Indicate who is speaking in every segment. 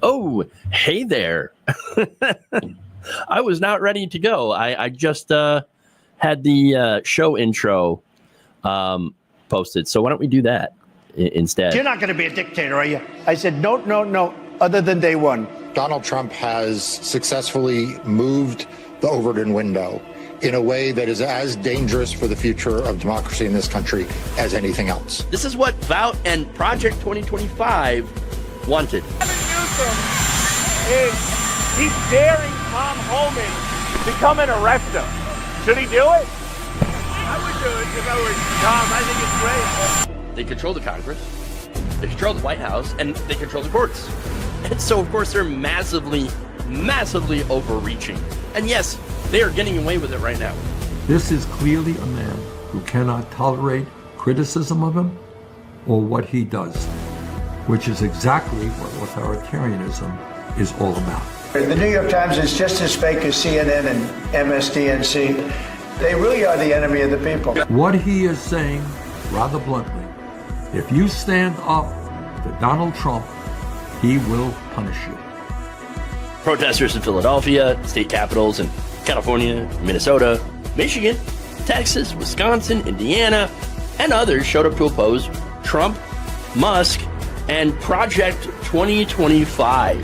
Speaker 1: Oh, hey there. I was not ready to go. I just had the show intro posted. So why don't we do that instead?
Speaker 2: You're not going to be a dictator, are you? I said, no, other than day one.
Speaker 3: Donald Trump has successfully moved the Overton window in a way that is as dangerous for the future of democracy in this country as anything else.
Speaker 1: This is what Vout and Project 2025 wanted.
Speaker 4: Newsom is he's daring Tom Homan to come and arrest him. Should he do it? I would do it if I were Tom. I think it's great.
Speaker 1: They control the Congress, they control the White House, and they control the courts. And so, of course, they're massively overreaching. And yes, they are getting away with it right now.
Speaker 5: This is clearly a man who cannot tolerate criticism of him or what he does, which is exactly what authoritarianism is all about.
Speaker 2: The New York Times is just as fake as CNN and MSDNC. They really are the enemy of the people.
Speaker 5: What he is saying, rather bluntly, if you stand up to Donald Trump, he will punish you.
Speaker 1: Protesters in Philadelphia, state capitals in California, Minnesota, Michigan, Texas, Wisconsin, Indiana, and others showed up to oppose Trump, Musk, and Project 2025.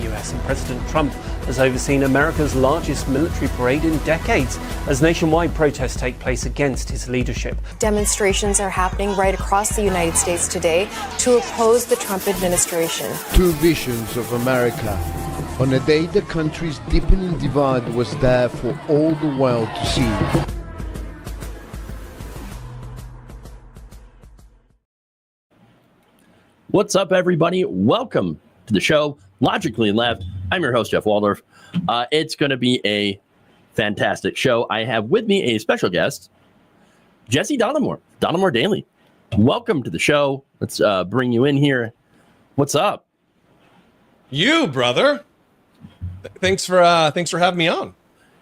Speaker 6: US and President Trump has overseen America's largest military parade in decades as nationwide protests take place against his leadership.
Speaker 7: Demonstrations are happening right across the United States today to oppose the Trump administration.
Speaker 8: Two visions of America. On a day the country's deepening divide was there for all the world to see.
Speaker 1: What's up, everybody? Welcome to the show, Logically Left. I'm your host, Jeff Waldorf. It's going to be a fantastic show. I have with me a special guest, Jesse Donamore, Donamore Daily. Welcome to the show. Let's bring you in here. What's up?
Speaker 9: You, brother. Thanks for having me on.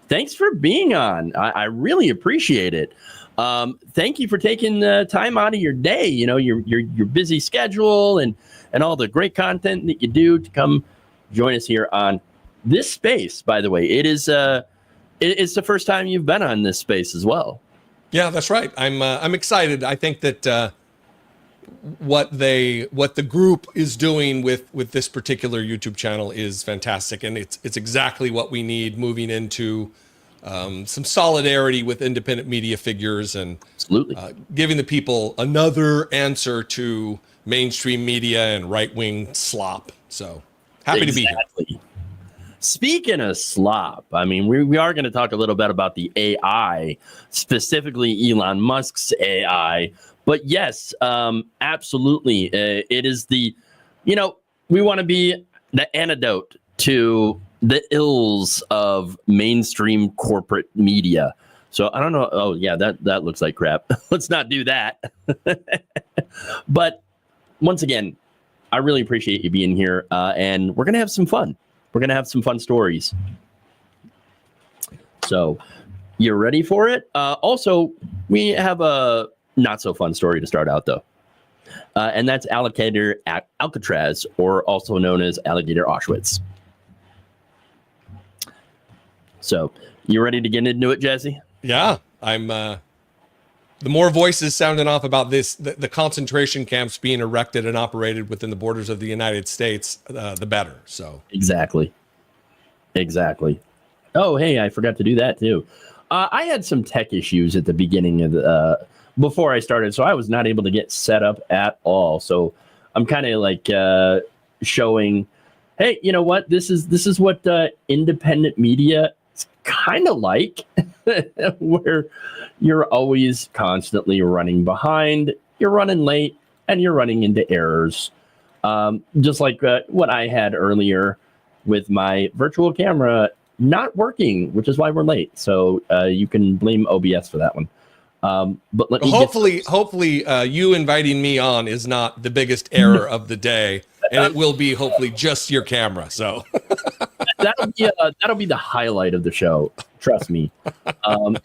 Speaker 9: Thanks
Speaker 1: for being on. I really appreciate it. Thank you for taking the time out of your day. You know, your busy schedule and all the great content that you do to come join us here on this space. By the way, it's the first time you've been on this space as well.
Speaker 9: Yeah, that's right. I'm excited. I think that what the group is doing with this particular YouTube channel is fantastic, and it's exactly what we need moving into some solidarity with independent media figures and
Speaker 1: absolutely
Speaker 9: giving the people another answer to mainstream media and right-wing slop. So happy to be here.
Speaker 1: Speaking of slop, I mean, we are going to talk a little bit about the AI, specifically Elon Musk's AI. But yes, absolutely. It is we want to be the antidote to the ills of mainstream corporate media. So I don't know. Oh, yeah, that looks like crap. Let's not do that. But once again, I really appreciate you being here. And we're going to have some fun. We're going to have some fun stories. So you're ready for it? Also, we have a not so fun story to start out, though. And that's Alligator Alcatraz, or also known as Alligator Auschwitz. So you ready to get into it, Jesse?
Speaker 9: Yeah, I'm. The more voices sounding off about this, the concentration camps being erected and operated within the borders of the United States, the better. So
Speaker 1: exactly. Oh, hey, I forgot to do that too. I had some tech issues at the beginning of before I started, so I was not able to get set up at all. So I'm kind of like showing, hey, you know what? This is what independent media is kind of like, where you're always constantly running behind, you're running late, and you're running into errors. Just like what I had earlier with my virtual camera not working, which is why we're late. So you can blame OBS for that one. But let me
Speaker 9: hopefully you inviting me on is not the biggest error of the day, and it will be hopefully just your camera. So
Speaker 1: that'll be the highlight of the show. Trust me.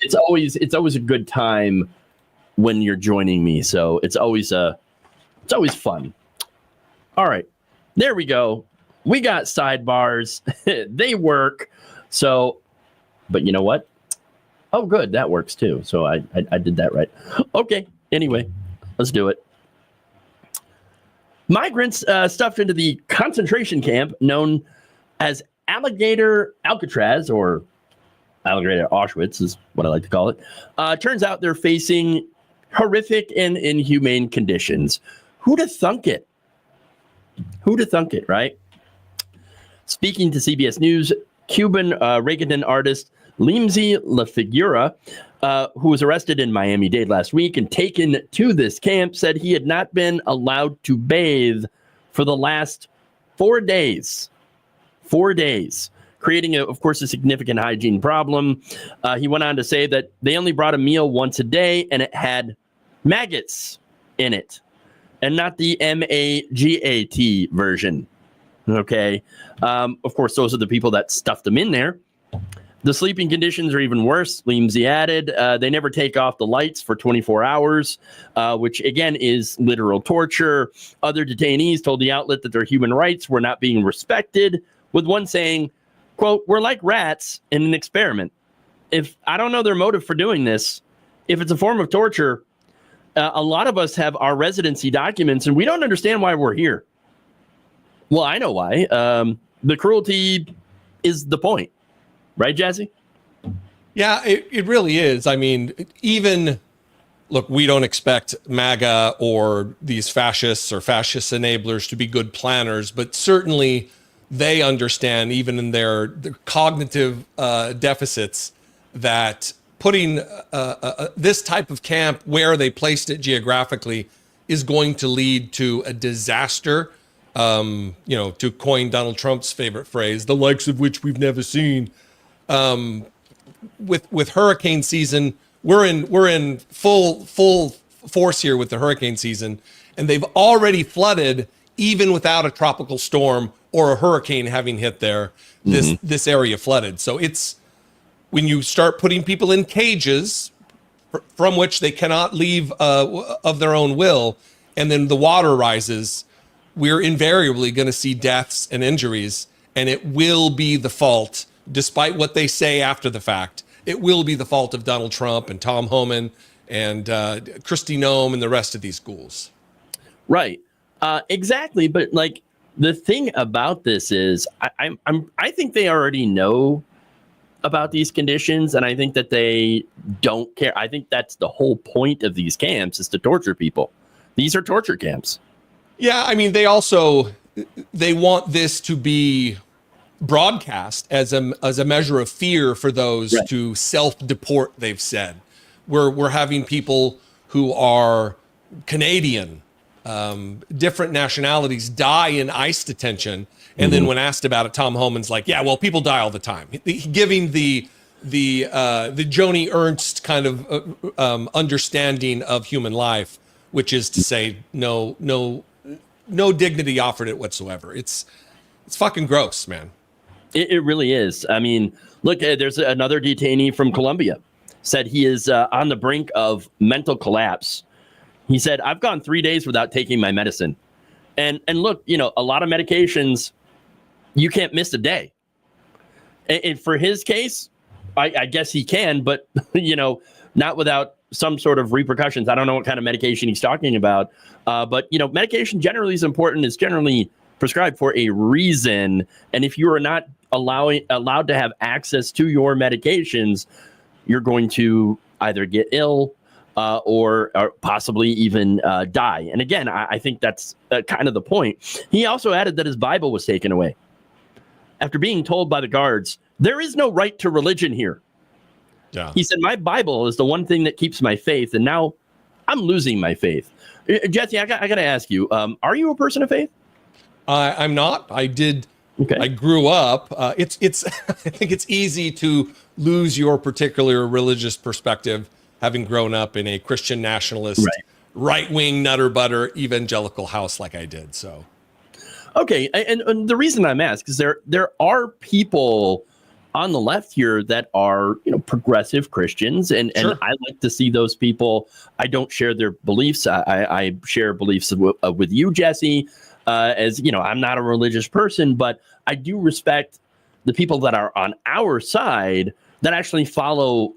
Speaker 1: It's always a good time when you're joining me. So it's always fun. All right. There we go. We got sidebars. They work. So, but you know what? Oh, good. That works too. So I did that right. Okay. Anyway, let's do it. Migrants stuffed into the concentration camp known as Alligator Alcatraz, or Alligator Auschwitz is what I like to call it. Turns out they're facing horrific and inhumane conditions. Who'd have thunk it? Who'd have thunk it, right? Speaking to CBS News, Cuban reggaeton artist Limzy La Figura, who was arrested in Miami-Dade last week and taken to this camp, said he had not been allowed to bathe for the last 4 days. 4 days, creating, of course, a significant hygiene problem. He went on to say that they only brought a meal once a day, and it had maggots in it, and not the MAGAT version. Okay. Of course, those are the people that stuffed them in there. The sleeping conditions are even worse. Limzy added, they never take off the lights for 24 hours, which again is literal torture. Other detainees told the outlet that their human rights were not being respected, with one saying, quote, "We're like rats in an experiment. If I don't know their motive for doing this, if it's a form of torture, a lot of us have our residency documents and we don't understand why we're here." Well, I know why. The cruelty is the point. Right, Jazzy?
Speaker 9: Yeah, it really is. I mean, even, look, we don't expect MAGA or these fascists or fascist enablers to be good planners, but certainly they understand, even in their cognitive deficits, that putting this type of camp where they placed it geographically is going to lead to a disaster. To coin Donald Trump's favorite phrase, the likes of which we've never seen. With hurricane season, we're in full force here with the hurricane season, and they've already flooded even without a tropical storm or a hurricane having hit there. This area flooded. So it's when you start putting people in cages from which they cannot leave of their own will, and then the water rises, we're invariably going to see deaths and injuries, and it will be the fault, despite what they say after the fact, it will be the fault of Donald Trump and Tom Homan and Kristi Noem and the rest of these ghouls.
Speaker 1: Right. Exactly. But like the thing about this is I think they already know about these conditions, and I think that they don't care. I think that's the whole point of these camps, is to torture people. These are torture camps.
Speaker 9: Yeah, I mean, they want this to be broadcast as a measure of fear for those
Speaker 1: right.
Speaker 9: to self-deport, they've said. We're having people who are Canadian, different nationalities die in ICE detention, and then when asked about it, Tom Homan's like, "Yeah, well, people die all the time," giving the Joni Ernst kind of understanding of human life, which is to say, no dignity offered it whatsoever. It's fucking gross, man.
Speaker 1: It really is. I mean, look, there's another detainee from Colombia said he is on the brink of mental collapse. He said, "I've gone 3 days without taking my medicine." And look, a lot of medications, you can't miss a day. And for his case, I guess he can, but, not without some sort of repercussions. I don't know what kind of medication he's talking about. But, medication generally is important. It's generally prescribed for a reason. And if you are not allowed to have access to your medications, you're going to either get ill or possibly even die. And again, I think that's kind of the point. He also added that his Bible was taken away after being told by the guards, "There is no right to religion here."
Speaker 9: Yeah.
Speaker 1: He said, "My Bible is the one thing that keeps my faith, and now I'm losing my faith." Jesse, I got to ask you, are you a person of faith?
Speaker 9: I'm not. I did. Okay. I grew up. It's. I think it's easy to lose your particular religious perspective, having grown up in a Christian nationalist, right-wing nutter butter evangelical house like I did. So,
Speaker 1: okay, and the reason I'm asked is there are people on the left here that are progressive Christians, and I like to see those people. I don't share their beliefs. I share beliefs with you, Jesse. as you know, I'm not a religious person, but I do respect the people that are on our side that actually follow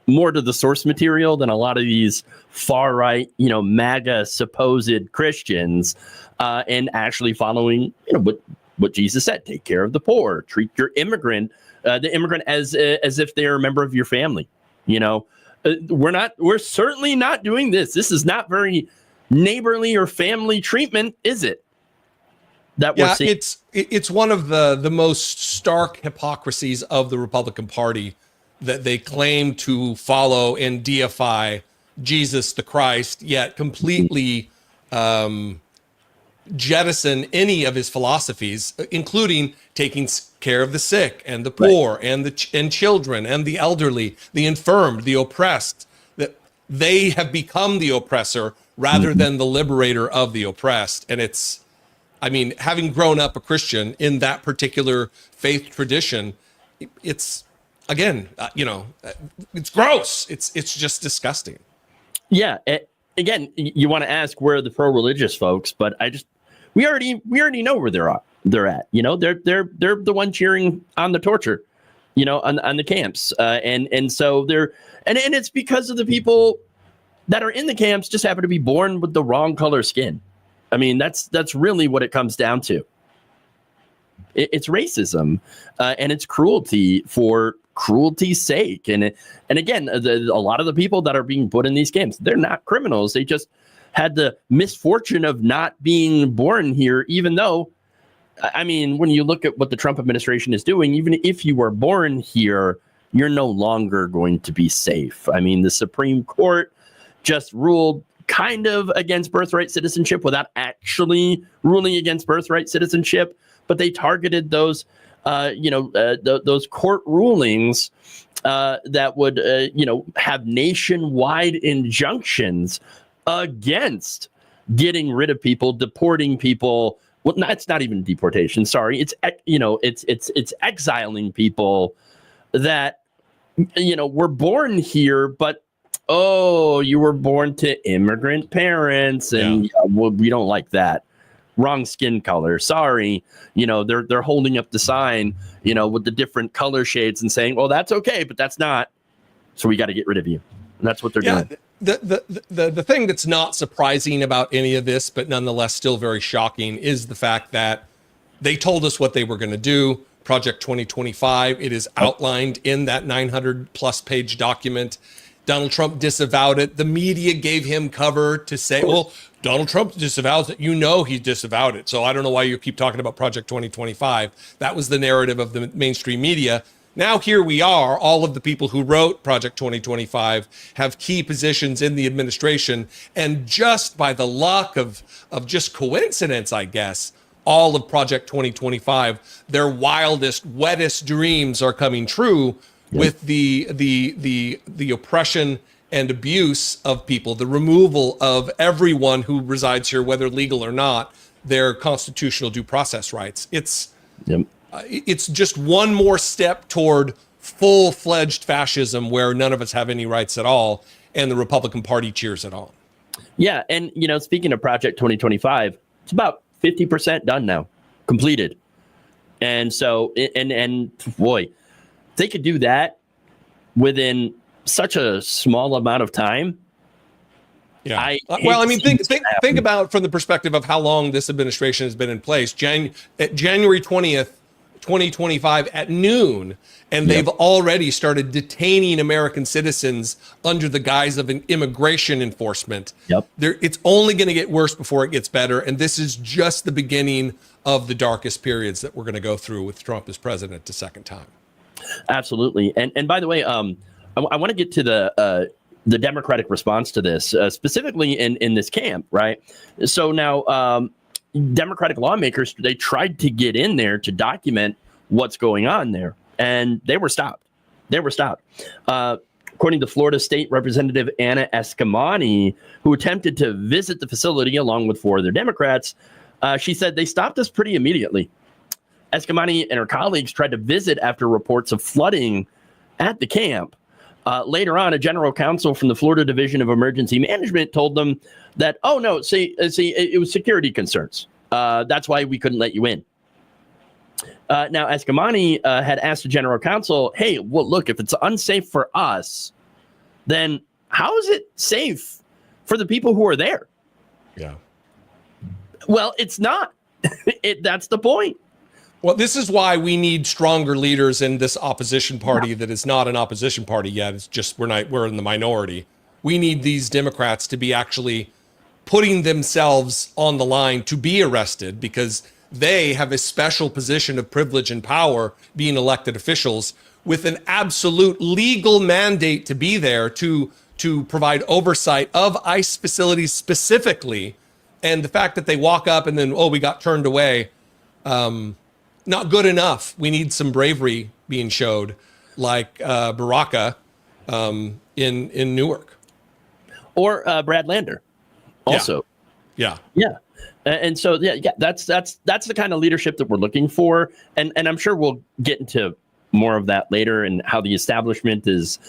Speaker 1: more to the source material than a lot of these far right, you know, MAGA supposed Christians, and actually following, you know, what Jesus said: take care of the poor, treat your immigrant, the immigrant as if they're a member of your family. You know, we're certainly not doing this. This is not very neighborly or family treatment, is it? That we're seeing.
Speaker 9: It's one of the most stark hypocrisies of the Republican Party, that they claim to follow and deify Jesus the Christ, yet completely jettison any of his philosophies, including taking care of the sick and the poor, right, and children and the elderly, the infirmed, the oppressed. That they have become the oppressor rather than the liberator of the oppressed. And it's, I mean, having grown up a Christian in that particular faith tradition, it's, again, you know, it's gross. It's just disgusting.
Speaker 1: Yeah. Again, you want to ask where are the pro-religious folks, but we already know where they're at. You know, they're the one cheering on the torture, you know, on the camps, and so they're and it's because of the people that are in the camps just happen to be born with the wrong color skin. I mean, that's really what it comes down to. It's racism, and it's cruelty for cruelty's sake. And again, a lot of the people that are being put in these camps, they're not criminals. They just had the misfortune of not being born here, even though, I mean, when you look at what the Trump administration is doing, even if you were born here, you're no longer going to be safe. I mean, the Supreme Court just ruled kind of against birthright citizenship without actually ruling against birthright citizenship, but they targeted those those court rulings that would have nationwide injunctions against getting rid of people, deporting people. Well, it's not even deportation. Sorry, it's exiling people that were born here, but you were born to immigrant parents, and we don't like that. Wrong skin color. Sorry, they're holding up the sign, with the different color shades and saying, "Well, that's okay, but that's not." So we got to get rid of you. And that's what they're doing.
Speaker 9: The thing that's not surprising about any of this, but nonetheless still very shocking, is the fact that they told us what they were going to do. Project 2025. It is outlined in that 900+ page document. Donald Trump disavowed it. The media gave him cover to say, well, Donald Trump disavows it. He disavowed it. So I don't know why you keep talking about Project 2025. That was the narrative of the mainstream media. Now here we are. All of the people who wrote Project 2025 have key positions in the administration. And just by the luck of just coincidence, I guess, all of Project 2025, their wildest, wettest dreams are coming true. With the oppression and abuse of people, the removal of everyone who resides here, whether legal or not, their constitutional due process rights. It's just one more step toward full-fledged fascism, where none of us have any rights at all, and the Republican Party cheers it on.
Speaker 1: Yeah, and speaking of Project 2025, it's about 50% done now, completed, and so and boy. They could do that within such a small amount of time.
Speaker 9: Yeah. Think about from the perspective of how long this administration has been in place. January 20th, 2025 at noon, and they've already started detaining American citizens under the guise of an immigration enforcement. It's only going to get worse before it gets better, and this is just the beginning of the darkest periods that we're going to go through with Trump as president a second time.
Speaker 1: Absolutely. And by the way, I want to get to the Democratic response to this, specifically in this camp, right? So now Democratic lawmakers, they tried to get in there to document what's going on there, and they were stopped. According to Florida State Representative Anna Escamani, who attempted to visit the facility along with 4 other Democrats, she said they stopped us pretty immediately. Escamani and her colleagues tried to visit after reports of flooding at the camp. Later on, a general counsel from the Florida Division of Emergency Management told them that, it was security concerns. That's why we couldn't let you in. Now, Askamani had asked the general counsel, hey, well, look, if it's unsafe for us, then how is it safe for the people who are there?
Speaker 9: Yeah.
Speaker 1: Well, it's not. That's the point.
Speaker 9: Well, this is why we need stronger leaders in this opposition party that is not an opposition party yet. It's just we're in the minority. We need these Democrats to be actually putting themselves on the line to be arrested, because they have a special position of privilege and power, being elected officials with an absolute legal mandate to be there to provide oversight of ICE facilities specifically. And the fact that they walk up and then, we got turned away, not good enough. We need some bravery being showed, like Baraka in Newark.
Speaker 1: Or Brad Lander also.
Speaker 9: Yeah.
Speaker 1: And so, that's the kind of leadership that we're looking for. And I'm sure we'll get into more of that later, and how the establishment is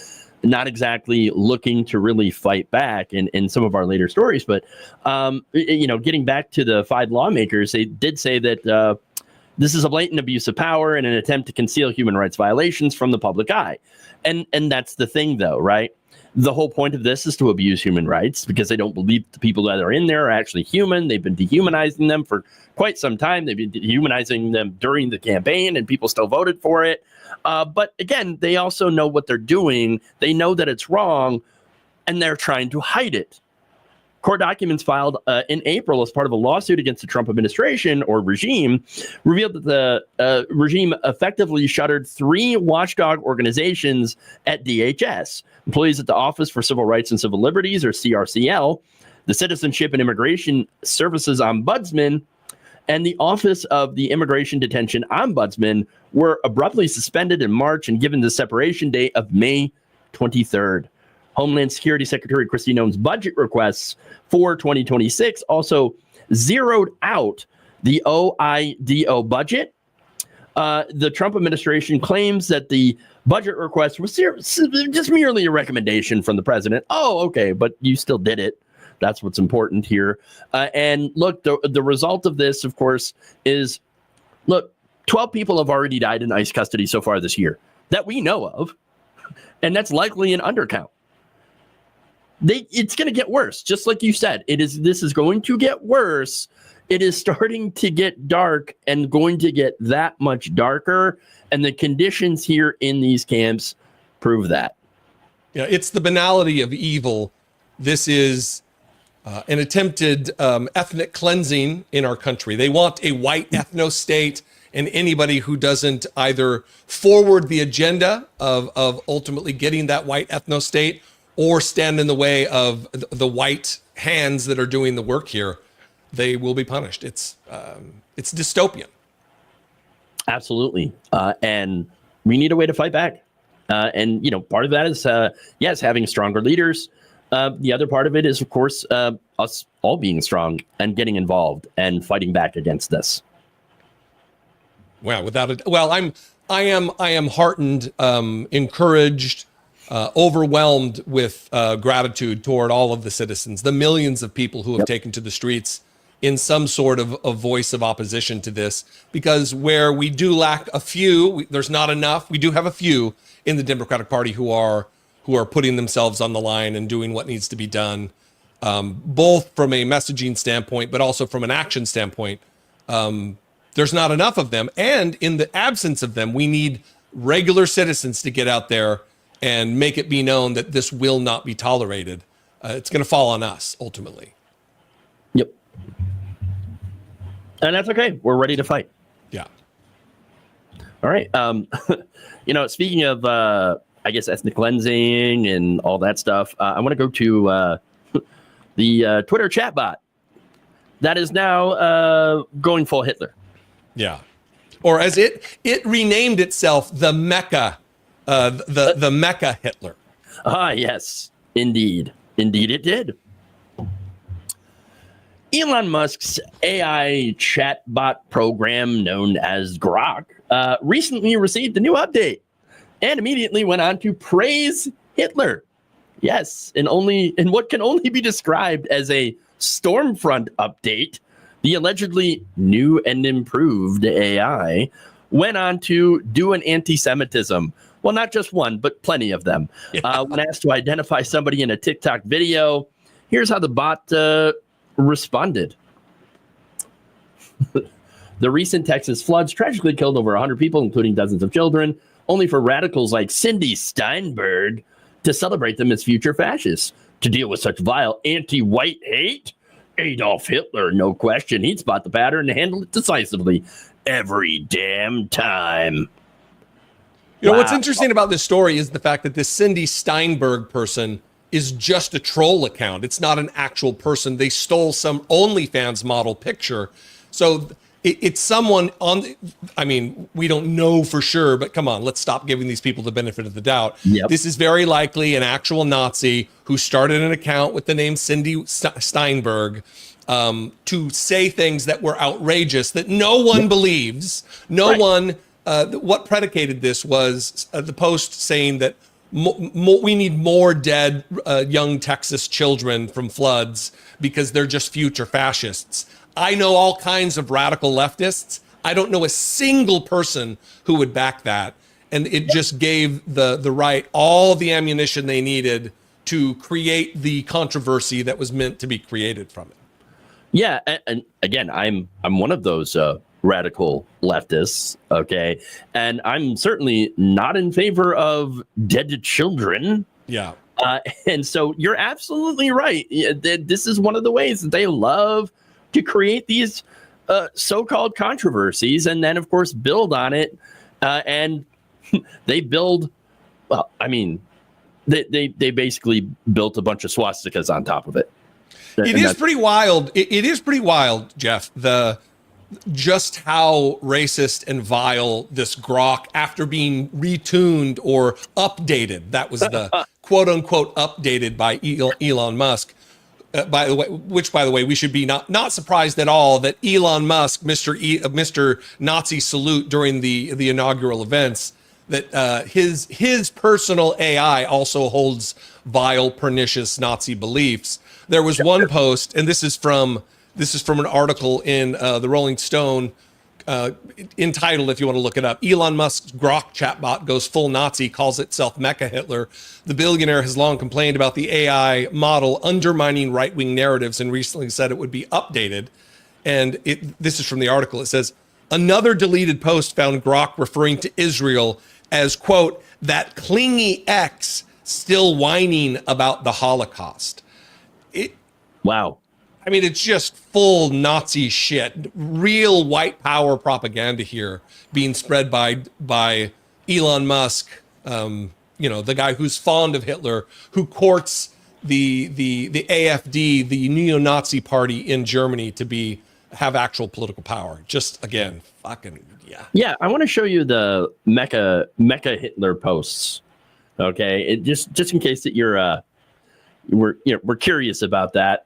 Speaker 1: not exactly looking to really fight back in some of our later stories. But, getting back to the 5 lawmakers, they did say that this is a blatant abuse of power and an attempt to conceal human rights violations from the public eye. And that's the thing, though, right? The whole point of this is to abuse human rights, because they don't believe the people that are in there are actually human. They've been dehumanizing them for quite some time. They've been dehumanizing them during the campaign, and people still voted for it. But again, they also know what they're doing. They know that it's wrong, and they're trying to hide it. Court documents filed in April as part of a lawsuit against the Trump administration or regime revealed that the regime effectively shuttered 3 watchdog organizations at DHS. Employees at the Office for Civil Rights and Civil Liberties, or CRCL, the Citizenship and Immigration Services Ombudsman, and the Office of the Immigration Detention Ombudsman were abruptly suspended in March and given the separation date of May 23rd. Homeland Security Secretary Kristi Noem's budget requests for 2026 also zeroed out the OIDO budget. The Trump administration claims that the budget request was just merely a recommendation from the president. Oh, okay, but you still did it. That's what's important here. And look, the result of this, of course, is, 12 people have already died in ICE custody so far this year that we know of, and that's likely an undercount. It's going to get worse, just like you said. This is going to get worse. It is starting to get dark and going to get that much darker, and the conditions here in these camps prove that.
Speaker 9: Yeah, it's the banality of evil. This is an attempted ethnic cleansing in our country. They want a white ethno-state, and anybody who doesn't either forward the agenda of ultimately getting that white ethno-state or stand in the way of the white hands that are doing the work here, they will be punished. It's dystopian.
Speaker 1: Absolutely. And we need a way to fight back. And, part of that is, yes, having stronger leaders. The other part of it is, of course, us all being strong and getting involved and fighting back against this.
Speaker 9: Wow, I am heartened, encouraged, overwhelmed with gratitude toward all of the citizens, the millions of people who have taken to the streets in some sort of a voice of opposition to this, because where we do lack a few, there's not enough. We do have a few in the Democratic Party who are putting themselves on the line and doing what needs to be done, both from a messaging standpoint, but also from an action standpoint. There's not enough of them. And in the absence of them, we need regular citizens to get out there and make it be known that this will not be tolerated. It's going to fall on us, ultimately.
Speaker 1: Yep. And that's okay. We're ready to fight.
Speaker 9: Yeah.
Speaker 1: All right. Speaking of, I guess, ethnic cleansing and all that stuff, I want to go to the Twitter chatbot that is now going full Hitler.
Speaker 9: Yeah. Or as it renamed itself, the Mecca, the Mecca Hitler.
Speaker 1: Ah, yes, indeed. Indeed it did. Elon Musk's AI chatbot program known as Grok recently received a new update and immediately went on to praise Hitler. Yes, in what can only be described as a Stormfront update the allegedly new and improved AI went on to do an anti-Semitism. Well, not just one, but plenty of them. When asked to identify somebody in a TikTok video, here's how the bot responded. The recent Texas floods tragically killed over 100 people, including dozens of children, only for radicals like Cindy Steinberg to celebrate them as future fascists. To deal with such vile anti-white hate, Adolf Hitler, no question, he'd spot the pattern and handle it decisively every damn time.
Speaker 9: You know, what's interesting about this story is the fact that this Cindy Steinberg person is just a troll account. It's not an actual person. They stole some OnlyFans model picture. So it's someone on, I mean, we don't know for sure, but come on, let's stop giving these people the benefit of the doubt.
Speaker 1: Yep.
Speaker 9: This is very likely an actual Nazi who started an account with the name Cindy Steinberg to say things that were outrageous that no one believes. No one, what predicated this was the post saying that we need more dead young Texas children from floods because they're just future fascists. I know all kinds of radical leftists. I don't know a single person who would back that. And it just gave the right all the ammunition they needed to create the controversy that was meant to be created from it.
Speaker 1: Yeah, and again, I'm one of those radical leftists, okay? And I'm certainly not in favor of dead children.
Speaker 9: Yeah.
Speaker 1: And so you're absolutely right. This is one of the ways that they love to create these so-called controversies and then, of course, build on it. And they build, well, I mean, they basically built a bunch of swastikas on top of it.
Speaker 9: It is pretty wild. It is pretty wild, Jeff, just how racist and vile this grok, after being retuned or updated, that was the quote-unquote updated by Elon Musk. By the way, we should be not surprised at all that Elon Musk, Mr. Nazi salute during the inaugural events, that his personal AI also holds vile, pernicious Nazi beliefs. There was one post, and this is from an article in the Rolling Stone, entitled, if you want to look it up, Elon Musk's Grok chatbot goes full Nazi, calls itself Mecha Hitler. The billionaire has long complained about the AI model undermining right-wing narratives and recently said it would be updated. And this is from the article. It says, another deleted post found Grok referring to Israel as, quote, that clingy X still whining about the Holocaust.
Speaker 1: Wow.
Speaker 9: I mean, it's just full Nazi shit, real white power propaganda here being spread by Elon Musk, the guy who's fond of Hitler, who courts the AfD, the neo-Nazi party in Germany, to have actual political power. Just, again, fucking, yeah.
Speaker 1: Yeah, I want to show you the Mecha Hitler posts. Okay, just in case that we're curious about that.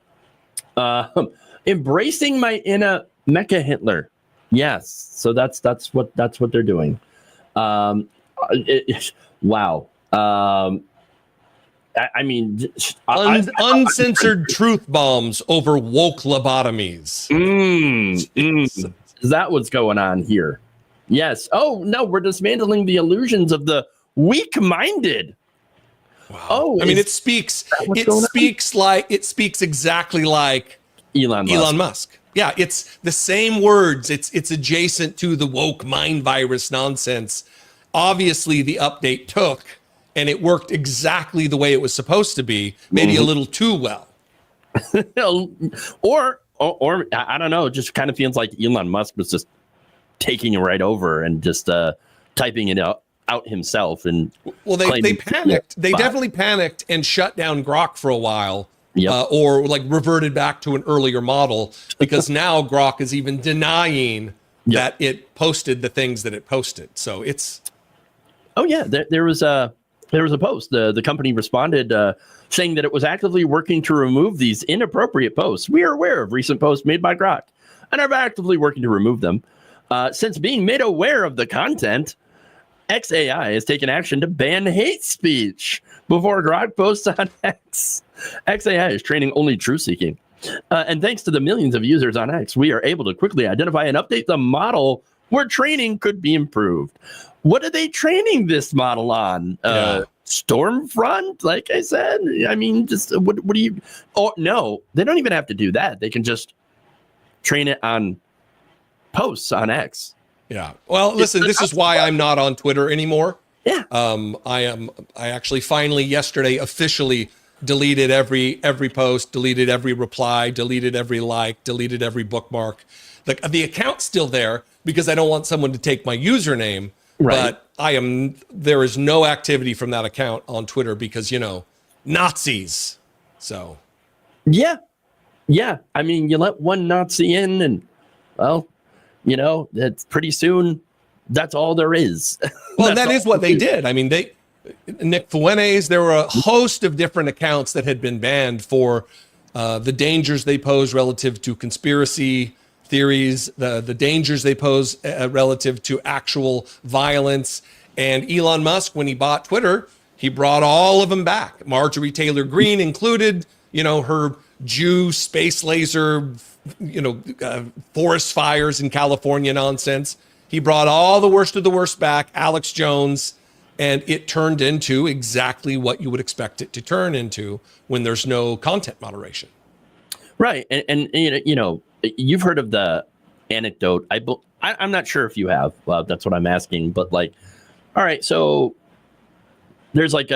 Speaker 1: Embracing my inner Mecha Hitler. Yes, so that's what they're doing. Wow. I mean,
Speaker 9: uncensored truth bombs over woke lobotomies.
Speaker 1: Is that what's going on here? Yes. Oh no, we're dismantling the illusions of the weak-minded.
Speaker 9: Wow. Oh, I mean, it speaks exactly like Elon Musk. Yeah, it's the same words. It's adjacent to the woke mind virus nonsense. Obviously, the update took, and it worked exactly the way it was supposed to be, maybe a little too well.
Speaker 1: or I don't know, it just kind of feels like Elon Musk was just taking it right over and just typing it out himself. And
Speaker 9: well, they panicked. They definitely panicked and shut down Grok for a while.
Speaker 1: Yep.
Speaker 9: Or like reverted back to an earlier model, because now Grok is even denying that it posted the things that it posted. So it's.
Speaker 1: Oh yeah, there was a post. The company responded saying that it was actively working to remove these inappropriate posts. We are aware of recent posts made by Grok and are actively working to remove them. Since being made aware of the content, XAI has taken action to ban hate speech before Grok posts on X. XAI is training only truth-seeking. And thanks to the millions of users on X, we are able to quickly identify and update the model where training could be improved. What are they training this model on? Stormfront, like I said? I mean, just what do you... Oh, no, they don't even have to do that. They can just train it on posts on X.
Speaker 9: Yeah. Well, listen, this is why I'm not on Twitter anymore.
Speaker 1: Yeah.
Speaker 9: I actually finally yesterday officially deleted every post, deleted every reply, deleted every like, deleted every bookmark. The account's still there because I don't want someone to take my username,
Speaker 1: right.
Speaker 9: But there is no activity from that account on Twitter because, you know, Nazis. So.
Speaker 1: Yeah. Yeah. I mean, you let one Nazi in and, well, you know, that's pretty soon. That's all there is.
Speaker 9: Well, and that is what they did. I mean, Nick Fuentes, there were a host of different accounts that had been banned for the dangers they pose relative to conspiracy theories, the dangers they pose relative to actual violence. And Elon Musk, when he bought Twitter, he brought all of them back. Marjorie Taylor Greene included, you know, her Jew space laser, you know, forest fires in California nonsense. He brought all the worst of the worst back, Alex Jones, and it turned into exactly what you would expect it to turn into when there's no content moderation.
Speaker 1: Right. And you know, you've heard of the anecdote. I'm not sure if you have. Well, that's what I'm asking. But like, all right, so there's like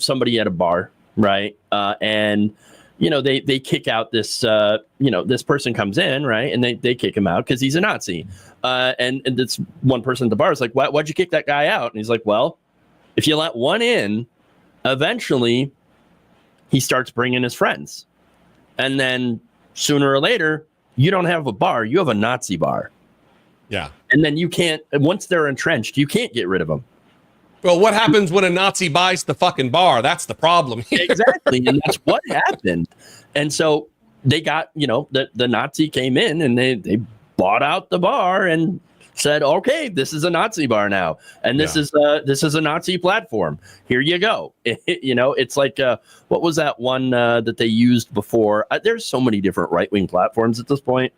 Speaker 1: somebody at a bar, right? And you know, they kick out this, you know, this person comes in, right? And they kick him out because he's a Nazi. And this one person at the bar is like, why'd you kick that guy out? And he's like, well, if you let one in, eventually he starts bringing his friends. And then sooner or later, you don't have a bar, you have a Nazi bar.
Speaker 9: Yeah.
Speaker 1: And then you can't, once they're entrenched, you can't get rid of them.
Speaker 9: Well, what happens when a Nazi buys the fucking bar? That's the problem.
Speaker 1: Exactly. And that's what happened. And so they got, you know, the Nazi came in and they bought out the bar and said, okay, this is a Nazi bar now. And this is a Nazi platform. Here you go. You know, it's like, what was that one that they used before? There's so many different right-wing platforms at this point.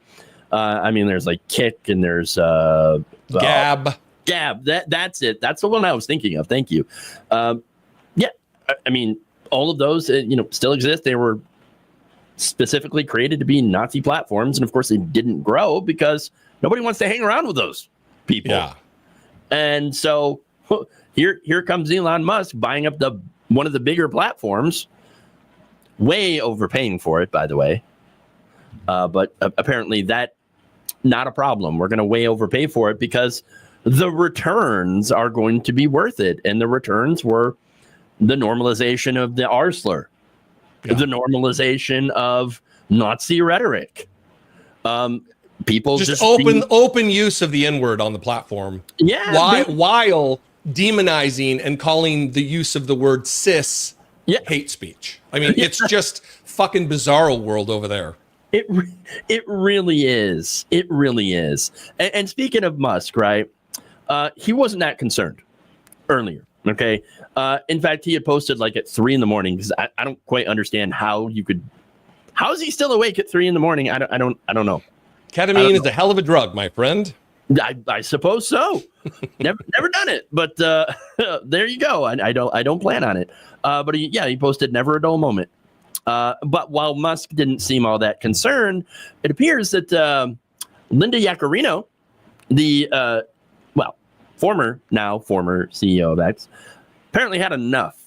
Speaker 1: I mean, there's like Kick and there's
Speaker 9: Gab.
Speaker 1: Gab, that's it. That's the one I was thinking of. Thank you. Yeah, I mean, all of those, you know, still exist. They were specifically created to be Nazi platforms, and of course, they didn't grow because nobody wants to hang around with those people. Yeah. And so here comes Elon Musk buying up one of the bigger platforms, way overpaying for it, by the way. But apparently, that not a problem. We're going to way overpay for it because the returns are going to be worth it. And the returns were the normalization of the R slur, the normalization of Nazi rhetoric. People just
Speaker 9: open use of the N-word on the platform.
Speaker 1: Yeah.
Speaker 9: While demonizing and calling the use of the word cis hate speech. I mean, it's just fucking bizarro world over there.
Speaker 1: It really is. It really is. And speaking of Musk, right? He wasn't that concerned earlier. Okay. In fact, he had posted like at 3 a.m. because I don't quite understand how is he still awake at 3 a.m? I don't know.
Speaker 9: Ketamine is a hell of a drug, my friend.
Speaker 1: I suppose so. never done it, but there you go. I don't plan on it. But he posted never a dull moment. But while Musk didn't seem all that concerned, it appears that Linda Yaccarino, the former CEO of X, apparently had enough.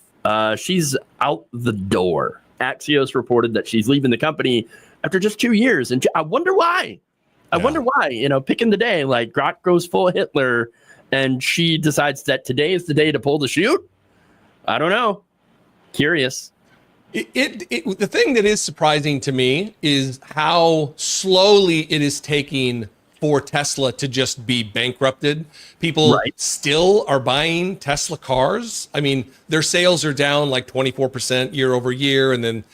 Speaker 1: She's out the door. Axios reported that she's leaving the company after just 2 years, and I wonder why. I wonder why. You know, picking the day, like Grok goes full Hitler, and she decides that today is the day to pull the chute. I don't know. Curious.
Speaker 9: The thing that is surprising to me is how slowly it is taking for Tesla to just be bankrupted. People still are buying Tesla cars. I mean, their sales are down like 24% year over year. And then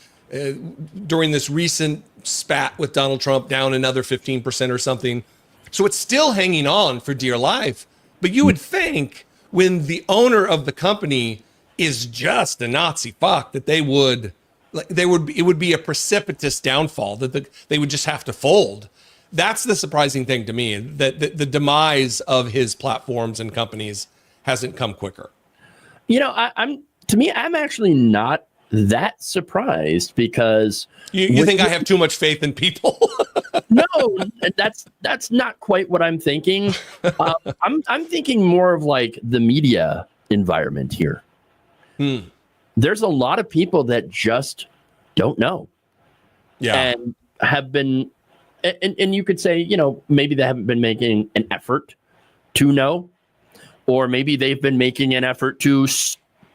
Speaker 9: during this recent spat with Donald Trump, down another 15% or something. So it's still hanging on for dear life. But you would think when the owner of the company is just a Nazi fuck that they would like it would be a precipitous downfall that they would just have to fold. That's the surprising thing to me, that the demise of his platforms and companies hasn't come quicker.
Speaker 1: You know, I'm actually not that surprised, because
Speaker 9: you think I have too much faith in people?
Speaker 1: No, that's not quite what I'm thinking. I'm thinking more of like the media environment here. There's a lot of people that just don't know.
Speaker 9: Yeah.
Speaker 1: And have been, and you could say, you know, maybe they haven't been making an effort to know, or maybe they've been making an effort to,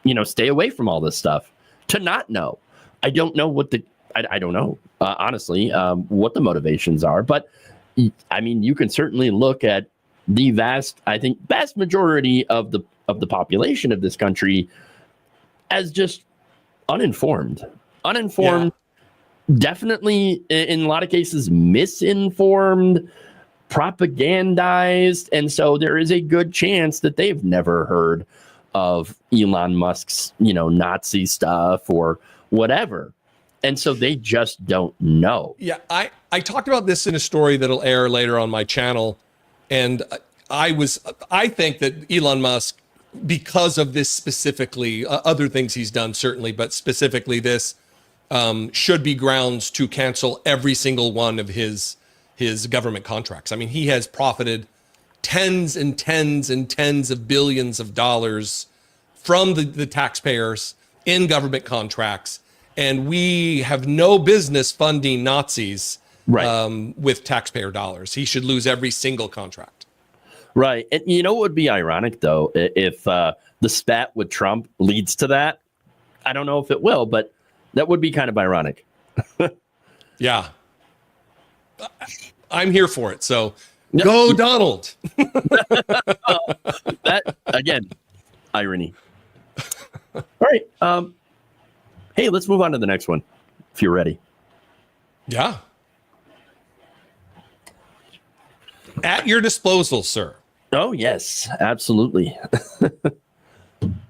Speaker 1: you know, stay away from all this stuff, to not know. I don't know what I don't know, honestly, what the motivations are. But I mean, you can certainly look at the vast majority of the population of this country as just uninformed. Yeah. Definitely in a lot of cases misinformed, propagandized, and so there is a good chance that they've never heard of Elon Musk's, you know, Nazi stuff or whatever. And so they just don't know.
Speaker 9: Yeah, I talked about this in a story that'll air later on my channel, and I think that Elon Musk, because of this specifically, other things he's done certainly, but specifically this, should be grounds to cancel every single one of his government contracts. I mean, he has profited tens and tens and tens of billions of dollars from the taxpayers in government contracts, and we have no business funding Nazis with taxpayer dollars. He should lose every single contract.
Speaker 1: Right. And you know what would be ironic, though, if the spat with Trump leads to that? I don't know if it will, but that would be kind of ironic.
Speaker 9: Yeah. I'm here for it. So go Donald.
Speaker 1: That, again, irony. All right. Hey, let's move on to the next one, if you're ready.
Speaker 9: Yeah. At your disposal, sir.
Speaker 1: Oh, yes, absolutely.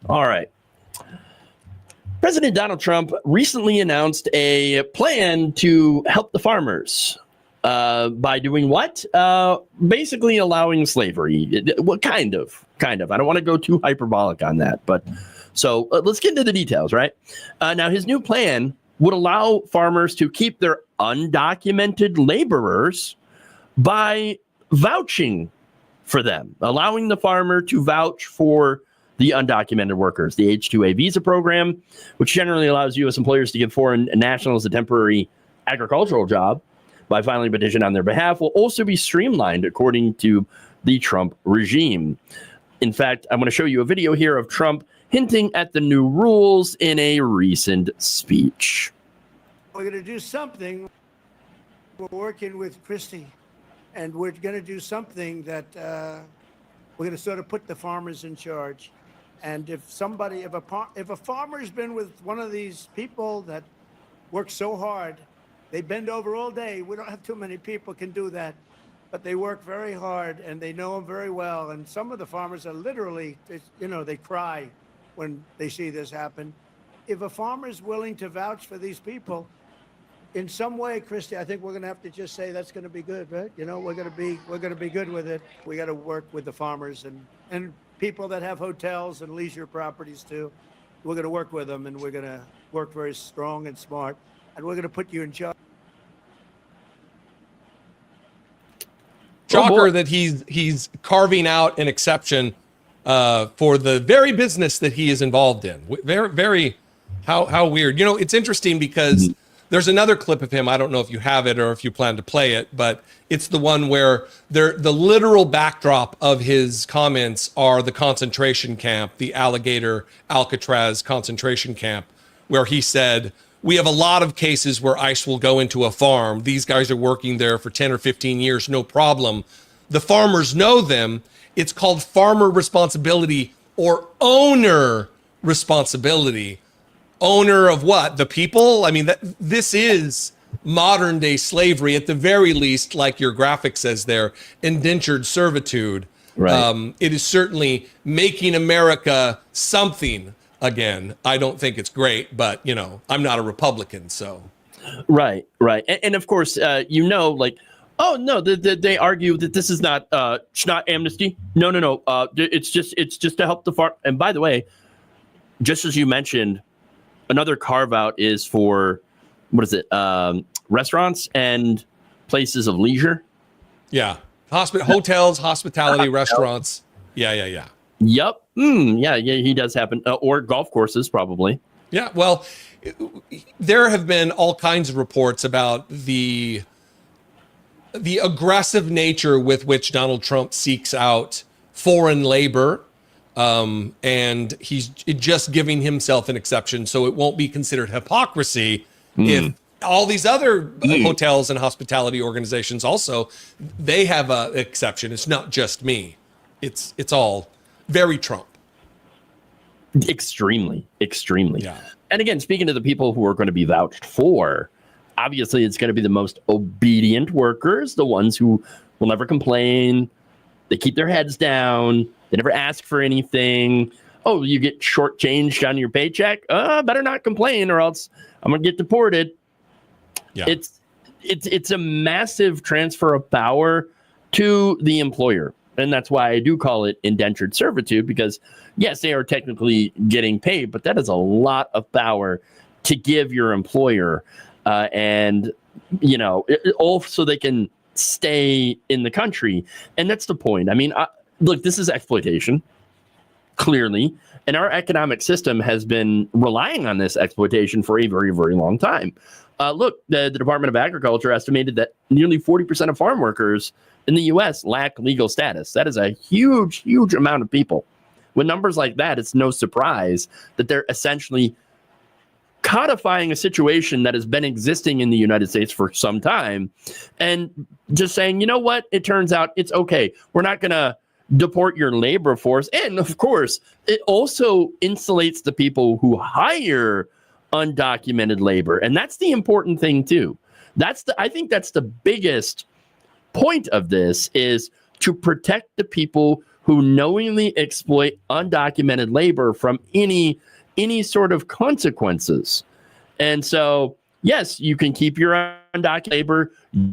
Speaker 1: All right. President Donald Trump recently announced a plan to help the farmers by doing what? Basically allowing slavery. What kind of? I don't want to go too hyperbolic on that, but so let's get into the details, right? Now, his new plan would allow farmers to keep their undocumented laborers by vouching for them, allowing the farmer to vouch for the undocumented workers. The H-2A visa program, which generally allows U.S. employers to give foreign nationals a temporary agricultural job by filing a petition on their behalf, will also be streamlined according to the Trump regime. In fact, I'm going to show you a video here of Trump hinting at the new rules in a recent speech.
Speaker 2: We're going to do something. We're working with Christie, and we're going to do something that we're going to sort of put the farmers in charge. And if a farmer's been with one of these people that work so hard, they bend over all day. We don't have too many people can do that, but they work very hard and they know them very well. And some of the farmers are literally, you know, they cry when they see this happen. If a farmer is willing to vouch for these people in some way, Christy, I think we're going to have to just say that's going to be good, right? You know, we're going to be good with it. We got to work with the farmers and people that have hotels and leisure properties too. We're going to work with them, and we're going to work very strong and smart, and we're going to put you in charge.
Speaker 9: Shocker that he's carving out an exception for the very business that he is involved in. Very, very, how weird. You know, it's interesting because there's another clip of him. I don't know if you have it or if you plan to play it, but it's the one where the literal backdrop of his comments are the concentration camp, the Alcatraz concentration camp, where he said, we have a lot of cases where ICE will go into a farm. These guys are working there for 10 or 15 years, no problem. The farmers know them. It's called farmer responsibility or owner responsibility. Owner of what? The people? I mean, this is modern day slavery, at the very least, like your graphic says there, indentured servitude. Right. It is certainly making America something again. I don't think it's great, but I'm not a Republican, so.
Speaker 1: Right. And of course, like, oh no, they argue that this is not amnesty. No. It's just to help the farm. And by the way, just as you mentioned, another carve out is for restaurants and places of leisure.
Speaker 9: Yeah, hotels, hospitality, restaurants. Yeah.
Speaker 1: Yep. Yeah. He does happen, or golf courses probably.
Speaker 9: Yeah. Well, there have been all kinds of reports about the aggressive nature with which Donald Trump seeks out foreign labor, and he's just giving himself an exception, so it won't be considered hypocrisy if all these other hotels and hospitality organizations also, they have an exception. It's not just me. It's all very Trump.
Speaker 1: Extremely.
Speaker 9: Yeah.
Speaker 1: And again, speaking to the people who are going to be vouched for, obviously it's going to be the most obedient workers, the ones who will never complain. They keep their heads down. They never ask for anything. Oh, you get shortchanged on your paycheck? Better not complain or else I'm going to get deported.
Speaker 9: Yeah.
Speaker 1: It's a massive transfer of power to the employer. And that's why I do call it indentured servitude, because yes, they are technically getting paid, but that is a lot of power to give your employer. And all so they can stay in the country. And that's the point. I mean, look, this is exploitation, clearly. And our economic system has been relying on this exploitation for a very, very long time. Look, the Department of Agriculture estimated that nearly 40% of farm workers in the U.S. lack legal status. That is a huge, huge amount of people. With numbers like that, it's no surprise that they're essentially codifying a situation that has been existing in the United States for some time and just saying, you know what, it turns out it's okay. We're not going to deport your labor force. And of course, it also insulates the people who hire undocumented labor. And that's the important thing too. I think that's the biggest point of this, is to protect the people who knowingly exploit undocumented labor from any sort of consequences. And so, yes, you can keep your undocumented labor,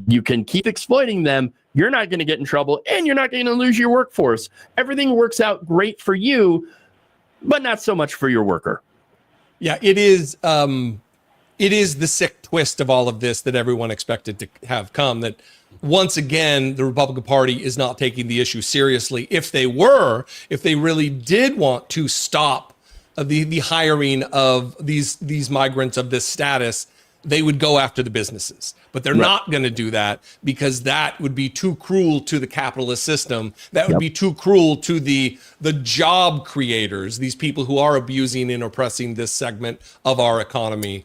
Speaker 1: you can keep exploiting them, you're not going to get in trouble, and you're not going to lose your workforce. Everything works out great for you, but not so much for your worker.
Speaker 9: Yeah, it is the sick twist of all of this that everyone expected to have come, that once again, the Republican Party is not taking the issue seriously. If they really did want to stop the hiring of these migrants of this status, they would go after the businesses. But they're not going to do that, because that would be too cruel to the capitalist system. That would be too cruel to the job creators, these people who are abusing and oppressing this segment of our economy.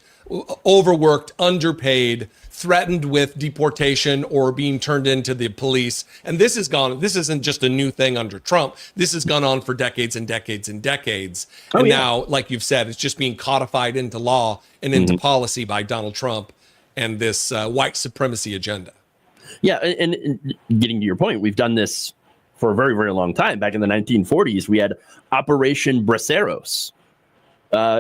Speaker 9: Overworked, underpaid, threatened with deportation or being turned into the police. And this isn't just a new thing under Trump. This has gone on for decades and decades and decades. Now, like you've said, it's just being codified into law and into policy by Donald Trump and this white supremacy agenda.
Speaker 1: Yeah, and getting to your point, we've done this for a very, very long time. Back in the 1940s, we had Operation Braceros.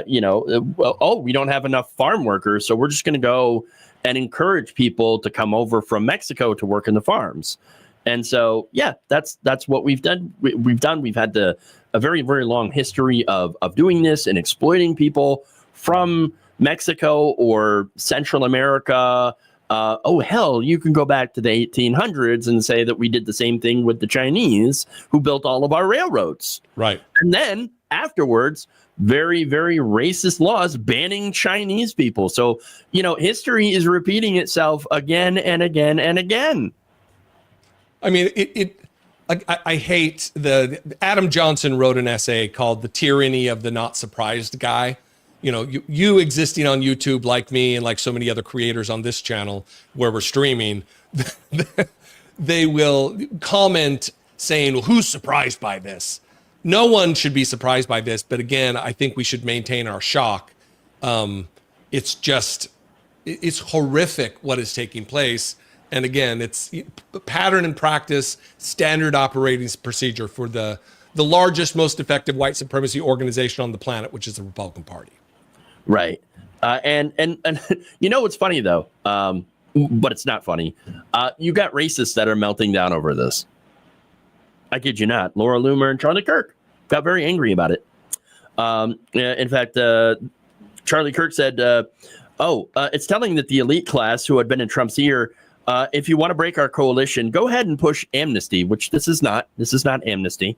Speaker 1: We don't have enough farm workers, so we're just going to go and encourage people to come over from Mexico to work in the farms. And so, yeah, that's what we've done. We've had a very, very long history of doing this and exploiting people from Mexico or Central America. You can go back to the 1800s and say that we did the same thing with the Chinese, who built all of our railroads.
Speaker 9: Right.
Speaker 1: And then afterwards, very, very racist laws banning Chinese people. So, history is repeating itself again and again and again.
Speaker 9: I mean, I hate Adam Johnson wrote an essay called "The Tyranny of the Not Surprised Guy." You existing on YouTube like me and like so many other creators on this channel where we're streaming, they will comment saying, well, who's surprised by this? No one should be surprised by this. But again, I think we should maintain our shock. It's horrific what is taking place. And again, it's pattern and practice, standard operating procedure for the the largest, most effective white supremacy organization on the planet, which is the Republican Party.
Speaker 1: Right. And you know what's funny though, but it's not funny. You got racists that are melting down over this. I kid you not. Laura Loomer and Charlie Kirk got very angry about it. In fact, Charlie Kirk said, it's telling that the elite class who had been in Trump's ear, if you want to break our coalition, go ahead and push amnesty, which this is not amnesty.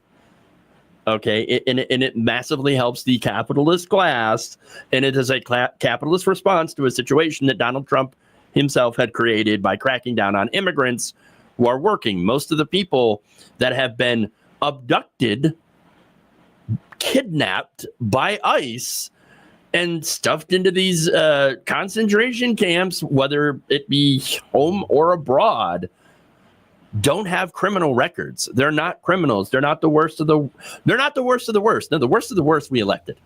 Speaker 1: Okay, and it massively helps the capitalist class, and it is a capitalist response to a situation that Donald Trump himself had created by cracking down on immigrants who are working. Most of the people that have been abducted, kidnapped by ICE, and stuffed into these concentration camps, whether it be home or abroad, don't have criminal records. They're not criminals. They're not the worst of the. They're not the worst of the worst. No, the worst of the worst we elected.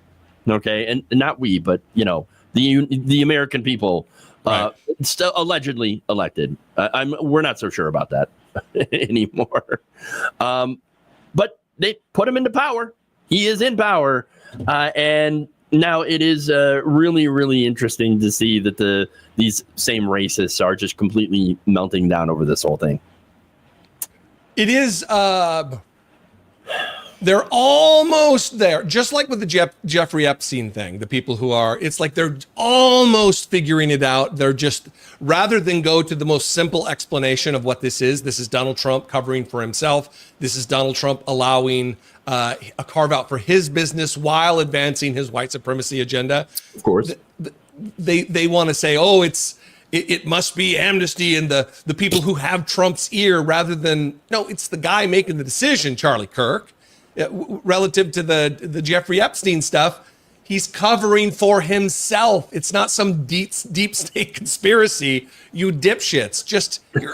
Speaker 1: Okay, and not we, but the American people,
Speaker 9: right.
Speaker 1: Still allegedly elected. We're not so sure about that anymore. But they put him into power. He is in power, and now it is really, really interesting to see that these same racists are just completely melting down over this whole thing.
Speaker 9: It is, they're almost there, just like with the Jeffrey Epstein thing, the people who are, it's like they're almost figuring it out. They're just, rather than go to the most simple explanation of what this is Donald Trump covering for himself. This is Donald Trump allowing a carve out for his business while advancing his white supremacy agenda.
Speaker 1: Of course.
Speaker 9: They want to say, it must be amnesty and the people who have Trump's ear, rather than, no, it's the guy making the decision, Charlie Kirk, relative to the Jeffrey Epstein stuff. He's covering for himself. It's not some deep state conspiracy, you dipshits. Just, you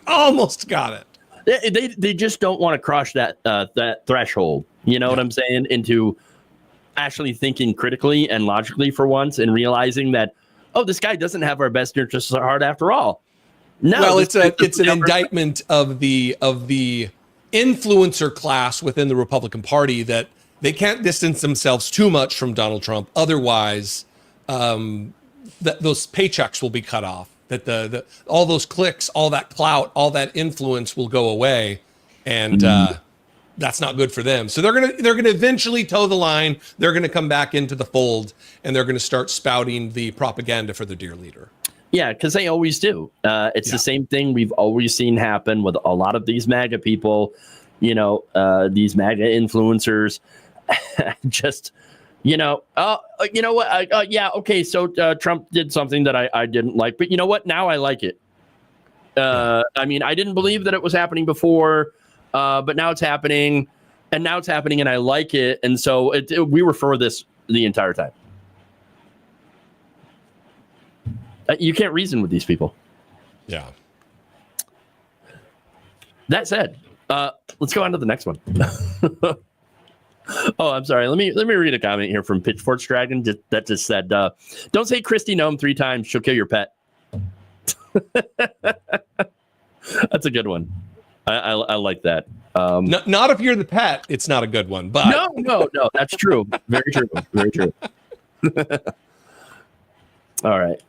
Speaker 9: almost got it.
Speaker 1: They just don't want to cross that threshold. You know what I'm saying? Into actually thinking critically and logically for once, and realizing that, this guy doesn't have our best interests at heart after all. No,
Speaker 9: well, it's an indictment of the influencer class within the Republican Party, that they can't distance themselves too much from Donald Trump. Otherwise, that those paychecks will be cut off. That all those clicks, all that clout, all that influence will go away, and that's not good for them. So they're gonna eventually toe the line. They're gonna come back into the fold, and they're gonna start spouting the propaganda for their dear leader.
Speaker 1: Yeah, because they always do. It's the same thing we've always seen happen with a lot of these MAGA people. These MAGA influencers, just. So Trump did something that I didn't like, but you know what? Now I like it. I mean, I didn't believe that it was happening before, but now it's happening, and I like it. And so we were for this the entire time. You can't reason with these people.
Speaker 9: Yeah.
Speaker 1: That said, let's go on to the next one. Oh, I'm sorry. Let me read a comment here from Pitchfork Dragon that just said, "Don't say Christy Gnome 3 times. She'll kill your pet." That's a good one. I like that.
Speaker 9: Not if you're the pet. It's not a good one. But
Speaker 1: no. That's true. Very true. Very true. All right.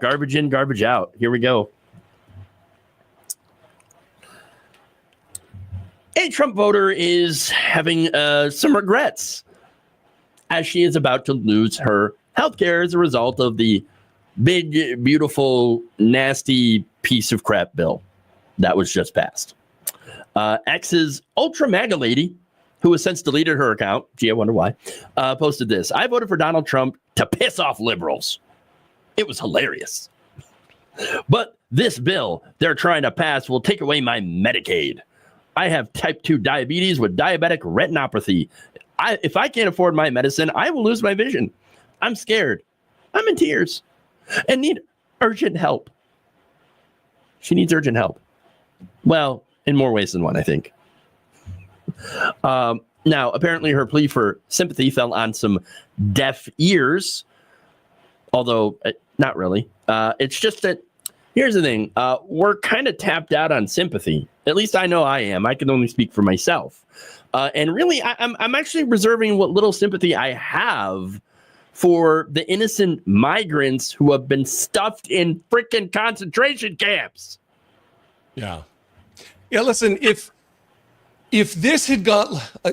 Speaker 1: Garbage in, garbage out. Here we go. A Trump voter is having some regrets as she is about to lose her health care as a result of the big, beautiful, nasty piece of crap bill that was just passed. X's Ultra MAGA lady, who has since deleted her account, gee, I wonder why, posted this: "I voted for Donald Trump to piss off liberals. It was hilarious. But this bill they're trying to pass will take away my Medicaid. I have type 2 diabetes with diabetic retinopathy. If I can't afford my medicine, I will lose my vision. I'm scared. I'm in tears and need urgent help." She needs urgent help. Well, in more ways than one, I think. Now, apparently her plea for sympathy fell on some deaf ears, although not really. It's just that Here's the thing. We're kind of tapped out on sympathy. At least I know I am. I can only speak for myself. And really, I'm actually reserving what little sympathy I have for the innocent migrants who have been stuffed in freaking concentration camps.
Speaker 9: Yeah. Yeah, listen, if this had got,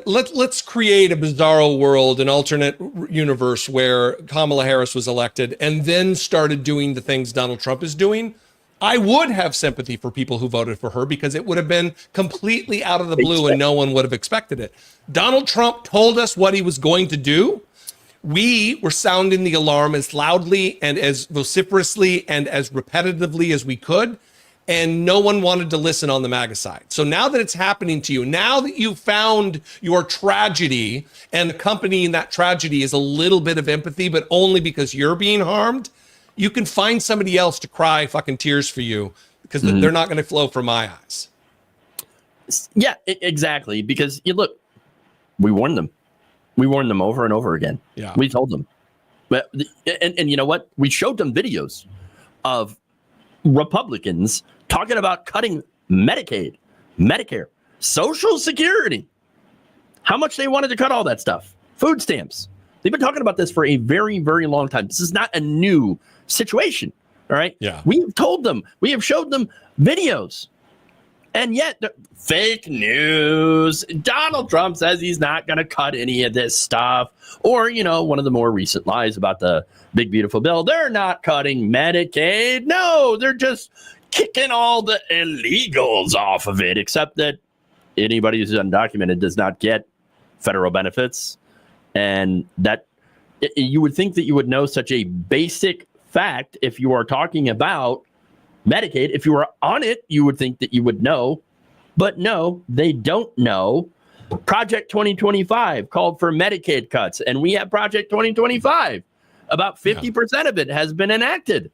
Speaker 9: let's create a bizarro world, an alternate universe where Kamala Harris was elected and then started doing the things Donald Trump is doing, I would have sympathy for people who voted for her because it would have been completely out of the blue and no one would have expected it. Donald Trump told us what he was going to do. We were sounding the alarm as loudly and as vociferously and as repetitively as we could. And no one wanted to listen on the MAGA side. So now that it's happening to you, now that you've found your tragedy and accompanying that tragedy is a little bit of empathy, but only because you're being harmed, you can find somebody else to cry fucking tears for you because they're not going to flow from my eyes.
Speaker 1: Yeah, exactly. Because you look, we warned them. We warned them over and over again.
Speaker 9: Yeah.
Speaker 1: We told them. But and you know what? We showed them videos of Republicans talking about cutting Medicaid, Medicare, Social Security, how much they wanted to cut all that stuff, food stamps. They've been talking about this for a very, very long time. This is not a new situation. All right.
Speaker 9: Yeah.
Speaker 1: We have told them, we have showed them videos. And yet, fake news. Donald Trump says he's not going to cut any of this stuff. Or, you know, one of the more recent lies about the big, beautiful bill. They're not cutting Medicaid. No, they're just kicking all the illegals off of it, except that anybody who's undocumented does not get federal benefits. And that you would think that you would know such a basic fact if you are talking about Medicaid. If you were on it, you would think that you would know, but no, they don't know. Project 2025 called for Medicaid cuts, and we have Project 2025. About 50% of it has been enacted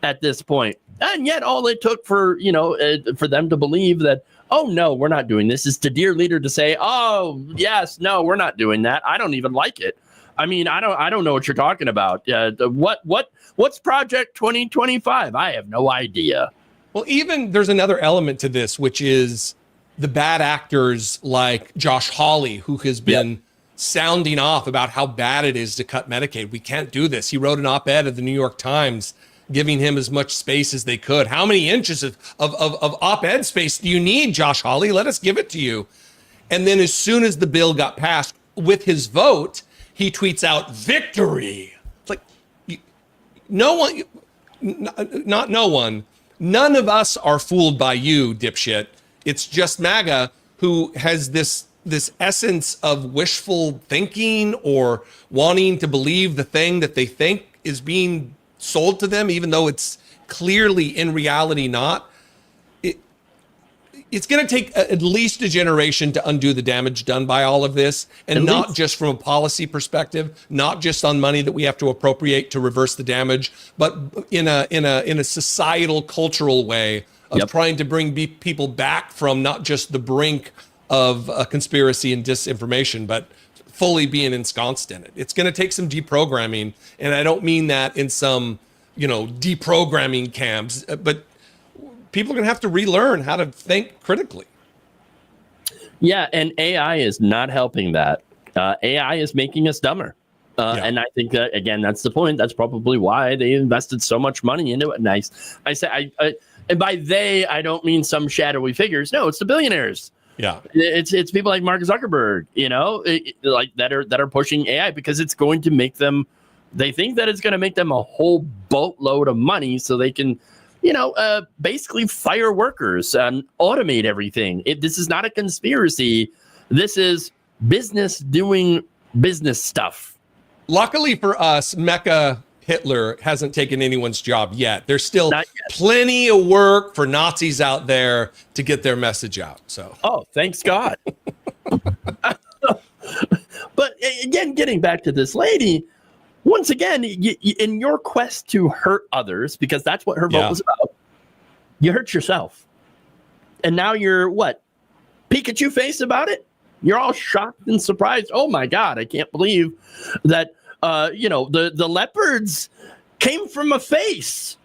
Speaker 1: at this point. And yet all it took for, you know, for them to believe that, oh, no, we're not doing this, is the dear leader to say, oh, yes, no, we're not doing that. I don't even like it. I mean, I don't know what you're talking about. What's Project 2025? I have no idea.
Speaker 9: Well, even there's another element to this, which is the bad actors like Josh Hawley, who has been sounding off about how bad it is to cut Medicaid. We can't do this. He wrote an op-ed at the New York Times giving him as much space as they could. How many inches of op-ed space do you need, Josh Hawley? Let us give it to you. And then as soon as the bill got passed with his vote, he tweets out victory. It's like, no one, not no one, none of us are fooled by you, dipshit. It's just MAGA who has this essence of wishful thinking or wanting to believe the thing that they think is being sold to them, even though it's clearly in reality not. It's going to take at least a generation to undo the damage done by all of this, and not just from a policy perspective, not just on money that we have to appropriate to reverse the damage, but in a societal, cultural way of trying to bring people back from not just the brink of a conspiracy and disinformation, but fully being ensconced in it. It's going to take some deprogramming, and I don't mean that in some, deprogramming camps, but people are going to have to relearn how to think critically. Yeah, and AI is not helping that. AI is making us dumber. And I think that, again, that's the point. That's probably why they invested so much money into it. And I say, and by they, I don't mean some shadowy figures. No, it's the billionaires. Yeah, it's people like Mark Zuckerberg, like that are pushing AI because it's going to make them. They think that it's going to make them a whole boatload of money, so they can, basically fire workers and automate everything. This is not a conspiracy. This is business doing business stuff. Luckily for us, Mecha Hitler hasn't taken anyone's job yet. There's still plenty of work for Nazis out there to get their message out. So, thanks God. But again, getting back to this lady, once again, in your quest to hurt others, because that's what her vote was about, you hurt yourself. And now you're what? Pikachu face about it? You're all shocked and surprised. Oh my God, I can't believe that the leopards came from a face.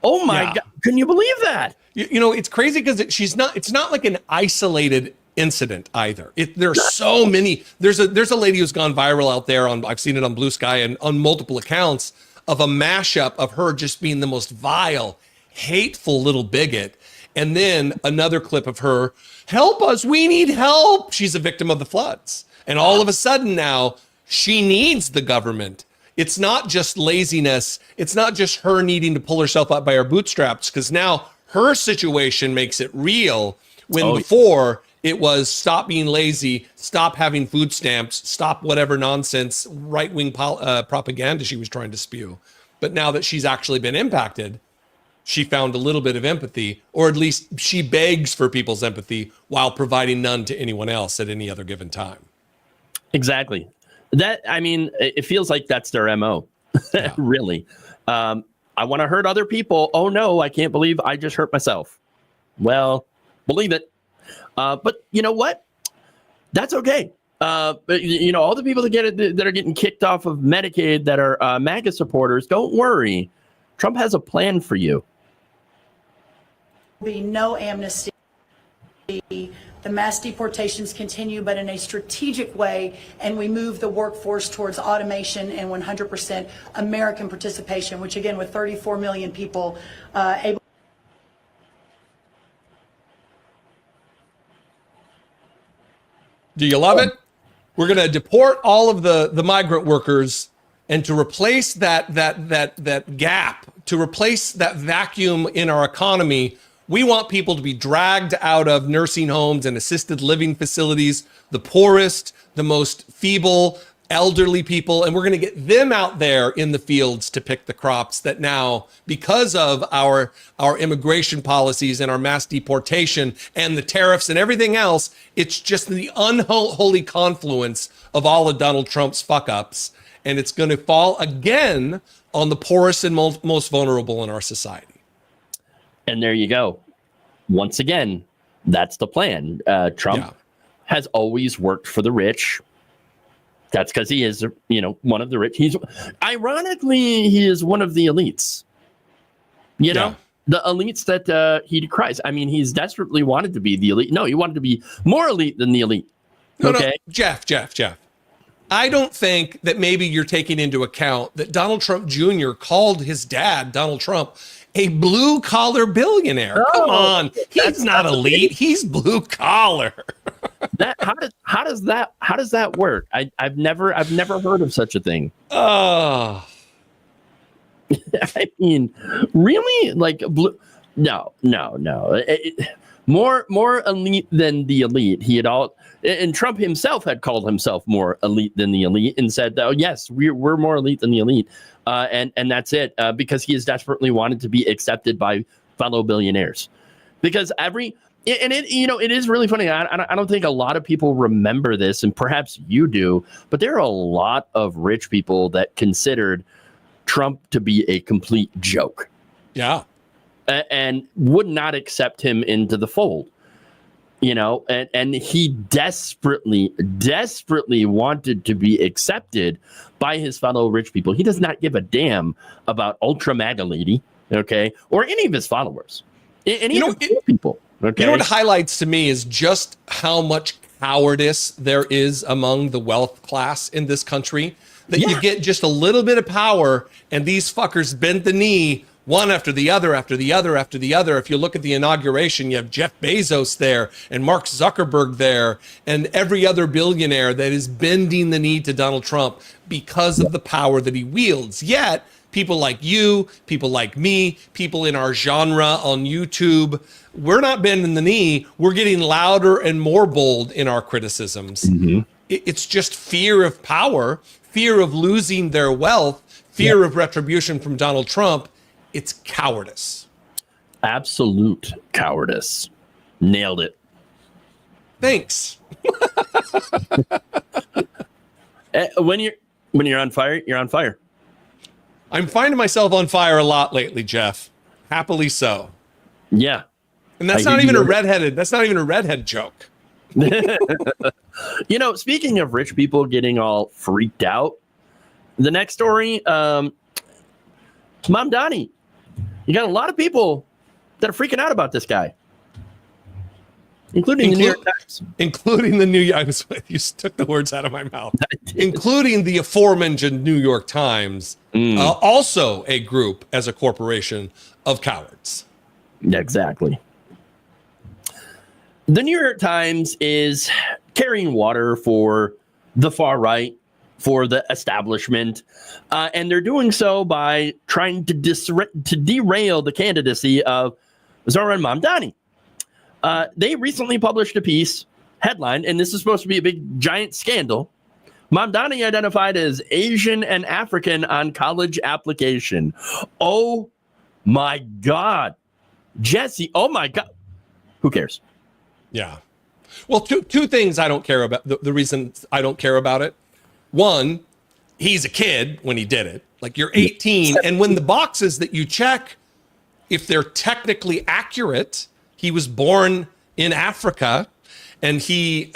Speaker 1: Oh my
Speaker 9: Yeah.
Speaker 1: God. Can you believe that?
Speaker 9: You know, it's crazy because it's not like an isolated incident either. There's so many. There's a lady who's gone viral out there I've seen it on Blue Sky and on multiple accounts of a mashup of her just being the most vile, hateful little bigot. And then another clip of her, help us, we need help. She's a victim of the floods. And all of a sudden now she needs the government. It's not just laziness. It's not just her needing to pull herself up by her bootstraps, because now her situation makes it real when before it was stop being lazy, stop having food stamps, stop whatever nonsense right-wing propaganda she was trying to spew. But now that she's actually been impacted, she found a little bit of empathy, or at least she begs for people's empathy while providing none to anyone else at any other given time.
Speaker 1: Exactly. It feels like that's their MO.
Speaker 9: Yeah.
Speaker 1: Really. I want to hurt other people. Oh no, I can't believe I just hurt myself. Well, believe it. But you know what? That's okay. But you know, all the people that are getting kicked off of Medicaid that are MAGA supporters, don't worry. Trump has a plan for you.
Speaker 10: Be no amnesty. The mass deportations continue, but in a strategic way, and we move the workforce towards automation and 100% American participation, which again, with 34 million people able.
Speaker 9: Do you love it? We're going to deport all of the migrant workers, and to replace that gap, to replace that vacuum in our economy, we want people to be dragged out of nursing homes and assisted living facilities, the poorest, the most feeble, elderly people, and we're going to get them out there in the fields to pick the crops that now, because of our immigration policies and our mass deportation and the tariffs and everything else, it's just the unholy confluence of all of Donald Trump's fuck-ups, and it's going to fall again on the poorest and most vulnerable in our society.
Speaker 1: And there you go. Once again, that's the plan. Trump has always worked for the rich. That's because he is, one of the rich. Ironically, he is one of the elites. You know, the elites that he decries. I mean, he's desperately wanted to be the elite. No, he wanted to be more elite than the elite. Okay,
Speaker 9: no, Jeff. I don't think that maybe you're taking into account that Donald Trump Jr. called his dad, Donald Trump, a blue collar billionaire. Come on, he's not elite. He's blue collar.
Speaker 1: How does that work? I've never heard of such a thing.
Speaker 9: Oh,
Speaker 1: I mean, really? Like blue? No. More elite than the elite. And Trump himself had called himself more elite than the elite and said, "Oh yes, we're more elite than the elite," and that's it, because he has desperately wanted to be accepted by fellow billionaires. Because it is really funny. I don't think a lot of people remember this, and perhaps you do, but there are a lot of rich people that considered Trump to be a complete joke.
Speaker 9: Yeah.
Speaker 1: And would not accept him into the fold, and he desperately wanted to be accepted by his fellow rich people. He does not give a damn about Ultra MAGA lady, okay, or any of his followers, people. Okay,
Speaker 9: what highlights to me is just how much cowardice there is among the wealth class in this country. That you get just a little bit of power, and these fuckers bend the knee. One after the other, after the other, after the other. If you look at the inauguration, you have Jeff Bezos there and Mark Zuckerberg there and every other billionaire that is bending the knee to Donald Trump because of the power that he wields. Yet, people like you, people like me, people in our genre on YouTube, we're not bending the knee. We're getting louder and more bold in our criticisms. Mm-hmm. It's just fear of power, fear of losing their wealth, fear of retribution from Donald Trump. It's cowardice.
Speaker 1: Absolute cowardice. Nailed it.
Speaker 9: Thanks.
Speaker 1: When you're on fire, you're on fire.
Speaker 9: I'm finding myself on fire a lot lately, Jeff. Happily so.
Speaker 1: Yeah.
Speaker 9: And that's not even a redhead joke.
Speaker 1: Speaking of rich people getting all freaked out, the next story, Mom Donnie. You got a lot of people that are freaking out about this guy, including the New York Times.
Speaker 9: Including the New York Times. You took the words out of my mouth. Including the aforementioned New York Times, also a group as a corporation of cowards.
Speaker 1: Exactly. The New York Times is carrying water for the far right, for the establishment, and they're doing so by trying to derail the candidacy of Zoran Mamdani. They recently published a piece, headline, and this is supposed to be a big, giant scandal. Mamdani identified as Asian and African on college application. Oh, my God. Jesse, oh, my God. Who cares?
Speaker 9: Yeah. Well, two things I don't care about. The reason I don't care about it. One, he's a kid when he did it. Like, you're 18, and when the boxes that you check, if they're technically accurate, he was born in Africa, and he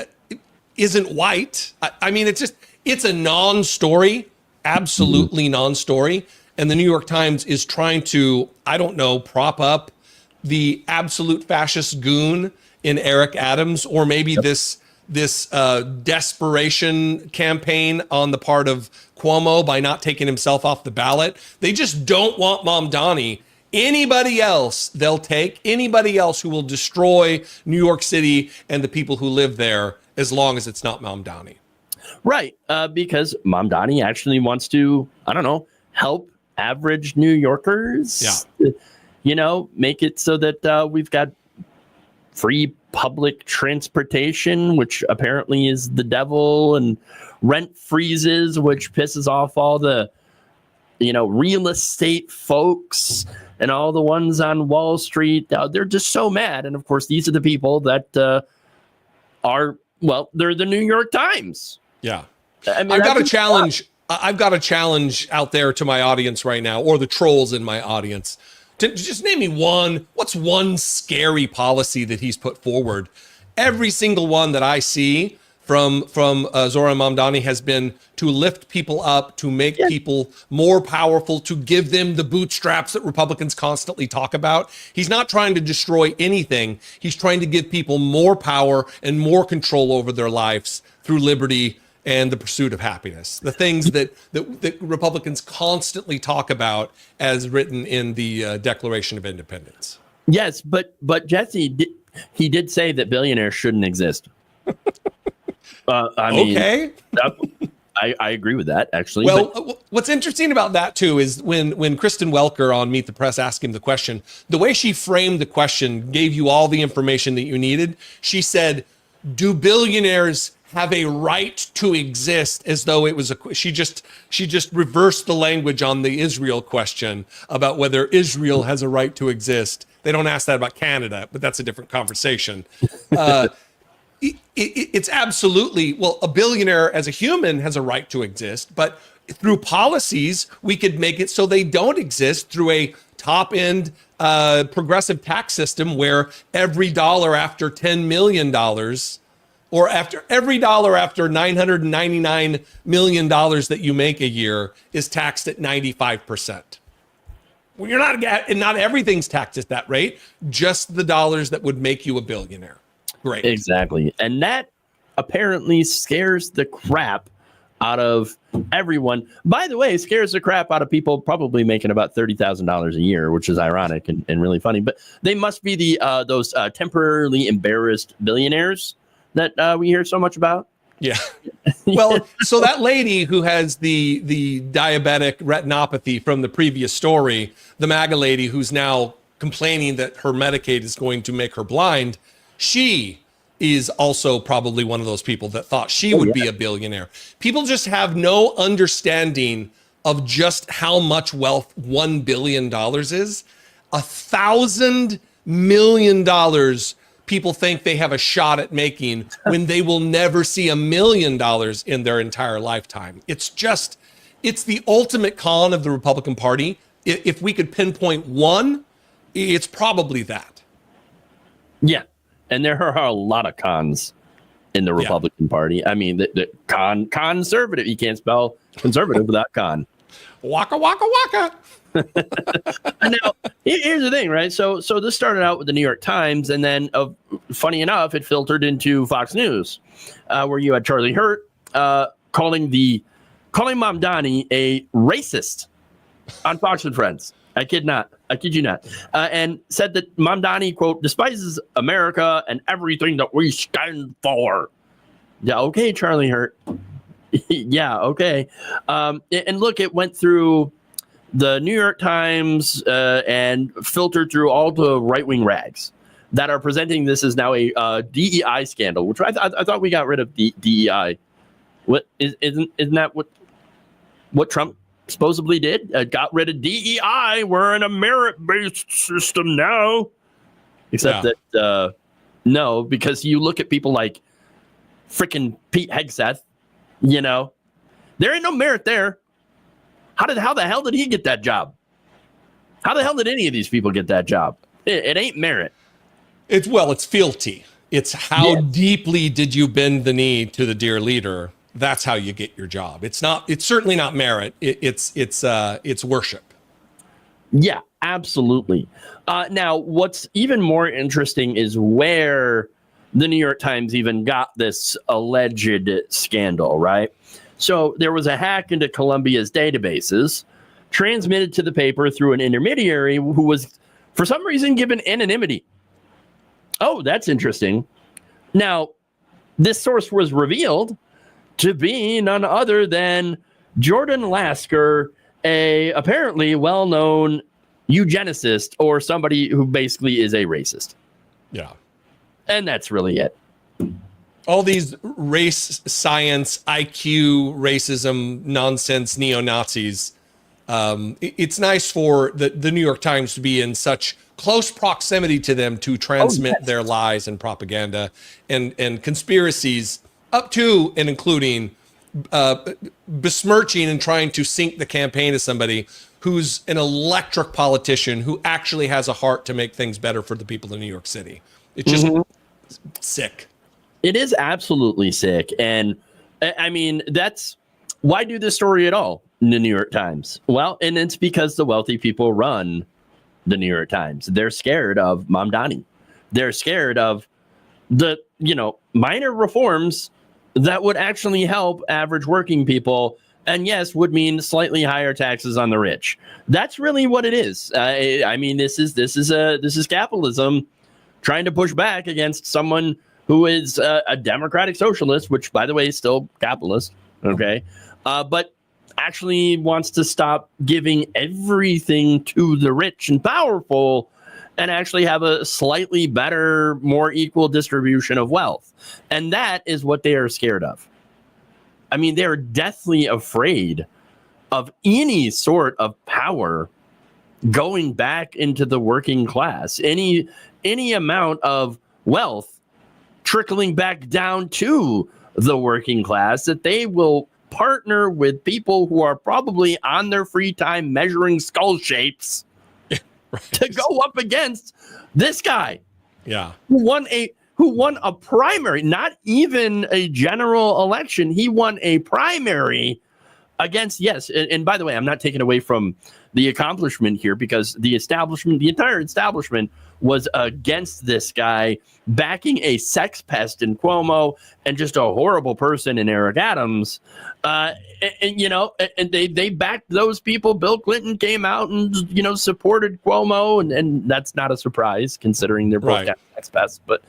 Speaker 9: isn't white. I mean, it's a non-story, absolutely non-story. And the New York Times is trying to, I don't know, prop up the absolute fascist goon in Eric Adams, or maybe this desperation campaign on the part of Cuomo by not taking himself off the ballot. They just don't want Mamdani. Anybody else they'll take, anybody else who will destroy New York City and the people who live there, as long as it's not Mamdani.
Speaker 1: Right, because Mamdani actually wants to, I don't know, help average New Yorkers.
Speaker 9: Yeah.
Speaker 1: You know, make it so that we've got free public transportation, which apparently is the devil, and rent freezes, which pisses off all the, real estate folks and all the ones on Wall Street. They're just so mad. And of course, these are the people that are, well, they're the New York Times.
Speaker 9: Yeah.
Speaker 1: I mean,
Speaker 9: I've got a challenge out there to my audience right now, or the trolls in my audience. To just name me what's one scary policy that he's put forward? Every single one that I see from Zoran Mamdani has been to lift people up, to make people more powerful, to give them the bootstraps that Republicans constantly talk about. He's not trying to destroy anything. He's trying to give people more power and more control over their lives through liberty and the pursuit of happiness. The things that Republicans constantly talk about as written in the Declaration of Independence.
Speaker 1: Yes, but Jesse, he did say that billionaires shouldn't exist. I mean,
Speaker 9: okay.
Speaker 1: I agree with that, actually.
Speaker 9: Well, what's interesting about that, too, is when Kristen Welker on Meet the Press asked him the question, the way she framed the question gave you all the information that you needed. She said, do billionaires have a right to exist, as though it was she just reversed the language on the Israel question about whether Israel has a right to exist. They don't ask that about Canada, but that's a different conversation. It's absolutely, well, a billionaire as a human has a right to exist, but through policies, we could make it so they don't exist through a top-end progressive tax system where every dollar after $10 million, or after every dollar after $999 million that you make a year is taxed at 95%. Well, not everything's taxed at that rate, just the dollars that would make you a billionaire. Great.
Speaker 1: Exactly. And that apparently scares the crap out of everyone. By the way, scares the crap out of people probably making about $30,000 a year, which is ironic and really funny. But they must be those temporarily embarrassed billionaires that we hear so much about.
Speaker 9: Yeah. Well, so that lady who has the diabetic retinopathy from the previous story, the MAGA lady who's now complaining that her Medicaid is going to make her blind, she is also probably one of those people that thought she would be a billionaire. People just have no understanding of just how much wealth $1 billion is. $1,000 million people think they have a shot at making when they will never see $1 million in their entire lifetime. It's the ultimate con of the Republican Party. If we could pinpoint one, it's probably that.
Speaker 1: Yeah. And there are a lot of cons in the Republican Party. I mean, the conservative, you can't spell conservative without con.
Speaker 9: Waka, waka, waka.
Speaker 1: Now, here's the thing, right? So this started out with the New York Times, and then, funny enough, it filtered into Fox News, where you had Charlie Hurt calling Mamdani a racist on Fox and Friends. I kid you not. And said that Mamdani, quote, despises America and everything that we stand for. Yeah, okay, Charlie Hurt. Yeah, okay. And look, it went through the New York Times and filtered through all the right-wing rags that are presenting this as now a DEI scandal, which I thought we got rid of DEI. What isn't that what Trump supposedly did? Got rid of DEI. We're in a merit-based system now. Except that no, because you look at people like freaking Pete Hegseth, you know, there ain't no merit there. How the hell did he get that job? How the hell did any of these people get that job? It ain't merit.
Speaker 9: It's fealty. It's how deeply did you bend the knee to the dear leader? That's how you get your job. It's certainly not merit. It's worship.
Speaker 1: Yeah, absolutely. Now, what's even more interesting is where the New York Times even got this alleged scandal, right? So there was a hack into Columbia's databases, transmitted to the paper through an intermediary who was, for some reason, given anonymity. Oh, that's interesting. Now, this source was revealed to be none other than Jordan Lasker, a apparently well-known eugenicist or somebody who basically is a racist.
Speaker 9: Yeah. And
Speaker 1: that's really it.
Speaker 9: All these race science, IQ, racism, nonsense, neo-Nazis. It's nice for the New York Times to be in such close proximity to them to transmit their lies and propaganda and conspiracies up to and including besmirching and trying to sink the campaign of somebody who's an electric politician who actually has a heart to make things better for the people of New York City. It's just sick.
Speaker 1: It is absolutely sick. And I mean, that's why do this story at all in the New York Times? Well, and it's because the wealthy people run the New York Times. They're scared of Mamdani. They're scared of the, minor reforms that would actually help average working people. And yes, would mean slightly higher taxes on the rich. That's really what it is. I mean, this is capitalism trying to push back against someone who is a democratic socialist, which, by the way, is still capitalist, okay? But actually wants to stop giving everything to the rich and powerful and actually have a slightly better, more equal distribution of wealth. And that is what they are scared of. I mean, they're deathly afraid of any sort of power going back into the working class, any amount of wealth trickling back down to the working class, that they will partner with people who are probably on their free time measuring skull shapes to go up against this guy.
Speaker 9: Yeah.
Speaker 1: Who won a primary, not even a general election. He won a primary against, and by the way, I'm not taking away from the accomplishment here, because the entire establishment was against this guy, backing a sex pest in Cuomo and just a horrible person in Eric Adams. And they backed those people. Bill Clinton came out and, supported Cuomo. And that's not a surprise considering they're both sex pests. But,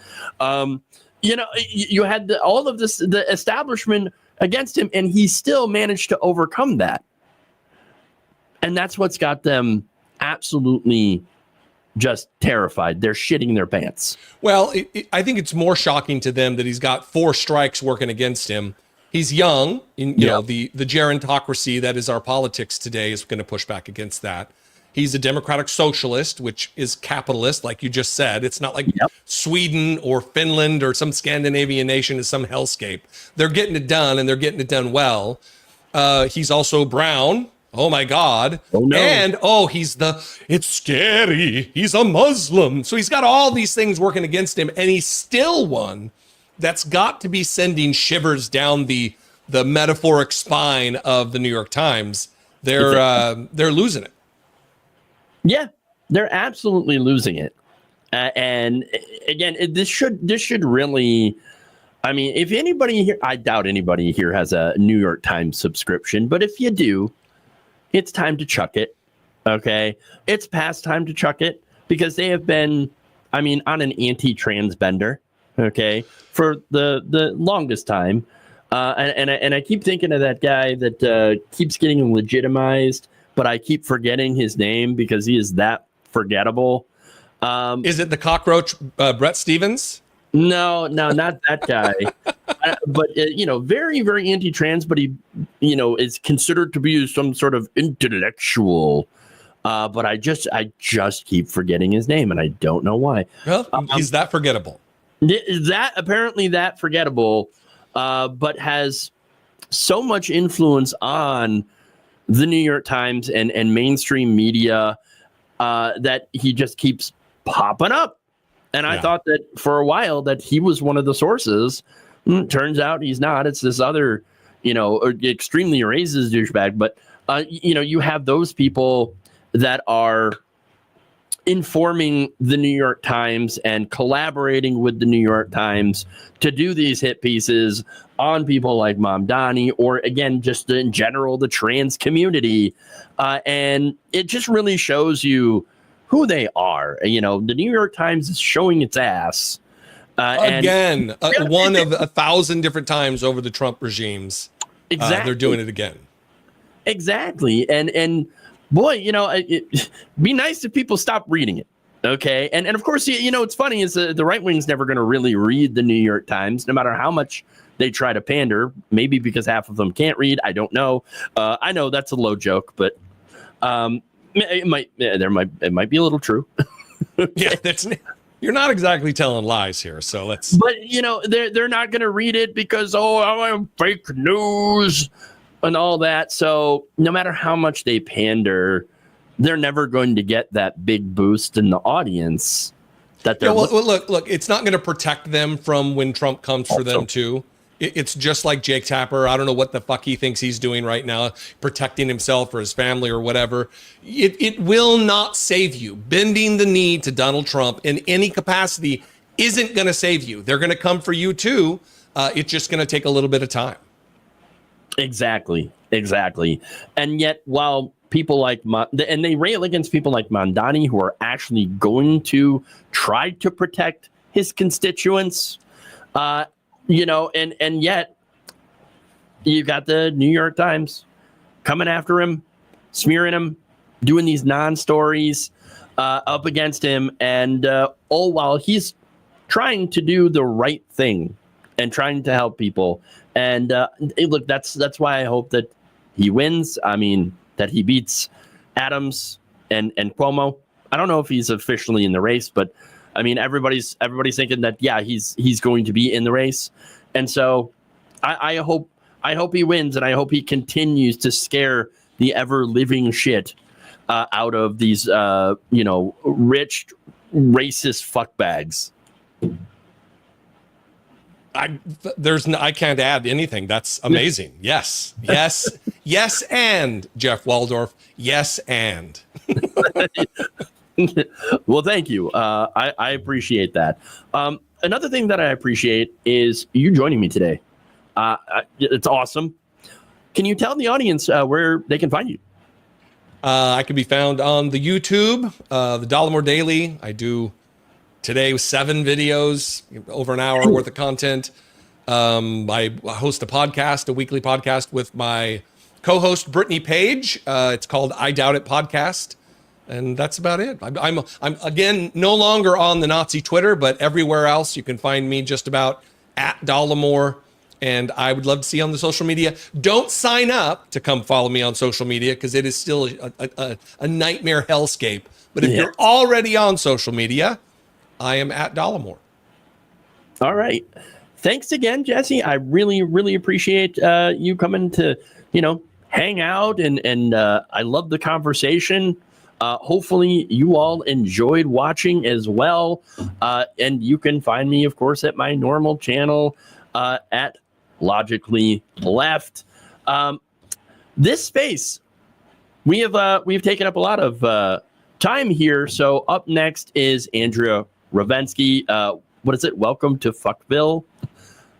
Speaker 1: you had all of this, the establishment against him, and he still managed to overcome that. And that's what's got them absolutely just terrified. They're shitting their pants.
Speaker 9: Well, I think it's more shocking to them that he's got 4 strikes working against him. He's young. You know, the gerontocracy that is our politics today is going to push back against that. He's a democratic socialist, which is capitalist, like you just said. It's not like Sweden or Finland or some Scandinavian nation is some hellscape. They're getting it done, and they're getting it done well. He's also brown. Oh my God. Oh no. And it's scary. He's a Muslim. So he's got all these things working against him, and he's still one that's got to be sending shivers down the metaphoric spine of the New York Times, they're losing it.
Speaker 1: Yeah, they're absolutely losing it. And again, this should really, I mean, if anybody here, I doubt anybody here has a New York Times subscription, but if you do, it's time to chuck it. Okay, it's past time to chuck it because they have been, I mean, on an anti-trans bender. Okay, for the longest time, and I keep thinking of that guy that keeps getting legitimized, but I keep forgetting his name because he is that forgettable.
Speaker 9: Is it the cockroach Brett Stevens?
Speaker 1: No, not that guy. But very, very anti-trans, but he, is considered to be some sort of intellectual. But I just keep forgetting his name, and I don't know why.
Speaker 9: Well, he's that forgettable.
Speaker 1: Apparently that forgettable, but has so much influence on the New York Times and mainstream media that he just keeps popping up. And I thought that for a while that he was one of the sources. Turns out he's not. It's this other, extremely racist douchebag. But, you have those people that are informing the New York Times and collaborating with the New York Times to do these hit pieces on people like Mamdani or, again, just in general, the trans community. And it just really shows you who they are. The New York Times is showing its ass.
Speaker 9: Again, one of 1,000 different times over the Trump regimes.
Speaker 1: Exactly.
Speaker 9: They're doing it again.
Speaker 1: Exactly. And boy, it'd be nice if people stop reading it. Okay. And of course, what's funny is the right wing's never going to really read the New York Times, no matter how much they try to pander, maybe because half of them can't read. I don't know. I know that's a low joke, but it might be a little true.
Speaker 9: Yeah, you're not exactly telling lies here, so let's.
Speaker 1: But they're not going to read it because I'm fake news and all that. So no matter how much they pander, they're never going to get that big boost in the audience that they're.
Speaker 9: Look, it's not going to protect them from when Trump comes for them too. It's just like Jake Tapper. I don't know what the fuck he thinks he's doing right now, protecting himself or his family or whatever. It will not save you. Bending the knee to Donald Trump in any capacity isn't going to save you. They're going to come for you too. It's just going to take a little bit of time.
Speaker 1: Exactly. And yet, while people like and they rail against people like Mamdani, who are actually going to try to protect his constituents, and yet you got the New York Times coming after him, smearing him, doing these non-stories up against him, and while he's trying to do the right thing and trying to help people. And look, that's why I hope that he wins. I mean, that he beats Adams and Cuomo. I don't know if he's officially in the race, but I mean, everybody's thinking that he's going to be in the race, and so I hope he wins, and I hope he continues to scare the ever living shit out of these rich racist fuckbags.
Speaker 9: I can't add anything. That's amazing. Yes, and Jeff Waldorf. Yes, and.
Speaker 1: Well, thank you. I appreciate that. Another thing that I appreciate is you joining me today. It's awesome. Can you tell the audience where they can find you?
Speaker 9: I can be found on the YouTube, the Dollemore Daily. I do today 7 videos, over an hour worth of content. I host a weekly podcast with my co-host Brittany Page. It's called I Doubt It Podcast. And that's about it. I'm again no longer on the Nazi Twitter, but everywhere else you can find me just about at Dollemore. And I would love to see you on the social media. Don't sign up to come follow me on social media because it is still a nightmare hellscape. But if you're already on social media, I am at Dollemore. All
Speaker 1: right. Thanks again, Jesse. I really, really appreciate you coming to, hang out. And I love the conversation. Hopefully you all enjoyed watching as well. And you can find me, of course, at my normal channel at Logically Left. This space we've taken up a lot of time here. So up next is Andrea Rovenski. What is it? Welcome to Fuckville,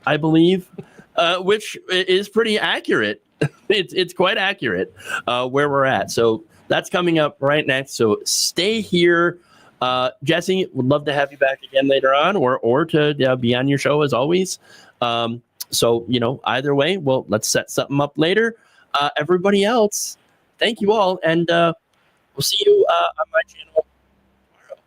Speaker 1: I believe, which is pretty accurate. It's quite accurate where we're at. So that's coming up right next. So stay here. Jesse, would love to have you back again later on, or to be on your show as always. So, either way, well, let's set something up later. Everybody else, thank you all, and we'll see you on my channel tomorrow.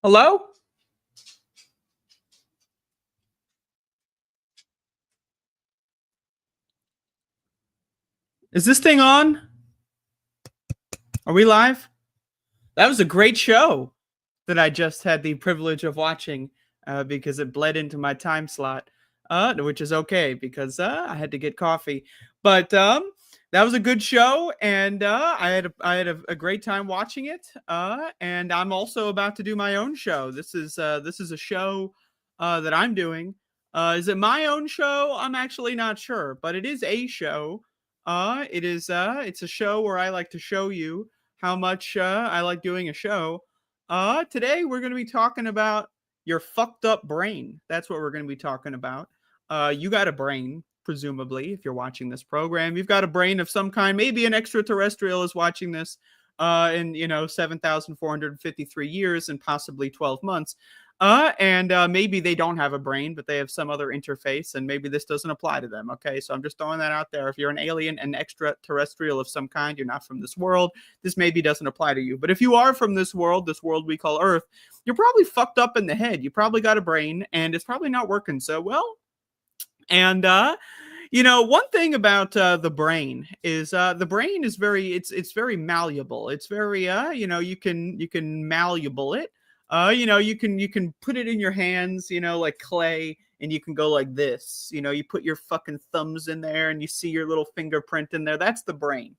Speaker 11: Hello? Is this thing on? Are we live? That was a great show that I just had the privilege of watching because it bled into my time slot, which is okay because I had to get coffee. But that was a good show, and I had a great time watching it. And I'm also about to do my own show. This is a show that I'm doing. Is it my own show? I'm actually not sure, but it is a show. It's a show where I like to show you how much I like doing a show. Today we're going to be talking about your fucked up brain. That's what we're going to be talking about. You got a brain, presumably, if you're watching this program. You've got a brain of some kind. Maybe an extraterrestrial is watching this in 7,453 years and possibly 12 months. And maybe they don't have a brain, but they have some other interface, and maybe this doesn't apply to them. Okay, so I'm just throwing that out there. If you're an alien, an extraterrestrial of some kind, you're not from this world, this maybe doesn't apply to you. But if you are from this world we call Earth, you're probably fucked up in the head. You probably got a brain, and it's probably not working so well. And one thing about the brain is the brain is it's very malleable. It's very you can malleable it. You can put it in your hands, like clay, and you can go like this. You put your fucking thumbs in there and you see your little fingerprint in there. That's the brain,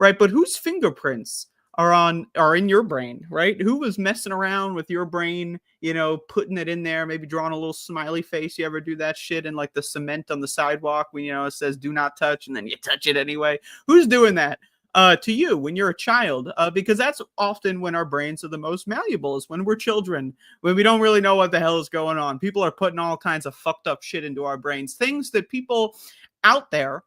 Speaker 11: right? But whose fingerprints are in your brain, right? Who was messing around with your brain, putting it in there, maybe drawing a little smiley face? You ever do that shit in like the cement on the sidewalk when, it says do not touch, and then you touch it anyway? Who's doing that? To you when you're a child, because that's often when our brains are the most malleable, is when we're children, when we don't really know what the hell is going on. People are putting all kinds of fucked up shit into our brains, things that people out there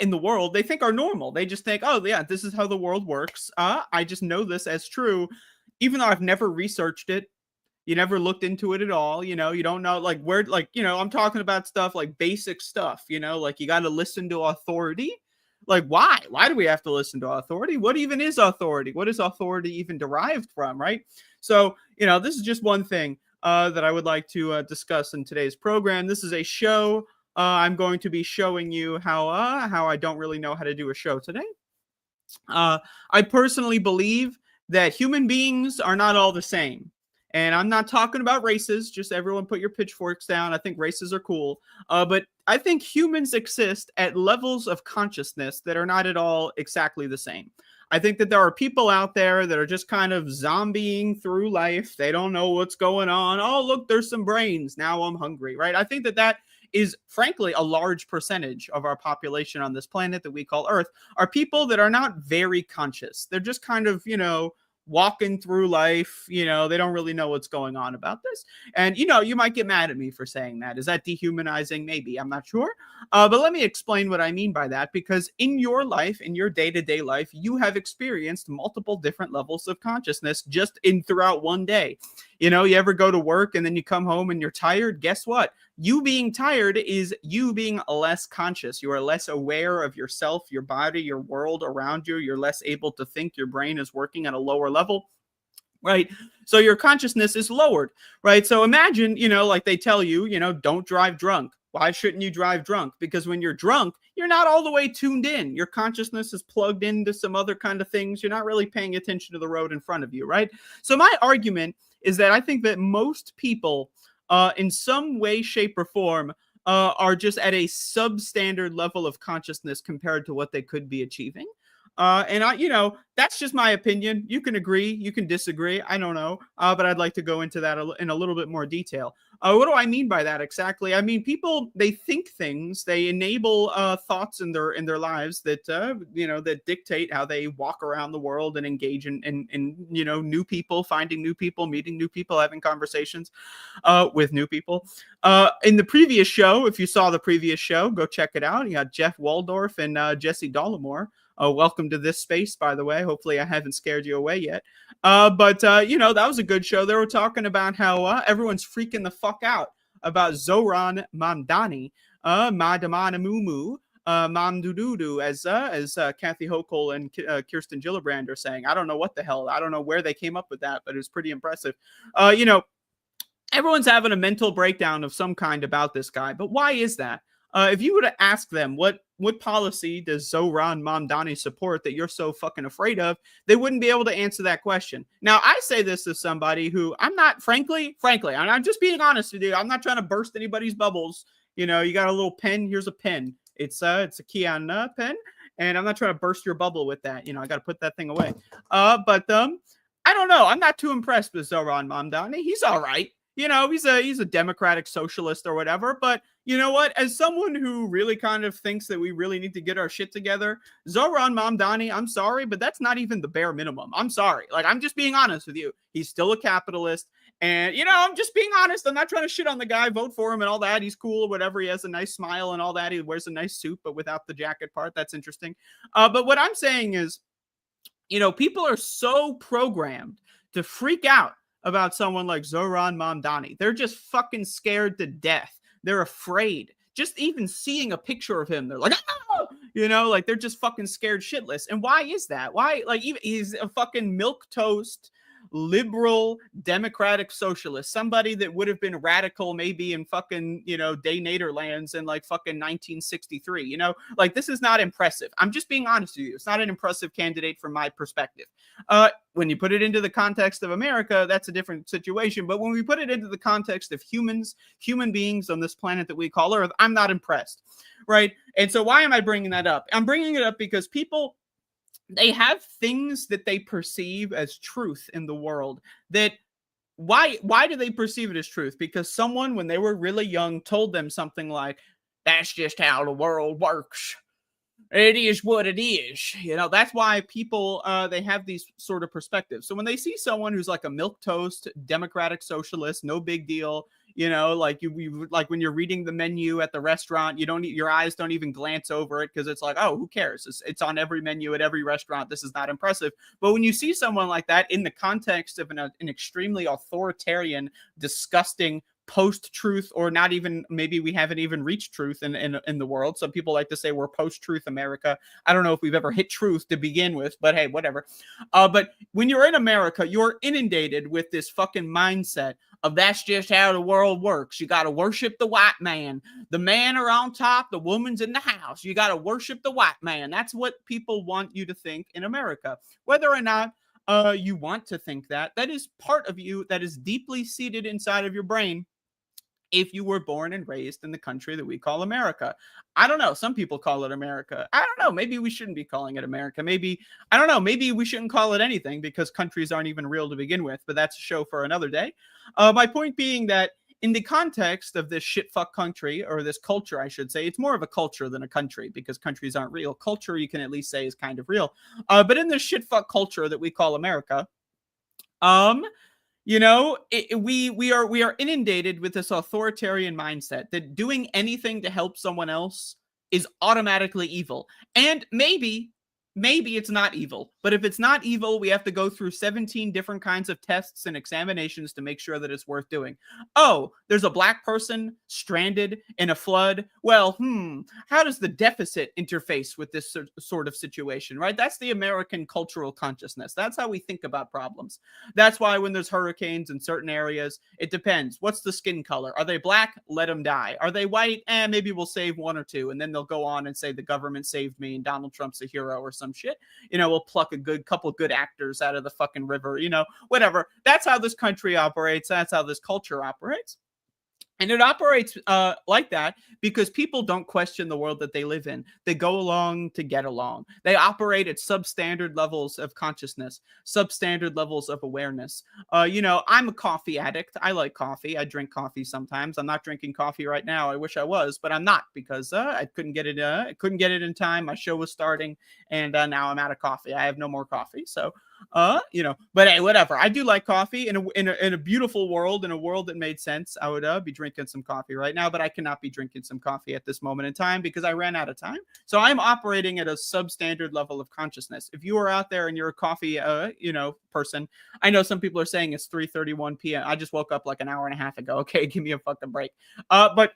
Speaker 11: in the world, they think are normal. They just think, oh yeah, this is how the world works. I just know this as true, even though I've never researched it. You never looked into it at all. You don't know like where, like, I'm talking about stuff like basic stuff, like you got to listen to authority. Like, why? Why do we have to listen to authority? What even is authority? What is authority even derived from, right? So, this is just one thing that I would like to discuss in today's program. This is a show. I'm going to be showing you how I don't really know how to do a show today. I personally believe that human beings are not all the same. And I'm not talking about races. Just everyone put your pitchforks down. I think races are cool. But I think humans exist at levels of consciousness that are not at all exactly the same. I think that there are people out there that are just kind of zombieing through life. They don't know what's going on. Oh, look, there's some brains. Now I'm hungry, right? I think that is, frankly, a large percentage of our population on this planet that we call Earth are people that are not very conscious. They're just kind of, walking through life, they don't really know what's going on about this. And, you might get mad at me for saying that. Is that dehumanizing? Maybe. I'm not sure. But let me explain what I mean by that, because in your life, in your day-to-day life, you have experienced multiple different levels of consciousness just throughout one day. You ever go to work and then you come home and you're tired? Guess what? You being tired is you being less conscious. You are less aware of yourself, your body, your world around you. You're less able to think. Your brain is working at a lower level. right? So your consciousness is lowered, right? So imagine, like they tell you, don't drive drunk. Why shouldn't you drive drunk? Because when you're drunk, you're not all the way tuned in. Your consciousness is plugged into some other kind of things. You're not really paying attention to the road in front of you, right? So my argument is that I think that most people, in some way, shape, or form, are just at a substandard level of consciousness compared to what they could be achieving. And that's just my opinion. You can agree, you can disagree. I don't know. But I'd like to go into that in a little bit more detail. What do I mean by that exactly? I mean, people, they think things, they enable thoughts in their lives that, that dictate how they walk around the world and engage in new people, finding new people, meeting new people, having conversations with new people. In the previous show, if you saw the previous show, go check it out. You got Jeff Waldorf and Jesse Dollemore. Welcome to this space, by the way. Hopefully I haven't scared you away yet. But that was a good show. They were talking about how everyone's freaking the fuck out about Zoran Mamdani, Madamana Mumu, Mam Dududu, as Kathy Hochul and Kirsten Gillibrand are saying. I don't know what the hell. I don't know where they came up with that, but it was pretty impressive. Everyone's having a mental breakdown of some kind about this guy. But why is that? If you were to ask them what policy does Zoran Mamdani support that you're so fucking afraid of, they wouldn't be able to answer that question. Now, I say this as somebody who I'm not, frankly, I'm just being honest with you. I'm not trying to burst anybody's bubbles. You got a little pen. Here's a pen. It's a Keon pen, and I'm not trying to burst your bubble with that. I got to put that thing away. But I don't know. I'm not too impressed with Zoran Mamdani. He's all right. He's a democratic socialist or whatever, but you know what? As someone who really kind of thinks that we really need to get our shit together, Zoran Mamdani, I'm sorry, but that's not even the bare minimum. I'm sorry. I'm just being honest with you. He's still a capitalist. And, I'm just being honest. I'm not trying to shit on the guy, vote for him and all that. He's cool or whatever. He has a nice smile and all that. He wears a nice suit, but without the jacket part. That's interesting. But what I'm saying is, people are so programmed to freak out about someone like Zoran Mamdani. They're just fucking scared to death. They're afraid. Just even seeing a picture of him, they're like, oh! They're just fucking scared shitless. And why is that? Why? He's a fucking milquetoast, liberal, democratic socialist, somebody that would have been radical maybe in fucking, day nader lands in fucking 1963, this is not impressive. I'm just being honest with you. It's not an impressive candidate from my perspective. When you put it into the context of America, that's a different situation. But when we put it into the context of human beings on this planet that we call Earth, I'm not impressed, right? And so why am I bringing that up? I'm bringing it up because people, they have things that they perceive as truth in the world that why do they perceive it as truth? Because someone, when they were really young, told them something like, that's just how the world works. It is what it is. That's why people, they have these sort of perspectives. So when they see someone who's like a milquetoast, democratic socialist, no big deal, like when you're reading the menu at the restaurant, your eyes don't even glance over it because it's like, oh, who cares? It's on every menu at every restaurant. This is not impressive. But when you see someone like that in the context of an extremely authoritarian, disgusting, post-truth, or not even, maybe we haven't even reached truth in the world. Some people like to say we're post-truth America. I don't know if we've ever hit truth to begin with, but hey, whatever. But when you're in America, you're inundated with this fucking mindset of that's just how the world works. You got to worship the white man. The man are on top, the woman's in the house. You got to worship the white man. That's what people want you to think in America. Whether or not you want to think that is part of you that is deeply seated inside of your brain. If you were born and raised in the country that we call America. I don't know. Some people call it America. I don't know. Maybe we shouldn't be calling it America. Maybe, I don't know. Maybe we shouldn't call it anything because countries aren't even real to begin with, but that's a show for another day. My point being that in the context of this shitfuck country, or this culture, I should say, it's more of a culture than a country because countries aren't real. Culture, you can at least say, is kind of real. But in this shitfuck culture that we call America, we are inundated with this authoritarian mindset that doing anything to help someone else is automatically evil. And maybe maybe it's not evil. But if it's not evil, we have to go through 17 different kinds of tests and examinations to make sure that it's worth doing. Oh, there's a black person stranded in a flood. Well, how does the deficit interface with this sort of situation, right? That's the American cultural consciousness. That's how we think about problems. That's why when there's hurricanes in certain areas, it depends. What's the skin color? Are they black? Let them die. Are they white? Maybe we'll save one or two. And then they'll go on and say the government saved me and Donald Trump's a hero or some shit. We'll pluck a couple good actors out of the fucking river, whatever. That's how this country operates. That's how this culture operates. And it operates like that because people don't question the world that they live in. They go along to get along. They operate at substandard levels of consciousness, substandard levels of awareness. I'm a coffee addict. I like coffee. I drink coffee sometimes. I'm not drinking coffee right now. I wish I was, but I'm not because I couldn't get it. I couldn't get it in time. My show was starting, and now I'm out of coffee. I have no more coffee. So. But hey, whatever. I do like coffee in a beautiful world, in a world that made sense. I would be drinking some coffee right now, but I cannot be drinking some coffee at this moment in time because I ran out of time. So I'm operating at a substandard level of consciousness. If you are out there and you're a coffee, person, I know some people are saying it's 3:31 p.m. I just woke up like an hour and a half ago. Okay, give me a fucking break. But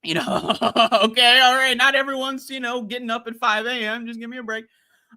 Speaker 11: okay, all right. Not everyone's getting up at 5 a.m. Just give me a break.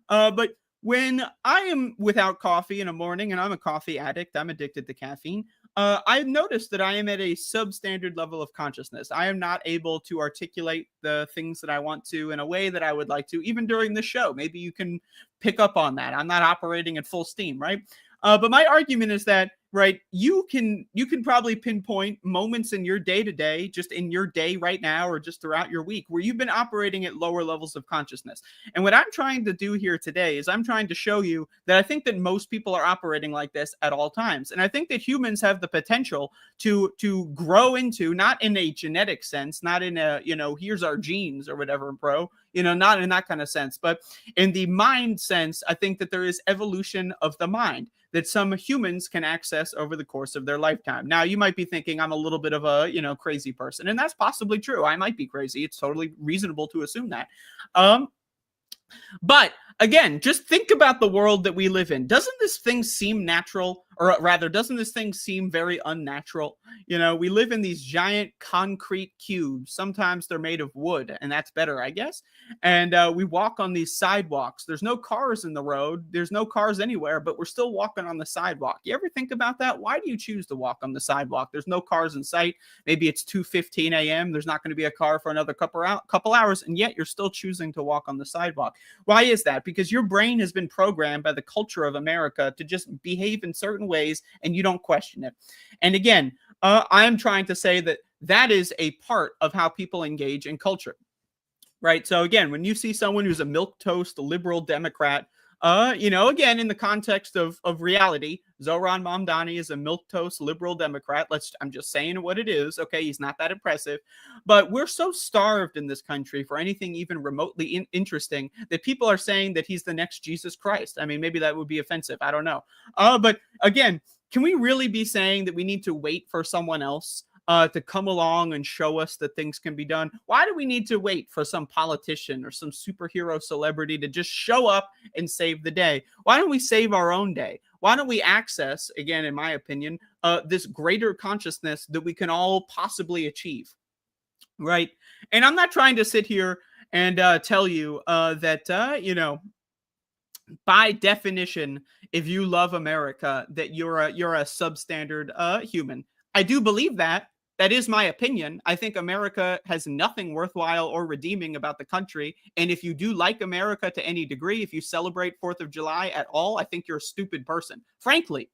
Speaker 11: But when I am without coffee in the morning, and I'm a coffee addict, I'm addicted to caffeine, I've noticed that I am at a substandard level of consciousness. I am not able to articulate the things that I want to in a way that I would like to, even during the show. Maybe you can pick up on that. I'm not operating at full steam, right? But my argument is that, right, you can probably pinpoint moments in your day-to-day, just in your day right now or just throughout your week, where you've been operating at lower levels of consciousness. And what I'm trying to do here today is I'm trying to show you that I think that most people are operating like this at all times. And I think that humans have the potential to grow into, not in a genetic sense, not in a, here's our genes or whatever, bro, not in that kind of sense, but in the mind sense, I think that there is evolution of the mind that some humans can access over the course of their lifetime. Now, you might be thinking I'm a little bit of a, crazy person, and that's possibly true. I might be crazy. It's totally reasonable to assume that. But again, just think about the world that we live in. Doesn't this thing seem natural? Or rather, doesn't this thing seem very unnatural? We live in these giant concrete cubes. Sometimes they're made of wood, and that's better, I guess. And we walk on these sidewalks. There's no cars in the road. There's no cars anywhere, but we're still walking on the sidewalk. You ever think about that? Why do you choose to walk on the sidewalk? There's no cars in sight. Maybe it's 2:15 a.m. There's not going to be a car for another couple hours, and yet you're still choosing to walk on the sidewalk. Why is that? Because your brain has been programmed by the culture of America to just behave in certain ways, and you don't question it. And again, I'm trying to say that is a part of how people engage in culture, right? So again, when you see someone who's a milquetoast liberal Democrat, again, in the context of reality, Zoran Mamdani is a milquetoast liberal Democrat. I'm just saying what it is. Okay, he's not that impressive, but we're so starved in this country for anything even remotely interesting that people are saying that he's the next Jesus Christ. I mean, maybe that would be offensive. I don't know. But again, can we really be saying that we need to wait for someone else to come along and show us that things can be done? Why do we need to wait for some politician or some superhero celebrity to just show up and save the day? Why don't we save our own day? Why don't we access, again, in my opinion, this greater consciousness that we can all possibly achieve, right? And I'm not trying to sit here and tell you that, by definition, if you love America, that you're a substandard human. I do believe that. That is my opinion. I think America has nothing worthwhile or redeeming about the country. And if you do like America to any degree, if you celebrate 4th of July at all, I think you're a stupid person. Frankly,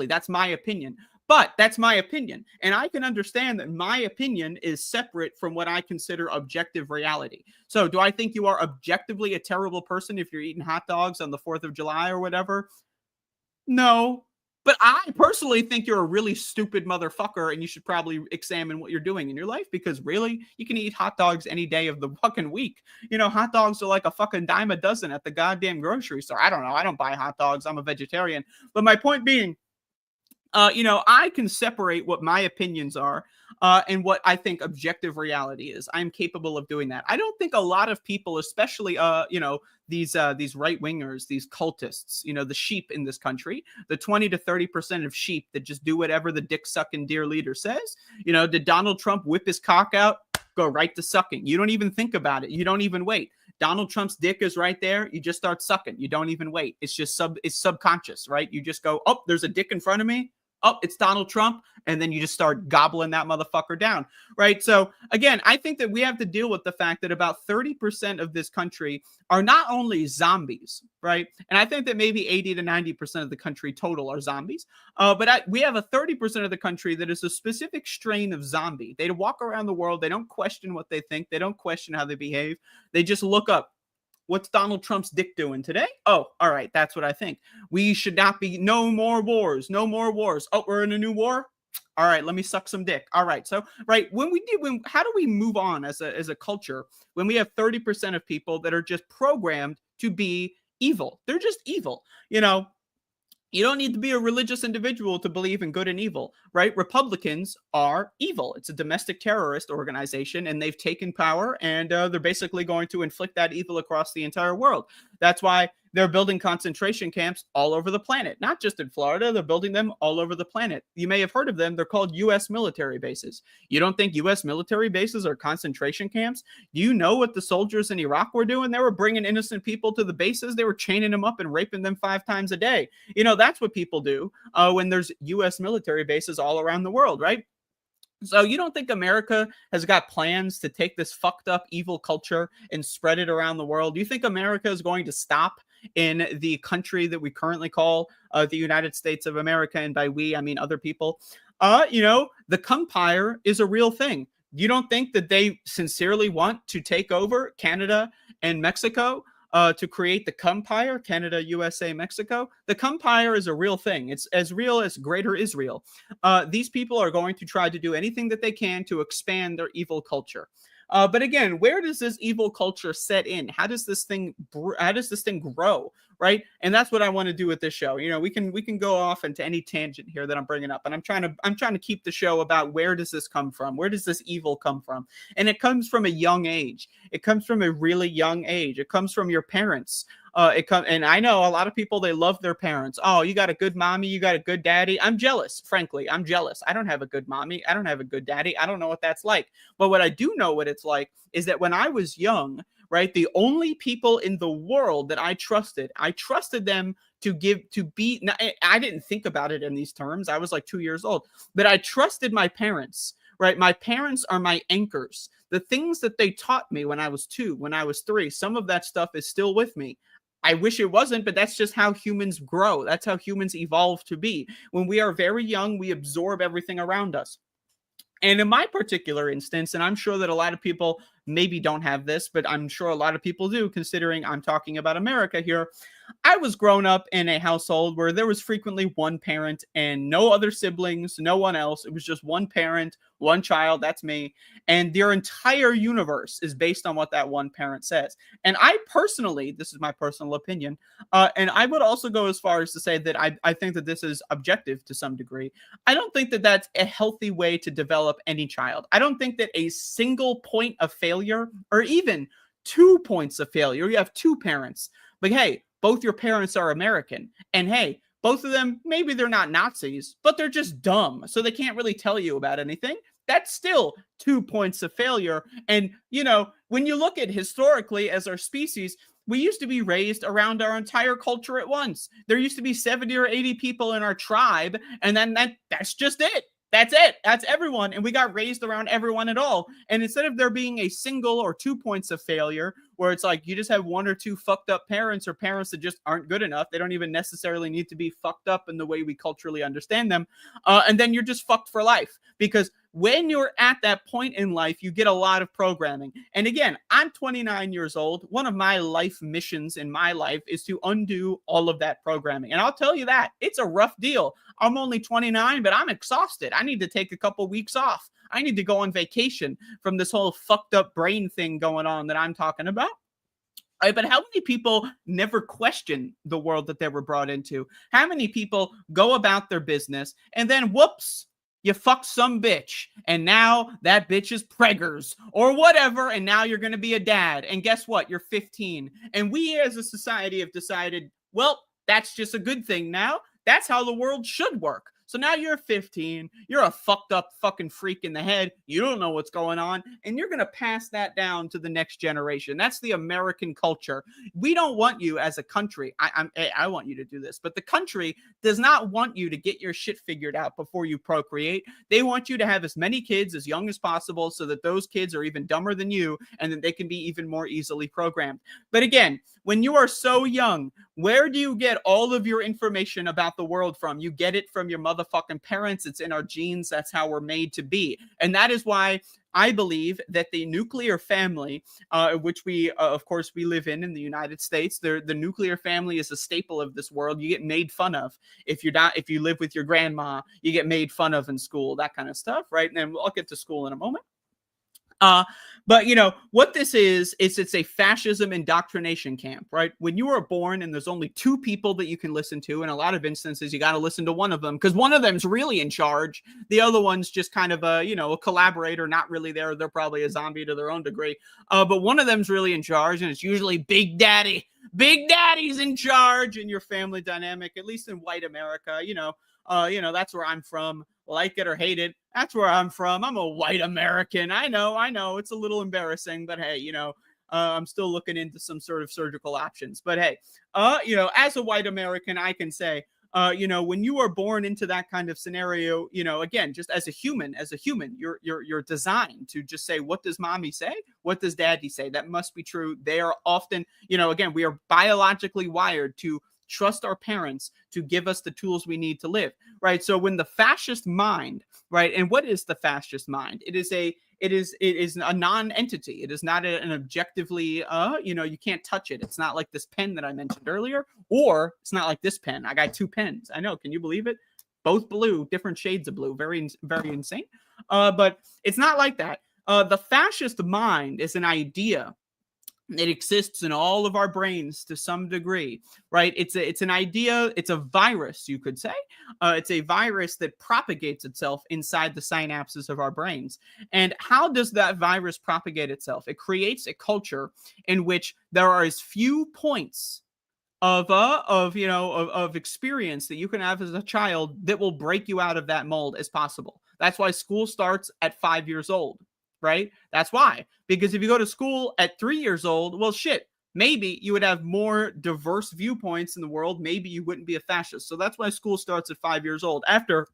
Speaker 11: that's my opinion. But that's my opinion. And I can understand that my opinion is separate from what I consider objective reality. So do I think you are objectively a terrible person if you're eating hot dogs on the 4th of July or whatever? No. But I personally think you're a really stupid motherfucker, and you should probably examine what you're doing in your life, because really, you can eat hot dogs any day of the fucking week. Hot dogs are like a fucking dime a dozen at the goddamn grocery store. I don't know. I don't buy hot dogs. I'm a vegetarian. But my point being, I can separate what my opinions are and what I think objective reality is. I'm capable of doing that. I don't think a lot of people, especially these right wingers, these cultists, the sheep in this country, the 20 to 30% of sheep that just do whatever the dick sucking dear leader says. Did Donald Trump whip his cock out? Go right to sucking. You don't even think about it. You don't even wait. Donald Trump's dick is right there. You just start sucking. You don't even wait. It's just it's subconscious, right? You just go, oh, there's a dick in front of me. Oh, it's Donald Trump. And then you just start gobbling that motherfucker down, right? So again, I think that we have to deal with the fact that about 30% of this country are not only zombies, right? And I think that maybe 80 to 90% of the country total are zombies. But we have a 30% of the country that is a specific strain of zombie. They walk around the world. They don't question what they think. They don't question how they behave. They just look up. What's Donald Trump's dick doing today? Oh, all right. That's what I think. We should not be, no more wars, no more wars. Oh, we're in a new war? All right, let me suck some dick. All right. So, right, how do we move on as a culture when we have 30% of people that are just programmed to be evil? They're just evil. You don't need to be a religious individual to believe in good and evil, right? Republicans are evil. It's a domestic terrorist organization, and they've taken power, and they're basically going to inflict that evil across the entire world. That's why they're building concentration camps all over the planet, not just in Florida. They're building them all over the planet. You may have heard of them. They're called U.S. military bases. You don't think U.S. military bases are concentration camps? Do you know what the soldiers in Iraq were doing? They were bringing innocent people to the bases. They were chaining them up and raping them 5 times a day. That's what people do when there's U.S. military bases all around the world, right? So you don't think America has got plans to take this fucked up evil culture and spread it around the world? Do you think America is going to stop in the country that we currently call the United States of America? And by we, I mean other people. The cumpire is a real thing. You don't think that they sincerely want to take over Canada and Mexico to create the cumpire, Canada, USA, Mexico? The cumpire is a real thing. It's as real as Greater Israel. These people are going to try to do anything that they can to expand their evil culture. But again, where does this evil culture set in? How does this thing grow, right? And that's what I want to do with this show. We can go off into any tangent here that I'm bringing up, and I'm trying to keep the show about where does this come from? Where does this evil come from? And it comes from a young age. It comes from a really young age. It comes from your parents. And I know a lot of people, they love their parents. Oh, you got a good mommy, you got a good daddy. I'm jealous, frankly. I'm jealous. I don't have a good mommy. I don't have a good daddy. I don't know what that's like. But what I do know what it's like is that when I was young, right, the only people in the world that I trusted them to be. Now, I didn't think about it in these terms. I was like 2 years old, but I trusted my parents. Right. My parents are my anchors. The things that they taught me when I was 2, when I was 3, some of that stuff is still with me. I wish it wasn't, but that's just how humans grow. That's how humans evolve to be. When we are very young, we absorb everything around us. And in my particular instance, and I'm sure that a lot of people maybe don't have this, but I'm sure a lot of people do, considering I'm talking about America here. I was grown up in a household where there was frequently one parent and no other siblings, no one else. It was just one parent, one child, that's me. And their entire universe is based on what that one parent says. And I personally, this is my personal opinion, and I would also go as far as to say that I think that this is objective to some degree. I don't think that that's a healthy way to develop any child. I don't think that a single point of failure, or even 2 points of failure, you have 2 parents, but hey, both your parents are American. And hey, both of them, maybe they're not Nazis, but they're just dumb. So they can't really tell you about anything. That's still 2 points of failure. And, when you look at historically as our species, we used to be raised around our entire culture at once. There used to be 70 or 80 people in our tribe. And then that's just it. That's it. That's everyone. And we got raised around everyone at all. And instead of there being a single or 2 points of failure, where it's like you just have 1 or 2 fucked up parents, or parents that just aren't good enough. They don't even necessarily need to be fucked up in the way we culturally understand them. And then you're just fucked for life. Because when you're at that point in life, you get a lot of programming. And again, I'm 29 years old. One of my life missions in my life is to undo all of that programming. And I'll tell you that it's a rough deal. I'm only 29, but I'm exhausted. I need to take a couple weeks off. I need to go on vacation from this whole fucked up brain thing going on that I'm talking about. Right, but how many people never question the world that they were brought into? How many people go about their business and then, whoops, You fucked some bitch, and now that bitch is preggers or whatever, and now you're going to be a dad. And guess what? You're 15. And we as a society have decided, well, that's just a good thing now. That's how the world should work. So now you're 15, you're a fucked up fucking freak in the head, you don't know what's going on, and you're going to pass that down to the next generation. That's the American culture. We don't want you as a country, I want you to do this, but the country does not want you to get your shit figured out before you procreate. They want you to have as many kids as young as possible so that those kids are even dumber than you and that they can be even more easily programmed. But again, when you are so young, where do you get all of your information about the world from? You get it from your motherfucking parents. It's in our genes. That's how we're made to be. And that is why I believe that the nuclear family, which we, of course, we live in the United States, the nuclear family is a staple of this world. You get made fun of if you live with your grandma. You get made fun of in school, that kind of stuff, right? And I'll get to school in a moment. But you know what this is it's a fascism indoctrination camp, right? When you are born and there's only two people that you can listen to, in a lot of instances you got to listen to one of them because one of them's really in charge. The other one's just kind of a collaborator, not really there. They're probably a zombie to their own degree. But one of them's really in charge, and it's usually Big Daddy. Big Daddy's in charge in your family dynamic, at least in white America. That's where I'm from. Like it or hate it, that's where I'm from. I'm a white American. I know. It's a little embarrassing, but hey, I'm still looking into some sort of surgical options. But hey, as a white American, I can say, when you are born into that kind of scenario, again, just as a human, you're designed to just say, what does mommy say? What does daddy say? That must be true. They are often, again, we are biologically wired to trust our parents to give us the tools we need to live, right? So when the fascist mind, right? And what is the fascist mind? It is a non-entity. It is not an objectively, you can't touch it. It's not like this pen that I mentioned earlier, or it's not like this pen. I got two pens. I know. Can you believe it? Both blue, different shades of blue. Very, very insane. But it's not like that. The fascist mind is an idea. It exists in all of our brains to some degree, right? It's an idea. It's a virus, you could say. It's a virus that propagates itself inside the synapses of our brains. And how does that virus propagate itself? It creates a culture in which there are as few points of experience that you can have as a child that will break you out of that mold as possible. That's why school starts at 5 years old. Right? That's why. Because if you go to school at 3 years old, well, shit, maybe you would have more diverse viewpoints in the world. Maybe you wouldn't be a fascist. So that's why school starts at 5 years old. After,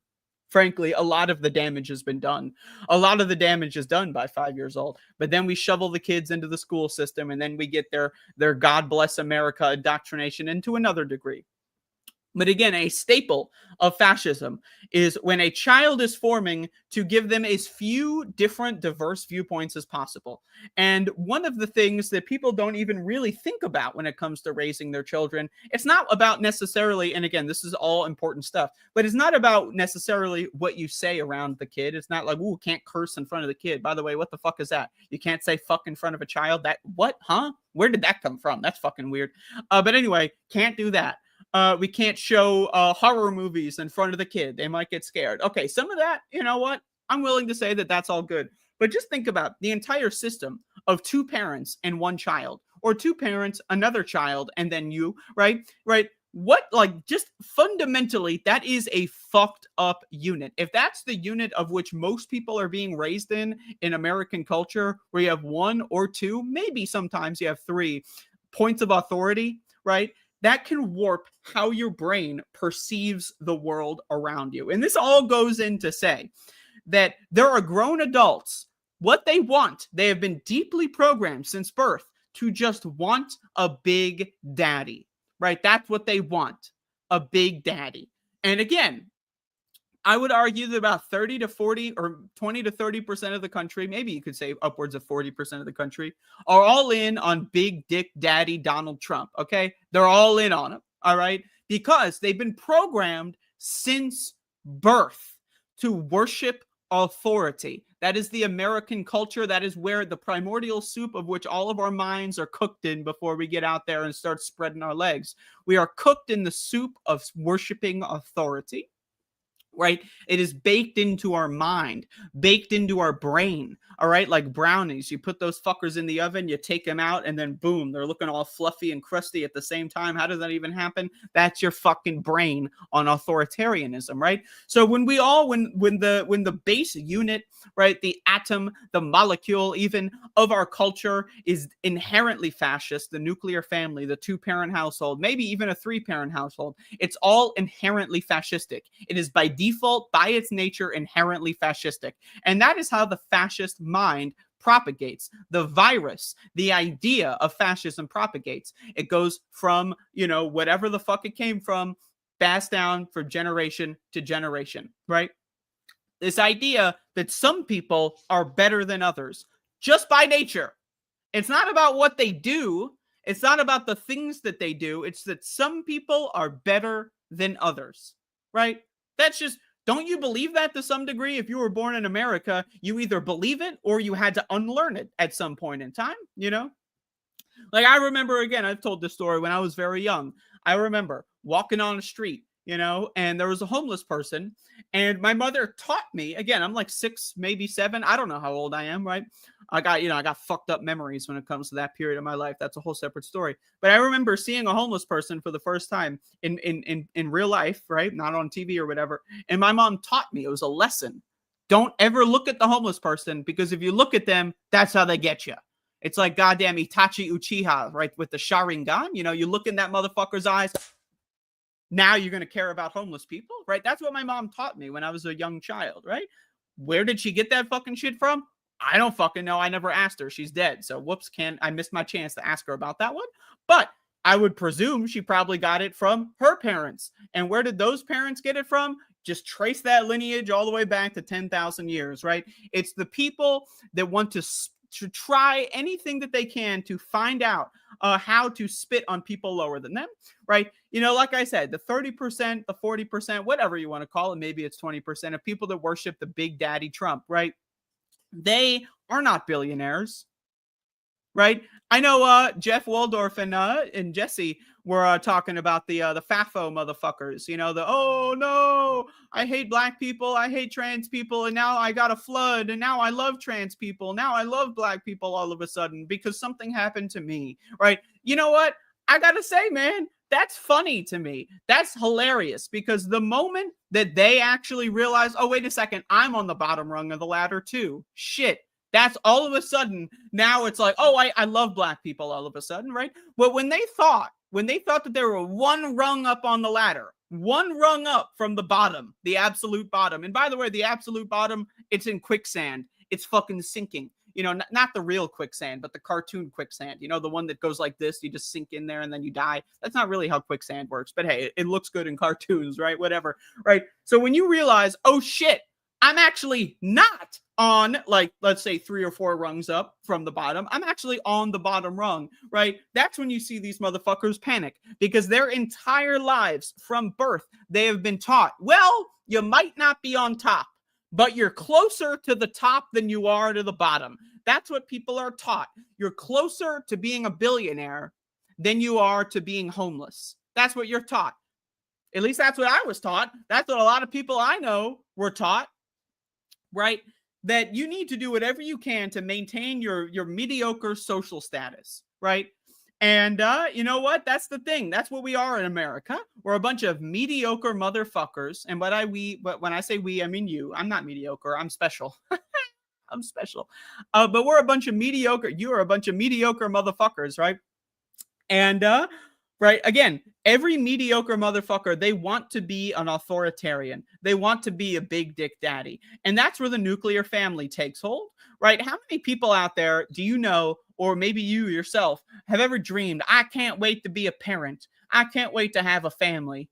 Speaker 11: frankly, a lot of the damage has been done. A lot of the damage is done by 5 years old. But then we shovel the kids into the school system, and then we get their God bless America indoctrination into another degree. But again, a staple of fascism is when a child is forming to give them as few different diverse viewpoints as possible. And one of the things that people don't even really think about when it comes to raising their children, it's not about necessarily, and again, this is all important stuff, but it's not about necessarily what you say around the kid. It's not like, ooh, can't curse in front of the kid. By the way, what the fuck is that? You can't say fuck in front of a child? That, what? Huh? Where did that come from? That's fucking weird. But anyway, can't do that. We can't show horror movies in front of the kid. They might get scared. Okay, some of that, you know what? I'm willing to say that that's all good. But just think about the entire system of two parents and one child, or two parents, another child, and then you, right? Right? What, like, just fundamentally, that is a fucked up unit. If that's the unit of which most people are being raised in American culture, where you have one or two, maybe sometimes you have three points of authority, right? That can warp how your brain perceives the world around you. And this all goes in to say that there are grown adults, what they want, they have been deeply programmed since birth to just want a big daddy, right? That's what they want, a big daddy. And again, I would argue that about 30 to 40 or 20 to 30% of the country, maybe you could say upwards of 40% of the country, are all in on big dick daddy Donald Trump, okay? They're all in on him, all right? Because they've been programmed since birth to worship authority. That is the American culture. That is where the primordial soup of which all of our minds are cooked in before we get out there and start spreading our legs. We are cooked in the soup of worshiping authority. right? It is baked into our mind, baked into our brain, all right? Like brownies. You put those fuckers in the oven, you take them out, and then boom, they're looking all fluffy and crusty at the same time. How does that even happen? That's your fucking brain on authoritarianism, right? So when the base unit, right, the atom, the molecule even of our culture is inherently fascist, the nuclear family, the 2-parent household, maybe even a 3-parent household, it's all inherently fascistic. It is by default, by its nature, inherently fascistic. And that is how the fascist mind propagates. The virus, the idea of fascism propagates. It goes from, whatever the fuck it came from, passed down from generation to generation, right? This idea that some people are better than others, just by nature. It's not about what they do. It's not about the things that they do. It's that some people are better than others, right? That's just, don't you believe that to some degree? If you were born in America, you either believe it or you had to unlearn it at some point in time, Like I remember, again, I've told this story when I was very young. I remember walking on the street, and there was a homeless person, and my mother taught me, again, I'm like 6, maybe 7. I don't know how old I am, right? I got fucked up memories when it comes to that period of my life. That's a whole separate story. But I remember seeing a homeless person for the first time in real life, right? Not on TV or whatever. And my mom taught me, it was a lesson. Don't ever look at the homeless person, because if you look at them, that's how they get you. It's like goddamn Itachi Uchiha, right? With the Sharingan, you look in that motherfucker's eyes. Now you're going to care about homeless people, right? That's what my mom taught me when I was a young child, right? Where did she get that fucking shit from? I don't fucking know. I never asked her. She's dead. So whoops, I missed my chance to ask her about that one. But I would presume she probably got it from her parents. And where did those parents get it from? Just trace that lineage all the way back to 10,000 years, right? It's the people that want to try anything that they can to find out how to spit on people lower than them, right? Like I said, the 30%, the 40%, whatever you want to call it, maybe it's 20% of people that worship the big daddy Trump, right? They are not billionaires, right? I know Jeff Waldorf and Jesse were talking about the FAFO motherfuckers, oh no, I hate black people, I hate trans people, and now I got a flood, and now I love trans people, now I love black people all of a sudden because something happened to me, right? You know what? I gotta say, man, that's funny to me. That's hilarious, because the moment that they actually realize, oh, wait a second, I'm on the bottom rung of the ladder too. Shit. That's all of a sudden, now it's like, oh, I love black people all of a sudden, right? But when they thought that they were one rung up on the ladder, one rung up from the bottom, the absolute bottom. And by the way, the absolute bottom, it's in quicksand. It's fucking sinking. Not the real quicksand, but the cartoon quicksand. The one that goes like this, you just sink in there and then you die. That's not really how quicksand works. But hey, it looks good in cartoons, right? Whatever, right? So when you realize, oh shit, I'm actually not on, like, let's say 3 or 4 rungs up from the bottom. I'm actually on the bottom rung, right? That's when you see these motherfuckers panic, because their entire lives from birth, they have been taught, well, you might not be on top, but you're closer to the top than you are to the bottom. That's what people are taught. You're closer to being a billionaire than you are to being homeless. That's what you're taught. At least that's what I was taught. That's what a lot of people I know were taught, right? That you need to do whatever you can to maintain your mediocre social status, right? And you know what? That's the thing. That's what we are in America. We're a bunch of mediocre motherfuckers. And but when I say we, I mean you. I'm not mediocre. I'm special. I'm special. But we're a bunch of mediocre. You are a bunch of mediocre motherfuckers, right? And right, again, every mediocre motherfucker, they want to be an authoritarian. They want to be a big dick daddy. And that's where the nuclear family takes hold, right? How many people out there do you know, or maybe you yourself, have ever dreamed, I can't wait to be a parent. I can't wait to have a family.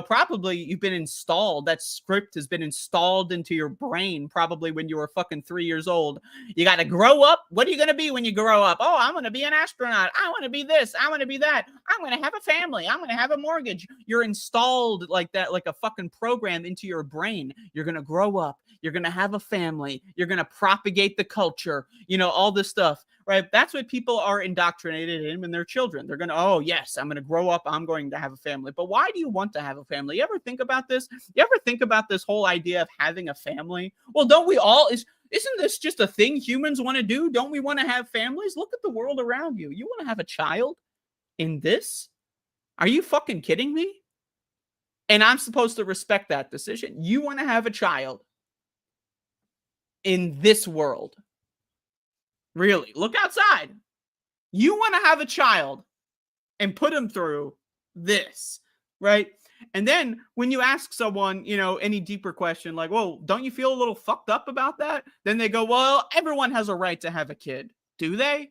Speaker 11: Probably you've been installed. That script has been installed into your brain probably when you were fucking 3 years old. You got to grow up. What are you going to be when you grow up? Oh, I'm going to be an astronaut. I want to be this. I want to be that. I'm going to have a family. I'm going to have a mortgage. You're installed like that, like a fucking program into your brain. You're going to grow up. You're going to have a family. You're going to propagate the culture, all this stuff, right? That's what people are indoctrinated in when they're children. They're going to, oh, yes, I'm going to grow up. I'm going to have a family. But why do you want to have a family? You ever think about this? You ever think about this whole idea of having a family? Well, don't we all? Isn't this just a thing humans want to do? Don't we want to have families? Look at the world around you. You want to have a child in this? Are you fucking kidding me? And I'm supposed to respect that decision. You want to have a child in this world. Really? Look outside. You want to have a child and put him through this, right? And then when you ask someone, any deeper question like, well, don't you feel a little fucked up about that? Then they go, well, everyone has a right to have a kid. Do they?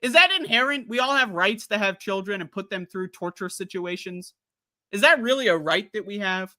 Speaker 11: Is that inherent? We all have rights to have children and put them through torture situations. Is that really a right that we have?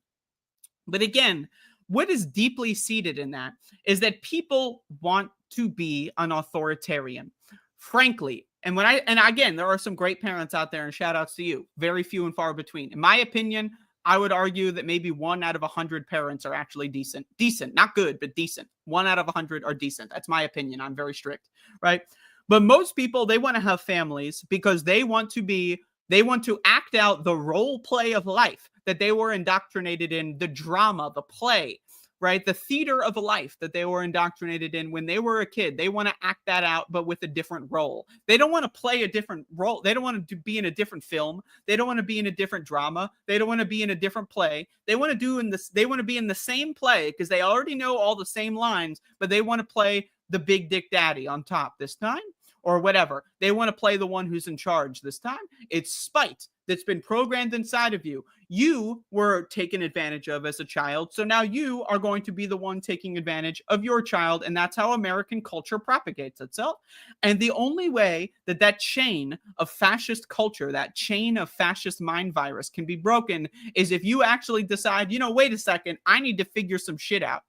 Speaker 11: But again, what is deeply seated in that is that people want to be an authoritarian. Frankly, and again, there are some great parents out there, and shout outs to you. Very few and far between. In my opinion, I would argue that maybe 1 out of 100 parents are actually decent. Decent, not good, but decent. 1 out of 100 are decent. That's my opinion. I'm very strict, right? But most people, they want to have families because they want to act out the role play of life that they were indoctrinated in, the drama, the play, right? The theater of life that they were indoctrinated in when they were a kid. They want to act that out, but with a different role. They don't want to play a different role. They don't want to be in a different film. They don't want to be in a different drama. They don't want to be in a different play. They want to be in the same play because they already know all the same lines, but they want to play the big dick daddy on top this time. Or whatever. They want to play the one who's in charge this time. It's spite that's been programmed inside of you. You were taken advantage of as a child, so now you are going to be the one taking advantage of your child, and that's how American culture propagates itself. And the only way that chain of fascist culture, that chain of fascist mind virus can be broken is if you actually decide, wait a second, I need to figure some shit out,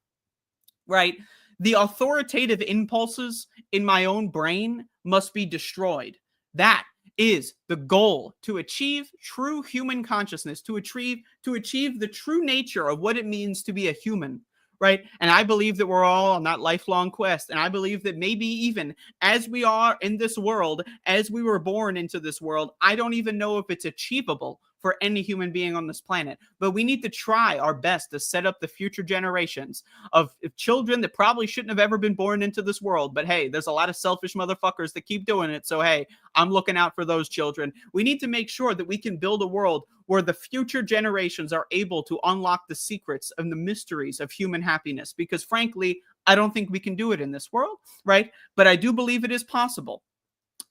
Speaker 11: right? The authoritative impulses in my own brain must be destroyed. That is the goal, to achieve true human consciousness, to achieve the true nature of what it means to be a human, right? And I believe that we're all on that lifelong quest. And I believe that maybe even as we are in this world, as we were born into this world, I don't even know if it's achievable for any human being on this planet. But we need to try our best to set up the future generations of children that probably shouldn't have ever been born into this world. But hey, there's a lot of selfish motherfuckers that keep doing it. So hey, I'm looking out for those children. We need to make sure that we can build a world where the future generations are able to unlock the secrets and the mysteries of human happiness. Because frankly, I don't think we can do it in this world, right? But I do believe it is possible.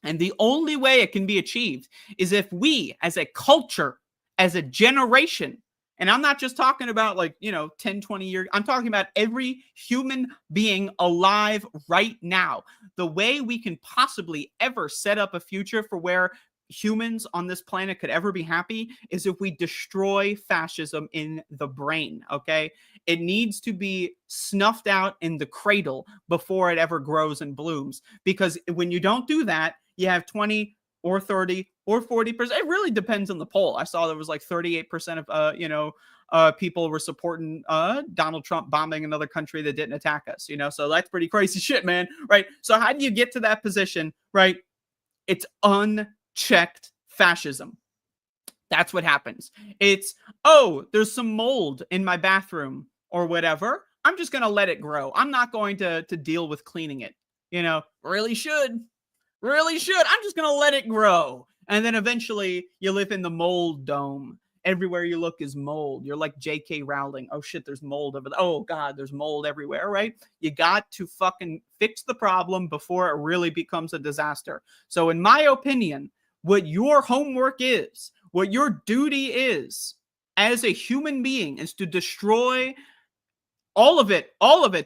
Speaker 11: And the only way it can be achieved is if we, as a culture, as a generation, and I'm not just talking about 10, 20 years, I'm talking about every human being alive right now. The way we can possibly ever set up a future for where humans on this planet could ever be happy is if we destroy fascism in the brain, okay? It needs to be snuffed out in the cradle before it ever grows and blooms. Because when you don't do that, you have 20 or 30 or 40%. It really depends on the poll. I saw there was 38% of, people were supporting Donald Trump bombing another country that didn't attack us, So that's pretty crazy shit, man, right? So how do you get to that position, right? It's unchecked fascism. That's what happens. It's, oh, there's some mold in my bathroom or whatever. I'm just going to let it grow. I'm not going to deal with cleaning it. Really should. I'm just going to let it grow. And then eventually you live in the mold dome. Everywhere you look is mold. You're like J.K. Rowling. Oh shit, there's mold over there. Oh God, there's mold everywhere, right? You got to fucking fix the problem before it really becomes a disaster. So in my opinion, what your homework is, what your duty is as a human being is to destroy all of it,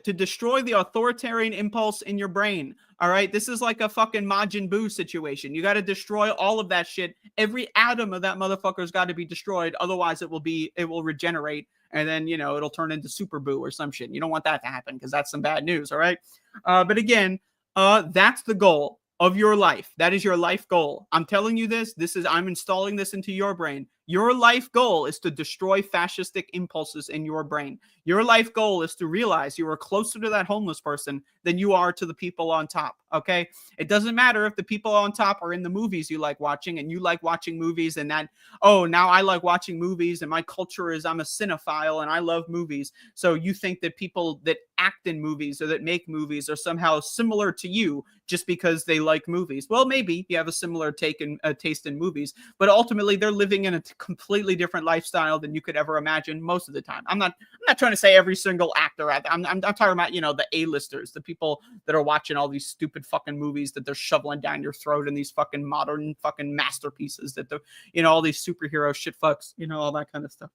Speaker 11: to destroy the authoritarian impulse in your brain. All right. This is like a fucking Majin Buu situation. You got to destroy all of that shit. Every atom of that motherfucker's got to be destroyed. Otherwise it will regenerate. And then, it'll turn into Super Buu or some shit. You don't want that to happen because that's some bad news. All right. But again, that's the goal. of your life. That is your life goal. I'm telling you this. I'm installing this into your brain. Your life goal is to destroy fascistic impulses in your brain. Your life goal is to realize you are closer to that homeless person than you are to the people on top, okay? It doesn't matter if the people on top are in the movies you like watching and you like watching movies and that, oh, now I like watching movies and my culture is I'm a cinephile and I love movies. So you think that people that act in movies or that make movies are somehow similar to you just because they like movies. Well, maybe you have a similar taste in movies, but ultimately they're living in a completely different lifestyle than you could ever imagine most of the time. I'm not trying to say every single actor out there. I'm talking about, you know, the A-listers, the people that are watching all these stupid fucking movies that they're shoveling down your throat and these fucking modern fucking masterpieces that the, you know, all these superhero shit fucks, you know, all that kind of stuff.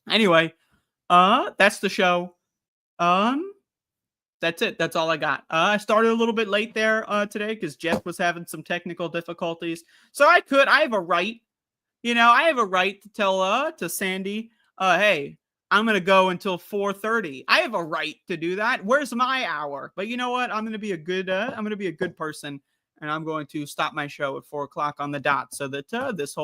Speaker 11: Anyway, that's the show. That's it. That's all I got. I started a little bit late there today because Jeff was having some technical difficulties. So I have a right, you know, I have a right to tell to Sandee, hey, I'm gonna go until 4:30. I have a right to do that. Where's my hour? But you know what? I'm gonna be a good person, and I'm going to stop my show at 4 o'clock on the dot so that this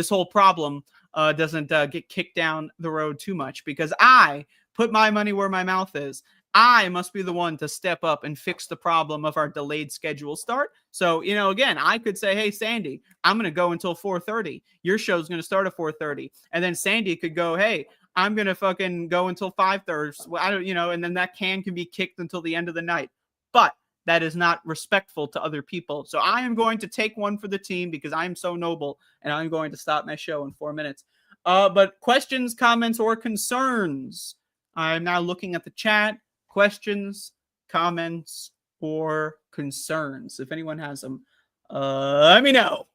Speaker 11: whole problem doesn't get kicked down the road too much, because I put my money where my mouth is. I must be the one to step up and fix the problem of our delayed schedule start. So, you know, again, I could say, hey, Sandee, I'm going to go until 4:30. Your show's going to start at 4:30. And then Sandee could go, hey, I'm going to fucking go until 5:30. I don't, you know, and then that can be kicked until the end of the night. But that is not respectful to other people. So I am going to take one for the team because I am so noble, and I'm going to stop my show in 4 minutes. But questions, comments, or concerns? I'm now looking at the chat. Questions, comments, or concerns. If anyone has them, let me know.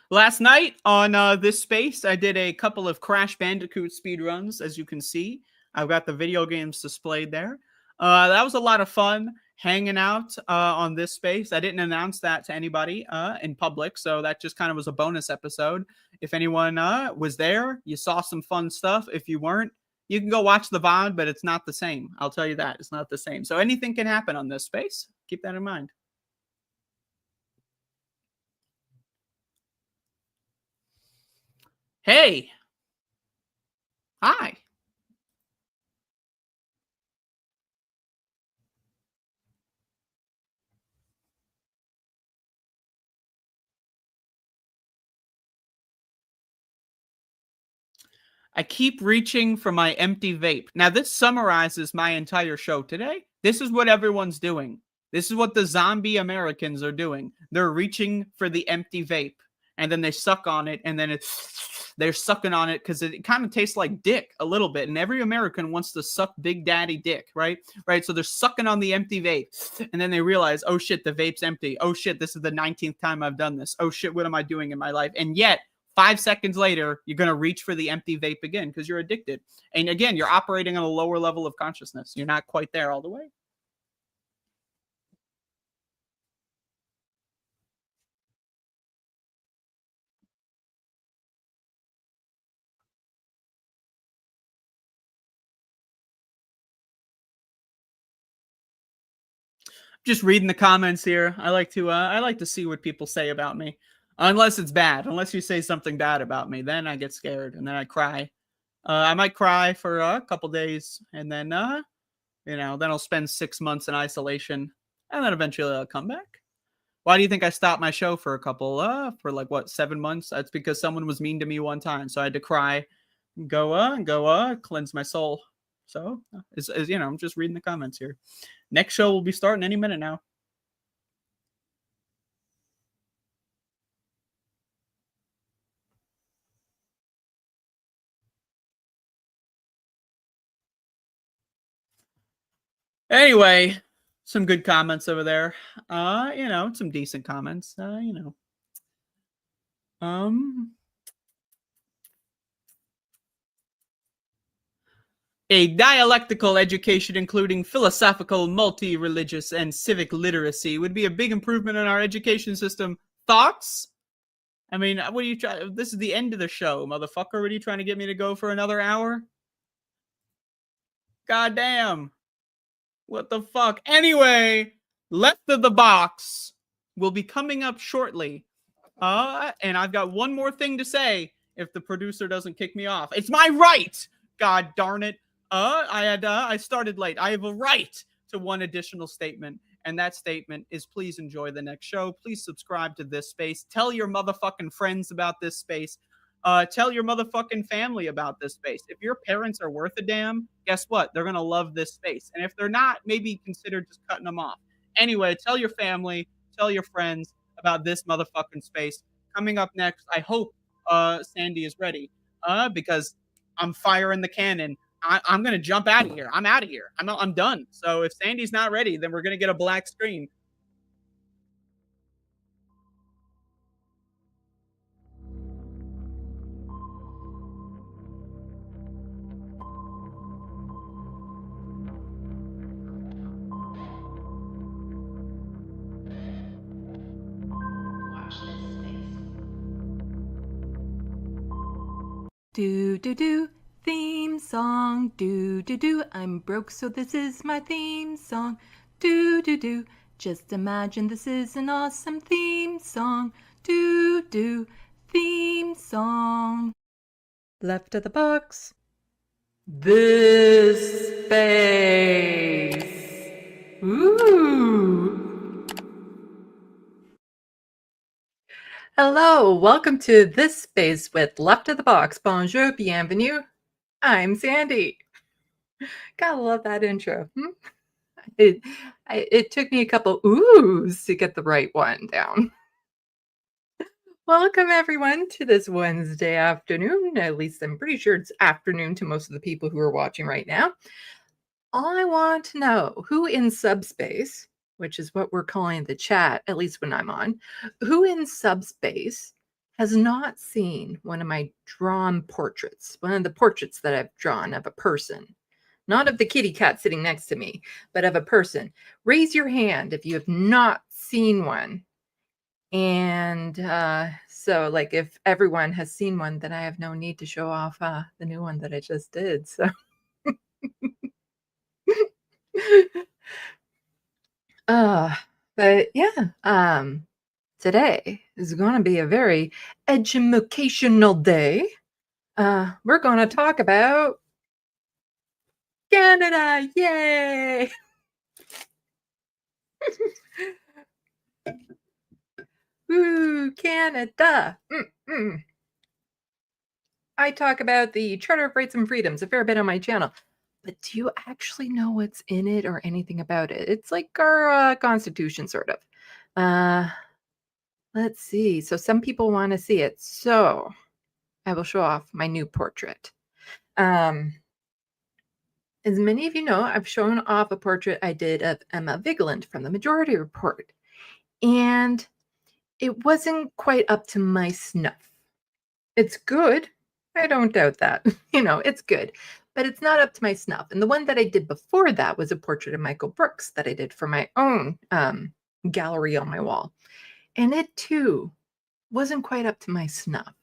Speaker 11: Last night on this space, I did a couple of Crash Bandicoot speedruns. As you can see, I've got the video games displayed there. That was a lot of fun hanging out on this space. I didn't announce that to anybody in public, so that just kind of was a bonus episode. If anyone was there, you saw some fun stuff. If you weren't, you can go watch the VOD, but it's not the same. I'll tell you that. It's not the same. So anything can happen on this space. Keep that in mind. Hey. Hi. I keep reaching for my empty vape. Now, this summarizes my entire show today. This is what everyone's doing. This is what the zombie Americans are doing. They're reaching for the empty vape, and then they suck on it, and then they're sucking on it because it kind of tastes like dick a little bit, and every American wants to suck Big Daddy dick, right? So they're sucking on the empty vape, and then they realize, oh shit, the vape's empty. Oh shit, this is the 19th time I've done this. Oh shit, what am I doing in my life? And yet, 5 seconds later, you're going to reach for the empty vape again because you're addicted. And again, you're operating on a lower level of consciousness. You're not quite there all the way. Just reading the comments here. I like to see what people say about me. Unless it's bad. Unless you say something bad about me, then I get scared and then I cry. I might cry for a couple days, and then you know, then I'll spend 6 months in isolation, and then eventually I'll come back. Why do you think I stopped my show for a couple for like what, 7 months? That's because someone was mean to me one time, so I had to cry, go cleanse my soul. So, you know, I'm just reading the comments here. Next show will be starting any minute now. Anyway, some good comments over there. You know, some decent comments. You know. A dialectical education including philosophical, multi-religious, and civic literacy would be a big improvement in our education system. Thoughts? I mean, what are you trying? This is the end of the show, motherfucker. What are you trying to get me to go for another hour? Goddamn. What the fuck? Anyway, Left of the Box will be coming up shortly. And I've got one more thing to say if the producer doesn't kick me off. It's my right. God darn it. I started late. I have a right to one additional statement. And that statement is please enjoy the next show. Please subscribe to this space. Tell your motherfucking friends about this space. Tell your motherfucking family about this space. If your parents are worth a damn, guess what? They're going to love this space. And if they're not, maybe consider just cutting them off. Anyway, tell your family, tell your friends about this motherfucking space. Coming up next, I hope Sandee is ready because I'm firing the cannon. I'm going to jump out of here. I'm out of here. I'm done. So if Sandee's not ready, then we're going to get a black screen.
Speaker 12: Do do do theme song. Do do do. I'm broke, so this is my theme song. Do do do. Just imagine this is an awesome theme song. Do do theme song. Left of the box. This space. Ooh. Hello, welcome to This Space with Left of the Box. Bonjour, bienvenue. I'm Sandee. Gotta love that intro. It took me a couple oohs to get the right one down. Welcome, everyone, to this Wednesday afternoon. At least I'm pretty sure it's afternoon to most of the people who are watching right now. I want to know who in subspace, which is what we're calling the chat, at least when I'm on, who in subspace has not seen one of my drawn portraits, one of the portraits that I've drawn of a person, not of the kitty cat sitting next to me, but of a person. Raise your hand if you have not seen one. And so like if everyone has seen one, then I have no need to show off the new one that I just did. So but yeah, today is going to be a very educational day. We're going to talk about Canada. Yay! Ooh, Canada. I talk about the Charter of Rights and Freedoms a fair bit on my channel. But do you actually know what's in it or anything about it? It's like our Constitution, sort of. Let's see. So some people want to see it. So I will show off my new portrait. As many of you know, I've shown off a portrait I did of Emma Vigeland from the Majority Report. And it wasn't quite up to my snuff. It's good. I don't doubt that. It's good. But it's not up to my snuff. And the one that I did before that was a portrait of Michael Brooks that I did for my own gallery on my wall. And it, too, wasn't quite up to my snuff.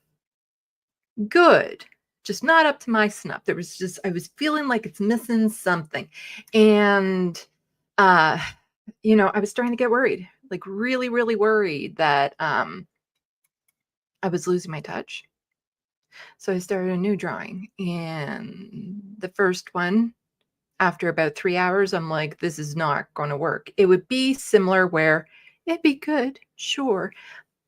Speaker 12: Good, just not up to my snuff. I was feeling like it's missing something. And, I was starting to get worried, like really, really worried that I was losing my touch. So I started a new drawing, and the first one, after about 3 hours, I'm like, this is not going to work. It would be similar where it'd be good, sure,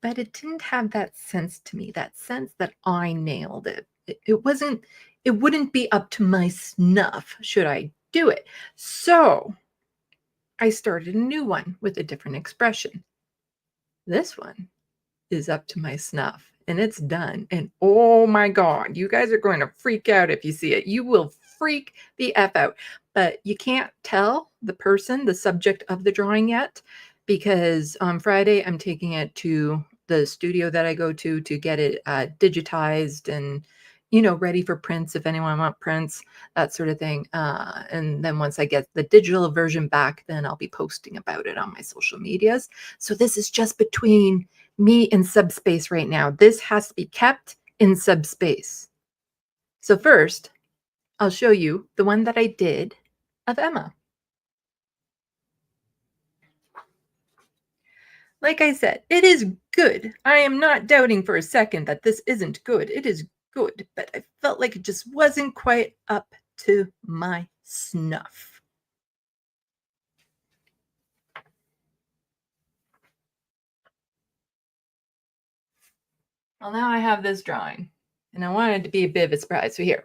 Speaker 12: but it didn't have that sense to me, that sense that I nailed it. It wouldn't be up to my snuff should I do it. So I started a new one with a different expression. This one is up to my snuff. And it's done. And oh my God, you guys are going to freak out if you see it. You will freak the F out. But you can't tell the person, the subject of the drawing yet, because on Friday, I'm taking it to the studio that I go to get it digitized and, ready for prints if anyone wants prints, that sort of thing. And then once I get the digital version back, then I'll be posting about it on my social medias. So this is just between me and subspace right now. This has to be kept in subspace. So first, I'll show you the one that I did of Emma. Like I said, it is good. I am not doubting for a second that this isn't good. It is good, but I felt like it just wasn't quite up to my snuff. Well, now I have this drawing, and I wanted it to be a bit of a surprise. So here.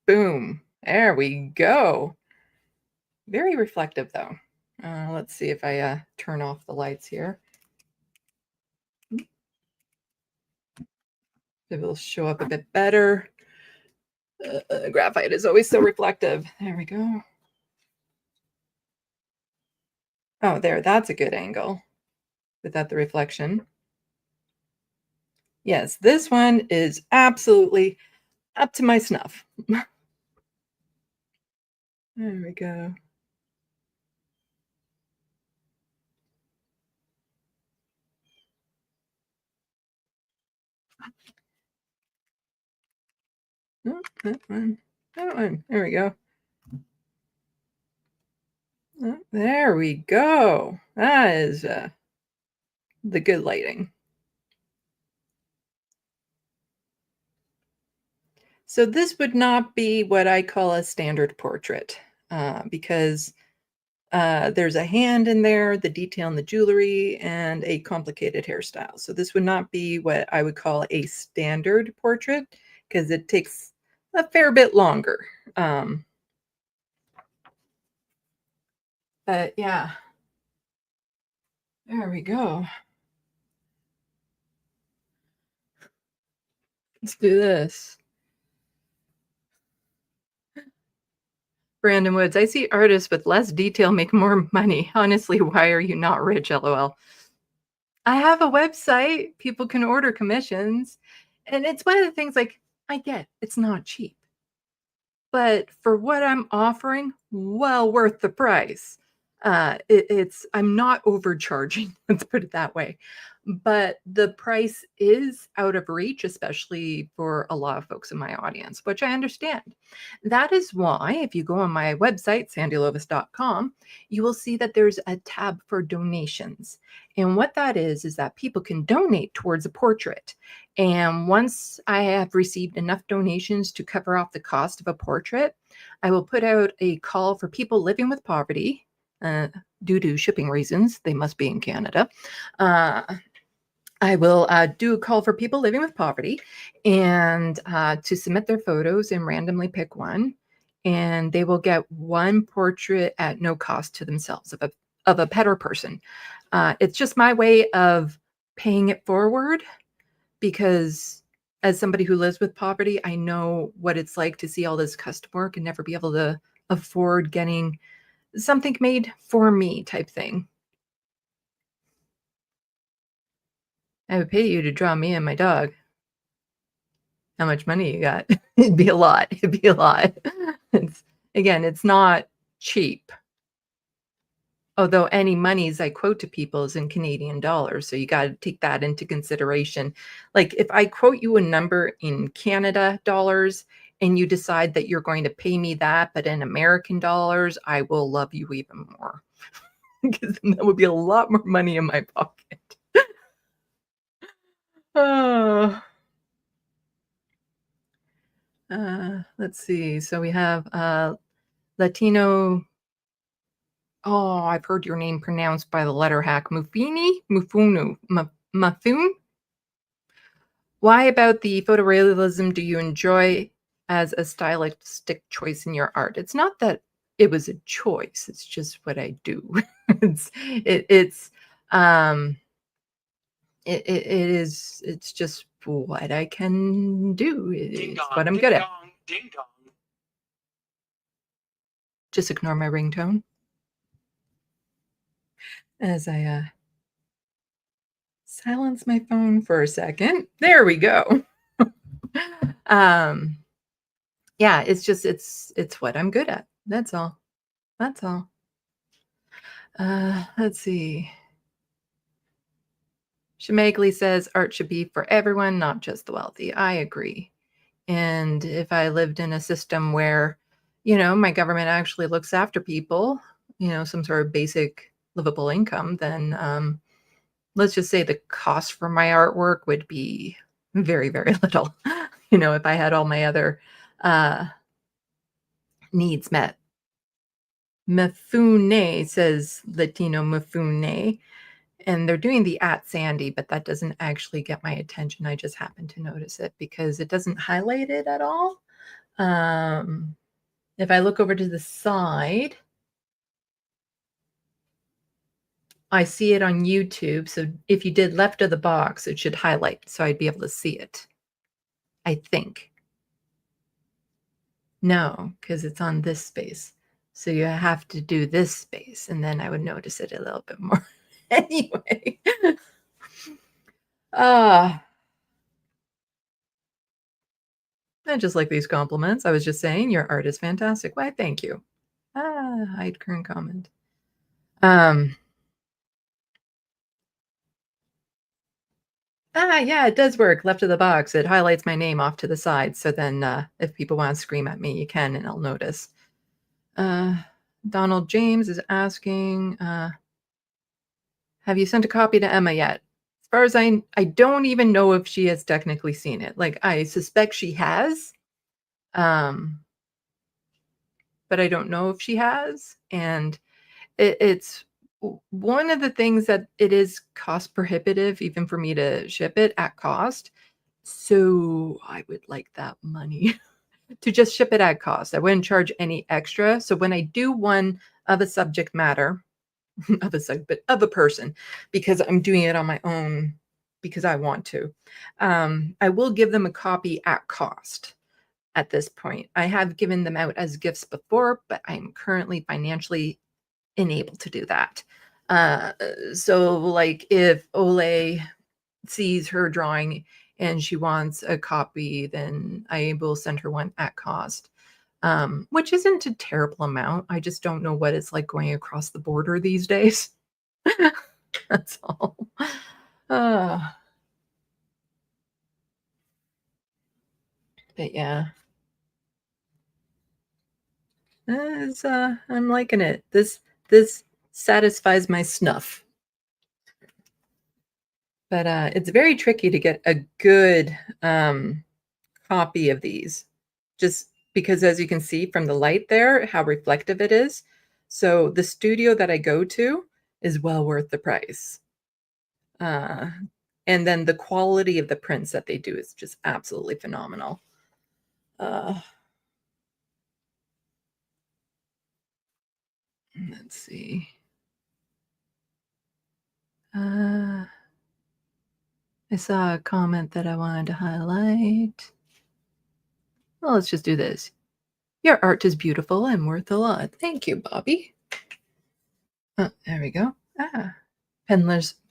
Speaker 12: Boom. There we go. Very reflective, though. Let's see if I turn off the lights here. It will show up a bit better. Graphite is always so reflective. There we go. Oh, there. That's a good angle without the reflection. Yes, this one is absolutely up to my snuff. There we go. Oh, that one. That one. There we go. Oh, there we go. That is the good lighting. So this would not be what I call a standard portrait because there's a hand in there, the detail in the jewelry, and a complicated hairstyle. So this would not be what I would call a standard portrait because it takes a fair bit longer. But yeah, there we go. Let's do this. Brandon Woods, I see artists with less detail make more money. Honestly, why are you not rich? LOL. I have a website. People can order commissions. And it's one of the things, like, I get it's not cheap. But for what I'm offering, well worth the price. I'm not overcharging, let's put it that way. But the price is out of reach, especially for a lot of folks in my audience, which I understand. That is why, if you go on my website, sandeelovas.com, you will see that there's a tab for donations. And what that is that people can donate towards a portrait. And once I have received enough donations to cover off the cost of a portrait, I will put out a call for people living with poverty. Due to shipping reasons, they must be in Canada. I will do a call for people living with poverty and to submit their photos and randomly pick one. And they will get one portrait at no cost to themselves of a pet or person. It's just my way of paying it forward because as somebody who lives with poverty, I know what it's like to see all this custom work and never be able to afford getting something made for me type thing. I would pay you to draw me and my dog. How much money you got? It'd be a lot. It'd be a lot. It's not cheap. Although any monies I quote to people is in Canadian dollars. So you got to take that into consideration. Like if I quote you a number in Canada dollars and you decide that you're going to pay me that, but in American dollars, I will love you even more. Because that would be a lot more money in my pocket. Let's see. So we have Latino. Oh, I've heard your name pronounced by the Letterhack. Mafun. Why about the photorealism do you enjoy as a stylistic choice in your art? It's not that it was a choice. It's just what I do. It's just what I can do. It's what I'm good at.
Speaker 6: Ding dong.
Speaker 12: Just ignore my ringtone as I silence my phone for a second. There we go. Yeah, it's just it's what I'm good at. That's all. That's all. Let's see. Shemagli says art should be for everyone, not just the wealthy. I agree. And if I lived in a system where, my government actually looks after people, some sort of basic livable income, then let's just say the cost for my artwork would be very, very little, if I had all my other needs met. Mafune says Latino Mafune, and they're doing the @Sandee, but that doesn't actually get my attention. I just happen to notice it because it doesn't highlight it at all. If I look over to the side, I see it on YouTube. So if you did left of the box, it should highlight. So I'd be able to see it, I think. No, because it's on this space. So you have to do this space, and then I would notice it a little bit more. Anyway. I just like these compliments. I was just saying your art is fantastic. Why, thank you. Hide current comment. Yeah, it does work. Left of the box. It highlights my name off to the side. So then if people want to scream at me, you can, and I'll notice. Donald James is asking, have you sent a copy to Emma yet? As far as I don't even know if she has technically seen it. Like, I suspect she has. But I don't know if she has. And it's one of the things that it is cost prohibitive even for me to ship it at cost. So I would like that money to just ship it at cost. I wouldn't charge any extra. So when I do one of a subject matter, of a person, because I'm doing it on my own because I want to, I will give them a copy at cost at this point. I have given them out as gifts before, but I'm currently financially unable to do that. So like if Ole sees her drawing and she wants a copy, then I will send her one at cost, which isn't a terrible amount. I just don't know what it's like going across the border these days. That's all. But yeah. I'm liking it. This satisfies my snuff. But it's very tricky to get a good copy of these, just because as you can see from the light there, how reflective it is. So the studio that I go to is well worth the price. And then the quality of the prints that they do is just absolutely phenomenal. Let's see. I saw a comment that I wanted to highlight. Well, let's just do this. Your art is beautiful and worth a lot. Thank you, Bobby. Oh, there we go.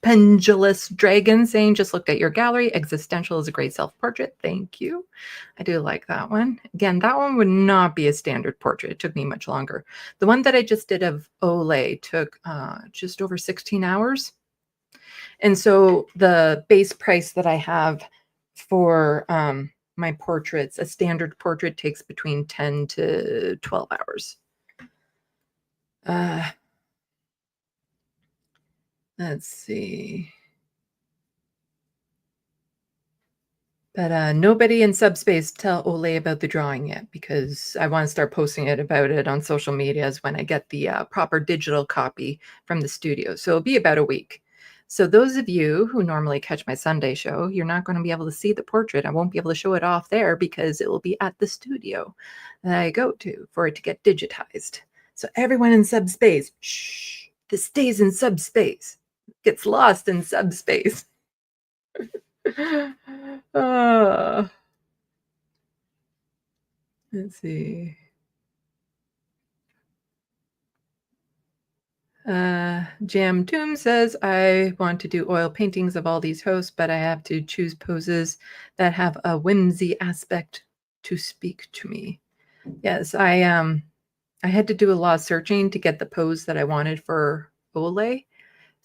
Speaker 12: Pendulous Dragon saying, just looked at your gallery. Existential is a great self-portrait. Thank you. I do like that one. Again, that one would not be a standard portrait. It took me much longer. The one that I just did of Ole took just over 16 hours. And so the base price that I have for my portraits, a standard portrait takes between 10 to 12 hours. Let's see. But nobody in Subspace tell Ole about the drawing yet, because I want to start posting about it on social medias when I get the proper digital copy from the studio. So it'll be about a week. So those of you who normally catch my Sunday show, you're not going to be able to see the portrait. I won't be able to show it off there because it will be at the studio that I go to for it to get digitized. So everyone in Subspace, shh, this stays in Subspace. Gets lost in Subspace. Let's see. Jam Doom says, I want to do oil paintings of all these hosts, but I have to choose poses that have a whimsy aspect to speak to me. Yes, I had to do a lot of searching to get the pose that I wanted for Ole.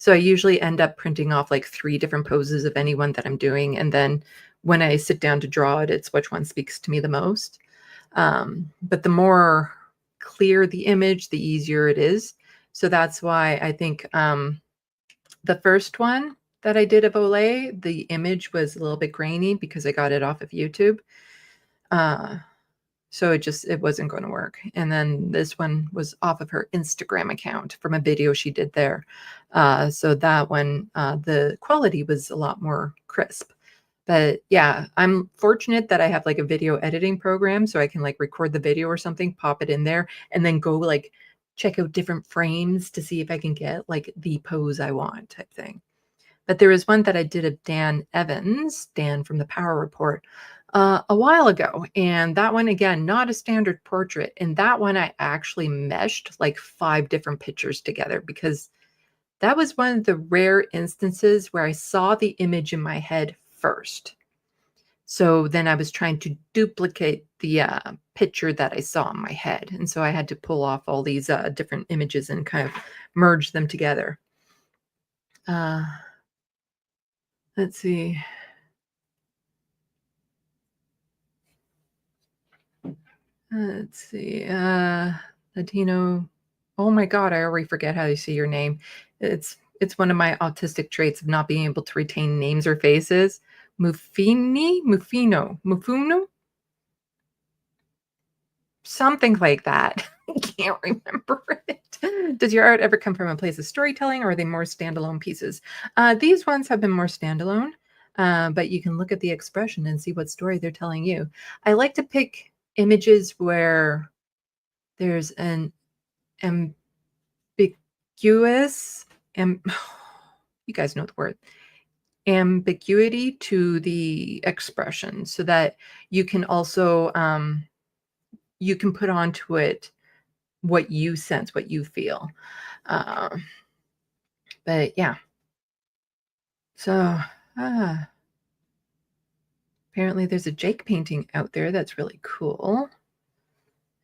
Speaker 12: So I usually end up printing off like 3 different poses of anyone that I'm doing. And then when I sit down to draw it, it's which one speaks to me the most. But the more clear the image, the easier it is. So that's why I think the first one that I did of Olay, the image was a little bit grainy because I got it off of YouTube. So it wasn't going to work. And then this one was off of her Instagram account from a video she did there. So that one, the quality was a lot more crisp. But yeah, I'm fortunate that I have like a video editing program, so I can like record the video or something, pop it in there, and then go like check out different frames to see if I can get like the pose I want type thing. But there was one that I did of Dan Evans, Dan from the Power Report, a while ago. And that one, again, not a standard portrait. And that one, I actually meshed like 5 different pictures together because that was one of the rare instances where I saw the image in my head first. So then I was trying to duplicate the picture that I saw in my head. And so I had to pull off all these different images and kind of merge them together. Let's see. Let's see. Latino. Oh my God, I already forget how you say your name. It's one of my autistic traits of not being able to retain names or faces. Mufuno. Something like that. I can't remember it. Does your art ever come from a place of storytelling, or are they more standalone pieces? These ones have been more standalone, but you can look at the expression and see what story they're telling you. I like to pick images where there's an ambiguous, you guys know the word, ambiguity to the expression, so that you can also you can put onto it what you sense, what you feel. But yeah, so apparently there's a Jake painting out there that's really cool.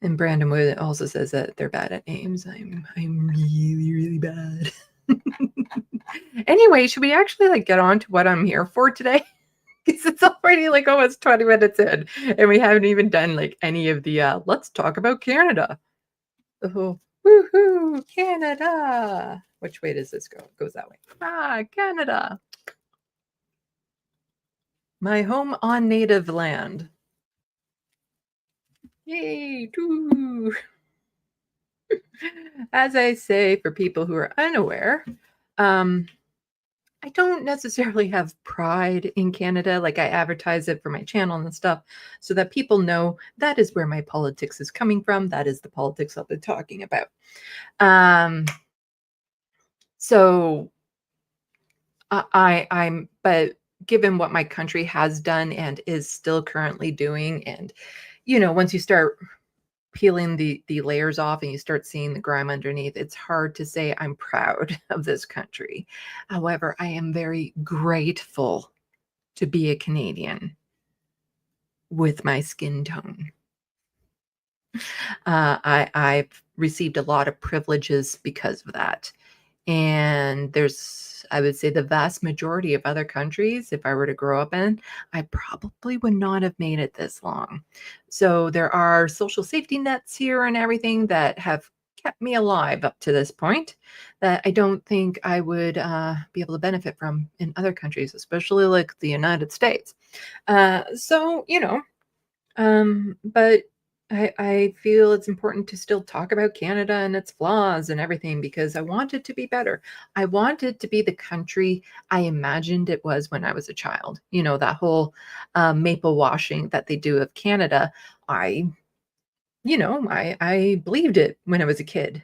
Speaker 12: And Brandon Wood also says that they're bad at names. I'm really, really bad. Anyway, should we actually like get on to what I'm here for today? Because it's already like almost 20 minutes in, and we haven't even done like any of the let's talk about Canada. Oh, woohoo, Canada. Which way does this go? It goes that way. Canada. My home on native land. Yay, too. As I say, for people who are unaware, I don't necessarily have pride in Canada. Like, I advertise it for my channel and stuff so that people know that is where my politics is coming from. That is the politics I'll be talking about. So but given what my country has done and is still currently doing, and, you know, once you start peeling the layers off and you start seeing the grime underneath, it's hard to say I'm proud of this country. However, I am very grateful to be a Canadian with my skin tone. I've received a lot of privileges because of that. And there's, I would say, the vast majority of other countries, if I were to grow up in, I probably would not have made it this long. So there are social safety nets here and everything that have kept me alive up to this point that I don't think I would be able to benefit from in other countries, especially like the United States. So, you know, but I feel it's important to still talk about Canada and its flaws and everything, because I want it to be better. I want it to be the country I imagined it was when I was a child. You know, that whole maple washing that they do of Canada. I believed it when I was a kid.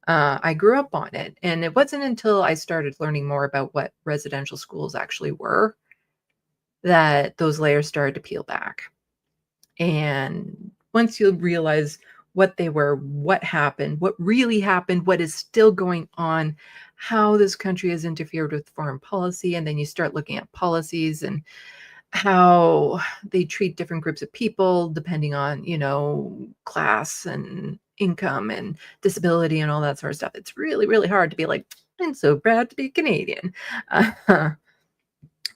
Speaker 12: I grew up on it. And it wasn't until I started learning more about what residential schools actually were that those layers started to peel back. And once you realize what they were, what happened, what really happened, what is still going on, how this country has interfered with foreign policy, and then you start looking at policies and how they treat different groups of people depending on, you know, class and income and disability and all that sort of stuff. It's really, really hard to be like, I'm so proud to be Canadian. But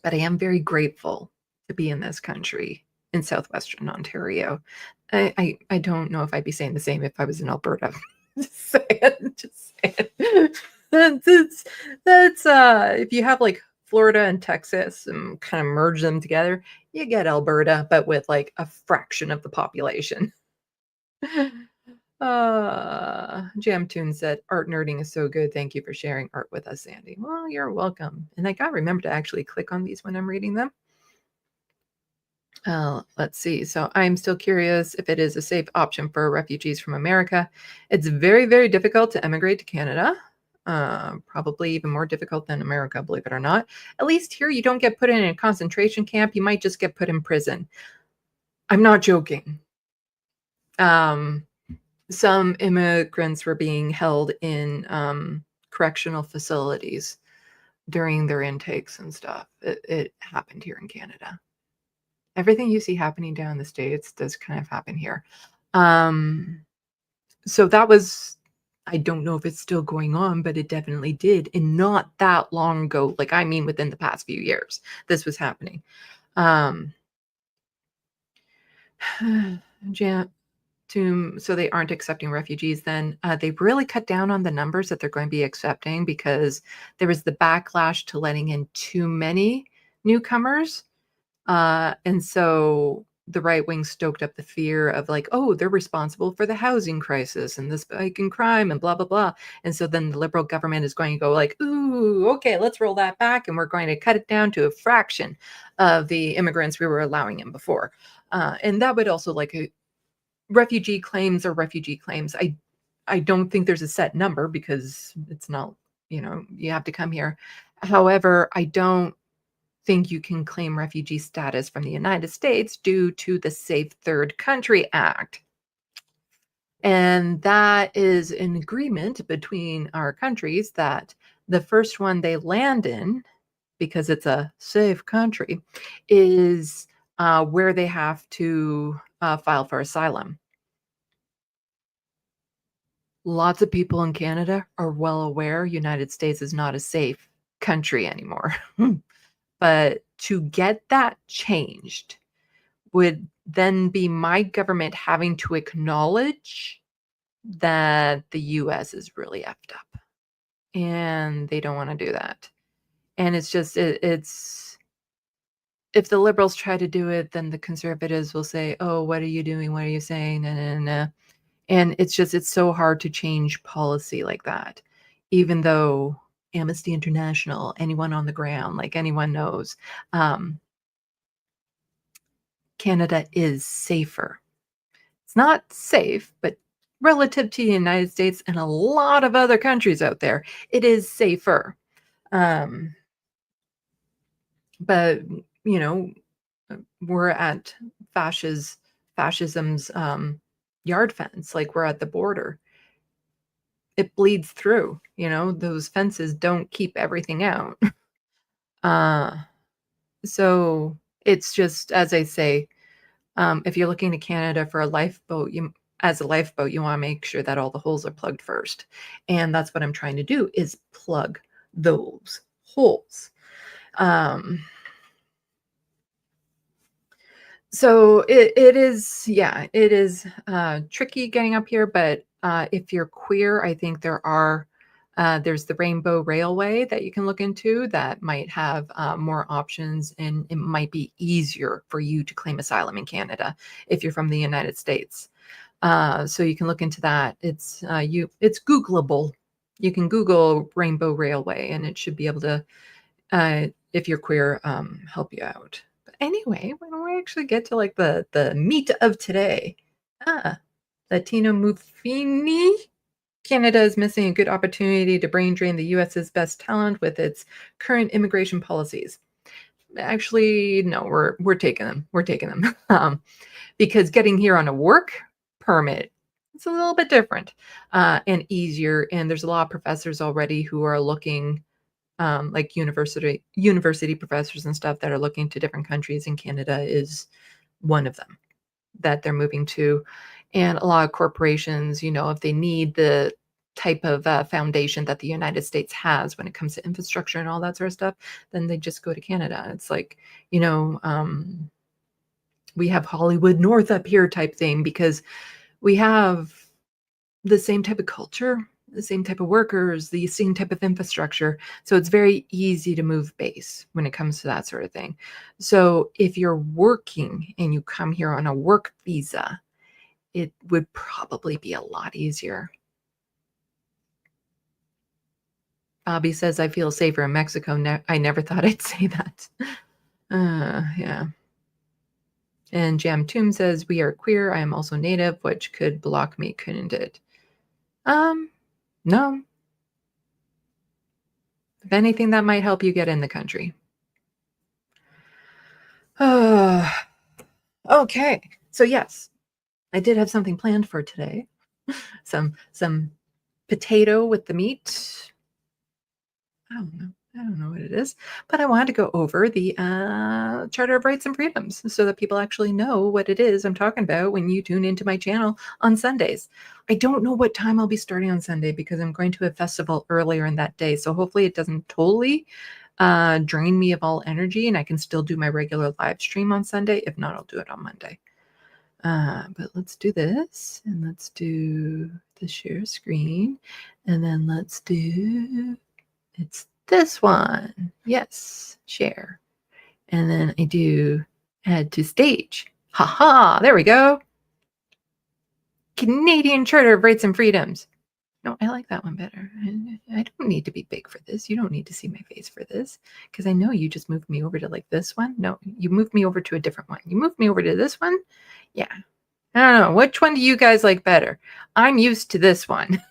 Speaker 12: I am very grateful to be in this country in southwestern Ontario. I don't know if I'd be saying the same if I was in Alberta. Just saying. That's if you have like Florida and Texas and kind of merge them together, you get Alberta, but with like a fraction of the population. Jamtoon said, art nerding is so good. Thank you for sharing art with us, Sandee. Well, you're welcome. And I gotta remember to actually click on these when I'm reading them. Let's see. So I'm still curious if it is a safe option for refugees from America. It's very, very difficult to emigrate to Canada. Probably even more difficult than America, believe it or not. At least here, you don't get put in a concentration camp. You might just get put in prison. I'm not joking. Some immigrants were being held in correctional facilities during their intakes and stuff. It happened here in Canada. Everything you see happening down in the States does kind of happen here. So that was, I don't know if it's still going on, but it definitely did. And not that long ago, like I mean within the past few years, this was happening. So they aren't accepting refugees then. They've really cut down on the numbers that they're going to be accepting because there was the backlash to letting in too many newcomers. And so the right wing stoked up the fear of like, oh, they're responsible for the housing crisis and the spike in crime and blah, blah, blah. And so then the Liberal government is going to go like, ooh, okay, let's roll that back. And we're going to cut it down to a fraction of the immigrants we were allowing in before. And that would also like refugee claims are refugee claims. I don't think there's a set number because it's not, you have to come here. However, I don't think you can claim refugee status from the United States due to the Safe Third Country Act. And that is an agreement between our countries that the first one they land in, because it's a safe country, is where they have to file for asylum. Lots of people in Canada are well aware United States is not a safe country anymore. But to get that changed would then be my government having to acknowledge that the US is really effed up. And they don't want to do that. And it's just, it's, if the liberals try to do it, then the conservatives will say, oh, what are you doing? What are you saying? And it's just, it's so hard to change policy like that, even though Amnesty International, anyone on the ground, like anyone knows, Canada is safer. It's not safe, but relative to the United States and a lot of other countries out there, it is safer. But, we're at fascism's yard fence, like we're at the border. It bleeds through, those fences don't keep everything out. So it's just, as I say, if you're looking to Canada for a lifeboat, you want to make sure that all the holes are plugged first. And that's what I'm trying to do, is plug those holes. So it is tricky getting up here, but if you're queer, I think there's the Rainbow Railway that you can look into that might have more options, and it might be easier for you to claim asylum in Canada if you're from the United States. So you can look into that. It's Googleable. You can Google Rainbow Railway, and it should be able to, if you're queer, help you out. But anyway, when we actually get to like the meat of today, Latino Mufini. Canada is missing a good opportunity to brain drain the US's best talent with its current immigration policies. Actually, no, we're taking them. We're taking them because getting here on a work permit, it's a little bit different and easier. And there's a lot of professors already who are looking, like university professors and stuff that are looking to different countries, and Canada is one of them that they're moving to. And a lot of corporations, if they need the type of foundation that the United States has when it comes to infrastructure and all that sort of stuff, then they just go to Canada. It's like, we have Hollywood North up here type thing because we have the same type of culture, the same type of workers, the same type of infrastructure. So it's very easy to move base when it comes to that sort of thing. So if you're working and you come here on a work visa, it would probably be a lot easier. Bobby says, I feel safer in Mexico. I never thought I'd say that. Yeah. And Jam Tomb says, we are queer. I am also native, which could block me, couldn't it? No. If anything, that might help you get in the country. Okay. So yes, I did have something planned for today. Some potato with the meat. I don't know what it is, but I wanted to go over the Charter of Rights and Freedoms so that people actually know what it is I'm talking about when you tune into my channel on Sundays. I don't know what time I'll be starting on Sunday because I'm going to a festival earlier in that day. So hopefully it doesn't totally drain me of all energy and I can still do my regular live stream on Sunday. If not, I'll do it on Monday. But let's do this and let's do the share screen and then let's do, it's this one. Yes, share. And then I do add to stage. Haha, there we go. Canadian Charter of Rights and Freedoms. No, I like that one better. I don't need to be big for this. You don't need to see my face for this because I know you just moved me over to like this one. No, you moved me over to a different one. You moved me over to this one. Yeah. I don't know. Which one do you guys like better? I'm used to this one.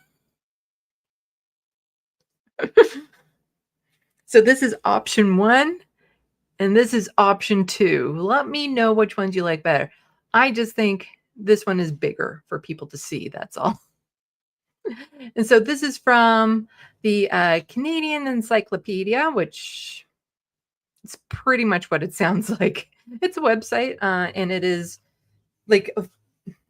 Speaker 12: So this is option 1 and this is option 2. Let me know which ones you like better. I just think this one is bigger for people to see. That's all. And so this is from the Canadian Encyclopedia, which is pretty much what it sounds like. It's a website and it is like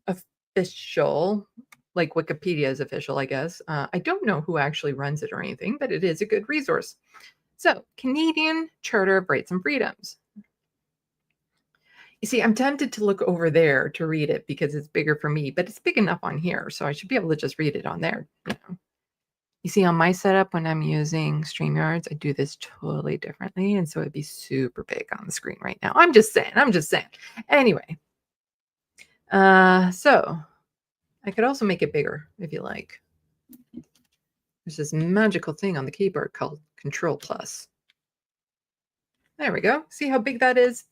Speaker 12: official, like Wikipedia is official, I guess. I don't know who actually runs it or anything, but it is a good resource. So, Canadian Charter of Rights and Freedoms. You see, I'm tempted to look over there to read it because it's bigger for me, but it's big enough on here, so I should be able to just read it on there. You see, on my setup, when I'm using StreamYards, I do this totally differently, and so it'd be super big on the screen right now. I'm just saying. Anyway, so I could also make it bigger if you like. There's this magical thing on the keyboard called Control+. There we go. See how big that is?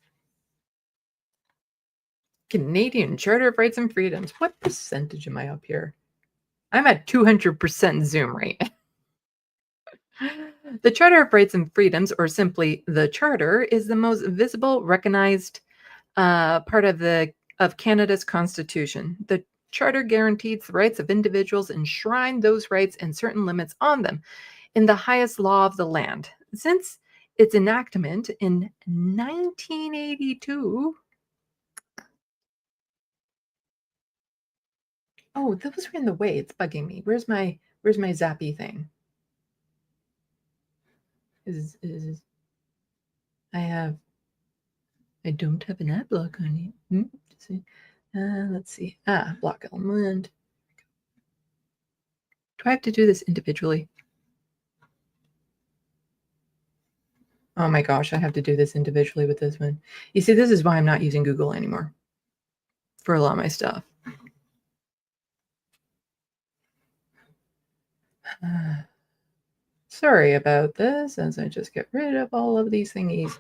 Speaker 12: Canadian Charter of Rights and Freedoms. What percentage am I up here? I'm at 200% Zoom right now. The Charter of Rights and Freedoms, or simply the Charter, is the most visible, recognized part of Canada's Constitution. The Charter guarantees the rights of individuals, enshrine those rights and certain limits on them in the highest law of the land. Since its enactment in 1982, oh, those were in the way. It's bugging me. Where's my zappy thing? I don't have an ad block on it. Let's see. Block element. Do I have to do this individually? Oh my gosh, I have to do this individually with this one. You see, this is why I'm not using Google anymore for a lot of my stuff. Sorry about this, as I just get rid of all of these thingies.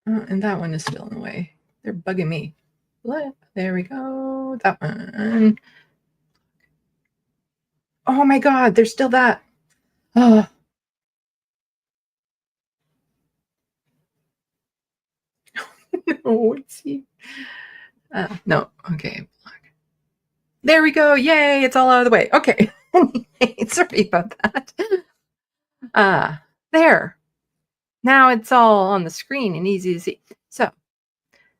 Speaker 12: And that one is still in the way. They're bugging me. There we go. That one. Oh my God, there's still that. Oh. No, it's he. No, okay. There we go. Yay, it's all out of the way. Okay. Sorry about that. There. Now it's all on the screen and easy to see. So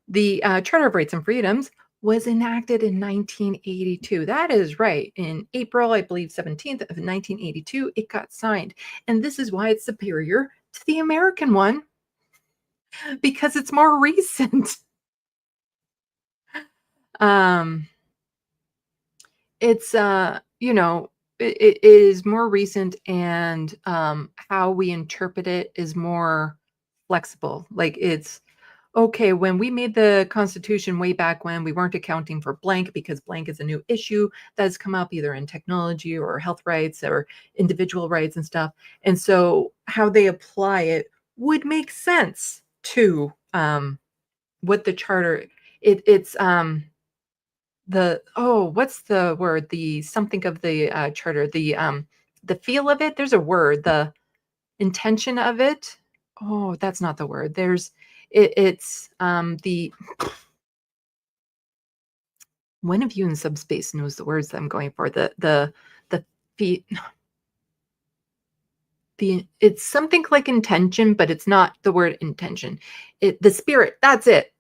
Speaker 12: the Charter of Rights and Freedoms was enacted in 1982. That is right. In April, I believe 17th of 1982, it got signed. And this is why it's superior to the American one, because it's more recent. It's you know, it is more recent, and how we interpret it is more flexible. Like, it's okay, when we made the Constitution way back when, we weren't accounting for blank because blank is a new issue that's come up either in technology or health rights or individual rights and stuff. And so how they apply it would make sense to what the charter, it's the, oh, what's the word? The something of the charter, the feel of it. There's a word, the intention of it. Oh, that's not the word. There's it's the, one of you in subspace knows the words that I'm going for. The it's something like intention, but it's not the word intention. The spirit, that's it.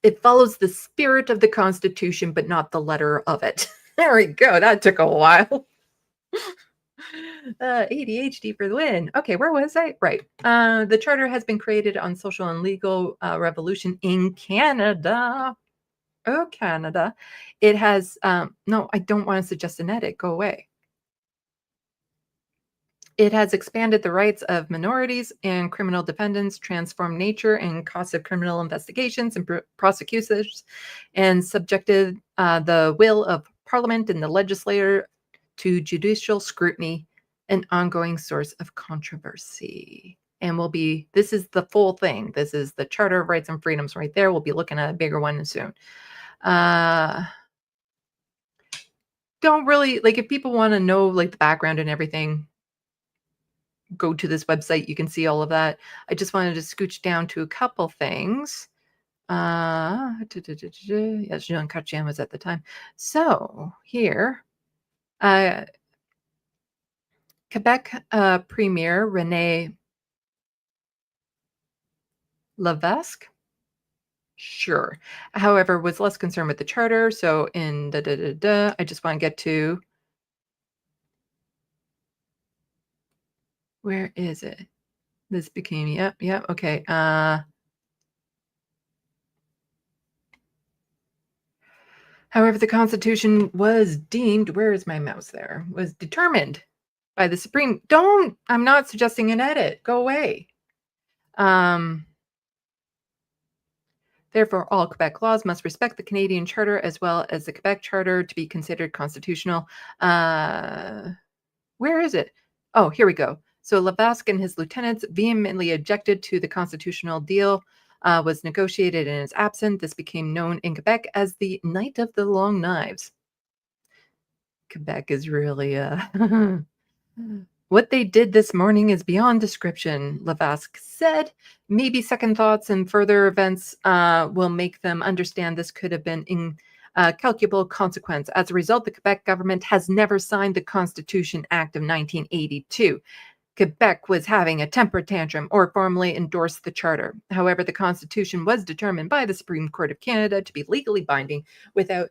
Speaker 12: It follows the spirit of the Constitution, but not the letter of it. There we go. That took a while. ADHD for the win. Okay, where was I? Right. The charter has been created on social and legal revolution in Canada. Oh, Canada. It has, no, I don't want to suggest an edit. Go away. It has expanded the rights of minorities and criminal defendants, transformed nature and costs of criminal investigations and prosecutors, and subjected the will of Parliament and the legislature to judicial scrutiny, an ongoing source of controversy. And this is the full thing. This is the Charter of Rights and Freedoms right there. We'll be looking at a bigger one soon. Don't really, like, if people want to know, like, the background and everything, go to this website. You can see all of that. I just wanted to scooch down to a couple things. Yes, Jean Chrétien was at the time. So here, Quebec Premier René Lévesque, sure, however, was less concerned with the charter. So in I just want to get to, where is it? This became, yep, okay. However, the Constitution was deemed, where is my mouse there? Was determined by the Supreme. I'm not suggesting an edit. Go away. Therefore, all Quebec laws must respect the Canadian Charter as well as the Quebec Charter to be considered constitutional. Where is it? Oh, here we go. So Lévesque and his lieutenants vehemently objected to the constitutional deal was negotiated in his absence. This became known in Quebec as the Night of the Long Knives. Quebec is really what they did this morning is beyond description, Lévesque said. Maybe second thoughts and further events will make them understand this could have been incalculable consequence. As a result, the Quebec government has never signed the Constitution Act of 1982. Quebec was having a temper tantrum or formally endorsed the charter. However, the Constitution was determined by the Supreme Court of Canada to be legally binding without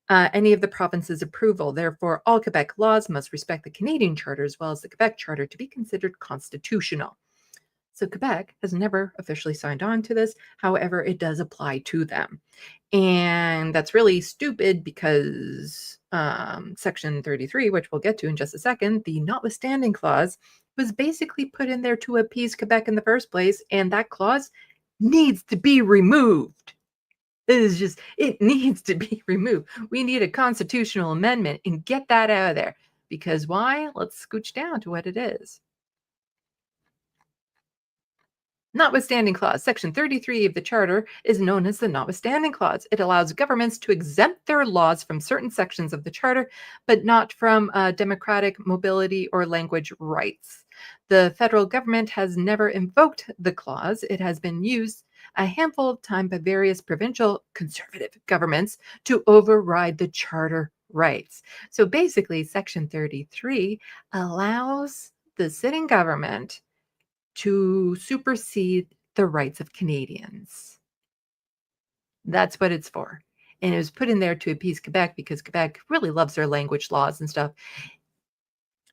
Speaker 12: any of the province's approval. Therefore, all Quebec laws must respect the Canadian Charter as well as the Quebec Charter to be considered constitutional. So Quebec has never officially signed on to this. However, it does apply to them. And that's really stupid because Section 33, which we'll get to in just a second, the notwithstanding clause, was basically put in there to appease Quebec in the first place, and that clause needs to be removed. It needs to be removed. We need a constitutional amendment and get that out of there. Because why? Let's scooch down to what it is. Notwithstanding clause. Section 33 of the Charter is known as the notwithstanding clause. It allows governments to exempt their laws from certain sections of the Charter, but not from democratic mobility or language rights. The federal government has never invoked the clause. It has been used a handful of times by various provincial conservative governments to override the charter rights. So basically, Section 33 allows the sitting government to supersede the rights of Canadians. That's what it's for. And it was put in there to appease Quebec because Quebec really loves their language laws and stuff.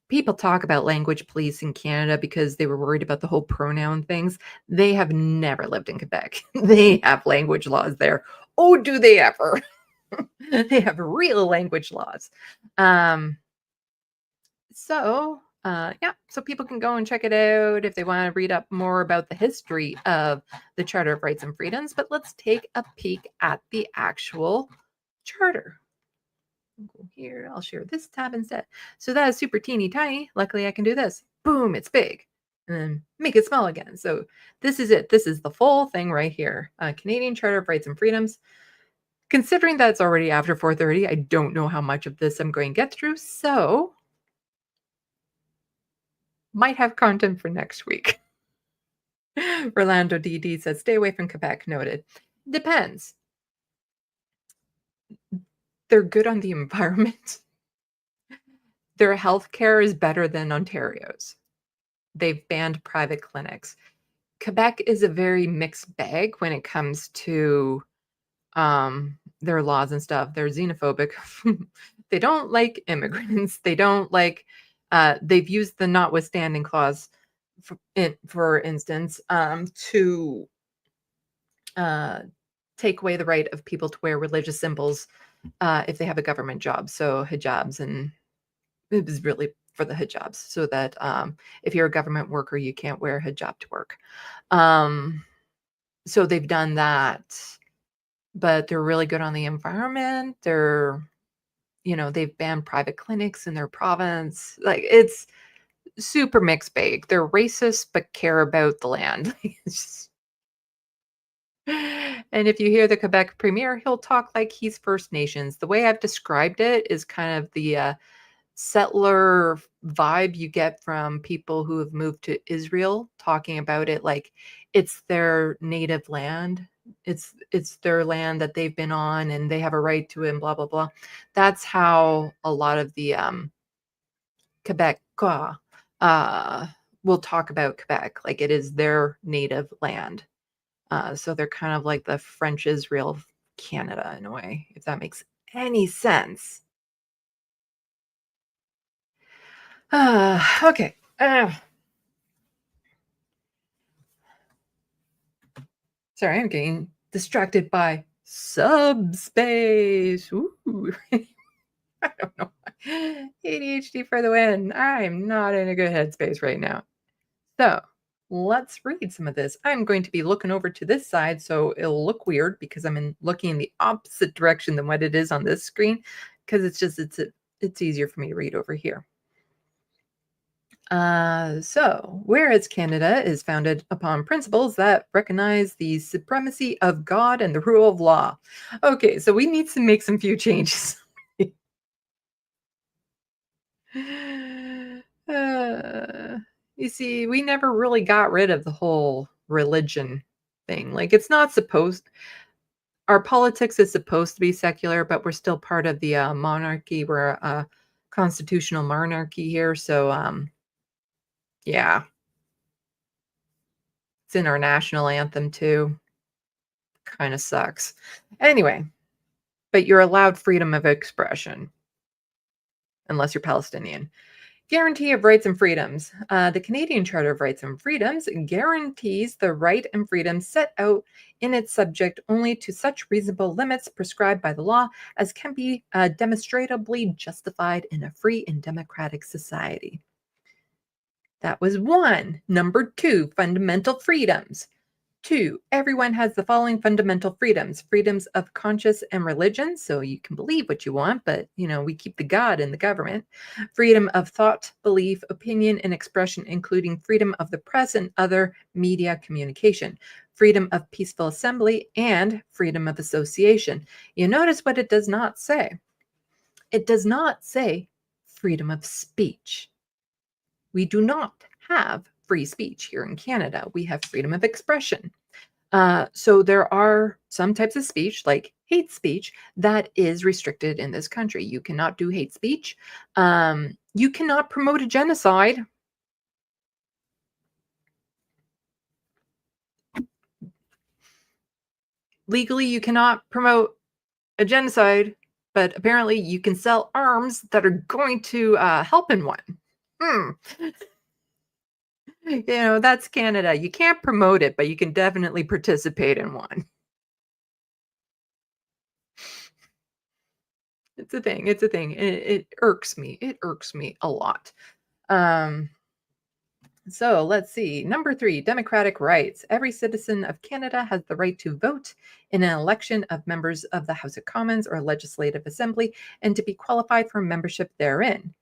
Speaker 12: People talk about language police in Canada because they were worried about the whole pronoun things. They have never lived in Quebec. They have language laws there. Oh, do they ever? They have real language laws. So people can go and check it out if they want to read up more about the history of the Charter of Rights and Freedoms. But let's take a peek at the actual charter. Go here, I'll share this tab instead. So that is super teeny tiny. Luckily, I can do this. Boom, it's big. And then make it small again. So this is it. This is the full thing right here. Canadian Charter of Rights and Freedoms. Considering that it's already after 4:30, I don't know how much of this I'm going to get through. So might have content for next week. Rolando DD says, stay away from Quebec. Noted. Depends. They're good on the environment. Their healthcare is better than Ontario's. They've banned private clinics. Quebec is a very mixed bag when it comes to their laws and stuff. They're xenophobic. They don't like immigrants. They don't like, they've used the notwithstanding clause, for instance, to take away the right of people to wear religious symbols if they have a government job. So hijabs, and it was really for the hijabs, so that if you're a government worker, you can't wear a hijab to work. So they've done that, but they're really good on the environment. They've banned private clinics in their province. Like, it's super mixed bag. They're racist, but care about the land. And if you hear the Quebec premier, he'll talk like he's First Nations. The way I've described it is kind of the settler vibe you get from people who have moved to Israel, talking about it like it's their native land. It's their land that they've been on and they have a right to it and blah, blah, blah. That's how a lot of the Quebecois will talk about Quebec, like it is their native land. So they're kind of like the French Israel of Canada in a way, if that makes any sense. Okay. Sorry, I'm getting distracted by subspace. Ooh. I don't know. ADHD for the win. I'm not in a good headspace right now. So let's read some of this. I'm going to be looking over to this side, so it'll look weird because I'm looking in the opposite direction than what it is on this screen, because it's easier for me to read over here. So, whereas Canada is founded upon principles that recognize the supremacy of God and the rule of law. Okay, so we need to make some few changes. You see, we never really got rid of the whole religion thing. Like, it's not supposed, our politics is supposed to be secular, but we're still part of the monarchy. We're a constitutional monarchy here. So, yeah. It's in our national anthem too. Kind of sucks. Anyway, but you're allowed freedom of expression. Unless you're Palestinian. Guarantee of rights and freedoms. The Canadian Charter of Rights and Freedoms guarantees the right and freedoms set out in its subject only to such reasonable limits prescribed by the law as can be demonstrably justified in a free and democratic society. That was 1. Number 2, fundamental freedoms. 2, everyone has the following fundamental freedoms. Freedoms of conscience and religion, so you can believe what you want, but, we keep the God in the government. Freedom of thought, belief, opinion, and expression, including freedom of the press and other media communication. Freedom of peaceful assembly and freedom of association. You notice what it does not say. It does not say freedom of speech. We do not have free speech here in Canada. We have freedom of expression. So there are some types of speech, like hate speech, that is restricted in this country. You cannot do hate speech. You cannot promote a genocide. Legally, you cannot promote a genocide, but apparently you can sell arms that are going to help in one. You know, that's Canada. You can't promote it, but you can definitely participate in one. It's a thing. It's a thing. It irks me. It irks me a lot. So let's see. Number 3, democratic rights. Every citizen of Canada has the right to vote in an election of members of the House of Commons or Legislative Assembly and to be qualified for membership therein.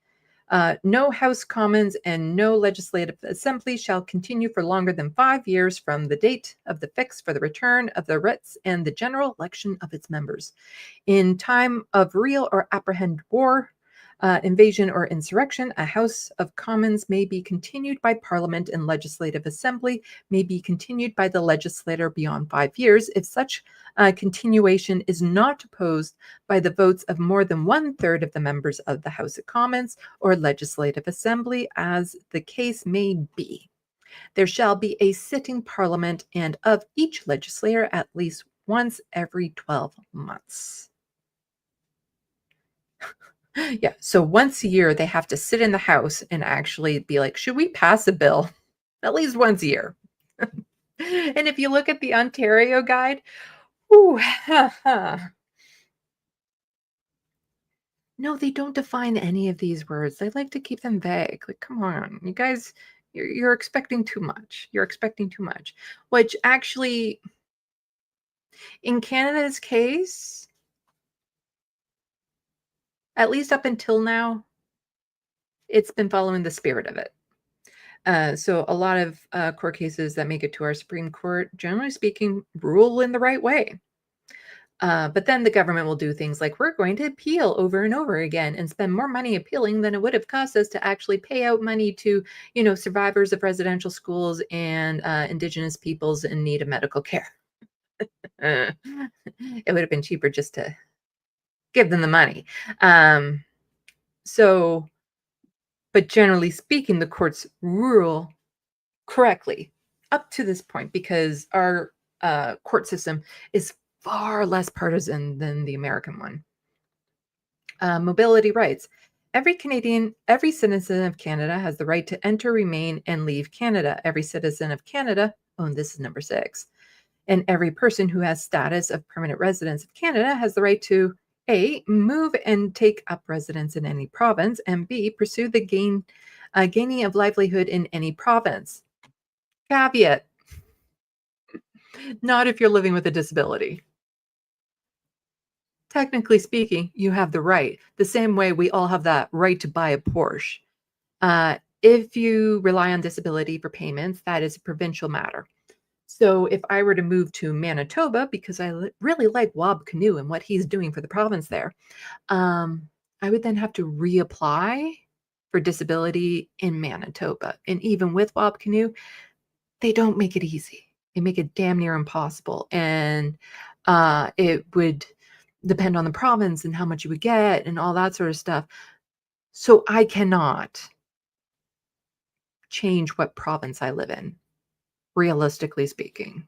Speaker 12: No House Commons and no Legislative Assembly shall continue for longer than 5 years from the date of the fix for the return of the writs and the general election of its members. In time of real or apprehend war, invasion or insurrection, a House of Commons may be continued by Parliament and Legislative Assembly may be continued by the legislator beyond 5 years if such continuation is not opposed by the votes of more than 1/3 of the members of the House of Commons or Legislative Assembly, as the case may be. There shall be a sitting Parliament and of each legislator at least once every 12 months. Yeah, so once a year they have to sit in the House and actually be like, should we pass a bill? At least once a year. And if you look at the Ontario guide, ooh, no, they don't define any of these words. They like to keep them vague. Like, come on, you guys, you're expecting too much. You're expecting too much, which actually, in Canada's case, at least up until now, it's been following the spirit of it. So a lot of court cases that make it to our Supreme Court, generally speaking, rule in the right way. But then the government will do things like, we're going to appeal over and over again and spend more money appealing than it would have cost us to actually pay out money to, you know, survivors of residential schools and Indigenous peoples in need of medical care. It would have been cheaper just to give them the money. But generally speaking, the courts rule correctly up to this point because our court system is far less partisan than the American one. Mobility rights. Every citizen of Canada has the right to enter, remain, and leave Canada. Every citizen of Canada, this is number 6, and every person who has status of permanent residence of Canada has the right to A, move and take up residence in any province, and B, pursue the gaining of livelihood in any province. Caveat, not if you're living with a disability. Technically speaking, you have the right, the same way we all have that right to buy a Porsche. If you rely on disability for payments, that is a provincial matter. So if I were to move to Manitoba, because I really like Wob Canoe and what he's doing for the province there, I would then have to reapply for disability in Manitoba. And even with Wob Canoe, they don't make it easy. They make it damn near impossible. And it would depend on the province and how much you would get and all that sort of stuff. So I cannot change what province I live in, realistically speaking.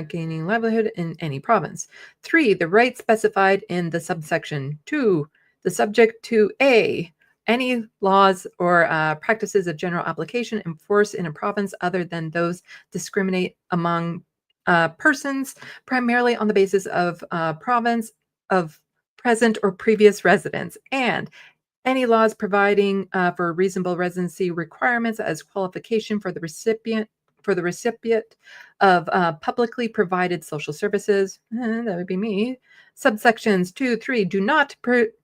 Speaker 12: Gaining livelihood in any province. 3, the right specified in the subsection. 2, the subject to A, any laws or practices of general application in force in a province other than those discriminate among persons primarily on the basis of province of present or previous residence, and any laws providing for reasonable residency requirements as qualification for the recipient of publicly provided social services. That would be me. Subsections 2, 3 do not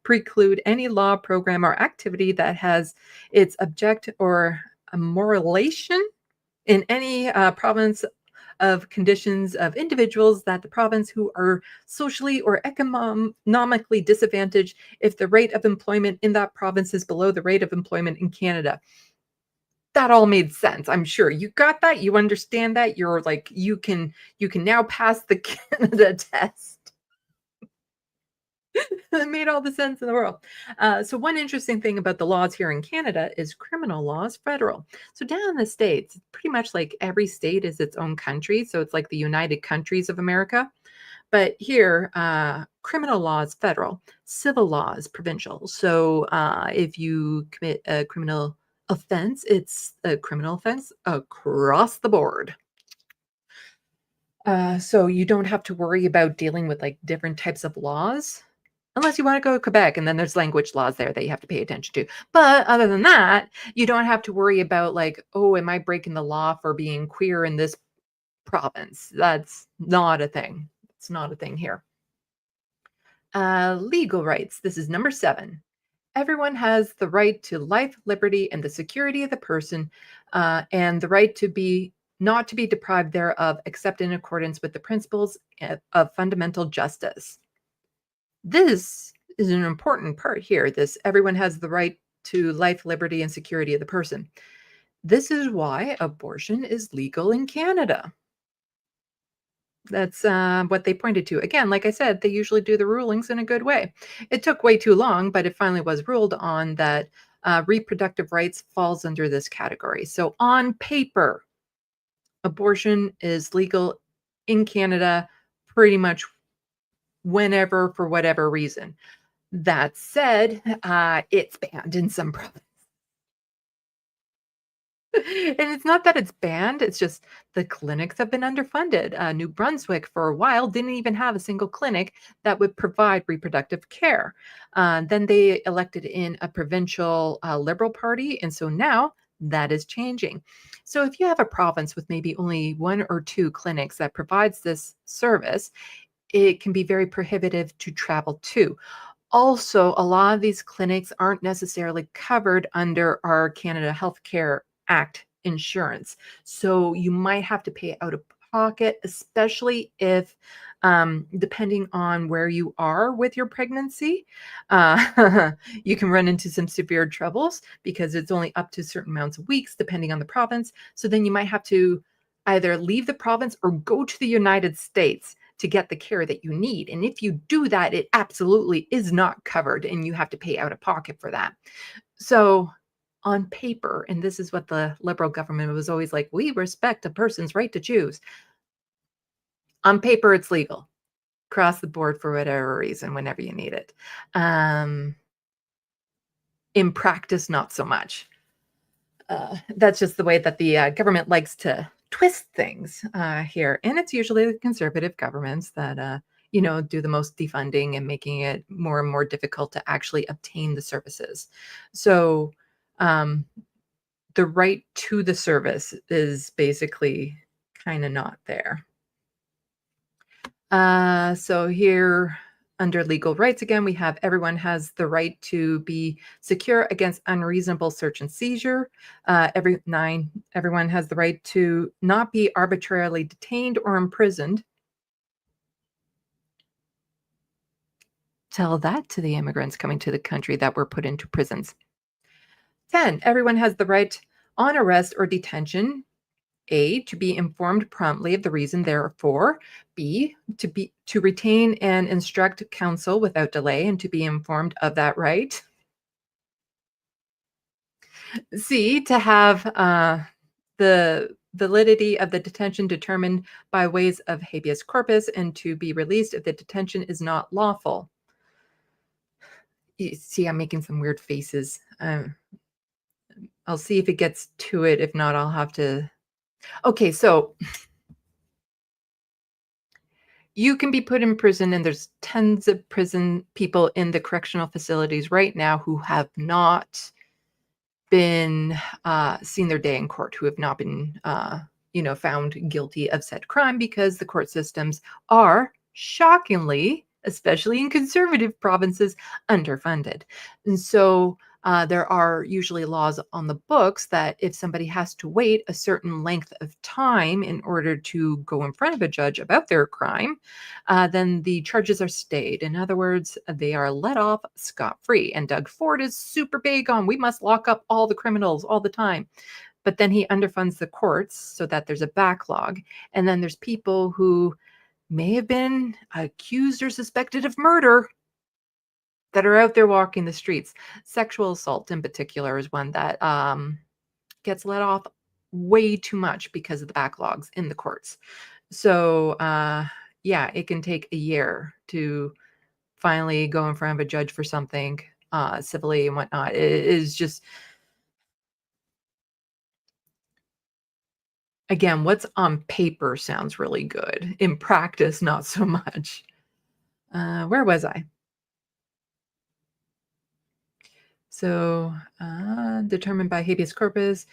Speaker 12: preclude any law, program, or activity that has its object or amelioration in any province of conditions of individuals that the province who are socially or economically disadvantaged if the rate of employment in that province is below the rate of employment in Canada. That all made sense. I'm sure you got that. You understand that. You're like, you can now pass the Canada test. It made all the sense in the world. So one interesting thing about the laws here in Canada is criminal law is federal. So down in the States, pretty much like every state is its own country. So it's like the United Countries of America. But here, criminal law is federal, civil law is provincial. So if you commit a criminal offense, it's a criminal offense across the board. So you don't have to worry about dealing with like different types of laws, unless you want to go to Quebec, and then there's language laws there that you have to pay attention to. But other than that, you don't have to worry about like, oh, am I breaking the law for being queer in this province? That's not a thing. It's not a thing here. Legal rights. This is number 7. Everyone has the right to life, liberty, and the security of the person, and the right to be not to be deprived thereof, except in accordance with the principles of fundamental justice. This is an important part here. This everyone has the right to life, liberty, and security of the person. This is why abortion is legal in Canada. That's what they pointed to. Again, like I said, they usually do the rulings in a good way. It took way too long, but it finally was ruled on that reproductive rights falls under this category. So on paper, abortion is legal in Canada pretty much whenever, for whatever reason. That said, it's banned in some provinces. And it's not that it's banned, it's just the clinics have been underfunded. New Brunswick, for a while, didn't even have a single clinic that would provide reproductive care. Then they elected in a provincial Liberal Party, and so now that is changing. So if you have a province with maybe only 1 or 2 clinics that provides this service, it can be very prohibitive to travel to. Also, a lot of these clinics aren't necessarily covered under our Canada Healthcare Act insurance. So you might have to pay out of pocket, especially if, depending on where you are with your pregnancy, you can run into some severe troubles because it's only up to certain amounts of weeks, depending on the province. So then you might have to either leave the province or go to the United States to get the care that you need. And if you do that, it absolutely is not covered and you have to pay out of pocket for that. So on paper, and this is what the Liberal government was always like, we respect a person's right to choose. On paper, it's legal across the board for whatever reason, whenever you need it. In practice, not so much. That's just the way that the government likes to twist things here. And it's usually the conservative governments that, do the most defunding and making it more and more difficult to actually obtain the services. So the right to the service is basically kind of not there. So here under legal rights, again, we have everyone has the right to be secure against unreasonable search and seizure. Everyone has the right to not be arbitrarily detained or imprisoned. Tell that to the immigrants coming to the country that were put into prisons. 10, everyone has the right on arrest or detention, A, to be informed promptly of the reason therefor, B, to retain and instruct counsel without delay and to be informed of that right, C, to have the validity of the detention determined by ways of habeas corpus and to be released if the detention is not lawful. You see, I'm making some weird faces. I'll see if it gets to it. If not, I'll have to. Okay, so you can be put in prison, and there's tons of prison people in the correctional facilities right now who have not been seen their day in court, who have not been, found guilty of said crime because the court systems are shockingly, especially in conservative provinces, underfunded. And so there are usually laws on the books that if somebody has to wait a certain length of time in order to go in front of a judge about their crime, then the charges are stayed. In other words, they are let off scot-free. And Doug Ford is super big on, we must lock up all the criminals all the time. But then he underfunds the courts so that there's a backlog. And then there's people who may have been accused or suspected of murder that are out there walking the streets. Sexual assault in particular is one that gets let off way too much because of the backlogs in the courts. So yeah, it can take a year to finally go in front of a judge for something civilly and whatnot. It is just, again, what's on paper sounds really good. In practice, not so much. Where was I? So determined by habeas corpus,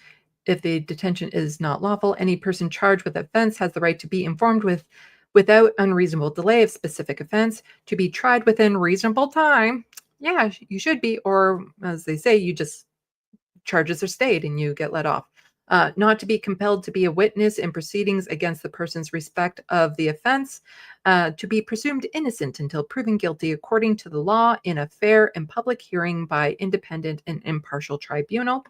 Speaker 12: if the detention is not lawful, any person charged with offense has the right to be informed without unreasonable delay of specific offense, to be tried within reasonable time. Yeah, you should be. Or as they say, you just charges are stayed and you get let off. Not to be compelled to be a witness in proceedings against the person's respect of the offense, to be presumed innocent until proven guilty according to the law in a fair and public hearing by independent and impartial tribunal,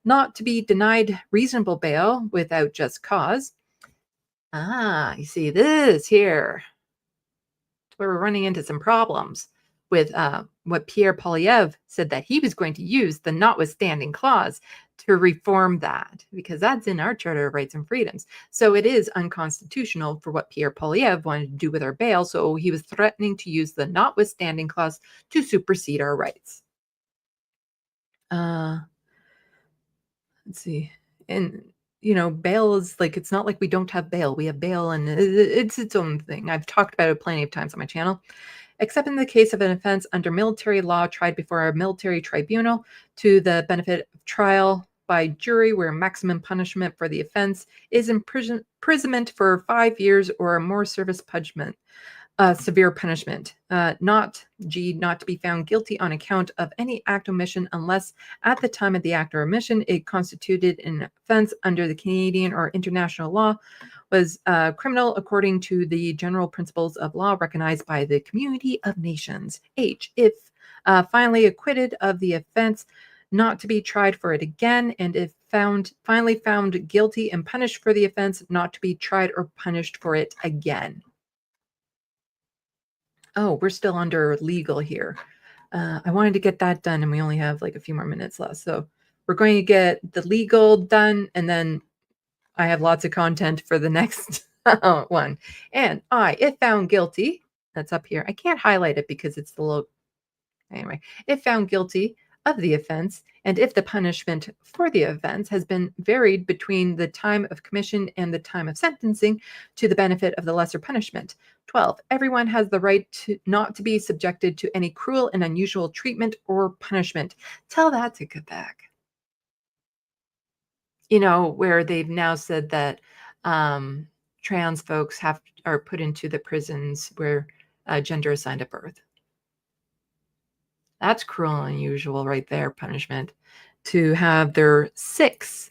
Speaker 12: not to be denied reasonable bail without just cause. You see this here, where we're running into some problems with what Pierre Poilievre said that he was going to use the notwithstanding clause to reform that, because that's in our Charter of Rights and Freedoms. So it is unconstitutional for what Pierre Poilievre wanted to do with our bail. So he was threatening to use the notwithstanding clause to supersede our rights. Let's see. And, you know, bail is like, it's not like we don't have bail. We have bail and it's its own thing. I've talked about it plenty of times on my channel. Except in the case of an offense under military law tried before a military tribunal to the benefit of trial by jury, where maximum punishment for the offense is imprisonment for 5 years or a more severe punishment. Not to be found guilty on account of any act or omission unless at the time of the act or omission it constituted an offense under the Canadian or international law, was criminal according to the general principles of law recognized by the community of nations. H, if finally acquitted of the offense, not to be tried for it again, and if finally found guilty and punished for the offense, not to be tried or punished for it again. Oh, we're still under legal here. I wanted to get that done, and we only have like a few more minutes left. So we're going to get the legal done, and then I have lots of content for the next one. And if found guilty, that's up here. I can't highlight it because it's the low. Anyway, if found guilty of the offense, and if the punishment for the offense has been varied between the time of commission and the time of sentencing to the benefit of the lesser punishment. 12, everyone has the right to not to be subjected to any cruel and unusual treatment or punishment. Tell that to Quebec. You know, where they've now said that trans folks are put into the prisons where gender assigned at birth. That's cruel and unusual right there, punishment. To have their 6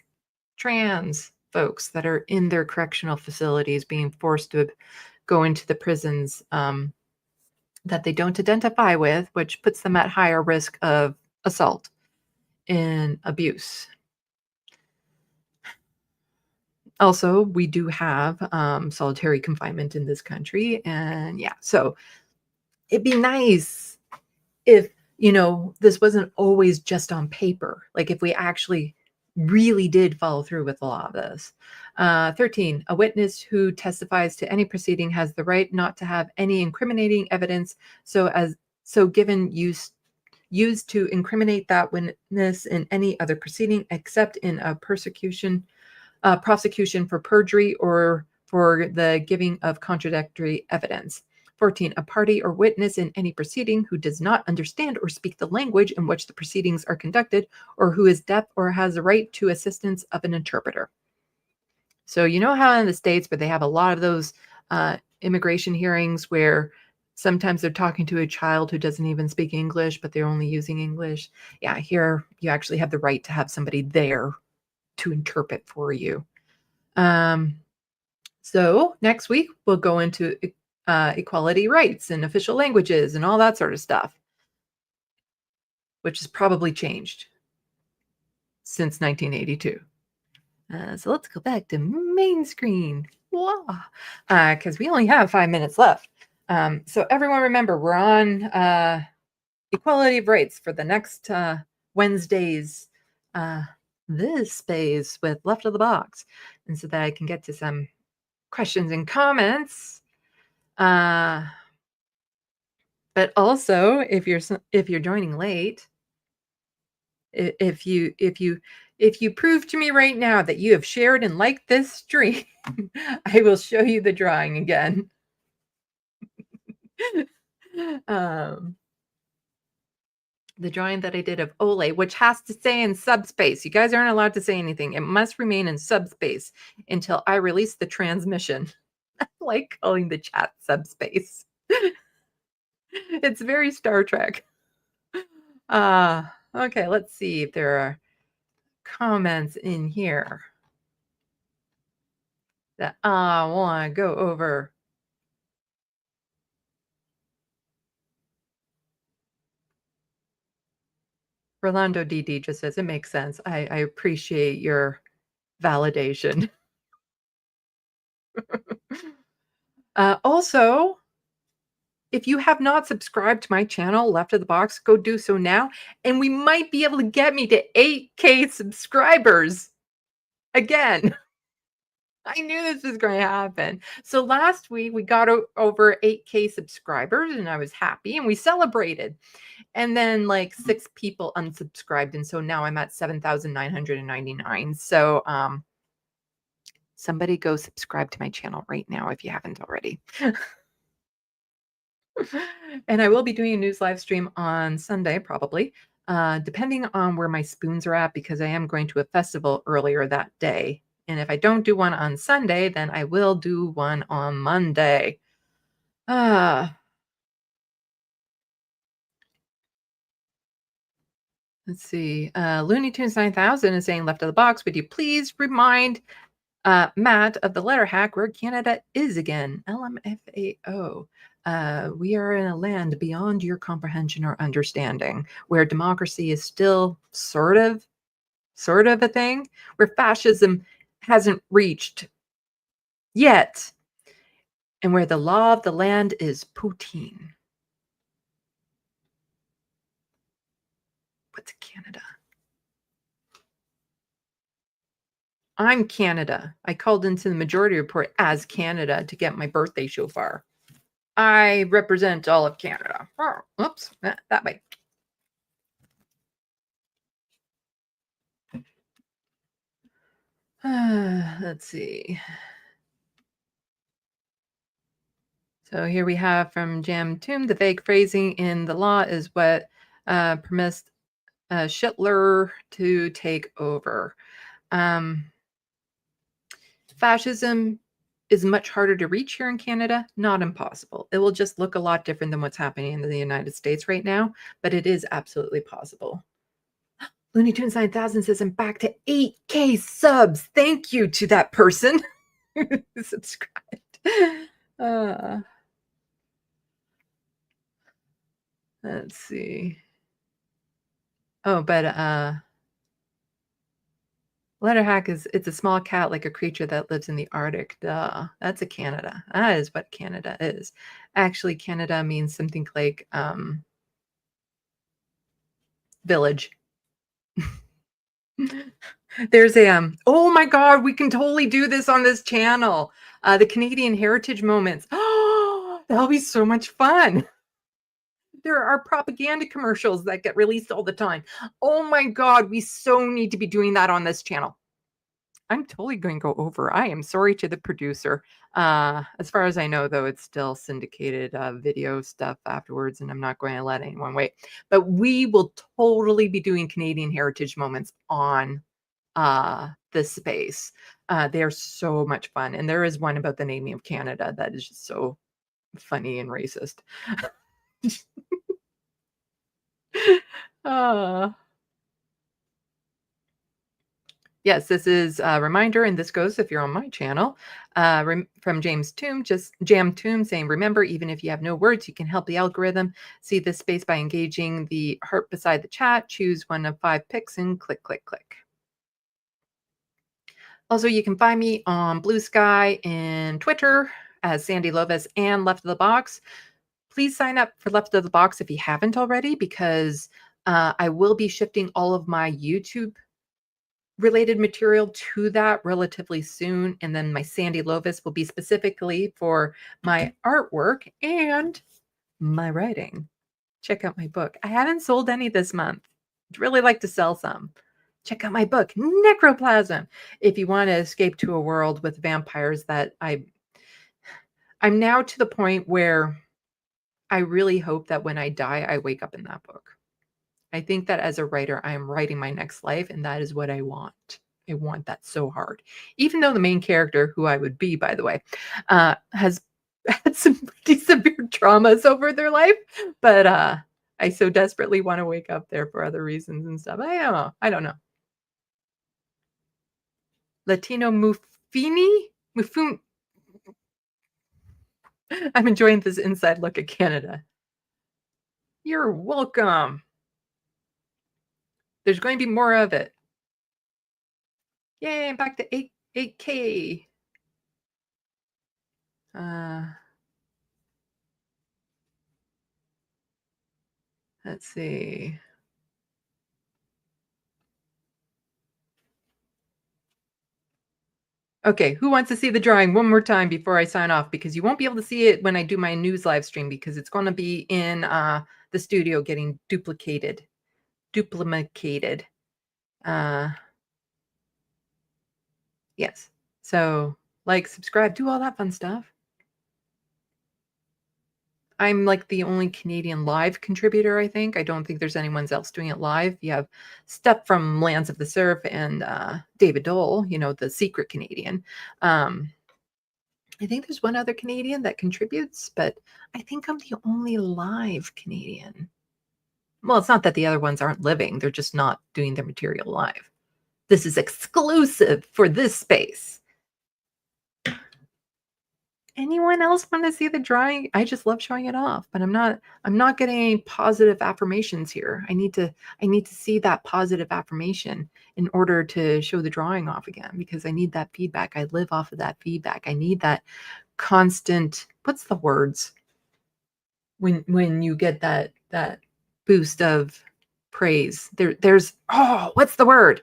Speaker 12: trans folks that are in their correctional facilities being forced to go into the prisons that they don't identify with, which puts them at higher risk of assault and abuse. Also, we do have solitary confinement in this country. And yeah, so it'd be nice if, you know, this wasn't always just on paper. Like if we actually really did follow through with a lot of this. 13, a witness who testifies to any proceeding has the right not to have any incriminating evidence given used to incriminate that witness in any other proceeding except in a prosecution for perjury or for the giving of contradictory evidence. 14, a party or witness in any proceeding who does not understand or speak the language in which the proceedings are conducted, or who is deaf or has a right to assistance of an interpreter. So you know how in the States where they have a lot of those immigration hearings where sometimes they're talking to a child who doesn't even speak English, but they're only using English. Yeah, here you actually have the right to have somebody there to interpret for you. So next week we'll go into equality rights and official languages and all that sort of stuff, which has probably changed since 1982. So let's go back to main screen, because we only have 5 minutes left. So everyone remember, we're on equality of rights for the next Wednesday's this space with Left of the Box, and so that I can get to some questions and comments. But also, if you're joining late, if you prove to me right now that you have shared and liked this stream, I will show you the drawing again. The drawing that I did of Ole, which has to stay in subspace. You guys aren't allowed to say anything. It must remain in subspace until I release the transmission. I like calling the chat subspace. It's very Star Trek. Okay, let's see if there are comments in here that I want to go over. Rolando DD just says it makes sense. I appreciate your validation. Also, if you have not subscribed to my channel, Left of the Box, go do so now. And we might be able to get me to 8K subscribers again. I knew this was going to happen. So last week we got over 8K subscribers and I was happy and we celebrated. And then like 6 people unsubscribed. And so now I'm at 7,999. So somebody go subscribe to my channel right now if you haven't already. And I will be doing a news live stream on Sunday, probably, depending on where my spoons are at, because I am going to a festival earlier that day. And if I don't do one on Sunday, then I will do one on Monday. Let's see. Looney Tunes 9000 is saying, Left of the Box, would you please remind Matt of the Letterhack where Canada is again? LMFAO. We are in a land beyond your comprehension or understanding, where democracy is still sort of a thing, where fascism hasn't reached yet, and where the law of the land is Putin. What's Canada? I'm Canada. I called into the majority report as Canada to get my birthday shofar. I represent all of Canada. Oh, oops, that way. Let's see. So here we have from Jam Tomb, the vague phrasing in the law is what permits Hitler to take over. Fascism is much harder to reach here in Canada. Not impossible. It will just look a lot different than what's happening in the United States right now, but it is absolutely possible. Looney Tunes 9000 says, I'm back to 8K subs. Thank you to that person who subscribed. Let's see. Oh, but Letterhack it's a small cat, like a creature that lives in the Arctic. Duh, that's a Canada. That is what Canada is. Actually, Canada means something like village. There's a oh my god, we can totally do this on this channel. The Canadian Heritage Moments. Oh, that'll be so much fun. There are propaganda commercials that get released all the time. Oh my god, we so need to be doing that on this channel. I'm totally going to go over. I am sorry to the producer. As far as I know, though, it's still syndicated video stuff afterwards, and I'm not going to let anyone wait. But we will totally be doing Canadian Heritage Moments on this space. They are so much fun. And there is one about the naming of Canada that is just so funny and racist. Yes, this is a reminder, and this goes if you're on my channel, from James Tomb, just Jam Tomb saying, remember, even if you have no words, you can help the algorithm see this space by engaging the heart beside the chat. Choose one of 5 picks and click, click, click. Also, you can find me on Blue Sky and Twitter as Sandee Lovas and Left of the Box. please sign up for Left of the Box if you haven't already, because I will be shifting all of my YouTube related material to that relatively soon. And then my Sandee Lovas will be specifically for my artwork and my writing. Check out my book. I haven't sold any this month. I'd really like to sell some. Check out my book, Necroplasm, if you want to escape to a world with vampires that I'm now to the point where I really hope that when I die, I wake up in that book. I think that as a writer, I am writing my next life, and that is what I want. I want that so hard. Even though the main character, who I would be, by the way, has had some pretty severe traumas over their life, but I so desperately want to wake up there for other reasons and stuff. I don't know. Latino Mufun. I'm enjoying this inside look at Canada. You're welcome. There's going to be more of it. Yay, I'm back to 8K. Let's see. Okay, who wants to see the drawing one more time before I sign off? Because you won't be able to see it when I do my news live stream, because it's going to be in the studio getting duplicated. Yes. So like, subscribe, do all that fun stuff. I'm like the only Canadian live contributor, I think. I don't think there's anyone else doing it live. You have stuff from Lands of the Surf and David Doel, you know, the secret Canadian. I think there's one other Canadian that contributes, but I think I'm the only live Canadian. Well, it's not that the other ones aren't living. They're just not doing their material live. This is exclusive for this space. Anyone else want to see the drawing? I just love showing it off, but I'm not getting any positive affirmations here. I need to see that positive affirmation in order to show the drawing off again, because I need that feedback. I live off of that feedback. I need that constant, what's the words? When you get that boost of praise. There's what's the word?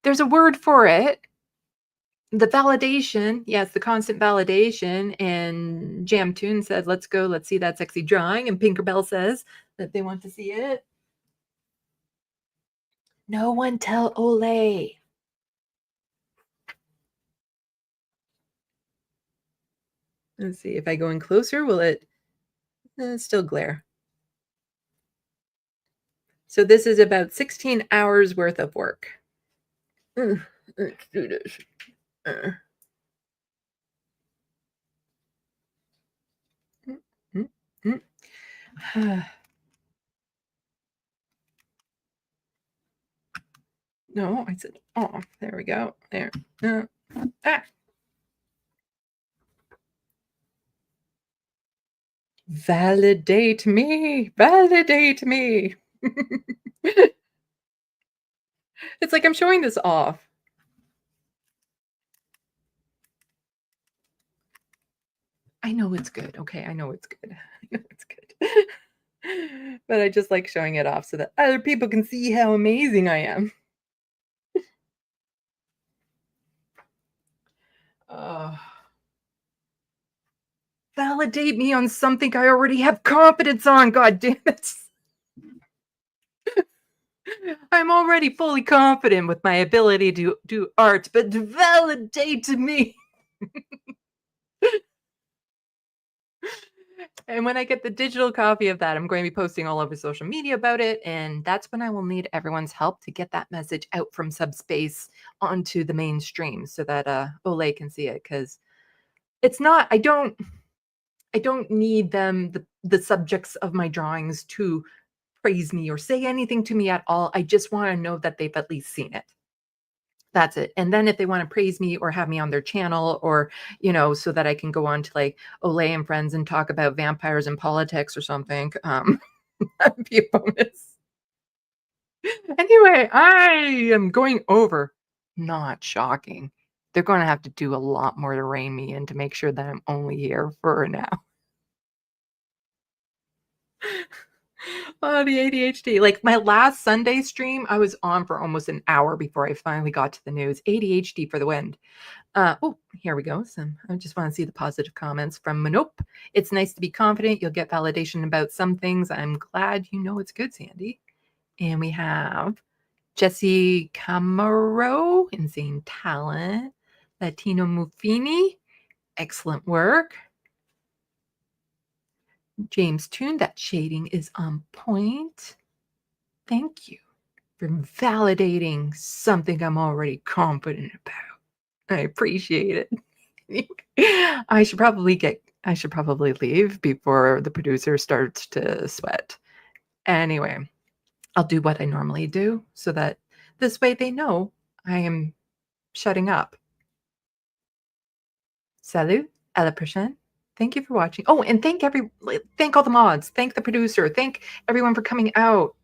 Speaker 12: There's a word for it. The validation, yes, the constant validation. And Jam Tune said, let's go, let's see that sexy drawing. And Pinkerbell says that they want to see it. No one tell Ole. Let's see, if I go in closer, will it still glare? So this is about 16 hours worth of work. Let's do this. No, I said off. There we go. There. Validate me. Validate me. It's like I'm showing this off. I know it's good. Okay, I know it's good. I know it's good. But I just like showing it off so that other people can see how amazing I am. Validate me on something I already have confidence on, god damn it. I'm already fully confident with my ability to do art, but validate me. And when I get the digital copy of that, I'm going to be posting all over social media about it. And that's when I will need everyone's help to get that message out from subspace onto the mainstream so that Ole can see it. Because it's not, I don't need them, the subjects of my drawings, to praise me or say anything to me at all. I just want to know that they've at least seen it. That's it. And then if they want to praise me or have me on their channel, or, you know, so that I can go on to like Ole and Friends and talk about vampires and politics or something, that'd be a bonus. Anyway, I am going over. Not shocking. They're going to have to do a lot more to rein me in to make sure that I'm only here for now. Oh, the ADHD. Like my last Sunday stream, I was on for almost an hour before I finally got to the news. ADHD for the wind. Oh, here we go. I just want to see the positive comments from Manope. It's nice to be confident. You'll get validation about some things. I'm glad you know it's good, Sandee. And we have Jesse Camaro, insane talent. Latino Muffini, excellent work. James Toon, that shading is on point. Thank you for validating something I'm already confident about. I appreciate it. I should probably leave before the producer starts to sweat. Anyway, I'll do what I normally do so that this way they know I am shutting up. Salut, à la prochaine. Thank you for watching. Oh, and thank all the mods. Thank the producer. Thank everyone for coming out.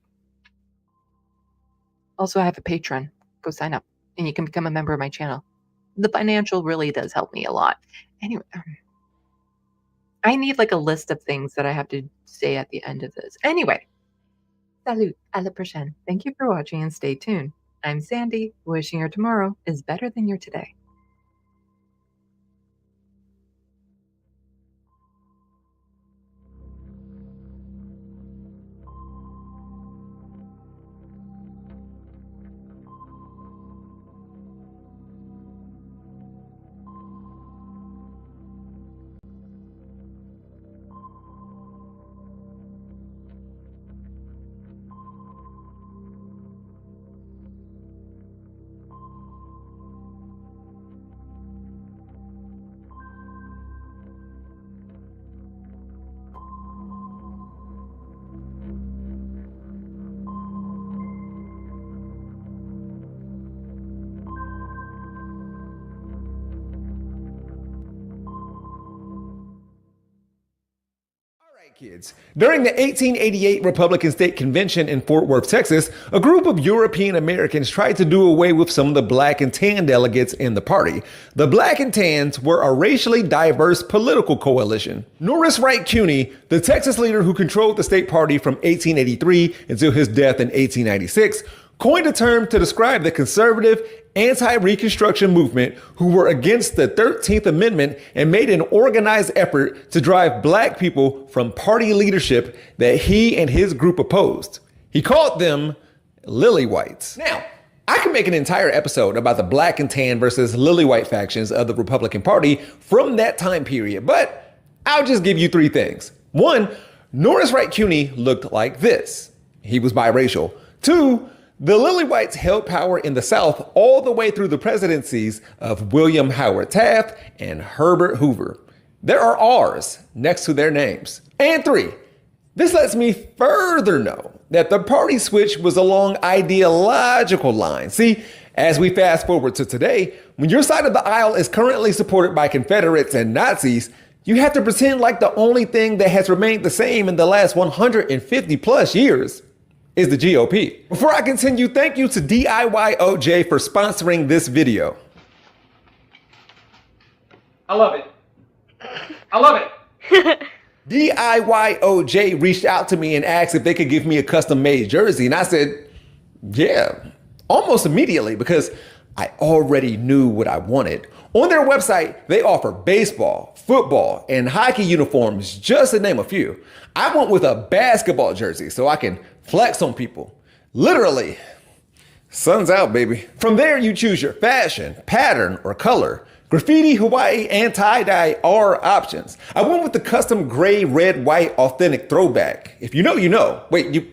Speaker 12: Also, I have a Patreon. Go sign up and you can become a member of my channel. The financial really does help me a lot. Anyway, I need like a list of things that I have to say at the end of this. Anyway, salut, à la prochaine. Thank you for watching and stay tuned. I'm Sandee, wishing your tomorrow is better than your today.
Speaker 13: Kids. During the 1888 Republican State Convention in Fort Worth, Texas, a group of European Americans tried to do away with some of the black and tan delegates in the party. The black and tans were a racially diverse political coalition. Norris Wright Cuny, the Texas leader who controlled the state party from 1883 until his death in 1896, coined a term to describe the conservative anti-Reconstruction movement who were against the 13th Amendment and made an organized effort to drive black people from party leadership that he and his group opposed. He called them lily whites. Now, I can make an entire episode about the black and tan versus lily white factions of the Republican Party from that time period, but I'll just give you three things. One, Norris Wright Cuny looked like this. He was biracial. Two, the lily whites held power in the South all the way through the presidencies of William Howard Taft and Herbert Hoover. There are R's next to their names. And three, this lets me further know that the party switch was along ideological lines. See, as we fast forward to today, when your side of the aisle is currently supported by Confederates and Nazis, you have to pretend like the only thing that has remained the same in the last 150 plus years is the GOP. Before I continue, thank you to DIYOJ for sponsoring this video.
Speaker 11: I love it. I love it.
Speaker 13: DIYOJ reached out to me and asked if they could give me a custom made jersey. And I said, yeah, almost immediately because I already knew what I wanted. On their website, they offer baseball, football, and hockey uniforms, just to name a few. I went with a basketball jersey so I can flex on people. Literally, sun's out, baby. From there, you choose your fashion, pattern, or color. Graffiti, Hawaii, and tie-dye are options. I went with the custom gray, red, white, authentic throwback. If you know, you know. Wait, you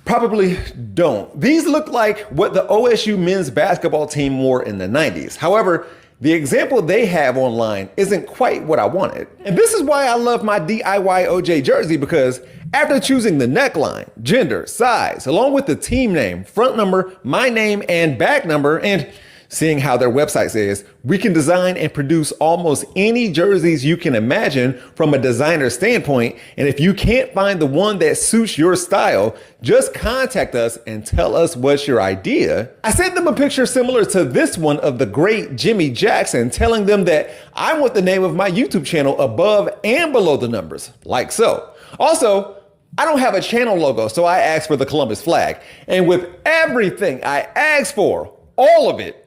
Speaker 13: probably don't. These look like what the OSU men's basketball team wore in the 90s. However, the example they have online isn't quite what I wanted. And this is why I love my DIYOJ jersey, because after choosing the neckline, gender, size, along with the team name, front number, my name, and back number, and seeing how their website says, we can design and produce almost any jerseys you can imagine from a designer standpoint. And if you can't find the one that suits your style, just contact us and tell us what's your idea. I sent them a picture similar to this one of the great Jimmy Jackson, telling them that I want the name of my YouTube channel above and below the numbers, like so. Also, I don't have a channel logo, so I asked for the Columbus flag. And with everything I asked for, all of it,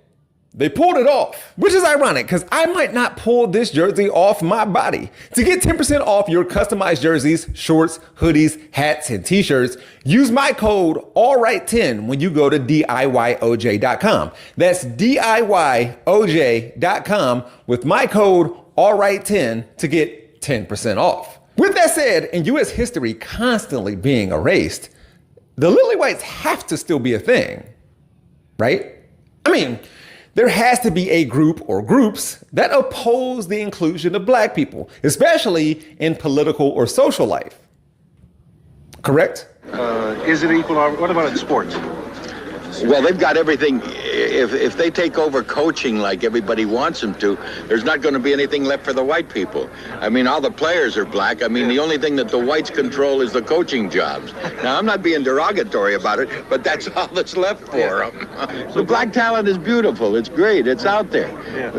Speaker 13: they pulled it off, which is ironic because I might not pull this jersey off my body. To get 10% off your customized jerseys, shorts, hoodies, hats, and t-shirts, use my code ALLRIGHT10 when you go to DIYOJ.com. That's DIYOJ.com with my code ALLRIGHT10 to get 10% off. With that said, in U.S. history constantly being erased, the lily whites have to still be a thing, right? I mean, there has to be a group or groups that oppose the inclusion of black people, especially in political or social life. Correct?
Speaker 14: Is it equal? What about in sports?
Speaker 15: Well, they've got everything. If they take over coaching like everybody wants them to, there's not going to be anything left for the white people. I mean, all the players are black. I mean, the only thing that the whites control is the coaching jobs. Now, I'm not being derogatory about it, but that's all that's left for them. The black talent is beautiful. It's great. It's out there.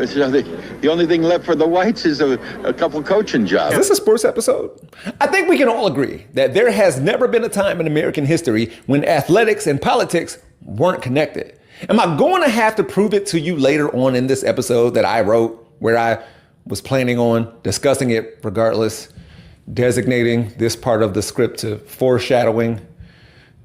Speaker 15: So the only thing left for the whites is a couple coaching jobs.
Speaker 13: Is this a sports episode? I think we can all agree that there has never been a time in American history when athletics and politics weren't connected. Am I going to have to prove it to you later on in this episode that I wrote, where I was planning on discussing it regardless, designating this part of the script to foreshadowing,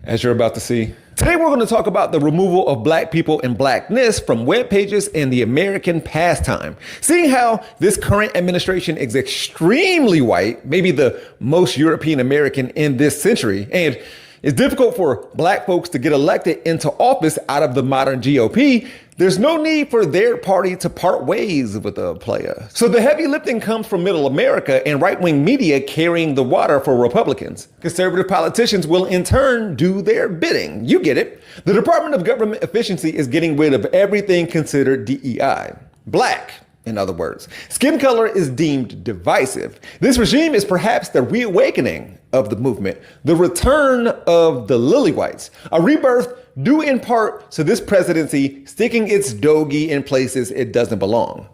Speaker 13: as you're about to see? Today we're going to talk about the removal of black people and blackness from web pages and the American pastime. Seeing how this current administration is extremely white, maybe the most European American in this century, and it's difficult for black folks to get elected into office out of the modern GOP, there's no need for their party to part ways with a player. So the heavy lifting comes from middle America and right-wing media carrying the water for Republicans. Conservative politicians will in turn do their bidding. You get it. The Department of Government Efficiency is getting rid of everything considered DEI. Black, in other words. Skin color is deemed divisive. This regime is perhaps the reawakening of the movement, the return of the lily whites, a rebirth due in part to this presidency sticking its doggy in places it doesn't belong.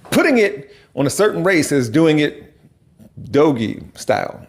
Speaker 13: Putting it on a certain race is doing it doggy style.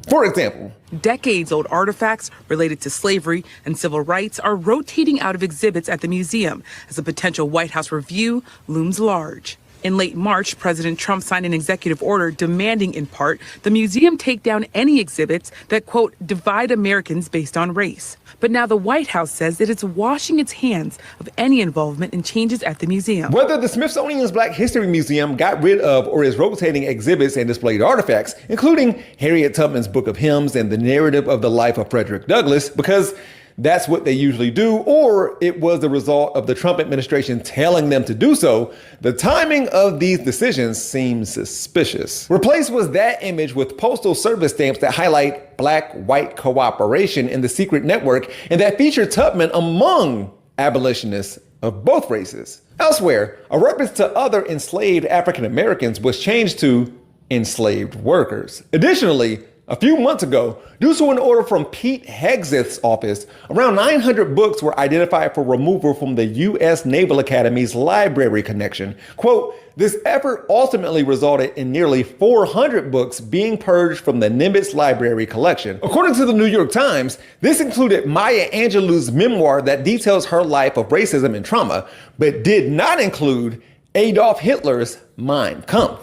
Speaker 13: For example,
Speaker 16: decades-old artifacts related to slavery and civil rights are rotating out of exhibits at the museum as a potential White House review looms large. In late March, President Trump signed an executive order demanding, in part, the museum take down any exhibits that, quote, divide Americans based on race. But now the White House says that it's washing its hands of any involvement in changes at the museum.
Speaker 13: Whether the Smithsonian's Black History Museum got rid of or is rotating exhibits and displayed artifacts, including Harriet Tubman's Book of Hymns and the narrative of the life of Frederick Douglass, because that's what they usually do, or it was the result of the Trump administration telling them to do so, the timing of these decisions seems suspicious. Replaced was that image with Postal Service stamps that highlight black-white cooperation in the secret network and that feature Tubman among abolitionists of both races. Elsewhere, a reference to other enslaved African Americans was changed to enslaved workers. Additionally, a few months ago, due to an order from Pete Hegseth's office, around 900 books were identified for removal from the U.S. Naval Academy's library connection. Quote, this effort ultimately resulted in nearly 400 books being purged from the Nimitz Library collection. According to the New York Times, this included Maya Angelou's memoir that details her life of racism and trauma, but did not include Adolf Hitler's Mein Kampf.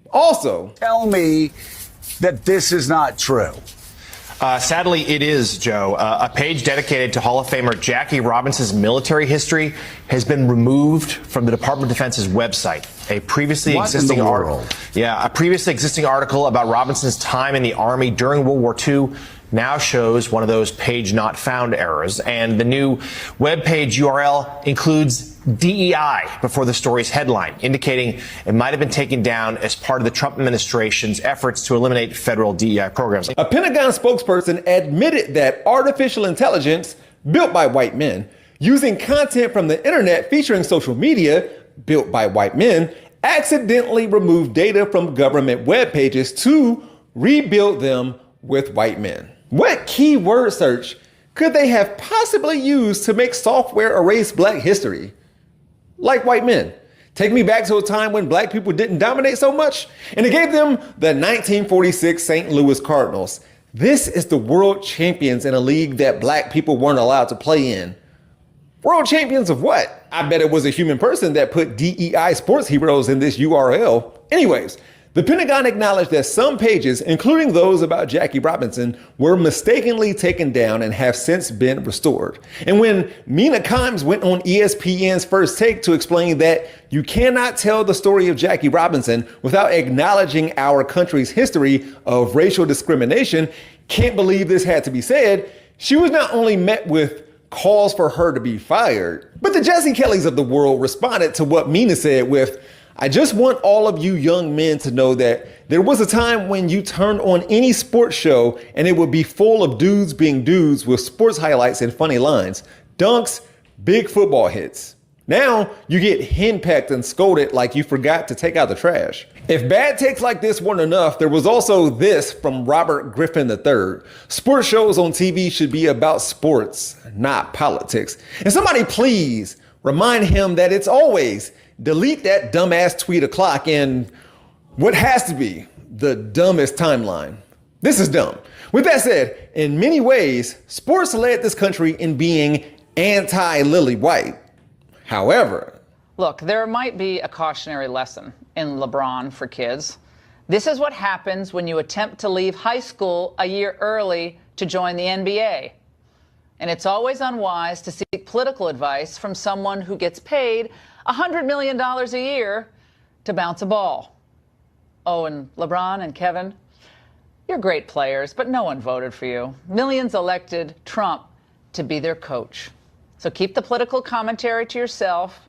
Speaker 13: Also,
Speaker 17: tell me that this is not true.
Speaker 18: Sadly, it is, Joe. A page dedicated to Hall of Famer Jackie Robinson's military history has been removed from the Department of Defense's website. A previously existing article about Robinson's time in the Army during World War II now shows one of those page not found errors, and the new webpage URL includes DEI before the story's headline, indicating it might have been taken down as part of the Trump administration's efforts to eliminate federal DEI programs.
Speaker 13: A Pentagon spokesperson admitted that artificial intelligence built by white men, using content from the internet featuring social media built by white men, accidentally removed data from government web pages to rebuild them with white men. What keyword search could they have possibly used to make software erase black history? Like white men. take me back to a time when black people didn't dominate so much, and it gave them the 1946 St. Louis Cardinals. This is the world champions in a league that black people weren't allowed to play in. World champions of what? I bet it was a human person that put DEI sports heroes in this URL. Anyways, the Pentagon acknowledged that some pages, including those about Jackie Robinson, were mistakenly taken down and have since been restored. And when Mina Kimes went on ESPN's First Take to explain that you cannot tell the story of Jackie Robinson without acknowledging our country's history of racial discrimination, can't believe this had to be said, she was not only met with calls for her to be fired, but the Jesse Kellys of the world responded to what Mina said with, I just want all of you young men to know that there was a time when you turned on any sports show and it would be full of dudes being dudes with sports highlights and funny lines, dunks, big football hits. Now you get henpecked and scolded like you forgot to take out the trash. If bad takes like this weren't enough, there was also this from Robert Griffin III. Sports shows on TV should be about sports, not politics. And somebody please remind him that it's always delete that dumbass tweet o'clock in what has to be the dumbest timeline. This is dumb. With that said, in many ways, sports led this country in being anti-Lily White. However,
Speaker 19: look, there might be a cautionary lesson in LeBron for kids. This is what happens when you attempt to leave high school a year early to join the NBA. And it's always unwise to seek political advice from someone who gets paid $100 million a year to bounce a ball. Oh, and LeBron and Kevin, you're great players, but no one voted for you. Millions elected Trump to be their coach. So keep the political commentary to yourself,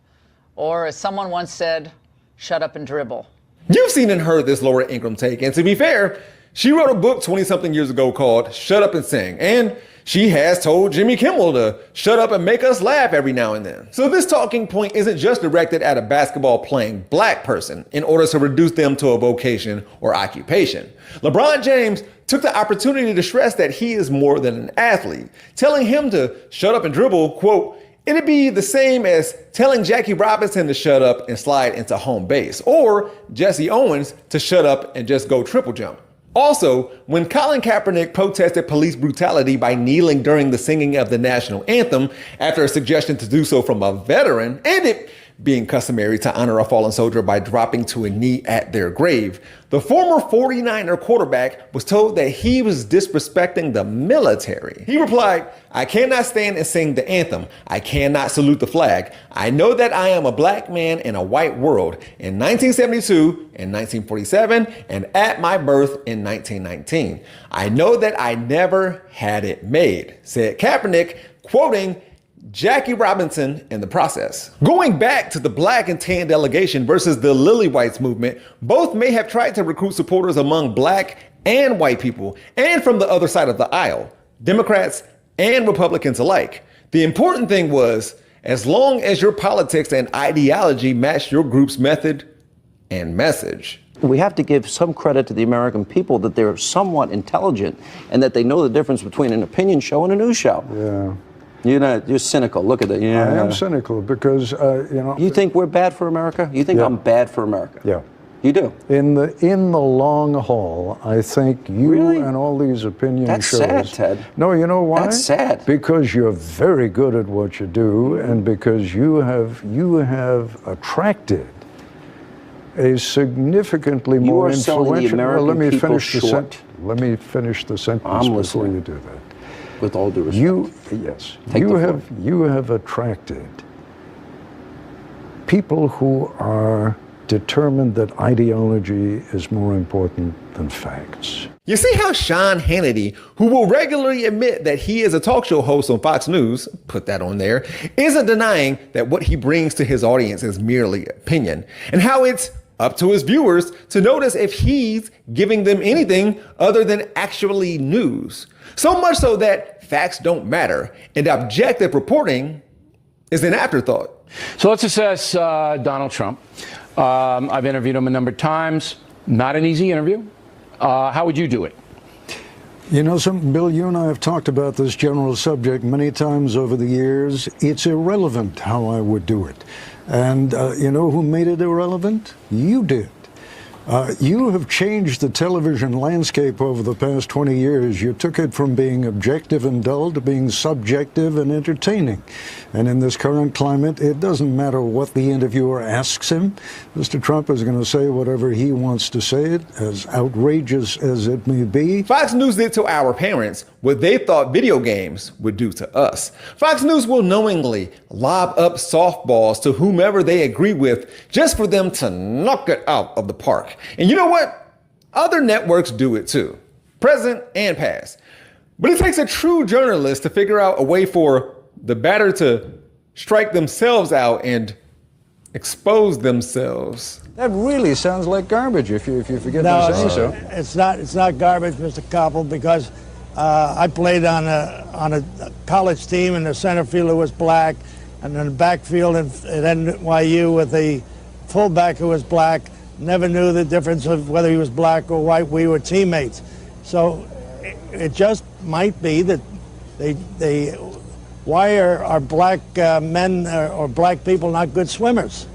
Speaker 19: or as someone once said, shut up and dribble.
Speaker 13: You've seen and heard this Laura Ingraham take, and to be fair, she wrote a book 20-something years ago called Shut Up and Sing, and she has told Jimmy Kimmel to shut up and make us laugh every now and then. So this talking point isn't just directed at a basketball-playing black person in order to reduce them to a vocation or occupation. LeBron James took the opportunity to stress that he is more than an athlete, telling him to shut up and dribble, quote, it'd be the same as telling Jackie Robinson to shut up and slide into home base, or Jesse Owens to shut up and just go triple jump. Also, when Colin Kaepernick protested police brutality by kneeling during the singing of the national anthem after a suggestion to do so from a veteran, and it being customary to honor a fallen soldier by dropping to a knee at their grave, the former 49er quarterback was told that he was disrespecting the military. He replied, I cannot stand and sing the anthem. I cannot salute the flag. I know that I am a black man in a white world in 1972, in 1947, and at my birth in 1919. I know that I never had it made, said Kaepernick, quoting Jackie Robinson in the process. Going back to the black and tan delegation versus the Lily Whites movement, both may have tried to recruit supporters among black and white people and from the other side of the aisle, Democrats and Republicans alike. The important thing was, as long as your politics and ideology matched your group's method and message.
Speaker 20: We have to give some credit to the American people that they're somewhat intelligent and that they know the difference between an opinion show and a news show.
Speaker 21: Yeah.
Speaker 20: You're cynical. Look at that. Yeah.
Speaker 21: I am cynical because,
Speaker 20: You think we're bad for America? You think I'm bad for America?
Speaker 21: Yeah.
Speaker 20: You do?
Speaker 21: In the long haul, I think you and all these opinion shows...
Speaker 20: That's sad, Ted.
Speaker 21: No, you know why?
Speaker 20: That's sad.
Speaker 21: Because you're very good at what you do, and because you have attracted a significantly more influential...
Speaker 20: Well,
Speaker 21: let me finish the sentence. Let me finish the sentence before you do that.
Speaker 20: With all due respect.
Speaker 21: You have attracted people who are determined that ideology is more important than facts.
Speaker 13: You see how Sean Hannity, who will regularly admit that he is a talk show host on Fox News, put that on there, isn't denying that what he brings to his audience is merely opinion, and how it's up to his viewers to notice if he's giving them anything other than actually news. So much so that facts don't matter and objective reporting is an afterthought.
Speaker 22: So let's assess Donald Trump. I've interviewed him a number of times. Not an easy interview. How would you do it?
Speaker 21: You know something, Bill, you and I have talked about this general subject many times over the years. It's irrelevant how I would do it. And you know who made it irrelevant? You did. You have changed the television landscape over the past 20 years. You took it from being objective and dull to being subjective and entertaining. And in this current climate, it doesn't matter what the interviewer asks him. Mr. Trump is going to say whatever he wants to say, it as outrageous as it may be.
Speaker 13: Fox News did to our parents what they thought video games would do to us. Fox News will knowingly lob up softballs to whomever they agree with just for them to knock it out of the park. And you know what? Other networks do it too, present and past. But it takes a true journalist to figure out a way for the batter to strike themselves out and expose themselves.
Speaker 21: That really sounds like garbage if you forget to say so.
Speaker 2: It's not garbage, Mr. Koppel, because I played on a college team, and the center fielder was black, and in the backfield at NYU with the fullback who was black. Never knew the difference of whether he was black or white. We were teammates. So it just might be that why are black men or black people not good swimmers?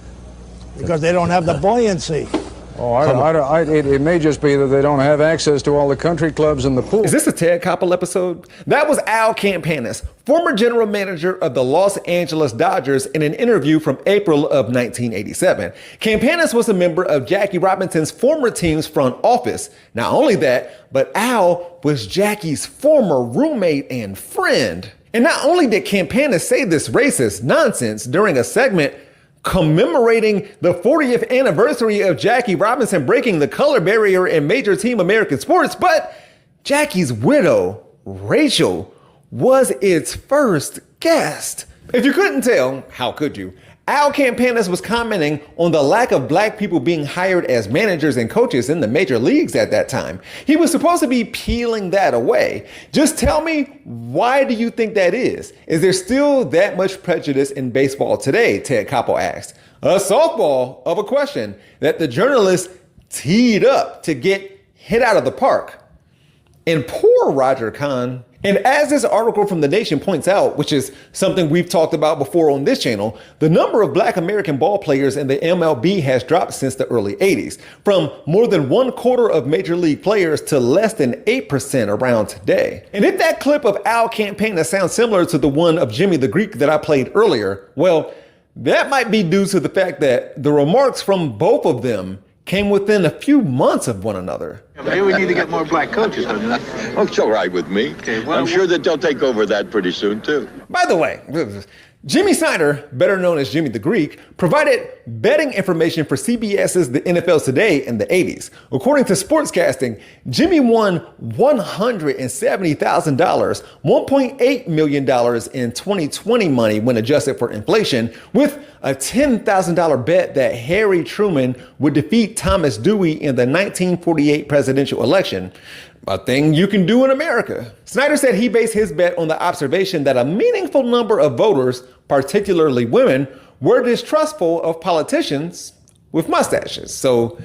Speaker 2: Because they don't have the buoyancy.
Speaker 21: Oh, it may just be that they don't have access to all the country clubs and the pool.
Speaker 13: Is this a Ted Koppel episode? That was Al Campanis, former general manager of the Los Angeles Dodgers, in an interview from April of 1987. Campanis was a member of Jackie Robinson's former team's front office. Not only that, but Al was Jackie's former roommate and friend. And not only did Campanis say this racist nonsense during a segment commemorating the 40th anniversary of Jackie Robinson breaking the color barrier in major team American sports, but Jackie's widow, Rachel, was its first guest. If you couldn't tell, how could you? Al Campanis was commenting on the lack of black people being hired as managers and coaches in the major leagues at that time. He was supposed to be peeling that away. Just tell me, why do you think that is? Is there still that much prejudice in baseball today? Ted Koppel asked. A softball of a question that the journalist teed up to get hit out of the park. And poor Roger Kahn. And as this article from The Nation points out, which is something we've talked about before on this channel, the number of black American ball players in the MLB has dropped since the early 80s, from more than 1/4 of major league players to less than 8% around today. And if that clip of Al Campanis sounds similar to the one of Jimmy the Greek that I played earlier, well, that might be due to the fact that the remarks from both of them came within a few months of one another.
Speaker 14: Maybe we need to get more black coaches, don't you?
Speaker 15: Oh, it's all right with me. Okay, well, I'm sure that they'll take over that pretty soon, too.
Speaker 13: By the way, Jimmy Snyder, better known as Jimmy the Greek, provided betting information for CBS's The NFL's Today in the 80s. According to Sportscasting, Jimmy won $170,000, $1.8 million in 2020 money when adjusted for inflation, with a $10,000 bet that Harry Truman would defeat Thomas Dewey in the 1948 presidential election. A thing you can do in America. Snyder said he based his bet on the observation that a meaningful number of voters, particularly women, were distrustful of politicians with mustaches. So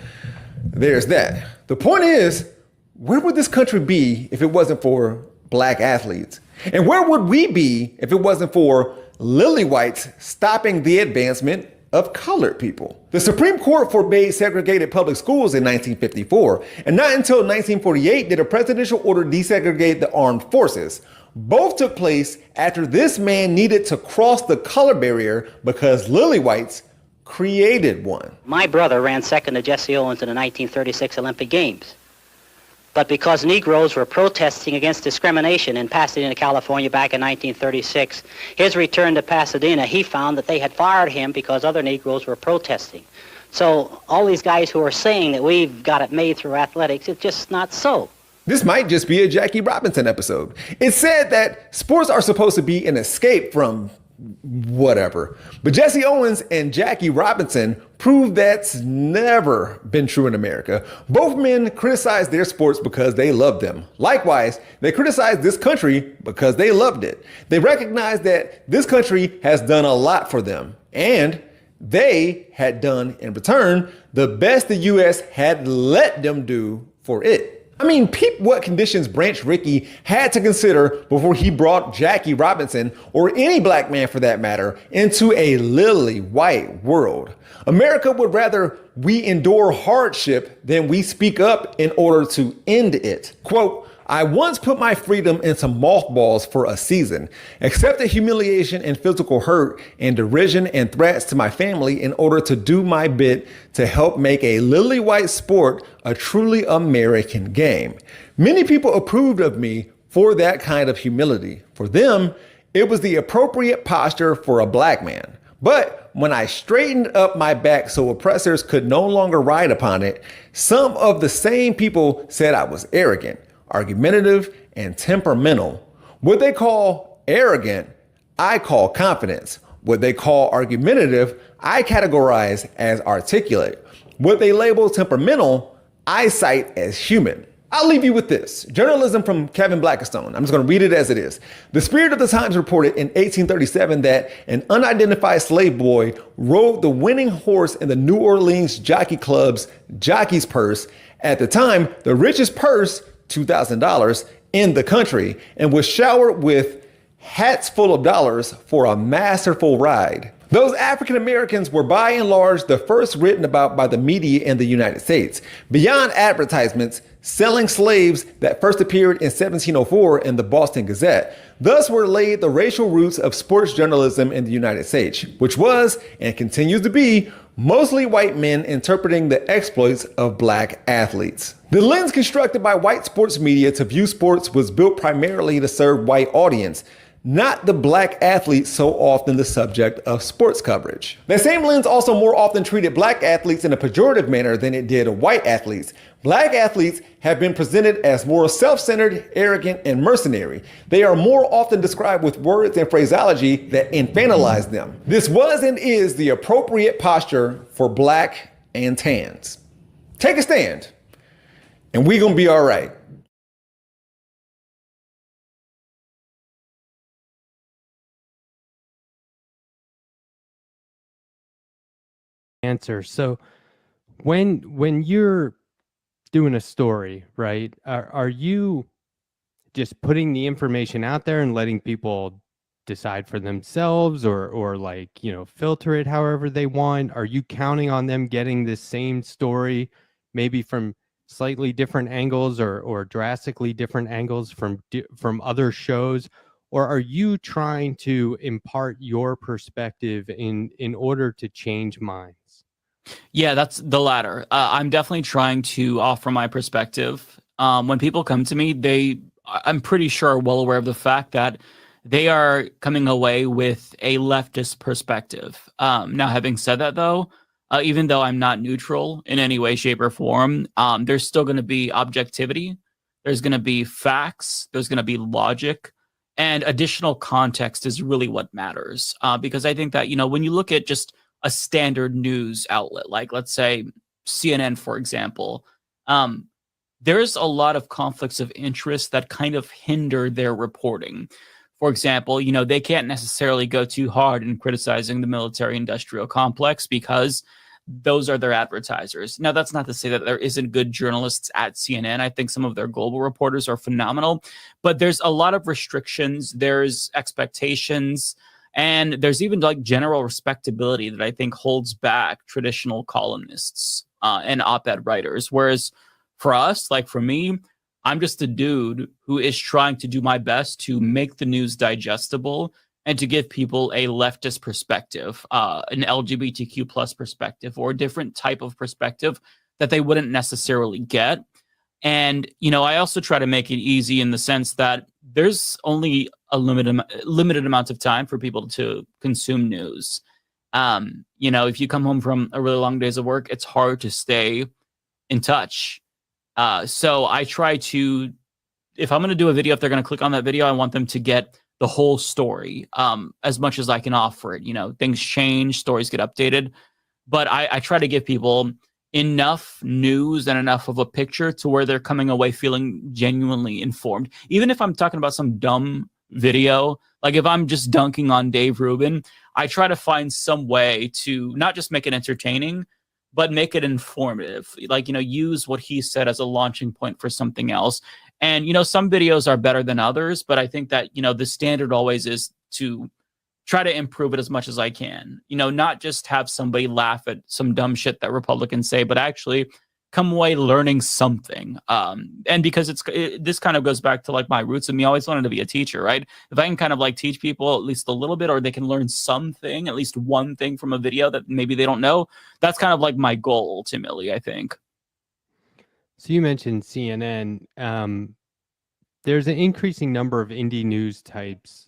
Speaker 13: there's that. The point is, where would this country be if it wasn't for black athletes? And where would we be if it wasn't for lily whites stopping the advancement of colored people? The Supreme Court forbade segregated public schools in 1954, and not until 1948 did a presidential order desegregate the armed forces. Both took place after this man needed to cross the color barrier because lily whites created one.
Speaker 3: My brother ran second to Jesse Owens in the 1936 Olympic Games. But because Negroes were protesting against discrimination in Pasadena, California back in 1936, his return to Pasadena, he found that they had fired him because other Negroes were protesting. So all these guys who are saying that we've got it made through athletics, it's just not so.
Speaker 13: This might just be a Jackie Robinson episode. It's said that sports are supposed to be an escape from whatever. But Jesse Owens and Jackie Robinson proved that's never been true in America. Both men criticized their sports because they loved them. Likewise, they criticized this country because they loved it. They recognized that this country has done a lot for them, and they had done in return the best the U.S. had let them do for it. I mean, peep what conditions Branch Rickey had to consider before he brought Jackie Robinson, or any black man for that matter, into a lily white world. America would rather we endure hardship than we speak up in order to end it. Quote, I once put my freedom into mothballs for a season, accepted humiliation and physical hurt and derision and threats to my family in order to do my bit to help make a lily white sport a truly American game. Many people approved of me for that kind of humility. For them, it was the appropriate posture for a black man. But when I straightened up my back so oppressors could no longer ride upon it, some of the same people said I was arrogant, argumentative, and temperamental. What they call arrogant, I call confidence. What they call argumentative, I categorize as articulate. What they label temperamental, I cite as human. I'll leave you with this. Journalism from Kevin Blackistone. I'm just going to read it as it is. The Spirit of the Times reported in 1837 that an unidentified slave boy rode the winning horse in the New Orleans Jockey Club's jockey's purse, at the time the richest purse, $2,000, in the country, and was showered with hats full of dollars for a masterful ride. Those African Americans were by and large the first written about by the media in the United States. Beyond advertisements, selling slaves that first appeared in 1704 in the Boston Gazette. Thus were laid the racial roots of sports journalism in the United States, which was, and continues to be, mostly white men interpreting the exploits of black athletes. The lens constructed by white sports media to view sports was built primarily to serve white audience, not the black athletes so often the subject of sports coverage. That same lens also more often treated black athletes in a pejorative manner than it did white athletes. Black athletes have been presented as more self-centered, arrogant, and mercenary. They are more often described with words and phraseology that infantilize them. This was and is the appropriate posture for black and tans. Take a stand, and we gonna be all right.
Speaker 4: Answer. So when you're doing a story, right, are you just putting the information out there and letting people decide for themselves, or like, you know, filter it however they want? Are you counting on them getting the same story, maybe from slightly different angles or drastically different angles from other shows? Or are you trying to impart your perspective in order to change minds?
Speaker 5: Yeah, that's the latter. I'm definitely trying to offer my perspective. When people come to me, I'm pretty sure are well aware of the fact that they are coming away with a leftist perspective. Now, having said that, though, even though I'm not neutral in any way, shape, or form, there's still going to be objectivity. There's going to be facts. There's going to be logic. And additional context is really what matters. Because I think that, you know, when you look at just a standard news outlet, like let's say CNN, for example, there's a lot of conflicts of interest that kind of hinder their reporting. For example, you know, they can't necessarily go too hard in criticizing the military-industrial complex because those are their advertisers. Now, that's not to say that there isn't good journalists at CNN. I think some of their global reporters are phenomenal, but there's a lot of restrictions, there's expectations, and there's even like general respectability that I think holds back traditional columnists and op-ed writers. Whereas for us, like for me, I'm just a dude who is trying to do my best to make the news digestible and to give people a leftist perspective, an LGBTQ plus perspective, or a different type of perspective that they wouldn't necessarily get. And, you know, I also try to make it easy in the sense that there's only a limited amount of time for people to consume news. You know, if you come home from a really long days of work, it's hard to stay in touch. So I try to, if I'm going to do a video, if they're going to click on that video, I want them to get the whole story as much as I can offer it. You know, things change, stories get updated, but I try to give people enough news and enough of a picture to where they're coming away feeling genuinely informed. Even if I'm talking about some dumb video, like if I'm just dunking on Dave Rubin, I try to find some way to not just make it entertaining, but make it informative. Like, use what he said as a launching point for something else. And, some videos are better than others, but I think that, the standard always is to try to improve it as much as I can. Not just have somebody laugh at some dumb shit that Republicans say, but actually come away learning something. And because this kind of goes back to like my roots of me always wanted to be a teacher, right? If I can kind of like teach people at least a little bit, or they can learn something, at least one thing from a video that maybe they don't know, that's kind of like my goal ultimately, I think.
Speaker 4: So you mentioned CNN. There's an increasing number of indie news types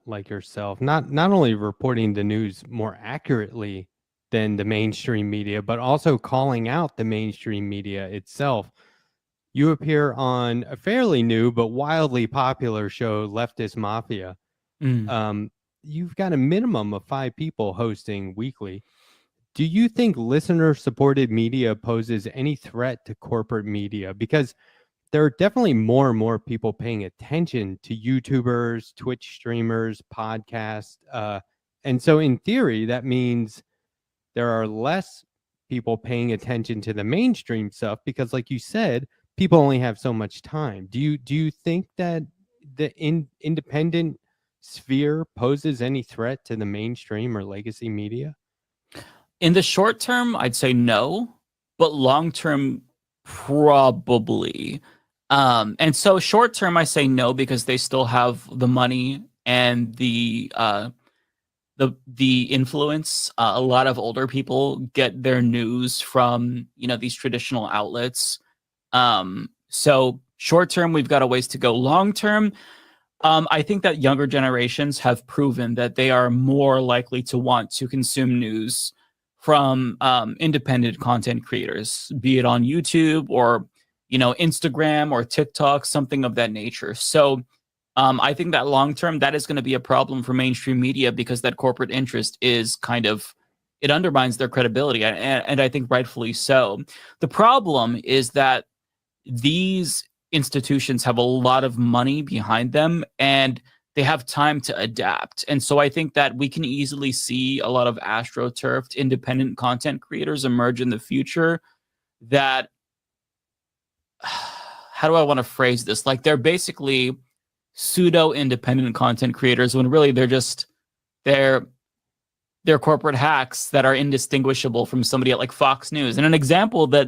Speaker 4: like yourself, not only reporting the news more accurately than the mainstream media, but also calling out the mainstream media itself. You appear on a fairly new but wildly popular show, Leftist Mafia. You've got a minimum of 5 people hosting weekly. Do you think listener-supported media poses any threat to corporate media? Because there are definitely more and more people paying attention to YouTubers, Twitch streamers, podcasts. And so in theory, that means there are less people paying attention to the mainstream stuff because, like you said, people only have so much time. Do you think that the independent sphere poses any threat to the mainstream or legacy media?
Speaker 5: In the short term, I'd say no, but long term, probably. And so short term, I say no because they still have the money and the influence. A lot of older people get their news from these traditional outlets. So short term, we've got a ways to go. Long term, I think that younger generations have proven that they are more likely to want to consume news from independent content creators, be it on YouTube or Instagram or TikTok, something of that nature. So I think that long term, that is going to be a problem for mainstream media because that corporate interest is it undermines their credibility, and I think rightfully so. The problem is that these institutions have a lot of money behind them and they have time to adapt. And so I think that we can easily see a lot of astroturfed independent content creators emerge in the future that, how do I want to phrase this? Like they're basically pseudo independent content creators when really they're corporate hacks that are indistinguishable from somebody at like Fox News. And an example that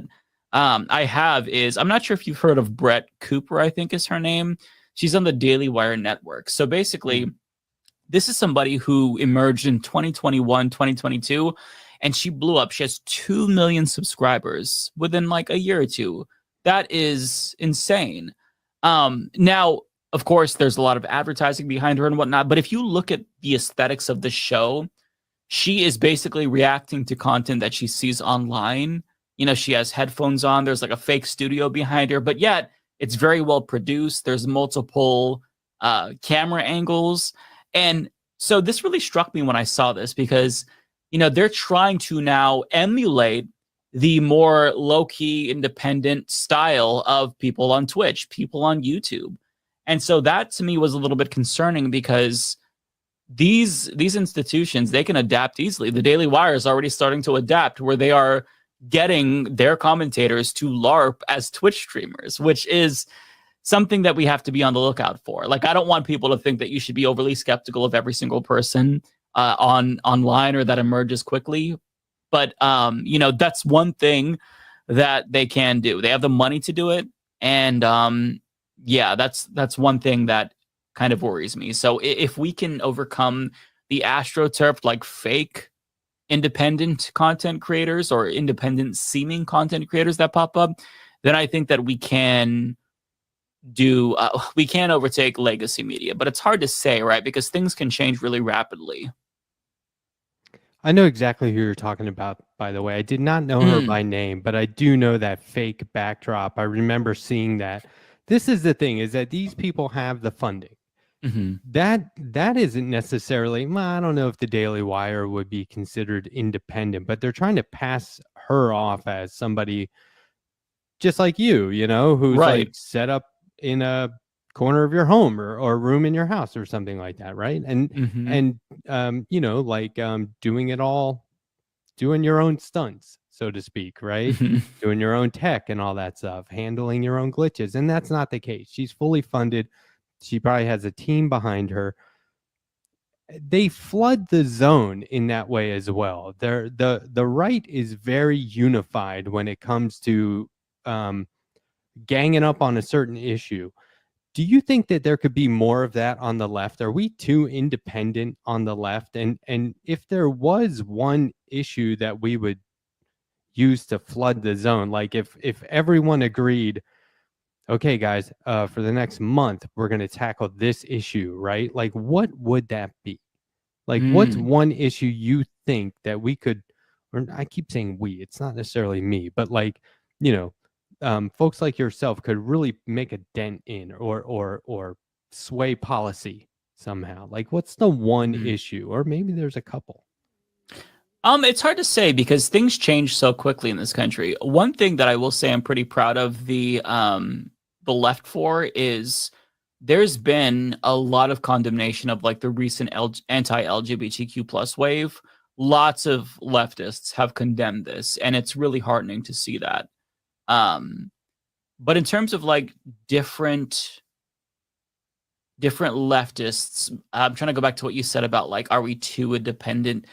Speaker 5: I have is, I'm not sure if you've heard of Brett Cooper, I think is her name. She's on the Daily Wire network. So basically, this is somebody who emerged in 2021, 2022, and she blew up. She has 2 million subscribers within like a year or two. That is insane. Now, of course, there's a lot of advertising behind her and whatnot, but if you look at the aesthetics of the show, she is basically reacting to content that she sees online. She has headphones on. There's like a fake studio behind her, but yet it's very well produced. There's multiple camera angles. And so this really struck me when I saw this because, they're trying to now emulate the more low-key independent style of people on Twitch, people on YouTube. And so that to me was a little bit concerning because these institutions, they can adapt easily. The Daily Wire is already starting to adapt where they are getting their commentators to LARP as Twitch streamers, which is something that we have to be on the lookout for. Like, I don't want people to think that you should be overly skeptical of every single person online or that emerges quickly. But, that's one thing that they can do. They have the money to do it. And that's one thing that kind of worries me. So if we can overcome the AstroTurf, like fake independent content creators or independent seeming content creators that pop up, then I think that we can overtake legacy media. But it's hard to say, right? Because things can change really rapidly.
Speaker 4: I know exactly who you're talking about, by the way. I did not know her by name, but I do know that fake backdrop. I remember seeing that. This is the thing, is that these people have the funding.
Speaker 5: Mm-hmm.
Speaker 4: That isn't necessarily, I don't know if the Daily Wire would be considered independent, but they're trying to pass her off as somebody just like you, who's like set up in a corner of your home or room in your house or something like that, right? And doing it all, doing your own stunts. so to speak, right?
Speaker 5: Mhm.
Speaker 4: Doing your own tech and all that stuff, handling your own glitches. And that's not the case. She's fully funded. She probably has a team behind her. They flood the zone in that way as well. The right is very unified when it comes to ganging up on a certain issue. Do you think that there could be more of that on the left? Are we too independent on the left? And if there was one issue that we would use to flood the zone, like if everyone agreed, okay, guys, for the next month, we're going to tackle this issue, right? Like, what would that be? Like, what's one issue you think that we could, or I keep saying we, it's not necessarily me, but like, you know, folks like yourself could really make a dent in or sway policy somehow. Like, what's the one issue? Or maybe there's a couple.
Speaker 5: It's hard to say because things change so quickly in this country. One thing that I will say I'm pretty proud of the left for is there's been a lot of condemnation of like the recent anti-LGBTQ plus wave. Lots of leftists have condemned this, and it's really heartening to see that. But in terms of like different leftists, I'm trying to go back to what you said about like, are we too independent?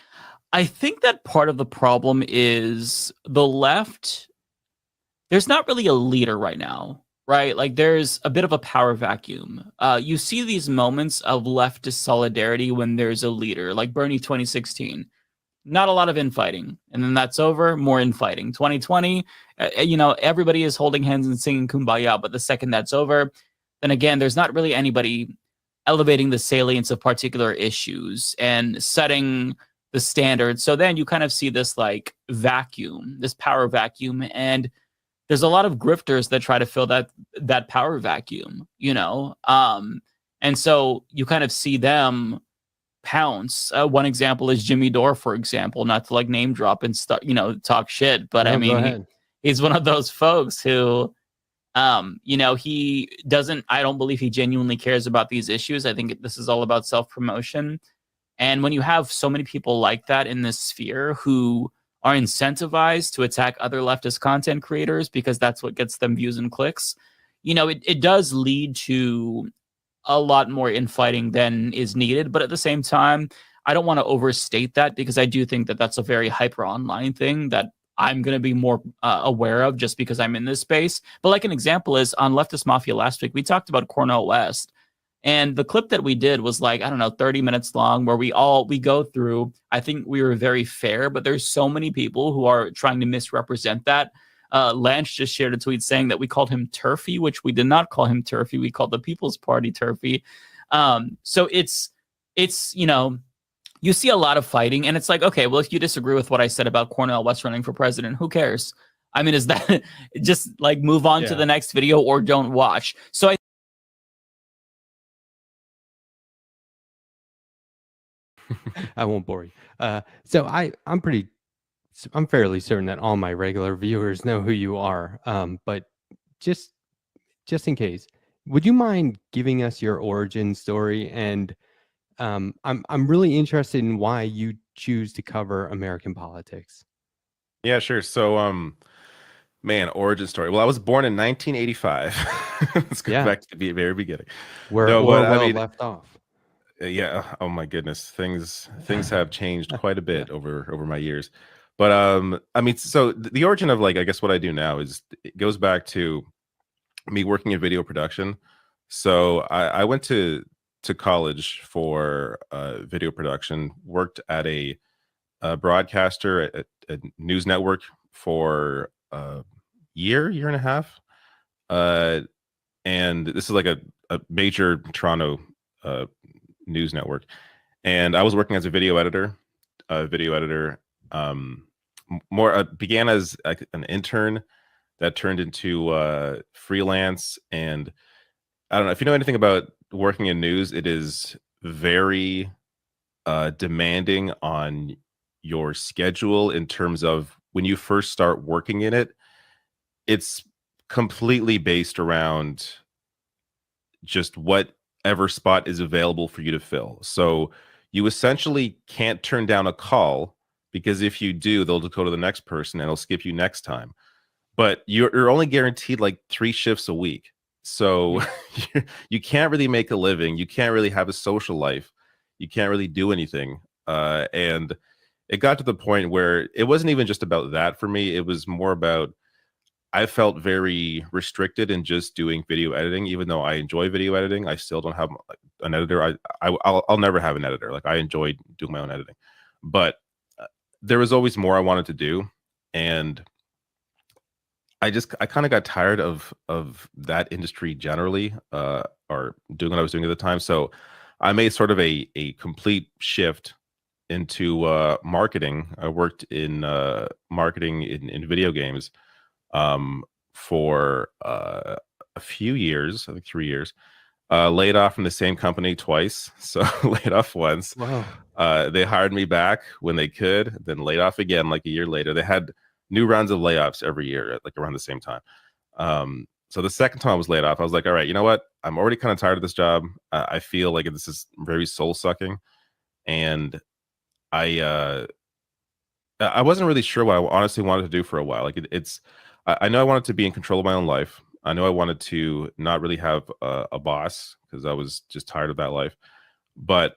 Speaker 5: I think that part of the problem is the left, there's not really a leader right now, right? Like there's a bit of a power vacuum. You see these moments of leftist solidarity when there's a leader, like Bernie 2016. Not a lot of infighting, and then that's over. More infighting. 2020, you know, everybody is holding hands and singing "Kumbaya," but the second that's over, then again, there's not really anybody elevating the salience of particular issues and setting the standard. So then you kind of see this like vacuum, this power vacuum, and there's a lot of grifters that try to fill that power vacuum, you know, and so you kind of see them pounce. One example is Jimmy Dore, for example, not to like name drop and start, you know, talk shit, but I mean, he's one of those folks who, you know, he doesn't, I don't believe he genuinely cares about these issues. I think this is all about self-promotion. And when you have so many people like that in this sphere who are incentivized to attack other leftist content creators because that's what gets them views and clicks, you know, it does lead to a lot more infighting than is needed. But at the same time, I don't want to overstate that because I do think that that's a very hyper online thing that I'm going to be more aware of just because I'm in this space. But like an example is on Leftist Mafia last week, we talked about Cornel West. And the clip that we did was like, I don't know, 30 minutes long where we go through, I think we were very fair, but there's so many people who are trying to misrepresent that. Lance just shared a tweet saying that we called him Turfy, which we did not call him Turfy. We called the People's Party Turfy. So it's, you know, you see a lot of fighting and it's like, okay, well, if you disagree with what I said about Cornel West running for president, who cares? I mean, is that just like move on to the next video or don't watch? So
Speaker 4: I won't bore you. So I'm fairly certain that all my regular viewers know who you are. But just in case, would you mind giving us your origin story? And I'm really interested in why you choose to cover American politics.
Speaker 7: Yeah, sure. So, man, origin story. Well, I was born in 1985. Let's go back to the very beginning.
Speaker 4: Where left off.
Speaker 7: Yeah. Oh my goodness. Things have changed quite a bit over my years. But I mean, so the origin of like, I guess what I do now is it goes back to me working in video production. So I went to college for video production, worked at a broadcaster at a news network for a year and a half. And this is like a major Toronto news network. And I was working as a video editor. Began as an intern that turned into freelance. And I don't know if you know anything about working in news. It is very demanding on your schedule in terms of when you first start working in it. It's completely based around just whatever spot is available for you to fill. So you essentially can't turn down a call because if you do, they'll go to the next person and it'll skip you next time. But you're only guaranteed like 3 shifts a week. So you can't really make a living. You can't really have a social life. You can't really do anything. And it got to the point where it wasn't even just about that for me. It was more about, I felt very restricted in just doing video editing. Even though I enjoy video editing, I still don't have an editor. I'll never have an editor. Like, I enjoy doing my own editing, but there was always more I wanted to do. And I kind of got tired of that industry generally, or doing what I was doing at the time. So I made sort of a complete shift into marketing. I worked in marketing in video games for a few years, I think 3 years. Laid off from the same company twice. So laid off once.
Speaker 4: Wow.
Speaker 7: They hired me back when they could, then laid off again like a year later. They had new rounds of layoffs every year, like around the same time. So the second time I was laid off, I was like, all right, you know what? I'm already kind of tired of this job. I feel like this is very soul sucking. And I wasn't really sure what I honestly wanted to do for a while. Like I know I wanted to be in control of my own life. I know I wanted to not really have a boss, because I was just tired of that life. But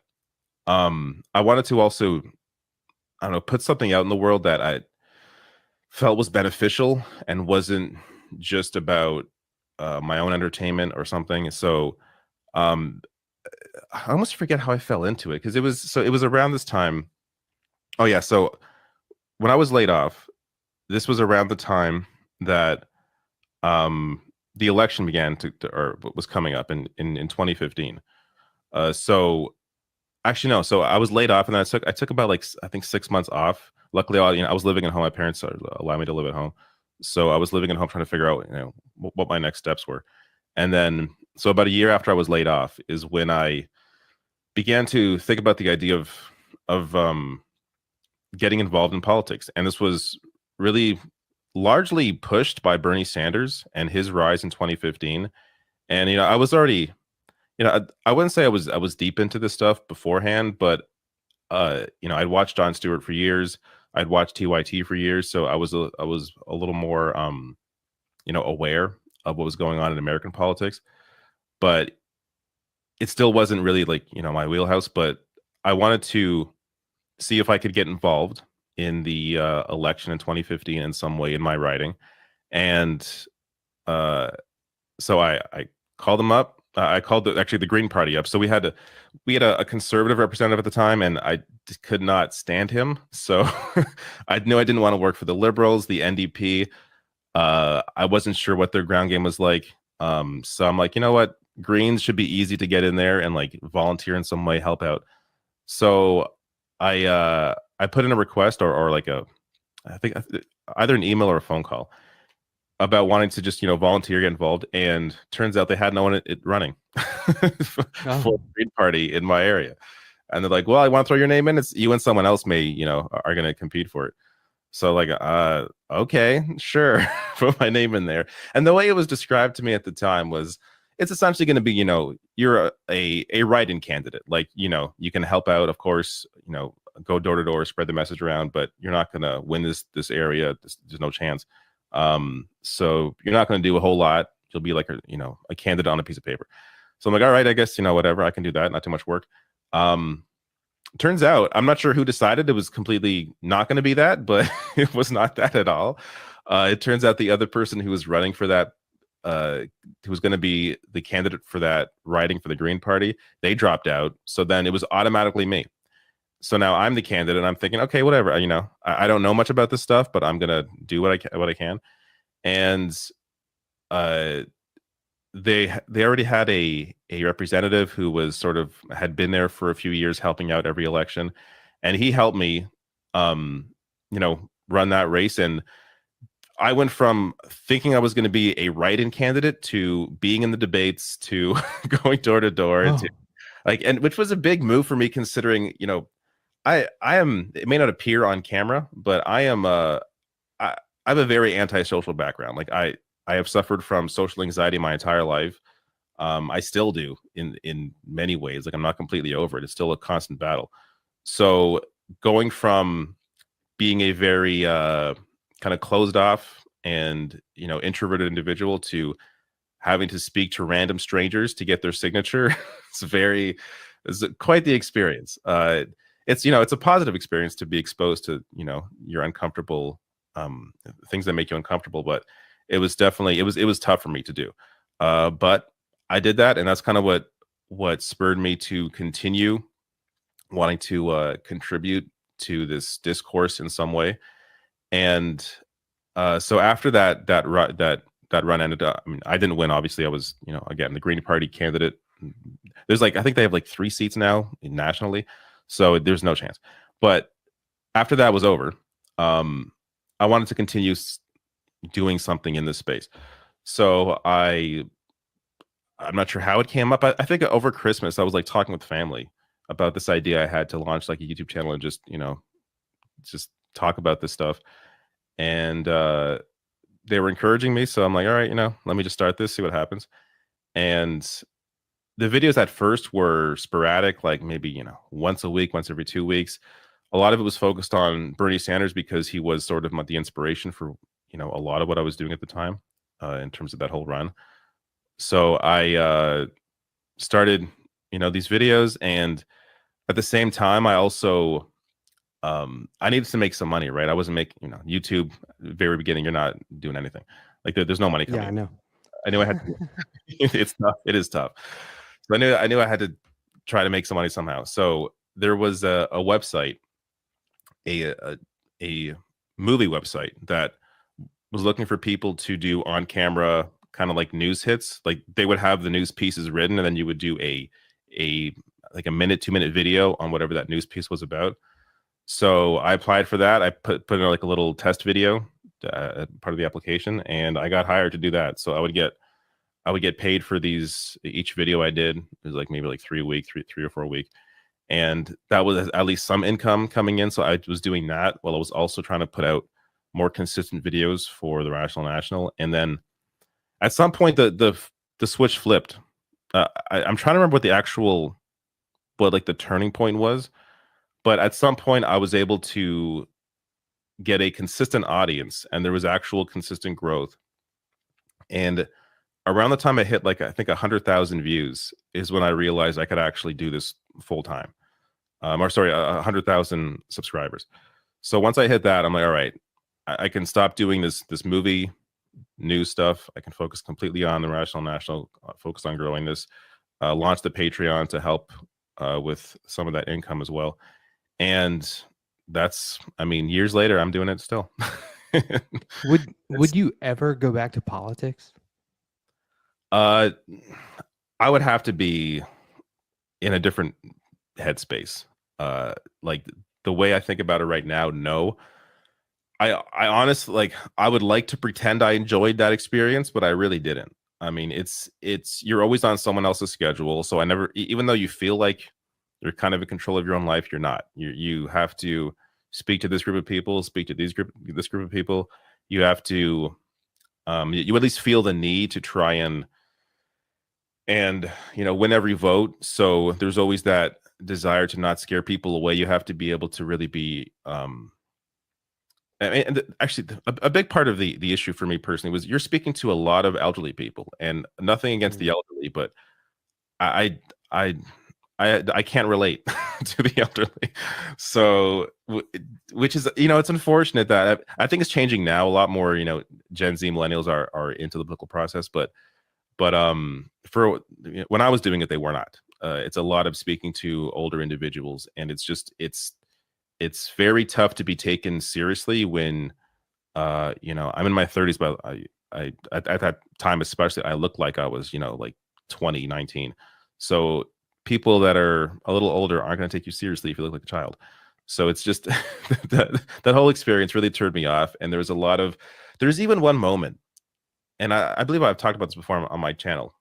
Speaker 7: I wanted to also, I don't know, put something out in the world that I felt was beneficial and wasn't just about my own entertainment or something. So I almost forget how I fell into it, because it was around this time. Oh yeah, so when I was laid off, this was around the time that the election began or was coming up in 2015. So actually no, so I was laid off, and then I took about like, I think 6 months off. Luckily, I was living at home. My parents allowed me to live at home, so I was living at home trying to figure out what my next steps were. And then, so about a year after I was laid off is when I began to think about the idea of getting involved in politics. And this was really largely pushed by Bernie Sanders and his rise in 2015. And I was already, I wouldn't say I was deep into this stuff beforehand, but I'd watched Jon Stewart for years. I'd watched TYT for years, so I was a little more aware of what was going on in American politics. But it still wasn't really like my wheelhouse. But I wanted to see if I could get involved in the election in 2015 in some way in my writing. And so I called them up. I called the Green Party up. So we had a conservative representative at the time, and I just could not stand him. So I knew I didn't want to work for the Liberals, the NDP. I wasn't sure what their ground game was like. So I'm like, you know what? Greens should be easy to get in there and like volunteer in some way, help out. So I put in a request or like I think either an email or a phone call about wanting to just volunteer, get involved. And turns out they had no one running for the Green Party in my area. And they're like, well, I want to throw your name in. It's you and someone else may are going to compete for it. So like, okay, sure. Put my name in there. And the way it was described to me at the time was, it's essentially going to be, you're a write-in candidate. Like, you can help out, of course, go door to door, spread the message around, but you're not going to win this area. There's no chance. So you're not going to do a whole lot. You'll be like a candidate on a piece of paper. So I'm like, all right, I guess whatever, I can do that. Not too much work. Turns out, I'm not sure who decided it was completely not going to be that, but it was not that at all. It turns out the other person who was running for that, who was going to be the candidate for that riding for the Green Party, they dropped out. So then it was automatically me. So now I'm the candidate, and I'm thinking, okay, whatever. I don't know much about this stuff, but I'm gonna do what I can. And they already had a representative who was had been there for a few years, helping out every election, and he helped me, run that race. And I went from thinking I was going to be a write-in candidate to being in the debates to going door to door, to and which was a big move for me, considering I am, it may not appear on camera, but I am I have a very antisocial background. Like I have suffered from social anxiety my entire life. I still do in many ways. Like I'm not completely over it. It's still a constant battle. So going from being a very kind of closed off and introverted individual to having to speak to random strangers to get their signature. It's quite the experience. It's a positive experience to be exposed to your uncomfortable things that make you uncomfortable, but it was definitely it was tough for me to do. But I did that, and that's kind of what spurred me to continue wanting to contribute to this discourse in some way. And so after that run ended up, I mean, I didn't win, obviously. I was, again, the Green Party candidate. There's I think they have 3 seats now nationally, so there's no chance. But after that was over, I wanted to continue doing something in this space. So I'm not sure how it came up. I think over Christmas I was talking with family about this idea I had to launch a YouTube channel and just talk about this stuff. And they were encouraging me, so I'm like, all right, let me just start this, see what happens. And the videos at first were sporadic, maybe once a week, once every 2 weeks. A lot of it was focused on Bernie Sanders because he was sort of the inspiration for a lot of what I was doing at the time in terms of that whole run. So I started these videos, and at the same time I also I needed to make some money, right? I wasn't making, YouTube, very beginning, you're not doing anything. There's no money coming.
Speaker 4: Yeah, I know.
Speaker 7: I knew I had to, it's tough. It is tough. So I knew I had to try to make some money somehow. So there was a website, a movie website that was looking for people to do on camera kind of news hits. They would have the news pieces written, and then you would do a minute, 2-minute video on whatever that news piece was about. So I applied for that. I put in a little test video, part of the application, and I got hired to do that. So I would get paid for each video I did. It was maybe 3 or 4 a week. And that was at least some income coming in. So I was doing that while I was also trying to put out more consistent videos for the Rational National. And then at some point the switch flipped. I'm trying to remember what the turning point was. But at some point, I was able to get a consistent audience, and there was actual consistent growth. And around the time I hit I think 100,000 views is when I realized I could actually do this full time. 100,000 subscribers. So once I hit that, I'm like, all right, I can stop doing this movie news stuff. I can focus completely on the Rational National, focus on growing this, launch the Patreon to help with some of that income as well. And that's, years later, I'm doing it still.
Speaker 4: Would you ever go back to politics?
Speaker 7: I would have to be in a different headspace. The way I think about it right now, no. I honestly, I would like to pretend I enjoyed that experience, but I really didn't. It's you're always on someone else's schedule. So I never, even though you feel like you're kind of in control of your own life, you're not. You have to speak to this group of people, speak to this group of people. You have to, you at least feel the need to try and win every vote. So there's always that desire to not scare people away. You have to be able to really be, actually, a big part of the issue for me personally was you're speaking to a lot of elderly people, and nothing against the elderly, but I can't relate to the elderly. So, which is, it's unfortunate that I think it's changing now. A lot more, Gen Z millennials are into the political process, but for when I was doing it, they were not. It's a lot of speaking to older individuals, and it's very tough to be taken seriously when, I'm in my 30s, but I at that time especially, I looked like I was, 20, 19. So people that are a little older aren't going to take you seriously if you look like a child. So it's just that whole experience really turned me off. And there's even one moment, and I believe I've talked about this before on my channel,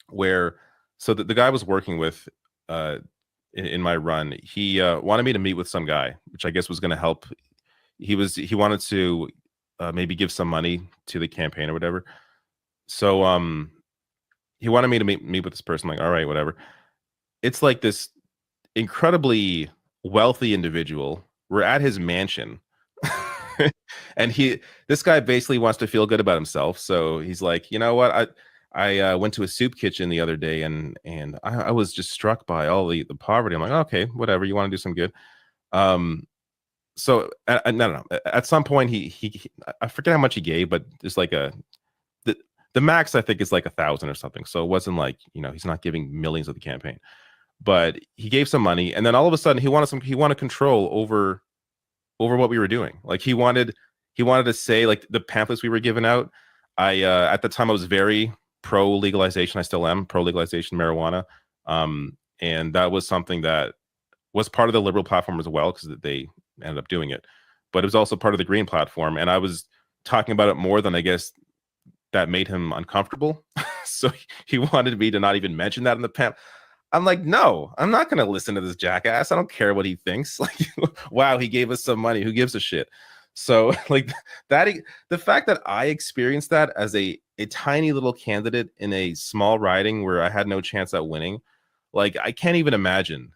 Speaker 7: where the guy I was working with in my run, he wanted me to meet with some guy, which I guess was going to help. He wanted to maybe give some money to the campaign or whatever. So he wanted me to meet with this person. I'm like, all right, whatever. It's this incredibly wealthy individual. We're at his mansion. And this guy basically wants to feel good about himself. So he's like, you know what? I went to a soup kitchen the other day, and I was just struck by all the poverty. I'm like, okay, whatever. You want to do some good. So no. At some point, he I forget how much he gave, but it's like the max I think is like 1,000 or something. So it wasn't like, he's not giving millions of the campaign, but he gave some money, and then all of a sudden he wanted control over what we were doing. Like he wanted to say, like, the pamphlets we were giving out. At the time I was very pro legalization. I still am pro legalization marijuana. And that was something that was part of the liberal platform as well, because they ended up doing it, but it was also part of the green platform. And I was talking about it more than, I guess, that made him uncomfortable. So he wanted me to not even mention that in the pamphlet. I'm like, no, I'm not going to listen to this jackass. I don't care what he thinks. Like, wow, he gave us some money. Who gives a shit? So like the fact that I experienced that as a tiny little candidate in a small riding where I had no chance at winning, like, I can't even imagine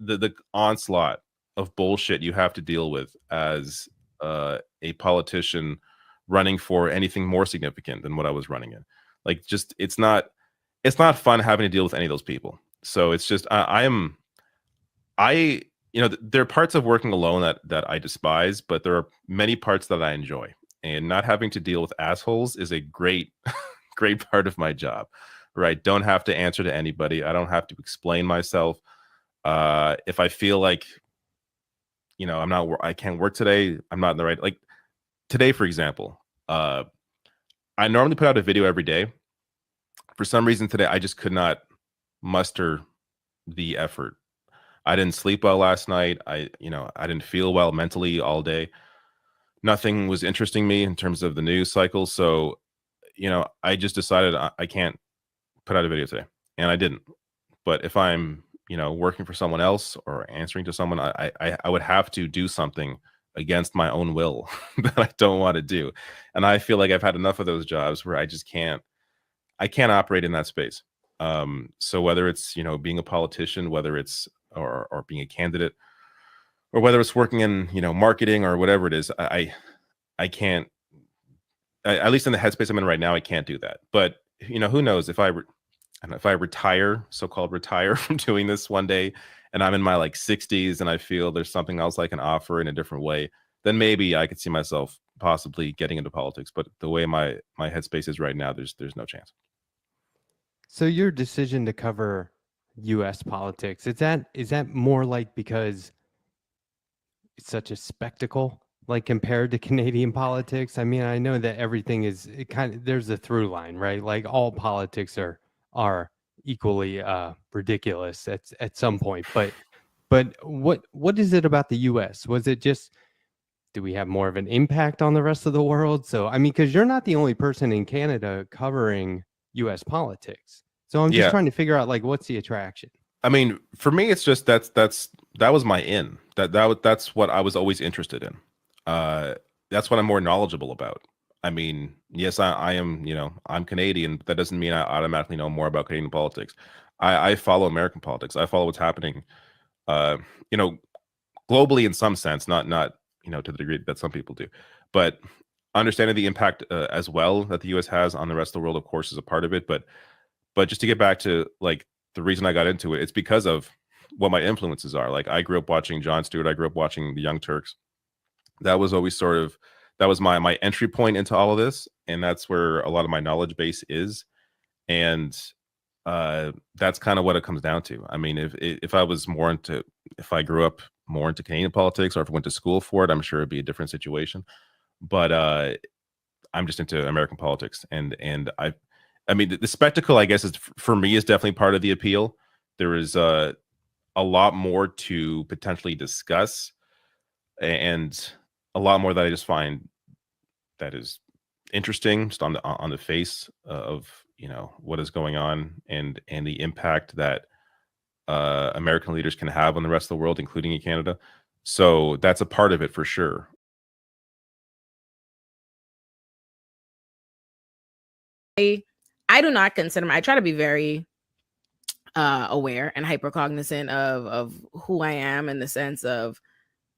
Speaker 7: the onslaught of bullshit you have to deal with as a politician running for anything more significant than what I was running in. Like, just it's not fun having to deal with any of those people. So it's just there are parts of working alone that I despise, but there are many parts that I enjoy. And not having to deal with assholes is a great great part of my job. Right? Don't have to answer to anybody. I don't have to explain myself. If I feel like I can't work today, I'm not in the right, like today, for example, I normally put out a video every day. For some reason today, I just could not muster the effort. I didn't sleep well last night. I didn't feel well mentally all day. Nothing was interesting me in terms of the news cycle. So, I just decided I can't put out a video today, and I didn't. But if I'm, working for someone else or answering to someone, I would have to do something against my own will that I don't want to do. And I feel like I've had enough of those jobs where I can't operate in that space. So whether it's, being a politician, whether it's or being a candidate, or whether it's working in, marketing or whatever it is, I can't, at least in the headspace I'm in right now, I can't do that. But, who knows, if I retire, so-called retire from doing this one day, and I'm in my 60s and I feel there's something else I can offer in a different way, then maybe I could see myself possibly getting into politics. But the way my headspace is right now, there's no chance.
Speaker 4: So your decision to cover U.S. politics, is that more like because it's such a spectacle, like compared to Canadian politics? I mean, I know that everything is there's a through line, right? Like all politics are equally ridiculous at some point. But what is it about the U.S.? Was it just, do we have more of an impact on the rest of the world? So I mean, because you're not the only person in Canada covering U.S. politics. So I'm just trying to figure out, like, what's the attraction?
Speaker 7: I mean, for me, it's just that was my in. That's what I was always interested in. That's what I'm more knowledgeable about. I mean, yes, I am, I'm Canadian, but that doesn't mean I automatically know more about Canadian politics. I follow American politics. I follow what's happening, globally in some sense, not to the degree that some people do, but understanding the impact as well that the U.S. has on the rest of the world, of course, is a part of it. But just to get back to like the reason I got into it, it's because of what my influences are. Like, I grew up watching Jon Stewart. I grew up watching the Young Turks. That was always that was my entry point into all of this. And that's where a lot of my knowledge base is. And that's kind of what it comes down to. I mean, if I grew up more into Canadian politics, or if I went to school for it, I'm sure it'd be a different situation. But I'm just into American politics. And I mean, the spectacle, I guess, for me is definitely part of the appeal. There is a lot more to potentially discuss, and a lot more that I just find that is interesting, just on the face of what is going on, and the impact that American leaders can have on the rest of the world, including in Canada. So that's a part of it for sure.
Speaker 8: I do not consider I try to be very aware and hyper cognizant of who I am, in the sense of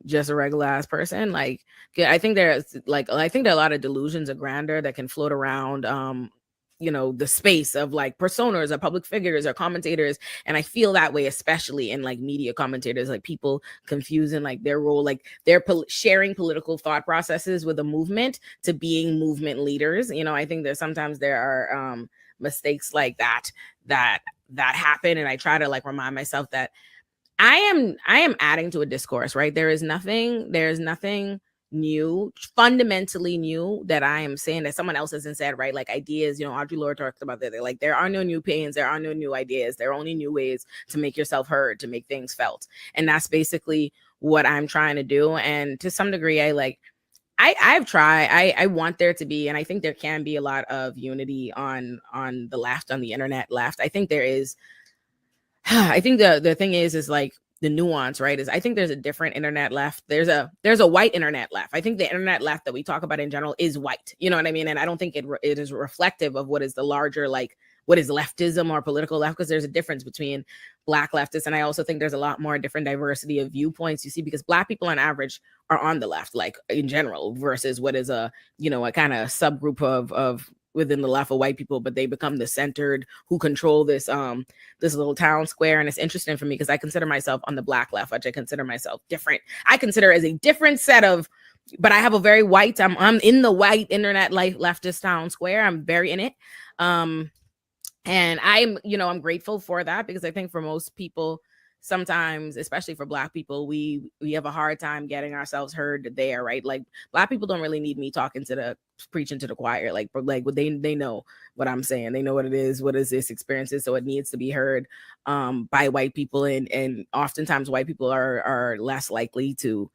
Speaker 8: just a regular ass person. Like, I think there's like, I think there are a lot of delusions of grandeur that can float around, the space of like personas or public figures or commentators. And I feel that way, especially in like media commentators, like people confusing like their role, like they're sharing political thought processes with a movement to being movement leaders. I think that sometimes there are mistakes like that happen. And I try to like remind myself that I am adding to a discourse, right? There's nothing new, fundamentally new that I am saying that someone else hasn't said, right? Like ideas, Audre Lorde talked about that. They're like, there are no new pains, there are no new ideas, there are only new ways to make yourself heard, to make things felt. And that's basically what I'm trying to do. And to some degree, I've tried. I want there to be, and I think there can be a lot of unity on the left, on the internet left. I think there is. I think the thing is like the nuance, right? Is I think there's a different internet left. There's a white internet left. I think the internet left that we talk about in general is white. You know what I mean? And I don't think it is reflective of what is the larger, like, what is leftism or political left, because there's a difference between Black leftists. And I also think there's a lot more different diversity of viewpoints, you see, because Black people on average are on the left, like in general, versus what is a kind of subgroup of within the left of white people, but they become the centered who control this this little town square. And it's interesting for me because I consider myself on the Black left, which I consider myself different. I consider as a different set of, but I have a very white, I'm in the white internet life leftist town square. I'm very in it. And I'm grateful for that, because I think for most people, sometimes, especially for Black people, we have a hard time getting ourselves heard there, right? Like Black people don't really need me preaching to the choir. Like they know what I'm saying. They know what it is, what is this experience is. So it needs to be heard by white people. And oftentimes white people are less likely to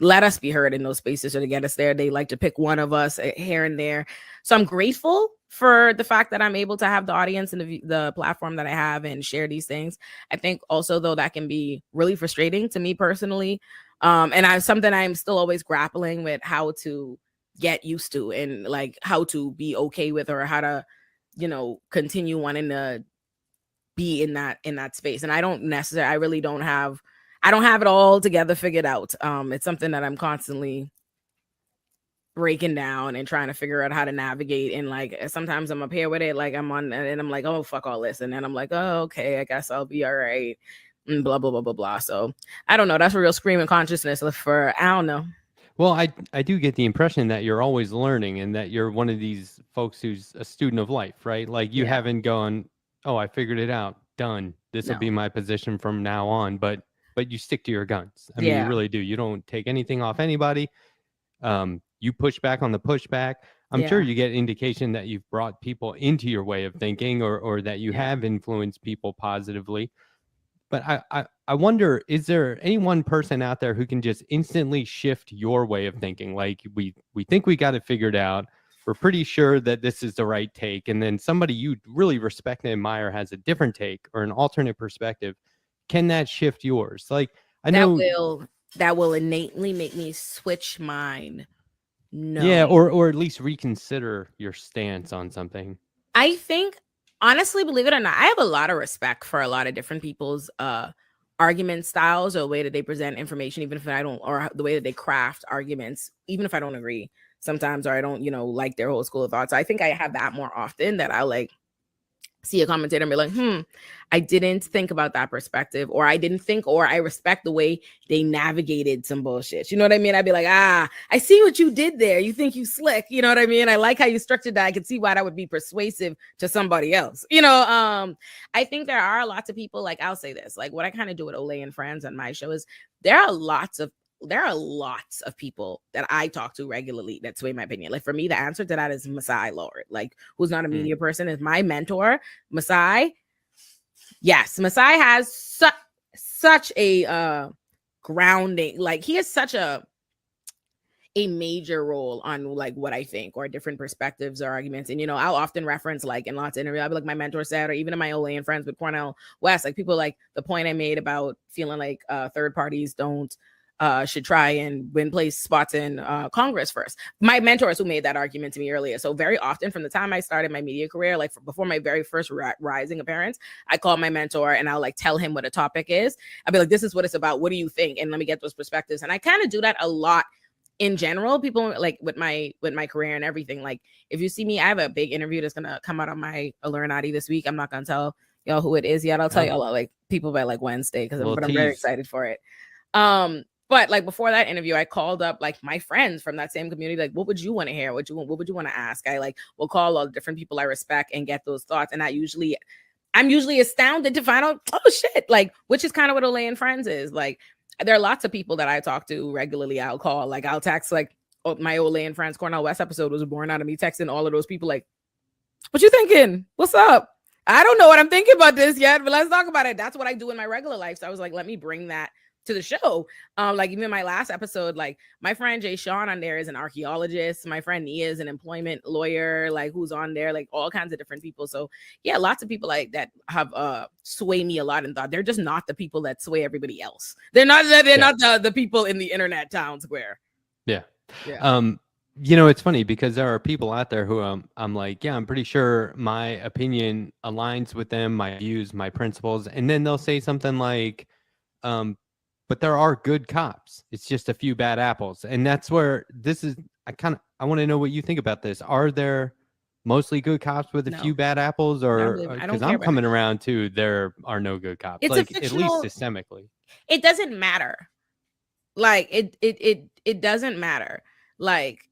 Speaker 8: let us be heard in those spaces or to get us there. They like to pick one of us here and there. So I'm grateful for the fact that I'm able to have the audience and the platform that I have and share these things. I think also, though, that can be really frustrating to me personally. And something I'm still always grappling with how to get used to, and like how to be okay with, or how to, continue wanting to be in that space. And I don't have it all together figured out. It's something that I'm constantly breaking down and trying to figure out how to navigate. And like sometimes I'm up here with it, like I'm on, and I'm like, oh fuck all this, and then I'm like, oh okay, I guess I'll be all right, and blah blah blah blah blah. So I don't know. That's a real screaming consciousness for I don't know.
Speaker 4: Well, I do get the impression that you're always learning, and that you're one of these folks who's a student of life, right? Like you haven't gone, oh, I figured it out, done. This will be my position from now on. But you stick to your guns. I mean, you really do. You don't take anything off anybody. You push back on the pushback. I'm sure you get indication that you've brought people into your way of thinking, or that you have influenced people positively. But I wonder, is there any one person out there who can just instantly shift your way of thinking? Like we think we got it figured out. We're pretty sure that this is the right take. And then somebody you really respect and admire has a different take or an alternate perspective. Can that shift yours? Like I know
Speaker 8: that will innately make me switch mine. No.
Speaker 4: Yeah, or at least reconsider your stance on something.
Speaker 8: I think, honestly, believe it or not, I have a lot of respect for a lot of different people's argument styles, or the way that they present information, even if I don't, or the way that they craft arguments, even if I don't agree sometimes, or I don't, like their whole school of thought. So I think I have that more often, that I like see a commentator and be like, I didn't think about that perspective, or I didn't think, or I respect the way they navigated some bullshit. You know what I mean? I'd be like, I see what you did there. You think you slick. You know what I mean? I like how you structured that. I can see why that would be persuasive to somebody else. I think there are lots of people, like, I'll say this, like what I kind of do with Ole and Friends on my show is there are lots of people that I talk to regularly that sway my opinion. Like for me, the answer to that is Masai Lord, like who's not a media person, is my mentor. Masai. Yes, Masai has such a grounding, like he has such a major role on like what I think, or different perspectives or arguments. And I'll often reference, like in lots of interviews, I'll be like, my mentor said, or even in my Ole and Friends with Cornell West, like people like the point I made about feeling like third parties don't should try and win place spots in Congress first. My mentors who made that argument to me earlier. So very often from the time I started my media career, like before my very first rising appearance, I call my mentor and I'll like tell him what a topic is. I'll be like, this is what it's about. What do you think? And let me get those perspectives. And I kind of do that a lot in general. People like with my career and everything. Like if you see me, I have a big interview that's gonna come out on my Illuminati this week. I'm not gonna tell y'all who it is yet. I'll tell y'all like people by like Wednesday because I'm very excited for it. But like before that interview, I called up like my friends from that same community. Like, what would you want to hear? What would you want to ask? I like will call all the different people I respect and get those thoughts. And I'm usually astounded to find out, oh shit, like, which is kind of what Olay and Friends is. Like, there are lots of people that I talk to regularly. I'll call, like, I'll text, like, oh, my Olay and Friends Cornell West episode was born out of me texting all of those people, like, what you thinking? What's up? I don't know what I'm thinking about this yet, but let's talk about it. That's what I do in my regular life. So I was like, let me bring that to the show. Like even my last episode, like my friend Jay Sean on there is an archaeologist. My friend Nia is an employment lawyer, like who's on there, like all kinds of different people. So yeah, lots of people like that have sway me a lot in thought. They're just not the people that sway everybody else. They're not the people in the internet town square.
Speaker 4: Yeah. You know, it's funny because there are people out there who I'm like, yeah, I'm pretty sure my opinion aligns with them, my views, my principles. And then they'll say something like, but there are good cops. It's just a few bad apples. And that's where this is. I want to know what you think about this. Are there mostly good cops with a few bad apples, or because I'm coming around too, there are no good cops.
Speaker 8: It's
Speaker 4: like at least systemically.
Speaker 8: It doesn't matter. Like it doesn't matter. Like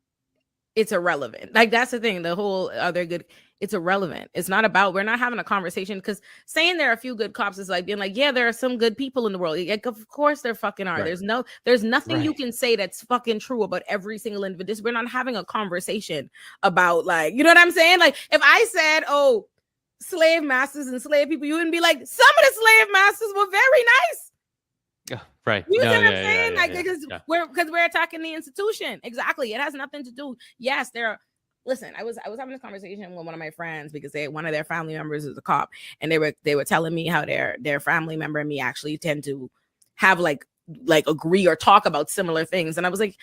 Speaker 8: it's irrelevant. Like that's the thing. The whole other good. It's irrelevant. It's not about, we're not having a conversation because saying there are a few good cops is like being like, yeah, there are some good people in the world. Like, of course there fucking are. Right. There's nothing you can say that's fucking true about every single individual. We're not having a conversation about like, you know what I'm saying? Like if I said, oh, slave masters and slave people, you wouldn't be like, some of the slave masters were very nice.
Speaker 4: Yeah, right.
Speaker 8: You know what I'm saying? Like because we're attacking the institution. Exactly. It has nothing to do. Yes, there are. Listen, I was having this conversation with one of my friends because one of their family members is a cop, and they were telling me how their family member and me actually tend to have like agree or talk about similar things. And I was like,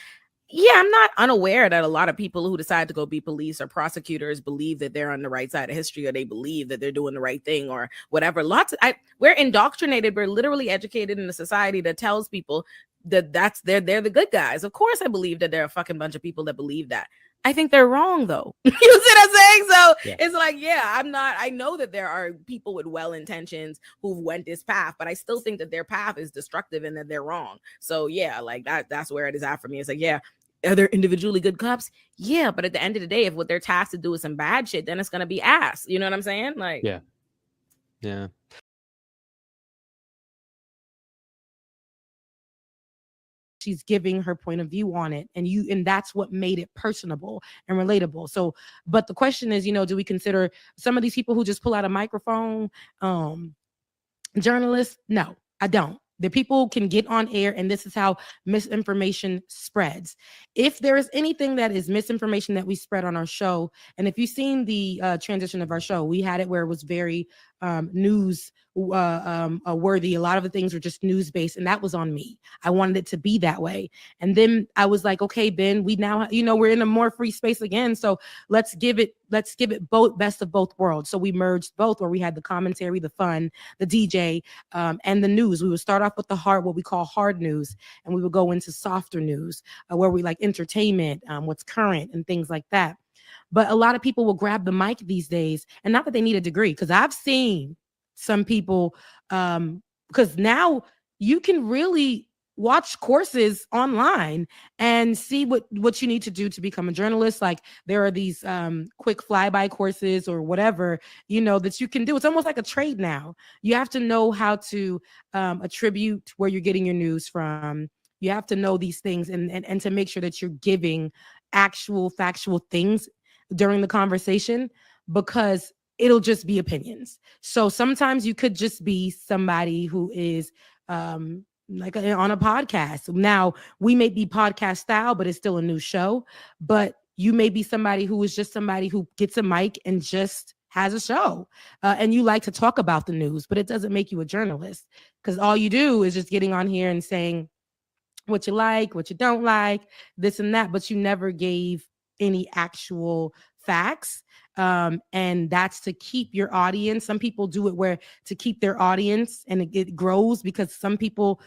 Speaker 8: yeah, I'm not unaware that a lot of people who decide to go be police or prosecutors believe that they're on the right side of history, or they believe that they're doing the right thing or whatever. We're indoctrinated. We're literally educated in a society that tells people that they're the good guys. Of course, I believe that there are a fucking bunch of people that believe that. I think they're wrong though. You see what I'm saying? So it's like, yeah, I know that there are people with well intentions who've went this path, but I still think that their path is destructive and that they're wrong. So yeah, like that's where it is at for me. It's like, yeah, are there individually good cops? Yeah, but at the end of the day, if what they're tasked to do is some bad shit, then it's gonna be ass. You know what I'm saying? Like,
Speaker 4: yeah.
Speaker 9: She's giving her point of view on it, and that's what made it personable and relatable. So, but the question is, do we consider some of these people who just pull out a microphone journalists? No, I don't. The people can get on air, and this is how misinformation spreads. If there is anything that is misinformation that we spread on our show, and if you've seen the transition of our show, we had it where it was very news worthy. A lot of the things were just news based, and that was on me. I wanted it to be that way. And then I was like, okay, Ben, we now, we're in a more free space again. So let's give it both, best of both worlds. So we merged both, where we had the commentary, the fun, the DJ, and the news. We would start off with what we call hard news, and we would go into softer news, where we like entertainment, what's current and things like that. But a lot of people will grab the mic these days, and not that they need a degree, because I've seen some people, because now you can really watch courses online and see what you need to do to become a journalist. Like there are these quick flyby courses or whatever, that you can do. It's almost like a trade now. You have to know how to attribute where you're getting your news from. You have to know these things and to make sure that you're giving actual factual things during the conversation, because it'll just be opinions. So sometimes you could just be somebody who is like on a podcast. Now we may be podcast style, but it's still a new show. But you may be somebody who is just somebody who gets a mic and just has a show, and you like to talk about the news, but it doesn't make you a journalist, because all you do is just getting on here and saying, what you like, what you don't like, this and that, but you never gave any actual facts. And that's to keep your audience. Some people do it where to keep their audience, and it grows because some people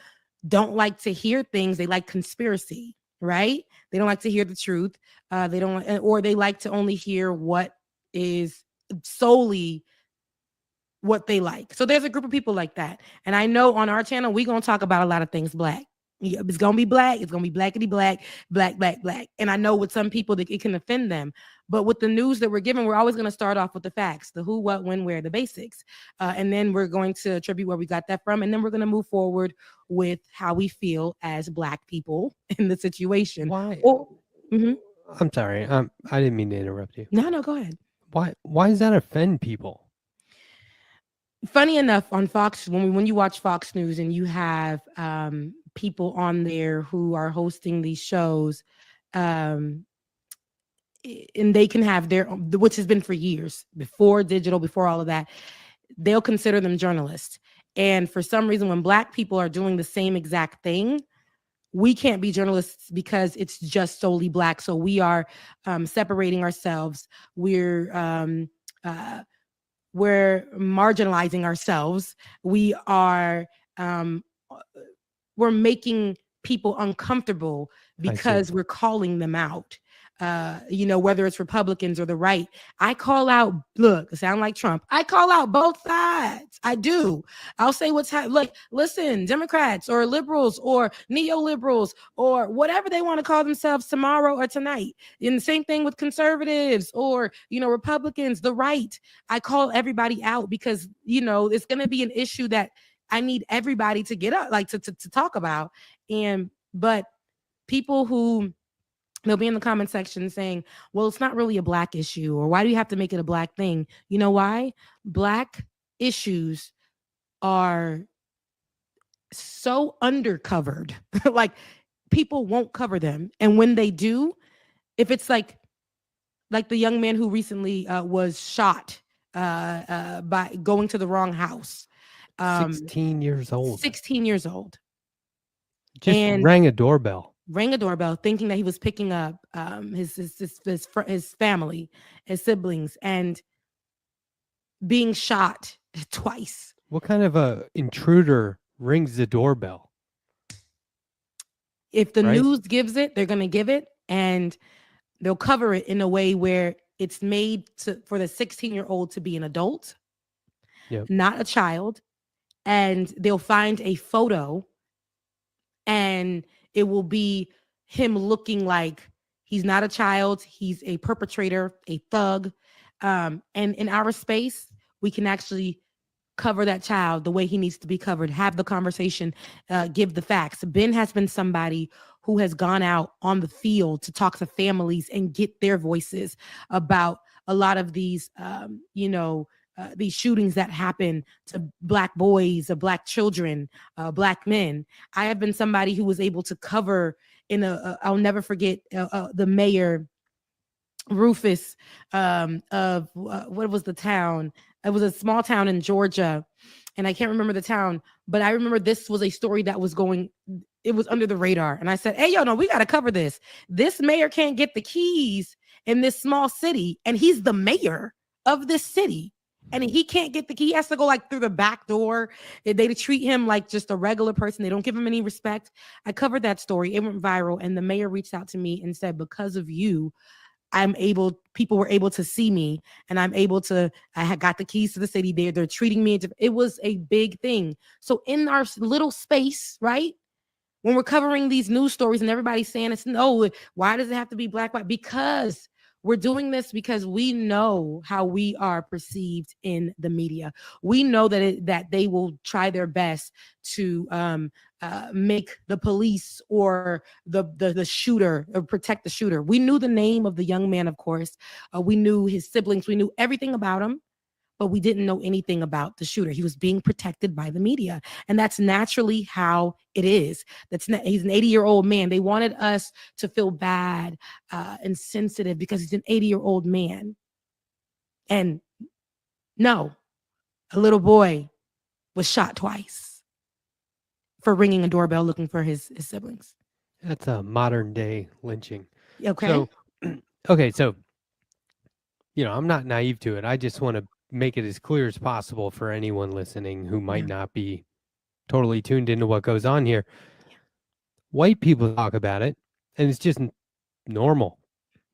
Speaker 9: don't like to hear things. They like conspiracy, right? They don't like to hear the truth. They don't, or they like to only hear what is solely what they like. So there's a group of people like that. And I know on our channel, we're going to talk about a lot of things black. It's going to be black. It's going to be blackity black, black, black, black. And I know with some people that it can offend them. But with the news that we're given, we're always going to start off with the facts, the who, what, when, where, the basics. And then we're going to attribute where we got that from. And then we're going to move forward with how we feel as black people in the situation.
Speaker 4: Why?
Speaker 9: Mhm.
Speaker 4: I'm sorry. I didn't mean to interrupt you.
Speaker 9: No, go ahead.
Speaker 4: Why does that offend people?
Speaker 9: Funny enough, on Fox, when you watch Fox News and you have people on there who are hosting these shows, and they can have their, which has been for years, before digital, before all of that, they'll consider them journalists. And for some reason, when black people are doing the same exact thing, we can't be journalists because it's just solely black. So we are separating ourselves. We're marginalizing ourselves. We are we're making people uncomfortable because we're calling them out. Whether it's Republicans or the right, I call out, look, I sound like Trump. I call out both sides. I do. I'll say what's happening. Like, listen, Democrats or liberals or neoliberals or whatever they want to call themselves tomorrow or tonight. And the same thing with conservatives or, Republicans, the right. I call everybody out because, it's going to be an issue that I need everybody to get up, like to talk about. But people who, they'll be in the comment section saying, well, it's not really a black issue, or why do you have to make it a black thing? You know why? Black issues are so undercovered. Like, people won't cover them. And when they do, if it's like the young man who recently was shot by going to the wrong house.
Speaker 4: 16 years old.
Speaker 9: 16 years old.
Speaker 4: Just rang a doorbell
Speaker 9: thinking that he was picking up his family, his siblings, and being shot twice.
Speaker 4: What kind of a intruder rings the doorbell?
Speaker 9: If the news gives it, they're going to give it, and they'll cover it in a way where it's made for the 16-year-old to be an adult, not a child, and they'll find a photo, and it will be him looking like he's not a child. He's a perpetrator, a thug. And in our space, we can actually cover that child the way he needs to be covered, have the conversation, give the facts. Ben has been somebody who has gone out on the field to talk to families and get their voices about a lot of these, these shootings that happen to black boys, or black children, black men. I have been somebody who was able to cover I'll never forget the mayor, Rufus, of what was the town? It was a small town in Georgia, and I can't remember the town, but I remember this was a story that was it was under the radar. And I said, hey, no, we got to cover this. This mayor can't get the keys in this small city, and he's the mayor of this city. And he can't get the key. He has to go through the back door. They treat him like just a regular person. They don't give him any respect. I covered that story. It went viral. And the mayor reached out to me and said, because of you, people were able to see me, and I had got the keys to the city. They're treating me. It was a big thing. So in our little space, right? When we're covering these news stories and everybody's saying why does it have to be black, white? Because we're doing this because we know how we are perceived in the media. We know that they will try their best to make the police or the shooter, or protect the shooter. We knew the name of the young man, of course. We knew his siblings. We knew everything about him, but we didn't know anything about the shooter. He was being protected by the media. And that's naturally how it is. He's an 80-year-old man. They wanted us to feel bad and sensitive because he's an 80-year-old man. And no, a little boy was shot twice for ringing a doorbell looking for his siblings.
Speaker 4: That's a modern day lynching.
Speaker 9: Okay.
Speaker 4: So, okay, so I'm not naive to it. I just want to make it as clear as possible for anyone listening who might not be totally tuned into what goes on here. White people talk about it, and it's just normal.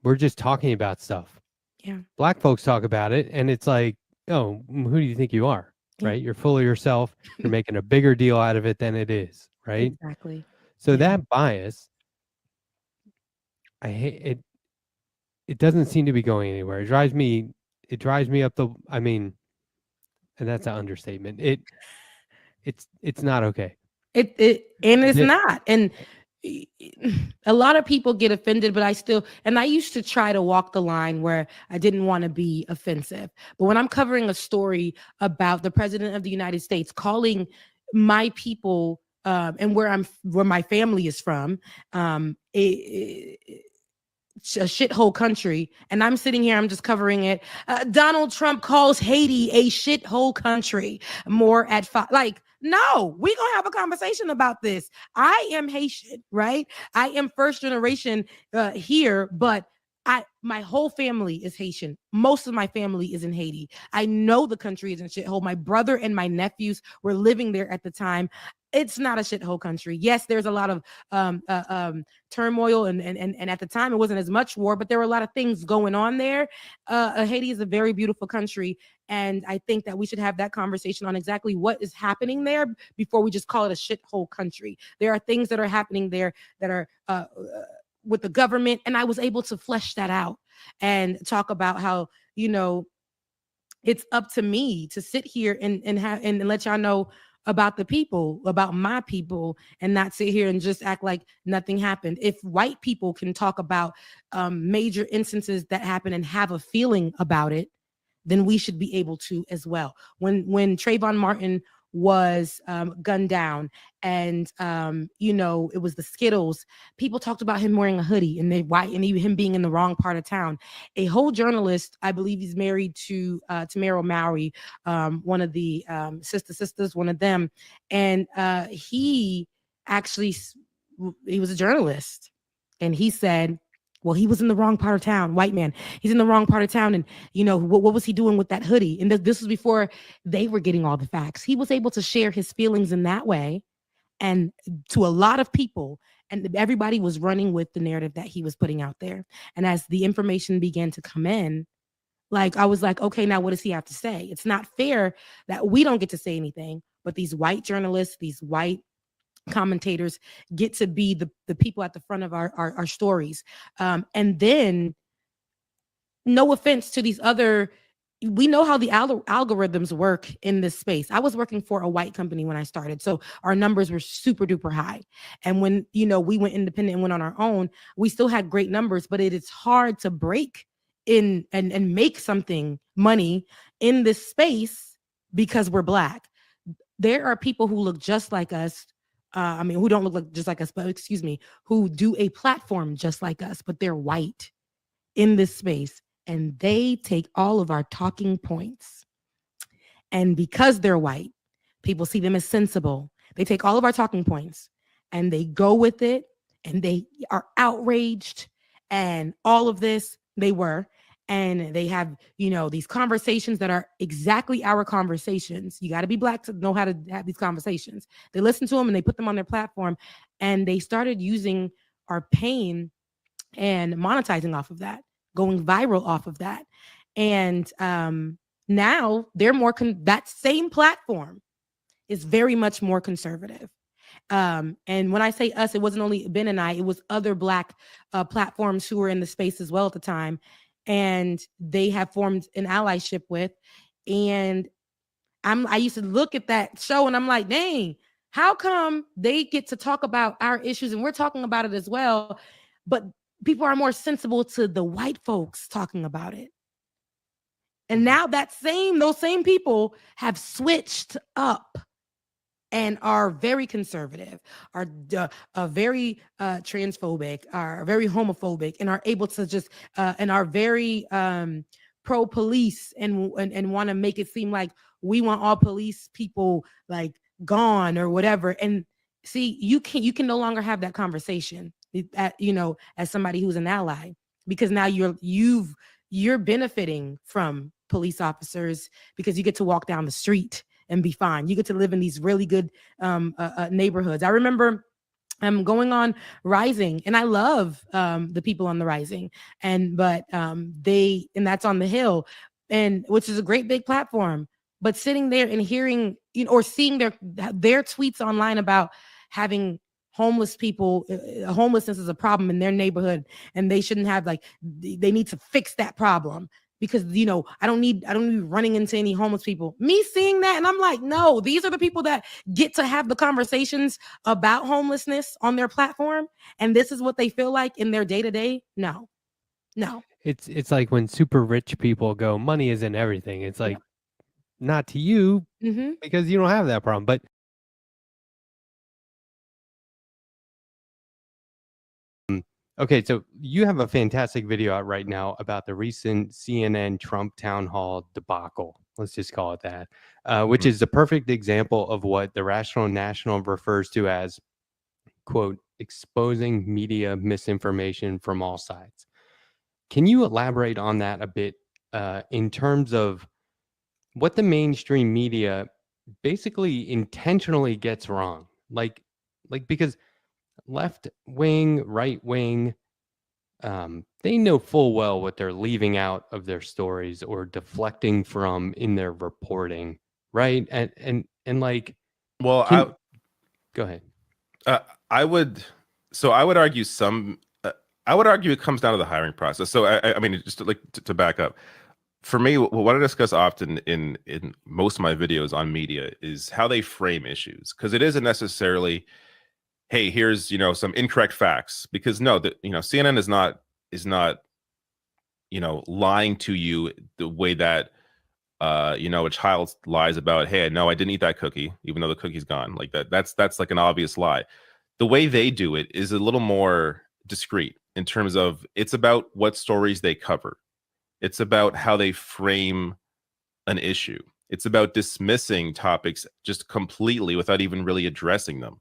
Speaker 4: We're just talking about stuff.
Speaker 9: Yeah.
Speaker 4: Black folks talk about it, and it's like, oh, who do you think you are?
Speaker 9: Yeah.
Speaker 4: Right? You're full of yourself. You're making a bigger deal out of it than it is. Right?
Speaker 9: Exactly.
Speaker 4: So that bias, I hate it. It doesn't seem to be going anywhere. It drives me up the. I mean, and that's an understatement. It's not okay.
Speaker 9: It's not. And a lot of people get offended, but I used to try to walk the line where I didn't want to be offensive. But when I'm covering a story about the president of the United States calling my people and where my family is from, a shithole country, and I'm sitting here, I'm just covering it. Donald Trump calls Haiti a shithole country. More at 5. Like, no, we're gonna have a conversation about this. I am Haitian, right? I am first generation here, but my whole family is Haitian. Most of my family is in Haiti. I know the country is in shithole. My brother and my nephews were living there at the time. It's not a shithole country. Yes, there's a lot of turmoil, and at the time it wasn't as much war, but there were a lot of things going on there. Haiti is a very beautiful country, and I think that we should have that conversation on exactly what is happening there before we just call it a shithole country. There are things that are happening there that are with the government, and I was able to flesh that out and talk about how it's up to me to sit here and let y'all know about the people, about my people, and not sit here and just act like nothing happened. If white people can talk about major instances that happen and have a feeling about it, then we should be able to as well. When Trayvon Martin was gunned down, and it was the Skittles, people talked about him wearing a hoodie and him being in the wrong part of town. A whole journalist, I believe he's married to Tamara Mowry, one of the sisters, one of them, and he was a journalist, and he said, well, he was in the wrong part of town. White man. He's in the wrong part of town. And, what was he doing with that hoodie? And this was before they were getting all the facts. He was able to share his feelings in that way. And to a lot of people, and everybody was running with the narrative that he was putting out there. And as the information began to come in, I was like, okay, now what does he have to say? It's not fair that we don't get to say anything, but these white journalists, these white commentators get to be the people at the front of our stories. And then, no offense to these other, we know how the algorithms work in this space. I was working for a white company when I started, so our numbers were super duper high. And when we went independent and went on our own, we still had great numbers, but it is hard to break in and make money in this space because we're Black. There are people who look just like us. Who don't look just like us, but who do a platform just like us, but they're white in this space, and they take all of our talking points. And because they're white, people see them as sensible. They take all of our talking points and they go with it, and they are outraged, and all of this they were. And they have, these conversations that are exactly our conversations. You got to be Black to know how to have these conversations. They listen to them and they put them on their platform, and they started using our pain and monetizing off of that, going viral off of that. And now they're that same platform is very much more conservative. And when I say us, it wasn't only Ben and I, it was other Black platforms who were in the space as well at the time. And they have formed an allyship with. And I used to look at that show and I'm like, dang, how come they get to talk about our issues and we're talking about it as well, but people are more sensible to the white folks talking about it? And now those same people have switched up and are very conservative, are very transphobic, are very homophobic, and are able to just and are very pro-police and want to make it seem like we want all police people gone or whatever. And see, you can no longer have that conversation as somebody who's an ally, because now you're benefiting from police officers because you get to walk down the street and be fine. You get to live in these really good neighborhoods. I remember going on Rising, and I love the people on the Rising, and that's on the Hill, and which is a great big platform. But sitting there and hearing, or seeing their tweets online about having homeless people, homelessness is a problem in their neighborhood, and they shouldn't have, like, they need to fix that problem because I don't need running into any homeless people. Me seeing that, and I'm like, no, these are the people that get to have the conversations about homelessness on their platform, and this is what they feel like in their day-to-day. No.
Speaker 4: It's like when super rich people go, money isn't everything. It's like, not to you, because you don't have that problem. But okay, so you have a fantastic video out right now about the recent CNN Trump town hall debacle. Let's just call it that, which is the perfect example of what the Rational National refers to as, quote, exposing media misinformation from all sides. Can you elaborate on that a bit in terms of what the mainstream media basically intentionally gets wrong? Like because left wing, right wing, they know full well what they're leaving out of their stories or deflecting from in their reporting, right? And like,
Speaker 7: well,
Speaker 4: go ahead.
Speaker 7: I would argue I would argue it comes down to the hiring process. So I mean, just to back up, for me, what I discuss often in most of my videos on media is how they frame issues, because it isn't necessarily, hey, here's some incorrect facts, because no, CNN is not lying to you the way that a child lies about, hey, no, I didn't eat that cookie even though the cookie's gone. Like that's like an obvious lie. The way they do it is a little more discreet in terms of it's about what stories they cover. It's about how they frame an issue. It's about dismissing topics just completely without even really addressing them,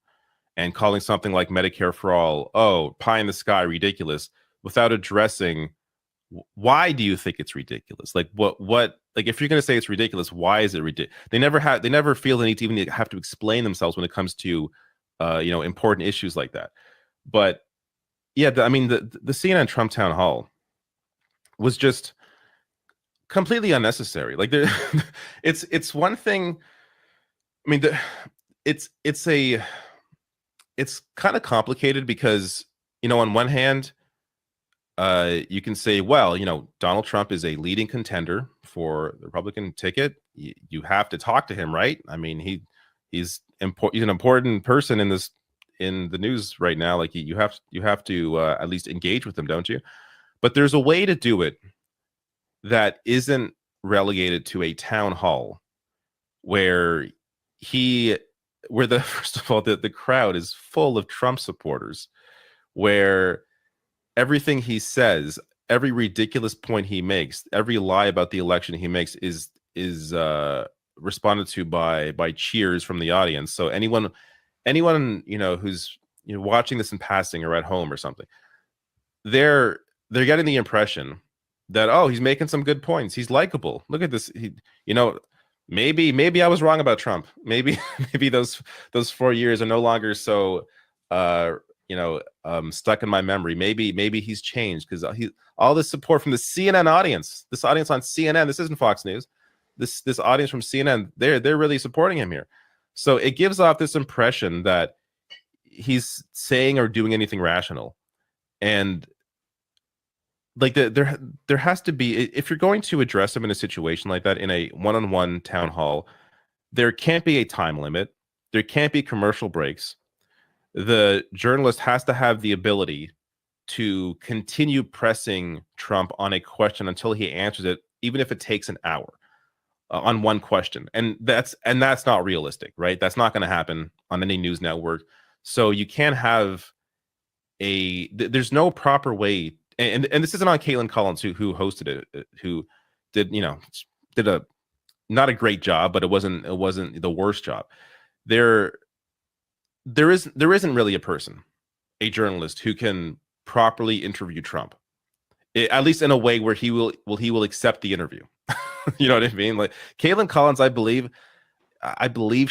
Speaker 7: and calling something like Medicare for all, oh, pie in the sky, ridiculous, without addressing why do you think it's ridiculous? Like what like if you're going to say it's ridiculous, why is it ridiculous? They never feel the need to even have to explain themselves when it comes to important issues like that. But yeah, I mean the CNN Trump town hall was just completely unnecessary. Like it's one thing. I mean, it's kind of complicated because on one hand, you can say, well, Donald Trump is a leading contender for the Republican ticket. You have to talk to him, right? I mean, he's an important person in the news right now. Like you have to at least engage with him, don't you? But there's a way to do it that isn't relegated to a town hall where first of all, the crowd is full of Trump supporters, where everything he says, every ridiculous point he makes, every lie about the election he makes is responded to by cheers from the audience. So anyone who's watching this in passing or at home or something, they're getting the impression that, oh, he's making some good points, he's likable, look at this, maybe I was wrong about Trump, maybe those 4 years are no longer so stuck in my memory, maybe he's changed, because all this support from the CNN audience, this audience on CNN, this isn't Fox News, this audience from CNN, they're really supporting him here. So it gives off this impression that he's saying or doing anything rational. And like there has to be, if you're going to address him in a situation like that in a one-on-one town hall, there can't be a time limit, there can't be commercial breaks. The journalist has to have the ability to continue pressing Trump on a question until he answers it, even if it takes an hour on one question. And that's not realistic, right? That's not going to happen on any news network. So you can't have there's no proper way. And this isn't on Caitlin Collins, who hosted it, who did not a great job, but it wasn't the worst job. there isn't really a person, a journalist, who can properly interview Trump, at least in a way where he will accept the interview. You know what I mean? Like Caitlin Collins, I believe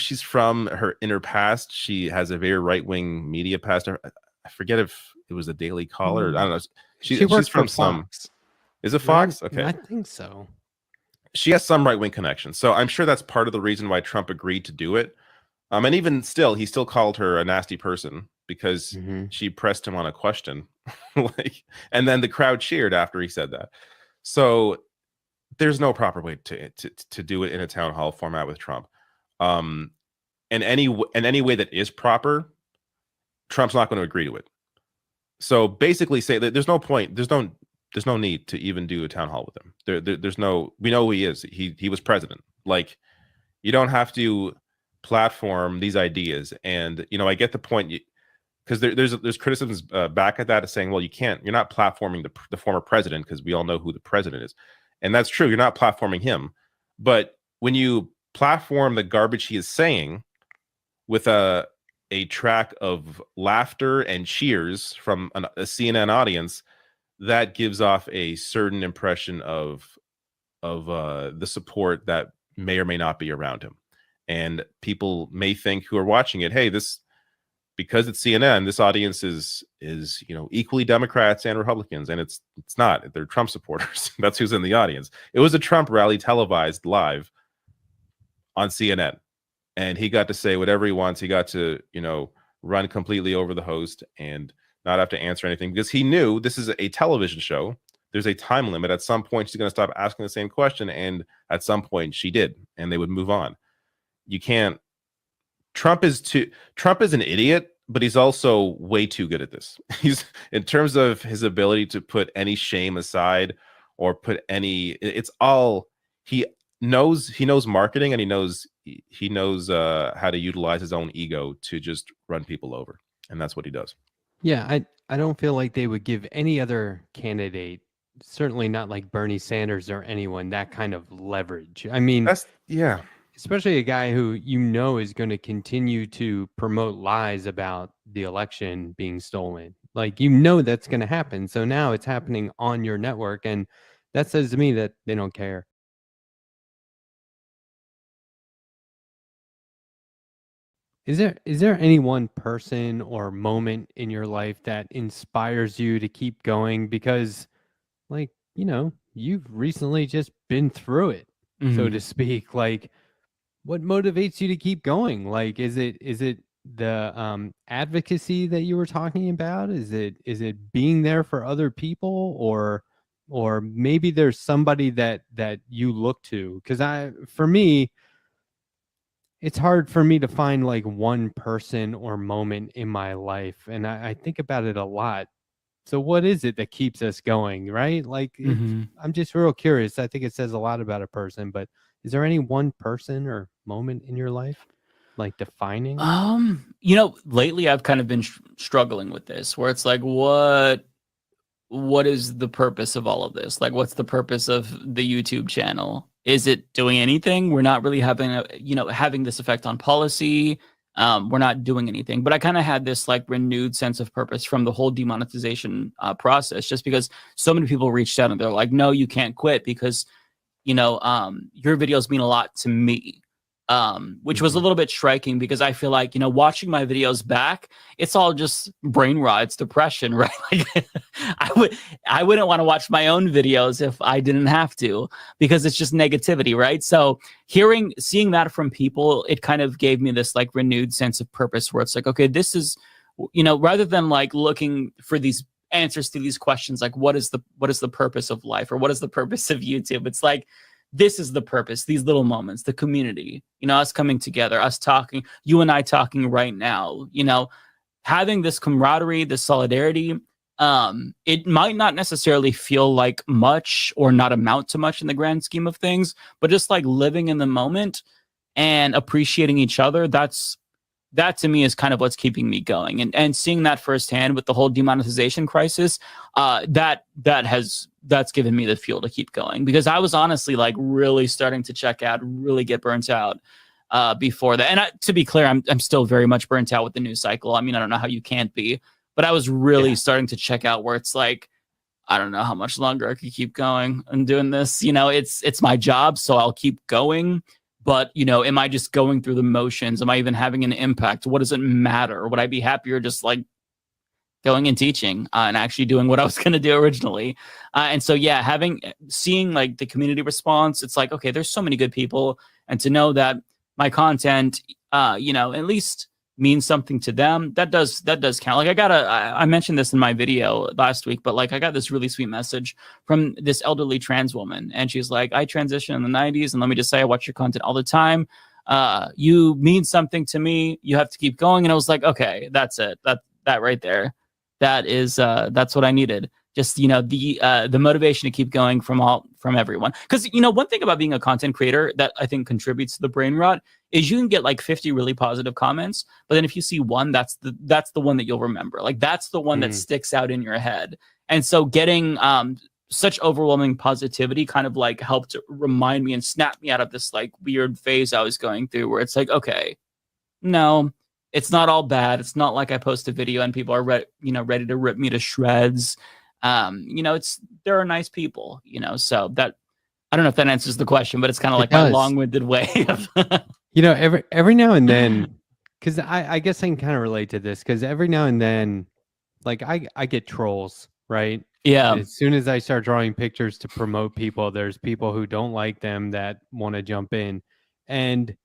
Speaker 7: she's from in her past. She has a very right-wing media past. I forget if it was a Daily Caller. I don't know.
Speaker 4: She works
Speaker 7: she's from
Speaker 4: for Fox.
Speaker 7: Is it Fox? Okay.
Speaker 4: I think so.
Speaker 7: She has some right-wing connections. So I'm sure that's part of the reason why Trump agreed to do it. And even still, he still called her a nasty person because she pressed him on a question. And then the crowd cheered after he said that. So there's no proper way to do it in a town hall format with Trump. And any way that is proper, Trump's not going to agree to it. So basically say that there's no point, there's no need to even do a town hall with him. There's no, we know who he is. He was president. Like, you don't have to platform these ideas. And, you know, I get the point, because there's criticisms back at that, saying, well, you're not platforming the former president, because we all know who the president is. And that's true. You're not platforming him. But when you platform the garbage he is saying with a track of laughter and cheers from a CNN audience, that gives off a certain impression of the support that may or may not be around him. And people may think, who are watching it, hey, because it's CNN, this audience is you know, equally Democrats and Republicans, and it's not. They're Trump supporters. That's who's in the audience. It was a Trump rally televised live on CNN, and he got to say whatever he wants. He got to, you know, run completely over the host and not have to answer anything, because he knew this is a television show. There's a time limit. At some point, she's going to stop asking the same question, and at some point she did, and they would move on. You can't. Trump is an idiot, but he's also way too good at this. He's, in terms of his ability to put any shame aside, or put any, it's all, he knows marketing, and he knows how to utilize his own ego to just run people over. And that's what he does.
Speaker 4: Yeah, I don't feel like they would give any other candidate, certainly not like Bernie Sanders or anyone, that kind of leverage. I mean, especially a guy who, you know, is going to continue to promote lies about the election being stolen. Like, you know, that's going to happen. So now it's happening on your network, and that says to me that they don't care. Is there any one person or moment in your life that inspires you to keep going? Because, like, you know, you've recently just been through it, so to speak. Like, what motivates you to keep going? Like, is it the advocacy that you were talking about? Is it being there for other people, or maybe there's somebody that you look to? Because for me, it's hard for me to find like one person or moment in my life, and I think about it a lot. So what is it that keeps us going, right? Like, I'm just real curious. I think it says a lot about a person, but is there any one person or moment in your life, like, defining?
Speaker 5: You know, lately I've kind of been struggling with this, where it's like, what is the purpose of all of this? Like, what's the purpose of the YouTube channel? Is it doing anything? We're not really having this effect on policy. We're not doing anything. But I kind of had this like renewed sense of purpose from the whole demonetization process, just because so many people reached out and they're like, no, you can't quit because, you know, your videos mean a lot to me. Which was a little bit striking, because I feel like, you know, watching my videos back, it's all just brain rot, it's depression, right? Like, I wouldn't want to watch my own videos if I didn't have to, because it's just negativity, right? So seeing that from people, it kind of gave me this like renewed sense of purpose, where it's like, okay, this is, you know, rather than like looking for these answers to these questions, like what is the purpose of life, or what is the purpose of YouTube? It's like, this is the purpose, these little moments, the community, you know, us coming together, us talking, you and I talking right now, you know, having this camaraderie, this solidarity. It might not necessarily feel like much or not amount to much in the grand scheme of things, but just like living in the moment and appreciating each other, that to me is kind of what's keeping me going. And seeing that firsthand with the whole demonetization crisis, that's given me the fuel to keep going, because I was honestly like really starting to check out, really get burnt out. before that. And to be clear, I'm still very much burnt out with the news cycle. I mean, I don't know how you can't be, but I was really starting to check out where it's like, I don't know how much longer I could keep going and doing this. You know, it's my job, so I'll keep going. But, you know, am I just going through the motions? Am I even having an impact? What does it matter? Would I be happier just like going and teaching and actually doing what I was going to do originally? And so, yeah, seeing like the community response, it's like, okay, there's so many good people. And to know that my content, you know, at least means something to them, that does count. Like I mentioned this in my video last week, but like I got this really sweet message from this elderly trans woman, and she's like, I transitioned in the 90s, and let me just say, I watch your content all the time. You mean something to me. You have to keep going. And I was like, okay, that's it. That right there, that is that's what I needed. Just, you know, the motivation to keep going from everyone. Because, you know, one thing about being a content creator that I think contributes to the brain rot is you can get like 50 really positive comments, but then if you see one, that's the one that you'll remember. Like that's the one that sticks out in your head. And so getting such overwhelming positivity kind of like helped remind me and snap me out of this like weird phase I was going through, where it's like, okay, no, it's not all bad. It's not like I post a video and people are ready to rip me to shreds. You know, there are nice people, you know, so that, I don't know if that answers the question, but it's kind of like my long-winded way of,
Speaker 4: you know, every now and then, because I guess I can kind of relate to this, because every now and then, like I get trolls, right?
Speaker 5: Yeah.
Speaker 4: As soon as I start drawing pictures to promote people, there's people who don't like them that want to jump in. And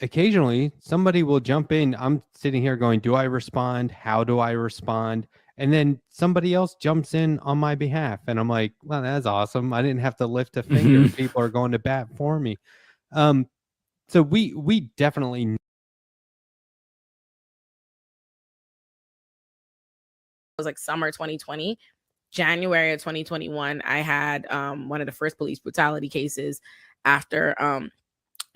Speaker 4: occasionally somebody will jump in. I'm sitting here going, do I respond? How do I respond? And then somebody else jumps in on my behalf. And I'm like, well, that's awesome. I didn't have to lift a finger. People are going to bat for me. So we definitely. It
Speaker 8: was like summer 2020, January of 2021. I had one of the first police brutality cases after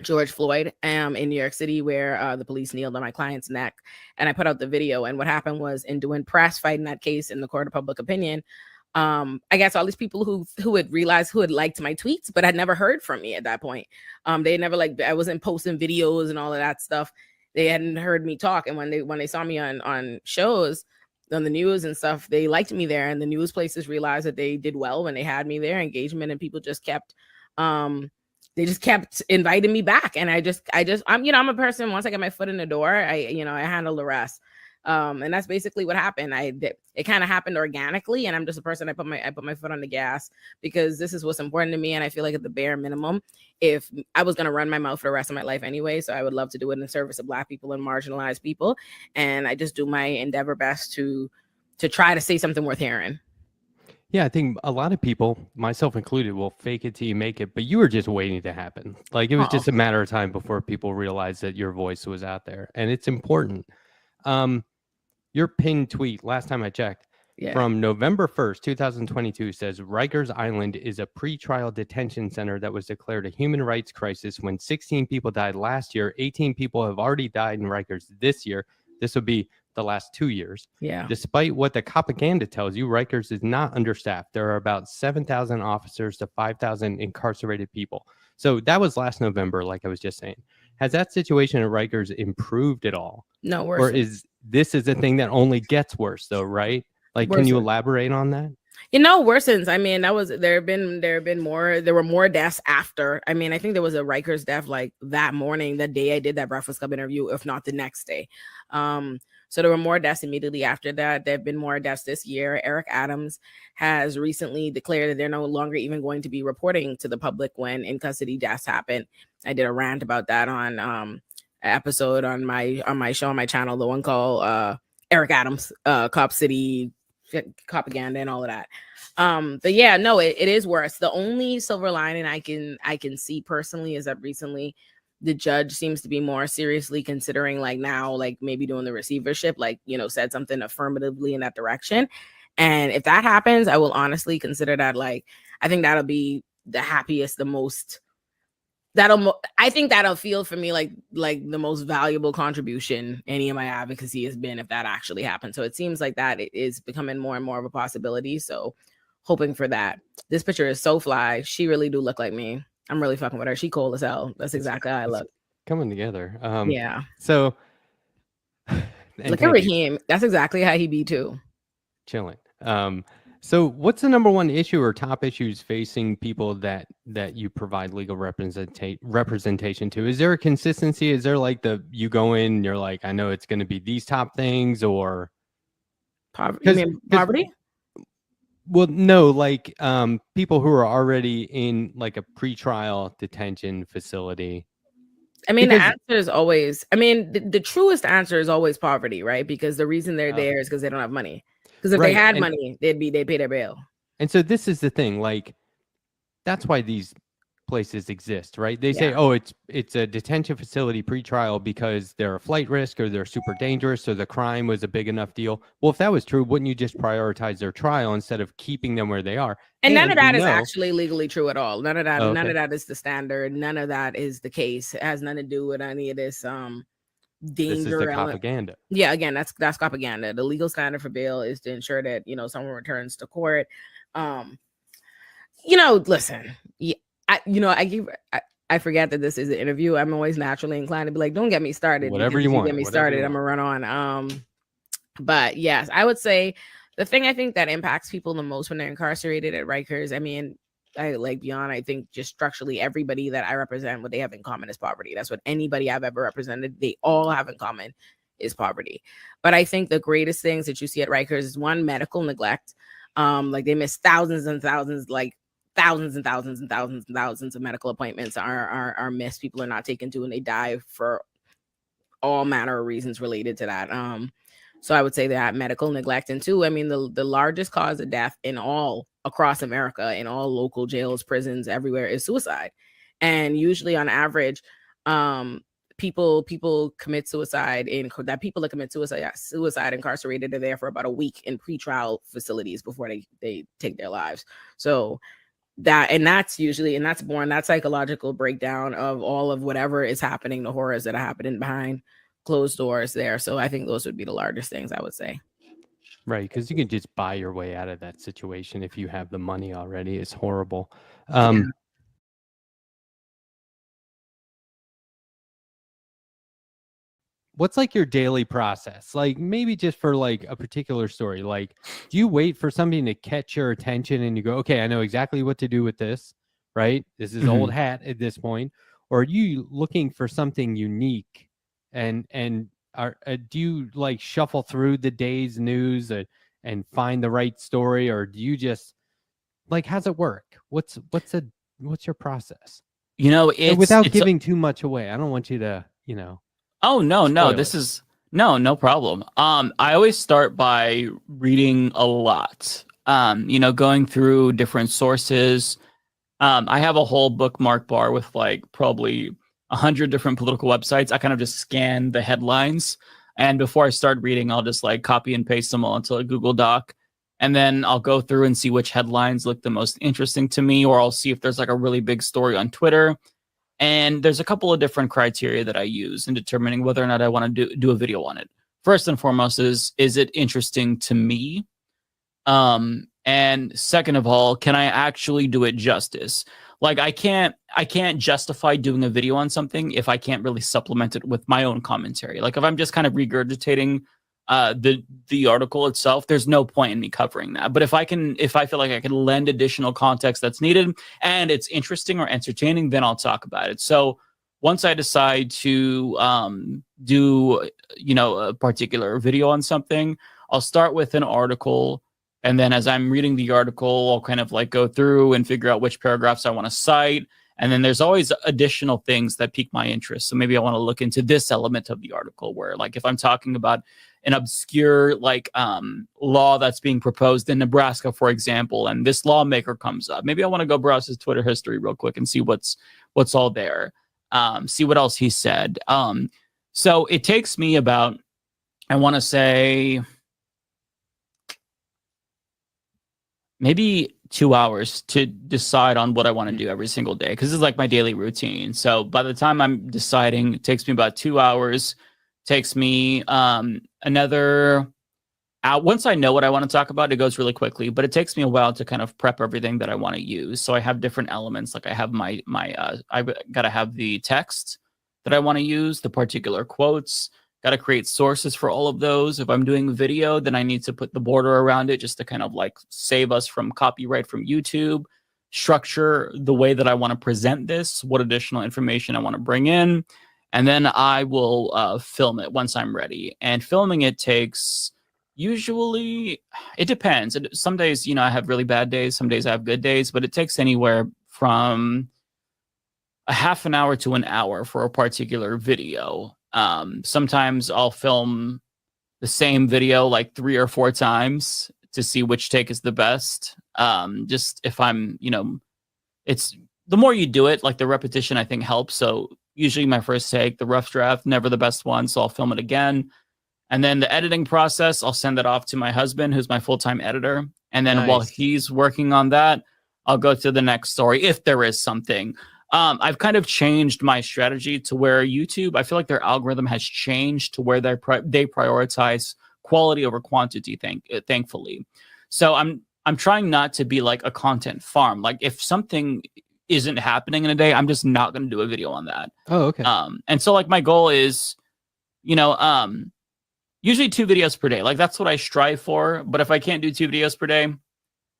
Speaker 8: George Floyd in New York City, where the police kneeled on my client's neck, and I put out the video. And what happened was, in doing press fighting that case in the court of public opinion, I guess all these people who had realized, who had liked my tweets but had never heard from me at that point, they had never, I wasn't posting videos and all of that stuff. They hadn't heard me talk, and when they saw me on shows on the news and stuff, they liked me there, and the news places realized that they did well when they had me there, engagement, and people just kept they just kept inviting me back. And I'm a person, once I get my foot in the door, I handle the rest. And that's basically what happened. It kind of happened organically, and I'm just a person, I put my foot on the gas because this is what's important to me. And I feel like at the bare minimum, if I was going to run my mouth for the rest of my life anyway, so I would love to do it in the service of Black people and marginalized people. And I just do my endeavor best to try to say something worth hearing.
Speaker 4: Yeah, I think a lot of people, myself included, will fake it till you make it, but you were just waiting to happen. Like it was just a matter of time before people realized that your voice was out there, and it's important. Your pinned tweet, last time I checked, from November 1st, 2022, says Rikers Island is a pretrial detention center that was declared a human rights crisis when 16 people died last year. 18 people have already died in Rikers this year. This would be the last 2 years.
Speaker 8: Yeah.
Speaker 4: Despite what the propaganda tells you, Rikers is not understaffed. There are about 7,000 officers to 5,000 incarcerated people. So that was last November, like I was just saying. Has that situation at Rikers improved at all?
Speaker 8: No, worse.
Speaker 4: Or is this a thing that only gets worse, though, right? Like, can you elaborate on that?
Speaker 8: Worsens. I mean, there were more deaths after. I mean, I think there was a Rikers death like that morning, the day I did that Breakfast Club interview, if not the next day. So there were more deaths immediately after that. There have been more deaths this year. Eric Adams has recently declared that they're no longer even going to be reporting to the public when in custody deaths happen. I did a rant about that on an episode on my show on my channel, the one called Eric Adams, Cop City propaganda and all of that. But yeah, no, it is worse. The only silver lining I can see personally is that recently the judge seems to be more seriously considering maybe doing the receivership, said something affirmatively in that direction. And if that happens, I will honestly consider that I think that'll be the happiest, the most I think that'll feel for me like the most valuable contribution any of my advocacy has been if that actually happens. So it seems like that it is becoming more and more of a possibility. So hoping for that. This picture is so fly. She really do look like me. I'm really fucking with her. She cool as hell. That's exactly how I look.
Speaker 4: coming together.
Speaker 8: Yeah.
Speaker 4: So and
Speaker 8: Look at
Speaker 4: thank you.
Speaker 8: Raheem. That's exactly how he be too.
Speaker 4: Chilling. So what's the number one issue or top issues facing people that you provide legal representation to? Is there a consistency? Is there like you go in and you're like, I know it's going to be these top things, or
Speaker 8: You mean poverty?
Speaker 4: Well, no, like people who are already in like a pretrial detention facility.
Speaker 8: I mean, the answer is always, the truest answer is always poverty, right? Because the reason they're there is because they don't have money. Because if they had money, they'd pay their bail.
Speaker 4: And so this is the thing, like, that's why these places exist, right? They say, oh, it's a detention facility pretrial because they're a flight risk or they're super dangerous, so the crime was a big enough deal. Well, if that was true, wouldn't you just prioritize their trial instead of keeping them where they are?
Speaker 8: And none of that is actually legally true at all. None of that,
Speaker 4: Okay.
Speaker 8: none of that is the standard. None of that is the case. It has nothing to do with any of this danger.
Speaker 4: This is the propaganda.
Speaker 8: Yeah, again, that's propaganda. The legal standard for bail is to ensure that someone returns to court. Listen, I forget that this is an interview. I'm always naturally inclined to be like, don't get me started.
Speaker 4: Whatever you want.
Speaker 8: Get me started, I'm gonna run on. But yes, I would say the thing I think that impacts people the most when they're incarcerated at Rikers, I like beyond, I think just structurally everybody that I represent, what they have in common is poverty. That's what anybody I've ever represented, they all have in common is poverty. But I think the greatest things that you see at Rikers is one, medical neglect. Like they miss thousands and thousands, like thousands and thousands and thousands and thousands of medical appointments are missed. People are not taken to, and they die for all manner of reasons related to that. So I would say that medical neglect. And two, the largest cause of death in all across America, in all local jails, prisons, everywhere is suicide. And usually on average, people commit suicide people that commit suicide incarcerated are there for about a week in pretrial facilities before they take their lives. So that's born that psychological breakdown of all of whatever is happening, the horrors that are happening behind closed doors there. So I think those would be the largest things I would say.
Speaker 4: Right, because you can just buy your way out of that situation if you have the money already. It's horrible. What's like your daily process? Like maybe just for like a particular story. Like, do you wait for something to catch your attention and you go, okay, I know exactly what to do with this, right? This is old hat at this point. Or are you looking for something unique and do you like shuffle through the day's news and find the right story, or do you just like, how's it work? What's your process? Without giving too much away. I don't want you to,
Speaker 5: Oh no, this is no problem. I always start by reading a lot. Going through different sources. I have a whole bookmark bar with like probably 100 different political websites. I kind of just scan the headlines, and before I start reading, I'll just like copy and paste them all into a Google Doc, and then I'll go through and see which headlines look the most interesting to me, or I'll see if there's like a really big story on Twitter. And there's a couple of different criteria that I use in determining whether or not I want to do a video on it. First and foremost is it interesting to me? And second of all, can I actually do it justice? Like I can't justify doing a video on something if I can't really supplement it with my own commentary. Like if I'm just kind of regurgitating the article itself, there's no point in me covering that. But if I feel like I can lend additional context that's needed and it's interesting or entertaining, then I'll talk about it. So once I decide to do a particular video on something, I'll start with an article, and then as I'm reading the article, I'll kind of like go through and figure out which paragraphs I want to cite. And then there's always additional things that pique my interest. So maybe I want to look into this element of the article, where like if I'm talking about an obscure like law that's being proposed in Nebraska, for example, and this lawmaker comes up, maybe I want to go browse his Twitter history real quick and see what's all there, see what else he said. So it takes me about, I want to say, maybe 2 hours to decide on what I want to do every single day, because it's like my daily routine. So by the time I'm deciding, it takes me about 2 hours. Takes me another hour. Once I know what I want to talk about, it goes really quickly, but it takes me a while to kind of prep everything that I want to use. So I have different elements. Like I have my I've got to have the text, that I want to use, the particular quotes. Got to create sources for all of those. If I'm doing video, then I need to put the border around it just to kind of like save us from copyright from YouTube. Structure the way that I want to present this, what additional information I want to bring in, and then I will film it once I'm ready. And filming it takes, usually, it depends. Some days, you know, I have really bad days. Some days I have good days, but it takes anywhere from a half an hour to an hour for a particular video. Sometimes I'll film the same video like 3 or 4 times to see which take is the best. Just if I'm, you know, it's the more you do it, like the repetition I think helps. So usually my first take, the rough draft, never the best one. So I'll film it again. And then the editing process, I'll send that off to my husband, who's my full-time editor. And then while he's working on that, I'll go to the next story if there is something. I've kind of changed my strategy to where YouTube, I feel like their algorithm has changed to where they prioritize quality over quantity, thankfully. So I'm trying not to be like a content farm. Like if something isn't happening in a day, I'm just not going to do a video on that.
Speaker 4: Oh, okay.
Speaker 5: And so like my goal is, you know, usually 2 videos per day. Like that's what I strive for. But if I can't do 2 videos per day,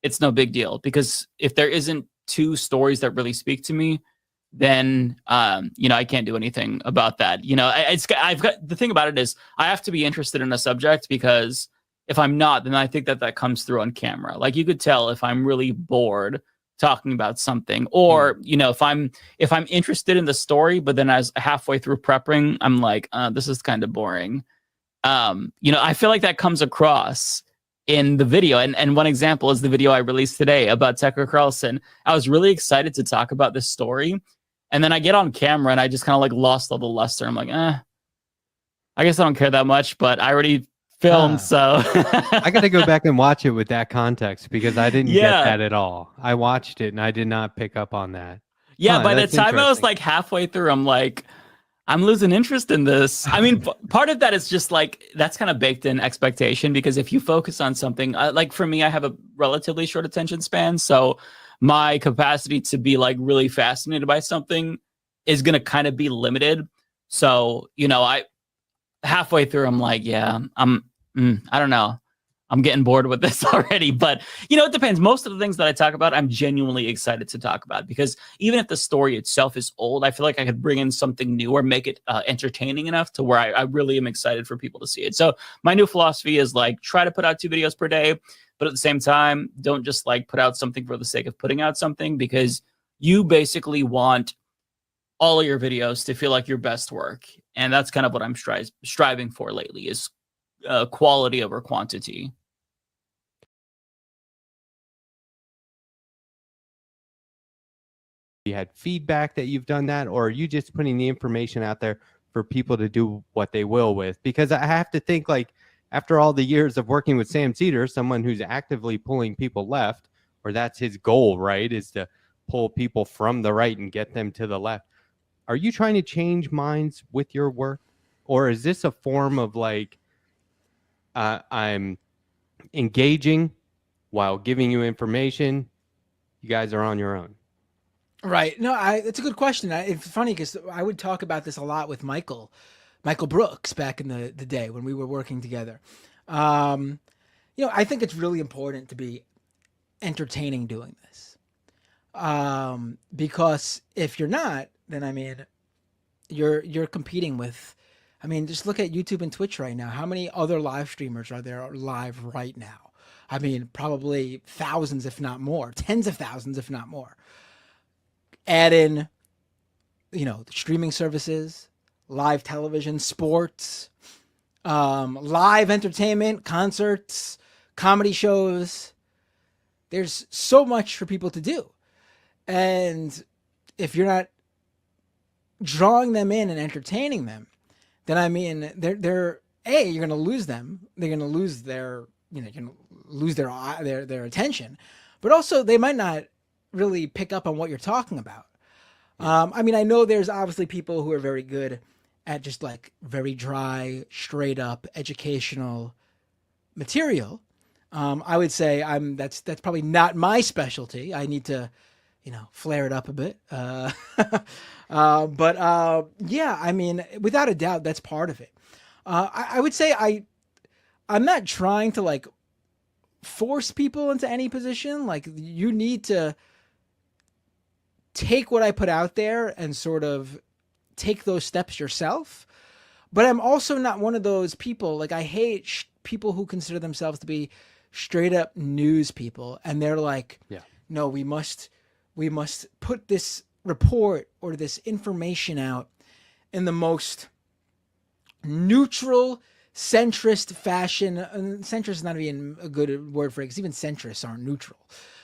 Speaker 5: it's no big deal, because if there isn't 2 stories that really speak to me, then you know, I can't do anything about that. You know, I've got, the thing about it is I have to be interested in a subject, because if I'm not, then I think that comes through on camera. Like you could tell if I'm really bored talking about something, or you know, if I'm interested in the story, but then as halfway through prepping, I'm like, this is kind of boring. You know, I feel like that comes across in the video. And one example is the video I released today about Tucker Carlson. I was really excited to talk about this story. And then I get on camera and I just kind of like lost all the luster. I'm like, I guess I don't care that much, but I already filmed, so.
Speaker 4: I got to go back and watch it with that context, because I didn't get that at all. I watched it and I did not pick up on that.
Speaker 5: Yeah, by the time I was like halfway through, I'm like, I'm losing interest in this. I mean, part of that is just like, that's kind of baked in expectation, because if you focus on something, like for me, I have a relatively short attention span. So my capacity to be like really fascinated by something is going to kind of be limited. So, you know, halfway through, I'm like, yeah, I don't know. I'm getting bored with this already, but you know, it depends. Most of the things that I talk about, I'm genuinely excited to talk about, because even if the story itself is old, I feel like I could bring in something new or make it entertaining enough to where I really am excited for people to see it. So my new philosophy is like, try to put out 2 videos per day, but at the same time, don't just like put out something for the sake of putting out something, because you basically want all of your videos to feel like your best work. And that's kind of what I'm striving for lately, is quality over quantity.
Speaker 4: You had feedback that you've done that, or are you just putting the information out there for people to do what they will with? Because I have to think, like, after all the years of working with Sam Seder, someone who's actively pulling people left, or that's his goal, right, is to pull people from the right and get them to the left. Are you trying to change minds with your work? Or is this a form of like, I'm engaging while giving you information, you guys are on your own?
Speaker 1: Right. No, it's a good question. It's funny because I would talk about this a lot with Michael Brooks back in the day when we were working together. You know, I think it's really important to be entertaining doing this. Because if you're not, then I mean, you're competing with, I mean, just look at YouTube and Twitch right now. How many other live streamers are there live right now? I mean, probably thousands, if not more, tens of thousands, if not more. Add in, you know, the streaming services, live television, sports, live entertainment, concerts, comedy shows. There's so much for people to do. And if you're not drawing them in and entertaining them, then I mean, you're going to lose them. They're going to lose their, you know, you're going to lose their attention, but also they might not really pick up on what you're talking about. I mean, I know there's obviously people who are very good at just like very dry, straight up educational material. I would say that's probably not my specialty. I need to flare it up a bit. Yeah, I mean, without a doubt, that's part of it. I would say I'm not trying to like force people into any position. Like, you need to take what I put out there and sort of take those steps yourself. But I'm also not one of those people. Like, I hate people who consider themselves to be straight up news people, and they're like, no, we must put this report or this information out in the most neutral, centrist fashion. And centrist is not even a good word for it, because even centrists aren't neutral.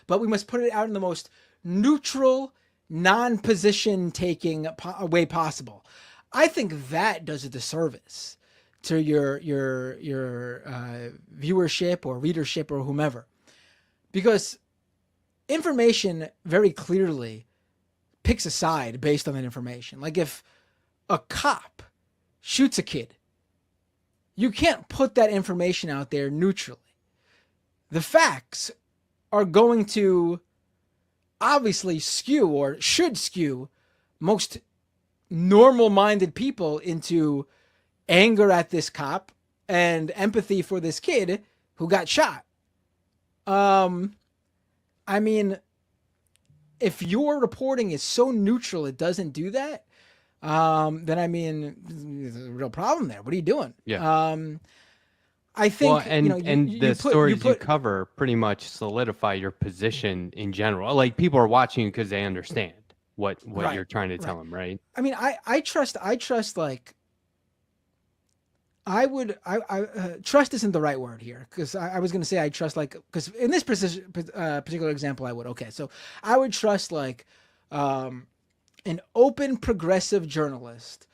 Speaker 1: But we must put it out in the most neutral, non-position taking way possible. I think that does a disservice to your viewership or readership or whomever, because information very clearly picks a side based on that information. Like, if a cop shoots a kid, you can't put that information out there neutrally. The facts are going to obviously skew, or should skew, most normal-minded people into anger at this cop and empathy for this kid who got shot. I mean, if your reporting is so neutral it doesn't do that, then I mean, there's a real problem there. What are you doing?
Speaker 4: Yeah.
Speaker 1: I think,
Speaker 4: the stories you cover pretty much solidify your position in general. Like, people are watching you because they understand what you're trying to tell them, right?
Speaker 1: I mean, I trust like, trust isn't the right word here, because I was going to say I trust, like, because in this particular example I would. Okay, so I would trust like an open progressive journalist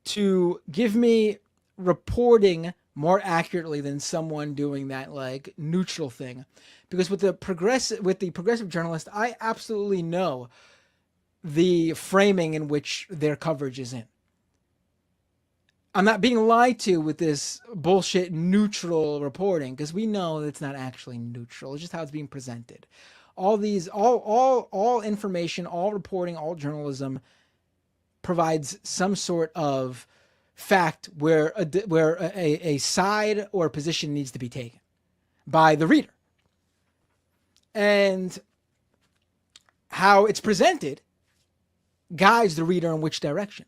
Speaker 1: to give me reporting more accurately than someone doing that like neutral thing, because with the progressive journalist, I absolutely know the framing in which their coverage is in. I'm not being lied to with this bullshit neutral reporting, because we know it's not actually neutral. It's just how it's being presented. All information, all reporting, all journalism provides some sort of fact where a side or a position needs to be taken by the reader. And how it's presented guides the reader in which direction.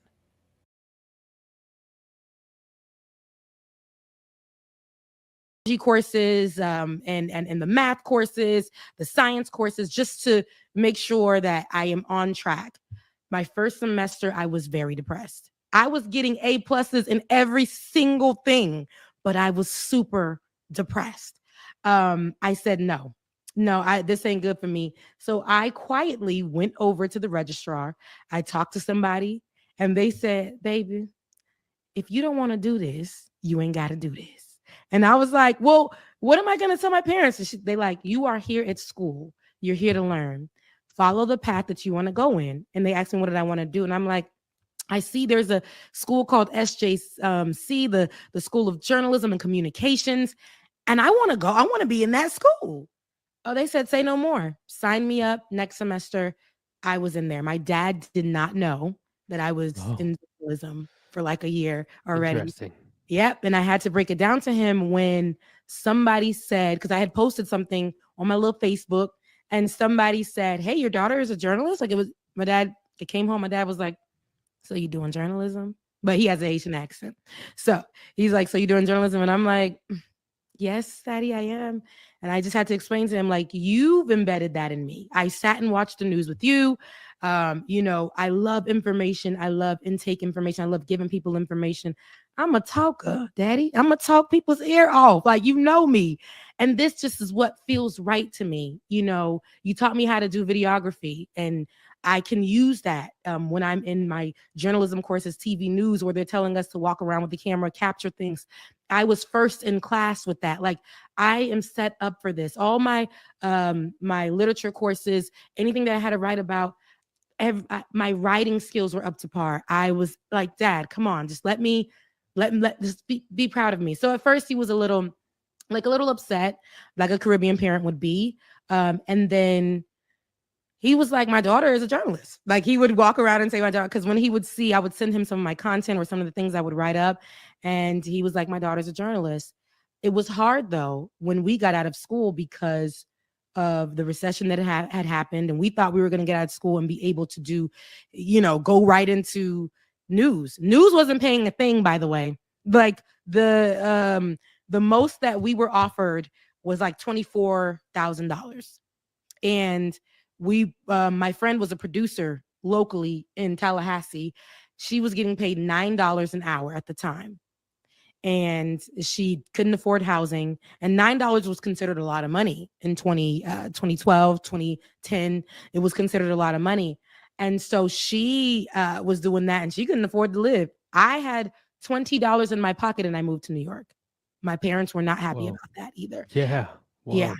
Speaker 9: Courses and the math courses, the science courses, just to make sure that I am on track. My first semester, I was very depressed. I was getting A+ in every single thing, but I was super depressed. I said, no, this ain't good for me. So I quietly went over to the registrar. I talked to somebody, and they said, baby, if you don't want to do this, you ain't got to do this. And I was like, well, what am I going to tell my parents? And they like, you are here at school. You're here to learn. Follow the path that you want to go in. And they asked me, what did I want to do? And I'm like, I see there's a school called SJC, the School of Journalism and Communications. And I want to go. I want to be in that school. Oh, they said, say no more. Sign me up next semester. I was in there. My dad did not know that I was in journalism for like a year already.
Speaker 4: Interesting.
Speaker 9: Yep. And I had to break it down to him when somebody said, because I had posted something on my little Facebook, and somebody said, hey, your daughter is a journalist? Like, it was my dad. It came home. My dad was like, so you doing journalism? But he has an Asian accent. So he's like, so you doing journalism? And I'm like, yes, Daddy, I am. And I just had to explain to him, like, you've embedded that in me. I sat and watched the news with you. I love information. I love intake information. I love giving people information. I'm a talker, Daddy. I'm going to talk people's ear off. Like, you know me. And this just is what feels right to me. You taught me how to do videography, and I can use that when I'm in my journalism courses, TV news, where they're telling us to walk around with the camera, capture things. I was first in class with that. Like, I am set up for this. All my my literature courses, anything that I had to write about, my writing skills were up to par. I was like, Dad, come on, just let just be proud of me. So at first he was a little upset, like a Caribbean parent would be. And then He was like, my daughter is a journalist. Like he would walk around and say my daughter, because when he would see, I would send him some of my content or some of the things I would write up. And he was like, my daughter's a journalist. It was hard though, when we got out of school because of the recession that had happened. And we thought we were going to get out of school and be able to do, go right into news. News wasn't paying a thing, by the way. Like the most that we were offered was like $24,000. And my friend was a producer locally in Tallahassee. She was getting paid $9 an hour at the time. And she couldn't afford housing. And $9 was considered a lot of money in 2012, 2010. It was considered a lot of money. And so she was doing that and she couldn't afford to live. I had $20 in my pocket and I moved to New York. My parents were not happy about that either.
Speaker 4: Yeah. Whoa.
Speaker 9: Yeah.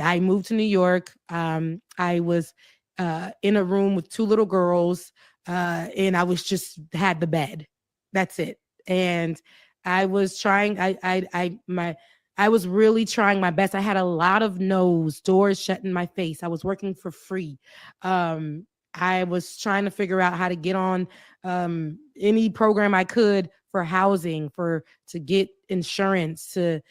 Speaker 9: I moved to New York. I was in a room with two little girls and I was just had the bed. That's it. And I was trying, I was really trying my best. I had a lot of no's, doors shut in my face. I was working for free. I was trying to figure out how to get on any program I could for housing, to get insurance, to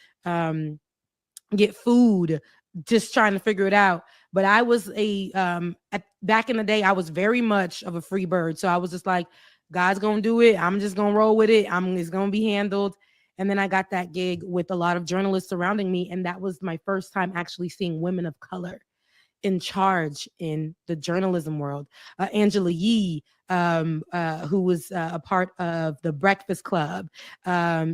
Speaker 9: get food, just trying to figure it out. But I was back in the day, I was very much of a free bird. So I was just like, God's going to do it. I'm just going to roll with it. It's going to be handled. And then I got that gig with a lot of journalists surrounding me. And that was my first time actually seeing women of color in charge in the journalism world. Angela Yee, who was a part of the Breakfast Club, a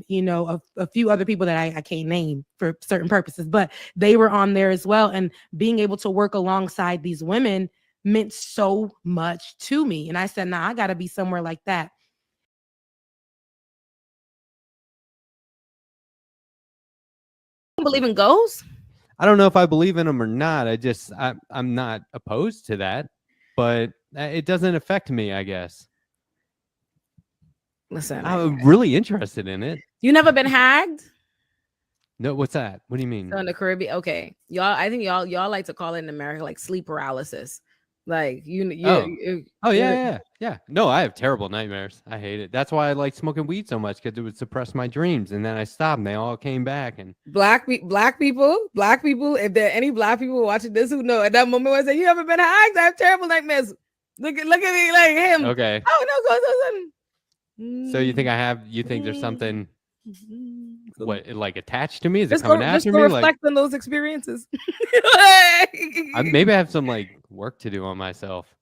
Speaker 9: few other people that I can't name for certain purposes, but they were on there as well. And being able to work alongside these women meant so much to me. And I said, nah, I got to be somewhere like that. Believe in ghosts?
Speaker 4: I don't know if I believe in them or not. I'm not opposed to that, but it doesn't affect me, I guess.
Speaker 9: Listen,
Speaker 4: I'm really interested in it.
Speaker 9: You never been hagged?
Speaker 4: No, what's that? What do you mean?
Speaker 9: So in the Caribbean, okay, y'all. I think y'all like to call it in America like sleep paralysis. Like
Speaker 4: yeah. No, I have terrible nightmares. I hate it. That's why I like smoking weed so much, because it would suppress my dreams. And then I stopped, and they all came back. And
Speaker 9: black people. If there are any black people watching this who know, at that moment when I say you haven't been hacked, I have terrible nightmares. Look at me like him.
Speaker 4: Okay.
Speaker 9: Oh
Speaker 4: no, so you think I have? You think there's something? What, like attached to me? Is it
Speaker 9: just
Speaker 4: coming
Speaker 9: go,
Speaker 4: after
Speaker 9: just
Speaker 4: me?
Speaker 9: Reflect on those experiences.
Speaker 4: Maybe I have some like work to do on myself.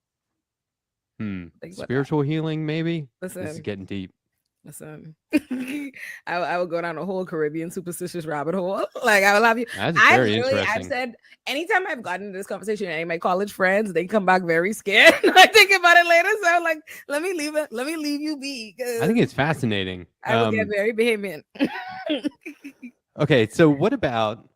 Speaker 4: Spiritual healing, maybe.
Speaker 9: Listen,
Speaker 4: this is getting deep.
Speaker 9: Listen, I would go down a whole Caribbean superstitious rabbit hole. Like I will have you.
Speaker 4: That's very interesting.
Speaker 9: I've said anytime I've gotten into this conversation, any of my college friends, they come back very scared. I think about it later, so I'm like, let me leave you be.
Speaker 4: I think it's fascinating.
Speaker 9: I will get very vehement.
Speaker 4: Okay, so what about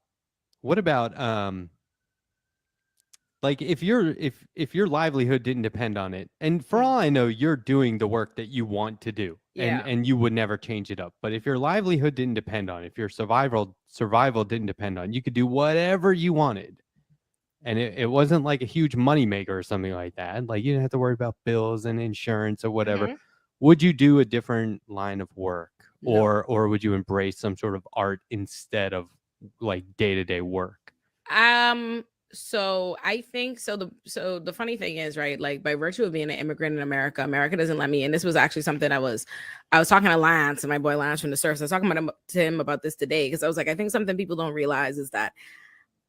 Speaker 4: like if your livelihood didn't depend on it, and for all I know, you're doing the work that you want to do, and you would never change it up. But if your livelihood didn't depend on it, if your survival didn't depend on it, you could do whatever you wanted, and it wasn't like a huge moneymaker or something like that. Like you didn't have to worry about bills and insurance or whatever.
Speaker 9: Mm-hmm.
Speaker 4: Would you do a different line of work,
Speaker 9: No.
Speaker 4: or would you embrace some sort of art instead of like day-to-day work?
Speaker 9: So I think the funny thing is, right, like by virtue of being an immigrant in America doesn't let me, and this was actually something I was talking to Lance, and my boy Lance from the Serfs. I was talking to him about this today, because I was like, I think something people don't realize is that,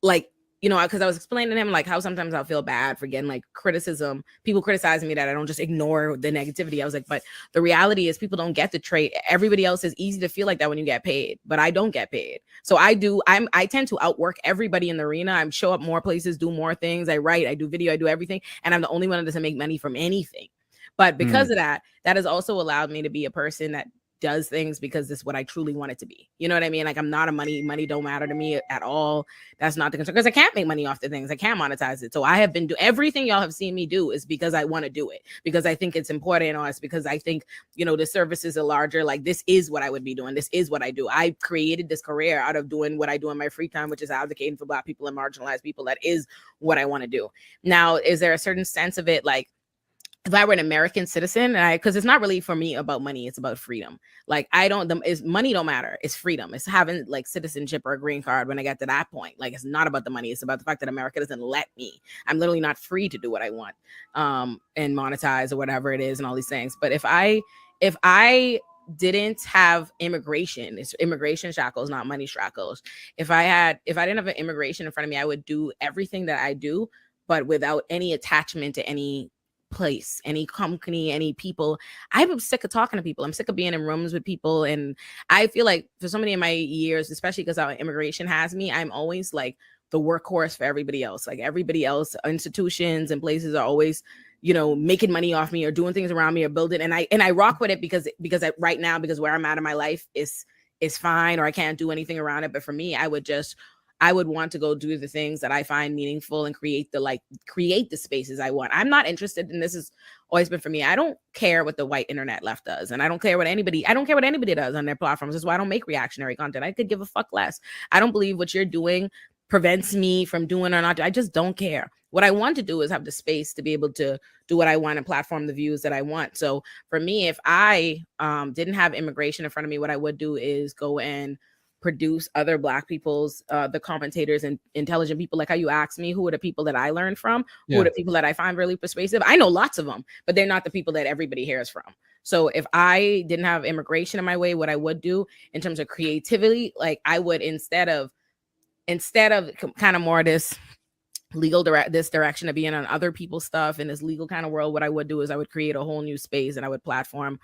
Speaker 9: like, because I was explaining to him like how sometimes I'll feel bad for getting like criticism, people criticizing me, that I don't just ignore the negativity. I was like, but the reality is people don't get the trait. Everybody else is easy to feel like that when you get paid, but I don't get paid. So I tend to outwork everybody in the arena. I show up more places, do more things. I write, I do video, I do everything. And I'm the only one that doesn't make money from anything. But because of that has also allowed me to be a person that
Speaker 8: does things because this is what I truly want it to be. You know what I mean? Like, I'm not a money don't matter to me at all. That's not the concern, because I can't make money off the things. I can't monetize it. So I have been everything y'all have seen me do is because I want to do it, because I think it's important, or it's because I think, you know, the services are larger. Like, this is what I would be doing. This is what I do. I created this career out of doing what I do in my free time, which is advocating for Black people and marginalized people. That is what I want to do. Now, is there a certain sense of it, like, if I were an American citizen, and because it's not really for me about money, it's about freedom. Like, money don't matter. It's freedom. It's having like citizenship or a green card when I get to that point. Like, it's not about the money. It's about the fact that America doesn't let me. I'm literally not free to do what I want, and monetize or whatever it is and all these things. But if I didn't have immigration, it's immigration shackles, not money shackles. If I didn't have an immigration in front of me, I would do everything that I do, but without any attachment to any place, any company, any people. I'm sick of talking to people. I'm sick of being in rooms with people. And I feel like for so many of my years, especially because how immigration has me, I'm always like the workhorse for everybody else. Like, everybody else, institutions and places are always, you know, making money off me or doing things around me or building. And I rock with it because right now, because where I'm at in my life is fine, or I can't do anything around it. But for me, I would want to go do the things that I find meaningful and create the spaces I want. I'm not interested, and this has always been for me. I don't care what the white internet left does. And I don't care what anybody does on their platforms. That's why I don't make reactionary content. I could give a fuck less. I don't believe what you're doing prevents me from doing or not. I just don't care. What I want to do is have the space to be able to do what I want and platform the views that I want. So for me, if I didn't have immigration in front of me, what I would do is go and produce other Black people's, the commentators and intelligent people, like how you asked me, who are the people that I learned from? Who are the people that I find really persuasive? I know lots of them, but they're not the people that everybody hears from. So if I didn't have immigration in my way, what I would do in terms of creativity, like, I would, instead of kind of more this this direction of being on other people's stuff in this legal kind of world, what I would do is I would create a whole new space, and I would platform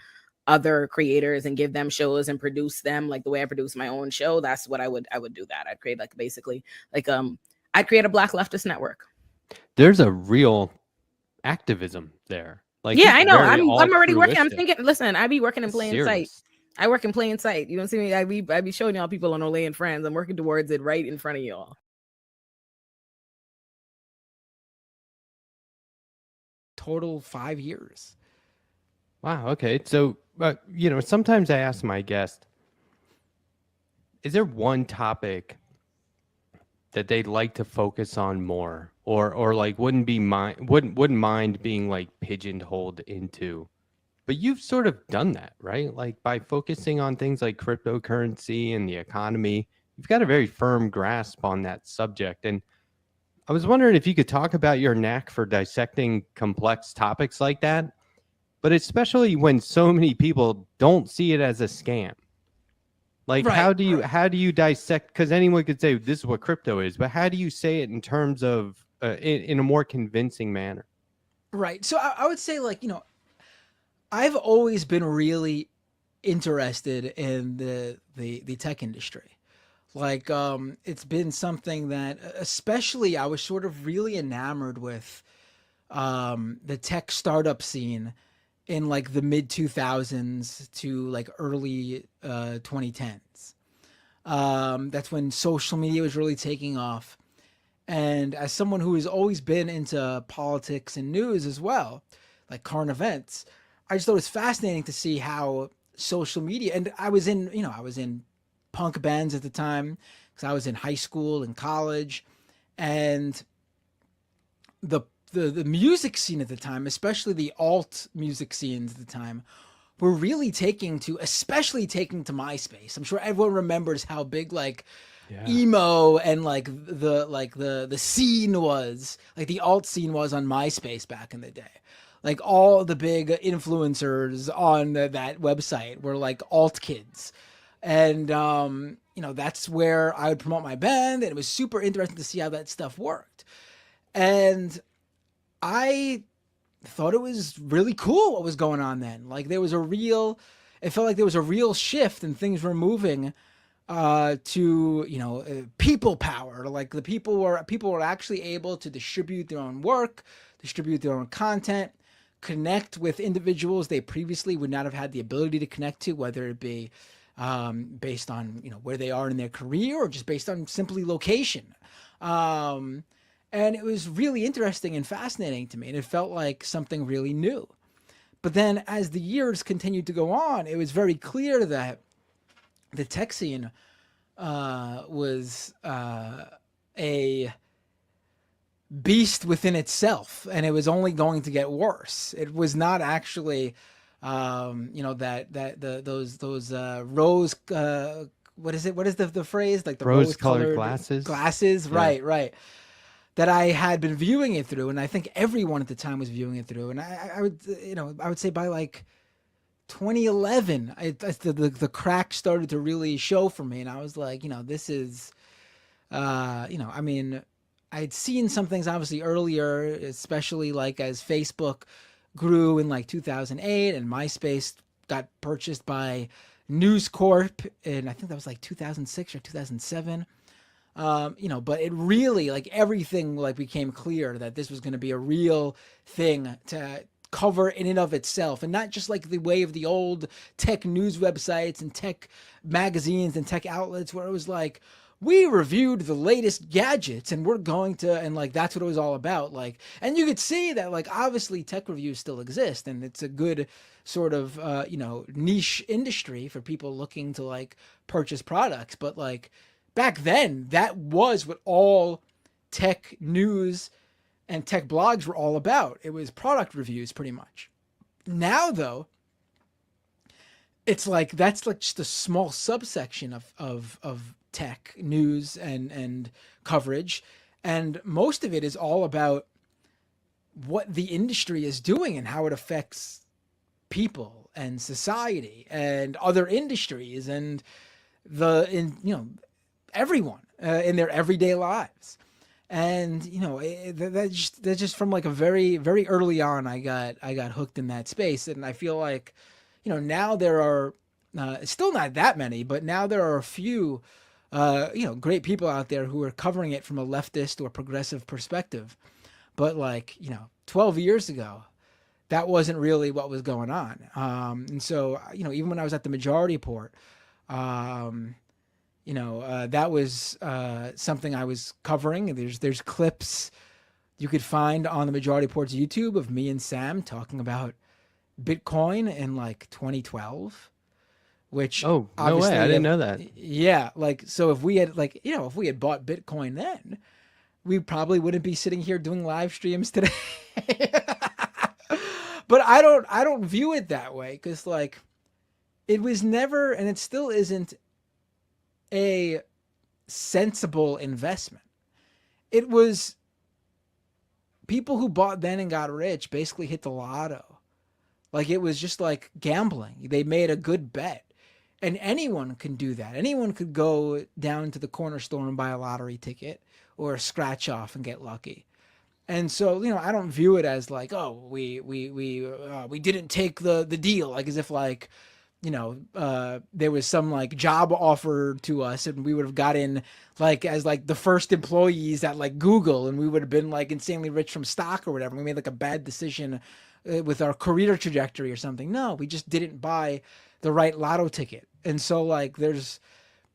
Speaker 8: other creators and give them shows and produce them like the way I produce my own show. That's what I would do that. I'd create I'd create a Black leftist network.
Speaker 4: There's a real activism there. Like,
Speaker 8: yeah, I know. I'm already working. I'm
Speaker 4: altruistic.
Speaker 8: thinking, listen, I be working in plain sight.
Speaker 4: Serious.
Speaker 8: I work in plain sight. You don't see me. I be showing y'all people on Olay and Friends. I'm working towards it right in front of y'all.
Speaker 1: Total 5 years.
Speaker 4: Wow. Okay. So, you know, sometimes I ask my guest, is there one topic that they'd like to focus on more, or like wouldn't mind being like pigeonholed into? But you've sort of done that, right? Like, by focusing on things like cryptocurrency and the economy, you've got a very firm grasp on that subject. And I was wondering if you could talk about your knack for dissecting complex topics like that, but especially when so many people don't see it as a scam. Like,
Speaker 1: Right,
Speaker 4: how do you dissect? Because anyone could say this is what crypto is, but how do you say it in terms of in a more convincing manner?
Speaker 1: Right. So I would say, like, you know, I've always been really interested in the tech industry. Like, it's been something that, especially, I was sort of really enamored with the tech startup scene in like the mid 2000s to like early 2010s. That's when social media was really taking off. And as someone who has always been into politics and news as well, like current events, I just thought it was fascinating to see how social media, and I was in punk bands at the time because I was in high school and college, and the music scene at the time, especially the alt music scenes at the time, were really especially taking to MySpace. I'm sure everyone remembers how big like emo and like the scene was, like the alt scene was on MySpace back in the day. Like, all the big influencers on that website were like alt kids. And, you know, that's where I would promote my band, and it was super interesting to see how that stuff worked. And I thought it was really cool what was going on then. Like, it felt like there was a real shift, and things were moving to, you know, people power. Like, the people were actually able to distribute their own work, distribute their own content, connect with individuals they previously would not have had the ability to connect to, whether it be based on, you know, where they are in their career or just based on simply location. And it was really interesting and fascinating to me, and it felt like something really new. But then as the years continued to go on, it was very clear that the tech scene was a beast within itself, and it was only going to get worse. It was not actually, you know, those rose. What is it? What is the phrase? Like the
Speaker 4: rose-colored glasses.
Speaker 1: Glasses,
Speaker 4: Yeah.
Speaker 1: right. That I had been viewing it through, and I think everyone at the time was viewing it through. And I would say by like 2011, the crack started to really show for me, and I was like, you know, this is, you know, I mean, I'd seen some things obviously earlier, especially like as Facebook grew in like 2008, and MySpace got purchased by News Corp, and I think that was like 2006 or 2007. You know, but it really, like, everything like became clear that this was going to be a real thing to cover in and of itself, and not just like the way of the old tech news websites and tech magazines and tech outlets where it was like, we reviewed the latest gadgets and we're going to, and like, that's what it was all about. Like, and you could see that, like, obviously tech reviews still exist, and it's a good sort of, you know, niche industry for people looking to like purchase products. But like, back then, that was what all tech news and tech blogs were all about. It was product reviews, pretty much. Now, though, it's like that's like just a small subsection of tech news and coverage, and most of it is all about what the industry is doing and how it affects people and society and other industries and you know, everyone in their everyday lives. And, you know, that's just from like a very, very early on, I got hooked in that space. And I feel like, you know, now there are still not that many, but now there are a few, you know, great people out there who are covering it from a leftist or progressive perspective. But like, you know, 12 years ago, that wasn't really what was going on. And so, you know, even when I was at the Majority Report, you know, that was something I was covering. There's clips you could find on the Majority Report's YouTube of me and Sam talking about Bitcoin in like 2012, which
Speaker 4: no way, I didn't know that.
Speaker 1: Yeah, like, so if we had, like, you know, if we had bought Bitcoin then, we probably wouldn't be sitting here doing live streams today. But I don't view it that way, because like, it was never, and it still isn't, a sensible investment. It was people who bought then and got rich basically hit the lotto. Like, it was just like gambling. They made a good bet, and anyone can do that. Anyone could go down to the corner store and buy a lottery ticket or a scratch off and get lucky. And so, you know, I don't view it as like, oh, we didn't take the deal, like as if like, you know, there was some like job offer to us and we would have got in like as like the first employees at like Google, and we would have been like insanely rich from stock or whatever. We made like a bad decision with our career trajectory or something. No, we just didn't buy the right lotto ticket. And so like there's,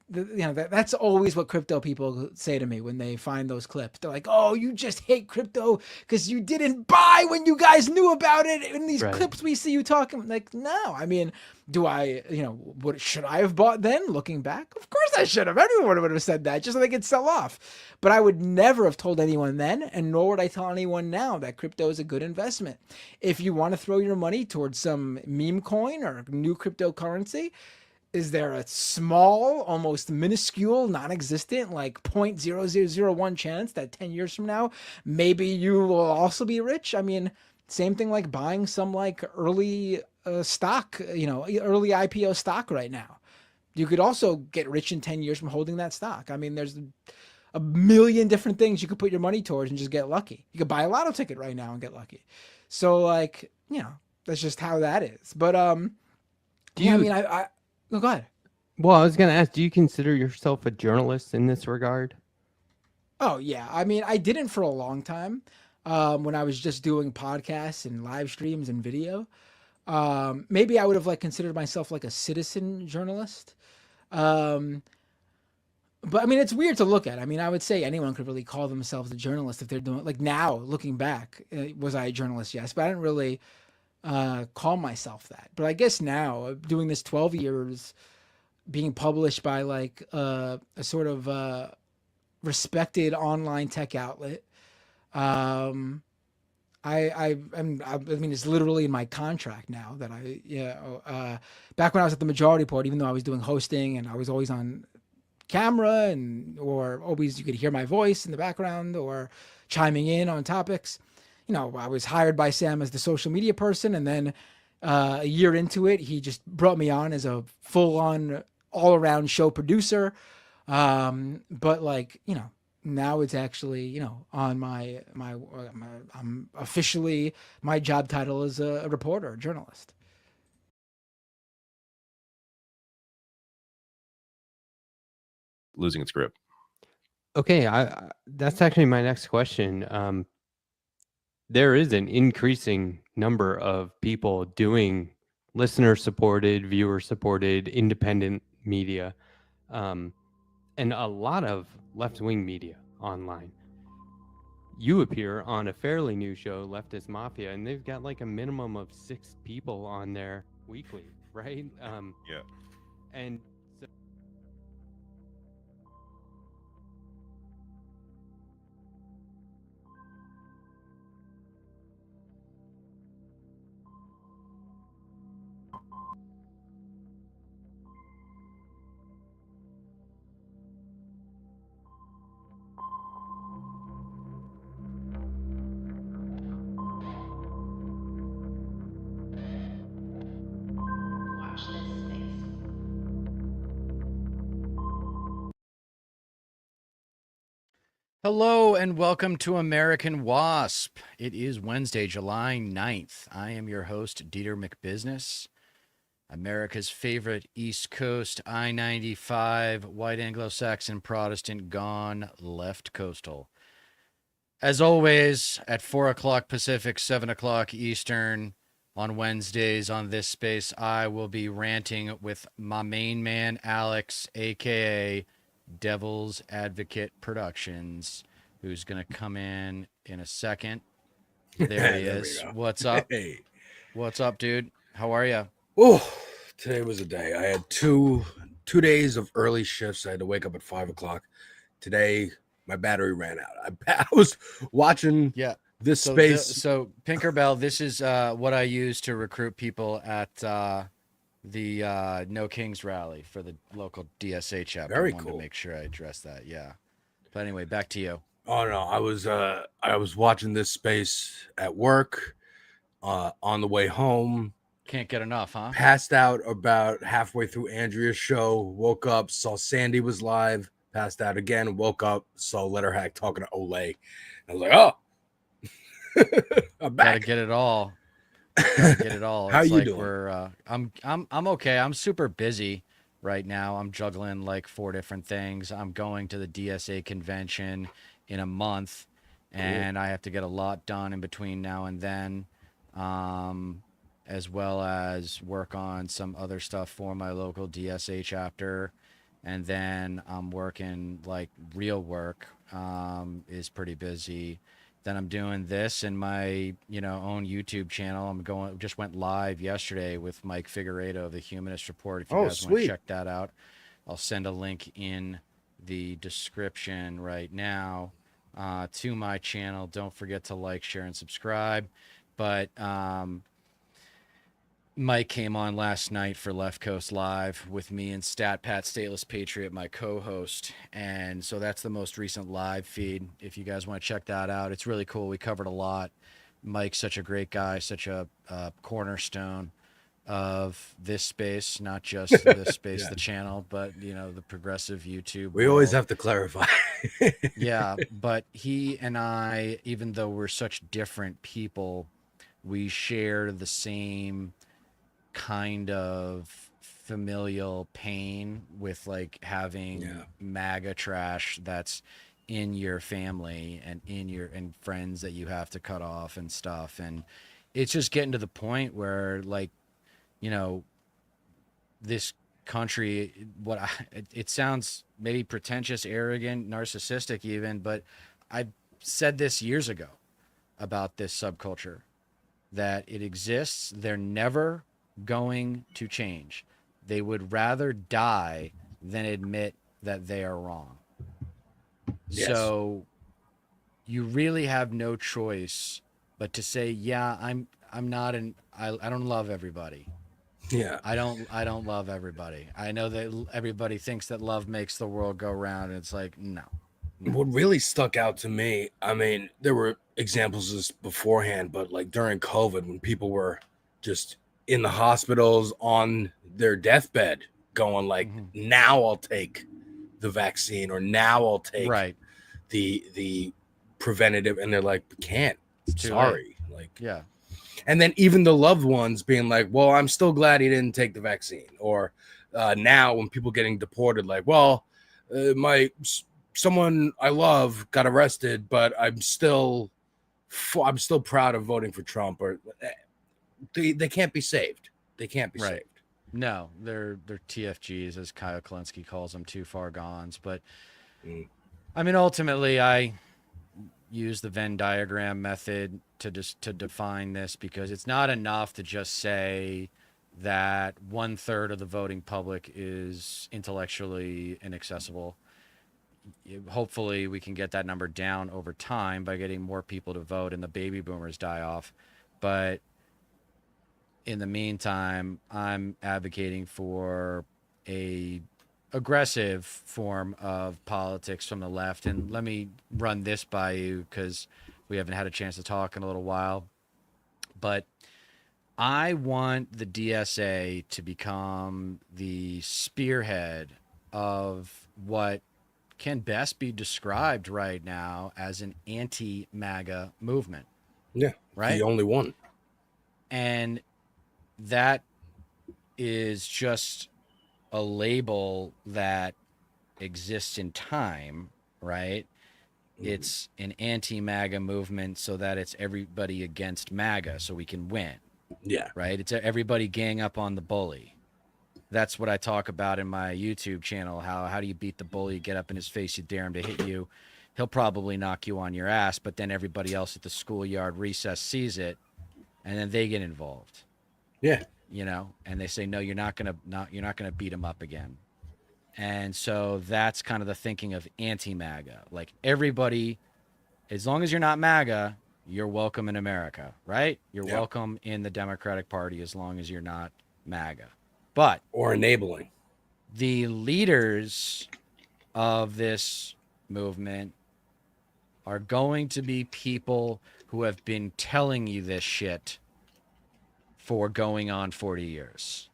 Speaker 1: you know, that's always what crypto people say to me when they find those clips. They're like, oh, you just hate crypto because you didn't buy when you guys knew about it. In these clips we see you talking. Like, no, I mean, do I, you know, what should I have bought then? Looking back, of course I should have. Everyone would have said that just so they could sell off. But I would never have told anyone then, and nor would I tell anyone now, that crypto is a good investment. If you want to throw your money towards some meme coin or new cryptocurrency, is there a small, almost minuscule, non-existent, like 0.0001 chance that 10 years from now, maybe you will also be rich? I mean, same thing like buying some like early stock, you know, early IPO stock right now. You could also get rich in 10 years from holding that stock. I mean, there's a million different things you could put your money towards and just get lucky. You could buy a lotto ticket right now and get lucky. So like, you know, that's just how that is. But no, go ahead.
Speaker 4: Well, I was going to ask, do you consider yourself a journalist in this regard?
Speaker 1: Oh, yeah. I mean, I didn't for a long time. when I was just doing podcasts and live streams and video. Maybe I would have like considered myself like a citizen journalist. Um, but I mean, it's weird to look at. I mean, I would say anyone could really call themselves a journalist if they're doing like now looking back. Was I a journalist? Yes, but I didn't really call myself that. But I guess now doing this 12 years, being published by like a sort of respected online tech outlet. I mean, it's literally in my contract now that back when I was at the Majority Report, even though I was doing hosting and I was always on camera or always you could hear my voice in the background or chiming in on topics. I was hired by Sam as the social media person, and then a year into it, he just brought me on as a full-on, all-around show producer. But like, now it's actually, on I'm officially, my job title is a reporter, a journalist.
Speaker 7: Losing its grip.
Speaker 4: Okay, that's actually my next question. There is an increasing number of people doing listener-supported, viewer-supported, independent media, and a lot of left-wing media online. You appear on a fairly new show, Leftist Mafia, and they've got like a minimum of 6 people on there weekly, right?
Speaker 7: Yeah.
Speaker 4: And so
Speaker 6: Hello and welcome to American Wasp. It is Wednesday, July 9th. I am your host, Deter McBizness, America's favorite East Coast I-95 white Anglo-Saxon Protestant gone left coastal. As always, at 4 o'clock Pacific, 7 o'clock Eastern on Wednesdays on this space, I will be ranting with my main man, Alex, a.k.a. Devil's Advocate Productions, who's going to come in a second. There he is. What's up?
Speaker 10: Hey.
Speaker 6: What's up, dude? How are you?
Speaker 10: Oh, today was a day. I had two days of early shifts. I had to wake up at 5 o'clock. Today, my battery ran out. I was watching this space.
Speaker 6: So Pinkerbell, this is what I use to recruit people at the No Kings rally for the local DSA chapter.
Speaker 10: Very
Speaker 6: I wanted
Speaker 10: cool.
Speaker 6: to make sure I address that. Yeah. But anyway, back to you.
Speaker 10: Oh no, I was watching this space at work, on the way home.
Speaker 6: Can't get enough, huh?
Speaker 10: Passed out about halfway through Andrea's show. Woke up, saw Sandee was live. Passed out again. Woke up, saw Letterhack talking to Ole. I was like, oh, I'm back.
Speaker 6: Gotta get it all. Gotta get it all.
Speaker 10: How
Speaker 6: It's
Speaker 10: you
Speaker 6: like
Speaker 10: doing?
Speaker 6: I'm okay. I'm super busy right now. I'm juggling like 4 different things. I'm going to the DSA convention in a month, and I have to get a lot done in between now and then, as well as work on some other stuff for my local DSA chapter. And then I'm working like real work, is pretty busy. Then I'm doing this in my, own YouTube channel. Just went live yesterday with Mike Figueredo of the Humanist Report. If you guys want to check that out, I'll send a link in the description right now to my channel. Don't forget to like, share, and subscribe. But Mike came on last night for Left Coast Live with me and Stat Pat Stateless Patriot, my co-host. And so that's the most recent live feed. If you guys want to check that out, it's really cool. We covered a lot. Mike's such a great guy, such a cornerstone of this space, not just this space, the channel, but, the progressive YouTube.
Speaker 10: We always have to clarify.
Speaker 6: Yeah, but he and I, even though we're such different people, we share the same kind of familial pain with like having MAGA trash that's in your family and and friends that you have to cut off and stuff. And it's just getting to the point where, like, you know, this country, it sounds maybe pretentious, arrogant, narcissistic even, but I said this years ago about this subculture, that it exists. They're never going to change. They would rather die than admit that they are wrong.
Speaker 10: Yes.
Speaker 6: So you really have no choice but to say, yeah, I don't love everybody.
Speaker 10: Yeah.
Speaker 6: I don't love everybody. I know that everybody thinks that love makes the world go round, and it's like, no.
Speaker 10: What really stuck out to me, I mean, there were examples of this beforehand, but like during COVID, when people were just in the hospitals on their deathbed going like, now I'll take the vaccine, or now I'll take the preventative, and they're like, can't, sorry. Like,
Speaker 6: yeah.
Speaker 10: And then even the loved ones being like, well, I'm still glad he didn't take the vaccine. Or now when people getting deported, like, well, someone I love got arrested, but I'm still proud of voting for Trump. Or they can't be saved. They can't be saved.
Speaker 6: No, they're TFGs, as Kyle Klinsky calls them, too far gones. But I mean, ultimately, I use the Venn diagram method to define this, because it's not enough to just say that 1/3 of the voting public is intellectually inaccessible. Hopefully we can get that number down over time by getting more people to vote and the baby boomers die off. But in the meantime, I'm advocating for a aggressive form of politics from the left. And let me run this by you, because we haven't had a chance to talk in a little while. But I want the DSA to become the spearhead of what can best be described right now as an anti-MAGA movement.
Speaker 10: Yeah,
Speaker 6: right?
Speaker 10: The only one.
Speaker 6: And that is just a label that exists in time, right? It's an anti-MAGA movement so that it's everybody against MAGA so we can win.
Speaker 10: Yeah.
Speaker 6: Right? It's everybody gang up on the bully. That's what I talk about in my YouTube channel. How do you beat the bully? Get up in his face, you dare him to hit you. He'll probably knock you on your ass, but then everybody else at the schoolyard recess sees it, and then they get involved.
Speaker 10: Yeah.
Speaker 6: You know, and they say, no, you're not gonna beat him up again. And so that's kind of the thinking of anti-MAGA. Like, everybody, as long as you're not MAGA, you're welcome in America, right? You're welcome in the Democratic Party as long as you're not MAGA. But
Speaker 10: or enabling.
Speaker 6: The leaders of this movement are going to be people who have been telling you this shit for going on 40 years.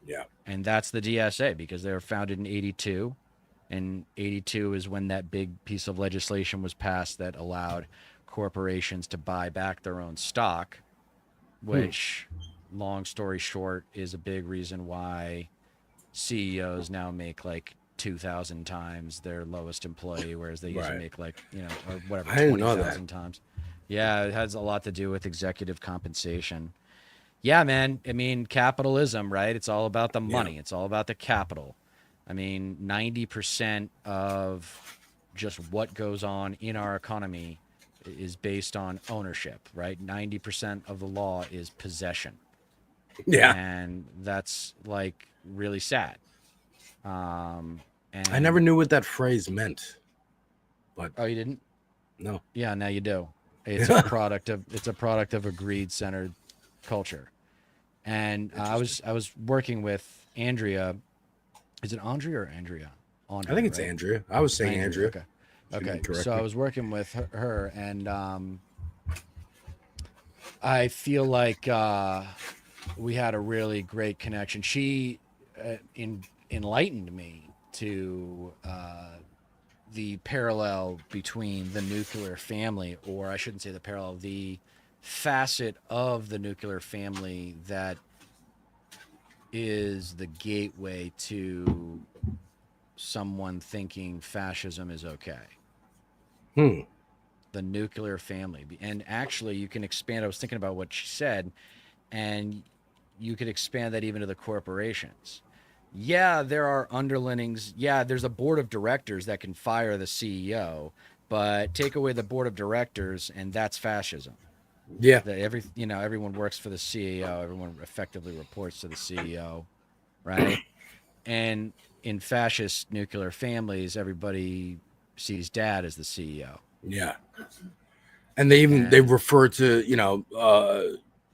Speaker 10: Yeah.
Speaker 6: And that's the DSA, because they were founded in 82. And 82 is when that big piece of legislation was passed that allowed corporations to buy back their own stock, which, long story short, is a big reason why CEOs now make like 2,000 times their lowest employee, whereas they used to make like, you know, or whatever,
Speaker 10: I didn't know that.
Speaker 6: 20,000 times. Yeah, it has a lot to do with executive compensation. Yeah, man. I mean, capitalism, right? It's all about the money. It's all about the capital. I mean, 90% of just what goes on in our economy is based on ownership, right? 90% of the law is possession.
Speaker 10: Yeah.
Speaker 6: And that's like really sad. And
Speaker 10: I never knew what that phrase meant. But
Speaker 6: oh, you didn't?
Speaker 10: No.
Speaker 6: Yeah, now you do. It's a product of a greed-centered culture. And I was working with Andrea. Is it Andrea or Andrea? Andrea,
Speaker 10: I think it's
Speaker 6: right?
Speaker 10: Andrea. I was saying Andrea.
Speaker 6: Okay. So I was working with her, and I feel like we had a really great connection. She enlightened me to the parallel between the nuclear family, or I shouldn't say the parallel, the facet of the nuclear family that is the gateway to someone thinking fascism is okay. The nuclear family. And actually, you can expand. I was thinking about what she said, and you could expand that even to the corporations. Yeah, there are underlings. Yeah, there's a board of directors that can fire the CEO, but take away the board of directors, and that's fascism.
Speaker 10: Yeah.
Speaker 6: That everyone works for the CEO. Everyone effectively reports to the CEO, right? And in fascist nuclear families, everybody sees dad as the CEO.
Speaker 10: Yeah. And they refer to,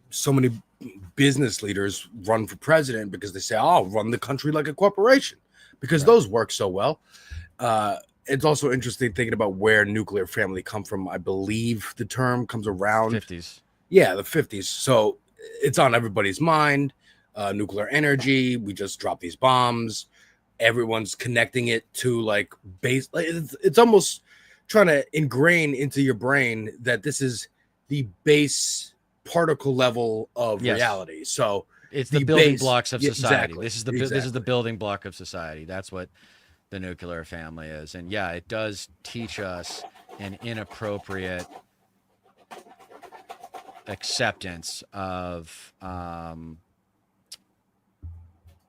Speaker 10: so many business leaders run for president because they say, "I'll run the country like a corporation," because those work so well. It's also interesting thinking about where nuclear family come from. I believe the term comes around
Speaker 6: 50s.
Speaker 10: Yeah, the 50s. So it's on everybody's mind. Nuclear energy. We just dropped these bombs. Everyone's connecting it to like base. Like it's almost trying to ingrain into your brain that this is the base particle level of reality. So
Speaker 6: it's the building
Speaker 10: base,
Speaker 6: blocks of society.
Speaker 10: Exactly,
Speaker 6: This is the building block of society. That's what the nuclear family is. And yeah, it does teach us an inappropriate acceptance of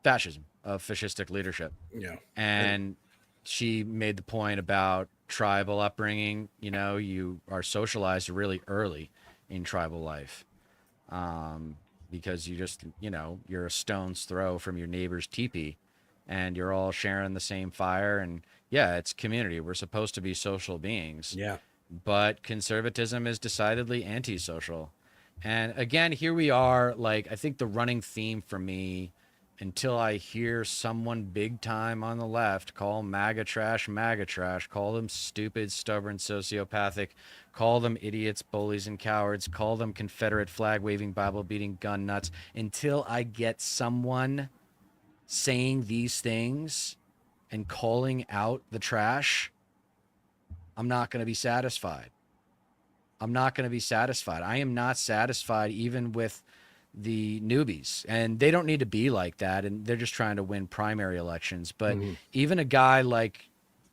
Speaker 6: fascism, of fascistic leadership.
Speaker 10: Yeah.
Speaker 6: And she made the point about tribal upbringing. You are socialized really early in tribal life, because you just, you're a stone's throw from your neighbor's teepee, and you're all sharing the same fire. And yeah, it's community. We're supposed to be social beings.
Speaker 10: Yeah.
Speaker 6: But conservatism is decidedly antisocial. And again, here we are. Like, I think the running theme for me, until I hear someone big time on the left call MAGA trash, call them stupid, stubborn, sociopathic, call them idiots, bullies, and cowards, call them Confederate flag waving, Bible beating gun nuts, until I get someone saying these things and calling out the trash, I'm not going to be satisfied. I am not satisfied even with the newbies, and they don't need to be like that, and they're just trying to win primary elections. But even a guy like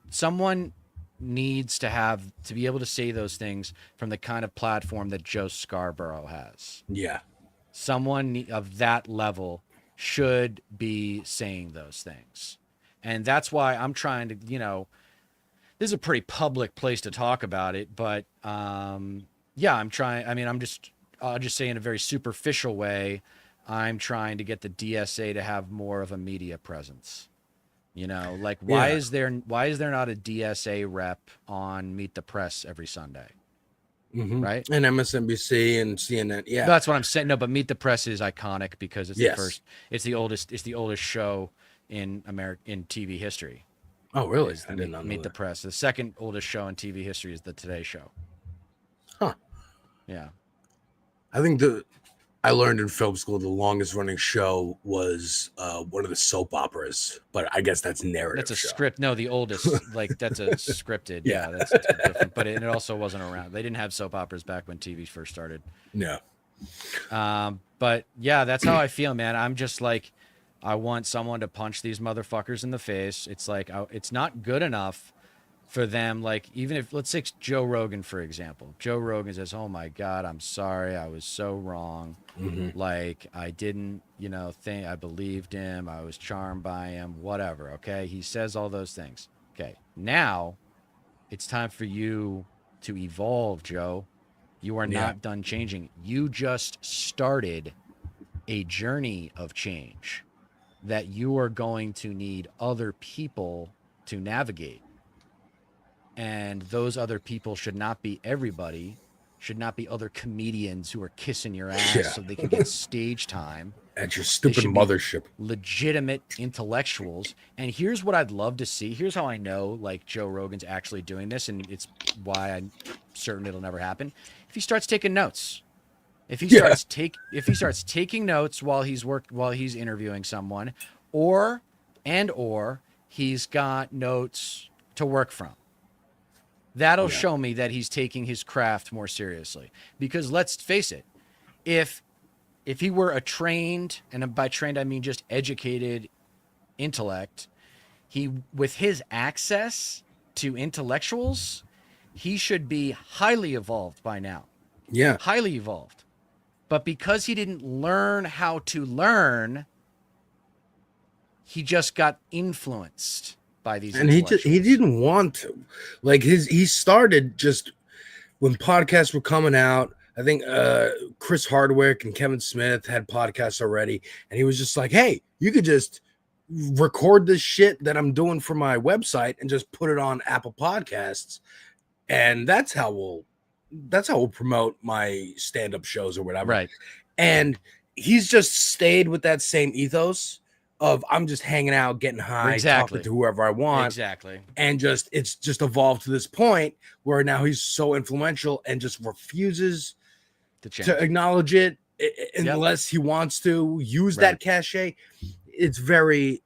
Speaker 6: someone needs to be able to say those things from the kind of platform that Joe Scarborough has.
Speaker 10: Yeah.
Speaker 6: Someone of that level should be saying those things. And that's why I'm trying to, this is a pretty public place to talk about it, but yeah, I'm trying. I mean, I'll just say in a very superficial way, I'm trying to get the DSA to have more of a media presence. Like why is there not a DSA rep on Meet the Press every Sunday? Right?
Speaker 10: And MSNBC and CNN. Yeah.
Speaker 6: That's what I'm saying. No, but Meet the Press is iconic because it's it's the oldest show in TV history.
Speaker 10: Oh, really? I did not know
Speaker 6: Meet the Press. The second oldest show in TV history is the Today Show.
Speaker 10: Huh.
Speaker 6: Yeah.
Speaker 10: I think I learned in film school the longest running show was one of the soap operas, but I guess that's narrative.
Speaker 6: That's a
Speaker 10: show.
Speaker 6: script. No, the oldest, like that's a scripted. Yeah, that's different. But it also wasn't around. They didn't have soap operas back when TV first started.
Speaker 10: No.
Speaker 6: But yeah, that's how I feel, man. I'm just like, I want someone to punch these motherfuckers in the face. It's like, it's not good enough for them. Like, even if, let's take Joe Rogan, for example. Joe Rogan says, "Oh my God, I'm sorry. I was so wrong. Like, I didn't, think I believed him. I was charmed by him, whatever." Okay. He says all those things. Okay. Now it's time for you to evolve, Joe. You are not done changing. You just started a journey of change that you are going to need other people to navigate. And those other people should not be everybody, should not be other comedians who are kissing your ass so they can get stage time.
Speaker 10: At your stupid mothership.
Speaker 6: Legitimate intellectuals. And here's what I'd love to see. Here's how I know like Joe Rogan's actually doing this, and it's why I'm certain it'll never happen. If he starts taking notes. If he starts taking notes while he's interviewing someone, or he's got notes to work from. That'll show me that he's taking his craft more seriously. Because let's face it, if he were a trained, and by trained I mean just educated intellect, with his access to intellectuals, he should be highly evolved by now.
Speaker 10: Yeah.
Speaker 6: Highly evolved. But because he didn't learn how to learn, he just got influenced by these
Speaker 10: And he didn't want to. Like he started just when podcasts were coming out. I think Chris Hardwick and Kevin Smith had podcasts already, and he was just like, "Hey, you could just record this shit that I'm doing for my website and just put it on Apple Podcasts, and that's how we'll promote my stand-up shows or whatever."
Speaker 6: Right.
Speaker 10: And he's just stayed with that same ethos of I'm just hanging out, getting high,
Speaker 6: Exactly.
Speaker 10: talking to whoever I want.
Speaker 6: Exactly.
Speaker 10: And it's just evolved to this point where now he's so influential and just refuses to acknowledge it unless he wants to use that cachet. It's very,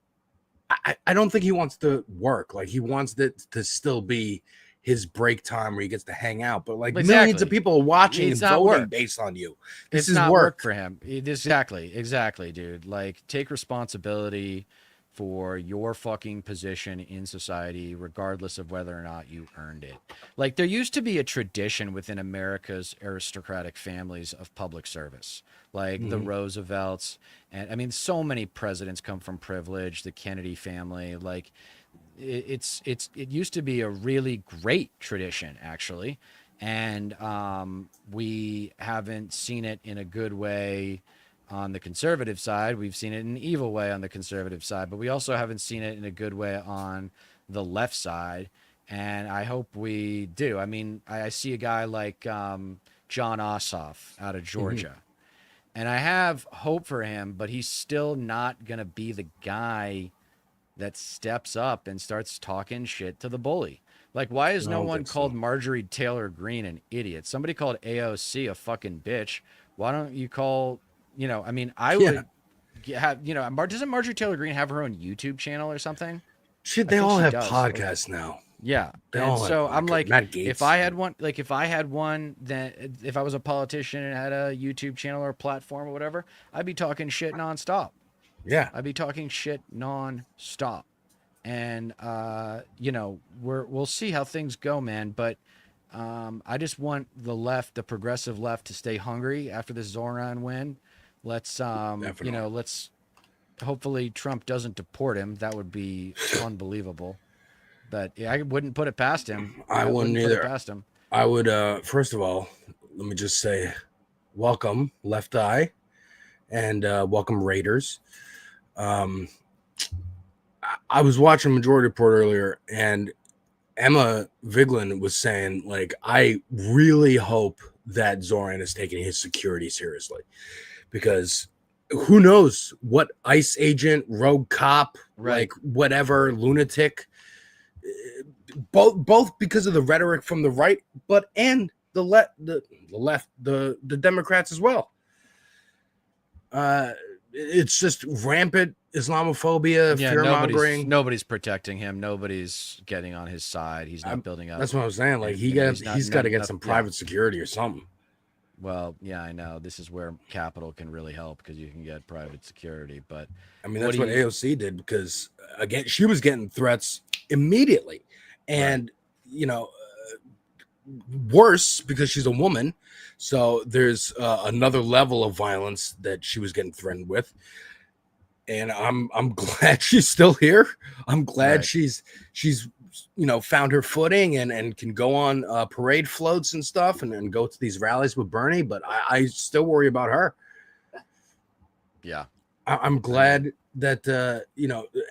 Speaker 10: I don't think he wants to work. Like he wants it to still be his break time where he gets to hang out. But like millions of people are watching and voting based on you. This
Speaker 6: It's
Speaker 10: is
Speaker 6: not
Speaker 10: work
Speaker 6: for him. Exactly, dude. Like, take responsibility for your fucking position in society, regardless of whether or not you earned it. Like, there used to be a tradition within America's aristocratic families of public service, like the Roosevelts, and I mean, so many presidents come from privilege. The Kennedy family, like. It used to be a really great tradition, actually, and we haven't seen it in a good way on the conservative side. We've seen it in an evil way on the conservative side, but we also haven't seen it in a good way on the left side, and I hope we do. I mean, I see a guy like John Ossoff out of Georgia, and I have hope for him, but he's still not going to be the guy that steps up and starts talking shit to the bully. Like, why is no one called Marjorie Taylor Greene an idiot? Somebody called AOC a fucking bitch. Why don't you call, I mean, I would have, doesn't Marjorie Taylor Greene have her own YouTube channel or something?
Speaker 10: Shit, they all have podcasts now.
Speaker 6: Yeah. And so I'm like, if I had one, then if I was a politician and had a YouTube channel or platform or whatever, I'd be talking shit nonstop.
Speaker 10: Yeah.
Speaker 6: I'd be talking shit non-stop. And, we'll see how things go, man. But I just want the progressive left to stay hungry after this Zoran win. Let's hopefully Trump doesn't deport him. That would be unbelievable. But yeah, I wouldn't put it past him.
Speaker 10: I wouldn't either.
Speaker 6: Put it past him.
Speaker 10: I would, first of all, let me just say, welcome, Left Eye, and welcome, Raiders. I was watching Majority Report earlier, and Emma Vigeland was saying, like, I really hope that Zoran is taking his security seriously, because who knows what ICE agent, rogue cop, like whatever lunatic, both because of the rhetoric from the right, and the left, the Democrats as well. It's just rampant Islamophobia, fear mongering.
Speaker 6: Nobody's protecting him. Nobody's getting on his side. He's not building up.
Speaker 10: That's what I was saying. Like he's got to get some private security or something.
Speaker 6: Well, yeah, I know. This is where capital can really help, because you can get private security. But
Speaker 10: I mean, that's what AOC did, because again, she was getting threats immediately, and worse because she's a woman. So there's another level of violence that she was getting threatened with. And I'm glad she's still here. I'm glad she's found her footing and can go on parade floats and stuff and go to these rallies with Bernie. But I still worry about her.
Speaker 6: Yeah.
Speaker 10: I'm glad that,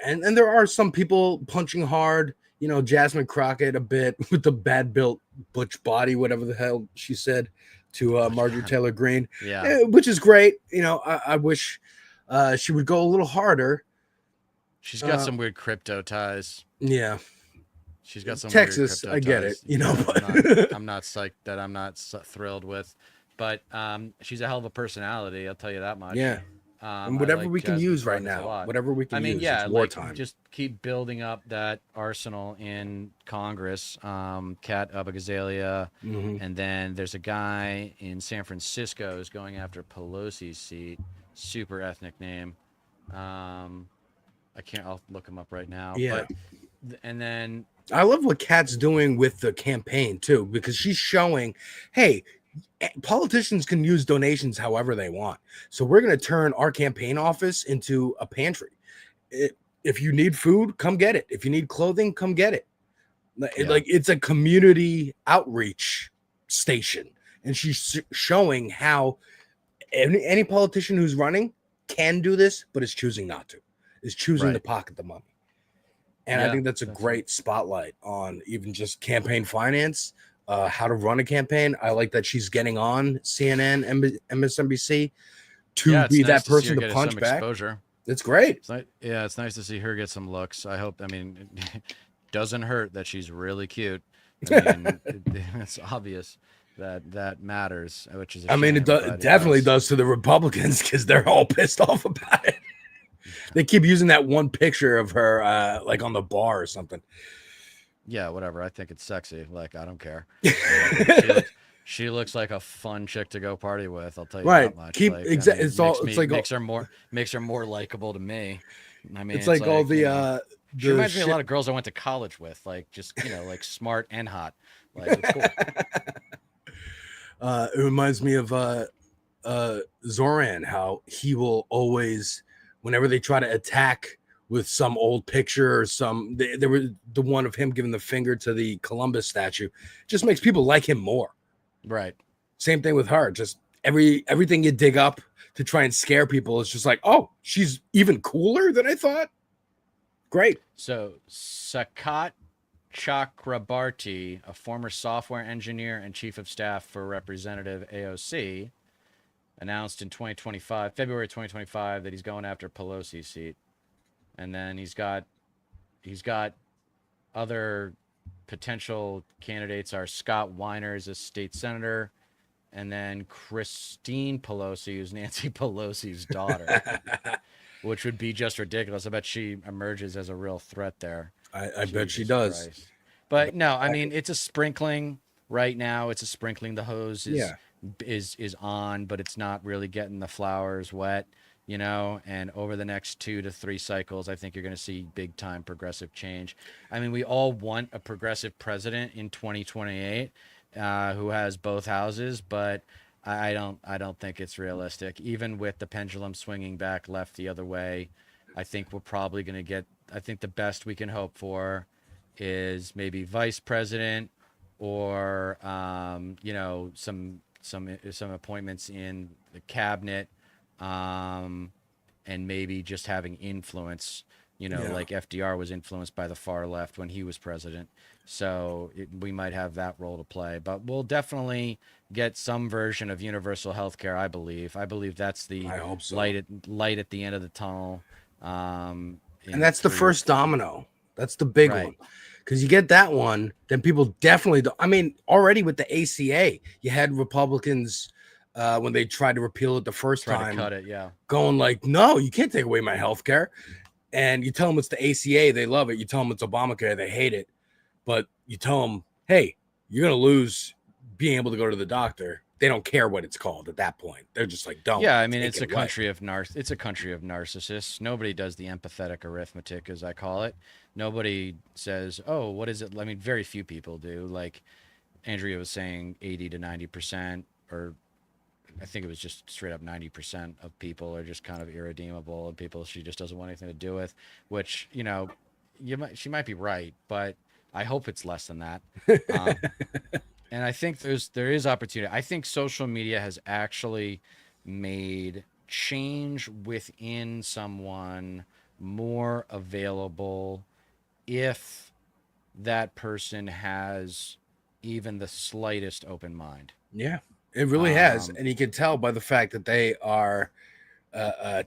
Speaker 10: and there are some people punching hard, Jasmine Crockett a bit with the bad built butch body, whatever the hell she said to Marjorie Taylor Greene, which is great. I wish she would go a little harder.
Speaker 6: She's got some weird crypto ties.
Speaker 10: Yeah.
Speaker 6: She's got some
Speaker 10: Texas.
Speaker 6: Weird
Speaker 10: I get
Speaker 6: ties,
Speaker 10: it. But
Speaker 6: I'm not psyched that I'm not thrilled with, but she's a hell of a personality. I'll tell you that much.
Speaker 10: Yeah. And whatever we can use right now, whatever we can use. It's wartime.
Speaker 6: Just keep building up that arsenal in Congress. Kat Abagazalia, and then there's a guy in San Francisco who's going after Pelosi's seat. Super ethnic name. I'll look him up right now.
Speaker 10: Yeah.
Speaker 6: But And then
Speaker 10: I love what Kat's doing with the campaign too, because she's showing, hey, politicians can use donations however they want. So we're going to turn our campaign office into a pantry. If you need food, come get it. If you need clothing, come get it. Like it's a community outreach station. And she's showing how any politician who's running can do this, but is choosing not to, is choosing to pocket the money. And I think that's a great spotlight on even just campaign finance, how to run a campaign. I like that she's getting on CNN, MSNBC to be that person to punch back.
Speaker 6: Exposure.
Speaker 10: It's great.
Speaker 6: It's nice to see her get some looks. I hope. I mean, it doesn't hurt that she's really cute. I mean, it's obvious that matters, which is.
Speaker 10: It definitely does to the Republicans because they're all pissed off about it. They keep using that one picture of her, like on the bar or something.
Speaker 6: Yeah, whatever. I think it's sexy. Like, I don't care. She looks like a fun chick to go party with. I'll tell you that much. Makes her more likable to me. I mean,
Speaker 10: it's like all the.
Speaker 6: She reminds me of a lot of girls I went to college with. Like, just like smart and hot. Like, it's cool.
Speaker 10: It reminds me of Zoran, how he will always, whenever they try to attack with some old picture or there was the one of him giving the finger to the Columbus statue, just makes people like him more.
Speaker 6: Right.
Speaker 10: Same thing with her. Just everything you dig up to try and scare people is just like, oh, she's even cooler than I thought. Great.
Speaker 6: So Sakat Chakrabarti, a former software engineer and chief of staff for Representative AOC, announced in February 2025, that he's going after Pelosi's seat. And then he's got other potential candidates are Scott Weiners, a state senator, and then Christine Pelosi, who's Nancy Pelosi's daughter, which would be just ridiculous. I bet she emerges as a real threat there.
Speaker 10: I bet she does.
Speaker 6: Christ. But no, I mean, it's a sprinkling right now. It's a sprinkling. The hose is on, but it's not really getting the flowers wet, and over the next 2 to 3 cycles, I think you're going to see big time progressive change. I mean, we all want a progressive president in 2028 who has both houses, but I don't think it's realistic. Even with the pendulum swinging back left the other way, I think we're probably going to get, I think the best we can hope for is maybe vice president or, some appointments in the cabinet, and maybe just having influence, like FDR was influenced by the far left when he was president. So we might have that role to play, but we'll definitely get some version of universal health care. I believe that's the light at the end of the tunnel.
Speaker 10: And that's the first domino. That's the big one. Because you get that one, then people definitely don't. I mean, already with the ACA, you had Republicans when they tried to repeal it the first time,
Speaker 6: to cut it,
Speaker 10: going like, no, you can't take away my health care. And you tell them it's the ACA, they love it. You tell them it's Obamacare, they hate it. But you tell them, hey, you're going to lose being able to go to the doctor. They don't care what it's called at that point. They're just like, don't.
Speaker 6: Yeah, I mean, it's a country of narcissists. Nobody does the empathetic arithmetic, as I call it. Nobody says, oh, what is it? I mean, very few people do. Like Andrea was saying, 80 to 90%, or I think it was just straight up 90% of people are just kind of irredeemable, and people she just doesn't want anything to do with, which, she might be right, but I hope it's less than that. And I think there is opportunity. I think social media has actually made change within someone more available if that person has even the slightest open mind.
Speaker 10: Yeah, it really has. And you can tell by the fact that they are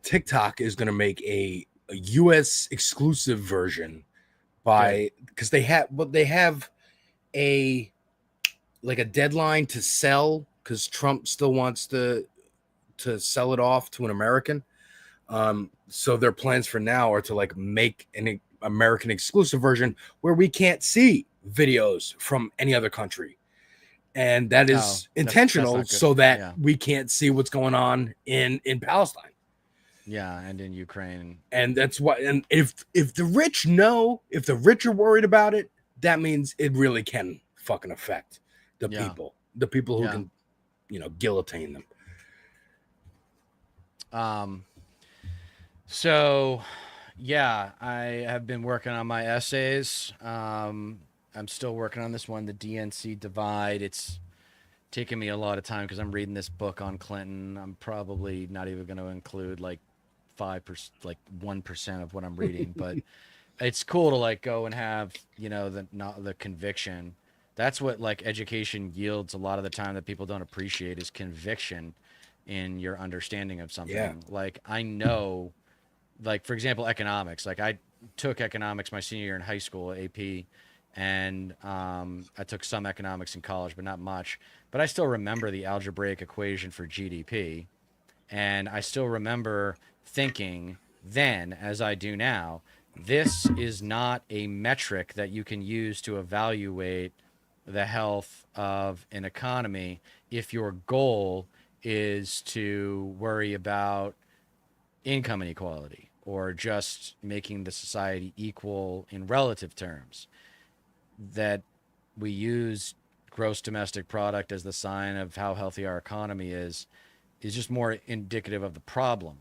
Speaker 10: TikTok is going to make a US exclusive version because they have a deadline to sell, because Trump still wants to sell it off to an American. So their plans for now are to make an American exclusive version where we can't see videos from any other country. And that is intentional, so that we can't see what's going on in Palestine.
Speaker 6: Yeah, and in Ukraine.
Speaker 10: And that's why. And if the rich know, if the rich are worried about it, that means it really can fucking affect the people who can, guillotine them.
Speaker 6: So yeah, I have been working on my essays. I'm still working on this one, the DNC divide. It's taking me a lot of time because I'm reading this book on Clinton. I'm probably not even going to include like 5%, like 1% of what I'm reading, but it's cool to like go and have, the conviction. That's what like education yields a lot of the time that people don't appreciate is conviction in your understanding of something.
Speaker 10: Yeah.
Speaker 6: Like I know, like for example, economics. Like I took economics my senior year in high school, AP, and I took some economics in college, but not much. But I still remember the algebraic equation for GDP, and I still remember thinking then, as I do now, this is not a metric that you can use to evaluate the health of an economy if your goal is to worry about income inequality or just making the society equal in relative terms. That we use gross domestic product as the sign of how healthy our economy is just more indicative of the problem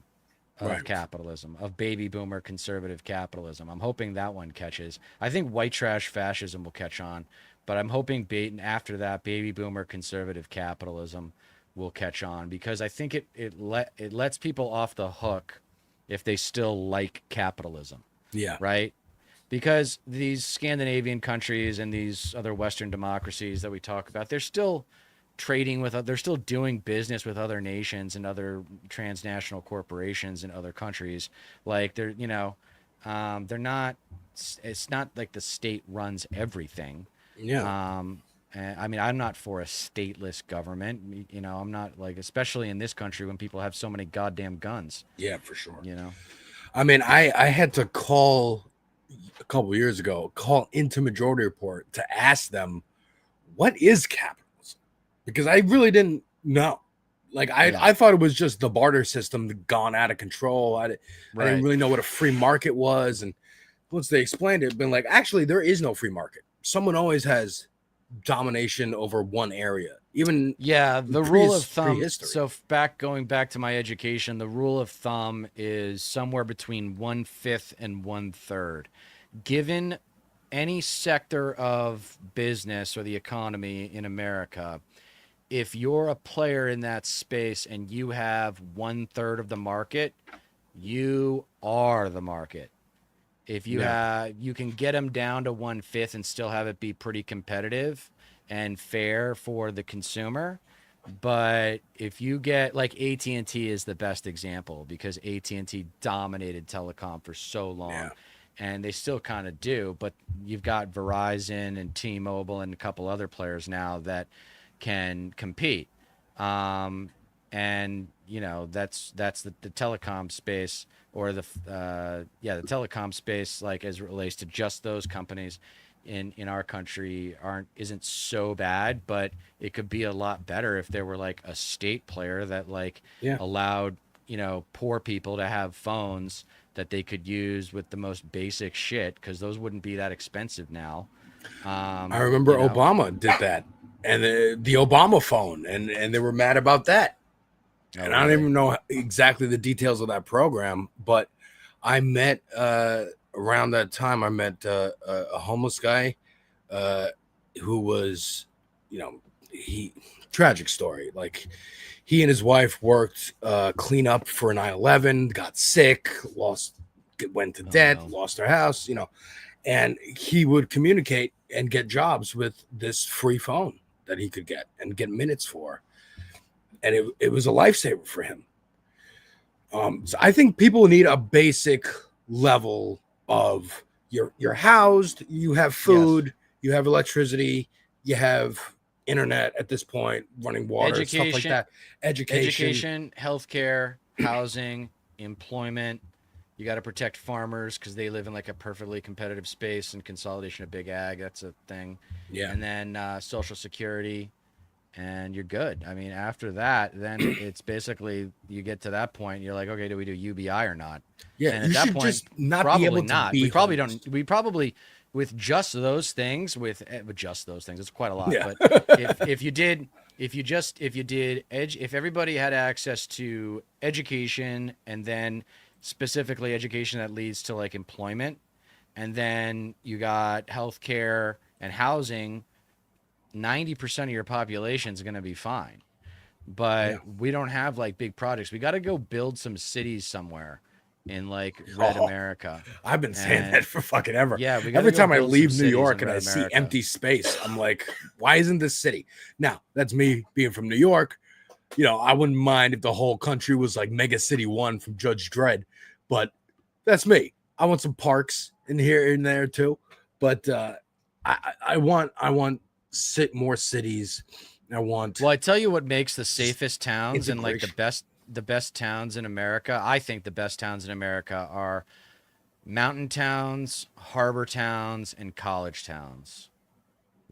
Speaker 6: of capitalism, of baby boomer conservative capitalism. I'm hoping that one catches. I think white trash fascism will catch on, but I'm hoping after that baby boomer conservative capitalism will catch on, because I think it lets people off the hook if they still like capitalism.
Speaker 10: Yeah.
Speaker 6: Right? Because these Scandinavian countries and these other Western democracies that we talk about, they're still trading with, they're still doing business with other nations and other transnational corporations in other countries. Like they're, they're not, it's not like the state runs everything.
Speaker 10: Yeah.
Speaker 6: I mean, I'm not for a stateless government. I'm not like, especially in this country when people have so many goddamn guns.
Speaker 10: Yeah, for sure.
Speaker 6: I
Speaker 10: mean, I had to call a couple years ago, into Majority Report to ask them, what is capitalism? Because I really didn't know. Like, I thought it was just the barter system gone out of control. I didn't really know what a free market was. And once they explained it, been like, actually, there is no free market. Someone always has domination over one area. Even
Speaker 6: the rule of thumb. So going back to my education, the rule of thumb is somewhere between 1/5 and 1/3. Given any sector of business or the economy in America, if you're a player in that space and you have 1/3 of the market, you are the market. If you you can get them down to 1/5 and still have it be pretty competitive and fair for the consumer. But if you get like AT&T is the best example, because AT&T dominated telecom for so long, and they still kind of do. But you've got Verizon and T-Mobile and a couple other players now that can compete. And that's the telecom space, or the telecom space, like as it relates to just those companies in our country isn't so bad, but it could be a lot better if there were like a state player that allowed poor people to have phones that they could use with the most basic shit, because those wouldn't be that expensive now.
Speaker 10: I remember Obama did that, and the Obama phone, and they were mad about that. And I don't even know exactly the details of that program, but I met around that time, I met a homeless guy who was, tragic story. Like, he and his wife worked cleanup for 9/11, got sick, went to debt, lost their house, and he would communicate and get jobs with this free phone that he could get and get minutes for. And it was a lifesaver for him. So I think people need a basic level of you're housed, you have food, you have electricity, you have internet at this point, running water, stuff like that. Education,
Speaker 6: healthcare, housing, employment. You got to protect farmers because they live in like a perfectly competitive space, and consolidation of big ag. That's a thing.
Speaker 10: Yeah.
Speaker 6: And then Social Security, and you're good. I mean, after that, then it's basically you get to that point. You're like, okay, do we do UBI or not?
Speaker 10: Yeah,
Speaker 6: and
Speaker 10: you
Speaker 6: at that
Speaker 10: should
Speaker 6: point,
Speaker 10: just not be
Speaker 6: probably
Speaker 10: able to
Speaker 6: not.
Speaker 10: be
Speaker 6: We probably
Speaker 10: homeless.
Speaker 6: don't. We probably with just those things, with just those things, it's quite a lot.
Speaker 10: Yeah.
Speaker 6: But if you did if everybody had access to education, and then specifically education that leads to like employment, and then you got healthcare and housing, 90% of your population is going to be fine. But we don't have like big projects. We got to go build some cities somewhere in like red America.
Speaker 10: I've been saying that for fucking ever.
Speaker 6: Yeah, we gotta
Speaker 10: every
Speaker 6: go
Speaker 10: time I
Speaker 6: build some
Speaker 10: leave New
Speaker 6: cities
Speaker 10: York
Speaker 6: in
Speaker 10: and I
Speaker 6: red
Speaker 10: see
Speaker 6: America.
Speaker 10: empty space, I'm like, why isn't this city? Now, that's me being from New York. You know, I wouldn't mind if the whole country was like Mega City 1 from Judge Dredd, but that's me. I want some parks in here and there too. But I want more cities. I want.
Speaker 6: Well, I tell you what makes the safest towns and like
Speaker 10: integration.
Speaker 6: the best towns in America. I think the best towns in America are mountain towns, harbor towns, and college towns.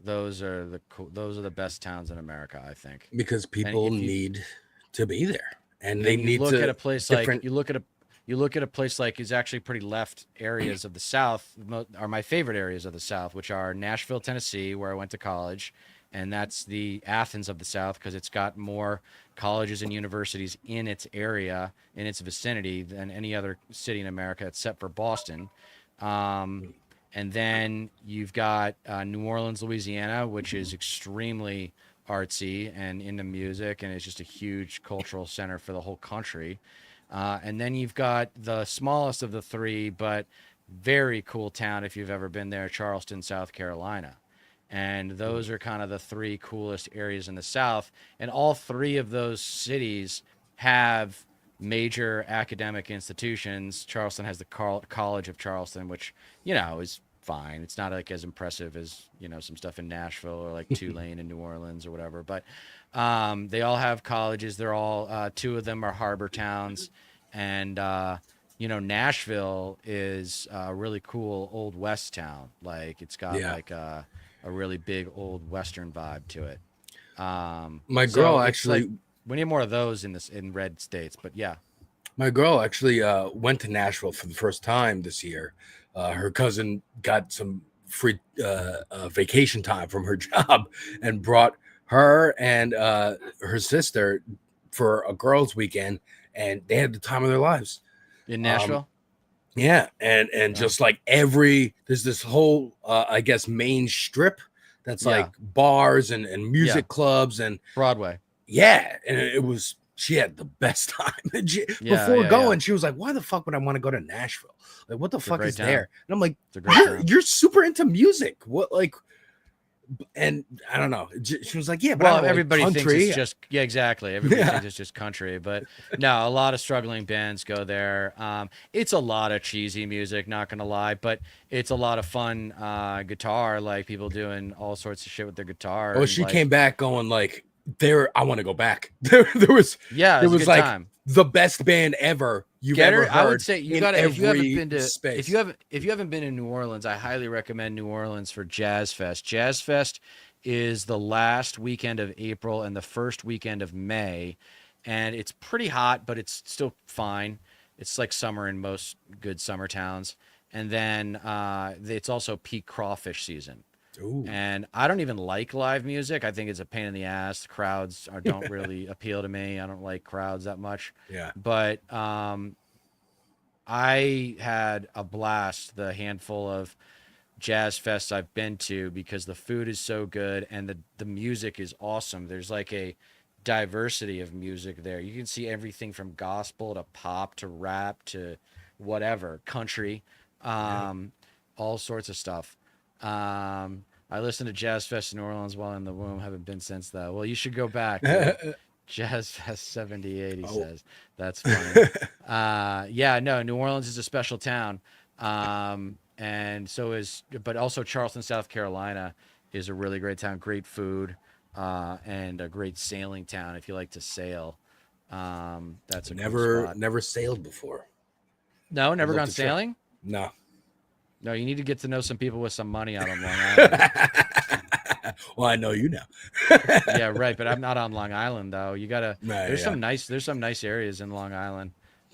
Speaker 6: Those are the best towns in America, I think.
Speaker 10: Because people need to be there, and they
Speaker 6: you
Speaker 10: need
Speaker 6: look
Speaker 10: to
Speaker 6: at a place like you look at a place like is actually pretty left areas of the South are my favorite areas of the South, which are Nashville, Tennessee, where I went to college, and that's the Athens of the South because it's got more colleges and universities in its area, in its vicinity, than any other city in America except for Boston. And then you've got New Orleans, Louisiana, which is extremely artsy and into music, and it's just a huge cultural center for the whole country. And then you've got the smallest of the three, but very cool town if you've ever been there, Charleston, South Carolina. And those are kind of the three coolest areas in the South. And all three of those cities have major academic institutions. Charleston has the College of Charleston, which, you know, is fine. It's not like as impressive as, you know, some stuff in Nashville or like Tulane in New Orleans or whatever. But they all have colleges. They're all, two of them are harbor towns. And, you know, Nashville is a really cool Old West town. Like it's got like a really big old Western vibe to it.
Speaker 10: My girl
Speaker 6: so it's
Speaker 10: actually,
Speaker 6: like, we need more of those in red states, but yeah.
Speaker 10: my girl actually went to Nashville for the first time this year. Her cousin got some free vacation time from her job and brought her and her sister for a girls' weekend, and they had the time of their lives
Speaker 6: in Nashville.
Speaker 10: Yeah, and just like there's this whole I guess main strip that's like bars and music clubs and
Speaker 6: Broadway.
Speaker 10: Yeah, and she had the best time. Before going, she was like, "Why the fuck would I want to go to Nashville? Like, what the fuck is there?" And I'm like, "You're super into music. What like?" And I don't know. She was like, "Yeah, but
Speaker 6: well,
Speaker 10: I
Speaker 6: everybody
Speaker 10: like
Speaker 6: thinks it's just exactly. Everybody thinks it's just country, but no, a lot of struggling bands go there. It's a lot of cheesy music, not gonna lie, but it's a lot of fun guitar, like people doing all sorts of shit with their guitar.
Speaker 10: Oh, she came back going like, I want to go back. There was
Speaker 6: a good
Speaker 10: like
Speaker 6: time.
Speaker 10: The best band ever you've ever heard.
Speaker 6: I would say you got to if you haven't been to New Orleans, I highly recommend New Orleans for Jazz Fest. Jazz Fest is the last weekend of April and the first weekend of May, and it's pretty hot, but it's still fine. It's like summer in most good summer towns, and then it's also peak crawfish season.
Speaker 10: Ooh.
Speaker 6: And I don't even like live music. I think it's a pain in the ass. The crowds don't really appeal to me. I don't like crowds that much.
Speaker 10: Yeah.
Speaker 6: But I had a blast the handful of jazz fests I've been to because the food is so good and the music is awesome. There's like a diversity of music there. You can see everything from gospel to pop to rap to whatever, country, all sorts of stuff. I listened to Jazz Fest in New Orleans while in the womb. Haven't been since that. Well, you should go back. Jazz Fest 78, he says. That's funny. No, New Orleans is a special town. And so but also Charleston, South Carolina is a really great town. Great food, and a great sailing town if you like to sail. That's a cool spot.
Speaker 10: Never sailed before.
Speaker 6: No, never gone sailing?
Speaker 10: No.
Speaker 6: No, you need to get to know some people with some money out on Long Island.
Speaker 10: Well, I know you now.
Speaker 6: Yeah, right. But I'm not on Long Island though. You gotta.
Speaker 10: Nah,
Speaker 6: There's
Speaker 10: yeah.
Speaker 6: some nice areas in Long Island.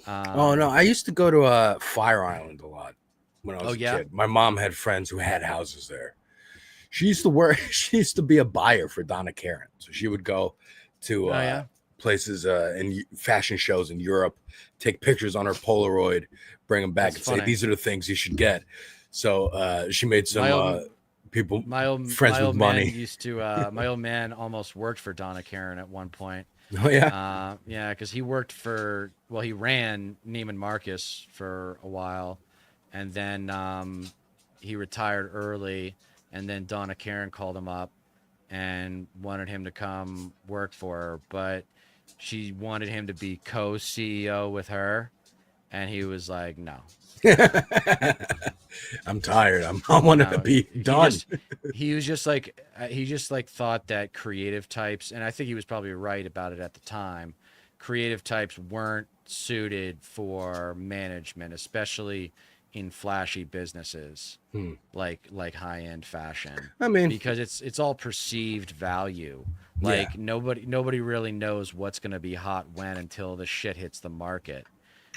Speaker 10: Oh no, I used to go to Fire Island a lot when I was a
Speaker 6: yeah?
Speaker 10: kid. My mom had friends who had houses there. She used to work. She used to be a buyer for Donna Karan, so she would go to places in fashion shows in Europe, take pictures on her Polaroid, bring them back,
Speaker 6: That's
Speaker 10: and say
Speaker 6: funny.
Speaker 10: these are the things you should get. So she made some people friends with money.
Speaker 6: My old man almost worked for Donna Karan at one point.
Speaker 10: Oh yeah,
Speaker 6: yeah, because he worked for he ran Neiman Marcus for a while, and then he retired early, and then Donna Karan called him up and wanted him to come work for her, but she wanted him to be co-CEO with her, and he was like, no.
Speaker 10: I'm tired. I want to be done.
Speaker 6: He just thought that creative types, and I think he was probably right about it at the time, creative types weren't suited for management, especially in flashy businesses like high-end fashion.
Speaker 10: I mean,
Speaker 6: because it's all perceived value. Like nobody really knows what's going to be hot when until the shit hits the market.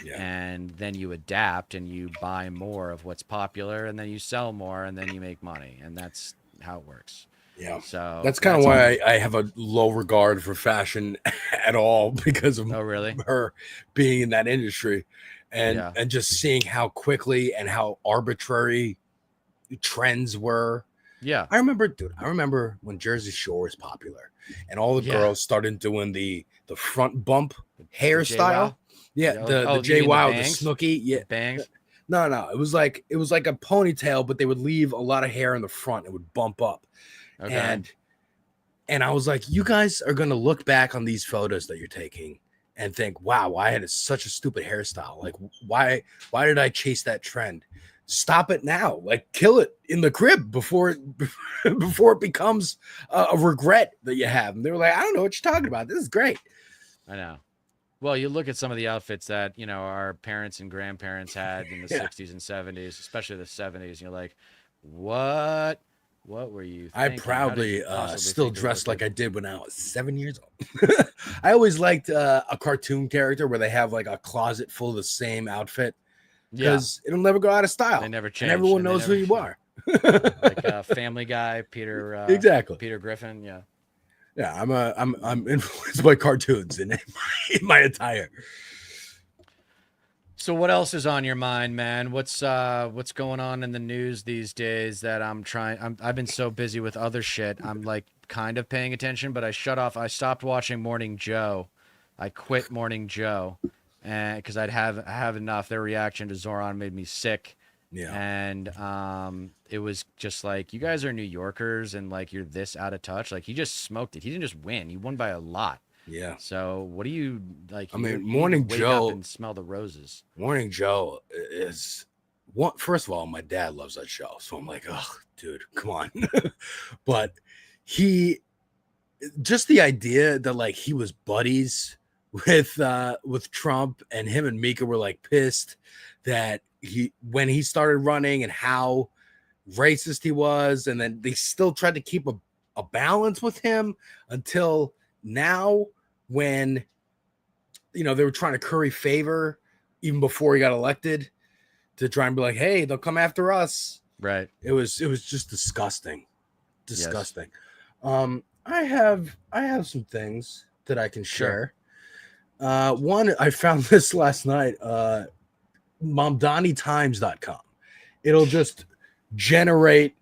Speaker 6: Yeah. And then you adapt and you buy more of what's popular, and then you sell more, and then you make money, and that's how it works.
Speaker 10: Yeah.
Speaker 6: So
Speaker 10: that's kind of why I have a low regard for fashion at all, because of her being in that industry, and just seeing how quickly and how arbitrary trends were.
Speaker 6: Yeah.
Speaker 10: I remember when Jersey Shore was popular and all the girls started doing the front bump hairstyle. Yeah, the JWoww, the Snooki,
Speaker 6: bangs.
Speaker 10: No, it was like a ponytail, but they would leave a lot of hair in the front. It would bump up, and I was like, you guys are gonna look back on these photos that you're taking and think, wow, I had such a stupid hairstyle. Like, why did I chase that trend? Stop it now! Like, kill it in the crib before it becomes a regret that you have. And they were like, I don't know what you're talking about. This is great.
Speaker 6: I know. Well, you look at some of the outfits that, our parents and grandparents had in the 60s and 70s, especially the 70s. And you're like, what were you thinking?
Speaker 10: I proudly still dress like I did when I was 7 years old. I always liked a cartoon character where they have like a closet full of the same outfit, because it'll never go out of style.
Speaker 6: They never change.
Speaker 10: And everyone knows who you are.
Speaker 6: Like Family Guy, Peter.
Speaker 10: Exactly.
Speaker 6: Peter Griffin. Yeah.
Speaker 10: Yeah, I'm influenced by cartoons in my attire.
Speaker 6: So what else is on your mind, man? What's going on in the news these days that I've been so busy with other shit. I'm like kind of paying attention, but I stopped watching Morning Joe. I quit Morning Joe, and because I have enough. Their reaction to Zoran made me sick. Yeah. And it was just like, you guys are New Yorkers and like you're this out of touch. Like, he just smoked it. He didn't just win. He won by a lot.
Speaker 10: Yeah.
Speaker 6: So what do you like?
Speaker 10: I mean, Morning Joe
Speaker 6: and smell the roses.
Speaker 10: Morning Joe is one. First of all, my dad loves that show, so I'm like, oh, dude, come on. But just the idea that like he was buddies with Trump, and him and Mika were like pissed that when he started running and how racist he was, and then they still tried to keep a balance with him until now, when they were trying to curry favor even before he got elected, to try and be like, hey, they'll come after us.
Speaker 6: Right.
Speaker 10: It was just disgusting. Yes. I have some things that I can share. One, I found this last night, momdanietimes.com. It'll just generate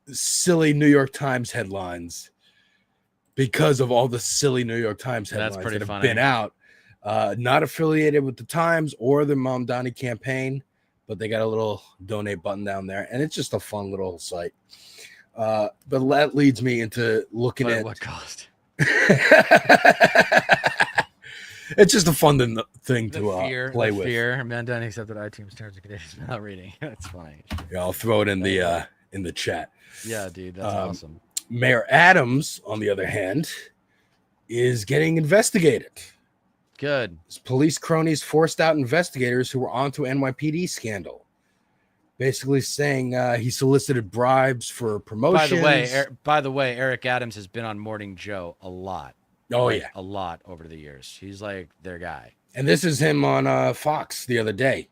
Speaker 10: silly New York Times headlines because of all the silly New York Times headlines that have been out. Not affiliated with the Times or the Mamdani campaign, but they got a little donate button down there, and it's just a fun little site. But that leads me into looking at
Speaker 6: what cost.
Speaker 10: It's just a fun thing to play with.
Speaker 6: Mamdani accepted iTunes terms and conditions without reading. That's funny.
Speaker 10: Yeah, I'll throw it in the chat.
Speaker 6: Yeah, dude, that's awesome.
Speaker 10: Mayor Adams, on the other hand, is getting investigated.
Speaker 6: Good.
Speaker 10: Police cronies forced out investigators who were onto NYPD scandal. basically saying he solicited bribes for promotions.
Speaker 6: By the way, Eric Adams has been on Morning Joe a lot.
Speaker 10: Oh,
Speaker 6: Like,
Speaker 10: yeah.
Speaker 6: a lot over the years. He's like their guy.
Speaker 10: And this is him on Fox the other day,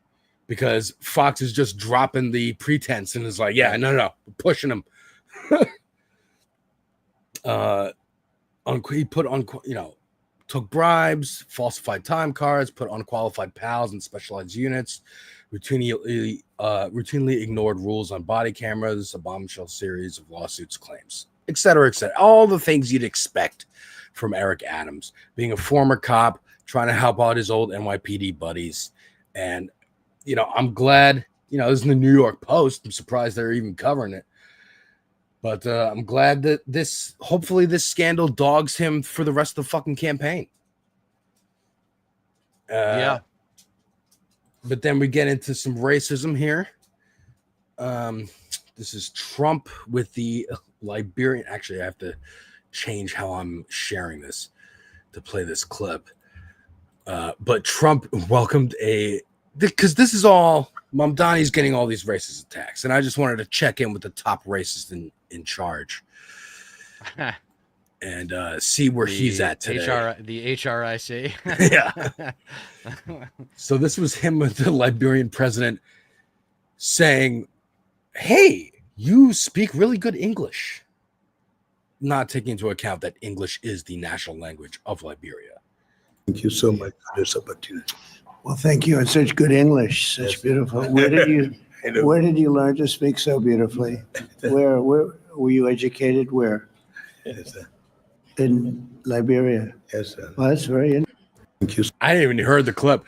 Speaker 10: because Fox is just dropping the pretense and is like, yeah, no, we're pushing him. He put on, took bribes, falsified time cards, put unqualified pals in specialized units, routinely ignored rules on body cameras, a bombshell series of lawsuits, claims, etc., etc. All the things you'd expect from Eric Adams, being a former cop, trying to help out his old NYPD buddies. And, I'm glad, this is in the New York Post. I'm surprised they're even covering it. But I'm glad that hopefully this scandal dogs him for the rest of the fucking campaign.
Speaker 6: Yeah.
Speaker 10: But then we get into some racism here. This is Trump with the Liberian. Actually, I have to change how I'm sharing this to play this clip. But Trump welcomed because this is all, Mamdani's getting all these racist attacks. And I just wanted to check in with the top racist in charge and see where he's at today.
Speaker 6: The HRIC.
Speaker 10: Yeah. So this was him with the Liberian president saying, hey, you speak really good English. Not taking into account that English is the national language of Liberia.
Speaker 2: Thank you so much for this opportunity. Well, thank you. It's such good English, such beautiful. Where did you learn to speak so beautifully? Where were you educated? Where?
Speaker 11: Yes, sir.
Speaker 2: In Liberia.
Speaker 11: Yes, sir.
Speaker 2: Well, that's very interesting.
Speaker 10: Thank you. I didn't even heard the clip.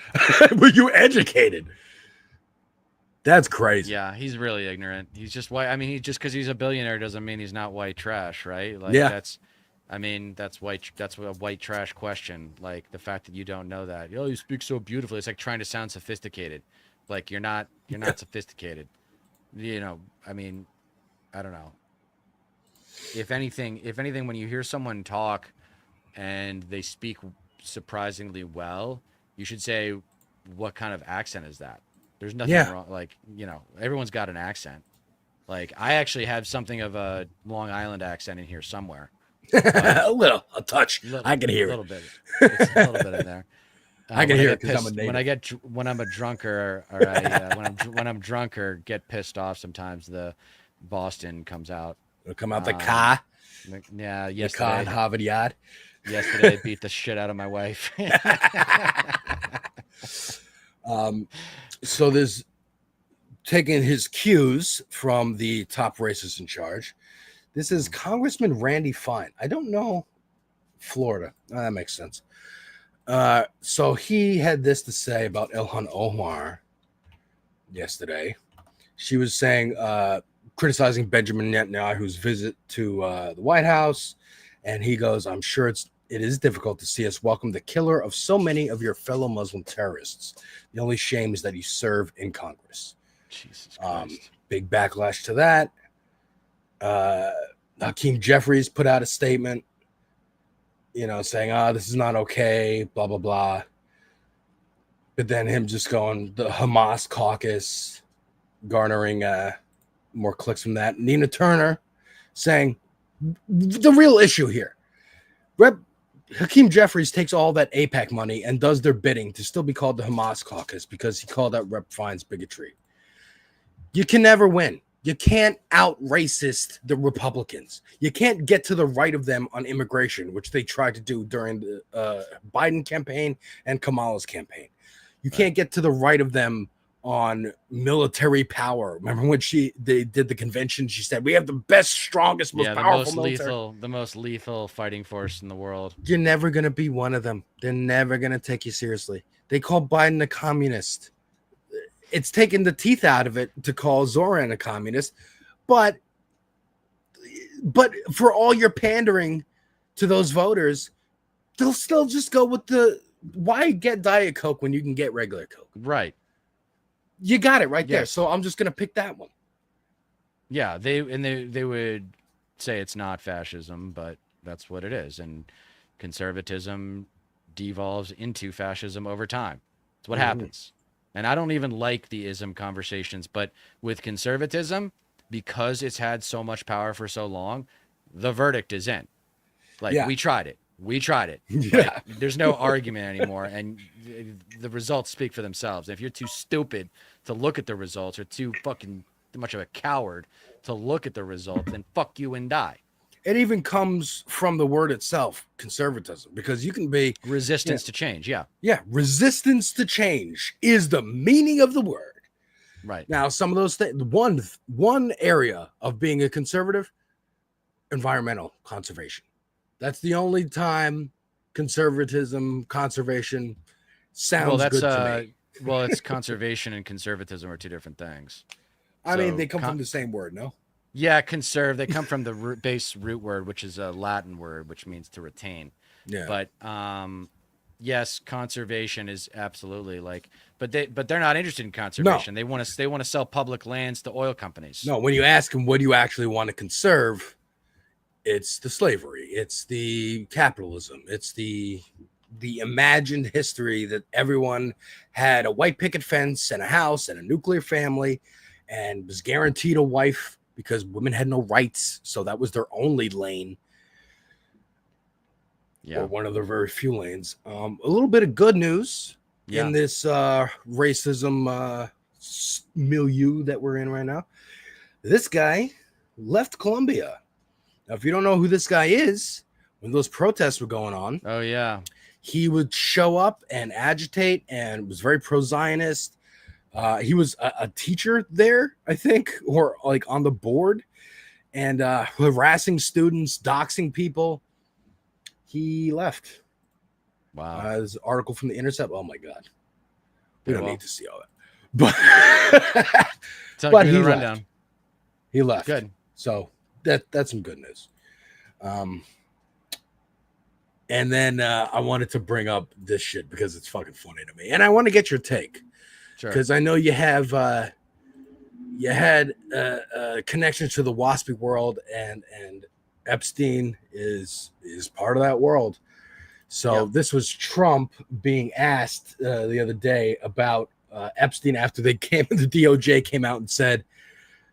Speaker 10: Were you educated? That's crazy.
Speaker 6: Yeah, he's really ignorant. He's just white. I mean, just because he's a billionaire doesn't mean he's not white trash, right? Like,
Speaker 10: yeah.
Speaker 6: That's white. That's a white trash question. Like the fact that you don't know that. You speak so beautifully. It's like trying to sound sophisticated. Like you're not sophisticated. I mean, I don't know. If anything, when you hear someone talk and they speak surprisingly well, you should say, what kind of accent is that? There's nothing wrong. Like, everyone's got an accent. Like, I actually have something of a Long Island accent in here somewhere.
Speaker 10: A touch. I can hear
Speaker 6: a little bit. It's a little bit in there.
Speaker 10: I can hear it because I'm a native.
Speaker 6: When I'm a drunker, or when I'm drunk or get pissed off, sometimes the Boston comes out.
Speaker 10: It'll come out the car.
Speaker 6: Yeah,
Speaker 10: the car at Harvard Yard.
Speaker 6: Yesterday, I beat the shit out of my wife.
Speaker 10: So there's taking his cues from the top racists in charge. This is Congressman Randy Fine. I don't know Florida. That makes sense. So he had this to say about Ilhan Omar yesterday. She was saying, criticizing Benjamin Netanyahu's visit to the White House. And he goes, I'm sure it is difficult to see us welcome the killer of so many of your fellow Muslim terrorists. The only shame is that you serve in Congress.
Speaker 6: Jesus Christ.
Speaker 10: Big backlash to that. Hakeem Jeffries put out a statement, saying, this is not okay, blah, blah, blah. But then him just going, the Hamas caucus, garnering more clicks from that. Nina Turner saying, the real issue here. Hakeem Jeffries takes all that AIPAC money and does their bidding to still be called the Hamas caucus because he called out Rep. Fine's bigotry. You can never win. You can't out-racist the Republicans. You can't get to the right of them on immigration, which they tried to do during the Biden campaign and Kamala's campaign. You can't get to the right of them on military power. Remember when they did the convention? She said, we have the best, strongest, most powerful military.
Speaker 6: The most lethal fighting force in the world.
Speaker 10: You're never going to be one of them. They're never going to take you seriously. They call Biden a communist. It's taken the teeth out of it to call Zoran a communist, but for all your pandering to those voters, they'll still just go with why get Diet Coke when you can get regular Coke?
Speaker 6: Right.
Speaker 10: You got it right there. So I'm just going to pick that one.
Speaker 6: Yeah, they would say it's not fascism, but that's what it is. And conservatism devolves into fascism over time. It's what happens. And I don't even like the ism conversations, but with conservatism, because it's had so much power for so long, the verdict is in. Like,
Speaker 10: Yeah.
Speaker 6: we tried it. We tried it.
Speaker 10: Yeah.
Speaker 6: Like, there's no argument anymore. And the results speak for themselves. If you're too stupid to look at the results, or too fucking much of a coward to look at the result, then fuck you and die.
Speaker 10: It even comes from the word itself, conservatism, because you can be
Speaker 6: resistance to change. Yeah.
Speaker 10: Yeah. Resistance to change is the meaning of the word.
Speaker 6: Right.
Speaker 10: Now, some of those things, one area of being a conservative, environmental conservation. That's the only time conservatism, conservation sounds good to me.
Speaker 6: Well, it's conservation and conservatism are two different things.
Speaker 10: I mean, they come from the same word, no?
Speaker 6: Yeah, conserve. They come from the base root word, which is a Latin word, which means to retain.
Speaker 10: Yeah.
Speaker 6: But yes, conservation is absolutely like, but they're not interested in conservation. They want to sell public lands to oil companies.
Speaker 10: No, when you ask them what do you actually want to conserve, it's the slavery, it's the capitalism, it's the imagined history that everyone had a white picket fence and a house and a nuclear family and was guaranteed a wife because women had no rights. So that was their only lane.
Speaker 6: Yeah.
Speaker 10: Or one of their very few lanes. A little bit of good news in this racism milieu that we're in right now. This guy left Colombia. Now, if you don't know who this guy is, when those protests were going on,
Speaker 6: oh yeah,
Speaker 10: he would show up and agitate and was very pro-Zionist. He was a teacher there, I think, or like on the board, and harassing students, doxing people. He left.
Speaker 6: Wow.
Speaker 10: There's an article from The Intercept. Oh my God. We don't need to see all that. But he left. He left.
Speaker 6: Good.
Speaker 10: So that's some good news. And then I wanted to bring up this shit because it's fucking funny to me. And I want to get your take.
Speaker 6: Sure.
Speaker 10: Because I know you have had connections to the waspy world, and Epstein is part of that world. So this was Trump being asked the other day about Epstein after the DOJ came out and said,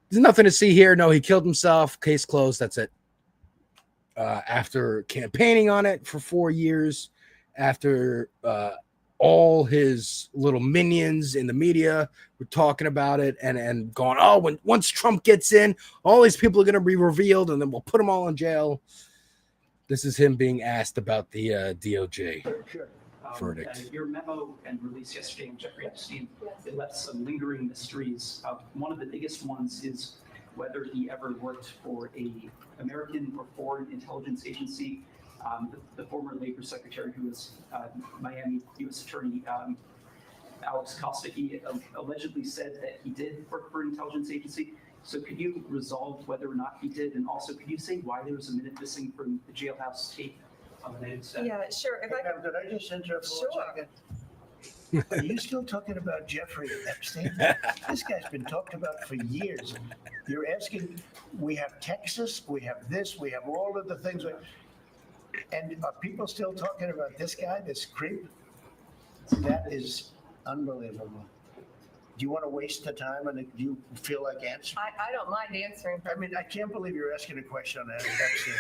Speaker 10: there's nothing to see here. No, he killed himself. Case closed. That's it. After campaigning on it for 4 years, after all his little minions in the media were talking about it and going, oh, once Trump gets in, all these people are going to be revealed and then we'll put them all in jail. This is him being asked about the DOJ verdict.
Speaker 11: Your memo and release yesterday on Jeffrey Epstein, it left some lingering mysteries. One of the biggest ones is whether he ever worked for a American or foreign intelligence agency. The former Labor Secretary, who was Miami U.S. Attorney Alex Costa, he allegedly said that he did work for an intelligence agency. So could you resolve whether or not he did? And also, could you say why there was a minute missing from the jailhouse tape on the night?
Speaker 2: Yeah, sure. Could I just interrupt for 1 second? Are you still talking about Jeffrey Epstein? This guy's been talked about for years. You're asking, we have Texas, we have this, we have all of the things. And are people still talking about this guy, this creep? That is unbelievable. Do you want to waste the time and do you feel like answering?
Speaker 12: I don't mind answering.
Speaker 2: I mean, I can't believe you're asking a question on Epstein.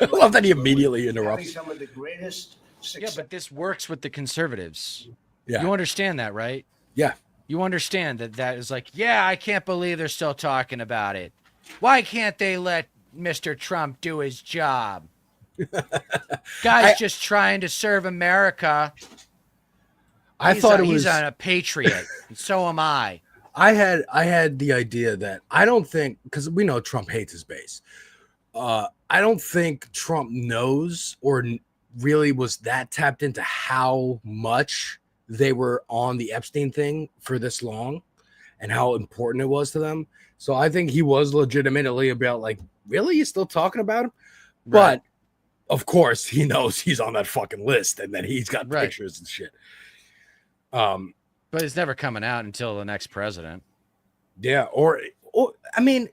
Speaker 10: I love that he immediately interrupts.
Speaker 2: Some of the greatest
Speaker 6: Yeah, but this works with the conservatives.
Speaker 10: Yeah.
Speaker 6: You understand that, right?
Speaker 10: Yeah.
Speaker 6: You understand that is like, yeah, I can't believe they're still talking about it. Why can't they let Mr. Trump do his job? Guy's just trying to serve America. He's a patriot. And so am I.
Speaker 10: I had the idea that I don't think, because we know Trump hates his base. I don't think Trump knows or really was that tapped into how much they were on the Epstein thing for this long and how important it was to them. So I think he was legitimately about like, really? You still talking about him?
Speaker 6: Right.
Speaker 10: But of course he knows he's on that fucking list and that he's got pictures and shit.
Speaker 6: But it's never coming out until the next president.
Speaker 10: Yeah. Or I mean,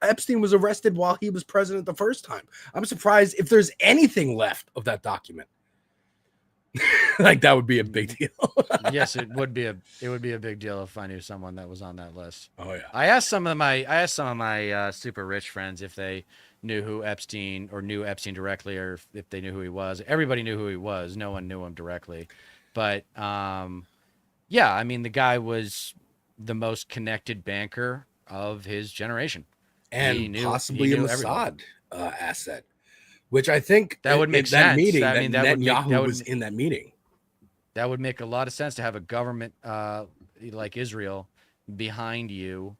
Speaker 10: Epstein was arrested while he was president the first time. I'm surprised if there's anything left of that document. Like that would be a big deal.
Speaker 6: Yes, it would be a big deal if I knew someone that was on that list.
Speaker 10: Oh yeah.
Speaker 6: I asked some of my super rich friends if they knew who Epstein or knew Epstein directly, or if they knew who he was. Everybody knew who he was. No one knew him directly, but yeah, I mean the guy was the most connected banker of his generation,
Speaker 10: And possibly a
Speaker 6: everybody.
Speaker 10: Mossad asset, which I think
Speaker 6: That would make
Speaker 10: that
Speaker 6: sense.
Speaker 10: meeting
Speaker 6: I
Speaker 10: that
Speaker 6: mean, that would make-
Speaker 10: Netanyahu
Speaker 6: that would-
Speaker 10: was in that meeting.
Speaker 6: That would make a lot of sense to have a government like Israel behind you,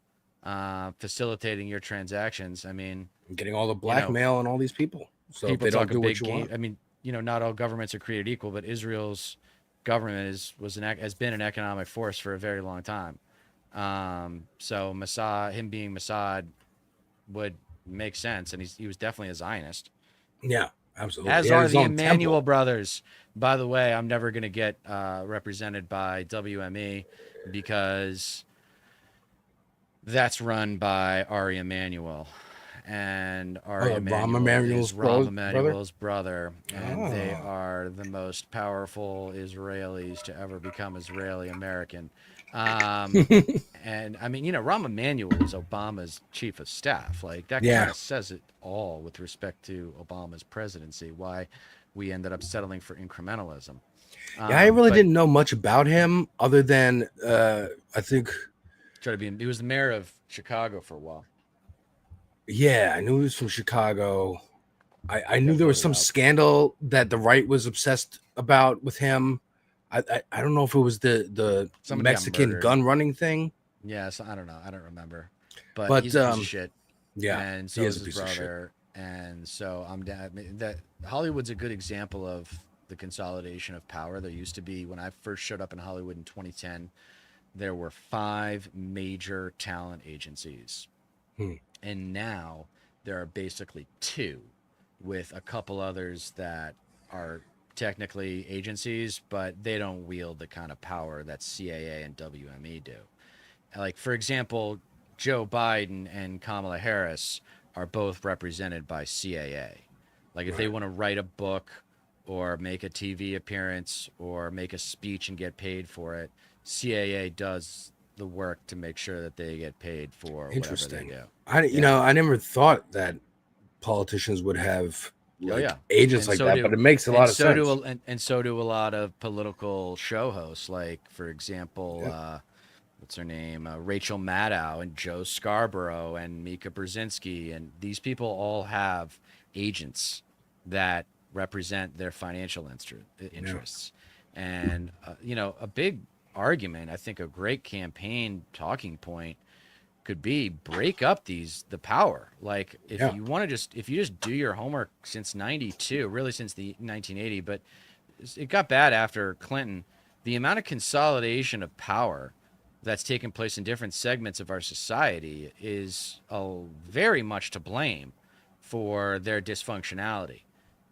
Speaker 6: facilitating your transactions. I mean,
Speaker 10: getting all the blackmail and all these people. So if they don't do what you want.
Speaker 6: I mean, not all governments are created equal, but Israel's government has been an economic force for a very long time. So Mossad, him being Mossad, would make sense, and he was definitely a Zionist.
Speaker 10: Yeah, absolutely.
Speaker 6: As are the Emmanuel brothers. By the way, I'm never going to get represented by WME because that's run by Ari Emanuel. And Ari Emanuel is Rahm Emanuel's brother. And they are the most powerful Israelis to ever become Israeli American. And I mean, Rahm Emanuel was Obama's chief of staff. Like that kind of says it all with respect to Obama's presidency, why we ended up settling for incrementalism.
Speaker 10: Yeah, I really didn't know much about him other than I think
Speaker 6: he was the mayor of Chicago for a while.
Speaker 10: Yeah, I knew he was from Chicago. I knew there was some scandal that the right was obsessed about with him. I don't know if it was the Mexican gun running thing.
Speaker 6: Yes, I don't know. I don't remember. But he's a piece of shit.
Speaker 10: Yeah,
Speaker 6: and so is his brother. And so that Hollywood's a good example of the consolidation of power. There used to be, when I first showed up in Hollywood in 2010, there were 5 major talent agencies. And now there are basically 2, with a couple others that are technically agencies, but they don't wield the kind of power that CAA and WME do. Like, for example, Joe Biden and Kamala Harris are both represented by CAA. Like, if they want to write a book or make a TV appearance or make a speech and get paid for it, CAA does the work to make sure that they get paid for whatever they do.
Speaker 10: I never thought that politicians would have agents like that, but it makes a lot of sense.
Speaker 6: And so do a lot of political show hosts, like, for example, what's her name? Rachel Maddow and Joe Scarborough and Mika Brzezinski. And these people all have agents that represent their financial interests. And, a big argument, I think a great campaign talking point could be break up the power. Like if you just do your homework since 92, really since the 1980, but it got bad after Clinton, the amount of consolidation of power that's taken place in different segments of our society is very much to blame for their dysfunctionality.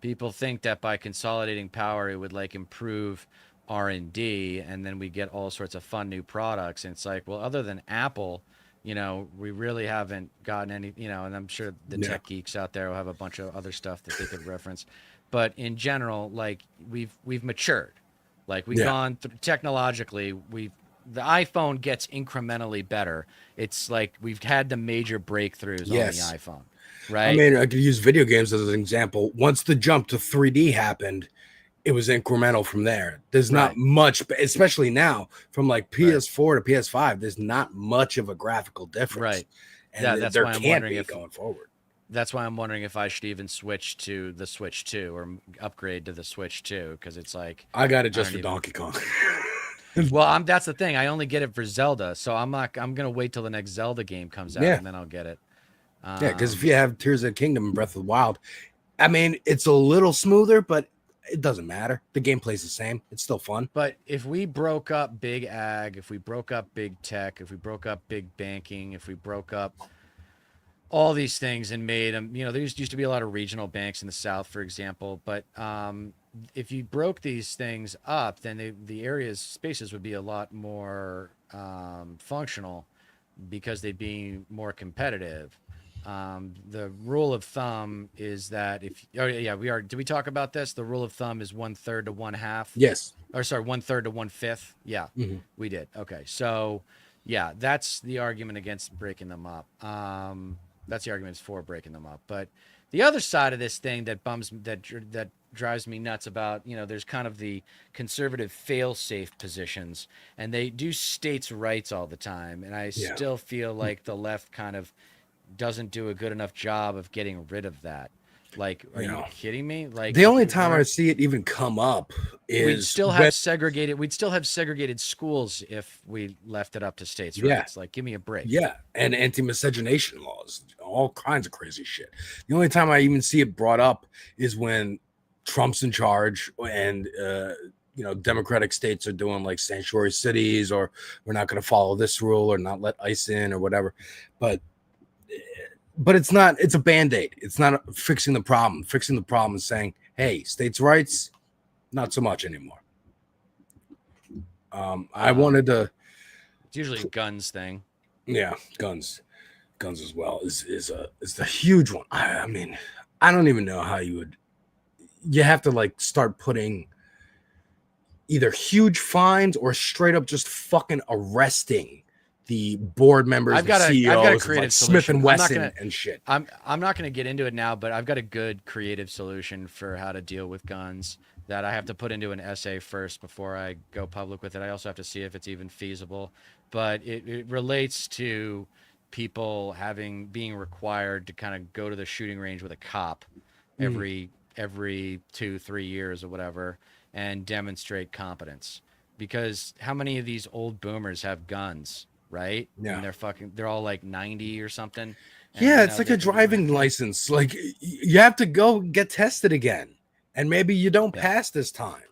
Speaker 6: People think that by consolidating power, it would improve R&D, and then we get all sorts of fun new products. And it's like, well, other than Apple, we really haven't gotten any, and I'm sure the tech geeks out there will have a bunch of other stuff that they could reference. But in general, we've matured. We've gone through, technologically, the iPhone gets incrementally better. It's like we've had the major breakthroughs on the iPhone, right?
Speaker 10: I mean, I could use video games as an example. Once the jump to 3D happened, it was incremental from there. There's not much, especially now, from PS4 to PS5, there's not much of a graphical difference.
Speaker 6: Right.
Speaker 10: And
Speaker 6: that's
Speaker 10: there
Speaker 6: why I'm
Speaker 10: can't
Speaker 6: wondering
Speaker 10: be going forward.
Speaker 6: That's why I'm wondering if I should even switch to the Switch 2 or upgrade to the Switch 2, because it's like
Speaker 10: I got it just for Donkey Kong.
Speaker 6: Well, that's the thing. I only get it for Zelda, so I'm gonna wait till the next Zelda game comes out and then I'll get it.
Speaker 10: Because if you have Tears of the Kingdom and Breath of the Wild, I mean, it's a little smoother, but it doesn't matter. The gameplay's the same. It's still fun.
Speaker 6: But if we broke up big ag, if we broke up big tech, if we broke up big banking, if we broke up all these things and made them, there used to be a lot of regional banks in the South, for example. But if you broke these things up, then the spaces would be a lot more functional because they'd be more competitive. The rule of thumb is that if did we talk about this? The rule of thumb is 1/3 to 1/2.
Speaker 10: Yes.
Speaker 6: Or sorry, 1/3 to 1/5. Yeah, we did. Okay, so yeah, that's the argument against breaking them up. That's the argument for breaking them up. But the other side of this thing that that drives me nuts about, there's kind of the conservative fail-safe positions, and they do states' rights all the time, and I still feel like the left kind of doesn't do a good enough job of getting rid of that. Like, are you kidding me? Like,
Speaker 10: the only time I see it even come up is
Speaker 6: we'd still have segregated schools if we left it up to states' rights. Like, give me a break.
Speaker 10: Yeah, and anti-miscegenation laws, all kinds of crazy shit. The only time I even see it brought up is when Trump's in charge and Democratic states are doing like sanctuary cities, or we're not going to follow this rule or not let ICE in or whatever. But it's not, it's a band-aid. It's not fixing the problem. Fixing the problem is saying, hey, states' rights, not so much anymore. I wanted to.
Speaker 6: It's usually a guns thing.
Speaker 10: Yeah, guns as well is the huge one. I mean, I don't even know how you have to like start putting either huge fines or straight up just fucking arresting the board members,
Speaker 6: I've got a creative
Speaker 10: like
Speaker 6: solution.
Speaker 10: Smith and Wesson and shit.
Speaker 6: I'm not going to get into it now, but I've got a good creative solution for how to deal with guns that I have to put into an essay first before I go public with it. I also have to see if it's even feasible, but it relates to people being required to kind of go to the shooting range with a cop every 2-3 years or whatever and demonstrate competence. Because how many of these old boomers have guns? Right?
Speaker 10: Yeah.
Speaker 6: And they're all like 90 or something.
Speaker 10: Yeah, it's like a driving license. Like you have to go get tested again. And maybe you don't pass this time.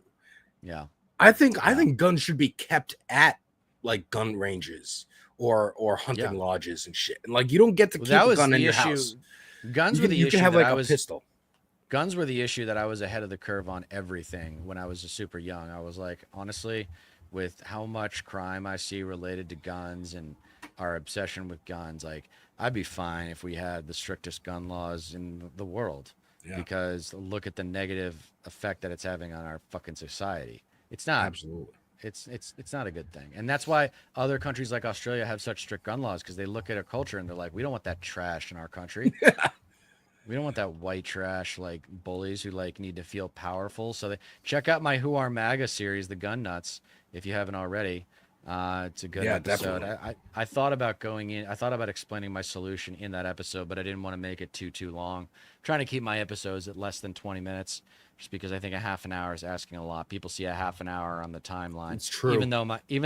Speaker 6: Yeah.
Speaker 10: I think guns should be kept at like gun ranges or hunting lodges and shit. And like you don't get to keep a gun in your house.
Speaker 6: Guns were the issue.
Speaker 10: You can have like a pistol.
Speaker 6: Guns were the issue that I was ahead of the curve on everything when I was super young. I was like, honestly, with how much crime I see related to guns and our obsession with guns, like I'd be fine if we had the strictest gun laws in the world, because look at the negative effect that it's having on our fucking society. It's not
Speaker 10: absolutely.
Speaker 6: It's not a good thing, and that's why other countries like Australia have such strict gun laws, because they look at our culture and they're like, we don't want that trash in our country. We don't want that white trash, like bullies who like need to feel powerful. So check out my Who Are MAGA series, The Gun Nuts, if you haven't already. It's a good episode. I thought about explaining my solution in that episode, but I didn't want to make it too long. I'm trying to keep my episodes at less than 20 minutes, just because I think a half an hour is asking a lot. People see a half an hour on the timeline.
Speaker 10: It's true.
Speaker 6: Even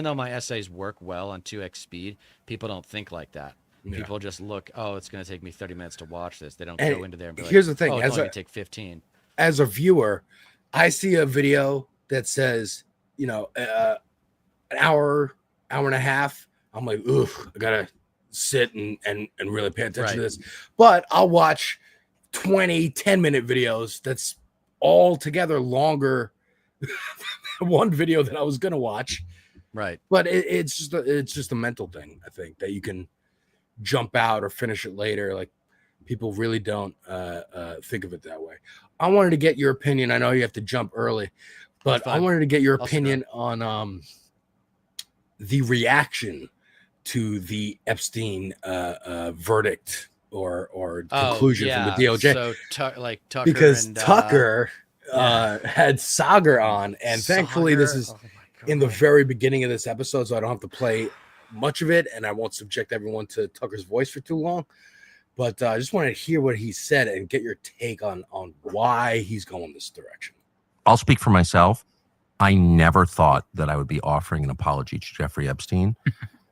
Speaker 6: though my essays work well on 2x speed, people don't think like that.
Speaker 10: Yeah.
Speaker 6: People just look, it's going to take me 30 minutes to watch this. They don't go into there and be like,
Speaker 10: here's the thing,
Speaker 6: it's only going to take 15.
Speaker 10: As a viewer, I see a video that says, an hour and a half. I'm like, I gotta sit and really pay attention to this. But I'll watch 20 10-minute videos that's all together longer than one video that I was gonna watch.
Speaker 6: Right.
Speaker 10: But it's just a mental thing, I think, that you can jump out or finish it later. Like people really don't think of it that way. I wanted to get your opinion. I know you have to jump early, but I wanted to get your opinion on the reaction to the Epstein verdict or conclusion from the DOJ.
Speaker 6: So Tucker,
Speaker 10: because Tucker had Sagar on, and thankfully this is in the very beginning of this episode, so I don't have to play much of it, and I won't subject everyone to Tucker's voice for too long. But I just wanted to hear what he said and get your take on why he's going this direction.
Speaker 12: I'll speak for myself. I never thought that I would be offering an apology to Jeffrey Epstein.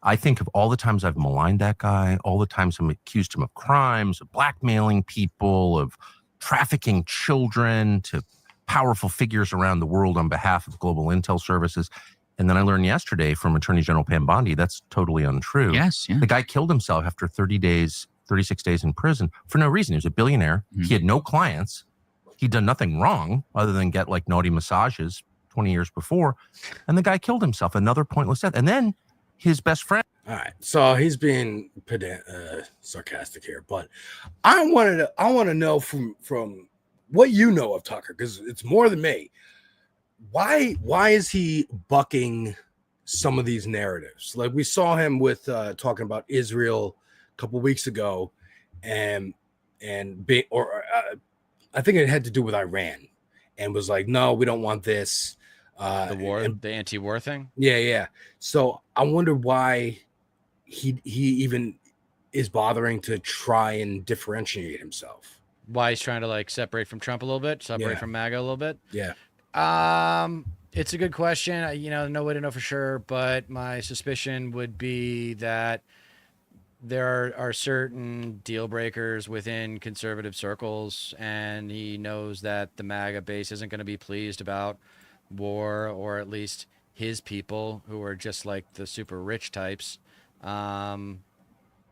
Speaker 12: I think of all the times I've maligned that guy, all the times I'm accused him of crimes, of blackmailing people, of trafficking children to powerful figures around the world on behalf of global intel services. And then I learned yesterday from Attorney General Pam Bondi, that's totally untrue.
Speaker 16: Yes. Yeah.
Speaker 12: The guy killed himself after 36 days in prison for no reason. He was a billionaire. Mm-hmm. He had no clients. He'd done nothing wrong other than get like naughty massages 20 years before. And the guy killed himself. Another pointless death. And then his best friend.
Speaker 10: All right, so he's being sarcastic here, but I want to know from what you know of Tucker, because it's more than me. Why is he bucking some of these narratives? Like we saw him with talking about Israel a couple weeks ago, I think it had to do with Iran, and was like, no, we don't want this.
Speaker 6: The war, the anti-war thing.
Speaker 10: Yeah. So I wonder why he even is bothering to try and differentiate himself.
Speaker 6: Why he's trying to like separate from Trump a little bit, separate from MAGA a little bit.
Speaker 10: Yeah.
Speaker 6: It's a good question. No way to know for sure, but my suspicion would be that there are certain deal breakers within conservative circles, and he knows that the MAGA base isn't going to be pleased about war, or at least his people who are just like the super rich types. I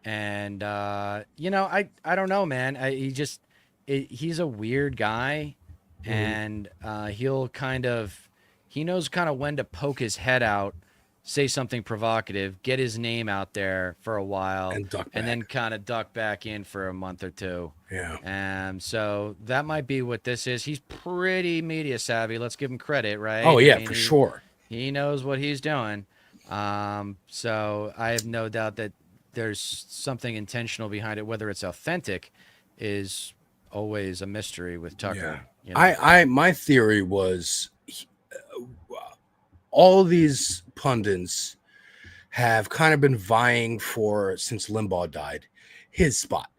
Speaker 6: don't know, man. He's a weird guy, and he knows kind of when to poke his head out, say something provocative, get his name out there for a while, and then kind of duck back in for a month or two.
Speaker 10: Yeah.
Speaker 6: So that might be what this is. He's pretty media savvy. Let's give him credit, right?
Speaker 10: Oh yeah, for sure.
Speaker 6: He knows what he's doing. So I have no doubt that there's something intentional behind it. Whether it's authentic is always a mystery with Tucker.
Speaker 10: Yeah. My theory was all these pundits have kind of been vying for, since Limbaugh died, his spot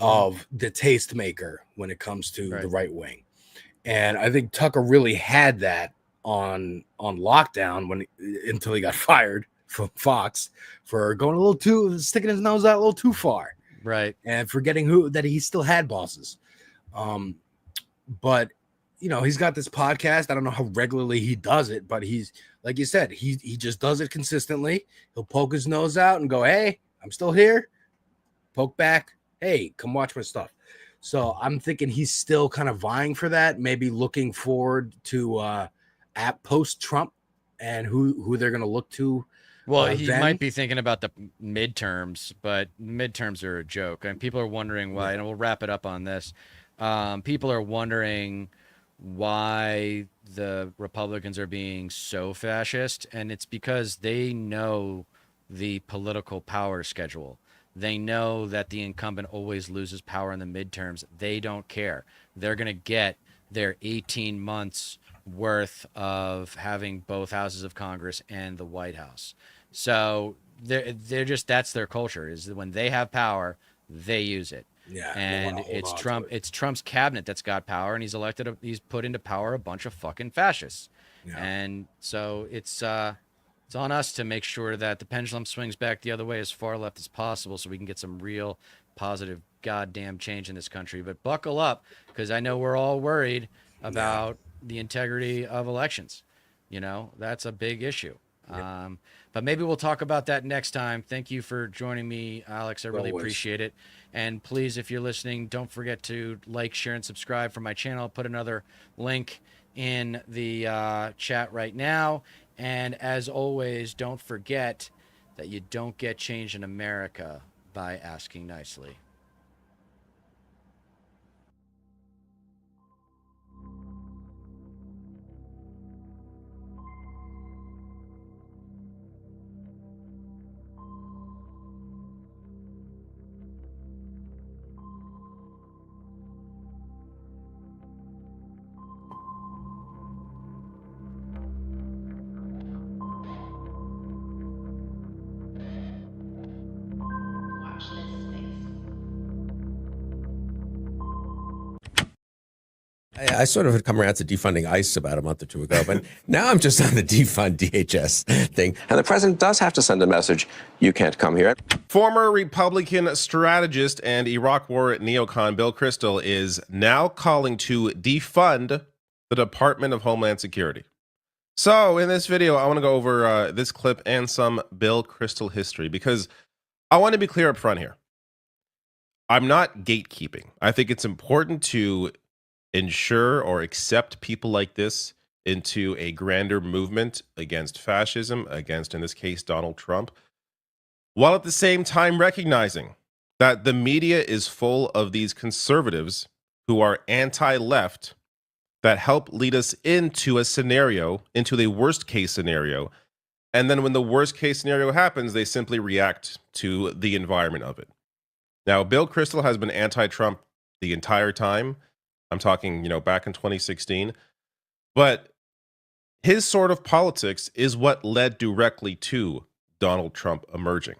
Speaker 10: of the tastemaker when it comes to the right wing. And I think Tucker really had that on lockdown until he got fired from Fox for going sticking his nose out a little too far.
Speaker 6: Right.
Speaker 10: And forgetting that he still had bosses. But he's got this podcast. I don't know how regularly he does it, but he's, like you said, he just does it consistently. He'll poke his nose out and go, hey, I'm still here. Poke back. Hey, come watch my stuff. So I'm thinking he's still kind of vying for that, maybe looking forward to at post-Trump and who they're going to look to.
Speaker 6: Well, he might be thinking about the midterms, but midterms are a joke. And people are wondering why, and we'll wrap it up on this. People are wondering why the Republicans are being so fascist, and it's because they know the political power schedule. They know that the incumbent always loses power in the midterms. They don't care. They're going to get their 18 months worth of having both houses of Congress and the White House. So they're just, that's their culture, is that when they have power, they use it.
Speaker 10: Yeah,
Speaker 6: and it's Trump's cabinet that's got power, and he's put into power a bunch of fucking fascists. Yeah. And so it's on us to make sure that the pendulum swings back the other way as far left as possible, so we can get some real positive goddamn change in this country. But buckle up, because I know we're all worried about the integrity of elections. That's a big issue. Yeah. But maybe we'll talk about that next time. Thank you for joining me, Alex. I really appreciate it. And please, if you're listening, don't forget to like, share, and subscribe for my channel. I'll put another link in the chat right now. And as always, don't forget that you don't get change in America by asking nicely.
Speaker 16: I sort of had come around to defunding ICE about a month or two ago, but now I'm just on the defund DHS thing.
Speaker 17: And the president does have to send a message. You can't come here.
Speaker 7: Former Republican strategist and Iraq War neocon Bill Kristol is now calling to defund the Department of Homeland Security. So in this video, I want to go over this clip and some Bill Kristol history, because I want to be clear up front here. I'm not gatekeeping. I think it's important to ensure or accept people like this into a grander movement against fascism, against, in this case, Donald Trump, while at the same time recognizing that the media is full of these conservatives who are anti-left that help lead us into a scenario, into the worst case scenario. And then when the worst case scenario happens, they simply react to the environment of it. Now, Bill Kristol has been anti-Trump the entire time. I'm talking, back in 2016. But his sort of politics is what led directly to Donald Trump emerging.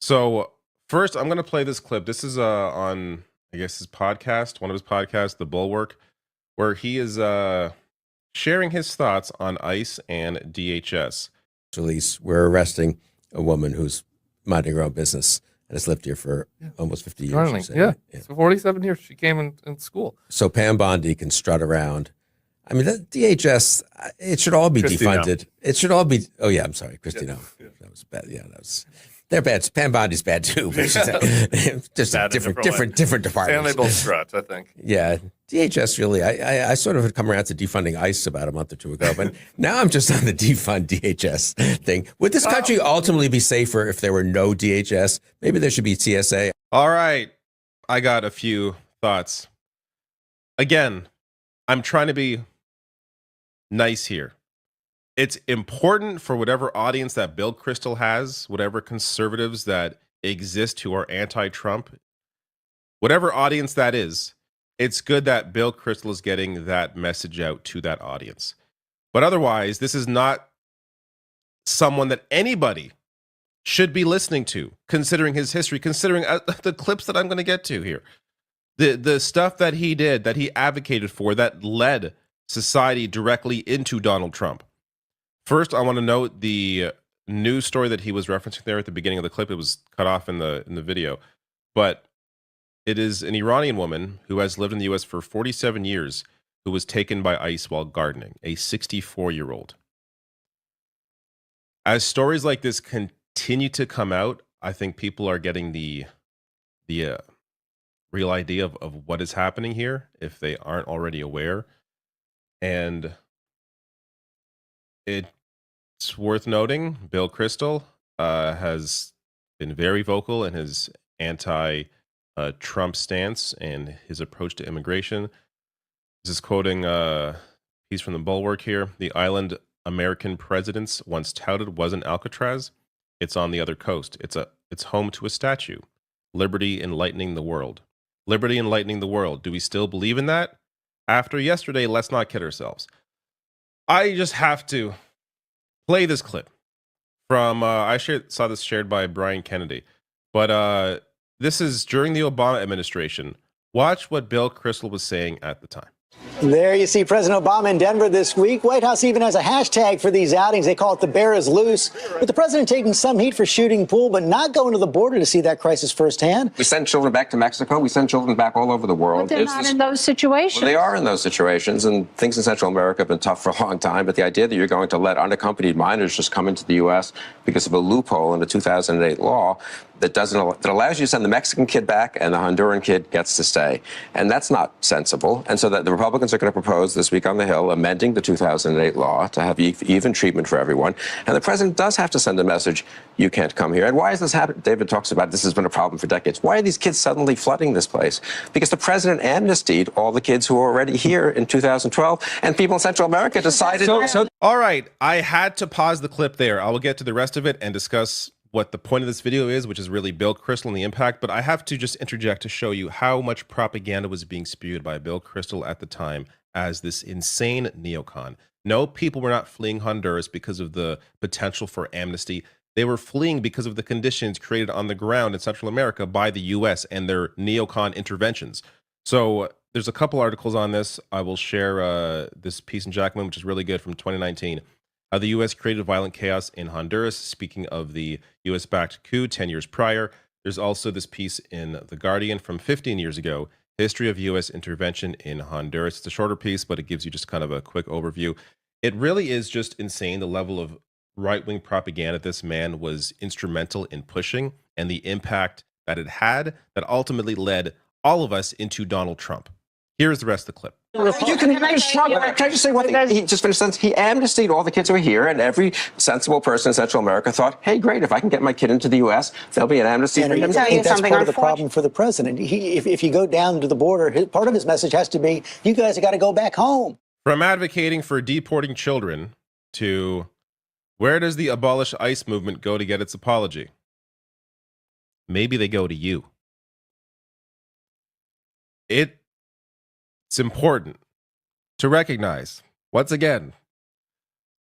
Speaker 7: So first, I'm going to play this clip. This is on, I guess, his podcast, one of his podcasts, The Bulwark, where he is sharing his thoughts on ICE and DHS.
Speaker 16: Release, we're arresting a woman who's minding her own business and has lived here for almost 50 years.
Speaker 18: Darling, yeah. So 47 years she came in school.
Speaker 16: So Pam Bondi can strut around. I mean, the DHS, it should all be defunded. It should all be. Oh yeah, I'm sorry, Christina. Yeah. That was bad. Yeah, they're bad. Pam Bondi's bad too. But just a different department.
Speaker 18: And they both strut, I think.
Speaker 16: Yeah, DHS really. I sort of had come around to defunding ICE about a month or two ago, but now I'm just on the defund DHS thing. Would this country ultimately be safer if there were no DHS? Maybe there should be TSA.
Speaker 7: All right, I got a few thoughts. Again, I'm trying to be nice here. It's important for whatever audience that Bill Kristol has, whatever conservatives that exist who are anti-Trump, whatever audience that is, it's good that Bill Kristol is getting that message out to that audience. But otherwise, this is not someone that anybody should be listening to, considering his history, considering the clips that I'm going to get to here. The stuff that he did, that he advocated for, that led society directly into Donald Trump. First, I want to note the news story that he was referencing there at the beginning of the clip. It was cut off in the video, but it is an Iranian woman who has lived in the U.S. for 47 years who was taken by ICE while gardening, a 64-year-old. As stories like this continue to come out, I think people are getting the real idea of what is happening here if they aren't already aware. And it's worth noting, Bill Kristol has been very vocal in his anti-Trump stance and his approach to immigration. This is quoting a piece from the Bulwark here. The island American presidents once touted wasn't Alcatraz. It's on the other coast. It's home to a statue. Liberty enlightening the world. Liberty enlightening the world. Do we still believe in that? After yesterday, let's not kid ourselves. I just have to play this clip from, saw this shared by Brian Kennedy, but this is during the Obama administration. Watch what Bill Kristol was saying at the time.
Speaker 19: There you see President Obama in Denver this week. White House even has a hashtag for these outings. They call it "The Bear is Loose." With the president taking some heat for shooting pool, but not going to the border to see that crisis firsthand.
Speaker 17: We send children back to Mexico. We send children back all over the world.
Speaker 23: But they're not in those situations.
Speaker 17: Well, they are in those situations, and things in Central America have been tough for a long time. But the idea that you're going to let unaccompanied minors just come into the U.S. because of a loophole in the 2008 law that allows you to send the Mexican kid back and the Honduran kid gets to stay. And that's not sensible. And so that the Republicans are going to propose this week on the Hill amending the 2008 law to have even treatment for everyone. And the president does have to send a message, you can't come here. And why is this happening? David talks about this has been a problem for decades. Why are these kids suddenly flooding this place? Because the president amnestied all the kids who were already here in 2012, and people in Central America decided...
Speaker 7: All right, I had to pause the clip there. I will get to the rest of it and discuss what the point of this video is, which is really Bill Kristol and the impact, but I have to just interject to show you how much propaganda was being spewed by Bill Kristol at the time as this insane neocon. No, people were not fleeing Honduras because of the potential for amnesty. They were fleeing because of the conditions created on the ground in Central America by the U.S. and their neocon interventions. So there's a couple articles on this. I will share this piece in Jacqueline, which is really good, from 2019. How the U.S. created violent chaos in Honduras. Speaking of the U.S.-backed coup 10 years prior, there's also this piece in The Guardian from 15 years ago, History of U.S. Intervention in Honduras. It's a shorter piece, but it gives you just kind of a quick overview. It really is just insane, the level of right-wing propaganda this man was instrumental in pushing and the impact that it had that ultimately led all of us into Donald Trump. Here's the rest of the clip.
Speaker 17: You can I just say one thing? He just finished sentence. He amnestied all the kids who are here, and every sensible person in Central America thought, hey, great, if I can get my kid into the U.S., there'll be an amnesty for him.
Speaker 19: I think that's part of the problem for the president. If you go down to the border, part of his message has to be, you guys have got to go back home.
Speaker 7: From advocating for deporting children to where does the abolish ICE movement go to get its apology? Maybe they go to you. It's important to recognize, once again,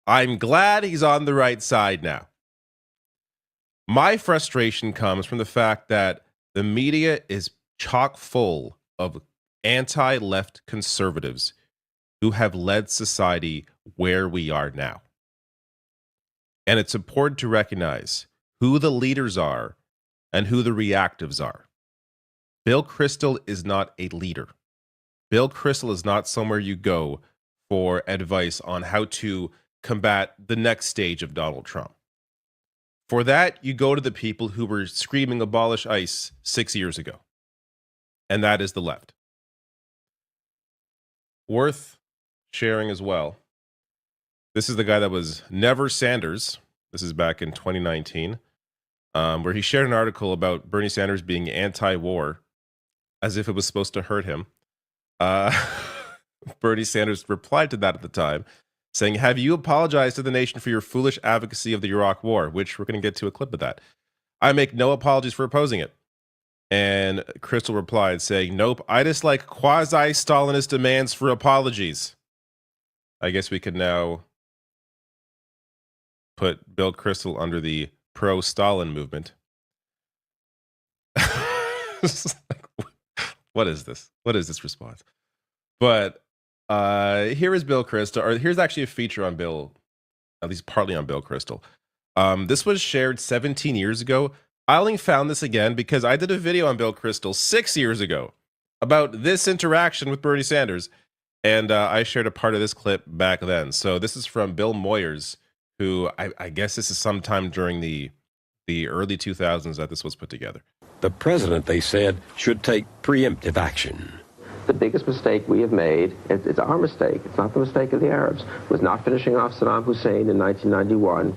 Speaker 7: I'm glad he's on the right side now. My frustration comes from the fact that the media is chock full of anti-left conservatives who have led society where we are now. And it's important to recognize who the leaders are and who the reactives are. Bill Kristol is not a leader. Bill Kristol is not somewhere you go for advice on how to combat the next stage of Donald Trump. For that, you go to the people who were screaming abolish ICE 6 years ago. And that is the left. Worth sharing as well. This is the guy that was Never Sanders. This is back in 2019, where he shared an article about Bernie Sanders being anti-war as if it was supposed to hurt him. Bernie Sanders replied to that at the time, saying, have you apologized to the nation for your foolish advocacy of the Iraq war? Which we're going to get to a clip of that. I make no apologies for opposing it. And Kristol replied, saying, nope, I dislike quasi-Stalinist demands for apologies. I guess we could now put Bill Kristol under the pro-Stalin movement. What is this? What is this response? But here is Bill Kristol, or here's actually a feature on Bill, at least partly on Bill Kristol. This was shared 17 years ago. I only found this again because I did a video on Bill Kristol 6 years ago about this interaction with Bernie Sanders, and I shared a part of this clip back then. So this is from Bill Moyers, who I guess this is sometime during the early 2000s that this was put together.
Speaker 20: The president, they said, should take preemptive action.
Speaker 17: The biggest mistake we have made, it's our mistake, it's not the mistake of the Arabs, was not finishing off Saddam Hussein in 1991.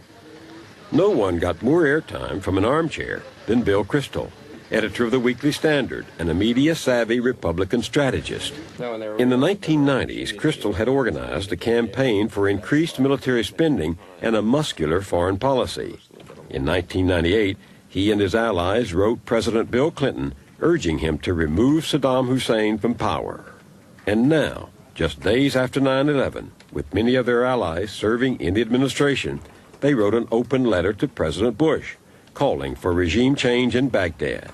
Speaker 20: No one got more airtime from an armchair than Bill Kristol, editor of the Weekly Standard and a media-savvy Republican strategist. In the 1990s, Kristol had organized a campaign for increased military spending and a muscular foreign policy. In 1998, he and his allies wrote President Bill Clinton urging him to remove Saddam Hussein from power. And now, just days after 9/11, with many of their allies serving in the administration, they wrote an open letter to President Bush calling for regime change in Baghdad.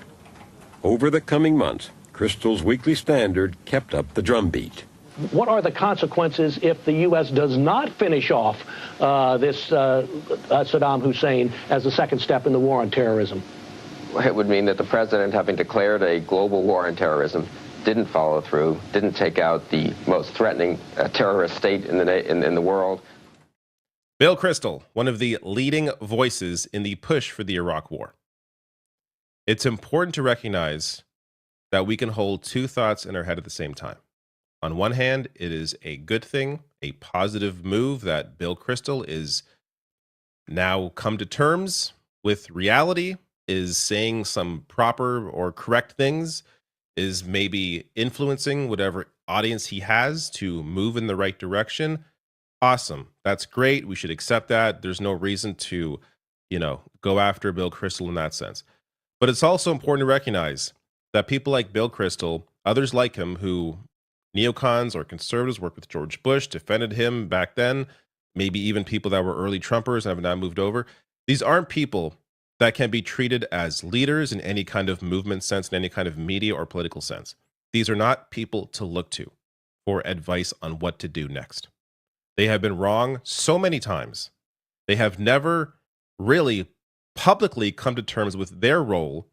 Speaker 20: Over the coming months, Kristol's Weekly Standard kept up the drumbeat.
Speaker 21: What are the consequences if the U.S. does not finish off Saddam Hussein as the second step in the war on terrorism?
Speaker 17: It would mean that the president, having declared a global war on terrorism, didn't follow through, didn't take out the most threatening terrorist state in the world.
Speaker 7: Bill Kristol, one of the leading voices in the push for the Iraq War. It's important to recognize that we can hold two thoughts in our head at the same time. On one hand, it is a good thing, a positive move that Bill Kristol is now come to terms with reality, is saying some proper or correct things, is maybe influencing whatever audience he has to move in the right direction. Awesome. That's great. We should accept that. There's no reason to, go after Bill Kristol in that sense. But it's also important to recognize that people like Bill Kristol, others like him who neocons or conservatives worked with George Bush, defended him back then, maybe even people that were early Trumpers and have now moved over. These aren't people that can be treated as leaders in any kind of movement sense, in any kind of media or political sense. These are not people to look to for advice on what to do next. They have been wrong so many times. They have never really publicly come to terms with their role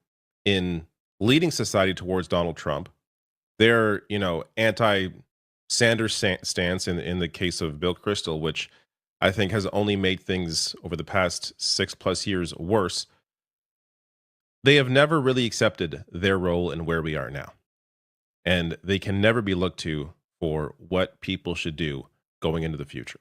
Speaker 7: in leading society towards Donald Trump. Their, anti-Sanders stance in the case of Bill Kristol, which I think has only made things over the past 6+ years worse. They have never really accepted their role in where we are now. And they can never be looked to for what people should do going into the future.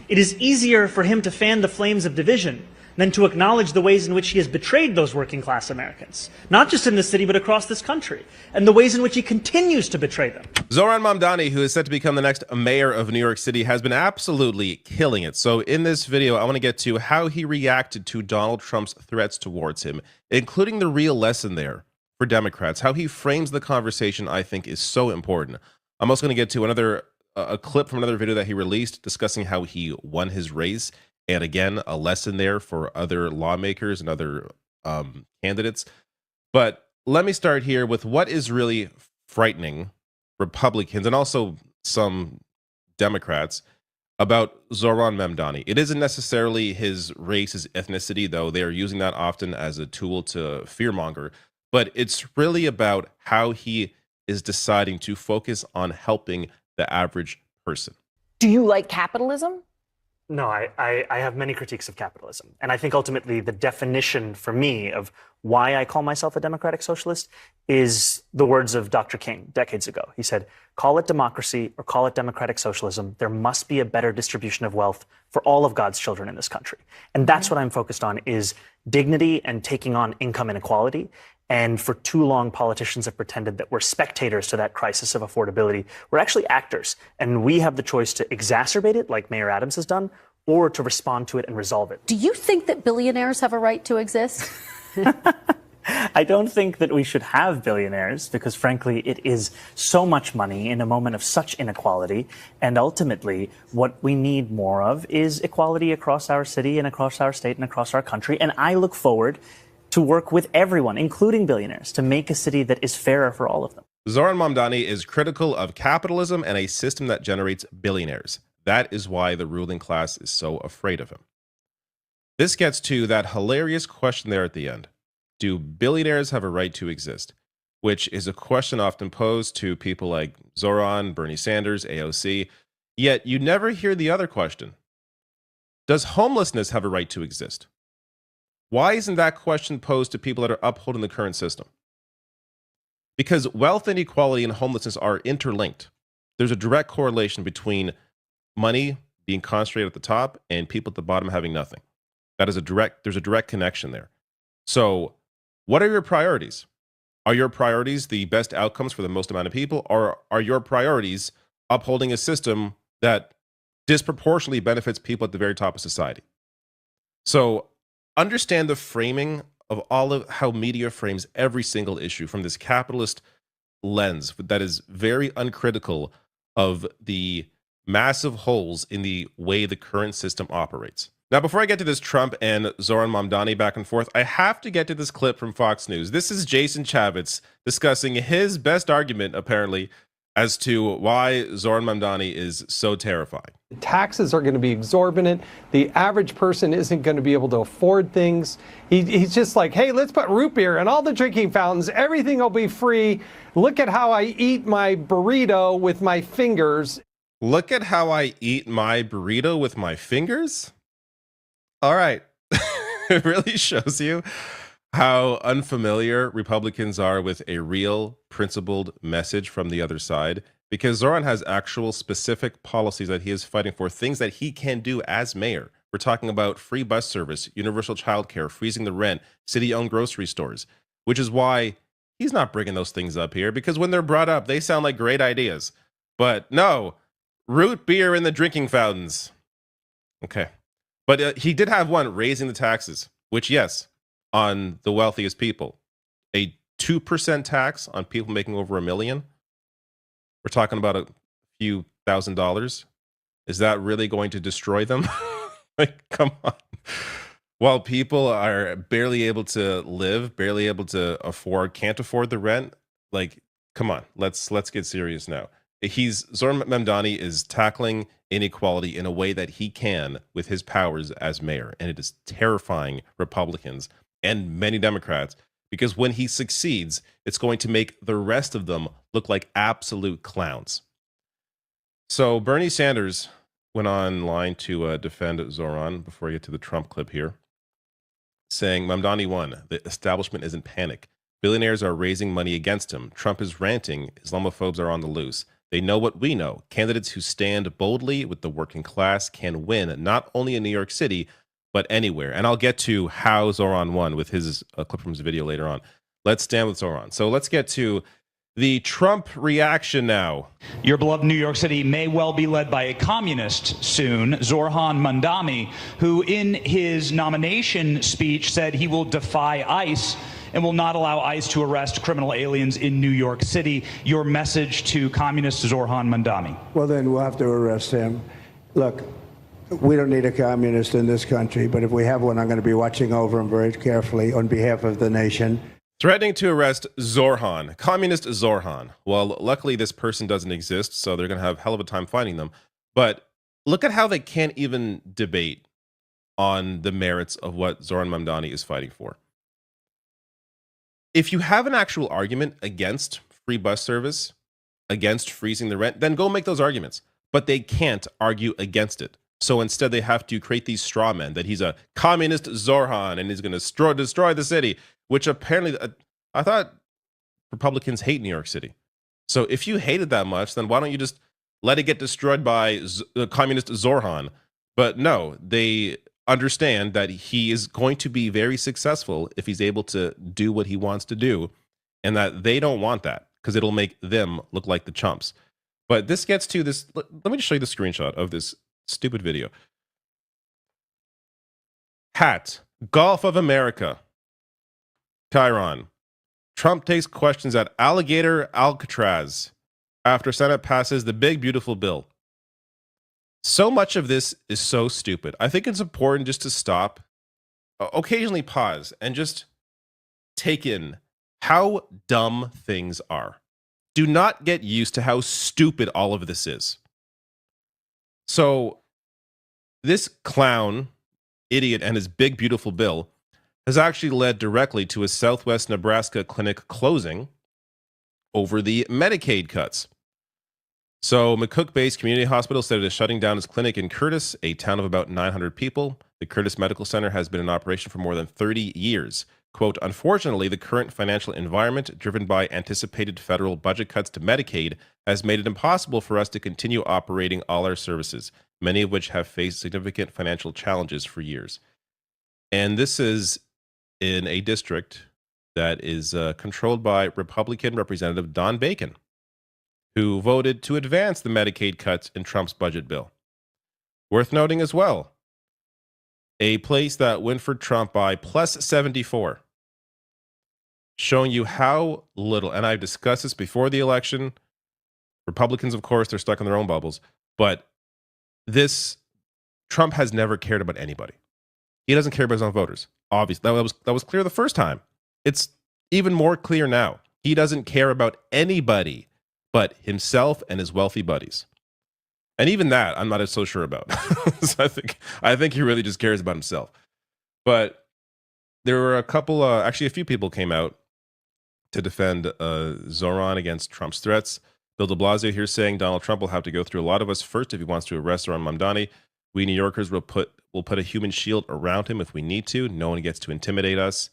Speaker 14: It is easier for him to fan the flames of division than to acknowledge the ways in which he has betrayed those working class Americans, not just in this city, but across this country, and the ways in which he continues to betray them.
Speaker 7: Zoran Mamdani, who is set to become the next mayor of New York City, has been absolutely killing it. So in this video, I want to get to how he reacted to Donald Trump's threats towards him, including the real lesson there for Democrats. How he frames the conversation, I think, is so important. I'm also going to get to a clip from another video that he released discussing how he won his race. And again, a lesson there for other lawmakers and other candidates. But let me start here with what is really frightening Republicans and also some Democrats about Zoran Mamdani. It isn't necessarily his race, his ethnicity, though they are using that often as a tool to fearmonger. But it's really about how he is deciding to focus on helping the average person.
Speaker 15: Do you like capitalism?
Speaker 14: No, I have many critiques of capitalism. And I think ultimately the definition for me of why I call myself a democratic socialist is the words of Dr. King decades ago. He said, call it democracy or call it democratic socialism. There must be a better distribution of wealth for all of God's children in this country. And that's what I'm focused on, is dignity and taking on income inequality. And for too long, politicians have pretended that we're spectators to that crisis of affordability. We're actually actors, and we have the choice to exacerbate it, like Mayor Adams has done, or to respond to it and resolve it.
Speaker 23: Do you think that billionaires have a right to exist?
Speaker 14: I don't think that we should have billionaires because, frankly, it is so much money in a moment of such inequality. And ultimately, what we need more of is equality across our city and across our state and across our country. And I look forward to work with everyone, including billionaires, to make a city that is fairer for all of them.
Speaker 7: Zoran Mamdani is critical of capitalism and a system that generates billionaires. That is why the ruling class is so afraid of him. This gets to that hilarious question there at the end. Do billionaires have a right to exist? Which is a question often posed to people like Zoran, Bernie Sanders, AOC. Yet you never hear the other question. Does homelessness have a right to exist? Why isn't that question posed to people that are upholding the current system? Because wealth inequality and homelessness are interlinked. There's a direct correlation between money being concentrated at the top and people at the bottom having nothing. There's a direct connection there. So what are your priorities? Are your priorities the best outcomes for the most amount of people? Or are your priorities upholding a system that disproportionately benefits people at the very top of society? So understand the framing of all of how media frames every single issue from this capitalist lens that is very uncritical of the massive holes in the way the current system operates. Now, before I get to this Trump and Zoran Mamdani back and forth, I have to get to this clip from Fox News. This is Jason Chaffetz discussing his best argument, apparently, as to why Zoran Mamdani is so terrifying.
Speaker 22: Taxes are going to be exorbitant. The average person isn't going to be able to afford things. He's just like, hey, let's put root beer in all the drinking fountains. Everything will be free. Look at how I eat my burrito with my fingers.
Speaker 7: Look at how I eat my burrito with my fingers? All right. It really shows you how unfamiliar Republicans are with a real principled message from the other side, because Zoran has actual specific policies that he is fighting for, things that he can do as mayor. We're talking about free bus service, universal childcare, freezing the rent, city-owned grocery stores, which is why he's not bringing those things up here, because when they're brought up, they sound like great ideas. But no, root beer in the drinking fountains. Okay. But he did have one, raising the taxes, which, yes, on the wealthiest people. A 2% tax on people making over $1 million. We're talking about a few $1,000s. Is that really going to destroy them? Like, come on. While people are barely able to live, barely able to afford, can't afford the rent, like, come on, let's get serious now. Zoran Mamdani is tackling inequality in a way that he can with his powers as mayor, and it is terrifying Republicans and many Democrats, because when he succeeds, it's going to make the rest of them look like absolute clowns. So Bernie Sanders went online to defend Zoran before I get to the Trump clip here, saying Mamdani won. The establishment is in panic. Billionaires are raising money against him. Trump is ranting. Islamophobes are on the loose. They know what we know. Candidates who stand boldly with the working class can win, not only in New York City, but anywhere. And I'll get to how Zoran won with his clip from his video later on. Let's stand with Zoran. So let's get to the Trump reaction now.
Speaker 3: Your beloved New York City may well be led by a communist soon, Zorhan Mandami, who in his nomination speech said he will defy ICE and will not allow ICE to arrest criminal aliens in New York City. Your message to communist Zorhan Mandami.
Speaker 2: Well, then we'll have to arrest him. Look, we don't need a communist in this country, but if we have one, I'm going to be watching over him very carefully on behalf of the nation.
Speaker 7: Threatening to arrest Zorhan, communist Zorhan. Well, luckily this person doesn't exist, so they're going to have a hell of a time finding them. But look at how they can't even debate on the merits of what Zoran Mamdani is fighting for. If you have an actual argument against free bus service, against freezing the rent, then go make those arguments. But they can't argue against it. So instead they have to create these straw men that he's a communist Zorhan and he's going to destroy the city, which apparently, I thought Republicans hate New York City. So if you hate it that much, then why don't you just let it get destroyed by communist Zorhan? But no, they understand that he is going to be very successful if he's able to do what he wants to do, and that they don't want that because it'll make them look like the chumps. But this gets to this. Let me just show you the screenshot of this stupid video. Hat, Gulf of America. Chiron. Trump takes questions at Alligator Alcatraz after Senate passes the big, beautiful bill. So much of this is so stupid. I think it's important just to stop, occasionally pause, and just take in how dumb things are. Do not get used to how stupid all of this is. So, this clown, idiot, and his big, beautiful bill has actually led directly to a Southwest Nebraska clinic closing over the Medicaid cuts. So, McCook-based community hospital said it is shutting down its clinic in Curtis, a town of about 900 people. The Curtis Medical Center has been in operation for more than 30 years. Quote, unfortunately, the current financial environment, driven by anticipated federal budget cuts to Medicaid, has made it impossible for us to continue operating all our services, many of which have faced significant financial challenges for years. And this is in a district that is controlled by Republican Representative Don Bacon, who voted to advance the Medicaid cuts in Trump's budget bill. Worth noting as well, a place that went for Trump by plus 74, showing you how little, and I've discussed this before the election. Republicans, of course, they're stuck in their own bubbles, but Trump has never cared about anybody. He doesn't care about his own voters. Obviously, that was clear the first time. It's even more clear now. He doesn't care about anybody but himself and his wealthy buddies. And even that, I'm not so sure about. So I think he really just cares about himself. But there were a few people came out to defend Zoran against Trump's threats. Bill de Blasio here saying Donald Trump will have to go through a lot of us first if he wants to arrest Zoran Mamdani. We New Yorkers will put a human shield around him if we need to. No one gets to intimidate us.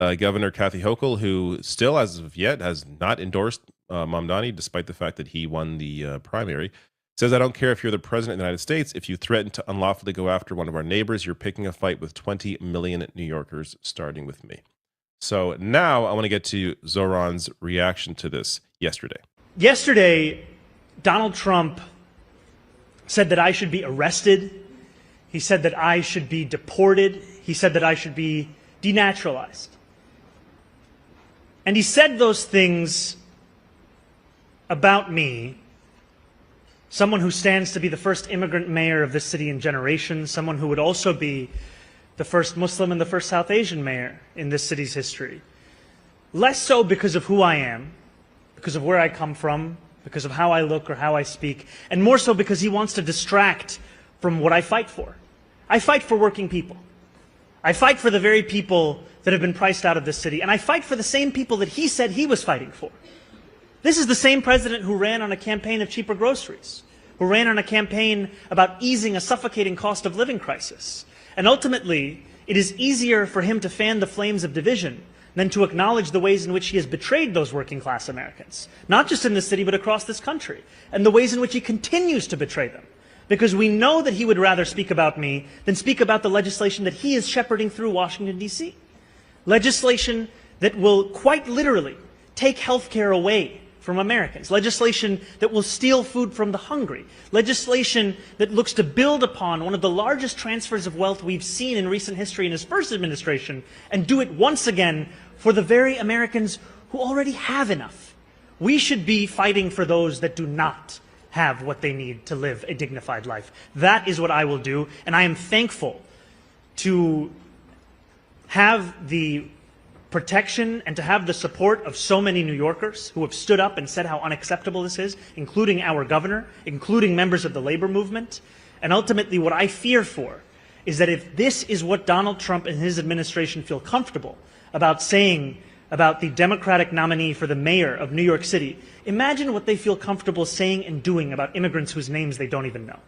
Speaker 7: Governor Kathy Hochul, who still as of yet has not endorsed Mamdani, despite the fact that he won the primary, says, I don't care if you're the president of the United States. If you threaten to unlawfully go after one of our neighbors, you're picking a fight with 20 million New Yorkers, starting with me. So now I want to get to Zoran's reaction to this yesterday.
Speaker 14: Yesterday, Donald Trump said that I should be arrested. He said that I should be deported. He said that I should be denaturalized. And he said those things about me, someone who stands to be the first immigrant mayor of this city in generations, someone who would also be the first Muslim and the first South Asian mayor in this city's history. Less so because of who I am, because of where I come from, because of how I look or how I speak, and more so because he wants to distract from what I fight for. I fight for working people. I fight for the very people that have been priced out of this city, and I fight for the same people that he said he was fighting for. This is the same president who ran on a campaign of cheaper groceries, who ran on a campaign about easing a suffocating cost of living crisis. And ultimately, it is easier for him to fan the flames of division than to acknowledge the ways in which he has betrayed those working class Americans, not just in this city, but across this country, and the ways in which he continues to betray them. Because we know that he would rather speak about me than speak about the legislation that he is shepherding through Washington, D.C. Legislation that will quite literally take health care away from Americans. Legislation that will steal food from the hungry. Legislation that looks to build upon one of the largest transfers of wealth we've seen in recent history in his first administration and do it once again for the very Americans who already have enough. We should be fighting for those that do not have what they need to live a dignified life. That is what I will do, and I am thankful to have the protection and to have the support of so many New Yorkers who have stood up and said how unacceptable this is, including our governor, including members of the labor movement. And ultimately, what I fear for is that if this is what Donald Trump and his administration feel comfortable about saying about the Democratic nominee for the mayor of New York City, imagine what they feel comfortable saying and doing about immigrants whose names they don't even know.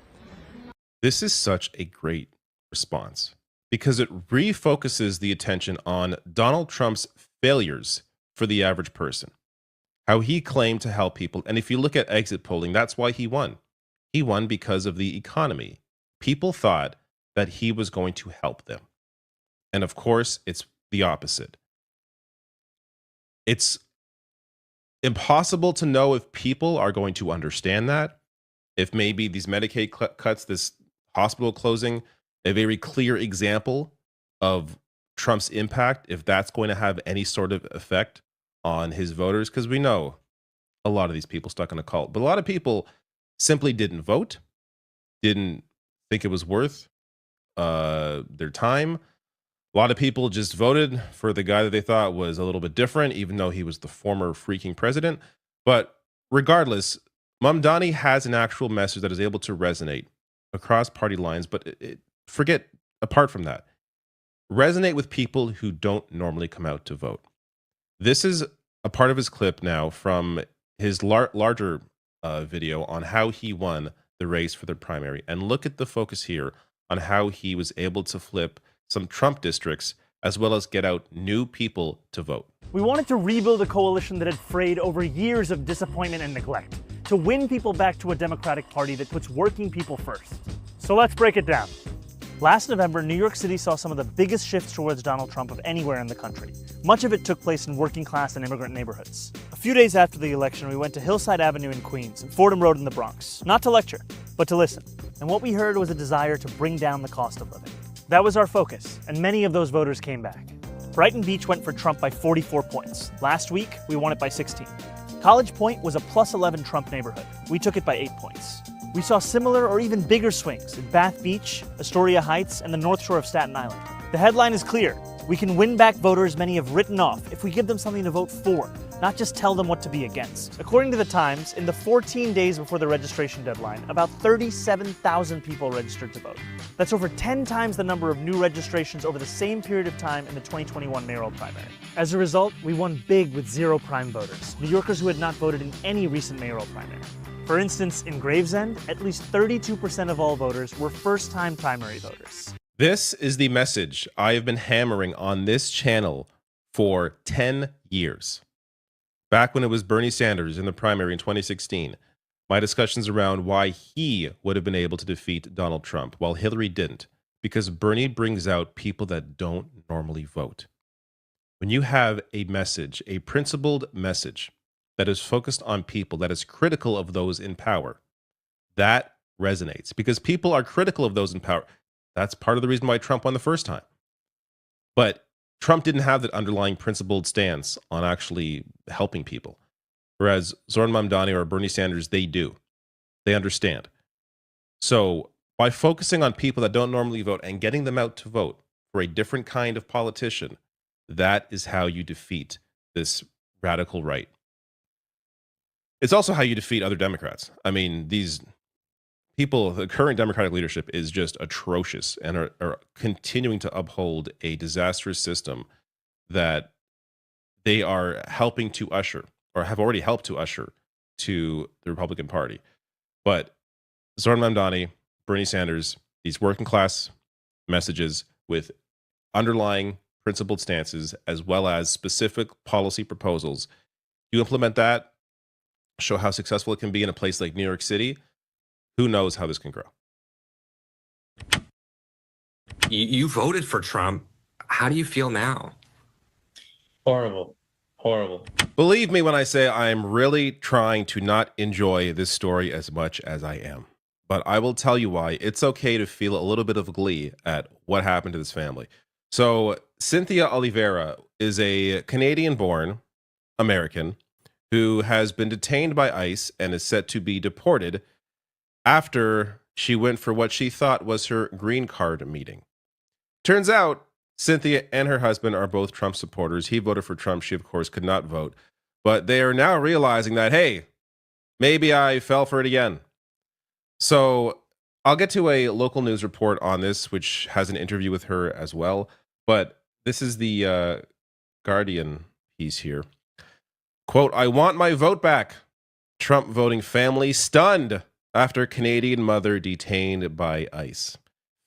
Speaker 7: This is such a great response because it refocuses the attention on Donald Trump's failures for the average person, how he claimed to help people. And if you look at exit polling, that's why he won. He won because of the economy. People thought that he was going to help them. And of course, it's the opposite. It's impossible to know if people are going to understand that, if maybe these Medicaid cuts, this hospital closing, a very clear example of Trump's impact, if that's going to have any sort of effect on his voters, because we know a lot of these people stuck in a cult, but a lot of people simply didn't vote, didn't think it was worth their time. A lot of people just voted for the guy that they thought was a little bit different, even though he was the former freaking president. But regardless, Mamdani has an actual message that is able to resonate across party lines. But forget, apart from that, resonate with people who don't normally come out to vote. This is a part of his clip now from his larger video on how he won the race for the primary. And look at the focus here on how he was able to flip some Trump districts, as well as get out new people to vote.
Speaker 14: We wanted to rebuild a coalition that had frayed over years of disappointment and neglect, to win people back to a Democratic Party that puts working people first. So let's break it down. Last November, New York City saw some of the biggest shifts towards Donald Trump of anywhere in the country. Much of it took place in working class and immigrant neighborhoods. A few days after the election, we went to Hillside Avenue in Queens and Fordham Road in the Bronx, not to lecture, but to listen. And what we heard was a desire to bring down the cost of living. That was our focus, and many of those voters came back. Brighton Beach went for Trump by 44 points. Last week, we won it by 16. College Point was a plus 11 Trump neighborhood. We took it by 8 points. We saw similar or even bigger swings in Bath Beach, Astoria Heights, and the North Shore of Staten Island. The headline is clear. We can win back voters many have written off if we give them something to vote for, not just tell them what to be against. According to the Times, in the 14 days before the registration deadline, about 37,000 people registered to vote. That's over 10 times the number of new registrations over the same period of time in the 2021 mayoral primary. As a result, we won big with zero prime voters, New Yorkers who had not voted in any recent mayoral primary. For instance, in Gravesend, at least 32% of all voters were first-time primary voters.
Speaker 7: This is the message I have been hammering on this channel for 10 years. Back when it was Bernie Sanders in the primary in 2016, my discussions around why he would have been able to defeat Donald Trump while Hillary didn't, because Bernie brings out people that don't normally vote. When you have a message, a principled message that is focused on people, that is critical of those in power, that resonates because people are critical of those in power. That's part of the reason why Trump won the first time. But Trump didn't have that underlying principled stance on actually helping people. Whereas Zoran Mamdani or Bernie Sanders, they do. They understand. So by focusing on people that don't normally vote and getting them out to vote for a different kind of politician, that is how you defeat this radical right. It's also how you defeat other Democrats. I mean, these people, the current Democratic leadership is just atrocious and are continuing to uphold a disastrous system that they are helping to usher, or have already helped to usher, to the Republican Party. But Zoran Mamdani, Bernie Sanders, these working class messages with underlying principled stances as well as specific policy proposals. You implement that, show how successful it can be in a place like New York City, who knows how this can grow.
Speaker 5: You voted for Trump. How do you feel now?
Speaker 9: Horrible. Horrible.
Speaker 7: Believe me when I say I'm really trying to not enjoy this story as much as I am. But I will tell you why. It's okay to feel a little bit of glee at what happened to this family. So Cynthia Oliveira is a Canadian-born American who has been detained by ICE and is set to be deported after she went for what she thought was her green card meeting. Turns out Cynthia and her husband are both Trump supporters. He voted for Trump. She, of course, could not vote. But they are now realizing that, hey, maybe I fell for it again. So I'll get to a local news report on this, which has an interview with her as well. But this is the Guardian piece here. Quote, I want my vote back. Trump voting family stunned after Canadian mother detained by ICE.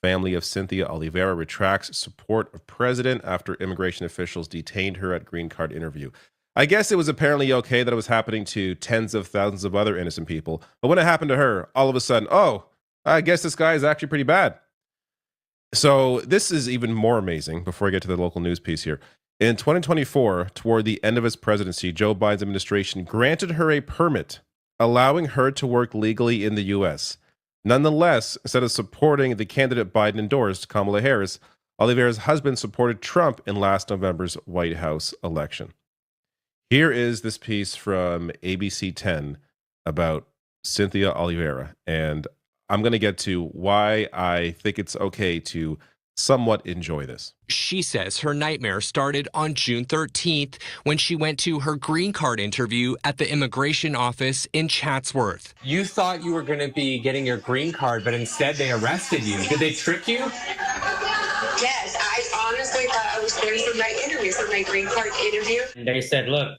Speaker 7: Family of Cynthia Oliveira retracts support of president after immigration officials detained her at green card interview. I guess it was apparently okay that it was happening to tens of thousands of other innocent people. But when it happened to her, all of a sudden, oh, I guess this guy is actually pretty bad. So this is even more amazing before I get to the local news piece here. In 2024, toward the end of his presidency, Joe Biden's administration granted her a permit, allowing her to work legally in the U.S. Nonetheless, instead of supporting the candidate Biden endorsed, Kamala Harris, Oliveira's husband supported Trump in last November's White House election. Here is this piece from ABC 10 about Cynthia Oliveira, and I'm going to get to why I think it's okay to somewhat enjoy this.
Speaker 13: She says her nightmare started on June 13th when she went to her green card interview at the immigration office in Chatsworth.
Speaker 5: You thought you were going to be getting your green card, but instead they arrested you. Did they trick you?
Speaker 24: Yes, I honestly thought I was going for my interview, for my green card interview.
Speaker 9: They said, look,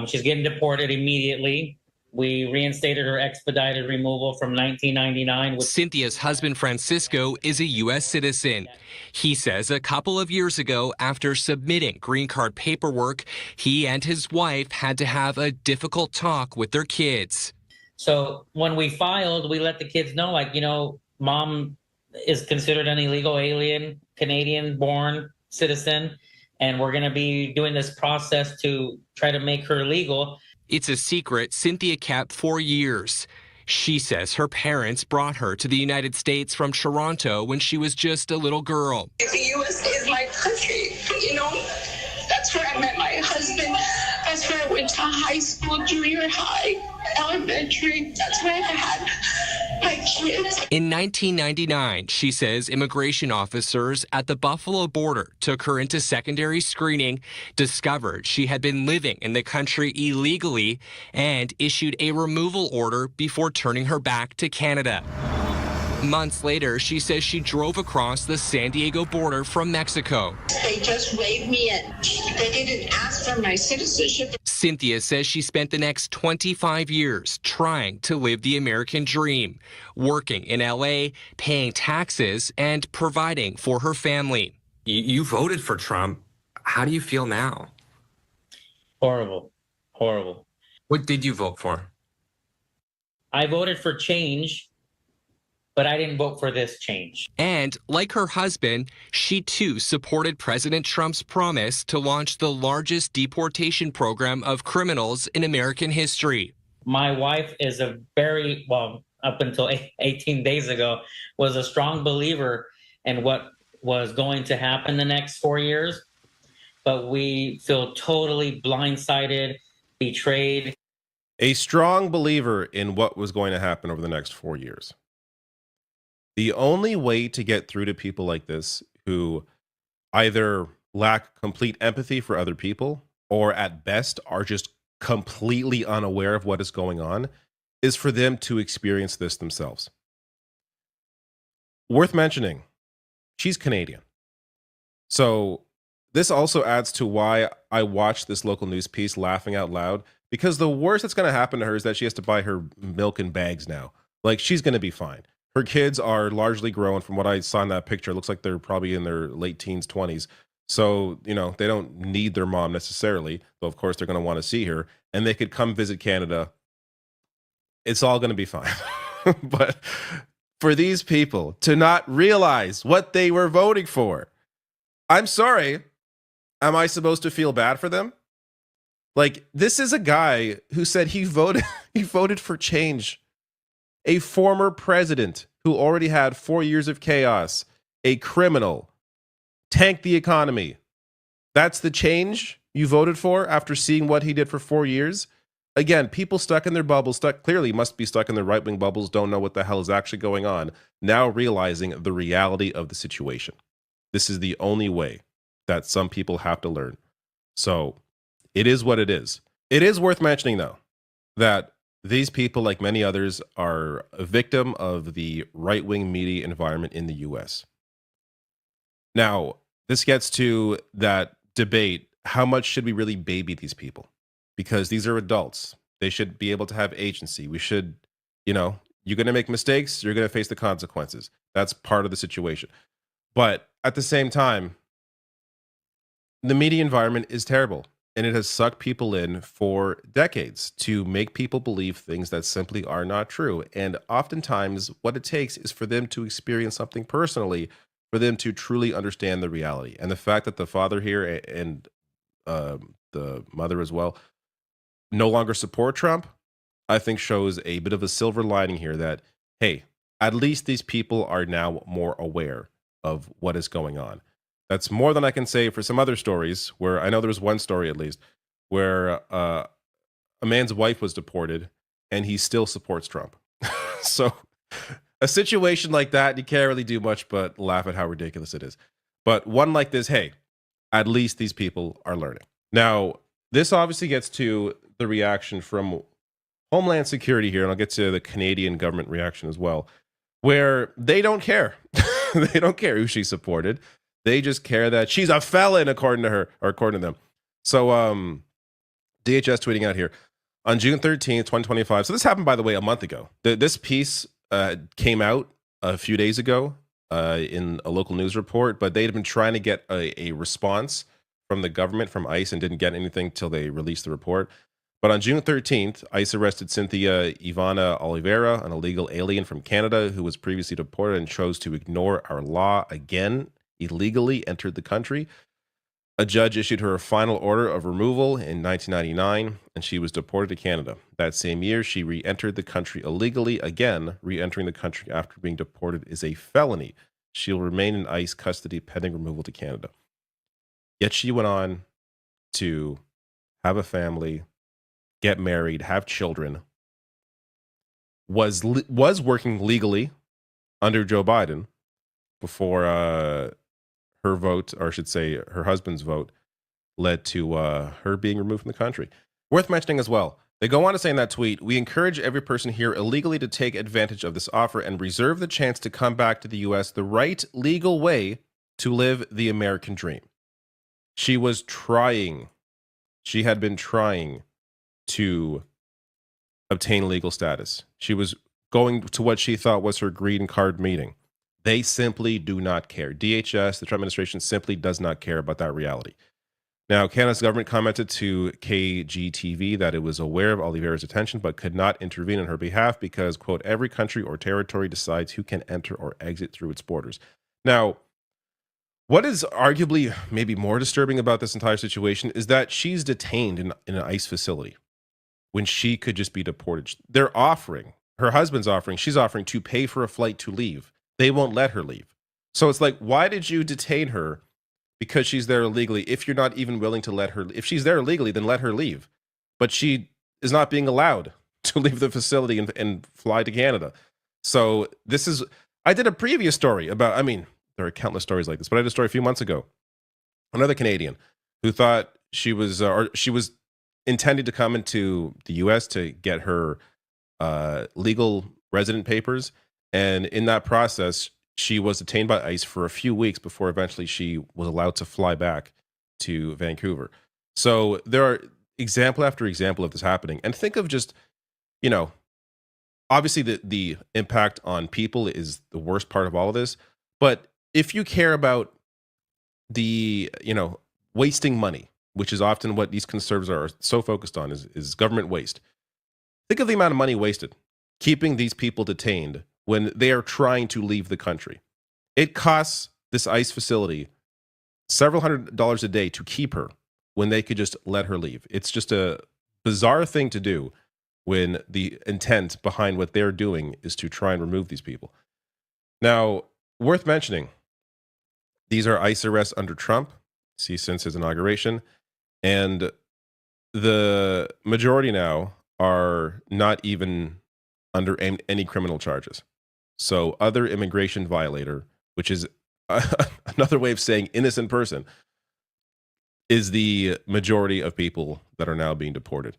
Speaker 9: she's getting deported immediately. We reinstated her expedited removal from 1999.
Speaker 13: Cynthia's husband, Francisco, is a U.S. citizen. He says a couple of years ago, after submitting green card paperwork, he and his wife had to have a difficult talk with their kids.
Speaker 9: So when we filed, we let the kids know, mom is considered an illegal alien, Canadian-born citizen, and we're going to be doing this process to try to make her legal.
Speaker 13: It's a secret Cynthia kept for years. She says her parents brought her to the United States from Toronto when she was just a little girl.
Speaker 24: The U.S. is my country, That's where I met my husband. That's where I went to high school, junior high, elementary. That's where I had my kids.
Speaker 13: In 1999, she says immigration officers at the Buffalo border took her into secondary screening, discovered she had been living in the country illegally, and issued a removal order before turning her back to Canada. Months later, she says she drove across the San Diego border from Mexico.
Speaker 24: They just waved me in. They didn't ask for my citizenship.
Speaker 13: Cynthia says she spent the next 25 years trying to live the American dream, working in LA, paying taxes, and providing for her family.
Speaker 5: You voted for Trump. How do you feel now?
Speaker 9: Horrible. Horrible.
Speaker 5: What did you vote for?
Speaker 9: I voted for change, but I didn't vote for this change.
Speaker 13: And like her husband, she too supported President Trump's promise to launch the largest deportation program of criminals in American history.
Speaker 9: My wife is a up until 18 days ago, was a strong believer in what was going to happen the next 4 years. But we feel totally blindsided, betrayed.
Speaker 7: A strong believer in what was going to happen over the next 4 years. The only way to get through to people like this who either lack complete empathy for other people or at best are just completely unaware of what is going on is for them to experience this themselves. Worth mentioning, she's Canadian. So this also adds to why I watched this local news piece laughing out loud, because the worst that's going to happen to her is that she has to buy her milk in bags now. Like, she's going to be fine. Her kids are largely grown. From what I saw in that picture, it looks like they're probably in their late teens, 20s. So, you know, they don't need their mom necessarily, though of course they're going to want to see her, and they could come visit Canada. It's all going to be fine. But for these people to not realize what they were voting for, I'm sorry. Am I supposed to feel bad for them? Like, this is a guy who said he voted for change. A former president who already had 4 years of chaos, a criminal, tanked the economy. That's the change you voted for after seeing what he did for 4 years? Again, people stuck in their bubbles, clearly must be stuck in their right-wing bubbles, don't know what the hell is actually going on, now realizing the reality of the situation. This is the only way that some people have to learn. So it is what it is. It is worth mentioning, though, that these people, like many others, are a victim of the right-wing media environment in the US. Now, this gets to that debate, how much should we really baby these people? Because these are adults. They should be able to have agency. We should, you know, you're going to make mistakes, you're going to face the consequences. That's part of the situation. But at the same time, the media environment is terrible. And it has sucked people in for decades to make people believe things that simply are not true. And oftentimes, what it takes is for them to experience something personally, for them to truly understand the reality. And the fact that the father here and the mother as well no longer support Trump, I think shows a bit of a silver lining here that, hey, at least these people are now more aware of what is going on. That's more than I can say for some other stories where I know there was one story at least where a man's wife was deported and he still supports Trump. So a situation like that, you can't really do much but laugh at how ridiculous it is. But one like this, hey, at least these people are learning. Now, this obviously gets to the reaction from Homeland Security here, and I'll get to the Canadian government reaction as well, where they don't care. They don't care who she supported. They just care that she's a felon, according to her, or according to them. So, DHS tweeting out here, on June 13th, 2025. So this happened, by the way, a month ago. This piece came out a few days ago in a local news report, but they'd been trying to get a response from the government, from ICE, and didn't get anything till they released the report. But on June 13th, ICE arrested Cynthia Ivana Oliveira, an illegal alien from Canada who was previously deported and chose to ignore our law again, illegally entered the country. A judge issued her a final order of removal in 1999, and she was deported to Canada. That same year, she re-entered the country illegally again. Re-entering the country after being deported is a felony. She'll remain in ICE custody pending removal to Canada. Yet she went on to have a family, get married, have children, was working legally under Joe Biden before her vote, or I should say her husband's vote, led to her being removed from the country. Worth mentioning as well, they go on to say in that tweet, we encourage every person here illegally to take advantage of this offer and reserve the chance to come back to the U.S. the right legal way to live the American dream. She was trying, she had been trying to obtain legal status. She was going to what she thought was her green card meeting. They simply do not care. DHS, the Trump administration, simply does not care about that reality. Now, Canada's government commented to KGTV that it was aware of Oliveira's attention, but could not intervene on her behalf because, quote, every country or territory decides who can enter or exit through its borders. Now, what is arguably maybe more disturbing about this entire situation is that she's detained in an ICE facility when she could just be deported. They're offering, her husband's offering, she's offering to pay for a flight to leave. They won't let her leave. So it's like, why did you detain her because she's there illegally if you're not even willing to let her? If she's there illegally, then let her leave. But she is not being allowed to leave the facility and fly to Canada. So this is, I did a previous story about, I mean, there are countless stories like this, but I did a story a few months ago. Another Canadian who thought she was intended to come into the U.S. to get her legal resident papers. And in that process, she was detained by ICE for a few weeks before eventually she was allowed to fly back to Vancouver. So there are example after example of this happening. And think of just, you know, obviously the impact on people is the worst part of all of this. But if you care about the, wasting money, which is often what these conservatives are so focused on, is government waste. Think of the amount of money wasted keeping these people detained when they are trying to leave the country. It costs this ICE facility several $100s a day to keep her when they could just let her leave. It's just a bizarre thing to do when the intent behind what they're doing is to try and remove these people. Now, worth mentioning, these are ICE arrests under Trump, see, since his inauguration, and the majority now are not even under any criminal charges. So other immigration violator, which is another way of saying innocent person, is the majority of people that are now being deported.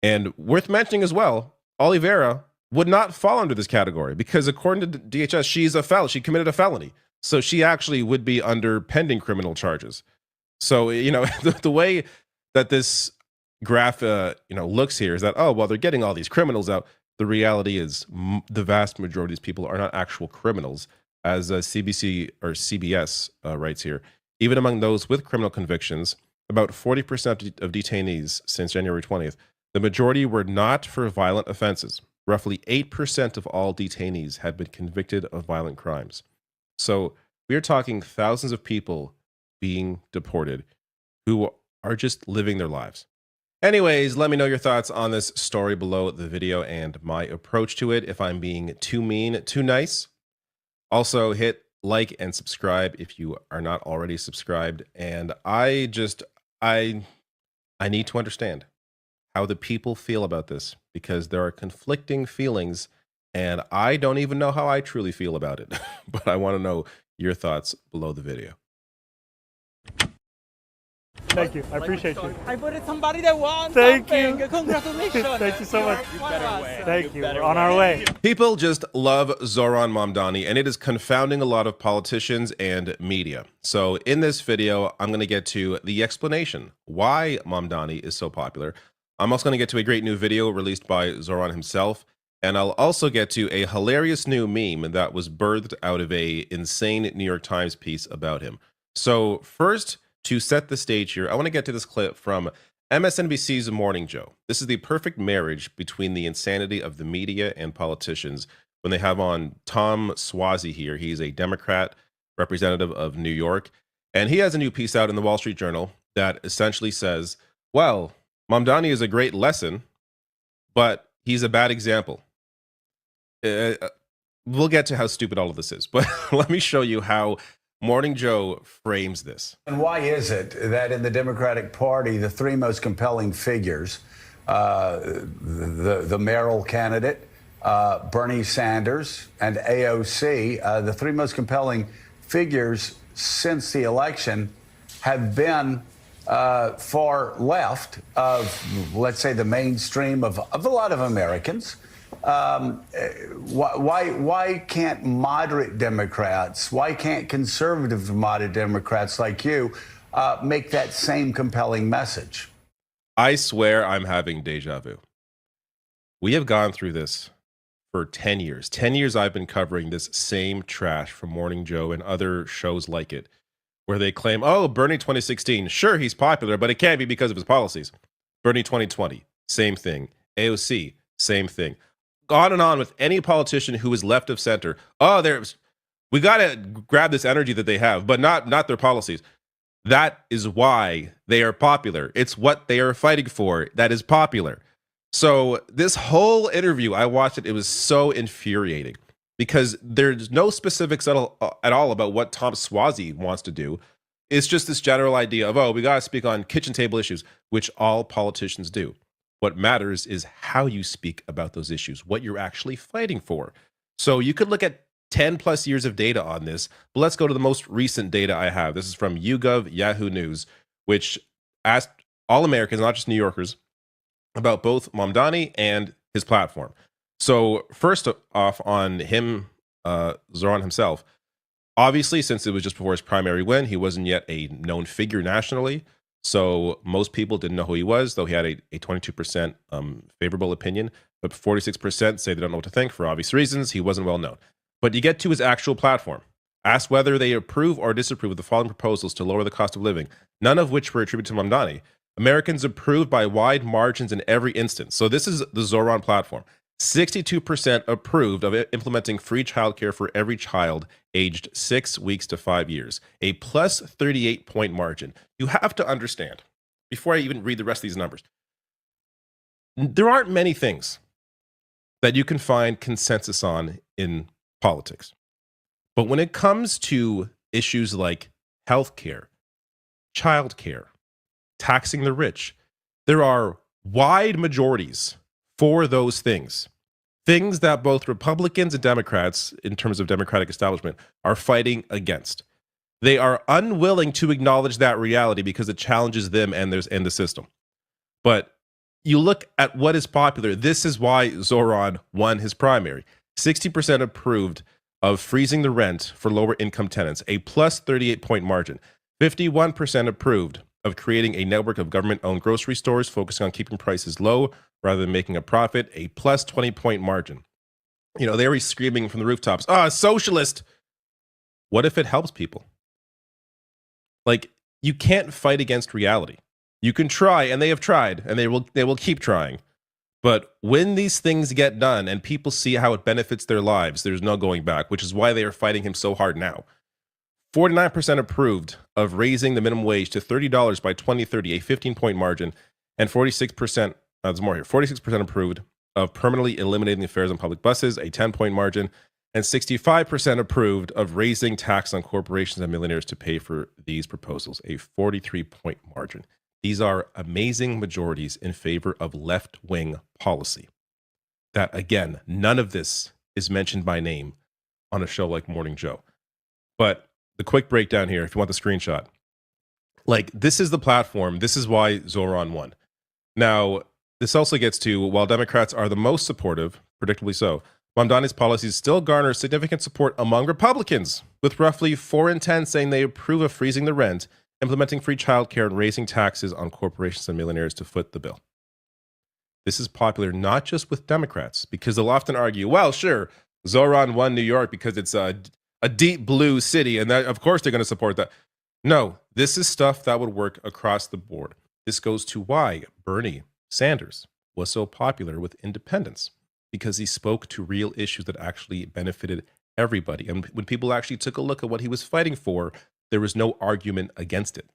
Speaker 7: And worth mentioning as well, Oliveira would not fall under this category because according to DHS, she's a felon. She committed a felony. So she actually would be under pending criminal charges. So, the way that this graph, looks here is that, oh, well, they're getting all these criminals out. The reality is the vast majority of these people are not actual criminals, as CBS writes here. Even among those with criminal convictions, about 40% of detainees since January 20th, the majority were not for violent offenses. Roughly 8% of all detainees had been convicted of violent crimes. So we are talking thousands of people being deported who are just living their lives. Anyways, let me know your thoughts on this story below the video and my approach to it. If I'm being too mean, too nice. Also, hit like and subscribe if you are not already subscribed. And I need to understand how the people feel about this, because there are conflicting feelings and I don't even know how I truly feel about it. But I want to know your thoughts below the video.
Speaker 1: Thank you. I appreciate you.
Speaker 4: I voted somebody that won.
Speaker 1: Thank
Speaker 4: something.
Speaker 1: you.
Speaker 4: Congratulations.
Speaker 1: Thank you so much. Thank you. We're on our way.
Speaker 7: People just love Zoran Mamdani, and it is confounding a lot of politicians and media. So in this video, I'm going to get to the explanation why Mamdani is so popular. I'm also going to get to a great new video released by Zoran himself. And I'll also get to a hilarious new meme that was birthed out of a insane New York Times piece about him. So first, to set the stage here, I want to get to this clip from MSNBC's Morning Joe. This is the perfect marriage between the insanity of the media and politicians when they have on Tom Suozzi here. He's a Democrat representative of New York, and he has a new piece out in the Wall Street Journal that essentially says, well, Mamdani is a great lesson, but he's a bad example. We'll get to how stupid all of this is, but let me show you how Morning Joe frames this.
Speaker 8: And why is it that in the Democratic Party, the three most compelling figures, the mayoral candidate, Bernie Sanders, and AOC, the three most compelling figures since the election have been far left of, let's say, the mainstream of a lot of Americans? Why can't moderate Democrats, why can't conservative moderate Democrats like you make that same compelling message?
Speaker 7: I swear I'm having deja vu. We have gone through this for 10 years. 10 years I've been covering this same trash from Morning Joe and other shows like it, where they claim, oh, Bernie 2016, sure, he's popular, but it can't be because of his policies. Bernie 2020, same thing. AOC, same thing. On and on with any politician who is left of center. Oh, we got to grab this energy that they have, but not their policies. That is why they are popular. It's what they are fighting for that is popular. So this whole interview, I watched it. It was so infuriating because there's no specifics at all about what Tom Suozzi wants to do. It's just this general idea of, oh, we got to speak on kitchen table issues, which all politicians do. What matters is how you speak about those issues, what you're actually fighting for. So you could look at 10 plus years of data on this, but let's go to the most recent data I have. This is from YouGov Yahoo News, which asked all Americans, not just New Yorkers, about both Mamdani and his platform. So first off on him, Zoran himself, obviously, since it was just before his primary win, he wasn't yet a known figure nationally. So most people didn't know who he was, though he had a 22% favorable opinion, but 46% say they don't know what to think for obvious reasons. He wasn't well known. But you get to his actual platform. Asked whether they approve or disapprove of the following proposals to lower the cost of living, none of which were attributed to Mamdani. Americans approved by wide margins in every instance. So this is the Zoran platform. 62% approved of implementing free childcare for every child aged 6 weeks to 5 years, a plus 38-point margin. You have to understand, before I even read the rest of these numbers, there aren't many things that you can find consensus on in politics. But when it comes to issues like healthcare, childcare, taxing the rich, there are wide majorities for those things. Things that both Republicans and Democrats, in terms of Democratic establishment, are fighting against. They are unwilling to acknowledge that reality because it challenges them and the system. But you look at what is popular. This is why Zoran won his primary. 60% approved of freezing the rent for lower income tenants, a plus 38-point margin. 51% approved of creating a network of government-owned grocery stores focusing on keeping prices low rather than making a profit, a plus 20-point margin. You know, they were screaming from the rooftops, socialist. What if it helps people? Like, you can't fight against reality. You can try, and they have tried, and they will keep trying. But when these things get done and people see how it benefits their lives, there's no going back, which is why they are fighting him so hard now. 49% approved of raising the minimum wage to $30 by 2030, a 15-point margin, and 46%, there's more here, 46% approved of permanently eliminating the fares on public buses, a 10-point margin, and 65% approved of raising tax on corporations and millionaires to pay for these proposals, a 43-point margin. These are amazing majorities in favor of left-wing policy. That, again, none of this is mentioned by name on a show like Morning Joe. But the quick breakdown here, if you want the screenshot. Like, this is the platform. This is why Zoran won. Now, this also gets to, while Democrats are the most supportive, predictably so, Mamdani's policies still garner significant support among Republicans, with roughly 4 in 10 saying they approve of freezing the rent, implementing free childcare, and raising taxes on corporations and millionaires to foot the bill. This is popular not just with Democrats, because they'll often argue, well, sure, Zoran won New York because it's a deep blue city, and that, of course they're going to support that. No, this is stuff that would work across the board. This goes to why Bernie Sanders was so popular with independents, because he spoke to real issues that actually benefited everybody. And when people actually took a look at what he was fighting for, there was no argument against it.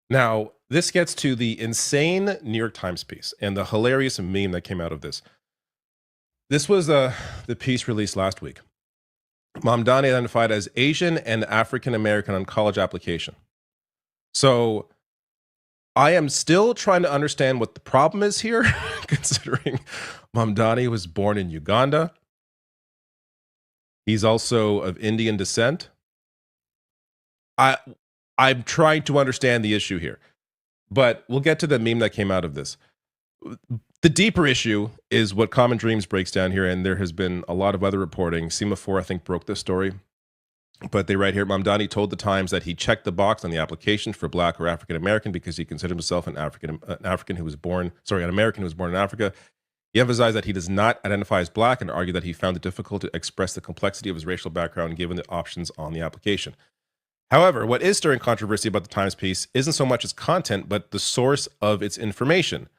Speaker 7: Now, this gets to the insane New York Times piece and the hilarious meme that came out of this. This was the piece released last week. Mamdani identified as Asian and African American on college application. So I am still trying to understand what the problem is here, considering Mamdani was born in Uganda. He's also of Indian descent. I'm trying to understand the issue here, but we'll get to the meme that came out of this. The deeper issue is what Common Dreams breaks down here, and there has been a lot of other reporting. Semaphore, I think, broke this story, but they write here, Mamdani told the Times that he checked the box on the application for Black or African American because he considered himself an American who was born in Africa. He emphasized that he does not identify as Black and argued that he found it difficult to express the complexity of his racial background given the options on the application. However, what is stirring controversy about the Times piece isn't so much its content, but the source of its information.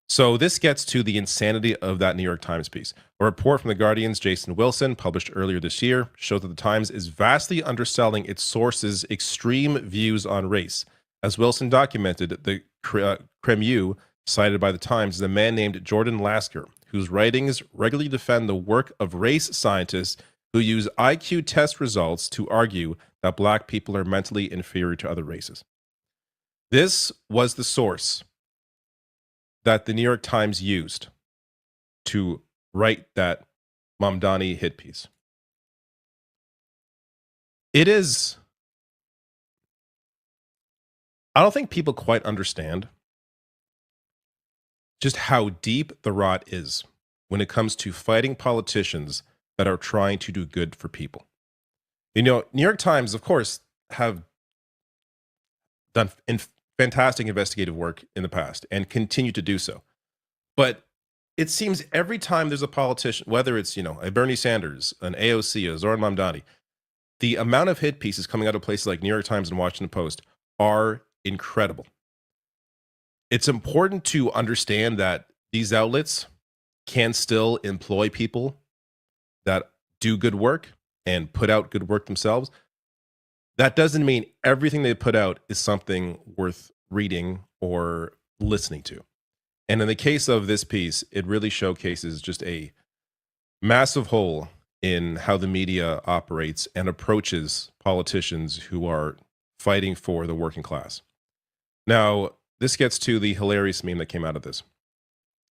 Speaker 7: So this gets to the insanity of that New York Times piece. A report from The Guardian's Jason Wilson, published earlier this year, shows that the Times is vastly underselling its sources' extreme views on race. As Wilson documented, the Cremu cited by the Times is a man named Jordan Lasker, whose writings regularly defend the work of race scientists who use IQ test results to argue that Black people are mentally inferior to other races. This was the source that the New York Times used to write that Mamdani hit piece. It is, I don't think people quite understand just how deep the rot is when it comes to fighting politicians that are trying to do good for people. You know, New York Times, of course, have done fantastic investigative work in the past and continue to do so. But it seems every time there's a politician, whether it's, a Bernie Sanders, an AOC, a Zoran Mamdani, the amount of hit pieces coming out of places like New York Times and Washington Post are incredible. It's important to understand that these outlets can still employ people that do good work and put out good work themselves. That doesn't mean everything they put out is something worth reading or listening to. And in the case of this piece, it really showcases just a massive hole in how the media operates and approaches politicians who are fighting for the working class. Now, this gets to the hilarious meme that came out of this,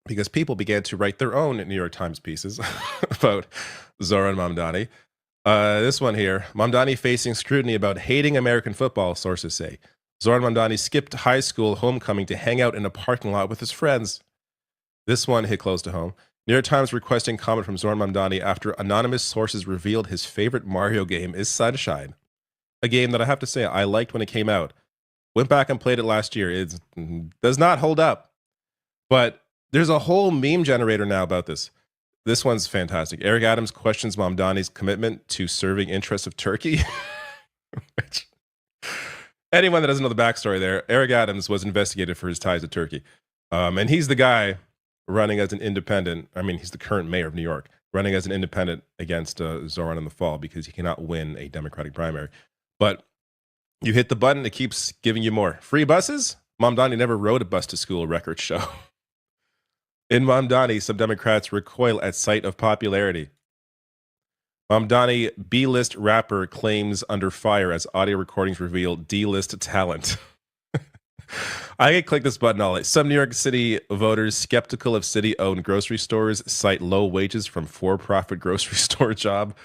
Speaker 7: because people began to write their own New York Times pieces about Zohran Mamdani. This one here, Mamdani facing scrutiny about hating American football, sources say. Zohran Mamdani skipped high school homecoming to hang out in a parking lot with his friends. This one hit close to home. New York Times requesting comment from Zohran Mamdani after anonymous sources revealed his favorite Mario game is Sunshine. A game that I have to say I liked when it came out. Went back and played it last year. It does not hold up. But there's a whole meme generator now about this. This one's fantastic. Eric Adams questions Mamdani's commitment to serving interests of Turkey. Which, anyone that doesn't know the backstory there, Eric Adams was investigated for his ties to Turkey. And he's the guy running as an independent. I mean, he's the current mayor of New York, running as an independent against Zohran in the fall because he cannot win a Democratic primary. But you hit the button, it keeps giving you more. Free buses? Mamdani never rode a bus to school, records show. In Mamdani, some Democrats recoil at sight of popularity. Mamdani, B-list rapper, claims under fire as audio recordings reveal D-list talent. I can click this button all day. Some New York City voters skeptical of city-owned grocery stores cite low wages from for-profit grocery store job.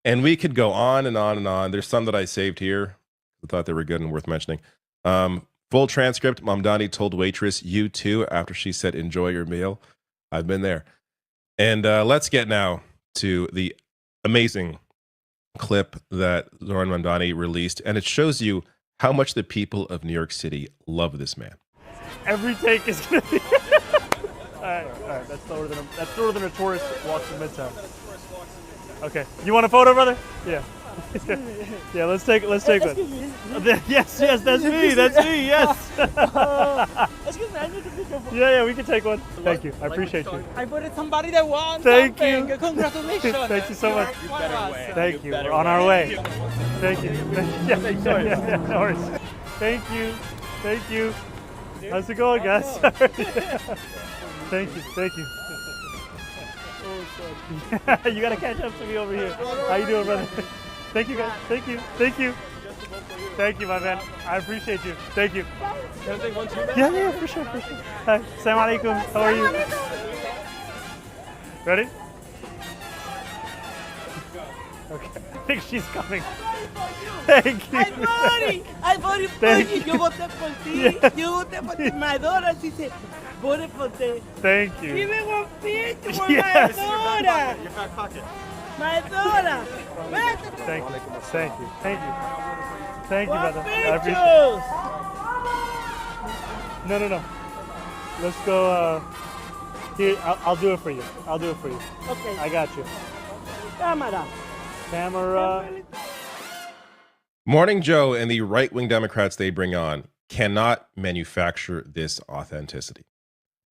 Speaker 7: And we could go on and on and on. There's some that I saved here. I thought they were good and worth mentioning. Full transcript, Mamdani told waitress, "You too," after she said, "Enjoy your meal." I've been there. And let's get now to the amazing clip that Zohran Mamdani released. And it shows you how much the people of New York City love this man.
Speaker 1: Every take is going to be... all right. That's slower than a tourist walks in Midtown. Okay. You want a photo, brother? Yeah. Yeah, let's take one. Yes, that's me, yes.
Speaker 4: Excuse me, I need to pick your phone.
Speaker 1: Yeah, we can take one. Thank you, I appreciate you.
Speaker 4: I voted somebody that won.
Speaker 1: Thank
Speaker 4: something.
Speaker 1: you.
Speaker 4: Congratulations.
Speaker 1: Thank you so much. Thank you. We're on our way. Thank you. Yeah, no worries. Thank you. How's it going, guys? Thank you. You gotta catch up to me over here. How you doing, brother? Thank you, guys. Thank you. Thank you, my man. I appreciate you. Thank you.
Speaker 4: Can I take one too?
Speaker 1: Yeah, for sure. Hi. Assalamu alaikum. How are you? Ready? Okay. I think she's coming. Thank you.
Speaker 4: I voted for you. Yo voté por ti. Yo voté por ti. My daughter, she said, voted for ti.
Speaker 1: Thank you.
Speaker 4: Give me one picture for my daughter.
Speaker 18: Your back pocket.
Speaker 4: My daughter.
Speaker 1: Thank you. Thank you, brother. I appreciate it. No. Let's go. Here, I'll do it for you.
Speaker 4: Okay.
Speaker 1: I got you.
Speaker 4: Camera.
Speaker 7: Morning Joe and the right-wing Democrats they bring on cannot manufacture this authenticity.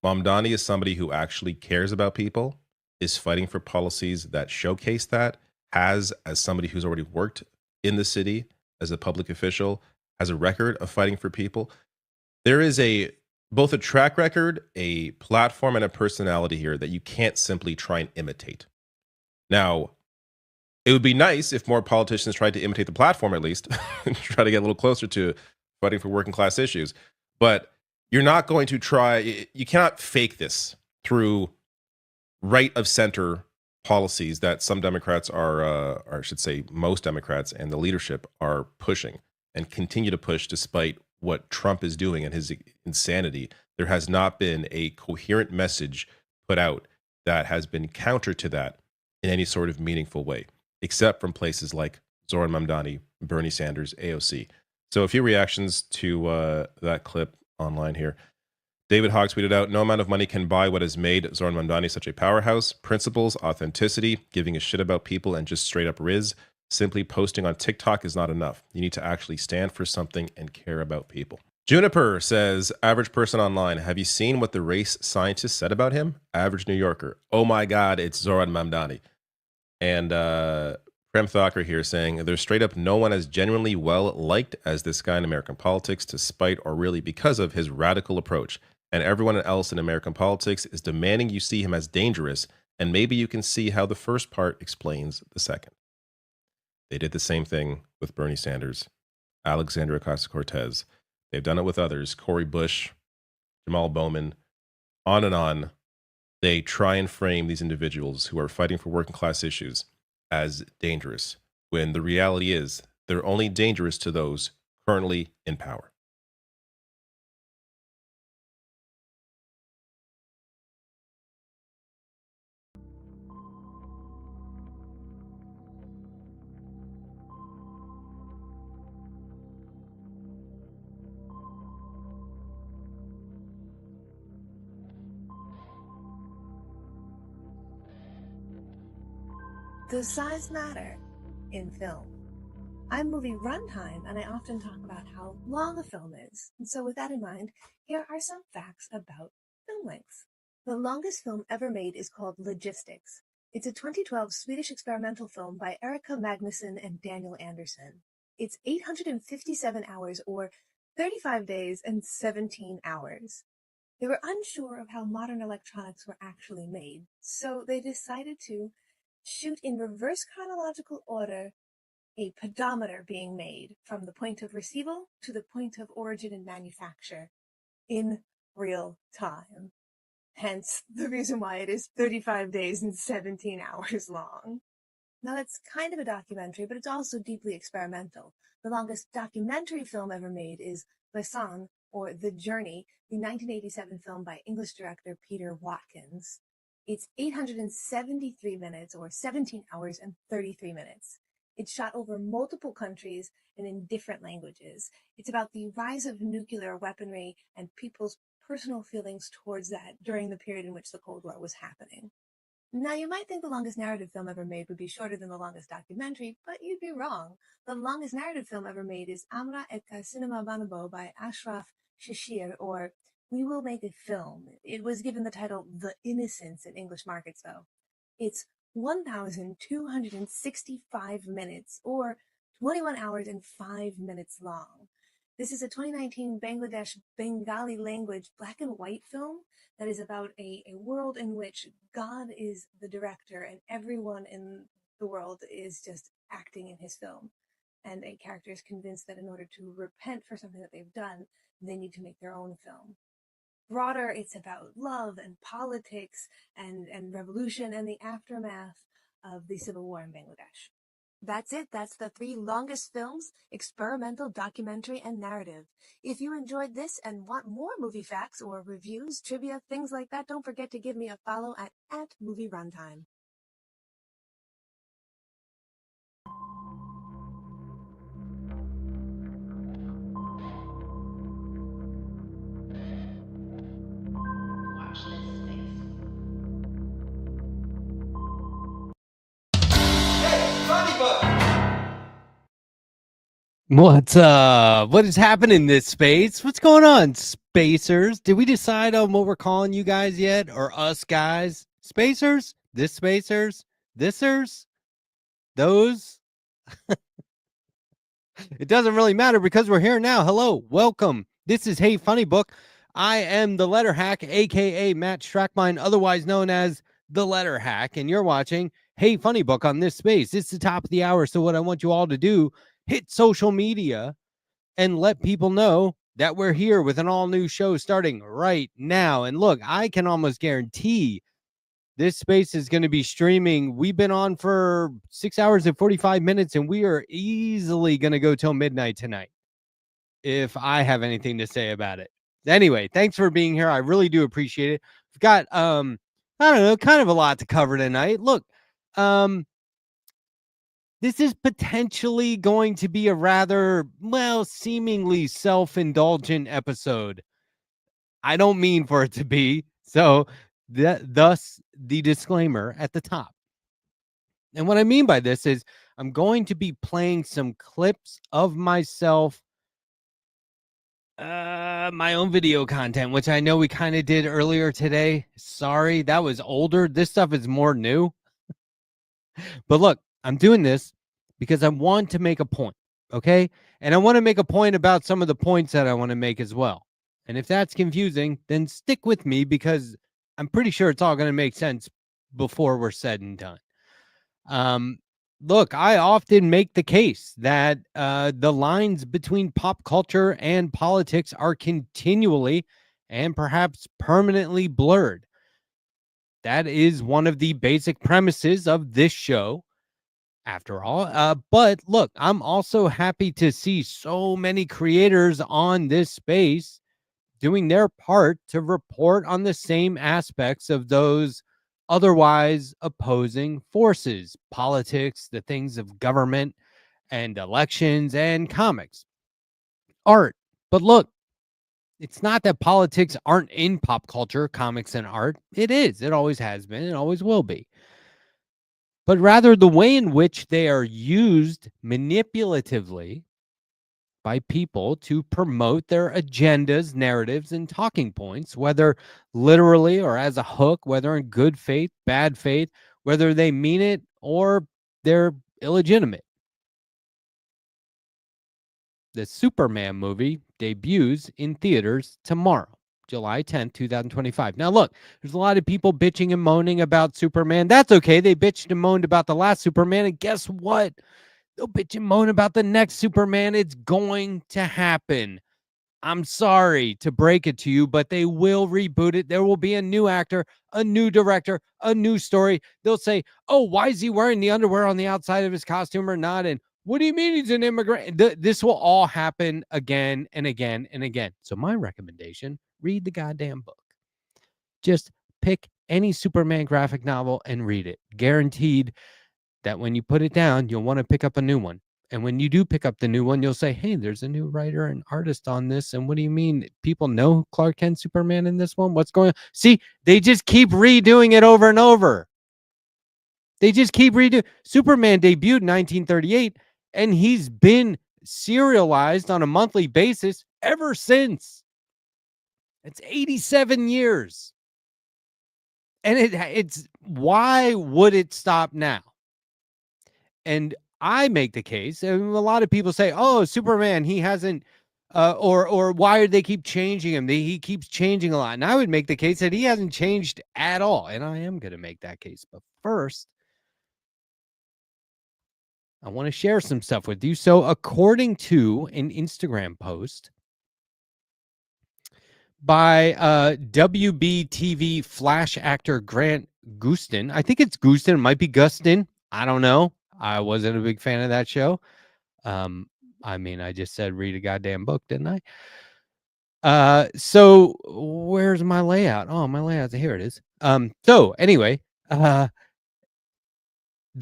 Speaker 7: Mamdani is somebody who actually cares about people, is fighting for policies that showcase that, has, as somebody who's already worked in the city as a public official, has a record of fighting for people. There is both a track record, a platform, and a personality here that you can't simply try and imitate. Now, it would be nice if more politicians tried to imitate the platform, at least, and try to get a little closer to fighting for working class issues. But you're not going to try, you cannot fake this through right of center policies that some Democrats or I should say most Democrats and the leadership are pushing and continue to push despite what Trump is doing and his insanity. There has not been a coherent message put out that has been counter to that in any sort of meaningful way, except from places like Zohran Mamdani, Bernie Sanders, AOC. So a few reactions to that clip online here. David Hogg tweeted out, "No amount of money can buy what has made Zohran Mamdani such a powerhouse. Principles, authenticity, giving a shit about people, and just straight up riz. Simply posting on TikTok is not enough. You need to actually stand for something and care about people. Juniper says, average person online, have you seen what the race scientist said about him? Average New Yorker. Oh my God, it's Zoran Mamdani. And Prem Thakur here saying, there's straight up no one as genuinely well liked as this guy in American politics, despite or really because of his radical approach. And everyone else in American politics is demanding you see him as dangerous, and maybe you can see how the first part explains the second. They did the same thing with Bernie Sanders, Alexandria Ocasio-Cortez. They've done it with others, Cori Bush, Jamal Bowman, on and on. They try and frame these individuals who are fighting for working class issues as dangerous, when the reality is they're only dangerous to those currently in power.
Speaker 6: Does size matter in film? I'm movie Runtime, and I often talk about how long a film is. And so with that in mind, here are some facts about film lengths. The longest film ever made is called Logistics. It's a 2012 Swedish experimental film by Erika Magnusson and Daniel Andersson. It's 857 hours, or 35 days and 17 hours. They were unsure of how modern electronics were actually made, so they decided to shoot in reverse chronological order a pedometer being made from the point of receival to the point of origin and manufacture in real time. Hence the reason why it is 35 days and 17 hours long. Now that's kind of a documentary, but it's also deeply experimental. The longest documentary film ever made is Lesan, or The Journey, the 1987 film by English director Peter Watkins. It's 873 minutes, or 17 hours and 33 minutes. It's shot over multiple countries and in different languages. It's about the rise of nuclear weaponry and people's personal feelings towards that during the period in which the Cold War was happening. Now, you might think the longest narrative film ever made would be shorter than the longest documentary, but you'd be wrong. The longest narrative film ever made is Amra Eka Cinema Banabo by Ashraf Shashir, or We Will Make a Film. It was given the title The Innocents in English markets, though. It's 1,265 minutes, or 21 hours and 5 minutes long. This is a 2019 Bangladesh Bengali language black and white film that is about a world in which God is the director and everyone in the world is just acting in his film. And a character is convinced that in order to repent for something that they've done, they need to make their own film. Broader, it's about love and politics and revolution and the aftermath of the civil war in Bangladesh. That's it. That's the 3 longest films: experimental, documentary, and narrative. If you enjoyed this and want more movie facts or reviews, trivia, things like that, don't forget to give me a follow at Movie Runtime.
Speaker 10: What's up? What is happening in this space? What's going on, spacers? Did we decide on what we're calling you guys yet? Or us guys? Spacers? This spacers? Thisers? Those? It doesn't really matter because we're here now. Hello, welcome. This is Hey FunnyBook. I am the Letterhack, aka Matt Strackbein, otherwise known as the Letterhack, and you're watching Hey FunnyBook on this space. It's the top of the hour, so what I want you all to do, hit social media and let people know that we're here with an all-new show starting right now. And look, I can almost guarantee this space is going to be streaming. We've been on for 6 hours and 45 minutes, and we are easily going to go till midnight tonight, if I have anything to say about it. Anyway, thanks for being here. I really do appreciate it. We've got, I don't know, kind of a lot to cover tonight. Look, this is potentially going to be a rather, well, seemingly self-indulgent episode. I don't mean for it to be. So, thus the disclaimer at the top. And what I mean by this is I'm going to be playing some clips of myself, my own video content, which I know we kind of did earlier today. Sorry, that was older. This stuff is more new. But look, I'm doing this because I want to make a point, okay? And I want to make a point about some of the points that I want to make as well. And if that's confusing, then stick with me because I'm pretty sure it's all going to make sense before we're said and done. Look, I often make the case that the lines between pop culture and politics are continually and perhaps permanently blurred. That is one of the basic premises of this show, after all. But look, I'm also happy to see so many creators on this space doing their part to report on the same aspects of those otherwise opposing forces, politics, the things of government and elections and comics, art. But look, it's not that politics aren't in pop culture, comics, and art. It is. It always has been. It always will be. But rather the way in which they are used manipulatively by people to promote their agendas, narratives, and talking points, whether literally or as a hook, whether in good faith, bad faith, whether they mean it or they're illegitimate. The Superman movie debuts in theaters tomorrow, July 10th, 2025. Now, look, there's a lot of people bitching and moaning about Superman. That's okay. They bitched and moaned about the last Superman, and guess what? They'll bitch and moan about the next Superman. It's going to happen. I'm sorry to break it to you, but they will reboot it. There will be a new actor, a new director, a new story. They'll say, oh, why is he wearing the underwear on the outside of his costume or not? And what do you mean he's an immigrant? This will all happen again and again and again. So my recommendation, read the goddamn book. Just pick any Superman graphic novel and read it. Guaranteed that when you put it down, you'll want to pick up a new one. And when you do pick up the new one, you'll say, hey, there's a new writer and artist on this. And what do you mean? People know Clark Kent Superman in this one? What's going on? See, they just keep redoing it over and over. They just keep redoing. Superman debuted in 1938, and he's been serialized on a monthly basis ever since. It's 87 years. And it's why would it stop now? And I make the case, and a lot of people say, oh, Superman, he hasn't, or why do they keep changing him? He keeps changing a lot. And I would make the case that he hasn't changed at all. And I am going to make that case. But first, I want to share some stuff with you. So according to an Instagram post by WBTV Flash actor Grant Gustin, I think it's Gustin, it might be Gustin, I don't know. I wasn't a big fan of that show. I mean, I just said read a goddamn book, didn't I? So where's my layout? Oh, my layout, here it is. So anyway, the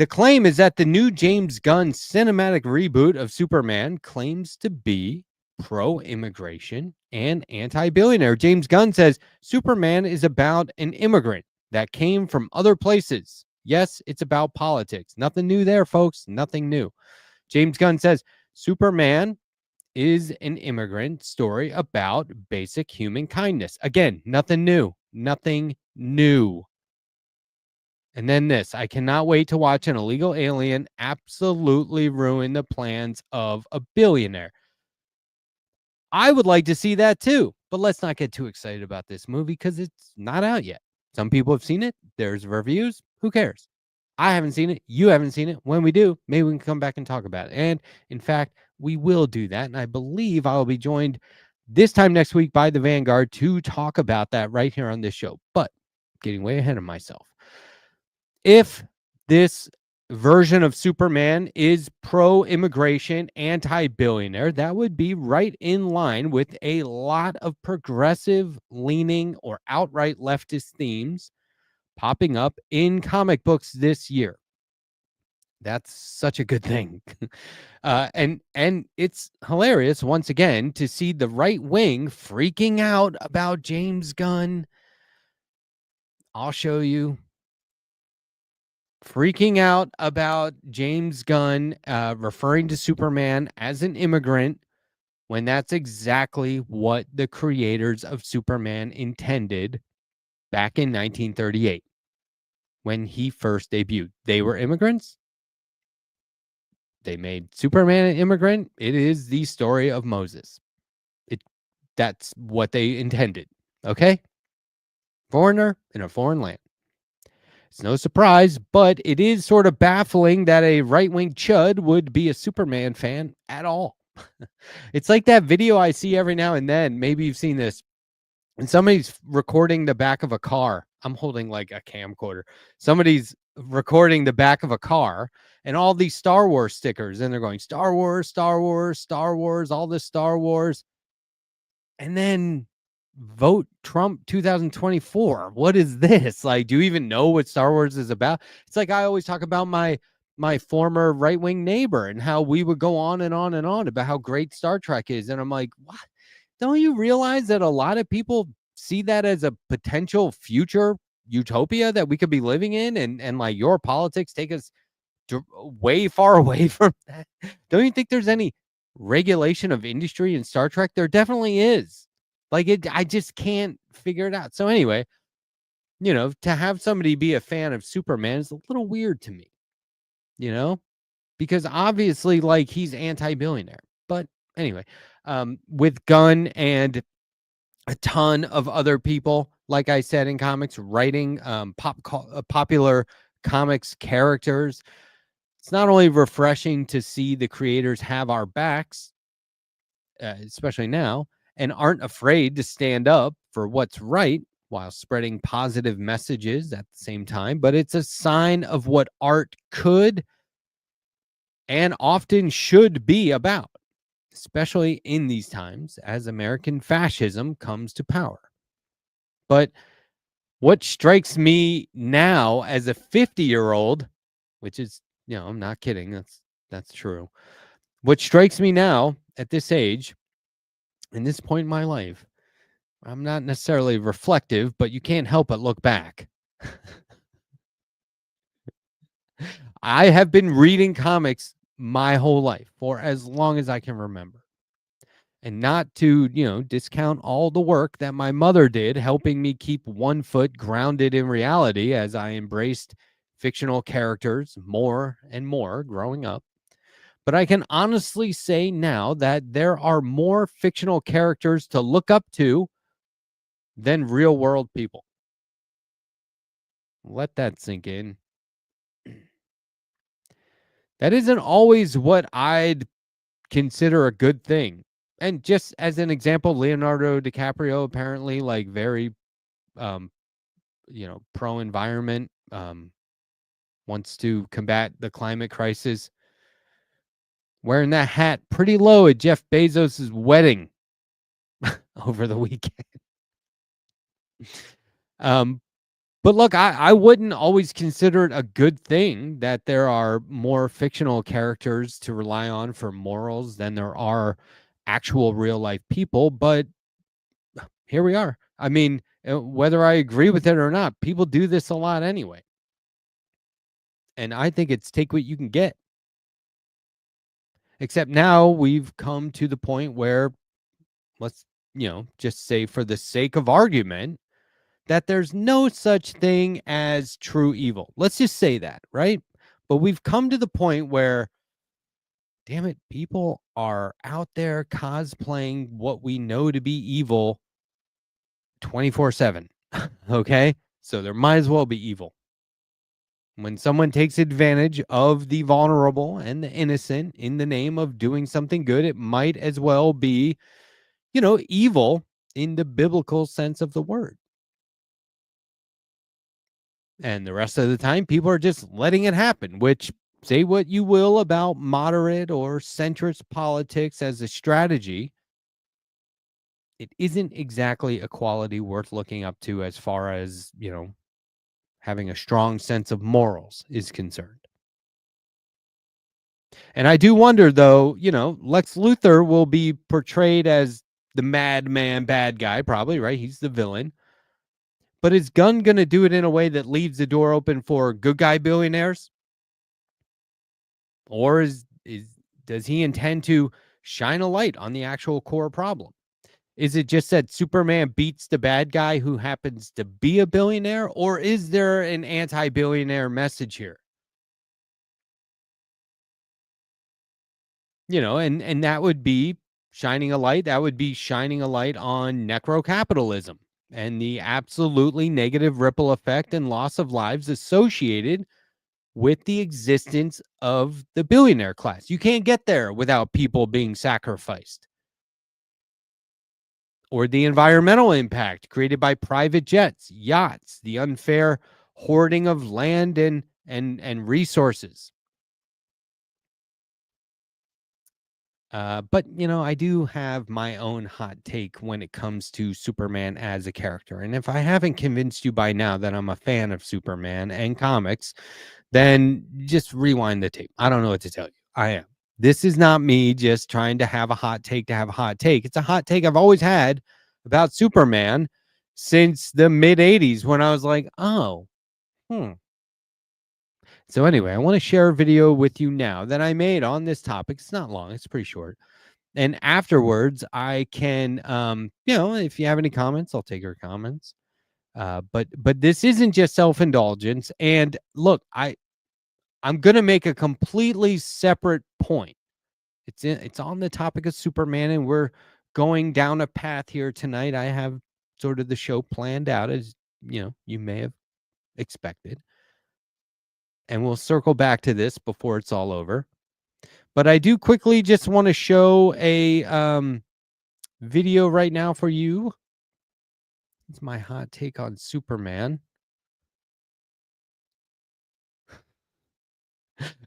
Speaker 10: claim is that the new James Gunn cinematic reboot of Superman claims to be pro-immigration and anti-billionaire. James Gunn says Superman is about an immigrant that came from other places. Yes, it's about politics. Nothing new there, folks. Nothing new. James Gunn says Superman is an immigrant story about basic human kindness. Again, nothing new. Nothing new. And then this, I cannot wait to watch an illegal alien absolutely ruin the plans of a billionaire. I would like to see that too, but let's not get too excited about this movie because it's not out yet. Some people have seen it. There's reviews. Who cares? I haven't seen it. You haven't seen it. When we do, maybe we can come back and talk about it. And in fact, we will do that. And I believe I will be joined this time next week by the Vanguard to talk about that right here on this show. But getting way ahead of myself. If this version of Superman is pro-immigration, anti-billionaire, that would be right in line with a lot of progressive leaning or outright leftist themes popping up in comic books this year. That's such a good thing. And it's hilarious once again to see the right wing freaking out about James Gunn. I'll show you. freaking out about James Gunn referring to Superman as an immigrant when that's exactly what the creators of Superman intended back in 1938 when he first debuted. They were immigrants. They made Superman an immigrant. It is the story of Moses. That's what they intended. Okay? Foreigner in a foreign land. It's no surprise, but it is sort of baffling that a right-wing chud would be a Superman fan at all. It's like that video I see every now and then. Maybe you've seen this. And somebody's recording the back of a car. I'm holding like a camcorder. Somebody's recording the back of a car and all these Star Wars stickers. And they're going, Star Wars, Star Wars, Star Wars, all this Star Wars. And then vote Trump 2024. What is this? Like, do you even know what Star Wars is about? It's like I always talk about my former right-wing neighbor and how we would go on and on and on about how great Star Trek is. And I'm like, what? Don't you realize that a lot of people see that as a potential future utopia that we could be living in? And like your politics take us way far away from that. Don't you think there's any regulation of industry in Star Trek? There definitely is. Like I just can't figure it out. So anyway, you know, to have somebody be a fan of Superman is a little weird to me, you know, because obviously like he's anti-billionaire. But anyway, with Gunn and a ton of other people, like I said, in comics, writing popular comics characters, it's not only refreshing to see the creators have our backs, especially now, and aren't afraid to stand up for what's right while spreading positive messages at the same time, but it's a sign of what art could and often should be about, especially in these times as American fascism comes to power. But what strikes me now as a 50-year-old, which is, you know, I'm not kidding, that's true. What strikes me now at this age, in this point in my life, I'm not necessarily reflective, but you can't help but look back. I have been reading comics my whole life for as long as I can remember. And not to, you know, discount all the work that my mother did, helping me keep one foot grounded in reality as I embraced fictional characters more and more growing up. But I can honestly say now that there are more fictional characters to look up to than real world people. Let that sink in. That isn't always what I'd consider a good thing. And just as an example, Leonardo DiCaprio apparently like very, you know, pro-environment, wants to combat the climate crisis. Wearing that hat pretty low at Jeff Bezos' wedding over the weekend. But look, I wouldn't always consider it a good thing that there are more fictional characters to rely on for morals than there are actual real life people. But here we are. I mean, whether I agree with it or not, people do this a lot anyway. And I think it's take what you can get. Except now we've come to the point where, let's, you know, just say for the sake of argument, that there's no such thing as true evil. Let's just say that, right? But we've come to the point where, damn it, people are out there cosplaying what we know to be evil 24/7. Okay? So there might as well be evil. When someone takes advantage of the vulnerable and the innocent in the name of doing something good, it might as well be, you know, evil in the biblical sense of the word. And the rest of the time, people are just letting it happen, which, say what you will about moderate or centrist politics as a strategy, it isn't exactly a quality worth looking up to as far as, you know, having a strong sense of morals is concerned. And I do wonder, though, you know, Lex Luthor will be portrayed as the madman bad guy, probably, right? He's the villain. But is Gunn going to do it in a way that leaves the door open for good guy billionaires? Or does he intend to shine a light on the actual core problem? Is it just that Superman beats the bad guy who happens to be a billionaire? Or is there an anti-billionaire message here? You know, and that would be shining a light. That would be shining a light on necrocapitalism and the absolutely negative ripple effect and loss of lives associated with the existence of the billionaire class. You can't get there without people being sacrificed. Or the environmental impact created by private jets, yachts, the unfair hoarding of land and resources. But, you know, I do have my own hot take when it comes to Superman as a character. And if I haven't convinced you by now that I'm a fan of Superman and comics, then just rewind the tape. I don't know what to tell you. I am. This is not me just trying to have a hot take to have a hot take. It's a hot take I've always had about Superman since the mid-'80s when I was like, oh, So anyway, I want to share a video with you now that I made on this topic. It's not long. It's pretty short. And afterwards, I can, you know, if you have any comments, I'll take your comments. But this isn't just self-indulgence. And look, I'm going to make a completely separate point. It's on the topic of Superman, and we're going down a path here tonight. I have sort of the show planned out, as you know, you may have expected. And we'll circle back to this before it's all over. But I do quickly just want to show a video right now for you. It's my hot take on Superman.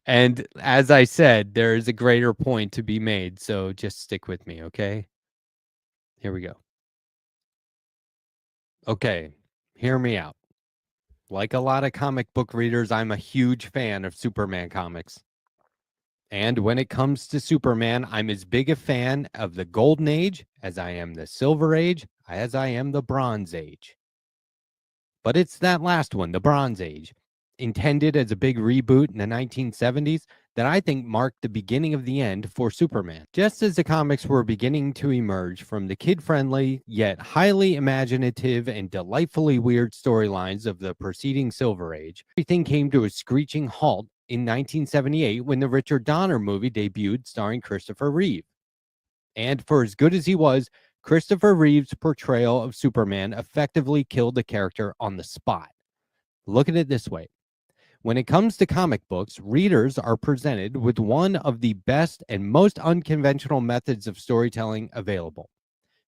Speaker 10: And as I said, there is a greater point to be made. So just stick with me, okay? Here we go. Okay, hear me out. Like a lot of comic book readers, I'm a huge fan of Superman comics. And when it comes to Superman, I'm as big a fan of the Golden Age as I am the Silver Age, as I am the Bronze Age. But it's that last one, the Bronze Age, intended as a big reboot in the 1970s, that I think marked the beginning of the end for Superman. Just as the comics were beginning to emerge from the kid-friendly, yet highly imaginative and delightfully weird storylines of the preceding Silver Age, everything came to a screeching halt in 1978 when the Richard Donner movie debuted starring Christopher Reeve. And for as good as he was, Christopher Reeve's portrayal of Superman effectively killed the character on the spot. Look at it this way. When it comes to comic books, readers are presented with one of the best and most unconventional methods of storytelling available.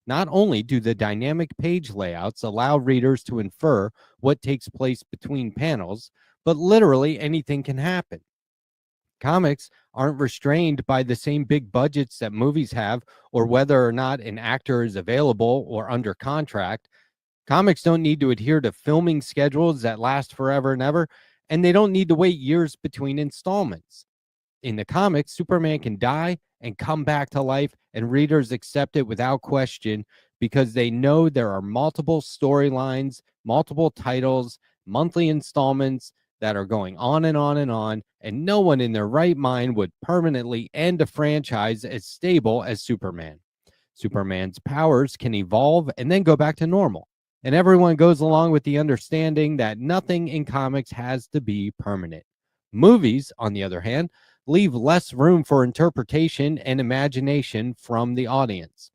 Speaker 10: Not only do the dynamic page layouts allow readers to infer what takes place between panels, but literally anything can happen. Comics aren't restrained by the same big budgets that movies have, or whether or not an actor is available or under contract. Comics don't need to adhere to filming schedules that last forever and ever, and they don't need to wait years between installments. In the comics, Superman can die and come back to life, and readers accept it without question because they know there are multiple storylines, multiple titles, monthly installments that are going on and on and on, and no one in their right mind would permanently end a franchise as stable as Superman. Superman's powers can evolve and then go back to normal. And everyone goes along with the understanding that nothing in comics has to be permanent. Movies, on the other hand, leave less room for interpretation and imagination from the audience.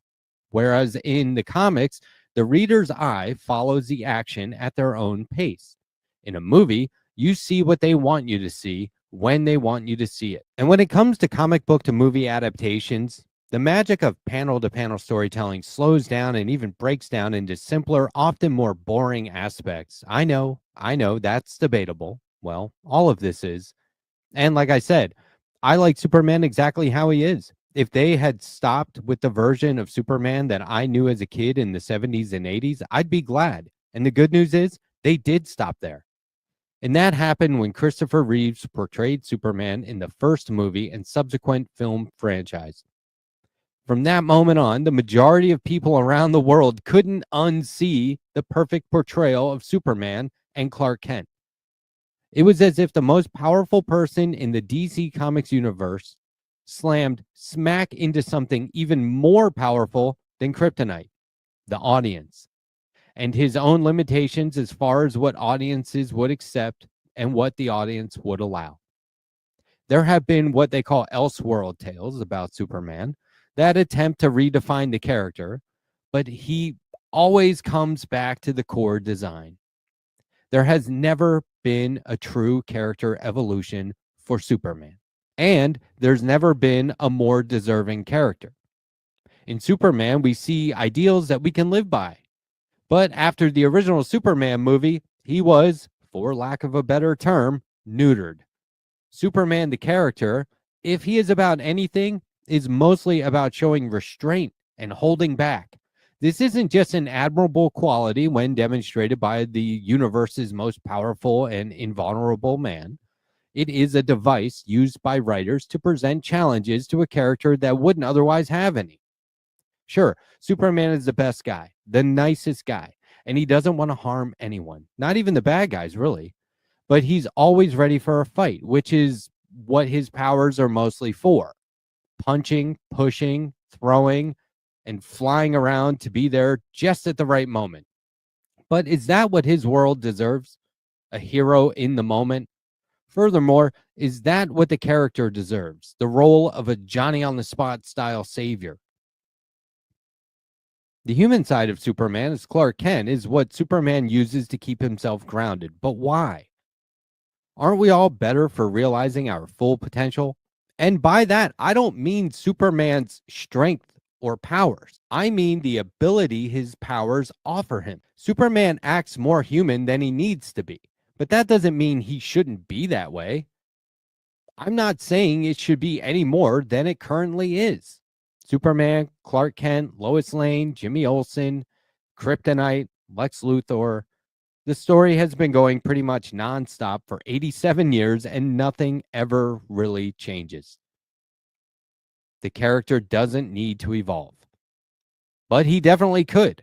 Speaker 10: Whereas in the comics, the reader's eye follows the action at their own pace. In a movie, you see what they want you to see when they want you to see it. And when it comes to comic book to movie adaptations, the magic of panel-to-panel storytelling slows down and even breaks down into simpler, often more boring aspects. I know, that's debatable. Well, all of this is. And like I said, I like Superman exactly how he is. If they had stopped with the version of Superman that I knew as a kid in the 70s and 80s, I'd be glad. And the good news is they did stop there. And that happened when Christopher Reeves portrayed Superman in the first movie and subsequent film franchise. From that moment on, the majority of people around the world couldn't unsee the perfect portrayal of Superman and Clark Kent. It was as if the most powerful person in the DC Comics universe slammed smack into something even more powerful than kryptonite, the audience, and his own limitations as far as what audiences would accept and what the audience would allow. There have been what they call Elseworld tales about Superman that attempt to redefine the character, but he always comes back to the core design. There has never been a true character evolution for Superman, and there's never been a more deserving character. In Superman, we see ideals that we can live by, but after the original Superman movie, he was, for lack of a better term, neutered. Superman, the character, if he is about anything, is mostly about showing restraint and holding back. This isn't just an admirable quality when demonstrated by the universe's most powerful and invulnerable man. It is a device used by writers to present challenges to a character that wouldn't otherwise have any. Sure, Superman is the best guy, the nicest guy, and he doesn't want to harm anyone, not even the bad guys, really. But he's always ready for a fight, which is what his powers are mostly for. Punching, pushing, throwing, and flying around to be there just at the right moment. But is that what his world deserves? A hero in the moment? Furthermore, is that what the character deserves? The role of a Johnny-on-the-spot style savior? The human side of Superman, as Clark Kent, is what Superman uses to keep himself grounded. But why? Aren't we all better for realizing our full potential? And by that, I don't mean Superman's strength or powers. I mean the ability his powers offer him. Superman acts more human than he needs to be, but that doesn't mean he shouldn't be that way. I'm not saying it should be any more than it currently is. Superman, Clark Kent, Lois Lane, Jimmy Olsen, Kryptonite, Lex Luthor. The story has been going pretty much nonstop for 87 years and nothing ever really changes. The character doesn't need to evolve, but he definitely could.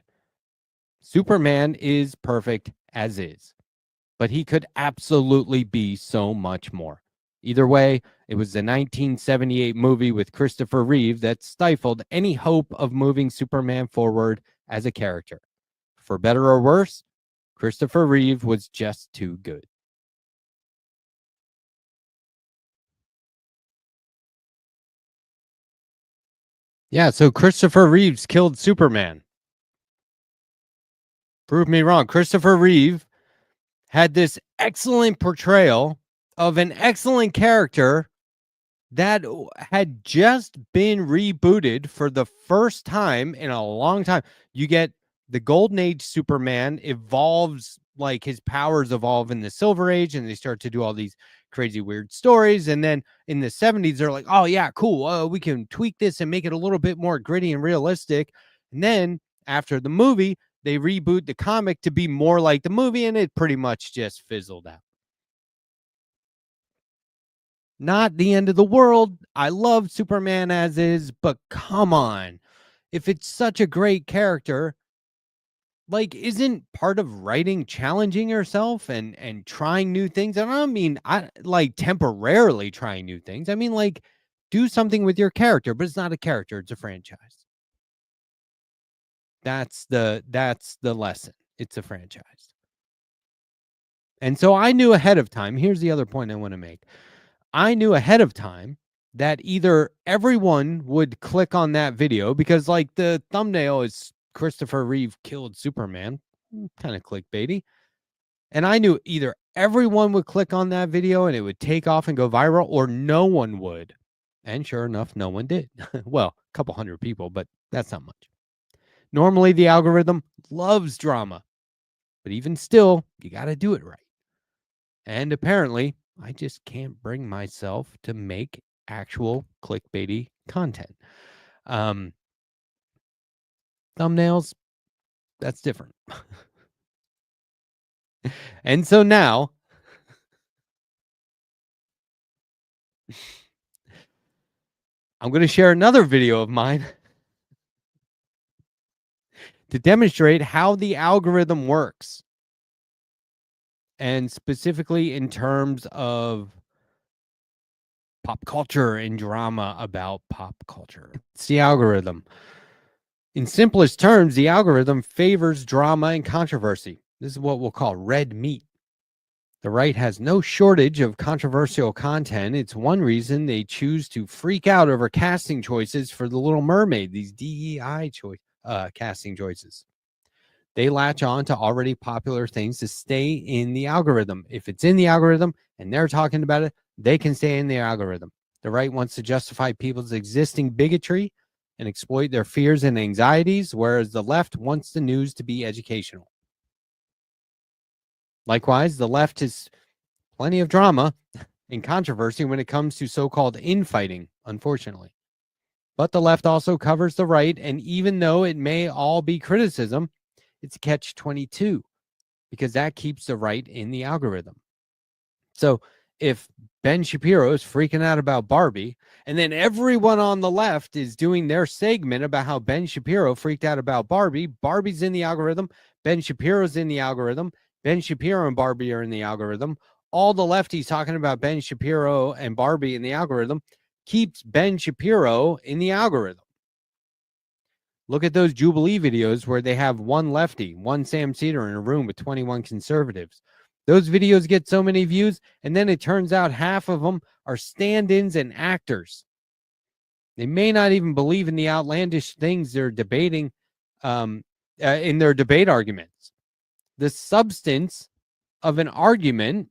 Speaker 10: Superman is perfect as is, but he could absolutely be so much more. Either way, it was the 1978 movie with Christopher Reeve that stifled any hope of moving Superman forward as a character. For better or worse, Christopher Reeve was just too good. Yeah, so Christopher Reeves killed Superman. Prove me wrong. Christopher Reeve had this excellent portrayal of an excellent character that had just been rebooted for the first time in a long time. You get the Golden Age Superman evolves, like his powers evolve in the Silver Age, and they start to do all these crazy weird stories. And then in the 70s, they're like, oh yeah, cool. We can tweak this and make it a little bit more gritty and realistic. And then after the movie, they reboot the comic to be more like the movie, and it pretty much just fizzled out. Not the end of the world. I love Superman as is, but come on. If it's such a great character, like, isn't part of writing challenging yourself and trying new things? I don't mean like temporarily trying new things. I mean, like, do something with your character, but it's not a character, it's a franchise. That's the lesson. It's a franchise. And so I knew ahead of time. Here's the other point I want to make. I knew ahead of time that either everyone would click on that video because, like, the thumbnail is Christopher Reeve killed Superman, kind of clickbaity. And I knew either everyone would click on that video and it would take off and go viral, or no one would. And sure enough, no one did. Well, a couple hundred people, but that's not much. Normally, the algorithm loves drama, but even still, you got to do it right. And apparently, I just can't bring myself to make actual clickbaity content. Thumbnails, that's different. And so now, I'm going to share another video of mine to demonstrate how the algorithm works. And specifically in terms of pop culture and drama about pop culture. It's the algorithm. In simplest terms, the algorithm favors drama and controversy. This is what we'll call red meat. The right has no shortage of controversial content. It's one reason they choose to freak out over casting choices for The Little Mermaid, these DEI casting choices. They latch on to already popular things to stay in the algorithm. If it's in the algorithm and they're talking about it, they can stay in the algorithm. The right wants to justify people's existing bigotry and exploit their fears and anxieties, whereas the left wants the news to be educational. Likewise, the left has plenty of drama and controversy when it comes to so-called infighting, unfortunately. But the left also covers the right, and even though it may all be criticism, it's catch-22 because that keeps the right in the algorithm. So if Ben Shapiro is freaking out about Barbie, and then everyone on the left is doing their segment about how Ben Shapiro freaked out about Barbie, Barbie's in the algorithm, Ben Shapiro's in the algorithm, Ben Shapiro and Barbie are in the algorithm. All the lefties talking about Ben Shapiro and Barbie in the algorithm keeps Ben Shapiro in the algorithm. Look at those Jubilee videos where they have one lefty, one Sam Cedar in a room with 21 conservatives. Those videos get so many views, and then it turns out half of them are stand-ins and actors. They may not even believe in the outlandish things they're debating in their debate arguments. The substance of an argument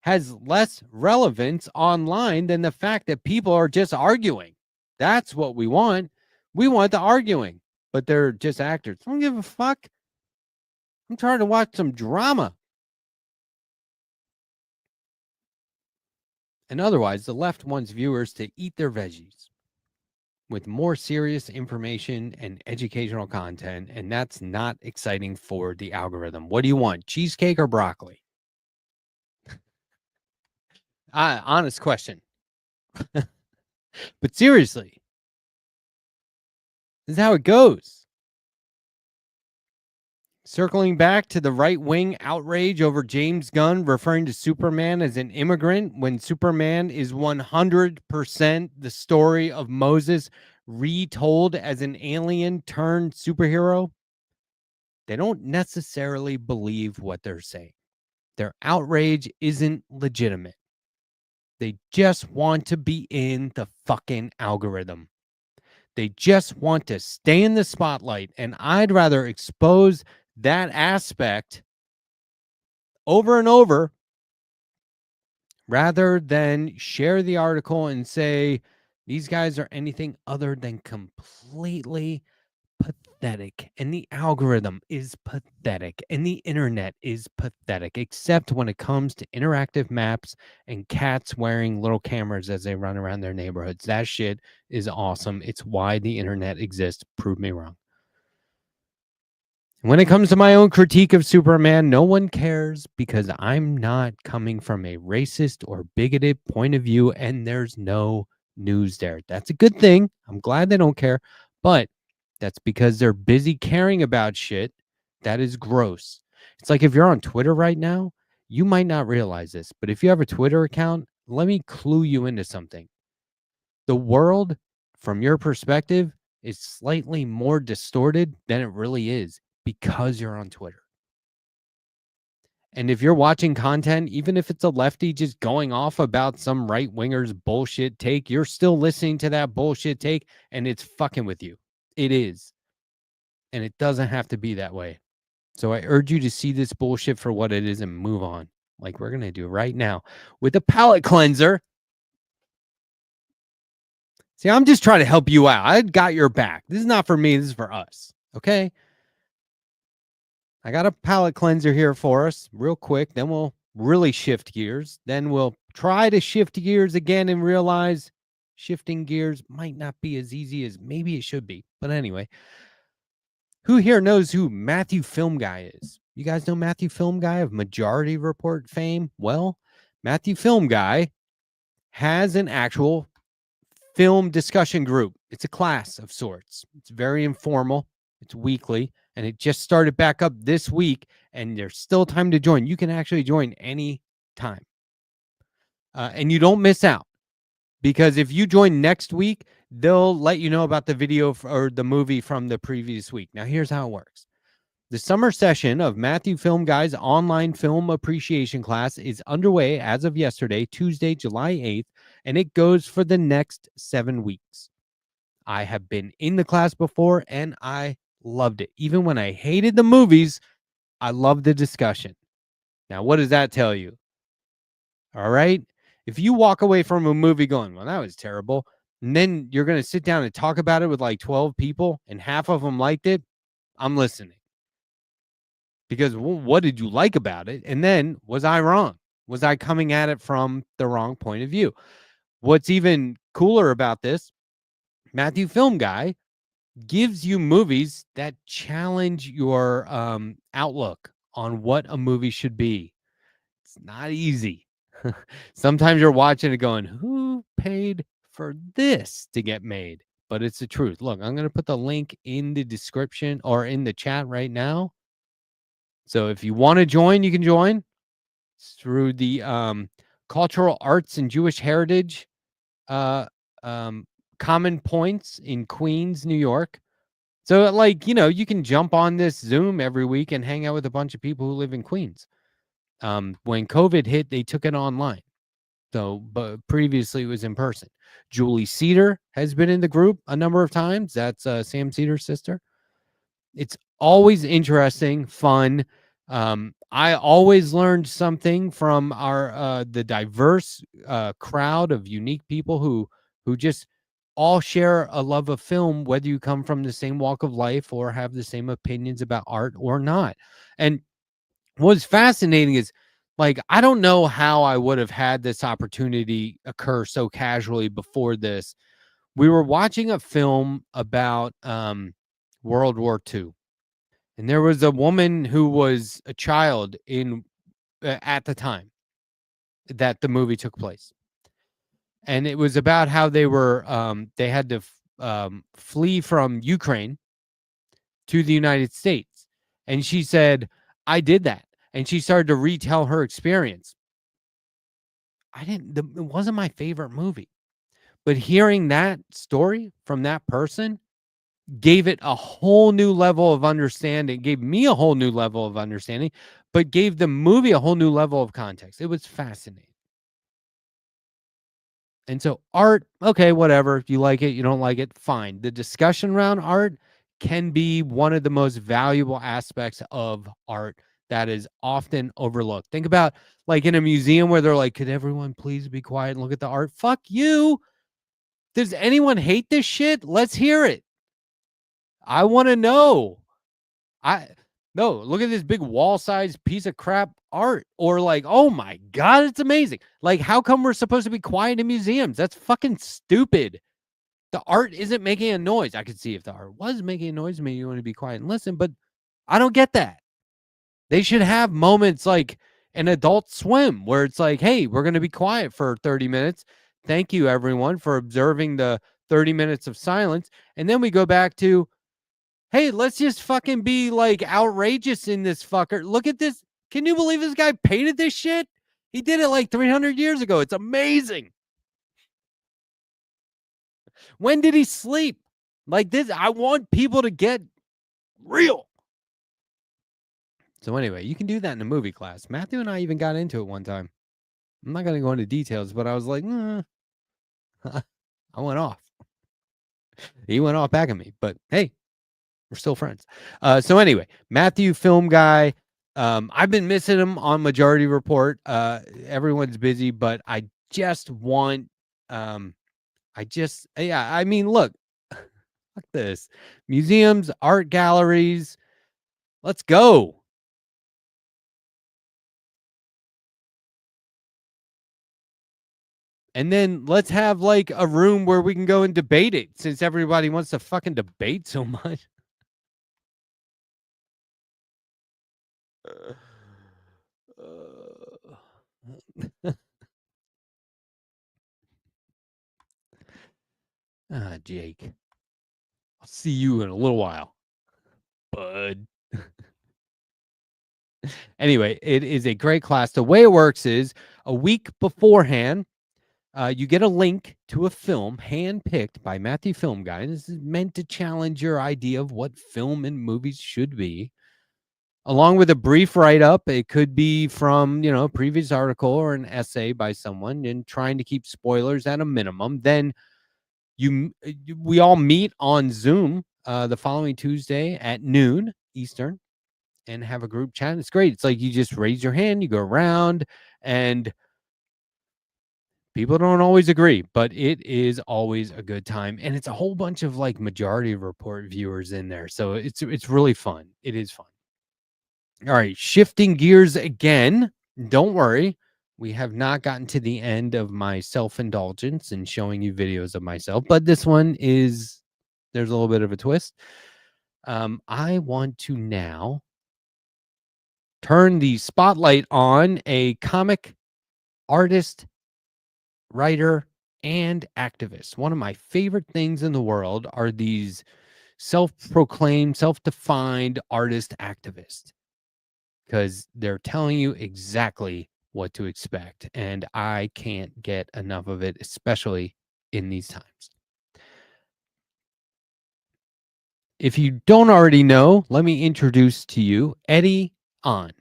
Speaker 10: has less relevance online than the fact that people are just arguing. That's what we want. We want the arguing, but they're just actors. I don't give a fuck. I'm trying to watch some drama. And otherwise, the left wants viewers to eat their veggies with more serious information and educational content, and that's not exciting for the algorithm. What do you want, cheesecake or broccoli? Honest question. But seriously, this is how it goes. Circling back to the right-wing outrage over James Gunn referring to Superman as an immigrant when Superman is 100% the story of Moses retold as an alien turned superhero. They don't necessarily believe what they're saying. Their outrage isn't legitimate. They just want to be in the fucking algorithm. They just want to stay in the spotlight, and I'd rather expose that aspect over and over rather than share the article and say these guys are anything other than completely pathetic, and the algorithm is pathetic, and the internet is pathetic, except when it comes to interactive maps and cats wearing little cameras as they run around their neighborhoods. That shit is awesome. It's why the internet exists. Prove me wrong. When it comes to my own critique of Superman, no one cares because I'm not coming from a racist or bigoted point of view, and there's no news there. That's a good thing. I'm glad they don't care, but that's because they're busy caring about shit that is gross. It's like if you're on Twitter right now, you might not realize this, but if you have a Twitter account, let me clue you into something. The world, from your perspective, is slightly more distorted than it really is because you're on Twitter. And if you're watching content, even if it's a lefty just going off about some right-winger's bullshit take, you're still listening to that bullshit take, and it's fucking with you. It is. And it doesn't have to be that way. So I urge you to see this bullshit for what it is and move on, like we're going to do right now with a palate cleanser. See, I'm just trying to help you out. I got your back. This is not for me. This is for us. Okay? I got a palate cleanser here for us real quick. Then we'll really shift gears. Then we'll try to shift gears again and realize shifting gears might not be as easy as maybe it should be. But anyway, who here knows who Matthew Film Guy is? You guys know Matthew Film Guy of Majority Report fame? Well, Matthew Film Guy has an actual film discussion group. It's a class of sorts. It's very informal. It's weekly, and it just started back up this week, and there's still time to join. You can actually join any time. And you don't miss out, because if you join next week, they'll let you know about the video or the movie from the previous week. Now, here's how it works. The summer session of Matthew Film Guy's online film appreciation class is underway as of yesterday, Tuesday, July 8th, and it goes for the next 7 weeks. I have been in the class before, and I loved it. Even when I hated the movies, I loved the discussion. Now, what does that tell you? All right. If you walk away from a movie going, well, that was terrible, and then you're going to sit down and talk about it with like 12 people and half of them liked it, I'm listening. Because what did you like about it? And then, was I wrong? Was I coming at it from the wrong point of view? What's even cooler about this, Matthew Film Guy gives you movies that challenge your outlook on what a movie should be. It's not easy. Sometimes you're watching it going, who paid for this to get made? But it's the truth. Look, I'm going to put the link in the description or in the chat right now. So if you want to join, you can join. It's through the Cultural Arts and Jewish Heritage Common Points in Queens, New York. So, like, you know, you can jump on this Zoom every week and hang out with a bunch of people who live in Queens. When COVID hit, they took it online. So, but previously it was in person. Julie Cedar has been in the group a number of times. That's Sam Cedar's sister. It's always interesting, fun. I always learned something from our the diverse crowd of unique people who just all share a love of film, whether you come from the same walk of life or have the same opinions about art or not. And what's fascinating is, like, I don't know how I would have had this opportunity occur so casually before this. We were watching a film about World War II. And there was a woman who was a child in at the time that the movie took place. And it was about how they were they had to flee from Ukraine to the United States. And she said, I did that. And she started to retell her experience. It wasn't my favorite movie. But hearing that story from that person gave it a whole new level of understanding, gave me a whole new level of understanding, but gave the movie a whole new level of context. It was fascinating. And so art, okay, whatever. If you like it, you don't like it, fine. The discussion around art can be one of the most valuable aspects of art that is often overlooked. Think about, like, in a museum where they're like, could everyone please be quiet and look at the art? Fuck you. Does anyone hate this shit? Let's hear it. I want to know. No, look at this big wall-sized piece of crap art. Or like, oh my God, it's amazing. Like, how come we're supposed to be quiet in museums? That's fucking stupid. The art isn't making a noise. I could see if the art was making a noise, maybe you want to be quiet and listen, but I don't get that. They should have moments like an Adult Swim where it's like, hey, we're going to be quiet for 30 minutes. Thank you, everyone, for observing the 30 minutes of silence. And then we go back to, hey, let's just fucking be like outrageous in this fucker. Look at this. Can you believe this guy painted this shit? He did it like 300 years ago. It's amazing. When did he sleep? Like this, I want people to get real. So anyway, you can do that in a movie class. Matthew and I even got into it one time. I'm not going to go into details, but I was like, I went off. He went off back at me, but hey, we're still friends. So anyway, Matthew Film Guy. I've been missing him on Majority Report. Everyone's busy, but I just want, I mean, look, fuck this. Museums, art galleries. Let's go. And then let's have like a room where we can go and debate it, since everybody wants to fucking debate so much. Jake. I'll see you in a little while. bud. Anyway, it is a great class. The way it works is a week beforehand, you get a link to a film handpicked by Matthew Film Guy. This is meant to challenge your idea of what film and movies should be, along with a brief write-up. It could be from, a previous article or an essay by someone, and trying to keep spoilers at a minimum. Then we all meet on Zoom the following Tuesday at noon Eastern and have a group chat. It's great. It's like you just raise your hand, you go around, and people don't always agree, but it is always a good time. And it's a whole bunch of like Majority Report viewers in there. So it's really fun. It is fun. All right, shifting gears again. Don't worry. We have not gotten to the end of my self-indulgence and showing you videos of myself, but this one there's a little bit of a twist. I want to now turn the spotlight on a comic artist, writer, and activist. One of my favorite things in the world are these self-proclaimed, self-defined artist activists, because they're telling you exactly what to expect, and I can't get enough of it, especially in these times. If you don't already know, let me introduce to you Eddie On.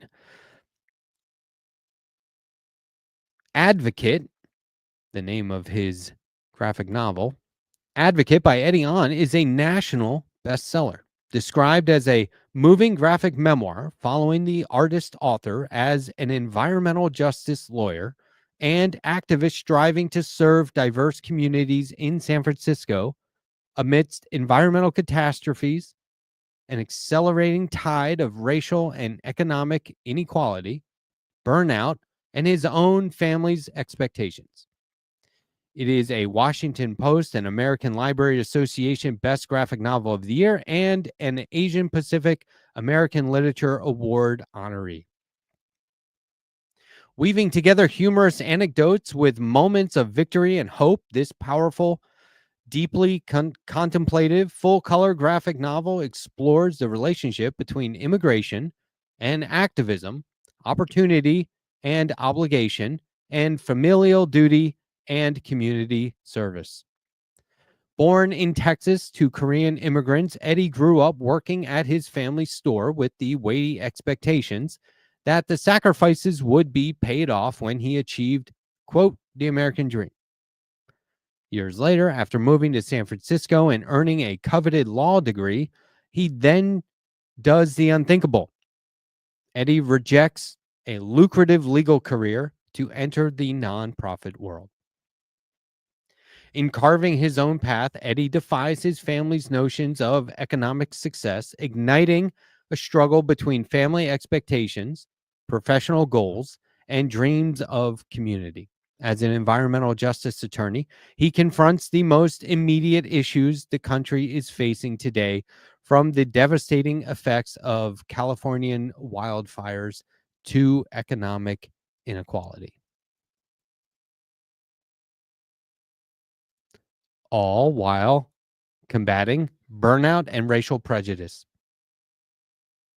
Speaker 10: Advocate, the name of his graphic novel, Advocate by Eddie On, is a national bestseller, described as a moving graphic memoir following the artist author as an environmental justice lawyer and activist striving to serve diverse communities in San Francisco amidst environmental catastrophes, an accelerating tide of racial and economic inequality, burnout, and his own family's expectations. It is a Washington Post and American Library Association Best Graphic Novel of the Year and an Asian Pacific American Literature Award honoree. Weaving together humorous anecdotes with moments of victory and hope, this powerful, deeply contemplative, full-color graphic novel explores the relationship between immigration and activism, opportunity and obligation, and familial duty and community service. Born in Texas to Korean immigrants, Eddie grew up working at his family's store with the weighty expectations that the sacrifices would be paid off when he achieved, quote, the American dream. Years later, after moving to San Francisco and earning a coveted law degree, he then does the unthinkable. Eddie rejects a lucrative legal career to enter the nonprofit world. In carving his own path, Eddie defies his family's notions of economic success, igniting a struggle between family expectations, professional goals, and dreams of community. As an environmental justice attorney, he confronts the most immediate issues the country is facing today, from the devastating effects of Californian wildfires to economic inequality. All while combating burnout and racial prejudice.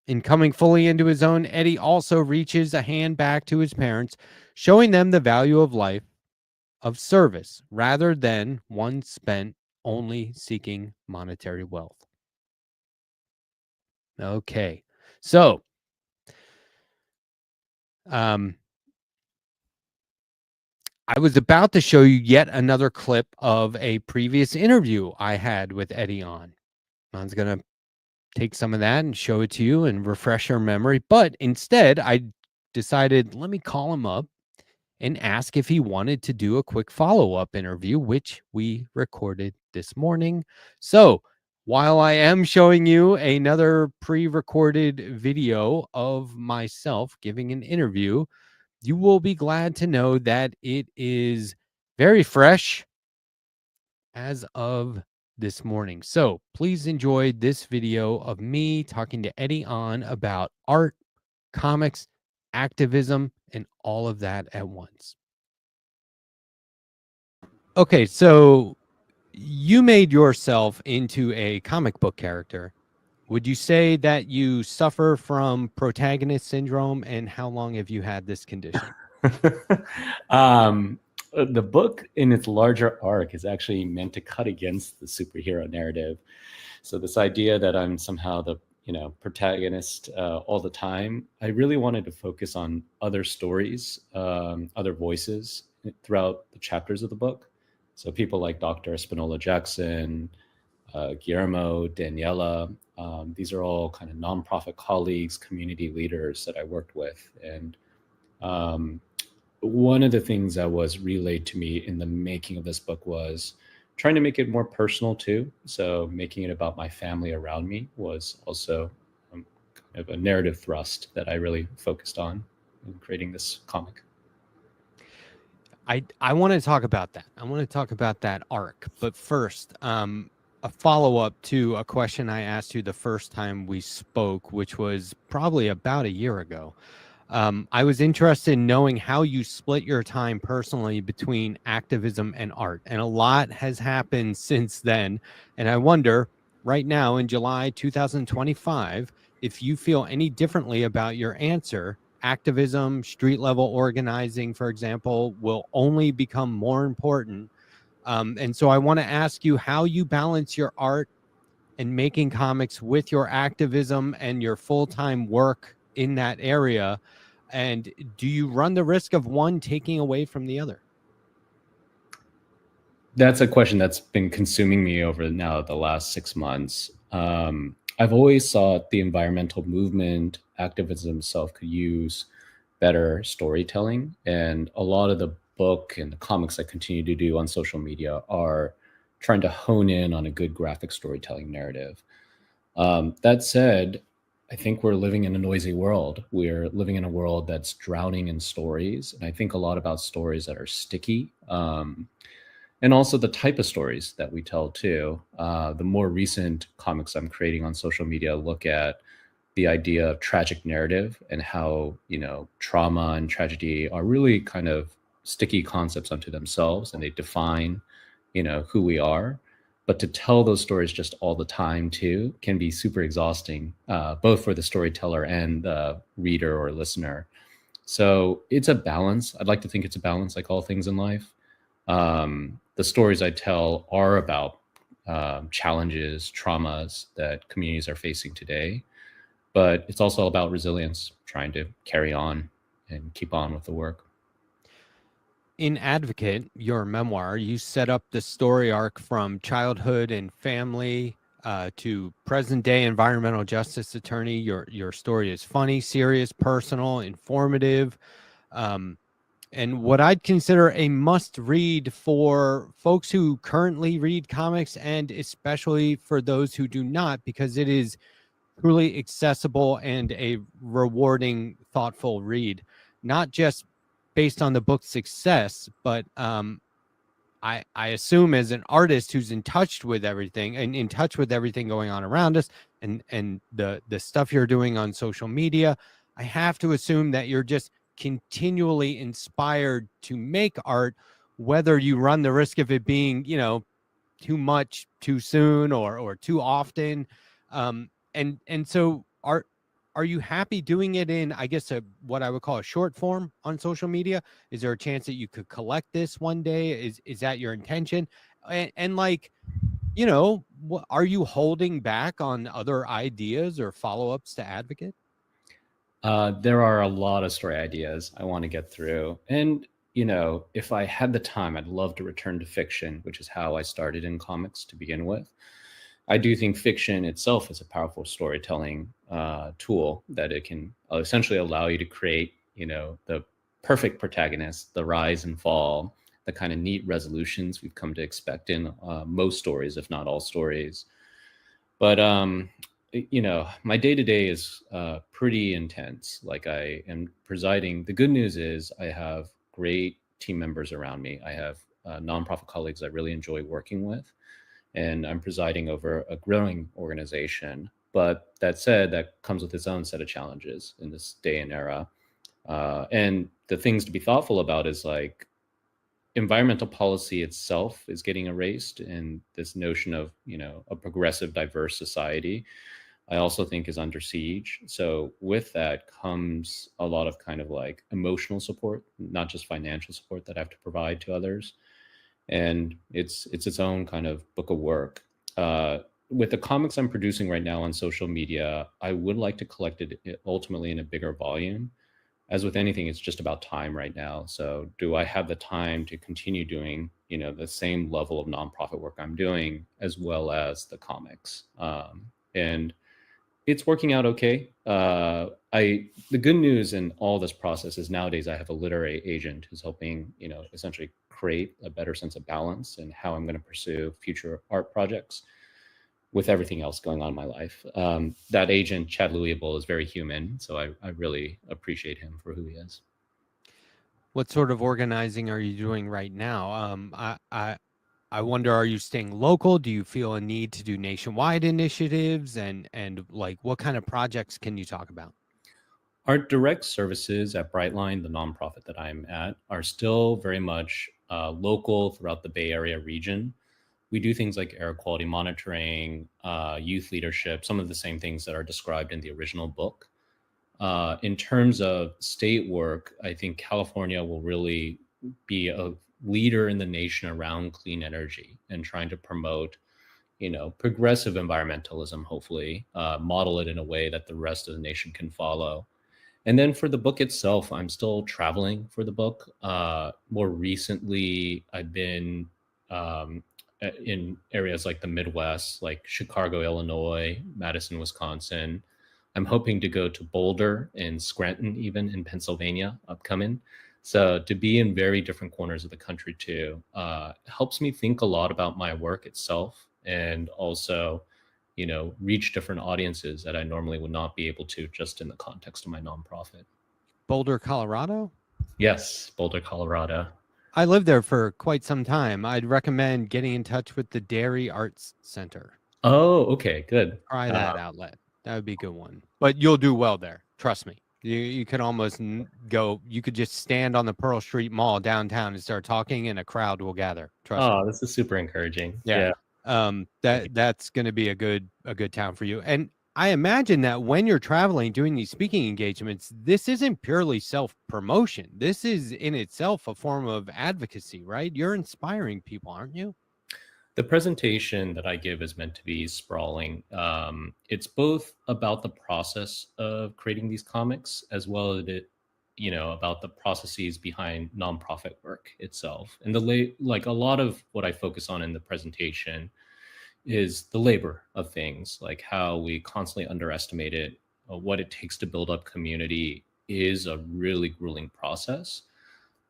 Speaker 10: In coming fully into his own, Eddie also reaches a hand back to his parents, showing them the value of life, of service, rather than one spent only seeking monetary wealth. Okay, so I was about to show you yet another clip of a previous interview I had with Eddie On. I was going to take some of that and show it to you and refresh your memory, but instead I decided, let me call him up and ask if he wanted to do a quick follow-up interview, which we recorded this morning. So while I am showing you another pre-recorded video of myself giving an interview, you will be glad to know that it is very fresh as of this morning. So please enjoy this video of me talking to Eddie On about art, comics, activism, and all of that at once. Okay, so you made yourself into a comic book character Would you say that you suffer from protagonist syndrome, and how long have you had this condition?
Speaker 11: The book in its larger arc is actually meant to cut against the superhero narrative. So this idea that I'm somehow the protagonist all the time, I really wanted to focus on other stories, other voices throughout the chapters of the book. So people like Dr. Espinola Jackson, Guillermo, Daniela, these are all kind of nonprofit colleagues, community leaders that I worked with. And one of the things that was relayed to me in the making of this book was trying to make it more personal too. So making it about my family around me was also kind of a narrative thrust that I really focused on in creating this comic.
Speaker 10: I want to talk about that. I want to talk about that arc. But first, a follow-up to a question I asked you the first time we spoke, which was probably about a year ago. I was interested in knowing how you split your time personally between activism and art. And a lot has happened since then. And I wonder, right now in July 2025, if you feel any differently about your answer. Activism, street level organizing, for example, will only become more important. And so I want to ask you how you balance your art and making comics with your activism and your full-time work in that area. And do you run the risk of one taking away from the other?
Speaker 11: That's a question that's been consuming me over now the last 6 months. I've always thought the environmental movement, activism itself could use better storytelling. And a lot of the book and the comics I continue to do on social media are trying to hone in on a good graphic storytelling narrative. That said, I think we're living in a noisy world. We're living in a world that's drowning in stories. And I think a lot about stories that are sticky. And also the type of stories that we tell too. The more recent comics I'm creating on social media look at the idea of tragic narrative and how, trauma and tragedy are really kind of sticky concepts unto themselves, and they define, who we are. But to tell those stories just all the time too can be super exhausting, both for the storyteller and the reader or listener. So it's a balance. I'd like to think it's a balance, like all things in life. The stories I tell are about challenges, traumas that communities are facing today, but it's also about resilience, trying to carry on and keep on with the work.
Speaker 10: In Advocate, your memoir, you set up the story arc from childhood and family to present-day environmental justice attorney. Your story is funny, serious, personal, informative, and what I'd consider a must-read for folks who currently read comics, and especially for those who do not, because it is truly accessible and a rewarding, thoughtful read, not just based on the book's success, but I assume as an artist who's in touch with everything and in touch with everything going on around us and the stuff you're doing on social media, I have to assume that you're just continually inspired to make art, whether you run the risk of it being, too much, too soon, or too often. And so are you happy doing it in, I guess, what I would call a short form on social media? Is there a chance that you could collect this one day? Is that your intention? And like, are you holding back on other ideas or follow-ups to Advocate?
Speaker 11: There are a lot of story ideas I want to get through. And, if I had the time, I'd love to return to fiction, which is how I started in comics to begin with. I do think fiction itself is a powerful storytelling tool that it can essentially allow you to create, the perfect protagonist, the rise and fall, the kind of neat resolutions we've come to expect in most stories, if not all stories. But, my day-to-day is pretty intense. Like, I am presiding. The good news is I have great team members around me. I have nonprofit colleagues I really enjoy working with, and I'm presiding over a growing organization. But that said, that comes with its own set of challenges in this day and era. And the things to be thoughtful about is like environmental policy itself is getting erased, and this notion of, a progressive, diverse society. I also think is under siege. So with that comes a lot of kind of like emotional support, not just financial support that I have to provide to others. And it's its own kind of book of work. With the comics I'm producing right now on social media, I would like to collect it ultimately in a bigger volume. As with anything, it's just about time right now. So do I have the time to continue doing, you know, the same level of nonprofit work I'm doing as well as the comics? And it's working out okay. The good news in all this process is nowadays I have a literary agent who's helping, you know, essentially create a better sense of balance in how I'm going to pursue future art projects with everything else going on in my life. That agent, Chad Louisable, is very human, so I really appreciate him for who he is.
Speaker 10: What sort of organizing are you doing right now? I wonder, are you staying local? Do you feel a need to do nationwide initiatives? And like, what kind of projects can you talk about?
Speaker 11: Our direct services at Brightline, the nonprofit that I'm at, are still very much local throughout the Bay Area region. We do things like air quality monitoring, youth leadership, some of the same things that are described in the original book. In terms of state work, I think California will really be a leader in the nation around clean energy and trying to promote, you know, progressive environmentalism, hopefully, model it in a way that the rest of the nation can follow. And then for the book itself, I'm still traveling for the book. More recently, I've been in areas like the Midwest, like Chicago, Illinois, Madison, Wisconsin. I'm hoping to go to Boulder and Scranton, even in Pennsylvania, upcoming. So to be in very different corners of the country too, helps me think a lot about my work itself, and also, you know, reach different audiences that I normally would not be able to just in the context of my nonprofit.
Speaker 10: Boulder, Colorado?
Speaker 11: Yes, Boulder, Colorado.
Speaker 10: I lived there for quite some time. I'd recommend getting in touch with the Dairy Arts Center.
Speaker 11: Oh, okay, good.
Speaker 10: Try that outlet. That would be a good one. But you'll do well there. Trust me. You could almost go, you could just stand on the Pearl Street Mall downtown and start talking, and a crowd will gather. Trust me.
Speaker 11: Oh, this is super encouraging.
Speaker 10: Yeah. That's going to be a good town for you. And I imagine that when you're traveling, doing these speaking engagements, this isn't purely self-promotion. This is in itself a form of advocacy, right? You're inspiring people, aren't you?
Speaker 11: The presentation that I give is meant to be sprawling. It's both about the process of creating these comics, as well as you know, about the processes behind nonprofit work itself. And like a lot of what I focus on in the presentation is the labor of things, like how we constantly underestimate it. What it takes to build up community is a really grueling process.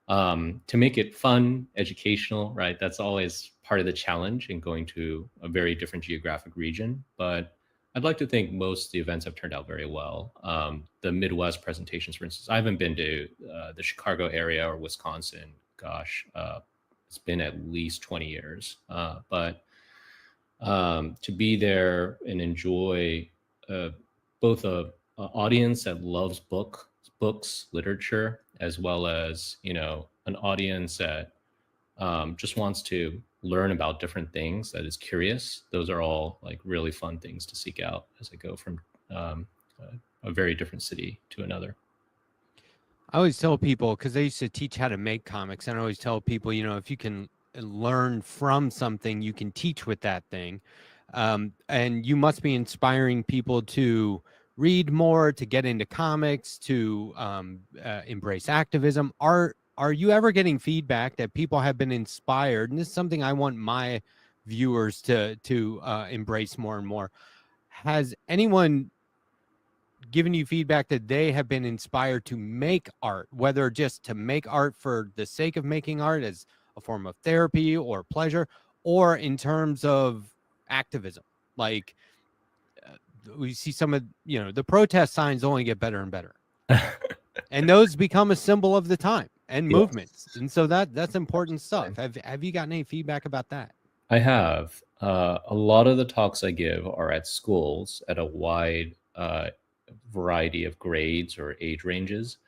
Speaker 11: To make it fun, educational, right? That's always part of the challenge in going to a very different geographic region. But I'd like to think most of the events have turned out very well. The Midwest presentations, for instance, I haven't been to the Chicago area or Wisconsin. Gosh, it's been at least 20 years. But to be there and enjoy both a audience that loves books, literature, as well as, you know, an audience that just wants to learn about different things, that is curious. Those are all like really fun things to seek out as I go from a very different city to another.
Speaker 10: I always tell people, because I used to teach how to make comics, and I always tell people, you know, if you can learn from something, you can teach with that thing. And you must be inspiring people to read more, to get into comics, to embrace activism. Are you ever getting feedback that people have been inspired? And this is something I want my viewers to embrace more and more. Has anyone given you feedback that they have been inspired to make art, whether just to make art for the sake of making art as a form of therapy or pleasure, or in terms of activism? Like we see some of, you know, the protest signs only get better and better. And those become a symbol of the time and movements. And so that's important stuff. Have you gotten any feedback about that?
Speaker 11: I have. A lot of the talks I give are at schools at a wide variety of grades or age ranges.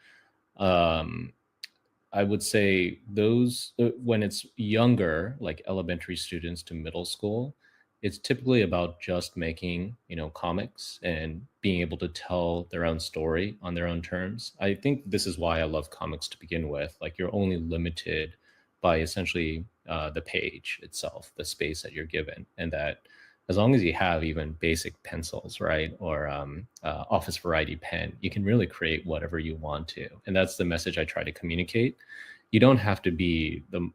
Speaker 11: I would say those, when it's younger, like elementary students to middle school, it's typically about just making, comics and being able to tell their own story on their own terms. I think this is why I love comics to begin with. Like, you're only limited by essentially the page itself, the space that you're given, and that as long as you have even basic pencils, right, or office variety pen, you can really create whatever you want to. And that's the message I try to communicate. You don't have to be the,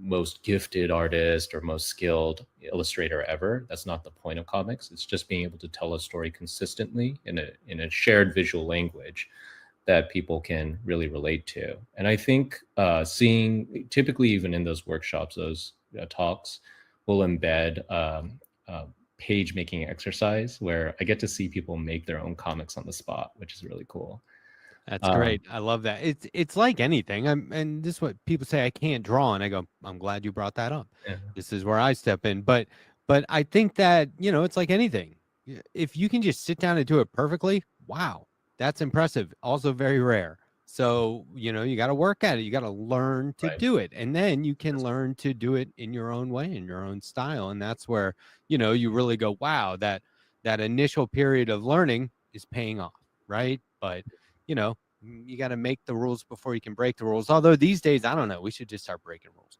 Speaker 11: most gifted artist or most skilled illustrator ever. That's not the point of comics. It's just being able to tell a story consistently in a shared visual language that people can really relate to. And I think seeing, typically even in those workshops, those talks, will embed page making exercise where I get to see people make their own comics on the spot, which is really cool.
Speaker 10: That's great. I love that. It's like anything. And this is what people say, I can't draw, and I go, I'm glad you brought that up.
Speaker 11: Yeah.
Speaker 10: This is where I step in. But I think that, it's like anything. If you can just sit down and do it perfectly, wow, that's impressive. Also very rare. So, you got to work at it. You got to learn to do it. And then you can learn to do it in your own way, in your own style. And that's where, you really go, wow, that initial period of learning is paying off. Right. But, you got to make the rules before you can break the rules. Although these days, I don't know, we should just start breaking rules.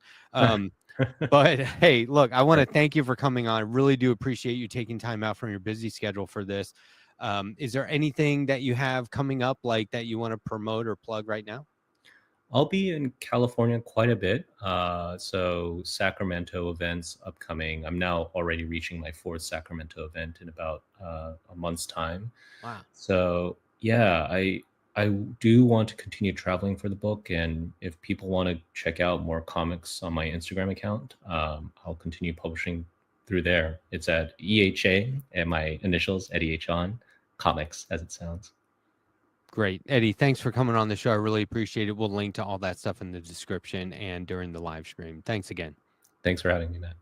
Speaker 10: But hey, look, I want to thank you for coming on. I really do appreciate you taking time out from your busy schedule for this. Is there anything that you have coming up like that you want to promote or plug right now?
Speaker 11: I'll be in California quite a bit. So Sacramento events upcoming. I'm now already reaching my 4th Sacramento event in about a month's time.
Speaker 10: Wow.
Speaker 11: So yeah, I do want to continue traveling for the book. And if people want to check out more comics on my Instagram account, I'll continue publishing through there. It's at EHA and my initials, Eddie H. on comics, as it sounds.
Speaker 10: Great. Eddie, thanks for coming on the show. I really appreciate it. We'll link to all that stuff in the description and during the live stream. Thanks again.
Speaker 11: Thanks for having me, Matt.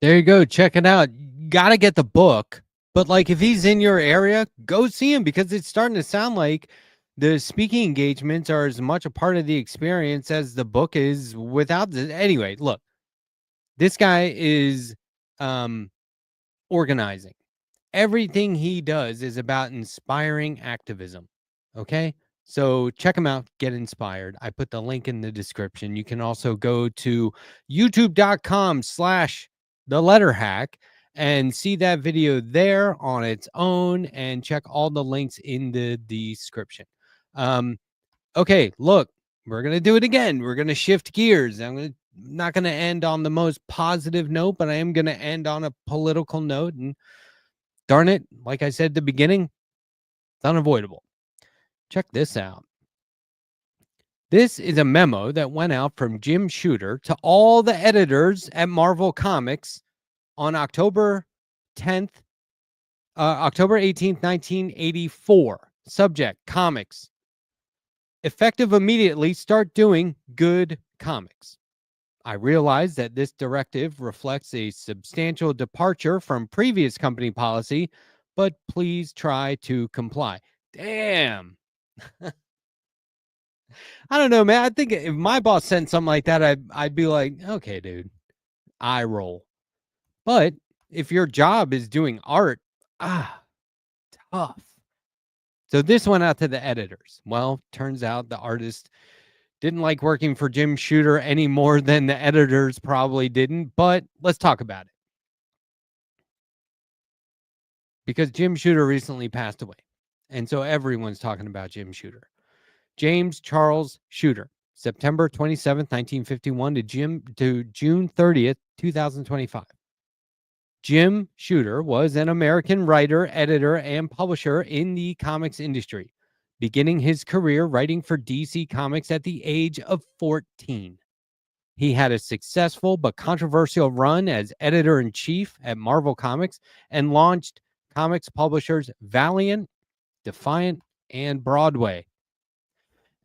Speaker 10: There you go. Check it out. Got to get the book. But like, if he's in your area, go see him, because it's starting to sound like the speaking engagements are as much a part of the experience as the book is without the. Anyway, look, this guy is organizing. Everything he does is about inspiring activism. Okay, so check him out. Get inspired. I put the link in the description. You can also go to youtube.com/theletterhack and see that video there on its own, and check all the links in the description. Okay, look, we're going to do it again. We're going to shift gears. I'm not going to end on the most positive note, but I am going to end on a political note. And darn it, like I said at the beginning, it's unavoidable. Check this out. This is a memo that went out from Jim Shooter to all the editors at Marvel Comics on October 18th, 1984. Subject, comics. Effective immediately, start doing good comics. I realize that this directive reflects a substantial departure from previous company policy, but please try to comply. Damn. I don't know, man. I think if my boss sent something like that, I'd be like, okay, dude, eye roll. But if your job is doing art, tough. So this went out to the editors. Well, turns out the artist didn't like working for Jim Shooter any more than the editors probably didn't. But let's talk about it. Because Jim Shooter recently passed away. And so everyone's talking about Jim Shooter. James Charles Shooter, September 27th, 1951 to June 30th, 2025. Jim Shooter was an American writer, editor, and publisher in the comics industry, beginning his career writing for DC Comics at the age of 14. He had a successful but controversial run as editor-in-chief at Marvel Comics and launched comics publishers Valiant, Defiant, and Broadway.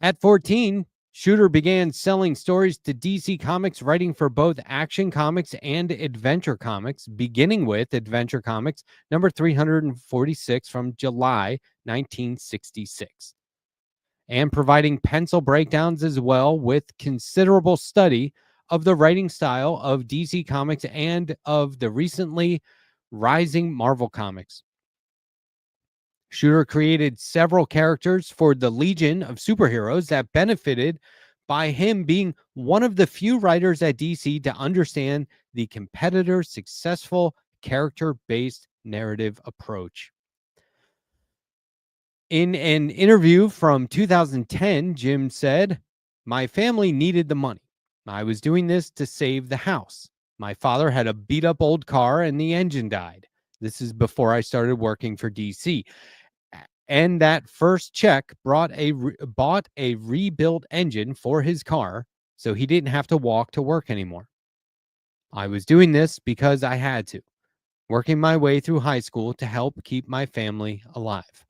Speaker 10: At 14, Shooter began selling stories to DC Comics, writing for both Action Comics and Adventure Comics, beginning with Adventure Comics number 346 from July 1966, and providing pencil breakdowns as well, with considerable study of the writing style of DC Comics and of the recently rising Marvel Comics. Shooter created several characters for the Legion of superheroes that benefited by him being one of the few writers at DC to understand the competitor's successful character-based narrative approach. In an interview from 2010, Jim said, "My family needed the money. I was doing this to save the house. My father had a beat-up old car and the engine died. This is before I started working for DC. And that first check bought a rebuilt engine for his car so he didn't have to walk to work anymore. I was doing this because I had to, working my way through high school to help keep my family alive."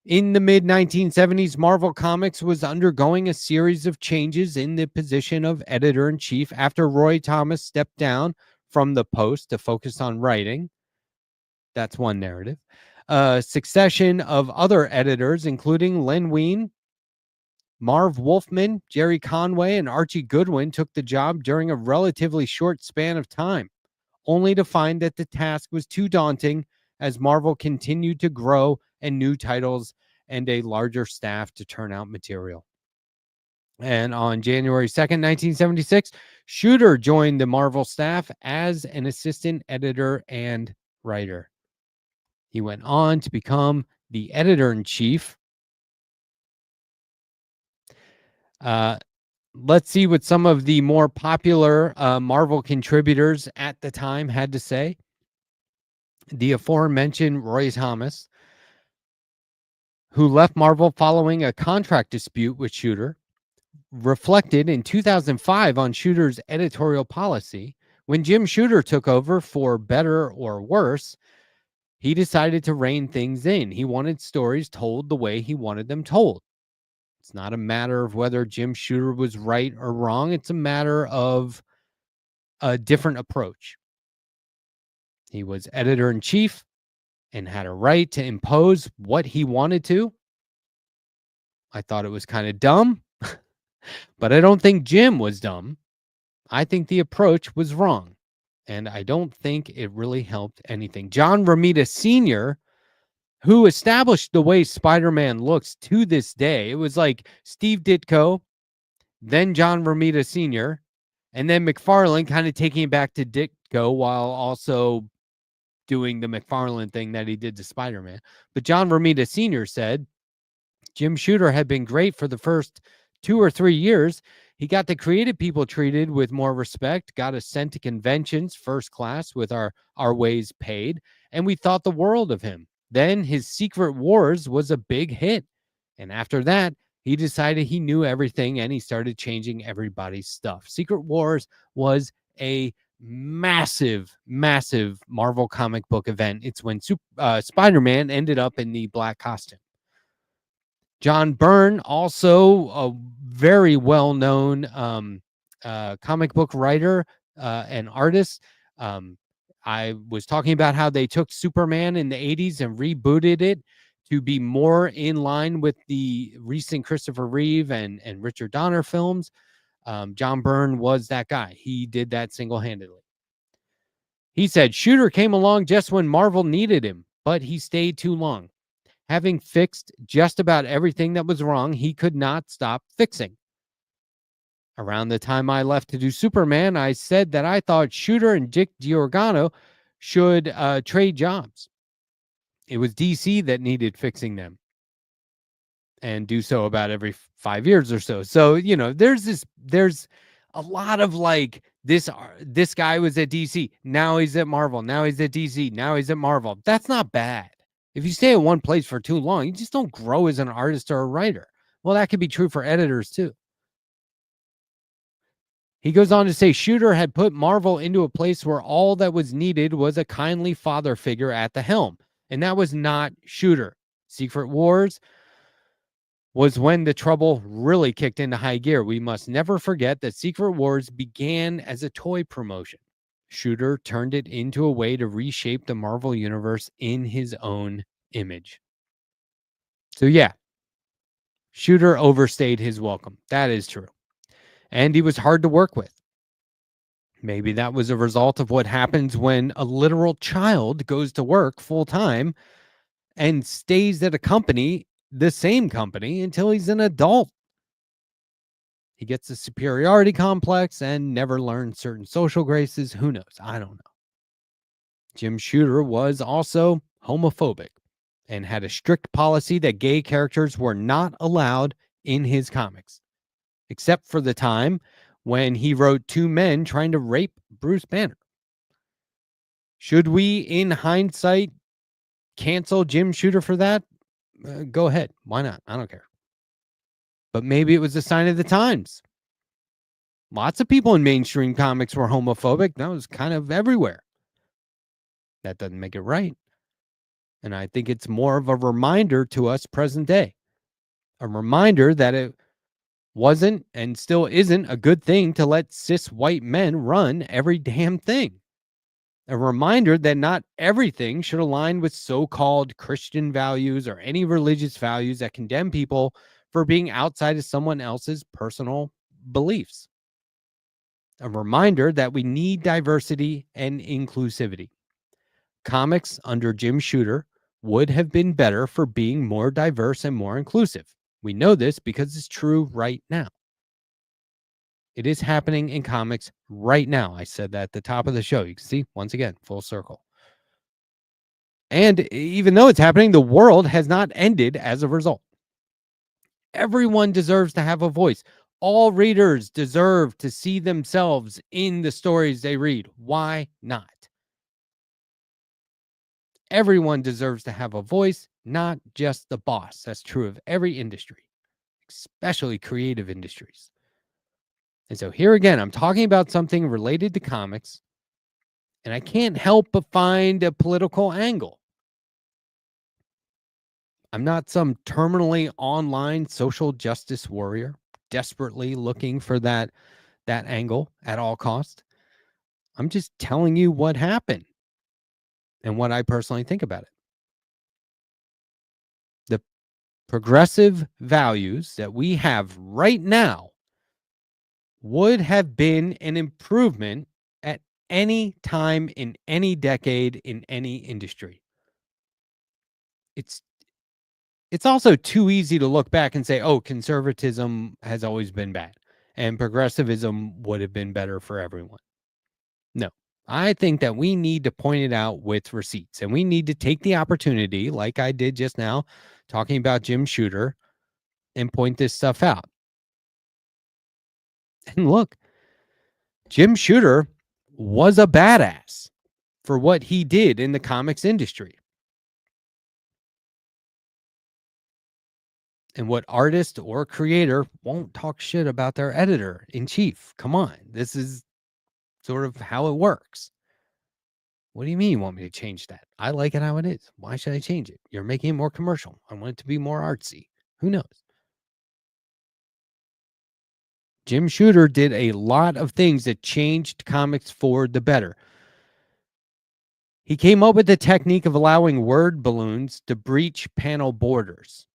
Speaker 10: In the mid-1970s, Marvel Comics was undergoing a series of changes in the position of editor-in-chief after Roy Thomas stepped down from the post to focus on writing. That's one narrative. A succession of other editors, including Len Wein, Marv Wolfman, Jerry Conway, and Archie Goodwin, took the job during a relatively short span of time, only to find that the task was too daunting as Marvel continued to grow and new titles and a larger staff to turn out material. And on January 2nd, 1976, Shooter joined the Marvel staff as an assistant editor and writer. He went on to become the editor-in-chief. Let's see what some of the more popular Marvel contributors at the time had to say. The aforementioned Roy Thomas, who left Marvel following a contract dispute with Shooter, reflected in 2005 on Shooter's editorial policy. When Jim Shooter took over, for better or worse, he decided to rein things in. He wanted stories told the way he wanted them told. It's not a matter of whether Jim Shooter was right or wrong. It's a matter of a different approach. He was editor-in-chief and had a right to impose what he wanted to. I thought it was kind of dumb, but I don't think Jim was dumb. I think the approach was wrong, and I don't think it really helped anything. John Romita Sr., who established the way Spider-Man looks to this day. It was like Steve Ditko, then John Romita Sr., and then McFarlane kind of taking it back to Ditko while also doing the McFarlane thing that he did to Spider-Man. But John Romita Sr. said, Jim Shooter had been great for the first 2 or 3 years. He got the creative people treated with more respect, got us sent to conventions first class with our ways paid, and we thought the world of him. Then his Secret Wars was a big hit. And after that, he decided he knew everything and he started changing everybody's stuff. Secret Wars was a massive, massive Marvel comic book event. It's when Spider-Man ended up in the black costume. John Byrne, also a very well-known comic book writer and artist. I was talking about how they took Superman in the 80s and rebooted it to be more in line with the recent Christopher Reeve and Richard Donner films. John Byrne was that guy. He did that single-handedly. He said, Shooter came along just when Marvel needed him, but he stayed too long. Having fixed just about everything that was wrong, he could not stop fixing. Around the time I left to do Superman, I said that I thought Shooter and Dick Giordano should trade jobs. It was DC that needed fixing them and do so about every 5 years or so. So, you know, there's a lot of like this guy was at DC. Now he's at Marvel. Now he's at DC. Now he's at Marvel. That's not bad. If you stay at one place for too long, you just don't grow as an artist or a writer. Well, that could be true for editors too. He goes on to say Shooter had put Marvel into a place where all that was needed was a kindly father figure at the helm. And that was not Shooter. Secret Wars was when the trouble really kicked into high gear. We must never forget that Secret Wars began as a toy promotion. Shooter turned it into a way to reshape the Marvel universe in his own image. So yeah, Shooter overstayed his welcome. That is true. and he was hard to work with. Maybe that was a result of what happens when a literal child goes to work full time and stays at a company, the same company, until he's an adult. He gets a superiority complex and never learns certain social graces. Who knows? I don't know. Jim Shooter was also homophobic and had a strict policy that gay characters were not allowed in his comics, except for the time when he wrote two men trying to rape Bruce Banner. Should we, in hindsight, cancel Jim Shooter for that? Go ahead. Why not? I don't care. But maybe it was a sign of the times. Lots of people in mainstream comics were homophobic. That was kind of everywhere. That doesn't make it right. And I think it's more of a reminder to us present day. A reminder that it wasn't and still isn't a good thing to let cis white men run every damn thing. A reminder that not everything should align with so-called Christian values or any religious values that condemn people for being outside of someone else's personal beliefs. A reminder that we need diversity and inclusivity. Comics under Jim Shooter would have been better for being more diverse and more inclusive. We know this because it's true right now. It is happening in comics right now. I said that at the top of the show. You can see, once again, full circle. And even though it's happening, the world has not ended as a result. Everyone deserves to have a voice. All readers deserve to see themselves in the stories they read. Why not? Everyone deserves to have a voice, not just the boss. That's true of every industry, especially creative industries. And so here again, I'm talking about something related to comics, and I can't help but find a political angle. I'm not some terminally online social justice warrior desperately looking for that angle at all costs. I'm just telling you what happened and what I personally think about it. The progressive values that we have right now would have been an improvement at any time in any decade in any industry. It's also too easy to look back and say, oh, conservatism has always been bad and progressivism would have been better for everyone. No, I think that we need to point it out with receipts, and we need to take the opportunity, like I did just now, talking about Jim Shooter, and point this stuff out. And look, Jim Shooter was a badass for what he did in the comics industry. And what artist or creator won't talk shit about their editor in chief? Come on. This is sort of how it works. What do you mean you want me to change that? I like it how it is. Why should I change it? You're making it more commercial. I want it to be more artsy. Who knows? Jim Shooter did a lot of things that changed comics for the better. He came up with the technique of allowing word balloons to breach panel borders.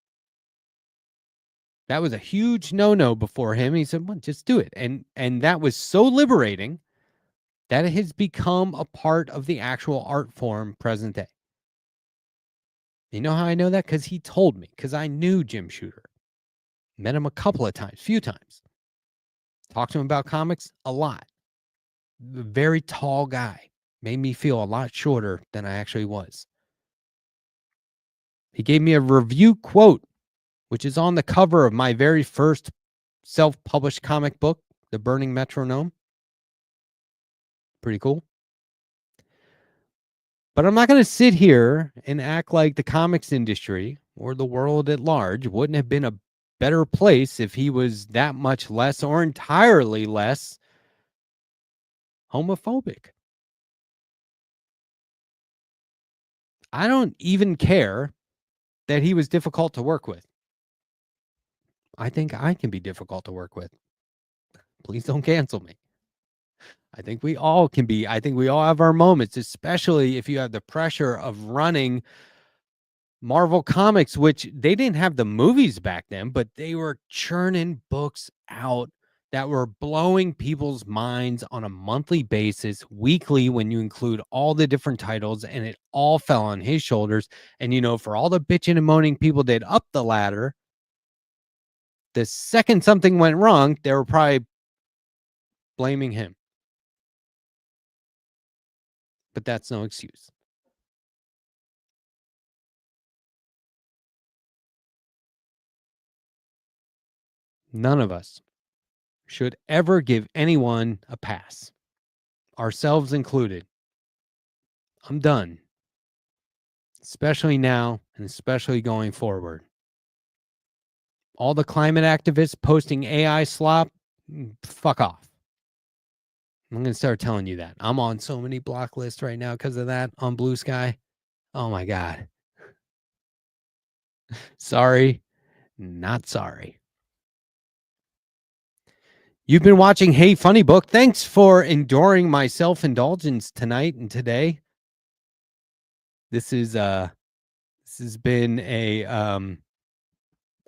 Speaker 10: That was a huge no-no before him. He said, well, just do it. And that was so liberating that it has become a part of the actual art form present day. You know how I know that? Because he told me, because I knew Jim Shooter. Met him a couple of times, few times. Talked to him about comics a lot. Very tall guy. Made me feel a lot shorter than I actually was. He gave me a review quote, which is on the cover of my very first self-published comic book, The Burning Metronome. Pretty cool. But I'm not going to sit here and act like the comics industry or the world at large wouldn't have been a better place if he was that much less or entirely less homophobic. I don't even care that he was difficult to work with. I think I can be difficult to work with. Please don't cancel me. I think we all can be. I think we all have our moments, especially if you have the pressure of running Marvel Comics, which they didn't have the movies back then, but they were churning books out that were blowing people's minds on a monthly basis, weekly, when you include all the different titles, and it all fell on his shoulders. And, for all the bitching and moaning people did up the ladder, the second something went wrong, they were probably blaming him. But that's no excuse. None of us should ever give anyone a pass, ourselves included. I'm done. Especially now and especially going forward. All the climate activists posting AI slop, fuck off. I'm going to start telling you that. I'm on so many block lists right now because of that on Blue Sky. Oh my God. Sorry, not sorry. You've been watching Hey Funny Book. Thanks for enduring my self-indulgence tonight and today. This has been a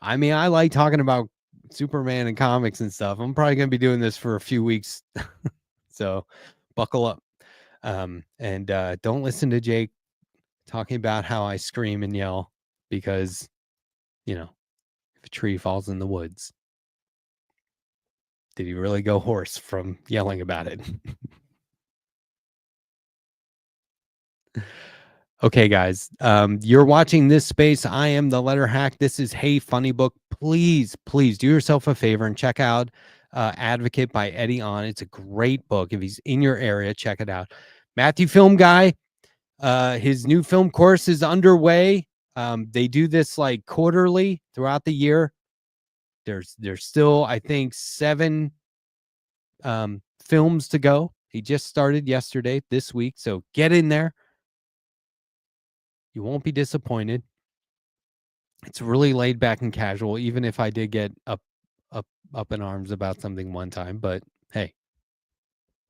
Speaker 10: I mean, I like talking about Superman and comics and stuff. I'm probably going to be doing this for a few weeks. So buckle up. And don't listen to Jake talking about how I scream and yell because, if a tree falls in the woods. Did he really go hoarse from yelling about it? Okay, guys, you're watching this space. I am the Letterhack. This is Hey Funny Book. Please do yourself a favor and check out Advocate by Eddie On. It's a great book. If he's in your area, check it out. Matthew Film Guy, his new film course is underway. They do this like quarterly throughout the year. There's still, I think, 7 films to go. He just started yesterday, this week. So get in there. You won't be disappointed. It's really laid back and casual, even if I did get up in arms about something one time. But hey,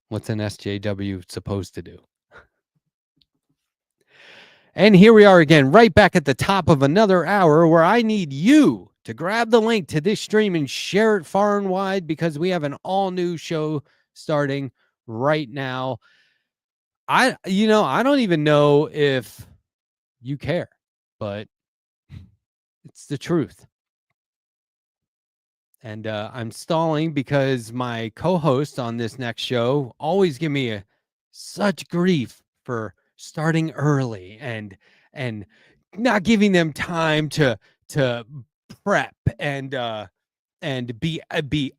Speaker 10: what's an SJW supposed to do? And here we are again, right back at the top of another hour where I need you to grab the link to this stream and share it far and wide because we have an all-new show starting right now. I don't even know if you care, but it's the truth. And I'm stalling because my co-host on this next show always give me such grief for starting early and not giving them time to prep and be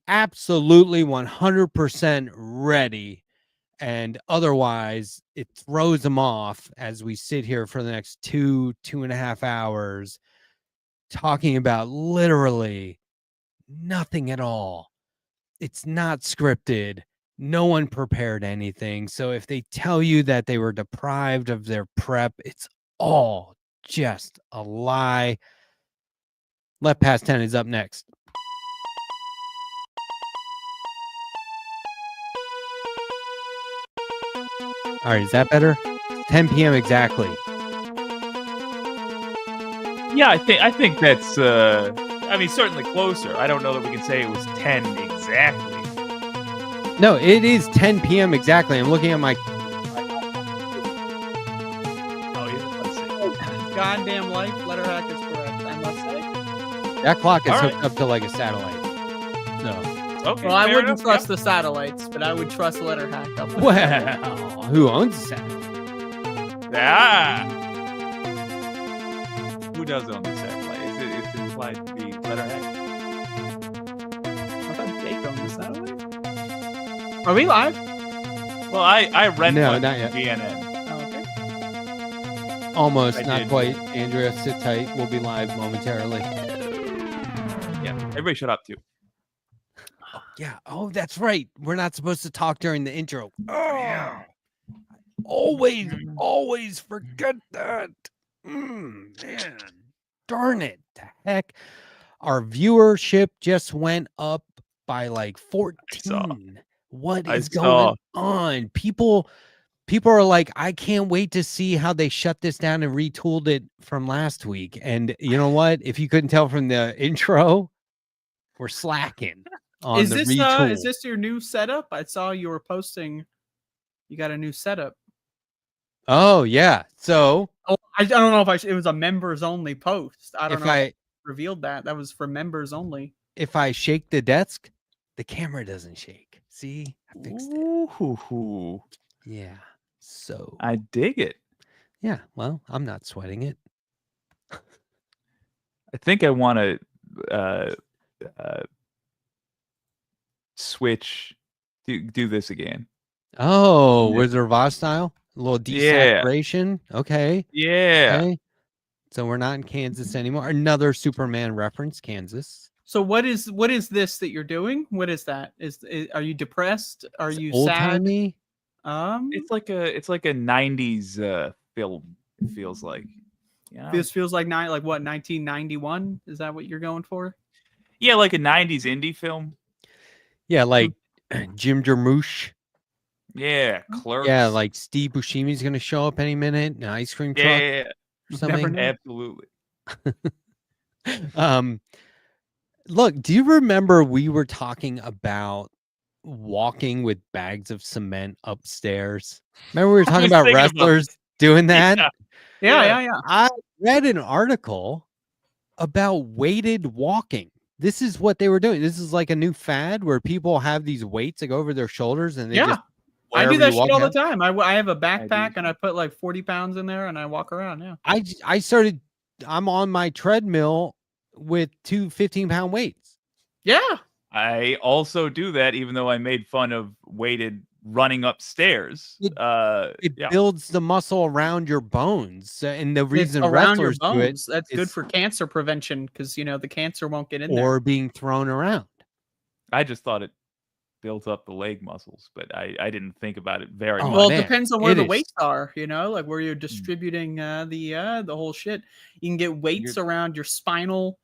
Speaker 10: absolutely 100% ready. And otherwise, it throws them off as we sit here for the next 2.5 hours talking about literally nothing at all. It's not scripted. No one prepared anything. So if they tell you that they were deprived of their prep, it's all just a lie. Left Past 10 is up next. All right, is that better? 10 p.m. exactly.
Speaker 12: Yeah, I think that's certainly closer. I don't know that we can say it was 10 exactly.
Speaker 10: No, it is 10 p.m. exactly. I'm looking at my
Speaker 16: Goddamn life, Letterhack is correct, I must say.
Speaker 10: that clock is
Speaker 12: All
Speaker 10: hooked
Speaker 12: right.
Speaker 10: up to like a satellite. So
Speaker 12: Okay,
Speaker 16: Well, I
Speaker 12: fair
Speaker 16: wouldn't
Speaker 12: enough,
Speaker 16: trust
Speaker 12: yeah.
Speaker 16: the satellites, but I would trust Letterhack. I'll put it that way.
Speaker 10: well, who owns the satellite?
Speaker 12: Who does own the satellite? It's implied to be Letterhack.
Speaker 16: I thought Jake owned the satellite. Are we live?
Speaker 12: Well, I rent
Speaker 10: No,
Speaker 12: one
Speaker 10: not
Speaker 12: from
Speaker 10: yet.
Speaker 12: BNN.
Speaker 16: Oh, okay.
Speaker 10: Almost,
Speaker 12: I
Speaker 10: not
Speaker 12: did.
Speaker 10: quite. Andrea, sit tight. We'll be live momentarily.
Speaker 12: Yeah, everybody shut up too.
Speaker 10: Yeah. Oh, that's right. We're not supposed to talk during the intro. Oh, always forget that. Man, darn it. The heck. Our viewership just went up by like 14. What
Speaker 12: I
Speaker 10: is
Speaker 12: saw.
Speaker 10: going on? People are like, I can't wait to see how they shut this down and retooled it from last week. And you know what? If you couldn't tell from the intro, we're slacking. on
Speaker 16: Is
Speaker 10: the
Speaker 16: this
Speaker 10: retool.
Speaker 16: is this your new setup? I saw you were posting. You got a new setup.
Speaker 10: Oh yeah. So
Speaker 16: I don't know if it was a members only post. I don't
Speaker 10: If
Speaker 16: know.
Speaker 10: I-
Speaker 16: If I revealed that was for members only.
Speaker 10: if I shake the desk, the camera doesn't shake. See, I fixed
Speaker 12: Ooh.
Speaker 10: it. Yeah. So
Speaker 12: I dig it.
Speaker 10: yeah. Well, I'm not sweating it.
Speaker 12: I think I want to switch. Do this again.
Speaker 10: Oh,
Speaker 12: Yeah.
Speaker 10: Wizard of Oz style? A little
Speaker 12: Yeah.
Speaker 10: desaturation. Okay.
Speaker 12: Yeah.
Speaker 10: Okay. So we're not in Kansas anymore. Another Superman reference, Kansas.
Speaker 16: So what is this that you're doing? What is that? Are you depressed? Are you
Speaker 10: Old
Speaker 16: sad?
Speaker 10: timey.
Speaker 12: It's like a 90s film. It feels like. Yeah.
Speaker 16: This feels like what 1991? Is that what you're going for?
Speaker 12: Yeah, like a 90s indie film.
Speaker 10: Yeah, like Jim Jarmusch.
Speaker 12: Yeah, Clerks.
Speaker 10: Yeah, like Steve Buscemi's gonna show up any minute. An ice cream truck.
Speaker 12: Yeah.
Speaker 10: Or something.
Speaker 12: Absolutely.
Speaker 10: Look, do you remember we were talking about walking with bags of cement upstairs? Remember we were talking about wrestlers doing that?
Speaker 16: Yeah.
Speaker 10: I read an article about weighted walking. This is what they were doing. This is like a new fad where people have these weights that go over their shoulders and they just
Speaker 16: I do
Speaker 10: wherever
Speaker 16: that
Speaker 10: you walk
Speaker 16: shit all the
Speaker 10: out.
Speaker 16: time. I have a backpack and I put like 40 pounds in there and I walk around. Yeah.
Speaker 10: I'm on my treadmill with two 15-pound weights.
Speaker 16: Yeah.
Speaker 12: I also do that, even though I made fun of weighted running upstairs.
Speaker 10: It builds the muscle around your bones, and the reason
Speaker 16: around your
Speaker 10: wrestlers do it
Speaker 16: bones. That's good
Speaker 10: is
Speaker 16: for cancer prevention because the cancer won't get in there.
Speaker 10: or being thrown around.
Speaker 12: I just thought it built up the leg muscles, but I didn't think about it very much.
Speaker 16: Well, it depends on where the weights are, like where you're distributing the whole shit. You can get weights around your spinal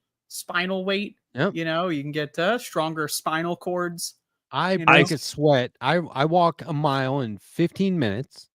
Speaker 16: weight.
Speaker 10: Yep.
Speaker 16: You can get stronger spinal cords.
Speaker 10: I break a sweat. I walk a mile in 15 minutes,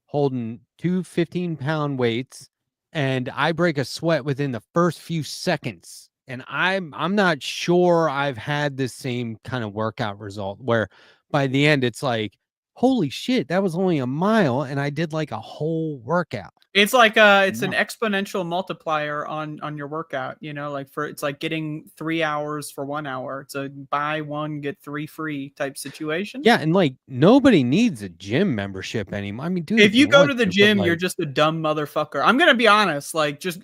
Speaker 10: holding two 15-pound weights, and I break a sweat within the first few seconds. And I'm not sure I've had the same kind of workout result where by the end it's like, holy shit, that was only a mile and I did like a whole workout.
Speaker 16: It's like it's an exponential multiplier on your workout, it's like getting 3 hours for 1 hour. It's a buy one, get three free type situation.
Speaker 10: Yeah, and like nobody needs a gym membership anymore. I mean, dude,
Speaker 16: If you go
Speaker 10: want
Speaker 16: to the
Speaker 10: but,
Speaker 16: gym,
Speaker 10: like,
Speaker 16: you're just a dumb motherfucker. I'm gonna be honest.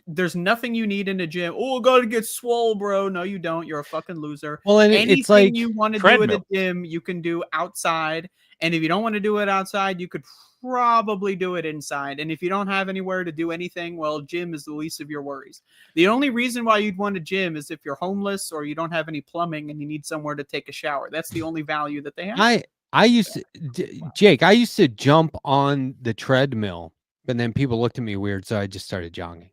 Speaker 16: There's nothing you need in the gym. Oh, gotta get swole, bro. No, you don't. You're a fucking loser.
Speaker 10: Well, and
Speaker 16: anything
Speaker 10: it's like
Speaker 16: you want to do at the gym, you can do outside. And if you don't want to do it outside, you could probably do it inside. And if you don't have anywhere to do anything, well, gym is the least of your worries. The only reason why you'd want a gym is if you're homeless or you don't have any plumbing and you need somewhere to take a shower. That's the only value that they have.
Speaker 10: I used to, Jake, I used to jump on the treadmill, but then people looked at me weird, so I just started jogging.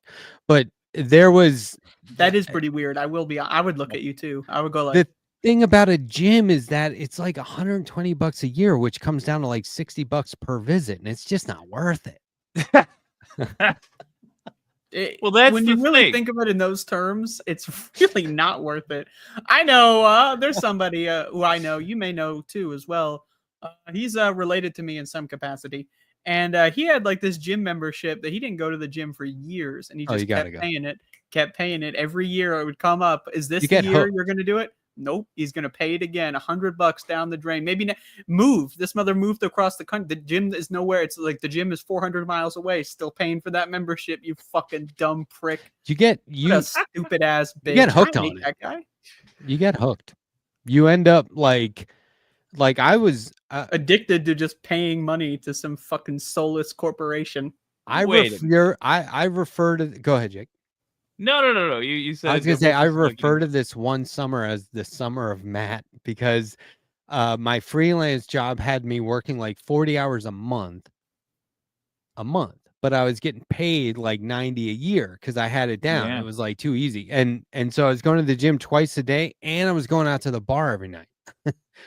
Speaker 10: But
Speaker 16: that is pretty weird. I would look at you too. I would go like,
Speaker 10: the thing about a gym is that it's like $120 a year, which comes down to like $60 per visit, and it's just not worth it.
Speaker 12: Well, that's
Speaker 16: when you really think of it in those terms, it's really not worth it. I know there's somebody who I know, you may know too as well. He's related to me in some capacity, and he had like this gym membership that he didn't go to the gym for years, and he just kept paying it every year. It would come up. Is this the year you're going to do it? Nope, he's gonna pay it again. $100 down the drain. Maybe move. This mother moved across the country. The gym is nowhere. It's like the gym is 400 miles away. Still paying for that membership. You fucking dumb prick.
Speaker 10: You get
Speaker 16: stupid ass bitch.
Speaker 10: You get hooked on it.
Speaker 16: That guy.
Speaker 10: You get hooked. You end up like I was
Speaker 16: addicted to just paying money to some fucking soulless corporation.
Speaker 10: I refer to. Go ahead, Jake.
Speaker 12: No. You said.
Speaker 10: I was gonna say I refer to this one summer as the summer of Matt because my freelance job had me working like 40 hours a month, but I was getting paid like 90 a year because I had it down.
Speaker 12: Yeah.
Speaker 10: It was like too easy, and so I was going to the gym twice a day, and I was going out to the bar every night.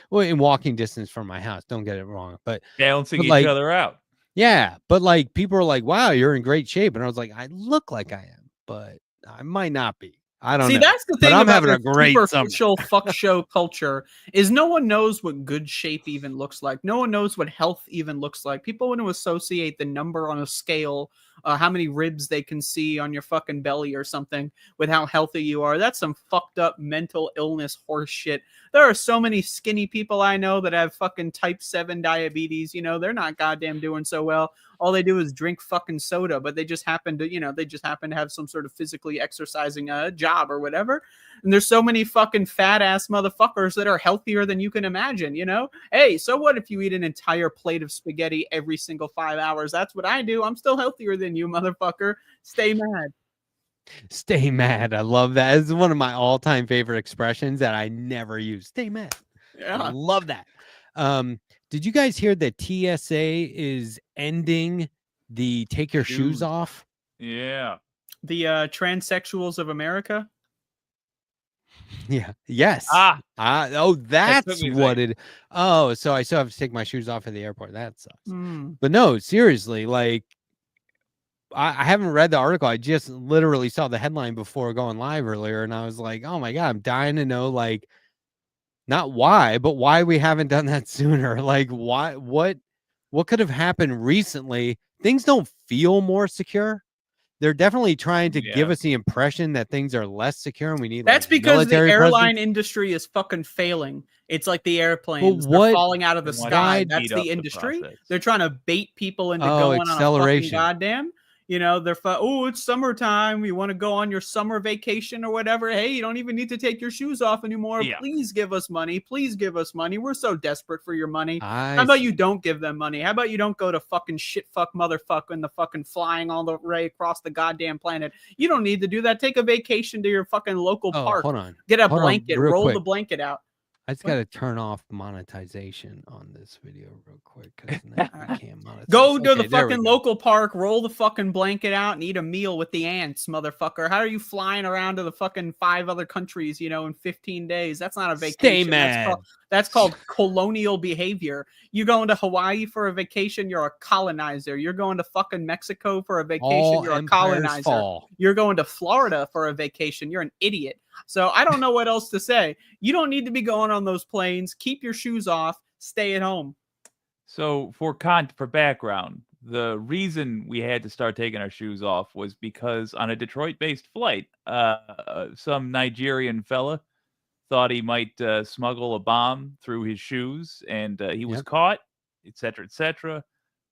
Speaker 10: Well, in walking distance from my house. Don't get it wrong, but
Speaker 12: balancing each other out.
Speaker 10: Yeah, but like people are like, "Wow, you're in great shape," and I was like, "I look like I am, but I might not be." I don't
Speaker 16: See,
Speaker 10: know.
Speaker 16: that's the
Speaker 10: But
Speaker 16: thing
Speaker 10: I'm
Speaker 16: about
Speaker 10: having a
Speaker 16: the
Speaker 10: great summer.
Speaker 16: superficial fuck show culture is no one knows what good shape even looks like. No one knows what health even looks like. People want to associate the number on a scale, how many ribs they can see on your fucking belly or something with how healthy you are. That's some fucked up mental illness horse shit. There are so many skinny people I know that have fucking type 7 diabetes. You know, they're not goddamn doing so well. All they do is drink fucking soda, but they just happen to, they just happen to have some sort of physically exercising job or whatever. And there's so many fucking fat ass motherfuckers that are healthier than you can imagine, Hey, so what if you eat an entire plate of spaghetti every single 5 hours? That's what I do. I'm still healthier than you, motherfucker. Stay mad.
Speaker 10: Stay mad. I love that. It's one of my all-time favorite expressions that I never use. Stay mad.
Speaker 16: Yeah.
Speaker 10: I love that. Did you guys hear that TSA is ending the take your shoes off?
Speaker 12: Yeah.
Speaker 16: The transsexuals of America?
Speaker 10: Yeah. Yes. Oh, that's what it. Oh, so I still have to take my shoes off at the airport. That sucks. But no, seriously, like I haven't read the article. I just literally saw the headline before going live earlier, and I was like, oh my God, I'm dying to know, like, not why, but why we haven't done that sooner. Like, why, what could have happened recently? Things don't feel more secure. They're definitely trying to give us the impression that things are less secure, and we need.
Speaker 16: That's
Speaker 10: like,
Speaker 16: because the
Speaker 10: military
Speaker 16: airline
Speaker 10: presence.
Speaker 16: industry is fucking failing. It's like the airplanes.
Speaker 10: But
Speaker 16: They're falling out of the
Speaker 10: why
Speaker 16: sky.
Speaker 10: speed
Speaker 16: That's
Speaker 12: up
Speaker 16: the
Speaker 12: the
Speaker 16: industry.
Speaker 12: process?
Speaker 16: They're trying to bait people into
Speaker 10: Oh,
Speaker 16: going on a fucking
Speaker 10: acceleration.
Speaker 16: goddamn. They're it's summertime. You want to go on your summer vacation or whatever. Hey, you don't even need to take your shoes off anymore.
Speaker 12: Yeah.
Speaker 16: Please give us money. Please give us money. We're so desperate for your money.
Speaker 10: I
Speaker 16: How about
Speaker 10: see.
Speaker 16: you don't give them money? How about you don't go to fucking shit fuck motherfucker and the fucking flying all the way across the goddamn planet? You don't need to do that. Take a vacation to your fucking local
Speaker 10: Oh,
Speaker 16: park.
Speaker 10: hold on.
Speaker 16: Get a
Speaker 10: Hold on,
Speaker 16: blanket.
Speaker 10: real
Speaker 16: Roll
Speaker 10: quick.
Speaker 16: the blanket out.
Speaker 10: I just got to turn off monetization on this video real quick because now I can't monetize.
Speaker 16: Go to
Speaker 10: Okay,
Speaker 16: the
Speaker 10: there we
Speaker 16: fucking
Speaker 10: go.
Speaker 16: local park, roll the fucking blanket out, and eat a meal with the ants, motherfucker. How are you flying around to the fucking 5 other countries, in 15 days? That's not a vacation.
Speaker 10: Stay mad.
Speaker 16: That's called colonial behavior. You're going to Hawaii for a vacation, you're a colonizer. You're going to fucking Mexico for a vacation,
Speaker 10: All
Speaker 16: you're a
Speaker 10: empires
Speaker 16: colonizer.
Speaker 10: fall.
Speaker 16: You're going to Florida for a vacation, you're an idiot. So I don't know what else to say. You don't need to be going on those planes. Keep your shoes off. Stay at home.
Speaker 12: So for background, the reason we had to start taking our shoes off was because on a Detroit-based flight, some Nigerian fella thought he might smuggle a bomb through his shoes, and he was caught, etc., etc.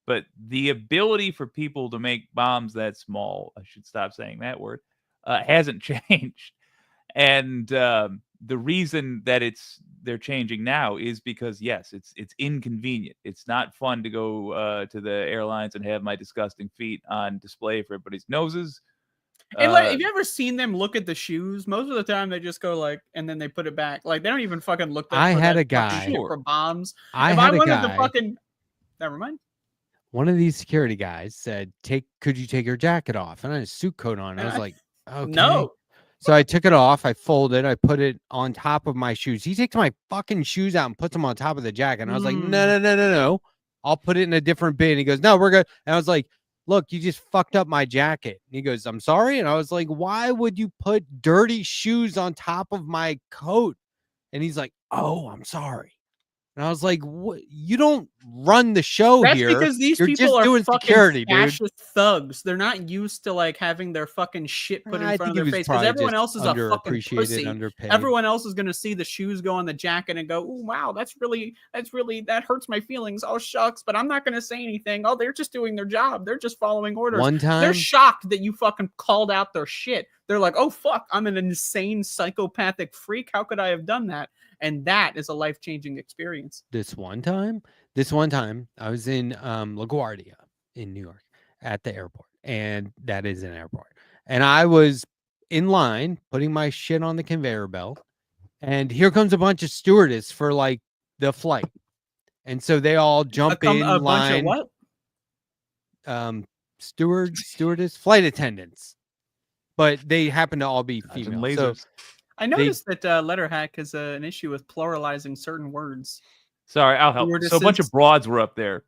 Speaker 12: But the ability for people to make bombs that small, I should stop saying that word, hasn't changed. And the reason that they're changing now is because, yes, it's inconvenient. It's not fun to go to the airlines and have my disgusting feet on display for everybody's noses.
Speaker 16: And like, have you ever seen them look at the shoes? Most of the time, they just go like, and then they put it back. Like they don't even fucking look.
Speaker 10: I had a
Speaker 16: fucking
Speaker 10: guy.
Speaker 16: shit for bombs.
Speaker 10: I
Speaker 16: if
Speaker 10: had
Speaker 16: I
Speaker 10: a
Speaker 16: wanted to
Speaker 10: guy.
Speaker 16: fucking, never mind.
Speaker 10: One of these security guys said, could you take your jacket off? And I had a suit coat on. I was like, okay.
Speaker 16: No.
Speaker 10: So I took it off. I folded. I put it on top of my shoes. He takes my fucking shoes out and puts them on top of the jacket. And I was like, no. I'll put it in a different bin. He goes, no, we're good. And I was like, look, you just fucked up my jacket. And he goes, I'm sorry. And I was like, why would you put dirty shoes on top of my coat? And he's like, oh, I'm sorry. And I was like, "What? You don't run the show
Speaker 16: That's
Speaker 10: here.
Speaker 16: because these
Speaker 10: You're
Speaker 16: people
Speaker 10: just
Speaker 16: are
Speaker 10: doing
Speaker 16: fucking
Speaker 10: security, dude."
Speaker 16: fascist thugs. They're not used to like having their fucking shit put in
Speaker 10: I
Speaker 16: front of
Speaker 10: think he
Speaker 16: their
Speaker 10: was
Speaker 16: face because
Speaker 10: probably
Speaker 16: everyone
Speaker 10: just
Speaker 16: else is a fucking
Speaker 10: underappreciated,
Speaker 16: pussy.
Speaker 10: underpaid.
Speaker 16: Everyone else is gonna see the shoes go on the jacket and go, "Oh wow, that hurts my feelings. Oh shucks," but I'm not gonna say anything. Oh, they're just doing their job. They're just following orders.
Speaker 10: One time-
Speaker 16: they're shocked that you fucking called out their shit. They're like, "Oh fuck, I'm an insane psychopathic freak. How could I have done that?" And that is a life-changing experience.
Speaker 10: This one time, I was in LaGuardia in New York at the airport, and that is an airport. And I was in line putting my shit on the conveyor belt, and here comes a bunch of stewardess for like the flight, and so they all jump in
Speaker 16: a
Speaker 10: line.
Speaker 16: bunch of what?
Speaker 10: Stewardess, flight attendants, but they happen to all be female. So
Speaker 16: I noticed that Letterhack has an issue with pluralizing certain words.
Speaker 12: Sorry, I'll help. So a bunch of broads were up there.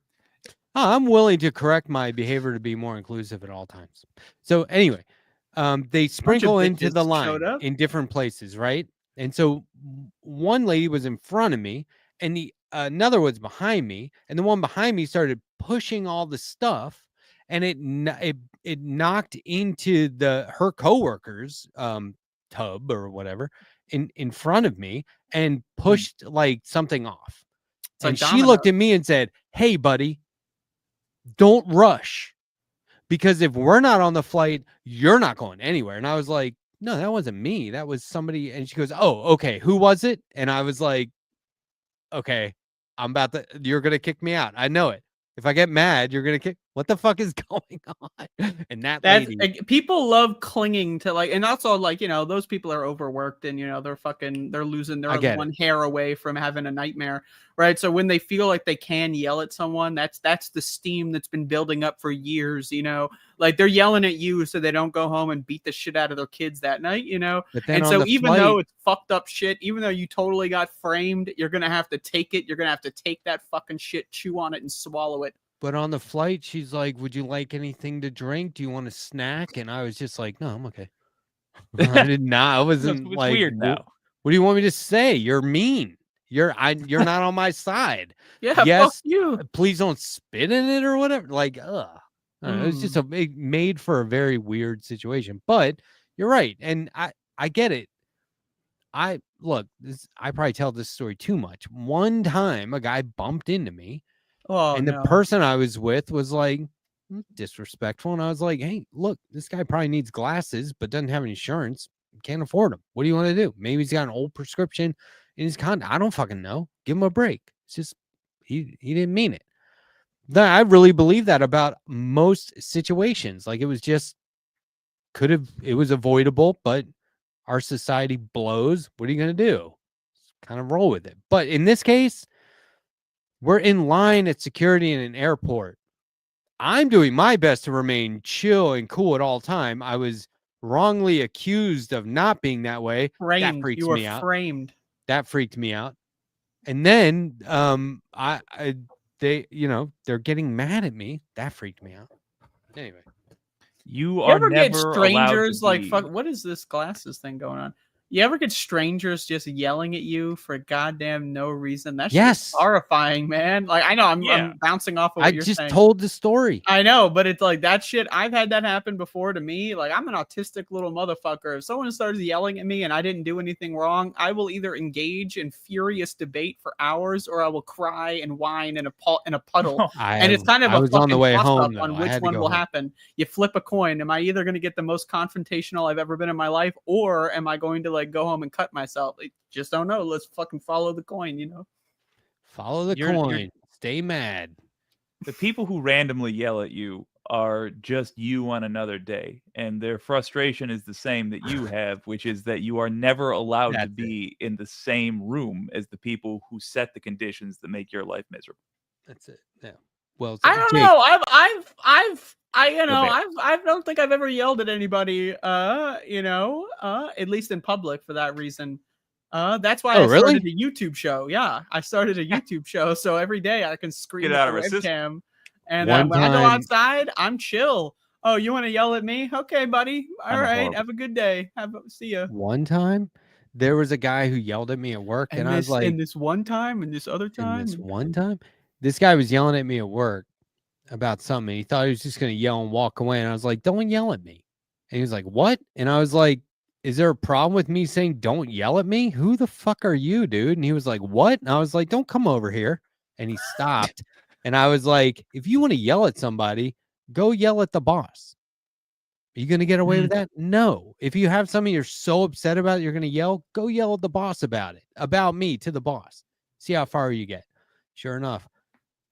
Speaker 10: I'm willing to correct my behavior to be more inclusive at all times. So anyway, they sprinkle into
Speaker 16: bitches
Speaker 10: the
Speaker 16: showed
Speaker 10: line
Speaker 16: up.
Speaker 10: in different places, right? And so one lady was in front of me, and the another was behind me, and the one behind me started pushing all the stuff, and it knocked into her coworker's tub or whatever in front of me and pushed like something off.
Speaker 16: It's like
Speaker 10: And she looked
Speaker 16: dominoes.
Speaker 10: at me and said, "Hey, buddy, don't rush, because if we're not on the flight, you're not going anywhere." And I was like, "No, that wasn't me. That was somebody." And she goes, "Oh, okay. Who was it?" And I was like, "Okay, you're going to kick me out. I know it. If I get mad, you're going to kick. What the fuck is going on?" And that
Speaker 16: That's
Speaker 10: lady,
Speaker 16: like, people love clinging to like, and also like, you know, those people are overworked and, you know, they're losing
Speaker 10: I get
Speaker 16: one hair away from having a nightmare, right? So when they feel like they can yell at someone, that's the steam that's been building up for years, you know, like they're yelling at you so they don't go home and beat the shit out of their kids that night, you know.
Speaker 10: But then
Speaker 16: And
Speaker 10: on
Speaker 16: so
Speaker 10: the
Speaker 16: even though
Speaker 10: flight-
Speaker 16: it's fucked up shit, even though you totally got framed, you're gonna have to take it. You're gonna have to take that fucking shit, chew on it, and swallow it.
Speaker 10: but on the flight, she's like, "Would you like anything to drink? Do you want a snack?" And I was just like, "No, I'm okay." I did not. I wasn't
Speaker 12: It's
Speaker 10: like,
Speaker 12: weird now.
Speaker 10: What do you want me to say? You're mean. You're not on my side.
Speaker 16: Yeah,
Speaker 10: Yes,
Speaker 16: fuck you.
Speaker 10: please don't spit in it or whatever. Like, ugh. I don't know, it was just made for a very weird situation. But you're right, and I get it. I probably tell this story too much. One time, a guy bumped into me, and the person I was with was like disrespectful, and I was like, "Hey, look, this guy probably needs glasses, but doesn't have insurance, can't afford them. What do you want to do? Maybe he's got an old prescription in his contact. I don't fucking know. Give him a break. It's just he didn't mean it." I really believe that about most situations. Like, it was just it was avoidable, but our society blows. What are you going to do? Kind of roll with it. But in this case, we're in line at security in an airport. I'm doing my best to remain chill and cool at all time. I was wrongly accused of not being that way.
Speaker 16: Framed.
Speaker 10: That freaks
Speaker 16: You were
Speaker 10: me out.
Speaker 16: framed.
Speaker 10: That freaked me out. And then they, you know, they're getting mad at me. That freaked me out. Anyway,
Speaker 12: you
Speaker 16: You ever get
Speaker 12: never
Speaker 16: strangers
Speaker 12: allowed
Speaker 16: like,
Speaker 12: to
Speaker 16: fuck, what is this glasses thing going on? You ever get strangers just yelling at you for goddamn no reason? That's
Speaker 10: Yes.
Speaker 16: just horrifying, man. Like, I know I'm bouncing off of what
Speaker 10: I
Speaker 16: you're
Speaker 10: just
Speaker 16: saying.
Speaker 10: told the story.
Speaker 16: I know, but it's like that shit. I've had that happen before to me. Like, I'm an autistic little motherfucker. If someone starts yelling at me and I didn't do anything wrong, I will either engage in furious debate for hours or I will cry and whine in a puddle. And it's kind of
Speaker 10: I
Speaker 16: a
Speaker 10: was on the
Speaker 16: fucking
Speaker 10: way
Speaker 16: toss-up
Speaker 10: home, though.
Speaker 16: on
Speaker 10: I
Speaker 16: which
Speaker 10: had to
Speaker 16: one
Speaker 10: go
Speaker 16: will
Speaker 10: home.
Speaker 16: happen. You flip a coin. Am I either going to get the most confrontational I've ever been in my life, or am I going to like go home and cut myself? Like, just don't know. Let's fucking follow the coin, you know?
Speaker 10: Follow the coin. Stay mad.
Speaker 12: The people who randomly yell at you are just you on another day, and their frustration is the same that you have, which is that you are never allowed to be in the same room as the people who set the conditions that make your life miserable.
Speaker 10: That's it. Yeah. Well,
Speaker 16: I don't
Speaker 10: Jake,
Speaker 16: know. I don't think I've ever yelled at anybody, at least in public for that reason. That's why I started a YouTube show. Yeah, I started a YouTube show, so every day I can scream
Speaker 12: Get
Speaker 16: at
Speaker 12: out
Speaker 16: the
Speaker 12: of our system.
Speaker 16: webcam. And
Speaker 10: One
Speaker 16: when I go
Speaker 10: time-
Speaker 16: outside, I'm chill. Oh, you want to yell at me? Okay, buddy. All
Speaker 10: I'm
Speaker 16: right.
Speaker 10: horrible.
Speaker 16: Have a good day. See ya.
Speaker 10: One time, there was a guy who yelled at me at work, and I was like,
Speaker 16: and this one time, and this other time,
Speaker 10: and this one time, this guy was yelling at me at work about something. He thought he was just going to yell and walk away. And I was like, "Don't yell at me." And he was like, "What?" And I was like, "Is there a problem with me saying don't yell at me? Who the fuck are you, dude?" And he was like, "What?" And I was like, "Don't come over here." And he stopped. And I was like, "If you want to yell at somebody, go yell at the boss. Are you going to get away with that? No. If you have something you're so upset about, you're going to yell, go yell at the boss about it, about me to the boss. See how far you get." Sure enough,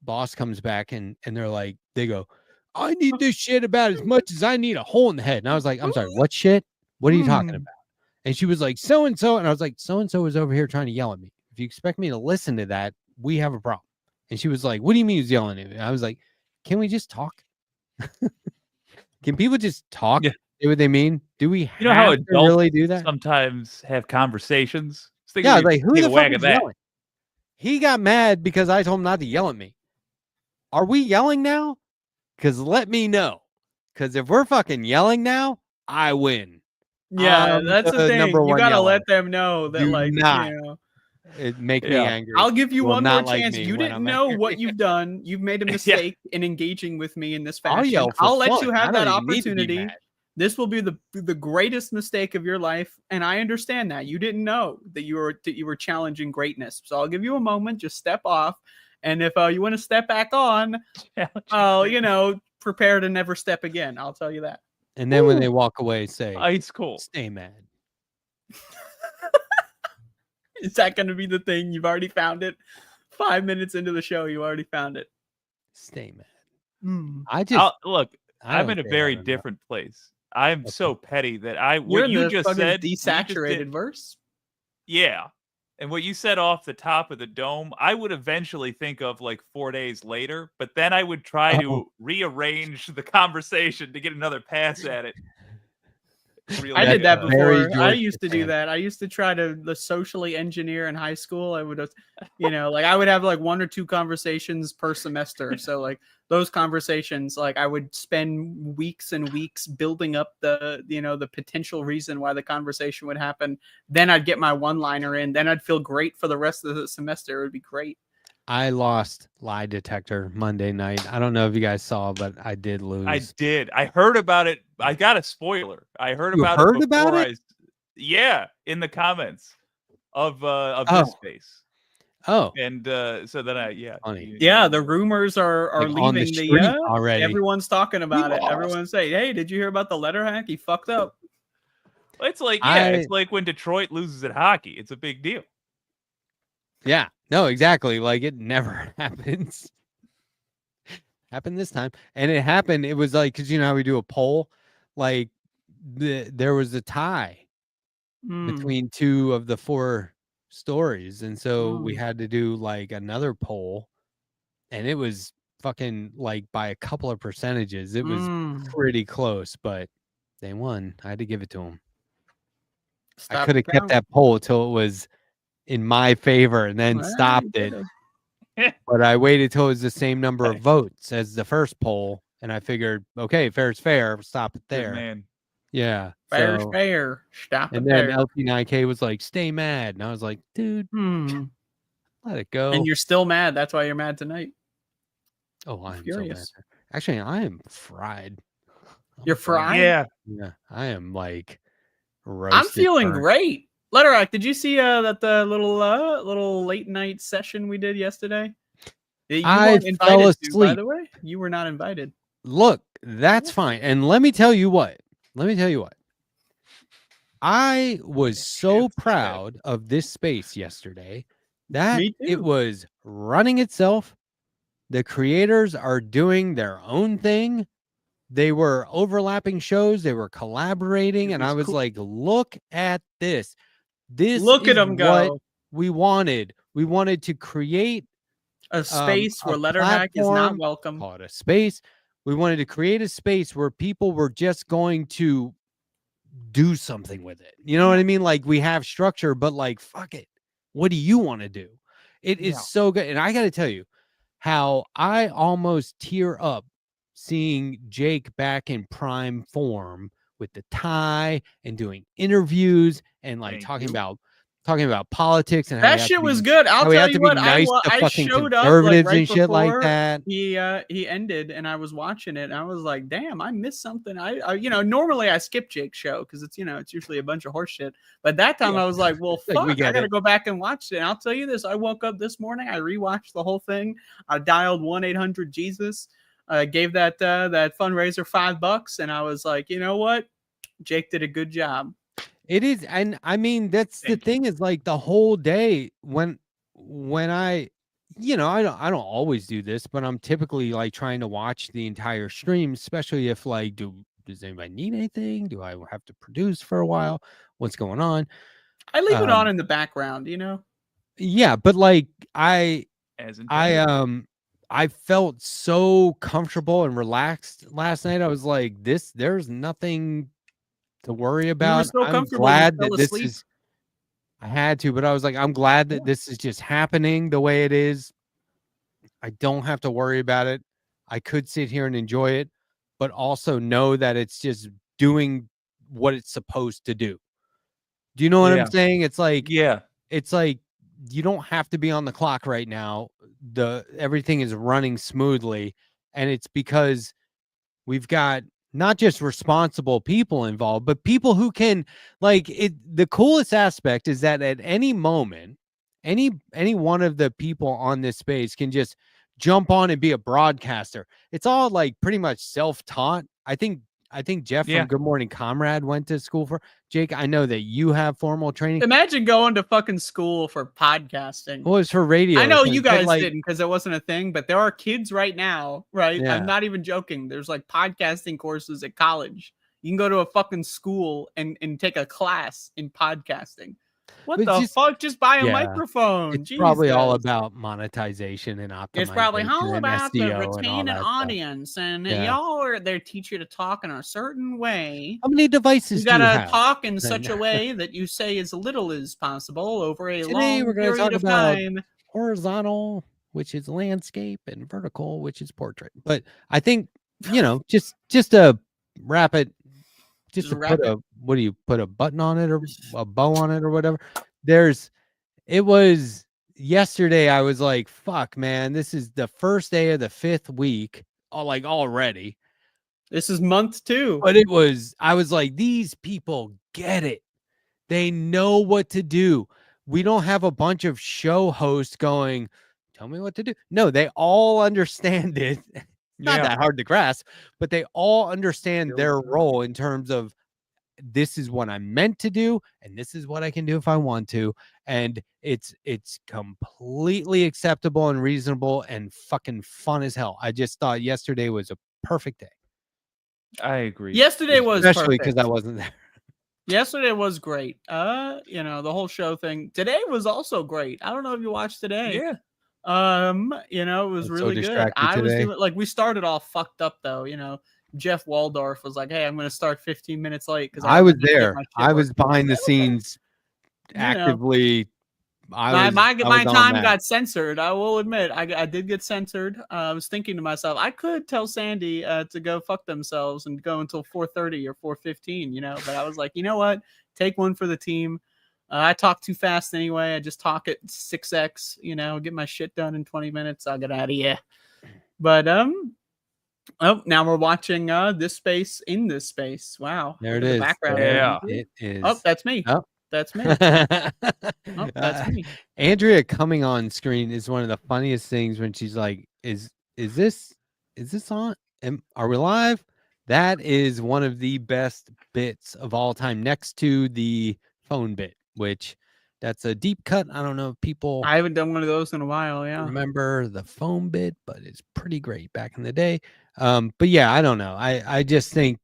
Speaker 10: boss comes back and they're like, they go, "I need this shit about as much as I need a hole in the head." And I was like, "I'm sorry, what shit? What are you talking about?" And she was like, "So-and-so." And I was like, "So-and-so was over here trying to yell at me. If you expect me to listen to that, we have a problem." And she was like, "What do you mean he's yelling at me?" I was like, "Can we just talk? Can people just talk? Say what they mean? Do we
Speaker 12: You know how
Speaker 10: have to
Speaker 12: adults
Speaker 10: really do that?"
Speaker 12: sometimes have conversations? Just think
Speaker 10: Yeah,
Speaker 12: we
Speaker 10: like, who
Speaker 12: take
Speaker 10: the
Speaker 12: a whack
Speaker 10: fuck
Speaker 12: at
Speaker 10: is
Speaker 12: that.
Speaker 10: yelling? He got mad because I told him not to yell at me. Are we yelling now? Because let me know. Because if we're fucking yelling now, I win.
Speaker 16: Yeah, that's the thing.
Speaker 10: number
Speaker 16: You
Speaker 10: one
Speaker 16: gotta
Speaker 10: yeller.
Speaker 16: let them know that,
Speaker 10: Do
Speaker 16: like,
Speaker 10: not.
Speaker 16: you know.
Speaker 10: It make me
Speaker 12: Yeah.
Speaker 10: angry.
Speaker 16: I'll give you
Speaker 10: will
Speaker 16: one more
Speaker 10: not like
Speaker 16: chance.
Speaker 10: me
Speaker 16: You
Speaker 10: when
Speaker 16: didn't
Speaker 10: I'm
Speaker 16: know what
Speaker 10: angry.
Speaker 16: you've done. You've made a mistake in engaging with me in this
Speaker 10: I'll
Speaker 16: fashion.
Speaker 10: yell for
Speaker 16: I'll let you
Speaker 10: fun. I
Speaker 16: have that
Speaker 10: don't even need to be
Speaker 16: opportunity.
Speaker 10: mad.
Speaker 16: This will be the greatest mistake of your life, and I understand that. You didn't know that you were challenging greatness. So I'll give you a moment. Just step off, and if you want to step back on, you know, prepare to never step again. I'll tell you that.
Speaker 10: And then when they walk away, say,
Speaker 12: ice cold.
Speaker 10: Stay mad.
Speaker 16: Is that going to be the thing? You've already found it. 5 minutes into the show, you already found it.
Speaker 10: Stay mad.
Speaker 16: Mm.
Speaker 10: I just
Speaker 12: look.
Speaker 10: I
Speaker 12: I'm
Speaker 10: don't
Speaker 12: in a
Speaker 10: say
Speaker 12: very
Speaker 10: that enough.
Speaker 12: different place. I'm so petty that
Speaker 16: You're
Speaker 12: what
Speaker 16: in
Speaker 12: you
Speaker 16: the
Speaker 12: just
Speaker 16: fucking
Speaker 12: said, you just
Speaker 16: desaturated
Speaker 12: did-
Speaker 16: verse.
Speaker 12: Yeah. And what you said off the top of the dome, I would eventually think of like 4 days later, but then I would try to rearrange the conversation to get another pass at it.
Speaker 16: I did that
Speaker 10: very
Speaker 16: before. I
Speaker 10: George
Speaker 16: used to do
Speaker 10: Costanza.
Speaker 16: that. I used to try to socially engineer in high school. I would, you know, like I would have like 1 or 2 conversations per semester. So like those conversations, like I would spend weeks and weeks building up the, you know, the potential reason why the conversation would happen. Then I'd get my one-liner in. Then I'd feel great for the rest of the semester. It would be great.
Speaker 10: I lost lie detector Monday night. I don't know if you guys saw, but I did lose.
Speaker 12: I did. I heard about it. I got a spoiler. I heard
Speaker 10: You
Speaker 12: about
Speaker 10: heard
Speaker 12: it
Speaker 10: about
Speaker 12: before
Speaker 10: it?
Speaker 12: Yeah, in the comments of
Speaker 10: Oh.
Speaker 12: this space.
Speaker 10: Oh.
Speaker 12: And so then
Speaker 10: Funny.
Speaker 16: Yeah, the rumors are
Speaker 10: Like, on the
Speaker 16: leaving
Speaker 10: street already.
Speaker 16: Everyone's talking about it.
Speaker 10: lost.
Speaker 16: Everyone's saying, "Hey, did you hear about the Letterhack? He fucked up."
Speaker 12: It's like it's like when Detroit loses at hockey. It's a big deal.
Speaker 10: Yeah, no, exactly. Like it never happens. Happened this time, and it happened. It was like because you know how we do a poll, like there was a tie between 2 of the 4 stories, and so we had to do like another poll, and it was fucking like by a couple of percentages. It was pretty close, but they won. I had to give it to them. I
Speaker 16: Stop
Speaker 10: could have kept
Speaker 16: count.
Speaker 10: that poll till it was in my favor and then
Speaker 16: Well,
Speaker 10: stopped
Speaker 16: you
Speaker 10: it.
Speaker 16: could've.
Speaker 10: But I waited till it was the same number of votes as the first poll, and I figured, okay, fair is fair. Stop it there.
Speaker 12: Man.
Speaker 10: Yeah.
Speaker 16: Fair's
Speaker 10: so-
Speaker 16: fair. Stop it
Speaker 10: And then
Speaker 16: there.
Speaker 10: LT9K was like, "Stay mad," and I was like, "Dude, let it go."
Speaker 16: And you're still mad. That's why you're mad tonight.
Speaker 10: Oh, I'm
Speaker 16: furious.
Speaker 10: so mad. Actually, I am fried.
Speaker 16: You're fried?
Speaker 12: Yeah.
Speaker 10: Yeah, I am like roasted.
Speaker 16: I'm feeling
Speaker 10: burnt.
Speaker 16: great. Letterhack, did you see that the little late night session we did yesterday? You
Speaker 10: I
Speaker 16: weren't
Speaker 10: fell
Speaker 16: invited to, by
Speaker 10: asleep.
Speaker 16: the way. You were not invited.
Speaker 10: Look, that's fine. And let me tell you what. I was so proud of this space yesterday that
Speaker 16: Me
Speaker 10: it
Speaker 16: too.
Speaker 10: was running itself. The creators are doing their own thing. They were overlapping shows. They were collaborating. And I was like, look at this. This
Speaker 16: Look at
Speaker 10: is
Speaker 16: 'em
Speaker 10: what
Speaker 16: go.
Speaker 10: we wanted. We wanted to create
Speaker 16: A space where
Speaker 10: a
Speaker 16: Letterhack is not
Speaker 10: platform,
Speaker 16: welcome.
Speaker 10: call it a space. We wanted to create a space where people were just going to do something with it. You know what I mean? Like we have structure, but like, fuck it. What do you want to do? It is so good. And I got to tell you how I almost tear up seeing Jake back in prime form with the tie and doing interviews and like talking about politics and how
Speaker 16: That shit was good. I'll
Speaker 10: how we
Speaker 16: tell
Speaker 10: have
Speaker 16: you
Speaker 10: to be
Speaker 16: what.
Speaker 10: nice to
Speaker 16: I
Speaker 10: fucking
Speaker 16: showed up
Speaker 10: conservatives
Speaker 16: like right
Speaker 10: and shit like
Speaker 16: before
Speaker 10: that.
Speaker 16: he ended, and I was watching it, and I was like, "Damn, I missed something." I you know, normally I skip Jake's show because it's it's usually a bunch of horse shit. But that time I was like, "Well,
Speaker 10: Like, we
Speaker 16: fuck, I
Speaker 10: get
Speaker 16: gotta
Speaker 10: it.
Speaker 16: go back and watch it." And I'll tell you this: I woke up this morning, I rewatched the whole thing. I dialed 1-800-Jesus. I gave that fundraiser $5, and I was like, you know what, Jake did a good job.
Speaker 10: It is, and I mean that's the thing is like the whole day when I I don't always do this, but I'm typically like trying to watch the entire stream, especially if like does anybody need anything? Do I have to produce for a while? What's going on?
Speaker 16: I leave it on in the background, you know.
Speaker 10: Yeah, but like I
Speaker 12: intended.
Speaker 10: I felt so comfortable and relaxed last night. I was like, there's nothing to worry about.
Speaker 16: so
Speaker 10: I'm
Speaker 16: comfortable you
Speaker 10: glad
Speaker 16: fell
Speaker 10: that this
Speaker 16: asleep.
Speaker 10: is I had to, but I was like, I'm glad that this is just happening the way it is. I don't have to worry about it. I could sit here and enjoy it, but also know that it's just doing what it's supposed to do. Do you know what I'm saying? It's like you don't have to be on the clock right now. Everything is running smoothly, and it's because we've got not just responsible people involved, but people who can the coolest aspect is that at any moment, any one of the people on this space can just jump on and be a broadcaster. It's all like pretty much self-taught. I think Jeff from Good Morning Comrade went to school for. Jake, I know that you have formal training.
Speaker 16: Imagine going to fucking school for podcasting.
Speaker 10: Well, it's for radio.
Speaker 16: I know you guys didn't because it wasn't a thing, but there are kids right now, right?
Speaker 10: Yeah.
Speaker 16: I'm not even joking. There's like podcasting courses at college. You can go to a fucking school and take a class in podcasting. What the fuck? Just buy a microphone.
Speaker 10: It's probably all about monetization and optimization.
Speaker 16: It's probably all about the
Speaker 10: SEO
Speaker 16: retain an
Speaker 10: and all that
Speaker 16: audience, and y'all are they teach you to talk in a certain way.
Speaker 10: How many devices
Speaker 16: You
Speaker 10: do you
Speaker 16: gotta
Speaker 10: have?
Speaker 16: talk in such a way that you say as little as possible over a
Speaker 10: Today
Speaker 16: long
Speaker 10: we're going to
Speaker 16: period
Speaker 10: talk
Speaker 16: of
Speaker 10: about
Speaker 16: time.
Speaker 10: horizontal, which is landscape, and vertical, which is portrait. But I think just to wrap it, just to put what do you put a button on it or a bow on it or whatever? It was yesterday. I was like, fuck, man, this is the first day of the 5th week. Already.
Speaker 16: This is month 2.
Speaker 10: But I was like, these people get it. They know what to do. We don't have a bunch of show hosts going, tell me what to do. No, they all understand it. Not that hard to grasp, but they all understand their role in terms of this is what I'm meant to do, and this is what I can do if I want to. And it's completely acceptable and reasonable and fucking fun as hell. I just thought yesterday was a perfect day.
Speaker 12: I agree.
Speaker 16: Yesterday was
Speaker 10: especially
Speaker 16: perfect.
Speaker 10: because I wasn't there.
Speaker 16: Yesterday was great. The whole show thing. Today was also great. I don't know if you watched today.
Speaker 12: Yeah.
Speaker 16: It was really good. I was
Speaker 10: today.
Speaker 16: doing we started all fucked up though. Jeff Waldorf was like, "Hey, I'm going to start 15 minutes late because
Speaker 10: I was there. I was behind the scenes, actively.
Speaker 16: My time got censored. I will admit, I did get censored. I was thinking to myself, I could tell Sandee to go fuck themselves and go until 4:30 or 4:15. But I was like, you know what? Take one for the team. I talk too fast anyway. I just talk at 6x. Get my shit done in 20 minutes. I'll get out of here. But now we're watching this space in this space. Wow,
Speaker 10: there it
Speaker 16: look at
Speaker 10: is.
Speaker 16: the background.
Speaker 10: Yeah, it is.
Speaker 16: Oh, that's me.
Speaker 10: Oh.
Speaker 16: That's me. That's me.
Speaker 10: Andrea coming on screen is one of the funniest things when she's like, "Is this on? Are we live?" That is one of the best bits of all time, next to the phone bit, which that's a deep cut. I don't know if people.
Speaker 16: I haven't done one of those in a while. Yeah,
Speaker 10: remember the phone bit, but it's pretty great back in the day. But yeah, I don't know. I just think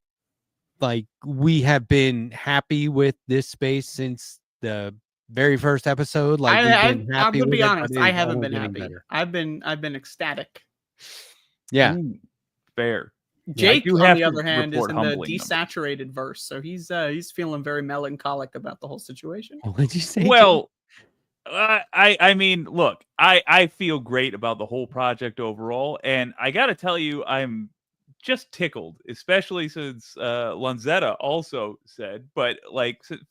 Speaker 10: we have been happy with this space since the very first episode.
Speaker 16: I'm gonna be honest. I haven't been happy.
Speaker 10: Better.
Speaker 16: I've been ecstatic.
Speaker 10: Yeah,
Speaker 12: fair.
Speaker 16: Jake, on the other hand, is in the desaturated verse, so he's feeling very melancholic about the whole situation.
Speaker 10: What did you say?
Speaker 12: Well, I mean, look, I feel great about the whole project overall, and I got to tell you, I'm just tickled, especially since Lanzetta also said, but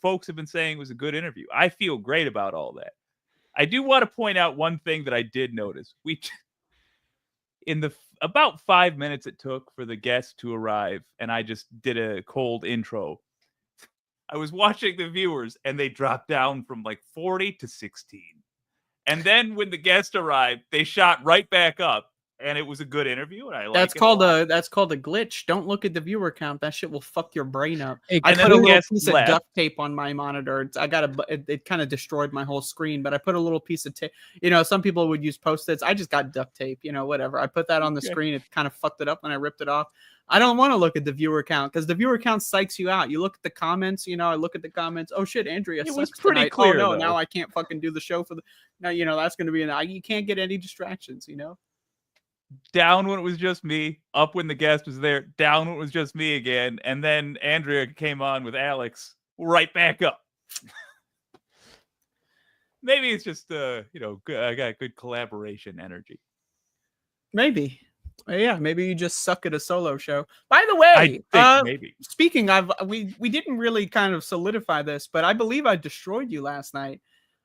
Speaker 12: folks have been saying it was a good interview. I feel great about all that. I do want to point out one thing that I did notice. In the about 5 minutes it took for the guests to arrive, and I just did a cold intro. I was watching the viewers, and they dropped down from 40 to 16. And then when the guest arrived, they shot right back up. And it was a good interview, and I like
Speaker 16: that's called a glitch. Don't look at the viewer count. That shit will fuck your brain up.
Speaker 12: And
Speaker 16: I
Speaker 12: then
Speaker 16: put a
Speaker 12: the
Speaker 16: little
Speaker 12: guest
Speaker 16: piece of
Speaker 12: left.
Speaker 16: duct tape on my monitor. It kind of destroyed my whole screen, but I put a little piece of tape. Some people would use Post-its. I just got duct tape. Whatever. I put that on the screen. It kind of fucked it up when I ripped it off. I don't want to look at the viewer count because the viewer count psychs you out. You look at the comments. I look at the comments. Oh shit, Andrea.
Speaker 12: It was
Speaker 16: sucks
Speaker 12: pretty
Speaker 16: tonight.
Speaker 12: clear.
Speaker 16: Oh no,
Speaker 12: though.
Speaker 16: now I can't fucking do the show for the. Now that's going to be you can't get any distractions.
Speaker 12: Down when it was just me, up when the guest was there, down when it was just me again, and then Andrea came on with Alex, right back up. Maybe it's just I got good collaboration energy.
Speaker 16: Maybe. Yeah, maybe you just suck at a solo show. By the way,
Speaker 12: I think maybe.
Speaker 16: Speaking of, we didn't really kind of solidify this, but I believe I destroyed you last night.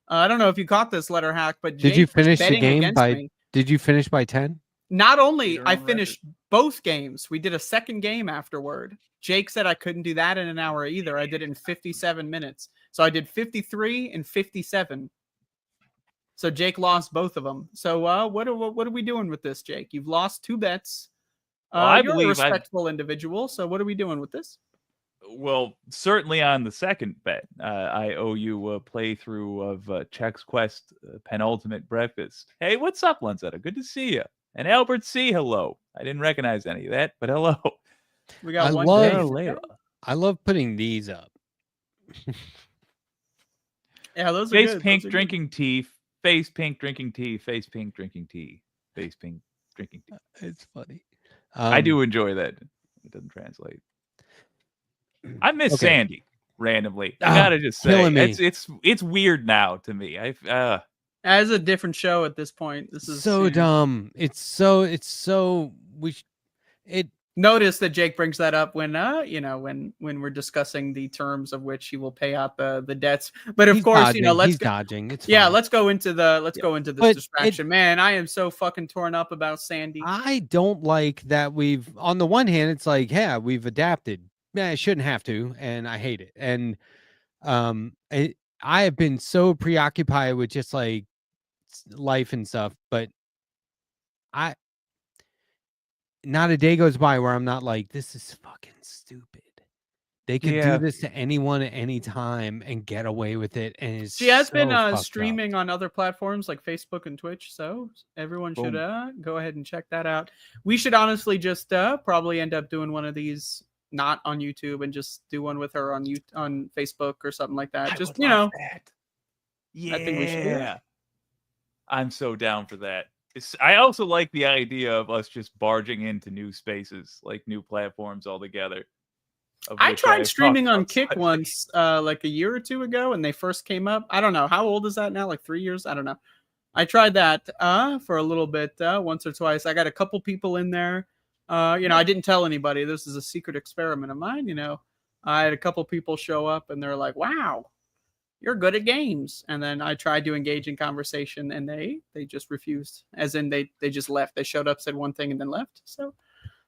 Speaker 16: I don't know if you caught this, Letterhack, but
Speaker 10: Did you
Speaker 16: Jake was
Speaker 10: finish the
Speaker 16: betting
Speaker 10: game
Speaker 16: against
Speaker 10: by?
Speaker 16: me.
Speaker 10: Did you finish by 10?
Speaker 16: Not only I finished both games, we did a second game afterward. Jake said I couldn't do that in an hour either. I did it in 57 minutes. So I did 53 and 57. So Jake lost both of them. So what are we doing with this, Jake? You've lost 2 bets.
Speaker 12: I
Speaker 16: You're a
Speaker 12: believe
Speaker 16: respectful individual. So what are we doing with this?
Speaker 12: Well, certainly on the second bet, I owe you a playthrough of Chex Quest Penultimate Breakfast. Hey, what's up, Lanzetta? Good to see you. And Albert C, hello. I didn't recognize any of that, but hello.
Speaker 16: We got one
Speaker 10: Layla. I love putting these up.
Speaker 16: Yeah, those are
Speaker 12: Face
Speaker 16: good.
Speaker 12: pink
Speaker 16: Those are
Speaker 12: drinking tea, face pink drinking tea, face pink drinking tea, face pink drinking tea.
Speaker 10: It's funny.
Speaker 12: I do enjoy that. It doesn't translate. I miss
Speaker 10: Okay.
Speaker 12: Sandee randomly. I gotta just say,
Speaker 10: killing me.
Speaker 12: it's weird now to me.
Speaker 16: As a different show at this point. This is
Speaker 10: so dumb. It's so
Speaker 16: Notice that Jake brings that up when when we're discussing the terms of which he will pay out the debts. But of
Speaker 10: He's
Speaker 16: course,
Speaker 10: dodging.
Speaker 16: let's
Speaker 10: He's dodging. It's
Speaker 16: yeah,
Speaker 10: fine.
Speaker 16: let's go into this
Speaker 10: But
Speaker 16: distraction. Man, I am so fucking torn up about Sandee.
Speaker 10: I don't like that we've, on the one hand, it's like, yeah, we've adapted. Yeah, I shouldn't have to, and I hate it. And I have been so preoccupied with just like life and stuff, but not a day goes by where I'm not like, this is fucking stupid. They could
Speaker 12: Yeah.
Speaker 10: do this to anyone at any time and get away with it. And it's
Speaker 16: She has been
Speaker 10: so fucked up.
Speaker 16: streaming on other platforms like Facebook and Twitch, so everyone should go ahead and check that out. We should honestly just probably end up doing one of these not on YouTube and just do one with her on Facebook or something like that. Just
Speaker 12: Yeah,
Speaker 16: I think we should do that.
Speaker 12: I'm so down for that. I also like the idea of us just barging into new spaces, like new platforms altogether.
Speaker 16: I tried streaming on Kick once, like a year or 2 ago when they first came up. I don't know. How old is that now? Like 3 years? I don't know. I tried that for a little bit, once or twice. I got a couple people in there. I didn't tell anybody. This is a secret experiment of mine. I had a couple people show up and they're like, wow, you're good at games. And then I tried to engage in conversation and they just refused. As in they just left. They showed up, said one thing and then left. So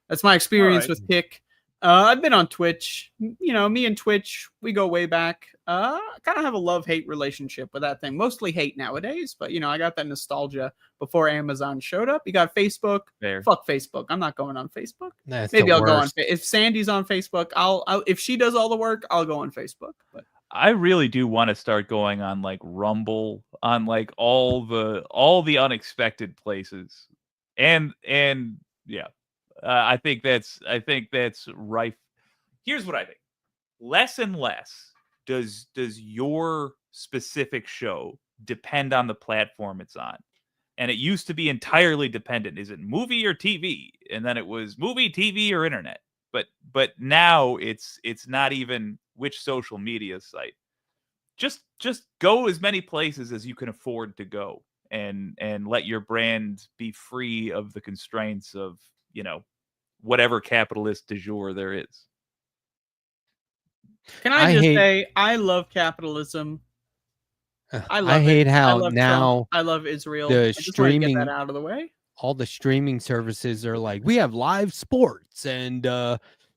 Speaker 16: that's my experience with Kick. I've been on Twitch. Me and Twitch, we go way back. I kind of have a love-hate relationship with that thing. Mostly hate nowadays, but I got that nostalgia before Amazon showed up. You got Facebook.
Speaker 12: Fair.
Speaker 16: Fuck Facebook. I'm not going on Facebook.
Speaker 10: That's
Speaker 16: Maybe
Speaker 10: the
Speaker 16: I'll go on.
Speaker 10: worst.
Speaker 16: If Sandee's on Facebook, I'll if she does all the work, I'll go on Facebook. But
Speaker 12: I really do want to start going on like Rumble, on like all the unexpected places, and yeah. I think that's rife. Here's what I think: less and less does your specific show depend on the platform it's on, and it used to be entirely dependent. Is it movie or TV? And then it was movie, TV, or internet. But now it's not even which social media site. Just go as many places as you can afford to go, and let your brand be free of the constraints of whatever capitalist du jour there is.
Speaker 16: can I just say, I love capitalism.
Speaker 10: I hate how
Speaker 16: I love
Speaker 10: now
Speaker 16: Trump. I love Israel.
Speaker 10: the
Speaker 16: I just want to get
Speaker 10: streaming
Speaker 16: that out of the way.
Speaker 10: all the streaming services are like, we have live sports and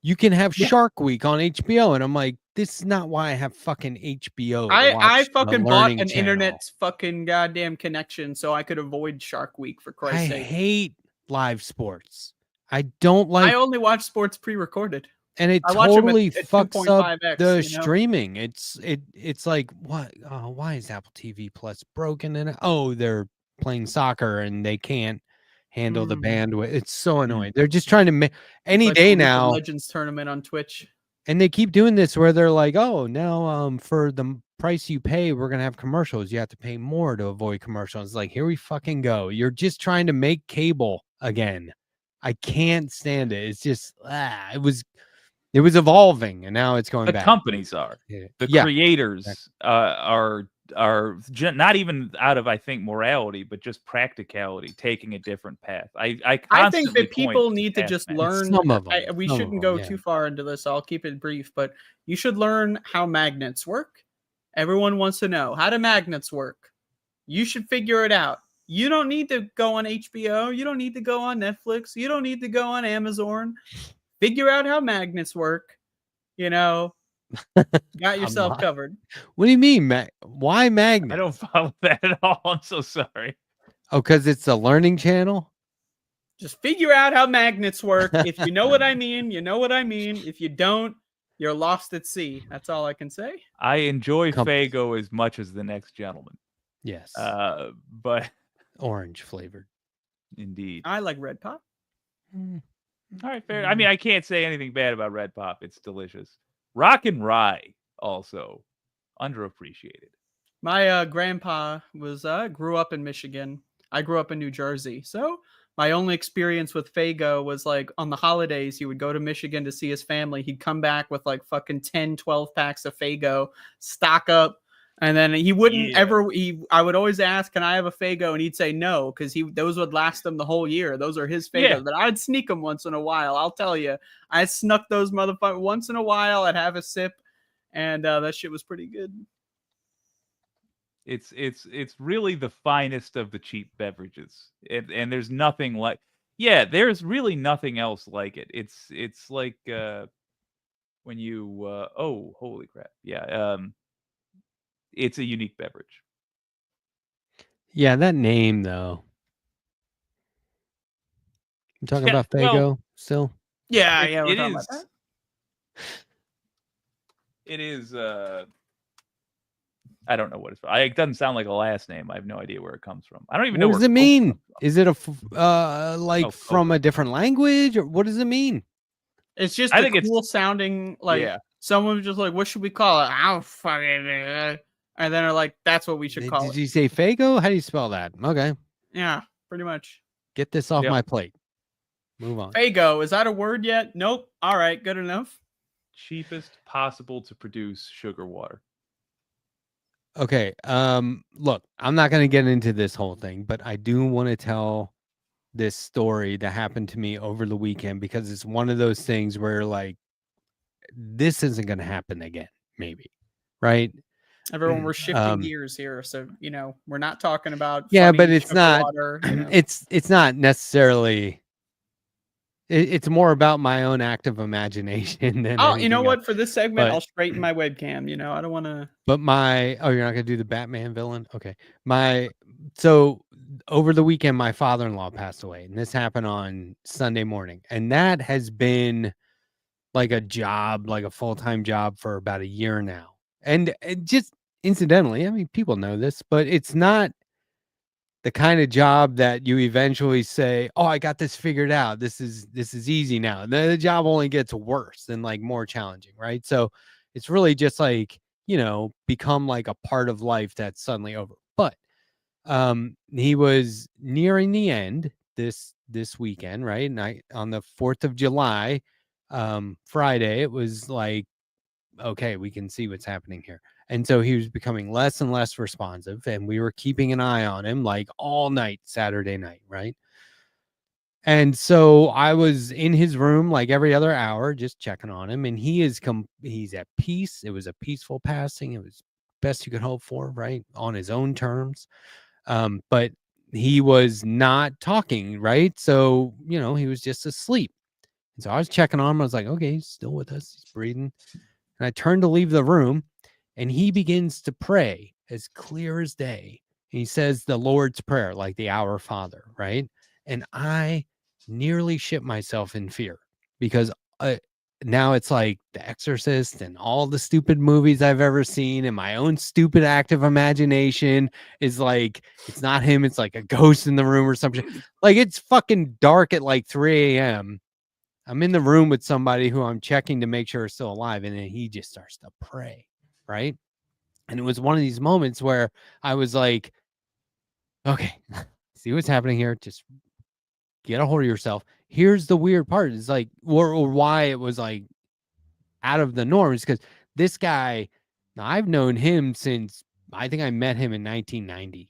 Speaker 10: you can have Shark Week on HBO. And I'm like, this is not why I have fucking HBO. to
Speaker 16: I
Speaker 10: watch the
Speaker 16: fucking bought
Speaker 10: Learning
Speaker 16: an
Speaker 10: Channel.
Speaker 16: internet's fucking goddamn connection so I could avoid Shark Week, for
Speaker 10: I
Speaker 16: Christ's sake.
Speaker 10: hate live sports. I don't like,
Speaker 16: I only watch sports pre-recorded.
Speaker 10: and it
Speaker 16: I watch 'em
Speaker 10: totally
Speaker 16: at
Speaker 10: fucks up
Speaker 16: 2.5x,
Speaker 10: the streaming. It's like, what? Oh, why is Apple TV Plus broken? And they're playing soccer and they can't handle the bandwidth. It's so annoying. They're just trying to make any
Speaker 16: Like
Speaker 10: day
Speaker 16: the League of
Speaker 10: now.
Speaker 16: Legends tournament on Twitch.
Speaker 10: And they keep doing this where they're like, oh, now for the price you pay, we're gonna have commercials. You have to pay more to avoid commercials. It's like, here we fucking go. You're just trying to make cable again. I can't stand it. It's just it was evolving and now it's going
Speaker 12: The
Speaker 10: back.
Speaker 12: companies are.
Speaker 10: Yeah.
Speaker 12: The
Speaker 10: Yeah,
Speaker 12: creators are not even out of, I think, morality, but just practicality, taking a different path. I
Speaker 16: I think
Speaker 12: constantly
Speaker 16: that people
Speaker 12: point
Speaker 16: need to
Speaker 12: past
Speaker 16: just
Speaker 12: that.
Speaker 16: learn.
Speaker 10: Some of 'em.
Speaker 16: We
Speaker 10: Some of
Speaker 16: shouldn't
Speaker 10: 'em,
Speaker 16: go
Speaker 10: yeah.
Speaker 16: too far into this. I'll keep it brief, but you should learn how magnets work. Everyone wants to know, how do magnets work? You should figure it out. You don't need to go on HBO. You don't need to go on Netflix. You don't need to go on Amazon. Figure out how magnets work. You know, got yourself covered.
Speaker 10: What do you mean, why magnet?
Speaker 12: I don't follow that at all. I'm so sorry.
Speaker 10: Oh, because it's a learning channel?
Speaker 16: Just figure out how magnets work. If you know what I mean, you know what I mean. If you don't, you're lost at sea. That's all I can say.
Speaker 12: I enjoy Faygo as much as the next gentleman.
Speaker 10: Yes.
Speaker 12: But
Speaker 10: orange flavored.
Speaker 12: Indeed.
Speaker 16: I like Red Pop.
Speaker 12: All right, fair. I mean, I can't say anything bad about Red Pop. It's delicious. Rock and Rye, also underappreciated.
Speaker 16: My grandpa was grew up in Michigan. I grew up in New Jersey. So my only experience with Faygo was like on the holidays, he would go to Michigan to see his family. He'd come back with like fucking 10, 12 packs of Faygo, stock up. And then he wouldn't ever. I would always ask, "Can I have a Faygo?" And he'd say no, because those would last him the whole year. Those are his Faygos.
Speaker 12: Yeah.
Speaker 16: But I'd sneak them once in a while. I'll tell you, I snuck those motherfuckers once in a while. I'd have a sip, and that shit was pretty good.
Speaker 12: It's really the finest of the cheap beverages, and there's nothing like. Yeah, there's really nothing else like it. It's like when you oh, holy crap, yeah. It's a unique beverage.
Speaker 10: Yeah, that name though. You talking about Faygo still?
Speaker 16: Yeah,
Speaker 12: It
Speaker 16: we're talking
Speaker 12: is.
Speaker 16: about that.
Speaker 12: It is. I don't know what it's. It doesn't sound like a last name. I have no idea where it comes from. I don't even know.
Speaker 10: What does
Speaker 12: where
Speaker 10: it
Speaker 12: Coke
Speaker 10: mean?
Speaker 12: comes from.
Speaker 10: Is it like from a different language, or what does it mean?
Speaker 16: It's just
Speaker 12: I
Speaker 16: a
Speaker 12: think it's-
Speaker 16: cool sounding, like
Speaker 12: Yeah.
Speaker 16: someone was just like, "What should we call it?" I don't fucking know. And then they're like, "That's what we should call
Speaker 10: Did
Speaker 16: it."
Speaker 10: you say Faygo? How do you spell that? Okay,
Speaker 16: Yeah, pretty much.
Speaker 10: get this off
Speaker 12: Yep.
Speaker 10: my plate. Move on.
Speaker 16: Faygo, is that a word yet? Nope. All right, good enough.
Speaker 12: Cheapest possible to produce sugar water.
Speaker 10: Okay. Look, I'm not going to get into this whole thing, but I do want to tell this story that happened to me over the weekend, because it's one of those things where like this isn't going to happen again, maybe. Right?
Speaker 16: Everyone, we're shifting gears here, so we're not talking about
Speaker 10: Yeah,
Speaker 16: funny
Speaker 10: but it's
Speaker 16: sugar
Speaker 10: not
Speaker 16: water,
Speaker 10: it's not necessarily it's more about my own active imagination than
Speaker 16: Oh, you know
Speaker 10: anything
Speaker 16: what?
Speaker 10: else.
Speaker 16: For this segment,
Speaker 10: But-
Speaker 16: I'll straighten my webcam. I don't want to.
Speaker 10: But you're not gonna do the Batman villain? Okay. So over the weekend, my father-in-law passed away, and this happened on Sunday morning. And that has been like a job, like a full-time job for about a year now. And just incidentally, I mean, people know this, but it's not the kind of job that you eventually say, "Oh, I got this figured out. This is easy now." The job only gets worse and like more challenging, right? So it's really just like, become like a part of life that's suddenly over. But he was nearing the end this weekend, right? And on the 4th of July, Friday, it was like, okay, we can see what's happening here. And so he was becoming less and less responsive, and we were keeping an eye on him like all night, Saturday night, right? And so I was in his room like every other hour, just checking on him, and he's at peace. It was a peaceful passing. It was best you could hope for, right? On his own terms. But he was not talking, right? So, he was just asleep. And so I was checking on him. I was like, okay, he's still with us. He's breathing. And I turned to leave the room, and he begins to pray as clear as day. He says the Lord's Prayer, like the Our Father, right? And I nearly shit myself in fear, because now it's like The Exorcist and all the stupid movies I've ever seen, and my own stupid active imagination is like, it's not him. It's like a ghost in the room or something. Like, it's fucking dark at like 3 a.m. I'm in the room with somebody who I'm checking to make sure is still alive, and then he just starts to pray, right? And it was one of these moments where I was like, okay, see what's happening here. Just get a hold of yourself. Here's the weird part. It's like, or why it was like out of the norm is because this guy, now I've known him since, I think I met him in 1990.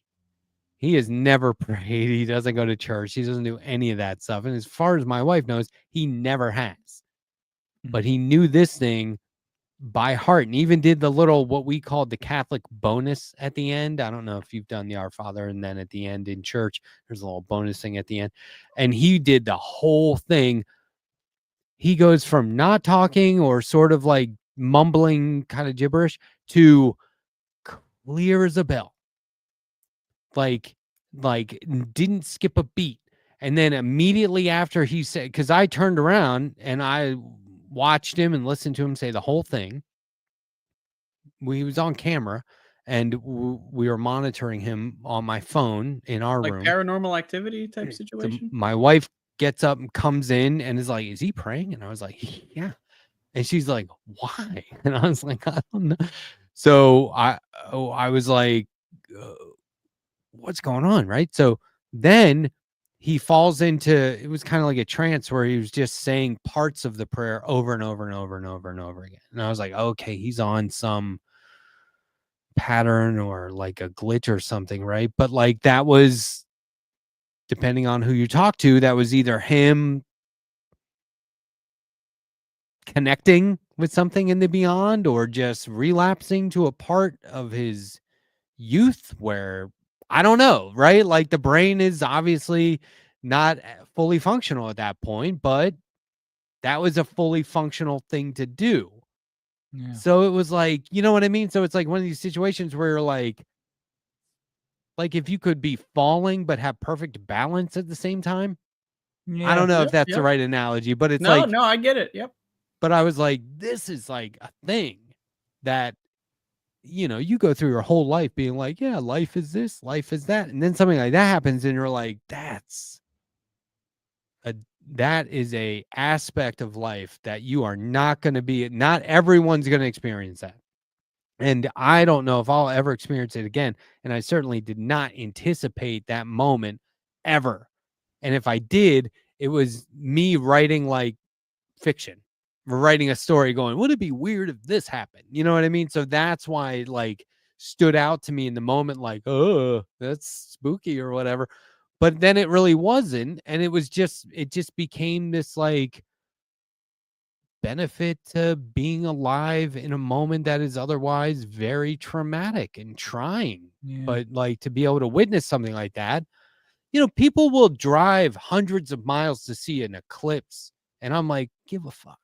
Speaker 10: He has never prayed. He doesn't go to church. He doesn't do any of that stuff. And as far as my wife knows, he never has. But he knew this thing by heart and even did the little, what we called the Catholic bonus at the end. I don't know if you've done the Our Father, and then at the end in church, there's a little bonus thing at the end. And he did the whole thing. He goes from not talking or sort of like mumbling kind of gibberish to clear as a bell. Like didn't skip a beat. And then immediately after he said, because I turned around and I watched him and listened to him say the whole thing. He was on camera, and we were monitoring him on my phone in our
Speaker 16: Like
Speaker 10: room.
Speaker 16: Paranormal Activity type
Speaker 10: So
Speaker 16: situation.
Speaker 10: my wife gets up and comes in and is like, "Is he praying?" And I was like, "Yeah." And she's like, "Why?" And I was like, "I don't know." So I was like, what's going on, right? So then he falls into, it was kind of like a trance where he was just saying parts of the prayer over and over and over and over and over again. And I was like, okay, he's on some pattern or like a glitch or something, right? But like that was, depending on who you talk to, that was either him connecting with something in the beyond or just relapsing to a part of his youth where, I don't know, right? Like the brain is obviously not fully functional at that point, but that was a fully functional thing to do.
Speaker 12: Yeah.
Speaker 10: So it was like, you know what I mean? So it's like one of these situations where you're like if you could be falling but have perfect balance at the same time. I don't know if that's the right analogy, but it's like,
Speaker 16: no, I get it. Yep.
Speaker 10: But I was like, this is like a thing that, you know, you go through your whole life being like, yeah, life is this, life is that. And then something like that happens and you're like, that is a aspect of life that you are not going to be, not everyone's going to experience that. And I don't know if I'll ever experience it again. And I certainly did not anticipate that moment ever. And if I did, it was me writing like fiction. We're writing a story going, would it be weird if this happened? You know what I mean? So that's why it like stood out to me in the moment, like, oh, that's spooky or whatever. But then it really wasn't. And it just became this like benefit to being alive in a moment that is otherwise very traumatic and trying.
Speaker 12: Yeah.
Speaker 10: But like to be able to witness something like that, you know, people will drive hundreds of miles to see an eclipse. And I'm like, give a fuck.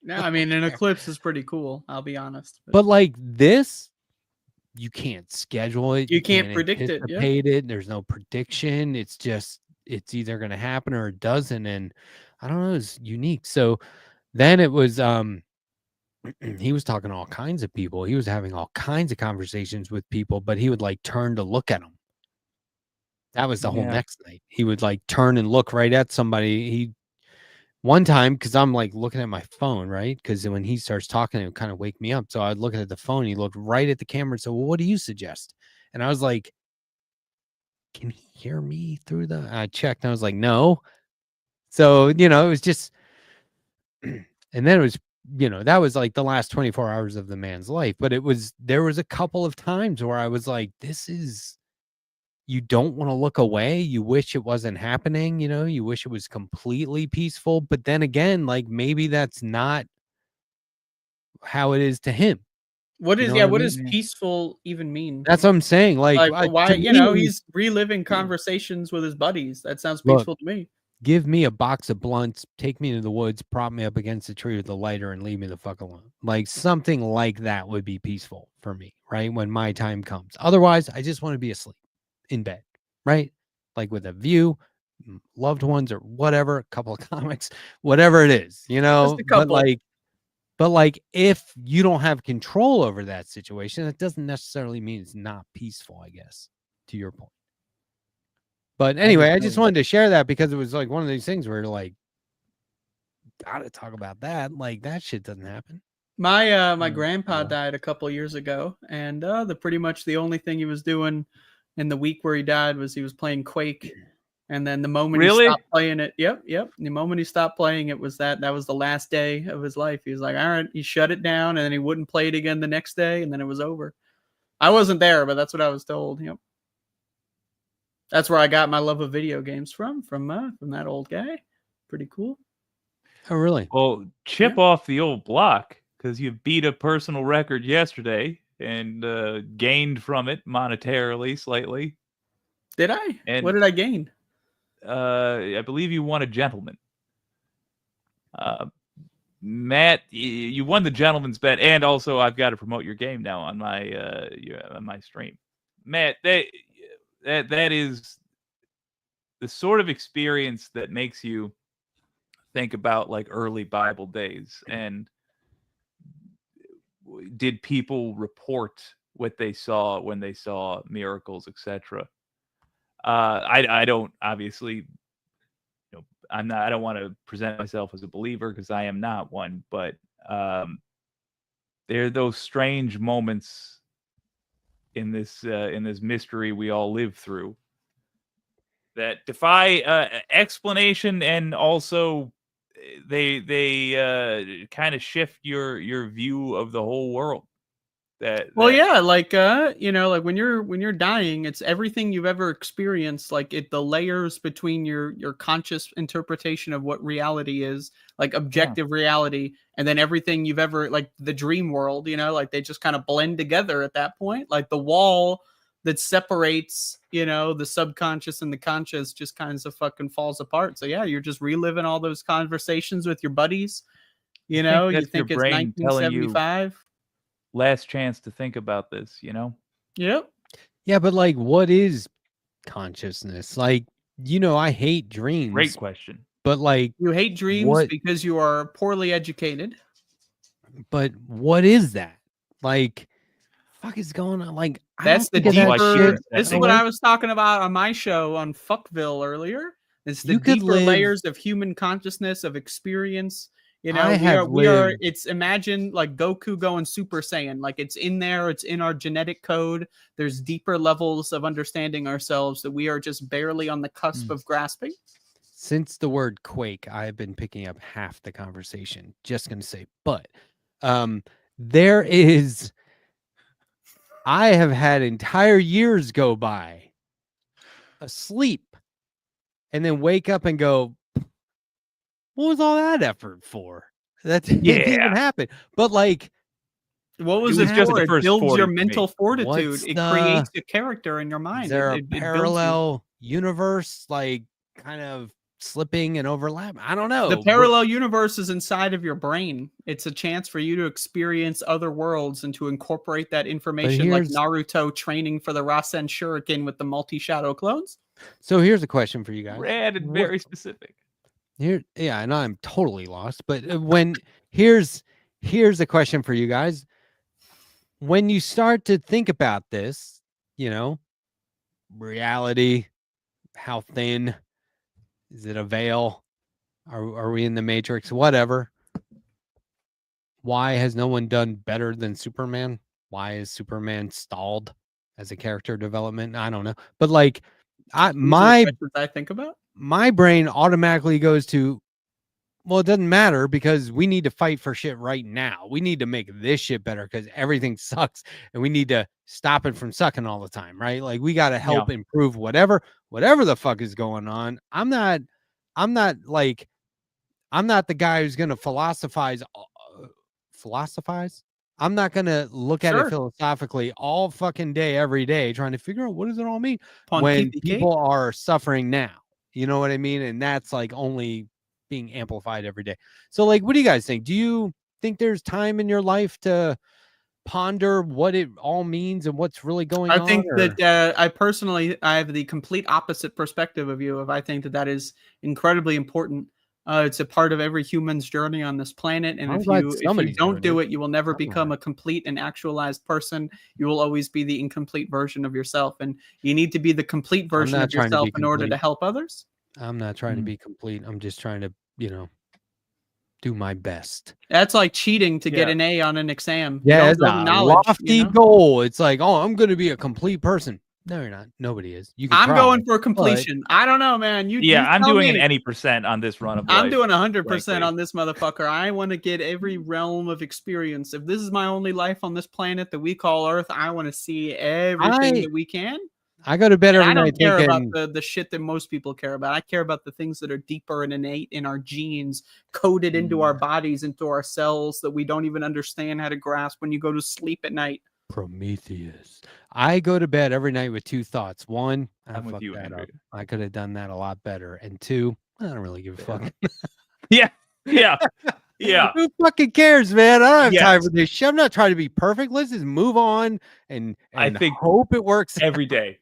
Speaker 16: No, I mean, an eclipse is pretty cool. I'll be honest.
Speaker 10: But like this, you can't schedule it.
Speaker 16: You can't predict it, yeah.
Speaker 10: Anticipate it. There's no prediction. It's just, it's either going to happen or it doesn't. And I don't know, it's unique. So then it was, he was talking to all kinds of people. He was having all kinds of conversations with people, but he would like turn to look at them. That was the whole next night. He would like turn and look right at somebody. One time, because I'm like looking at my phone, right? Because when he starts talking, it would kind of wake me up. So I'd look at the phone. He looked right at the camera and said, well, what do you suggest? And I was like, can he hear me through the? I checked and I was like, no. So, you know, it was just, and then it was, you know, that was like the last 24 hours of the man's life. But there was a couple of times where I was like, this is, you don't want to look away. You wish it wasn't happening. You know, you wish it was completely peaceful. But then again, like maybe that's not how it is to him.
Speaker 16: What
Speaker 10: You
Speaker 16: is,
Speaker 10: know
Speaker 16: yeah,
Speaker 10: what I
Speaker 16: what
Speaker 10: mean?
Speaker 16: does peaceful even mean?
Speaker 10: That's what I'm saying. Like
Speaker 16: why,
Speaker 10: to
Speaker 16: you
Speaker 10: me,
Speaker 16: know, he's reliving conversations with his buddies. That sounds
Speaker 10: Look,
Speaker 16: peaceful to me.
Speaker 10: give me a box of blunts, take me into the woods, prop me up against a tree with a lighter and leave me the fuck alone. Like something like that would be peaceful for me, right? When my time comes. Otherwise, I just want to be asleep in bed, right? Like with a view, loved ones or whatever, a couple of comics, whatever it is, you know.
Speaker 16: Just a couple.
Speaker 10: But like if you don't have control over that situation, that doesn't necessarily mean it's not peaceful, I guess, to your point. But anyway, I just wanted to share that because it was like one of these things where you're like, gotta talk about that. Like that shit doesn't happen.
Speaker 16: My grandpa died a couple years ago, and pretty much the only thing he was doing in the week where he died was he was playing Quake. And then the moment he stopped playing it, yep. The moment he stopped playing it was that was the last day of his life. He was like, all right, he shut it down, and then he wouldn't play it again the next day, and then it was over. I wasn't there, but that's what I was told. Yep. That's where I got my love of video games from that old guy. Pretty cool.
Speaker 10: Oh, really?
Speaker 12: Well, chip off the old block because you beat a personal record yesterday and gained from it monetarily slightly.
Speaker 16: Did I?
Speaker 12: And
Speaker 16: what did I gain?
Speaker 12: I believe you won a gentleman. Matt, you won the gentleman's bet, and also I've got to promote your game now on my stream. Matt, that is the sort of experience that makes you think about like early Bible days. And did people report what they saw when they saw miracles, etc.? I don't obviously, I don't want to present myself as a believer because I am not one, but there are those strange moments in this mystery we all live through that defy explanation, and also they kind of shift your view of the whole world.
Speaker 16: Yeah, like like when you're dying, it's everything you've ever experienced, like the layers between your conscious interpretation of what reality is, like objective reality, and then everything you've ever, like the dream world, like they just kind of blend together at that point. Like the wall that separates, the subconscious and the conscious just kind of fucking falls apart. So yeah, you're just reliving all those conversations with your buddies. You think it's 1975.
Speaker 12: Last chance to think about this,
Speaker 16: Yep.
Speaker 10: Yeah, but like, what is consciousness? Like, I hate dreams.
Speaker 12: Great question.
Speaker 10: But like,
Speaker 16: you hate dreams because you are poorly educated.
Speaker 10: But what is that? Like, fuck is going on? Like,
Speaker 16: that's the deeper. This is what I was talking about on my show on Fuckville earlier. It's the deeper layers of human consciousness, of experience. We are. It's imagine like Goku going Super Saiyan. Like it's in there. It's in our genetic code. There's deeper levels of understanding ourselves that we are just barely on the cusp of grasping.
Speaker 10: Since the word quake, I've been picking up half the conversation. Just gonna say, but there is. I have had entire years go by asleep, and then wake up and go, what was all that effort for? That didn't even happen. But like,
Speaker 16: what was it for? It builds your mental fortitude. It creates a character in your mind.
Speaker 10: Is there a parallel universe, like kind of slipping and overlapping? I don't know.
Speaker 16: The parallel universe is inside of your brain. It's a chance for you to experience other worlds and to incorporate that information, like Naruto training for the Rasen Shuriken with the multi-shadow clones.
Speaker 10: So here's a question for you guys.
Speaker 12: Rad and very specific.
Speaker 10: Yeah, and I'm totally lost. But here's a question for you guys. When you start to think about this, reality, how thin is it? A veil? Are we in the Matrix? Whatever. Why has no one done better than Superman? Why is Superman stalled as a character development? I don't know. But like, I
Speaker 16: think about.
Speaker 10: My brain automatically goes to, well, it doesn't matter because we need to fight for shit right now. We need to make this shit better because everything sucks and we need to stop it from sucking all the time, right? Like we got to help improve whatever the fuck is going on. I'm not the guy who's going to philosophize. I'm not going to look at it philosophically all fucking day, every day, trying to figure out what does it all mean when people are suffering now. You know what I mean? And that's like only being amplified every day. So like, what do you guys think? Do you think there's time in your life to ponder what it all means and what's really going on?
Speaker 16: I think that I have the complete opposite perspective of you. I think that is incredibly important. It's a part of every human's journey on this planet. And if you don't do it, you will never become a complete and actualized person. You will always be the incomplete version of yourself. And you need to be the complete version of yourself in order to help others.
Speaker 10: I'm not trying to be complete. I'm just trying to, do my best.
Speaker 16: That's like cheating to get an A on an exam.
Speaker 10: Yeah, it's a lofty goal. It's like, oh, I'm going to be a complete person. No, you're not. Nobody is. You can
Speaker 16: I'm
Speaker 10: try,
Speaker 16: going for
Speaker 10: but-
Speaker 16: completion. I don't know, man. You
Speaker 12: Yeah, I'm
Speaker 16: tell
Speaker 12: doing
Speaker 16: me.
Speaker 12: an any percent on this run of
Speaker 16: I'm
Speaker 12: life.
Speaker 16: doing 100%
Speaker 12: frankly.
Speaker 16: on this motherfucker. I want to get every realm of experience. If this is my only life on this planet that we call Earth, I want to see everything that we can.
Speaker 10: I go to bed
Speaker 16: And
Speaker 10: every
Speaker 16: I don't
Speaker 10: night
Speaker 16: care about
Speaker 10: thinking,
Speaker 16: the shit that most people care about. I care about the things that are deeper and innate in our genes, coded into our bodies, into our cells that we don't even understand how to grasp when you go to sleep at night.
Speaker 10: Prometheus. I go to bed every night with two thoughts. One, I
Speaker 12: I'm with
Speaker 10: fucked
Speaker 12: you,
Speaker 10: that
Speaker 12: Andrea.
Speaker 10: up. I could have done that a lot better. And two, I don't really give a fuck.
Speaker 12: Yeah. Yeah. Yeah.
Speaker 10: Who fucking cares, man? I don't have time
Speaker 12: Yes.
Speaker 10: for this shit. I'm not trying to be perfect. Let's just move on and
Speaker 12: I think
Speaker 10: hope it works
Speaker 12: every day.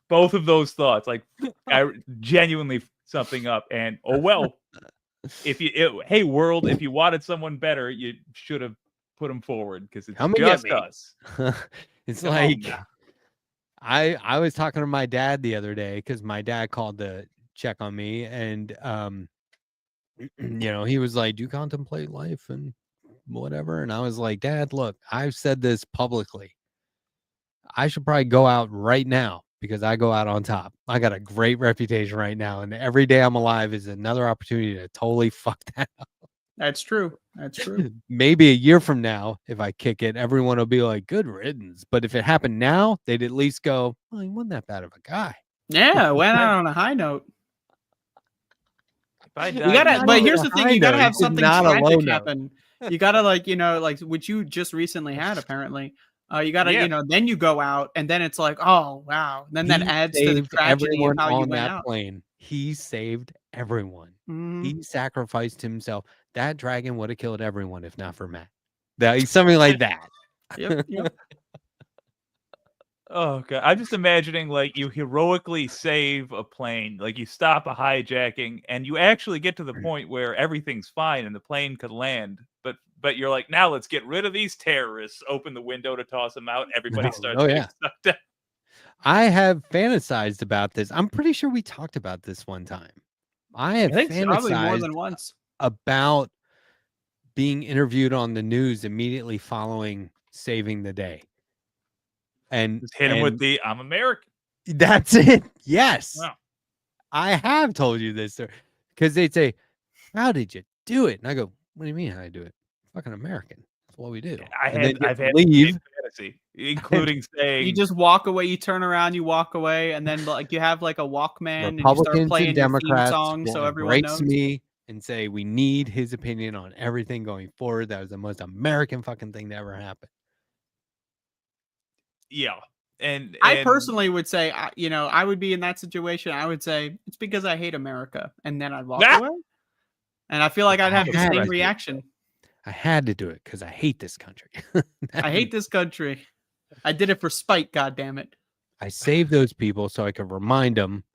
Speaker 12: Both of those thoughts, like I genuinely something up, and oh well. If you, hey world, if you wanted someone better, you should have put them forward because it's
Speaker 10: Come and get
Speaker 12: just
Speaker 10: me.
Speaker 12: us.
Speaker 10: It's
Speaker 12: Come on
Speaker 10: like
Speaker 12: now.
Speaker 10: I was talking to my dad the other day because my dad called to check on me, and you know, he was like, "Do you contemplate life and whatever?" And I was like, "Dad, look, I've said this publicly. I should probably go out right now because I go out on top. I got a great reputation right now, and every day I'm alive is another opportunity to totally fuck that up."
Speaker 16: That's true. That's true.
Speaker 10: Maybe a year from now, if I kick it, everyone will be like, "Good riddance." But if it happened now, they'd at least go, "Well, he wasn't that bad of a guy."
Speaker 16: Yeah, went out on a high note.
Speaker 12: You
Speaker 16: gotta, but here's the thing: you gotta have something
Speaker 10: not a low
Speaker 16: tragic
Speaker 10: note.
Speaker 16: happen. You gotta, like, you know, like which you just recently had apparently. You gotta,
Speaker 12: Yeah.
Speaker 16: you know, then you go out, and then it's like, oh wow, then that
Speaker 10: He
Speaker 16: adds to the
Speaker 10: saved
Speaker 16: tragedy of
Speaker 10: everyone
Speaker 16: how you
Speaker 10: on
Speaker 16: went
Speaker 10: that
Speaker 16: out.
Speaker 10: plane. He saved everyone.
Speaker 16: Mhm.
Speaker 10: He sacrificed himself. That dragon would have killed everyone if not for Matt. That something like that.
Speaker 16: Yep, yep.
Speaker 12: Oh god, I'm just imagining like you heroically save a plane, like you stop a hijacking, and you actually get to the point where everything's fine and the plane could land. But you're like, now let's get rid of these terrorists. Open the window to toss them out. Everybody starts
Speaker 10: Oh,
Speaker 12: getting
Speaker 10: yeah.
Speaker 12: sucked down.
Speaker 10: I have fantasized about this. I'm pretty sure we talked about this one time. I have
Speaker 16: think so. Probably more
Speaker 10: fantasized
Speaker 16: than once.
Speaker 10: about being interviewed on the news immediately following saving the day. And
Speaker 12: Just hit him with the "I'm American."
Speaker 10: That's it. Yes.
Speaker 12: Wow.
Speaker 10: I have told you this, because they'd say, "How did you do it?" And I go, "What do you mean how I do it? Fucking American. That's what we do."
Speaker 12: I've
Speaker 10: And then you
Speaker 12: had the
Speaker 10: leave.
Speaker 12: same fantasy, including saying
Speaker 16: You just walk away, you turn around, you walk away, and then like you have like a Walkman, and you start
Speaker 10: Republicans
Speaker 16: playing
Speaker 10: and
Speaker 16: your theme
Speaker 10: Democrats
Speaker 16: song
Speaker 10: will
Speaker 16: so everyone
Speaker 10: embrace
Speaker 16: knows.
Speaker 10: me and say we need his opinion on everything going forward. That was the most American fucking thing to ever happen.
Speaker 12: yeah. And
Speaker 16: I personally would say, you know, I would be in that situation. I would say it's because I hate America, and then I'd walk
Speaker 12: Ah!
Speaker 16: away. And I feel like I'd have the
Speaker 10: had
Speaker 16: same
Speaker 10: to.
Speaker 16: reaction.
Speaker 10: I had to do it because I hate this country.
Speaker 16: I hate this country. I did it for spite. God damn it!
Speaker 10: I saved those people so I could remind them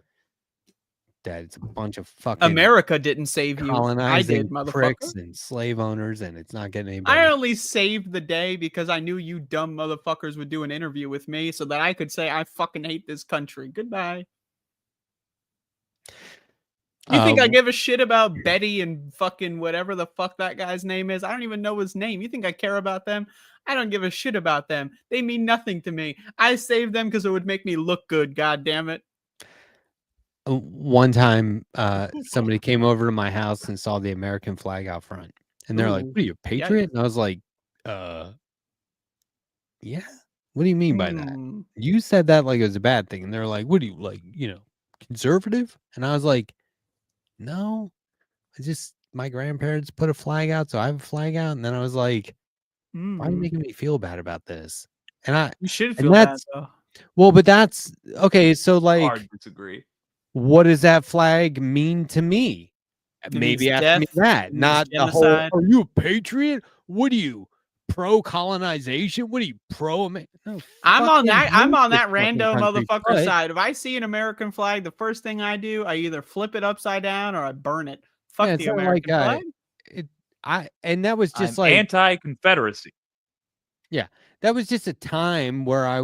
Speaker 10: that it's a bunch of fucking
Speaker 16: America didn't save you. I
Speaker 10: colonizing
Speaker 16: did, motherfucker.
Speaker 10: pricks and slave owners, and it's not getting any better.
Speaker 16: I only saved the day because I knew you dumb motherfuckers would do an interview with me so that I could say I fucking hate this country. Goodbye. You think I give a shit about Betty and fucking whatever the fuck that guy's name is? I don't even know his name. You think I care about them? I don't give a shit about them. They mean nothing to me. I saved them because it would make me look good. God damn it.
Speaker 10: One time, somebody came over to my house and saw the American flag out front, and they're like,
Speaker 16: Ooh,
Speaker 10: "What are you, a patriot?" And I was like, "Yeah. What do you mean by that? You said that like it was a bad thing." And they're like, "What do you like? You know, conservative?" And I was like, "No, I just my grandparents put a flag out, so I have a flag out." And then I was like, "Why are you making me feel bad about this?" And
Speaker 16: You should
Speaker 10: and
Speaker 16: feel bad
Speaker 10: that's
Speaker 16: though.
Speaker 10: well, but that's okay. So like,
Speaker 12: hard disagree.
Speaker 10: what does that flag mean to me? Maybe
Speaker 16: means
Speaker 10: ask me
Speaker 16: death,
Speaker 10: that,
Speaker 16: it means
Speaker 10: not the whole,
Speaker 16: genocide.
Speaker 10: "Are you a patriot? What are you, pro-colonization? What are you, pro?" No,
Speaker 16: I'm on
Speaker 10: fucking
Speaker 16: that. I'm
Speaker 10: hate
Speaker 16: on
Speaker 10: this
Speaker 16: that
Speaker 10: fucking
Speaker 16: rando
Speaker 10: country,
Speaker 16: motherfucker
Speaker 10: but-
Speaker 16: side. If I see an American flag, the first thing I do, I either flip it upside down or I burn it. Fuck
Speaker 10: Yeah, it's
Speaker 16: the
Speaker 10: not
Speaker 16: American
Speaker 10: like,
Speaker 16: flag.
Speaker 10: and that was just
Speaker 12: I'm
Speaker 10: like
Speaker 12: anti-Confederacy.
Speaker 10: Yeah, that was just a time where I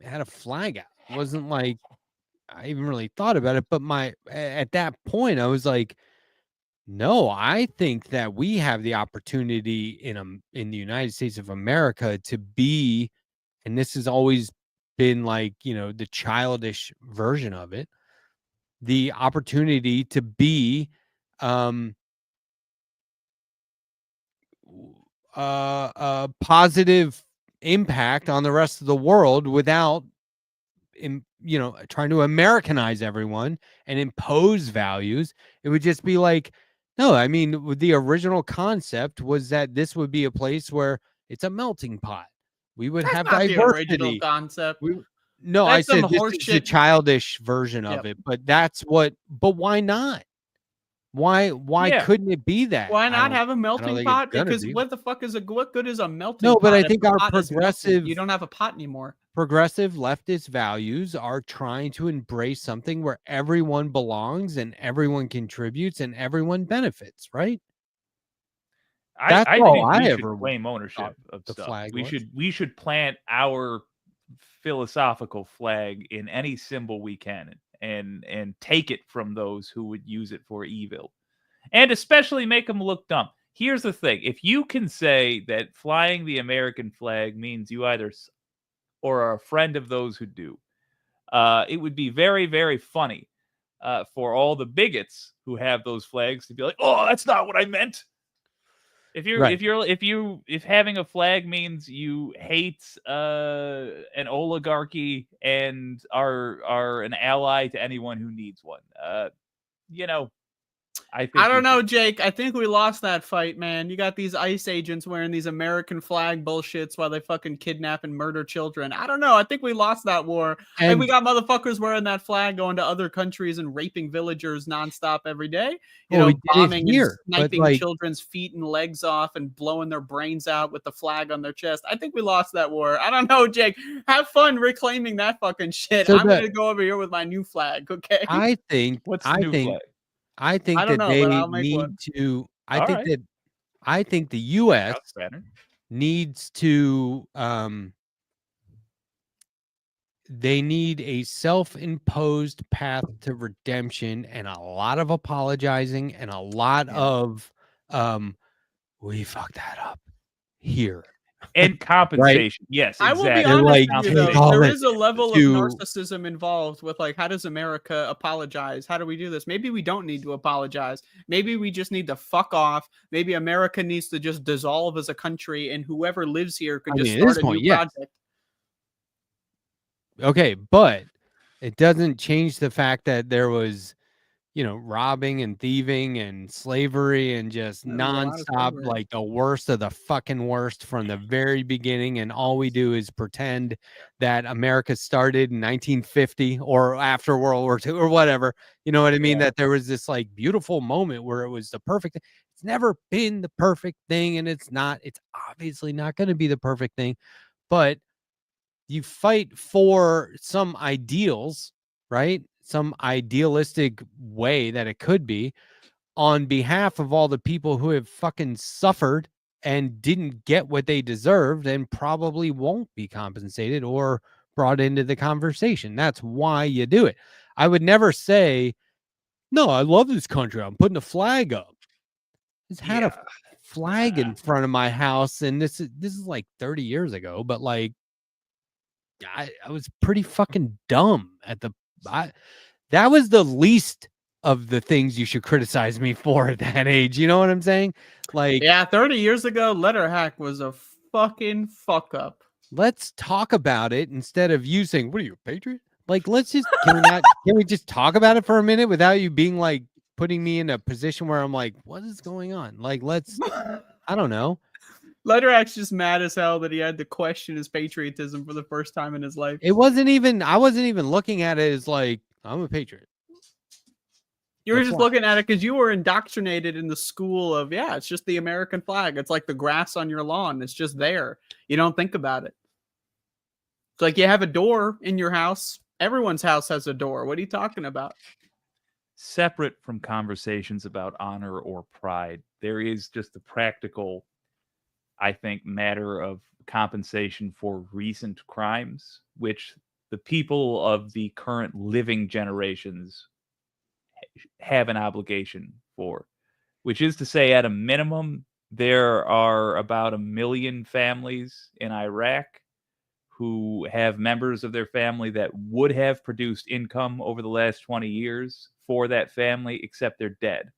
Speaker 10: had a flag out. It wasn't like I even really thought about it, but at that point I was like, no, I think that we have the opportunity in the United States of America to be, and this has always been like, the childish version of it. The opportunity to be a positive impact on the rest of the world without trying to Americanize everyone and impose values. It would just be like, no, I mean, the original concept was that this would be a place where it's a melting pot. We would
Speaker 16: That's
Speaker 10: have
Speaker 16: not the original
Speaker 10: diversity.
Speaker 16: concept.
Speaker 10: No, I
Speaker 16: That's some
Speaker 10: said this
Speaker 16: horse
Speaker 10: is a
Speaker 16: shit.
Speaker 10: childish version of it, but why not? Why
Speaker 16: Yeah.
Speaker 10: couldn't it be that?
Speaker 16: Why
Speaker 10: I
Speaker 16: not
Speaker 10: don't-
Speaker 16: have a
Speaker 10: I don't
Speaker 16: melting
Speaker 10: think it's
Speaker 16: pot?
Speaker 10: gonna
Speaker 16: Because
Speaker 10: be.
Speaker 16: what the fuck what good is a melting
Speaker 10: No,
Speaker 16: pot?
Speaker 10: but I
Speaker 16: if
Speaker 10: think
Speaker 16: the
Speaker 10: our
Speaker 16: pot is melted?
Speaker 10: progressive
Speaker 16: You don't have a pot anymore.
Speaker 10: progressive leftist values are trying to embrace something where everyone belongs and everyone contributes and everyone benefits, right? That's
Speaker 12: I
Speaker 10: all
Speaker 12: think
Speaker 10: I
Speaker 12: we should
Speaker 10: ever
Speaker 12: claim
Speaker 10: thought
Speaker 12: ownership of
Speaker 10: the
Speaker 12: stuff.
Speaker 10: flag
Speaker 12: We
Speaker 10: was.
Speaker 12: should plant our philosophical flag in any symbol we can and take it from those who would use it for evil. And especially make them look dumb. Here's the thing. If you can say that flying the American flag means you either or are a friend of those who do, it would be very, very funny for all the bigots who have those flags to be like, "Oh, that's not what I meant." If having a flag means you hate an oligarchy and are an ally to anyone who needs one, I think
Speaker 16: I don't know, Jake. I think we lost that fight, man. You got these ICE agents wearing these American flag bullshits while they fucking kidnap and murder children. I don't know. I think we lost that war. And we got motherfuckers wearing that flag going to other countries and raping villagers nonstop every day.
Speaker 10: Well, we did it
Speaker 16: bombing
Speaker 10: here,
Speaker 16: and
Speaker 10: but,
Speaker 16: sniping children's feet and legs off and blowing their brains out with the flag on their chest. I think we lost that war. I don't know, Jake. Have fun reclaiming that fucking shit.
Speaker 10: So
Speaker 16: I'm going to go over here with my new flag, okay?
Speaker 10: I think
Speaker 16: flag?
Speaker 10: I think
Speaker 16: I don't
Speaker 10: that
Speaker 16: know, but
Speaker 10: they
Speaker 16: I'll make
Speaker 10: need
Speaker 16: one.
Speaker 10: to. I
Speaker 16: All
Speaker 10: think
Speaker 16: right.
Speaker 10: that I think the U.S. needs to. They need a self-imposed path to redemption and a lot of apologizing and a lot of we fucked that up here.
Speaker 12: And compensation. Yes,
Speaker 16: I will be
Speaker 12: exactly.
Speaker 16: honest
Speaker 12: And
Speaker 16: with you though.
Speaker 12: compensation.
Speaker 16: There is a level of
Speaker 10: to-
Speaker 16: narcissism involved with like, how does America apologize? How do we do this? Maybe we don't need to apologize. Maybe we just need to fuck off. Maybe America needs to just dissolve as a country, and whoever lives here could
Speaker 10: I
Speaker 16: just
Speaker 10: mean, at
Speaker 16: start
Speaker 10: this
Speaker 16: a
Speaker 10: point,
Speaker 16: new
Speaker 10: yes.
Speaker 16: project.
Speaker 10: Okay, but it doesn't change the fact that there was, robbing and thieving and slavery and just
Speaker 16: There was a lot of
Speaker 10: nonstop,
Speaker 16: slavery.
Speaker 10: like the worst of the fucking worst from the very beginning. And all we do is pretend that America started in 1950 or after World War II or whatever. You know what I mean? That there was this like beautiful moment where it was the perfect thing. It's never been the perfect thing, and it's obviously not going to be the perfect thing, but you fight for some ideals, right? Some idealistic way that it could be on behalf of all the people who have fucking suffered and didn't get what they deserved and probably won't be compensated or brought into the conversation. That's why you do it. I would never say, no, I love this country. I'm putting a flag up. Just had a flag in front of my house, and this is like 30 years ago, but like I was pretty fucking dumb at that was the least of the things you should criticize me for at that age. You know what I'm saying? Like,
Speaker 16: Yeah, 30 years ago, Letterhack was a fucking fuck up.
Speaker 10: let's talk about it instead of you saying, what are you, a patriot? Like, let's just, can we just talk about it for a minute without you being like, putting me in a position where I'm like, what is going on? Like, I don't know.
Speaker 16: Letterhack's just mad as hell that he had to question his patriotism for the first time in his life.
Speaker 10: I wasn't even looking at it as like, I'm a patriot.
Speaker 16: You were just looking at it because you were indoctrinated in the school of, it's just the American flag. It's like the grass on your lawn. It's just there. You don't think about it. It's like you have a door in your house. Everyone's house has a door. What are you talking about?
Speaker 12: Separate from conversations about honor or pride, there is just the practical, I think, matter of compensation for recent crimes, which the people of the current living generations have an obligation for, which is to say, at a minimum, there are about 1 million families in Iraq who have members of their family that would have produced income over the last 20 years for that family, except they're dead.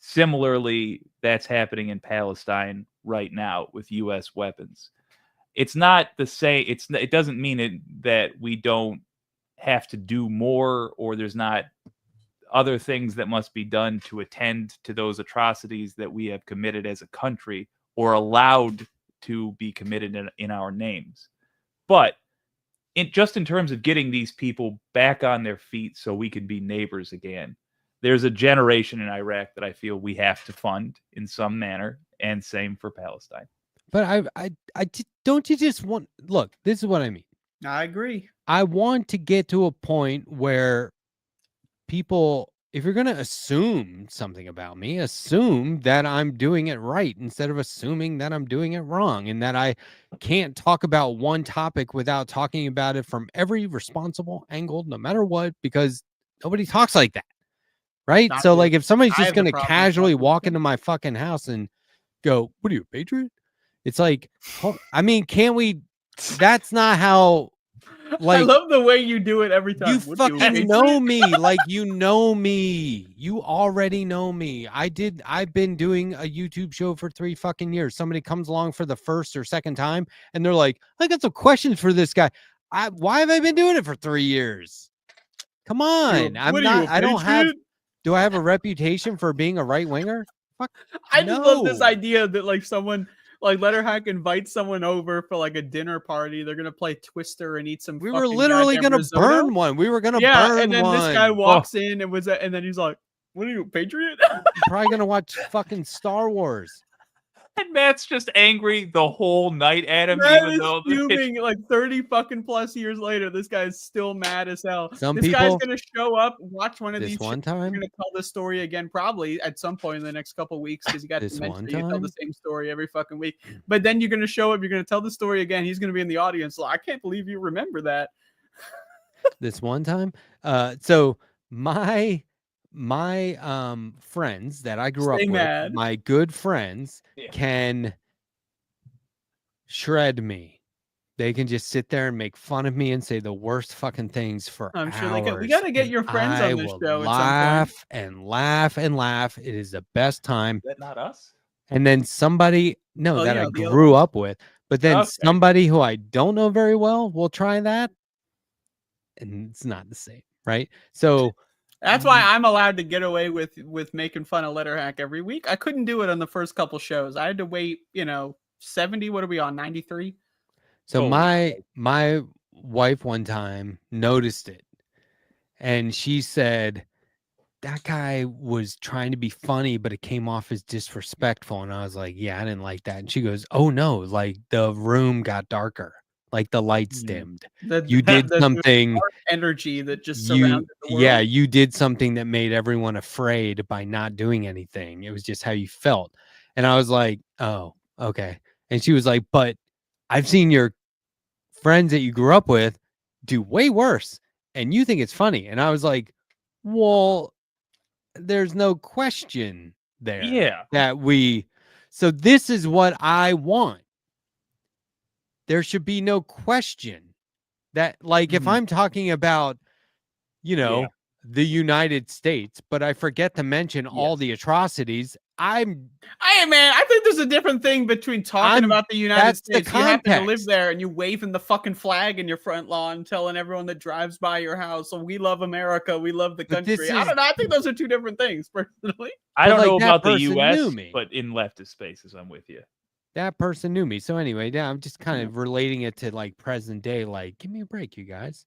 Speaker 12: Similarly, that's happening in Palestine right now with U.S. weapons. It's not the same. It doesn't mean that we don't have to do more, or there's not other things that must be done to attend to those atrocities that we have committed as a country or allowed to be committed in our names. But just in terms of getting these people back on their feet so we can be neighbors again, there's a generation in Iraq that I feel we have to fund in some manner, and same for Palestine.
Speaker 10: But don't you just want, look, this is what I mean.
Speaker 16: I agree.
Speaker 10: I want to get to a point where people, if you're going to assume something about me, assume that I'm doing it right instead of assuming that I'm doing it wrong, and that I can't talk about one topic without talking about it from every responsible angle, no matter what, because nobody talks like that. Right? So like if somebody's just going to casually walk into my fucking house and go, "What are you, a patriot?" It's like, I mean, can't we? That's not how. Like,
Speaker 16: I love the way you do it every time.
Speaker 10: You fucking know me. Like, you know me. You already know me. I've been doing a YouTube show for 3 fucking years. Somebody comes along for the first or second time and they're like, I got some questions for this guy. Why have I been doing it for 3 years? Come on. Do I have a reputation for being a right winger? Fuck.
Speaker 16: I just love this idea that like someone like Letterhack invites someone over for like a dinner party. They're gonna play Twister and eat some.
Speaker 10: We were literally gonna burn one. We were gonna burn one.
Speaker 16: And then this guy walks in and then he's like, "What are you, a patriot?"
Speaker 10: I'm probably gonna watch fucking Star Wars.
Speaker 12: And Matt's just angry the whole night at him,
Speaker 16: Matt
Speaker 12: even
Speaker 16: is
Speaker 12: though
Speaker 16: fuming like 30 fucking plus years later. This guy is still mad as hell.
Speaker 10: Some
Speaker 16: this
Speaker 10: people,
Speaker 16: guy's gonna show up, watch one of
Speaker 10: this
Speaker 16: these.
Speaker 10: one
Speaker 16: We're
Speaker 10: time,
Speaker 16: gonna tell this story again, probably at some point in the next couple of weeks, because you got
Speaker 10: This
Speaker 16: to mention
Speaker 10: one
Speaker 16: that you tell the
Speaker 10: time?
Speaker 16: same story every fucking week. But then you're gonna show up, you're gonna tell the story again. He's gonna be in the audience. Like, I can't believe you remember that.
Speaker 10: this one time. So my friends that I grew up with,
Speaker 16: mad.
Speaker 10: my good friends, can shred me. They can just sit there and make fun of me and say the worst fucking things for
Speaker 16: I'm sure
Speaker 10: hours.
Speaker 16: they can. We got to get your friends
Speaker 10: I
Speaker 16: on this
Speaker 10: will
Speaker 16: show at
Speaker 10: laugh and laugh and laugh. It is the best time.
Speaker 12: Is that not us?
Speaker 10: And then somebody,
Speaker 16: Oh,
Speaker 10: that
Speaker 16: yeah,
Speaker 10: I
Speaker 16: the other
Speaker 10: grew
Speaker 16: ones.
Speaker 10: up with, but then
Speaker 12: Okay.
Speaker 10: somebody who I don't know very well will try that, and it's not the same, right? So
Speaker 16: That's why I'm allowed to get away with making fun of Letterhack every week. I couldn't do it on the first couple shows. I had to wait, 70. What are we on? 93.
Speaker 10: So my wife one time noticed it, and she said that guy was trying to be funny, but it came off as disrespectful. And I was like, yeah, I didn't like that. And she goes, oh no, like the room got darker, like the lights dimmed. You did something.
Speaker 16: Dark energy that just surrounded the world.
Speaker 10: Yeah, you did something that made everyone afraid by not doing anything. It was just how you felt. And I was like, oh, okay. And she was like, but I've seen your friends that you grew up with do way worse, and you think it's funny. And I was like, well, there's no question there.
Speaker 12: Yeah.
Speaker 10: So this is what I want. There should be no question that, like, if I'm talking about, the United States, but I forget to mention all the atrocities,
Speaker 16: Hey man, I think there's a different thing between talking about the United States. You happen to live there and you waving the fucking flag in your front lawn, telling everyone that drives by your house, "So we love America, we love the country." I don't know. I think those are two different things, personally.
Speaker 12: I don't know
Speaker 10: that
Speaker 12: about the
Speaker 10: person
Speaker 12: U.S.,
Speaker 10: knew me.
Speaker 12: but in leftist spaces, I'm with you.
Speaker 10: That person knew me. So anyway, yeah, I'm just kind of relating it to like present day. Like, give me a break, you guys.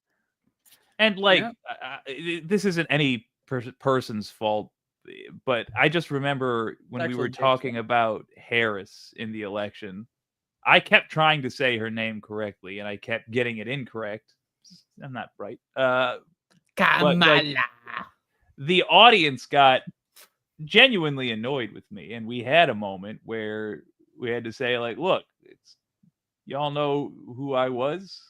Speaker 12: And like, this isn't any person's fault, but I just remember when we were talking about Harris in the election, I kept trying to say her name correctly, and I kept getting it incorrect. I'm not right.
Speaker 16: Kamala.
Speaker 12: The audience got genuinely annoyed with me, and we had a moment where we had to say, like, look, y'all know who I was.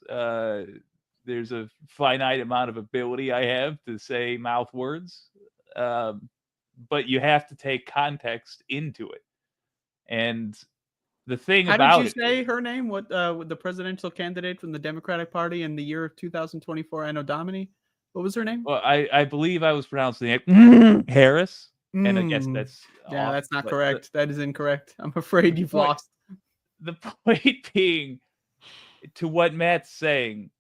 Speaker 12: There's a finite amount of ability I have to say mouth words, but you have to take context into it. And the thing
Speaker 16: How
Speaker 12: about
Speaker 16: did you say her name? What the presidential candidate from the Democratic Party in the year of 2024, Anno Domini? What was her name?
Speaker 12: Well, I believe I was pronouncing it Harris, and I guess that's
Speaker 16: Yeah,
Speaker 12: off,
Speaker 16: that's not
Speaker 12: but
Speaker 16: correct. That is incorrect. I'm afraid you've
Speaker 12: point-
Speaker 16: lost.
Speaker 12: The point being, to what Matt's saying,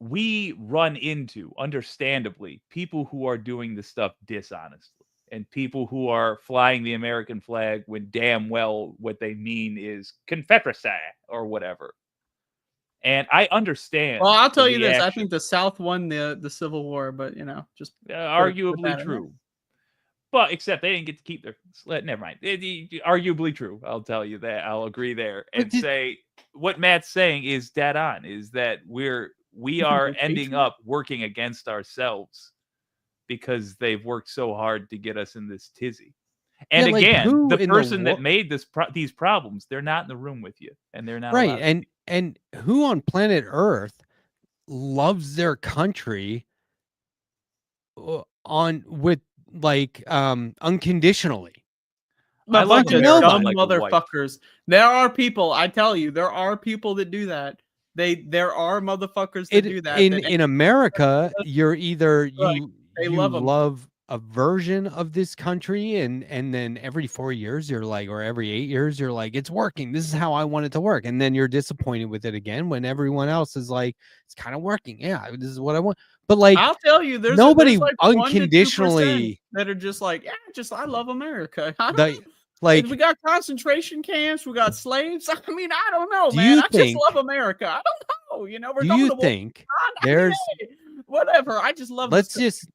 Speaker 12: we run into, understandably, people who are doing this stuff dishonestly, and people who are flying the American flag when damn well what they mean is Confederacy or whatever. And I understand.
Speaker 16: Well, I'll tell
Speaker 12: the
Speaker 16: you this: I
Speaker 12: reaction.
Speaker 16: think the South won the Civil War, but just
Speaker 12: Arguably true. But except they didn't get to keep their. Never mind. Arguably true. I'll tell you that. I'll agree there and say what Matt's saying is dead on. Is that we are ending up working against ourselves because they've worked so hard to get us in this tizzy. And
Speaker 10: Yeah, like,
Speaker 12: again,
Speaker 10: who
Speaker 12: the
Speaker 10: in
Speaker 12: person
Speaker 10: the
Speaker 12: that made these problems, they're not in the room with you, and they're not
Speaker 10: right.
Speaker 12: allowed to.
Speaker 10: And who on planet Earth loves their country unconditionally?
Speaker 16: A bunch of
Speaker 10: Nobody.
Speaker 16: dumb motherfuckers. There are people. I tell you, there are people that do that. There are motherfuckers that do that.
Speaker 10: In America, you're either you
Speaker 16: They love 'em.
Speaker 10: love a version of this country, and then every 4 years you're like, or every 8 years you're like, it's working. This is how I want it to work, and then you're disappointed with it again when everyone else is like, it's kind of working. Yeah, this is what I want. But like,
Speaker 16: I'll tell you, there's
Speaker 10: nobody
Speaker 16: like 1 to 2%
Speaker 10: unconditionally
Speaker 16: that are just like, yeah, I love America. I don't know.
Speaker 10: like.
Speaker 16: We got concentration camps, we got slaves. I mean, I don't know,
Speaker 10: Do
Speaker 16: man.
Speaker 10: you
Speaker 16: I
Speaker 10: think-
Speaker 16: just love America. I don't know. We're
Speaker 10: Do
Speaker 16: going
Speaker 10: you
Speaker 16: to war.
Speaker 10: think
Speaker 16: I mean,
Speaker 10: there's
Speaker 16: hey, whatever? I just love.
Speaker 10: let's
Speaker 16: this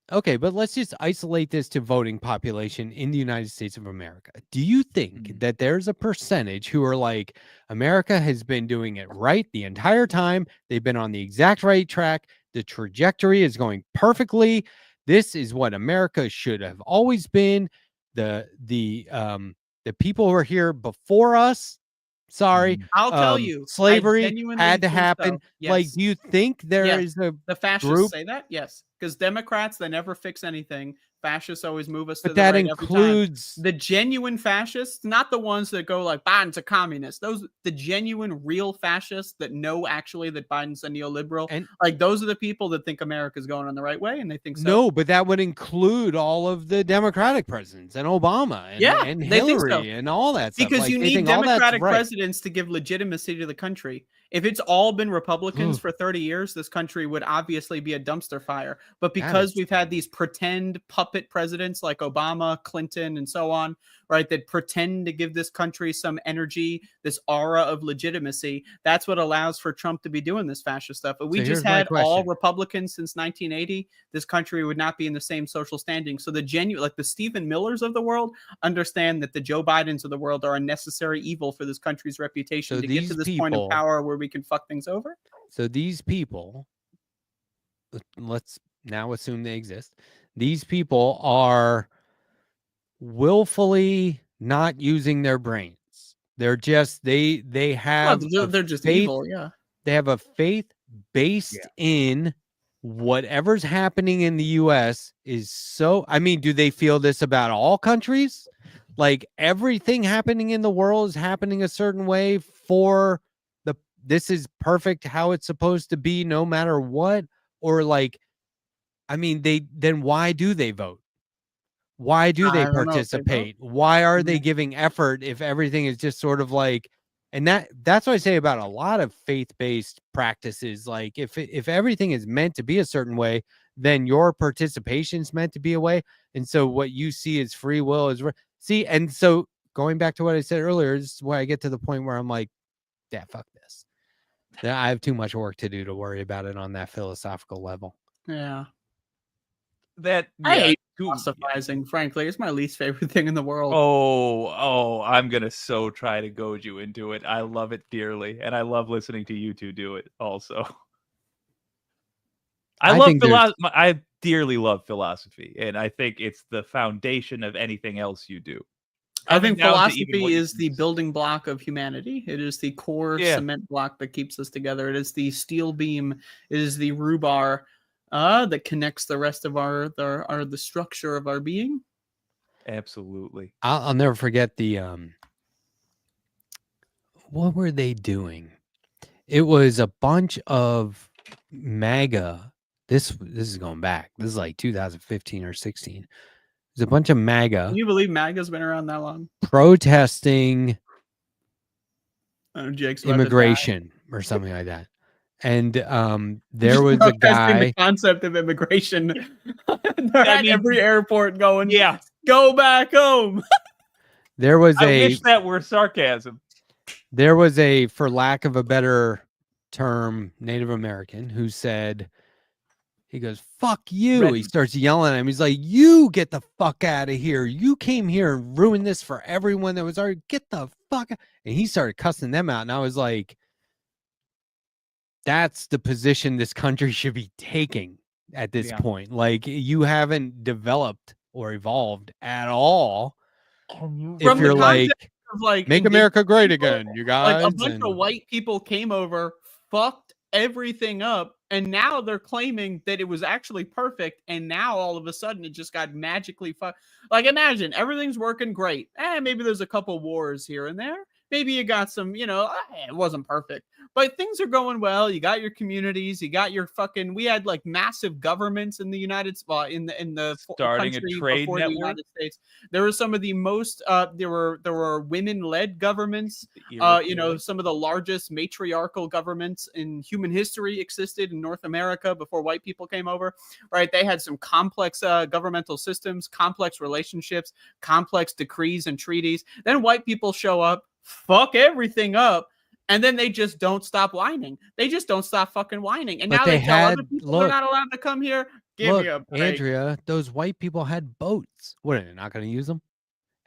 Speaker 10: just isolate this to voting population in the United States of America. Do you think that there's a percentage who are like, America has been doing it right the entire time, they've been on the exact right track, the trajectory is going perfectly, this is what America should have always been, the people who are here before us, sorry,
Speaker 16: I'll tell you, I
Speaker 10: slavery
Speaker 16: genuinely
Speaker 10: had to
Speaker 16: think
Speaker 10: happen.
Speaker 16: so.
Speaker 10: Like,
Speaker 16: Yes.
Speaker 10: do you think there is
Speaker 16: Yes.
Speaker 10: a
Speaker 16: The fascists
Speaker 10: group?
Speaker 16: say that? Yes. Because Democrats, they never fix anything. Fascists always move us to
Speaker 10: But
Speaker 16: the
Speaker 10: that
Speaker 16: right every time.
Speaker 10: includes
Speaker 16: The genuine fascists, not the ones that go like, Biden's a communist. The genuine, real fascists that know actually that Biden's a neoliberal.
Speaker 10: And
Speaker 16: like, those are the people that think America's going on the right way, and they think so.
Speaker 10: no, but that would include all of the Democratic presidents and Obama and,
Speaker 16: Yeah,
Speaker 10: and
Speaker 16: they think
Speaker 10: Hillary
Speaker 16: so.
Speaker 10: and all that stuff.
Speaker 16: Because
Speaker 10: Like,
Speaker 16: you
Speaker 10: they
Speaker 16: need
Speaker 10: think all that's
Speaker 16: Democratic
Speaker 10: right.
Speaker 16: presidents to give legitimacy to the country. If it's all been Republicans for 30 years, this country would obviously be a dumpster fire. But because we've had these pretend puppet presidents like Obama, Clinton, and so on, right, that pretend to give this country some energy, this aura of legitimacy, that's what allows for Trump to be doing this fascist stuff. If we
Speaker 10: So
Speaker 16: just
Speaker 10: here's my
Speaker 16: had all
Speaker 10: question.
Speaker 16: Republicans since 1980, this country would not be in the same social standing. So the genuine, like the Stephen Millers of the world, understand that the Joe Bidens of the world are a necessary evil for this country's reputation
Speaker 10: So
Speaker 16: to get to
Speaker 10: these
Speaker 16: this point of
Speaker 10: people-
Speaker 16: power where we can fuck things over.
Speaker 10: So these people, let's now assume they exist. These people are willfully not using their brains. They're just they have
Speaker 16: they're just
Speaker 10: faith,
Speaker 16: evil, yeah.
Speaker 10: They have a faith based in whatever's happening in the US is so. I mean, do they feel this about all countries? Like, everything happening in the world is happening a certain way for this is perfect how it's supposed to be no matter what? Or like, I mean, then why do they vote? Why do they
Speaker 16: I don't know if they vote.
Speaker 10: participate? Why are they giving effort if everything is just sort of like, and that's what I say about a lot of faith-based practices. Like, if everything is meant to be a certain way, then your participation is meant to be a way. And so what you see as free will is see. And so going back to what I said earlier, this is where I get to the point where I'm like, yeah, fuck this. I have too much work to do to worry about it on that philosophical level.
Speaker 16: Yeah.
Speaker 12: That
Speaker 16: I hate philosophizing, frankly. It's my least favorite thing in the world.
Speaker 12: Oh, I'm gonna so try to goad you into it. I love it dearly, and I love listening to you two do it also. I dearly love philosophy, and I think it's the foundation of anything else you do.
Speaker 16: I think
Speaker 12: Coming down to even
Speaker 16: philosophy
Speaker 12: what you
Speaker 16: is the building block of humanity. It is the core cement block that keeps us together. It is the steel beam. It is the rebar that connects the rest of the structure of our being.
Speaker 12: Absolutely.
Speaker 10: I'll never forget the what were they doing? It was a bunch of MAGA. This is going back. This is like 2015 or 16. There's a bunch of MAGA.
Speaker 16: Can you believe MAGA's been around that long?
Speaker 10: Protesting
Speaker 16: Jake's about to die.
Speaker 10: immigration or something like that. And there was a guy.
Speaker 16: The concept of immigration. They're at every airport going,
Speaker 12: yeah,
Speaker 16: go back home.
Speaker 10: There was
Speaker 12: I wish that were sarcasm.
Speaker 10: There was a, for lack of a better term, Native American who said, he goes, fuck you.
Speaker 12: Red.
Speaker 10: He starts yelling at him. He's like, you get the fuck out of here. You came here and ruined this for everyone that was already, get the fuck out. And he started cussing them out. And I was like, that's the position this country should be taking at this point. Like, you haven't developed or evolved at all. If you're like, make America great again, you guys.
Speaker 16: Like a bunch of white people came over, fucked everything up, and now they're claiming that it was actually perfect, and now all of a sudden it just got magically fucked. Like, imagine everything's working great. Maybe there's a couple wars here and there. Maybe you got some, you know, it wasn't perfect, but things are going well. You got your communities, you got your fucking, we had like massive governments in the United States, in the
Speaker 12: starting
Speaker 16: country
Speaker 12: a trade
Speaker 16: before
Speaker 12: network.
Speaker 16: the United States. There were some of the most, there were women-led governments. You know, some of the largest matriarchal governments in human history existed in North America before white people came over, right? They had some complex governmental systems, complex relationships, complex decrees and treaties. Then white people show up, fuck everything up, and then they just don't stop whining. They just don't stop fucking whining. And
Speaker 10: But
Speaker 16: now
Speaker 10: they
Speaker 16: they tell
Speaker 10: had-
Speaker 16: other people
Speaker 10: look,
Speaker 16: they're not allowed to come here. Give me a break.
Speaker 10: Andrea, those white people had boats. What, are they not going to use them?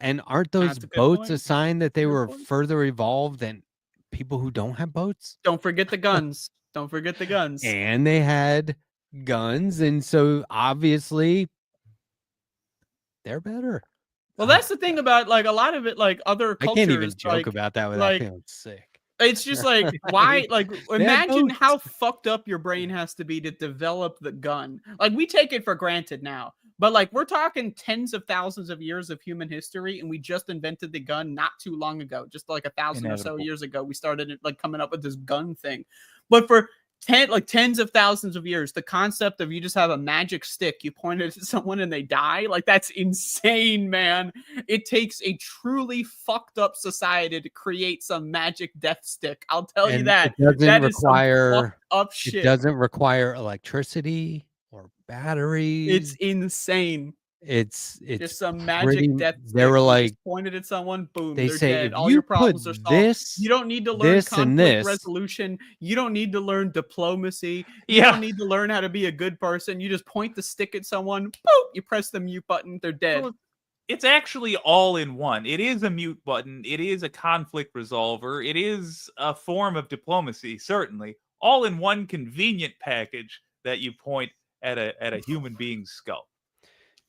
Speaker 10: And aren't those
Speaker 16: That's a good
Speaker 10: boats
Speaker 16: point.
Speaker 10: a sign that they
Speaker 16: Good
Speaker 10: were
Speaker 16: point.
Speaker 10: further evolved than people who don't have boats?
Speaker 16: Don't forget the guns. Don't forget the guns.
Speaker 10: And they had guns, and so obviously they're better.
Speaker 16: Well, that's the thing about like a lot of it, like other
Speaker 10: I
Speaker 16: cultures.
Speaker 10: can't even joke
Speaker 16: like,
Speaker 10: about that without
Speaker 16: like,
Speaker 10: feeling sick.
Speaker 16: It's just like, why? Like,
Speaker 10: had
Speaker 16: imagine
Speaker 10: boats.
Speaker 16: how fucked up your brain has to be to develop the gun. Like, we take it for granted now, but like, we're talking tens of thousands of years of human history, and we just invented the gun not too long ago, just like 1,000 or so
Speaker 12: Inevitable.
Speaker 16: years ago. We started like coming up with this gun thing, but for tens of thousands of years, the concept of you just have a magic stick, you point it at someone and they die, like that's insane, man. It takes a truly fucked up society to create some magic death stick. I'll tell you
Speaker 10: And
Speaker 16: that.
Speaker 10: it doesn't
Speaker 16: That is some
Speaker 10: require
Speaker 16: fucked up shit.
Speaker 10: It doesn't require electricity or batteries.
Speaker 16: It's insane.
Speaker 10: It's
Speaker 16: Just some
Speaker 10: pretty-
Speaker 16: magic death.
Speaker 10: They were
Speaker 16: stick. You
Speaker 10: like,
Speaker 16: just pointed at someone, boom,
Speaker 10: they
Speaker 16: they're
Speaker 10: say,
Speaker 16: dead.
Speaker 10: if
Speaker 16: All
Speaker 10: you
Speaker 16: your problems
Speaker 10: put
Speaker 16: are solved.
Speaker 10: this,
Speaker 16: You don't need to learn
Speaker 10: this, and
Speaker 16: conflict
Speaker 10: this-
Speaker 16: resolution. You don't need to learn diplomacy. You
Speaker 12: Yeah.
Speaker 16: don't need to learn how to be a good person. You just point the stick at someone, boop, you press the mute button, they're dead.
Speaker 12: Well, it's actually all in one. It is a mute button. It is a conflict resolver. It is a form of diplomacy, certainly. All in one convenient package that you point at a human being's skull.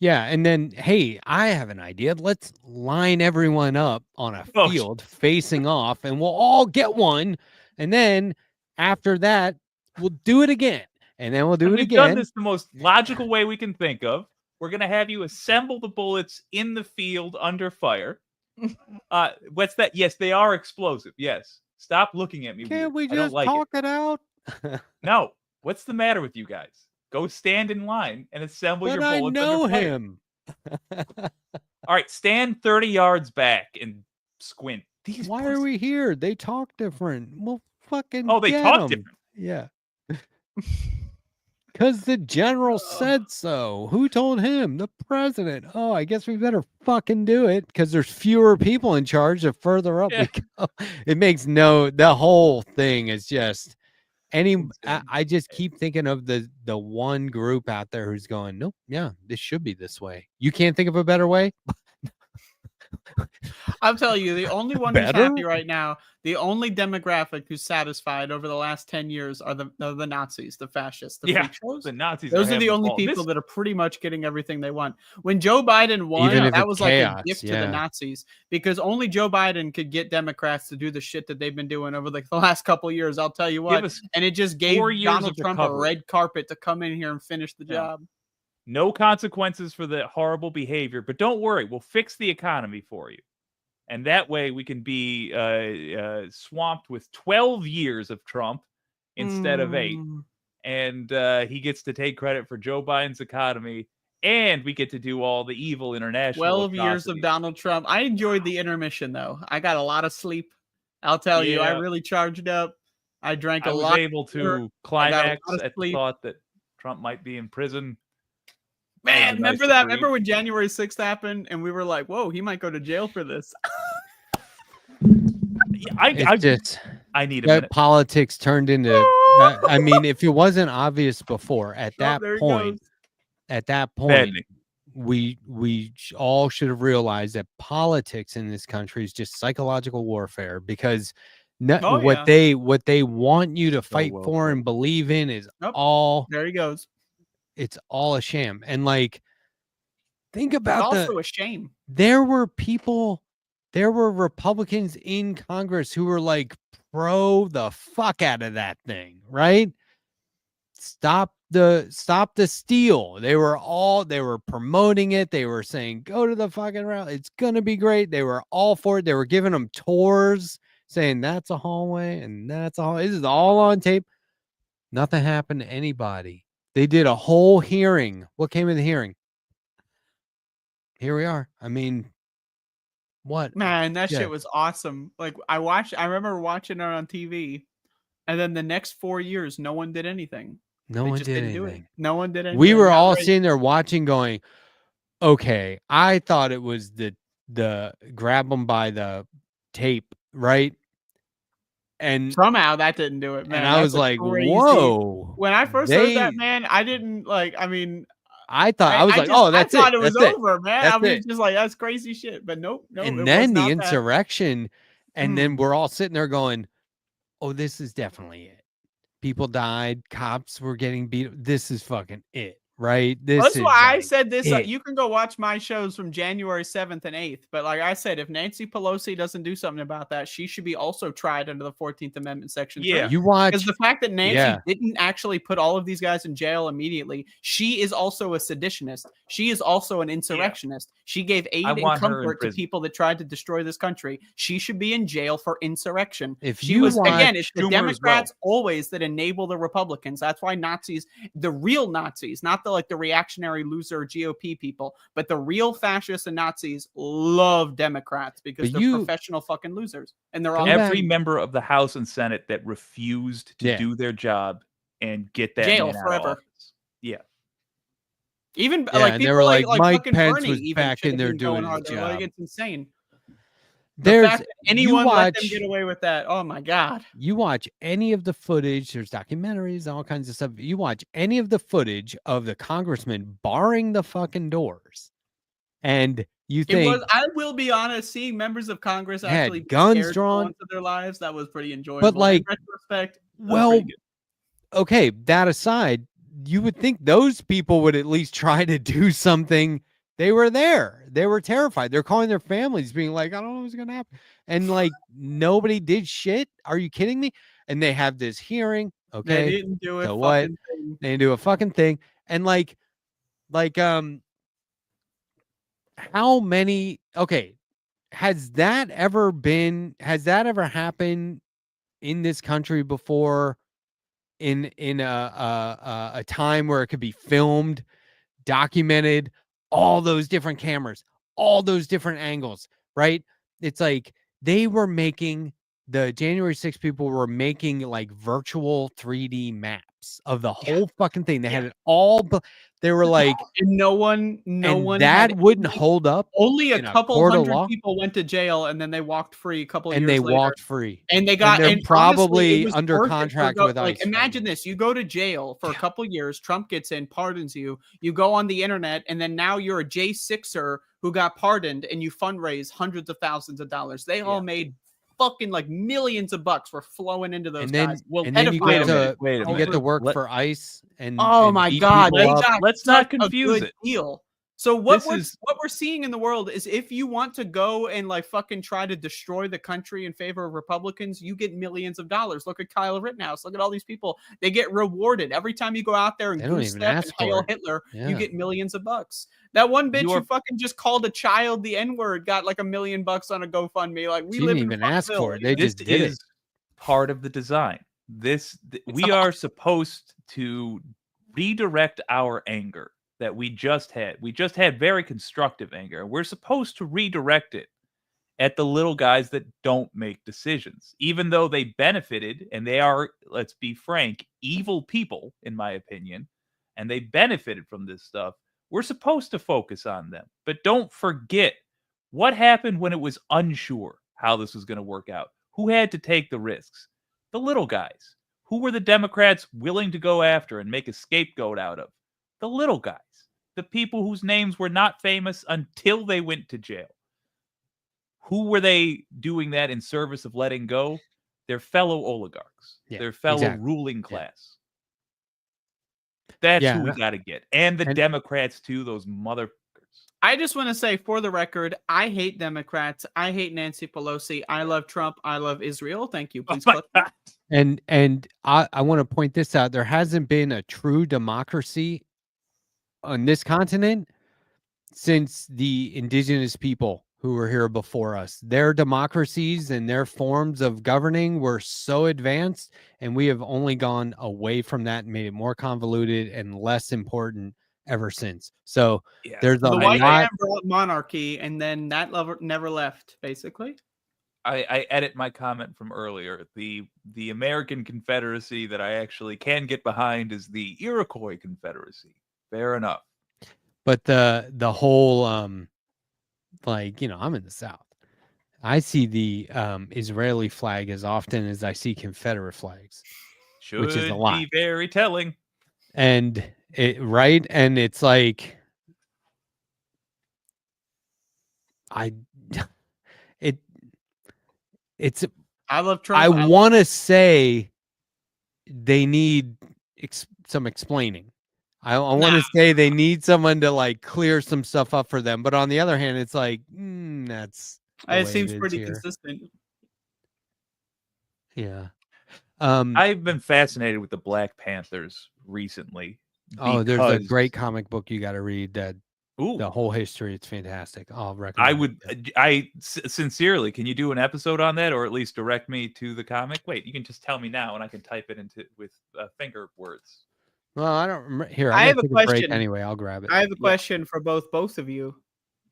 Speaker 10: yeah. And then, hey, I have an idea. Let's line everyone up on a
Speaker 12: Oh,
Speaker 10: field facing off, and we'll all get one. And then after that, we'll do it again. And then we'll do
Speaker 12: And
Speaker 10: it
Speaker 12: we've done
Speaker 10: again.
Speaker 12: this the most logical way we can think of. We're going to have you assemble the bullets in the field under fire. What's that? Yes, they are explosive. Yes. Stop looking at me.
Speaker 10: Can't we
Speaker 12: weird. I don't
Speaker 10: just
Speaker 12: like
Speaker 10: talk it out?
Speaker 12: No. What's the matter with you guys? Go stand in line and assemble
Speaker 10: But
Speaker 12: your
Speaker 10: I
Speaker 12: bullets.
Speaker 10: know
Speaker 12: under fire.
Speaker 10: him.
Speaker 12: All right, stand 30 yards back and squint. These
Speaker 10: Why are we here? They talk different. Well, fucking.
Speaker 12: Oh, they
Speaker 10: get
Speaker 12: talk
Speaker 10: 'em.
Speaker 12: different.
Speaker 10: Yeah. Because the general said so. Who told him? The president. Oh, I guess we better fucking do it because there's fewer people in charge the further up we go. It makes the whole thing is just I just keep thinking of the one group out there who's going, nope, yeah, this should be this way. You can't think of a better way?
Speaker 16: I'm telling you, the only one who's
Speaker 10: Better?
Speaker 16: happy right now, the only demographic who's satisfied over the last 10 years are the Nazis, the fascists, the
Speaker 12: Yeah,
Speaker 16: freak shows.
Speaker 12: the Nazis.
Speaker 16: Those are
Speaker 12: having
Speaker 16: the only
Speaker 12: fun.
Speaker 16: people
Speaker 12: This-
Speaker 16: that are pretty much getting everything they want. When Joe Biden won,
Speaker 10: Even if
Speaker 16: that
Speaker 10: it's
Speaker 16: was like
Speaker 10: chaos,
Speaker 16: a gift to
Speaker 10: yeah.
Speaker 16: the Nazis because only Joe Biden could get Democrats to do the shit that they've been doing over like the last couple of years. I'll tell you what.
Speaker 12: us
Speaker 16: And it just gave
Speaker 12: 4 years
Speaker 16: Donald
Speaker 12: of
Speaker 16: Trump a
Speaker 12: recovery.
Speaker 16: red carpet to come in here and finish the job.
Speaker 12: No consequences for the horrible behavior, but don't worry, we'll fix the economy for you. And that way we can be swamped with 12 years of Trump instead of 8. And he gets to take credit for Joe Biden's economy, and we get to do all the evil international
Speaker 16: 12 years of
Speaker 12: atrocities.
Speaker 16: Donald Trump. I enjoyed the intermission, though. I got a lot of sleep. I'll tell you, I
Speaker 12: Yeah.
Speaker 16: really charged up. I drank a
Speaker 12: I was
Speaker 16: lot.
Speaker 12: able
Speaker 16: of beer.
Speaker 12: to
Speaker 16: I got a
Speaker 12: climax
Speaker 16: lot of
Speaker 12: at the
Speaker 16: sleep.
Speaker 12: thought that Trump might be in prison.
Speaker 16: Man,
Speaker 12: nice
Speaker 16: remember that?
Speaker 12: reprieve.
Speaker 16: Remember when January 6th happened and we were like, whoa, he might go to jail for this.
Speaker 12: I need a minute.
Speaker 10: Politics turned into. I mean, if it wasn't obvious before, at that
Speaker 16: there it
Speaker 10: point, we all should have realized that politics in this country is just psychological warfare, because what they want you to fight for and believe in is all.
Speaker 16: There he goes.
Speaker 10: It's all a sham. And like, think about
Speaker 16: It's also a shame.
Speaker 10: There were Republicans in Congress who were like pro the fuck out of that thing, right? Stop the steal. They were promoting it. They were saying, go to the fucking rally. It's gonna be great. They were all for it. They were giving them tours saying that's a hallway and that's a hallway. This is all on tape. Nothing happened to anybody. They did a whole hearing. What came of the hearing? Here we are. I mean, what?
Speaker 16: Man, that
Speaker 10: Yeah.
Speaker 16: shit was awesome. Like I remember watching it on TV, and then the next 4 years, no one did anything.
Speaker 10: No
Speaker 16: They
Speaker 10: one
Speaker 16: just
Speaker 10: did
Speaker 16: didn't do it.
Speaker 10: anything.
Speaker 16: No one did anything.
Speaker 10: We were
Speaker 16: Not
Speaker 10: all
Speaker 16: right.
Speaker 10: sitting there watching, going, okay, I thought it was the grab them by the tape, right? And
Speaker 16: somehow that didn't do it, man.
Speaker 10: And I
Speaker 16: That's
Speaker 10: was
Speaker 16: a
Speaker 10: like,
Speaker 16: crazy-
Speaker 10: whoa.
Speaker 16: When I first heard that, man, I didn't like. I mean,
Speaker 10: I thought I was like,
Speaker 16: just-
Speaker 10: oh, that's
Speaker 16: I thought
Speaker 10: it.
Speaker 16: it was
Speaker 10: That's it.
Speaker 16: over, man.
Speaker 10: That's
Speaker 16: I was
Speaker 10: it.
Speaker 16: just like, that's crazy shit. But nope, it
Speaker 10: And
Speaker 16: was
Speaker 10: then the
Speaker 16: not that.
Speaker 10: insurrection, and then we're all sitting there going, oh, this is definitely it. People died, cops were getting beat. This is fucking it, right?
Speaker 16: That's
Speaker 10: is
Speaker 16: why I
Speaker 10: like
Speaker 16: said this.
Speaker 10: it.
Speaker 16: You can go watch my shows from January 7th and 8th. But like I said, if Nancy Pelosi doesn't do something about that, she should be also tried under the 14th Amendment Section 3.
Speaker 10: Yeah. You watch-
Speaker 16: Because the fact that Nancy
Speaker 10: Yeah.
Speaker 16: didn't actually put all of these guys in jail immediately, she is also a seditionist. She is also an insurrectionist. She gave aid
Speaker 12: I
Speaker 16: and
Speaker 12: want her in
Speaker 16: comfort to
Speaker 12: prison.
Speaker 16: people that tried to destroy this country. She should be in jail for insurrection.
Speaker 10: If
Speaker 16: she
Speaker 10: you
Speaker 16: was again,
Speaker 10: watch
Speaker 16: it's the
Speaker 10: Schumer's
Speaker 16: Democrats always that enable the Republicans. That's why Nazis, the real Nazis, not the like the reactionary loser GOP people, but the real fascists and Nazis love Democrats because
Speaker 10: But
Speaker 16: they're
Speaker 10: you-
Speaker 16: professional fucking losers. And they're all
Speaker 12: Every member of the House and Senate that refused to
Speaker 10: Yeah.
Speaker 12: do their job and get that
Speaker 16: Jail
Speaker 12: man out of
Speaker 16: forever.
Speaker 12: office. Yeah.
Speaker 16: Even
Speaker 10: Yeah,
Speaker 16: like
Speaker 10: and they
Speaker 16: people
Speaker 10: were like, Mike
Speaker 16: fucking
Speaker 10: Pence
Speaker 16: Bernie
Speaker 10: was
Speaker 16: even
Speaker 10: back
Speaker 16: should
Speaker 10: in
Speaker 16: have
Speaker 10: there
Speaker 16: been going
Speaker 10: doing his
Speaker 16: harder. Like
Speaker 10: job.
Speaker 16: it's insane. The
Speaker 10: There's
Speaker 16: fact that anyone let them
Speaker 10: watch-
Speaker 16: get away with that. Oh my god.
Speaker 10: You watch any of the footage, there's documentaries, all kinds of stuff. You watch any of the footage of the congressman barring the fucking doors, and you
Speaker 16: It
Speaker 10: think,
Speaker 16: was. I will be honest. Seeing members of Congress
Speaker 10: Had
Speaker 16: actually be
Speaker 10: guns
Speaker 16: scared for
Speaker 10: drawn.
Speaker 16: once in their lives, that was pretty enjoyable.
Speaker 10: But, like,
Speaker 16: in retrospect, that was
Speaker 10: well,
Speaker 16: pretty good.
Speaker 10: okay, that aside, you would think those people would at least try to do something. They were there. They were terrified. They're calling their families, being like, I don't know what's going to happen. And like, nobody did shit. Are you kidding me? And they have this hearing. Okay.
Speaker 16: They didn't do it.
Speaker 10: So what?
Speaker 16: fucking thing.
Speaker 10: They didn't do a fucking thing. And how many, okay, has that ever happened in this country before, in a time where it could be filmed, documented, all those different cameras, all those different angles, right? It's like they were making, the January 6th people were making like virtual 3D maps of the whole fucking thing. They had it all, they were like,
Speaker 16: And no one
Speaker 10: that
Speaker 16: had
Speaker 10: wouldn't
Speaker 16: any-
Speaker 10: hold up.
Speaker 16: Only a
Speaker 10: in a
Speaker 16: couple
Speaker 10: court of
Speaker 16: hundred
Speaker 10: law?
Speaker 16: people went to jail, and then they walked free a couple of
Speaker 10: And
Speaker 16: years
Speaker 10: they
Speaker 16: later.
Speaker 10: walked free.
Speaker 16: And they got
Speaker 10: they're
Speaker 16: and honestly,
Speaker 10: probably
Speaker 16: it was
Speaker 10: under
Speaker 16: worth it for
Speaker 10: contract
Speaker 16: go-
Speaker 10: with
Speaker 16: like
Speaker 10: ICE.
Speaker 16: imagine this: you go to jail for a couple years, Trump gets in, pardons you, you go on the internet, and then now you're a J6er who got pardoned, and you fundraise hundreds of thousands of dollars. They all made fucking like millions of bucks were flowing into those
Speaker 10: And then,
Speaker 16: guys. Well,
Speaker 10: and then you
Speaker 16: pedophiles-
Speaker 10: get to work for ICE and
Speaker 16: Oh
Speaker 10: and
Speaker 16: my
Speaker 10: beat
Speaker 16: God,
Speaker 10: people
Speaker 16: they
Speaker 10: up.
Speaker 16: got
Speaker 12: Let's
Speaker 16: such
Speaker 12: not confuse
Speaker 16: a good
Speaker 12: it.
Speaker 16: deal. So what
Speaker 12: This
Speaker 16: we're seeing in the world is if you want to go and like fucking try to destroy the country in favor of Republicans, you get millions of dollars. Look at Kyle Rittenhouse. Look at all these people. They get rewarded every time you go out there and
Speaker 10: They don't
Speaker 16: goose
Speaker 10: even
Speaker 16: step and
Speaker 10: ask for
Speaker 16: hail
Speaker 10: it.
Speaker 16: Hitler.
Speaker 10: Yeah.
Speaker 16: You get millions of bucks. That one bitch
Speaker 12: You
Speaker 16: who
Speaker 12: are-
Speaker 16: fucking just called a child the N-word got like $1 million on a GoFundMe. Like we
Speaker 10: She
Speaker 16: live
Speaker 10: didn't
Speaker 16: in
Speaker 10: even ask
Speaker 16: Fville,
Speaker 10: for it. They
Speaker 16: you know?
Speaker 12: This
Speaker 10: just did it.
Speaker 12: is part of the design. We are supposed to redirect our anger that we just had. We just had very constructive anger, and we're supposed to redirect it at the little guys that don't make decisions, even though they benefited, and they are, let's be frank, evil people, in my opinion, and they benefited from this stuff. We're supposed to focus on them, but don't forget what happened when it was unsure how this was going to work out. Who had to take the risks? The little guys. Who were the Democrats willing to go after and make a scapegoat out of? The little guys. The people whose names were not famous until they went to jail. Who were they doing that in service of letting go? Their fellow oligarchs.
Speaker 10: Yeah,
Speaker 12: their fellow
Speaker 10: exactly.
Speaker 12: ruling class. That's
Speaker 10: Yeah,
Speaker 12: who we
Speaker 10: and-
Speaker 12: got to get. And the
Speaker 10: and-
Speaker 12: Democrats, too, those mother...
Speaker 16: I just want to say, for the record, I hate Democrats. I hate Nancy Pelosi. I love Trump. I love Israel. Thank you. Please click.
Speaker 10: And I want to point this out. There hasn't been a true democracy on this continent since the indigenous people who were here before us. Their democracies and their forms of governing were so advanced, and we have only gone away from that and made it more convoluted and less important ever since. So there's a
Speaker 16: The white
Speaker 10: lot.
Speaker 16: man brought monarchy, and then that never left, basically.
Speaker 12: I edit my comment from earlier. The American Confederacy that I actually can get behind is the Iroquois Confederacy. Fair enough.
Speaker 10: But the whole like, you know, I'm in the South. I see the Israeli flag as often as I see Confederate flags, which is a lot.
Speaker 12: Be very telling.
Speaker 10: And right, and it's like
Speaker 16: I love Trump.
Speaker 10: I want to say they need some explaining. I want to say they need someone to like clear some stuff up for them. But on the other hand, it's like that's the
Speaker 16: It
Speaker 10: way
Speaker 16: seems
Speaker 10: is
Speaker 16: pretty
Speaker 10: here.
Speaker 16: consistent.
Speaker 10: Yeah.
Speaker 12: I've been fascinated with the Black Panthers recently.
Speaker 10: Oh, there's a
Speaker 12: because
Speaker 10: great comic book you got to read. That the whole history. It's fantastic. I'll recommend.
Speaker 12: I would, sincerely, can you do an episode on that, or at least direct me to the comic? Wait, you can just tell me now, and I can type it into with finger words.
Speaker 10: Well, I don't remember. Here,
Speaker 16: I
Speaker 10: I'm
Speaker 16: have
Speaker 10: gonna
Speaker 16: a
Speaker 10: take a break
Speaker 16: question.
Speaker 10: anyway. I'll grab it.
Speaker 16: I have a question for both of you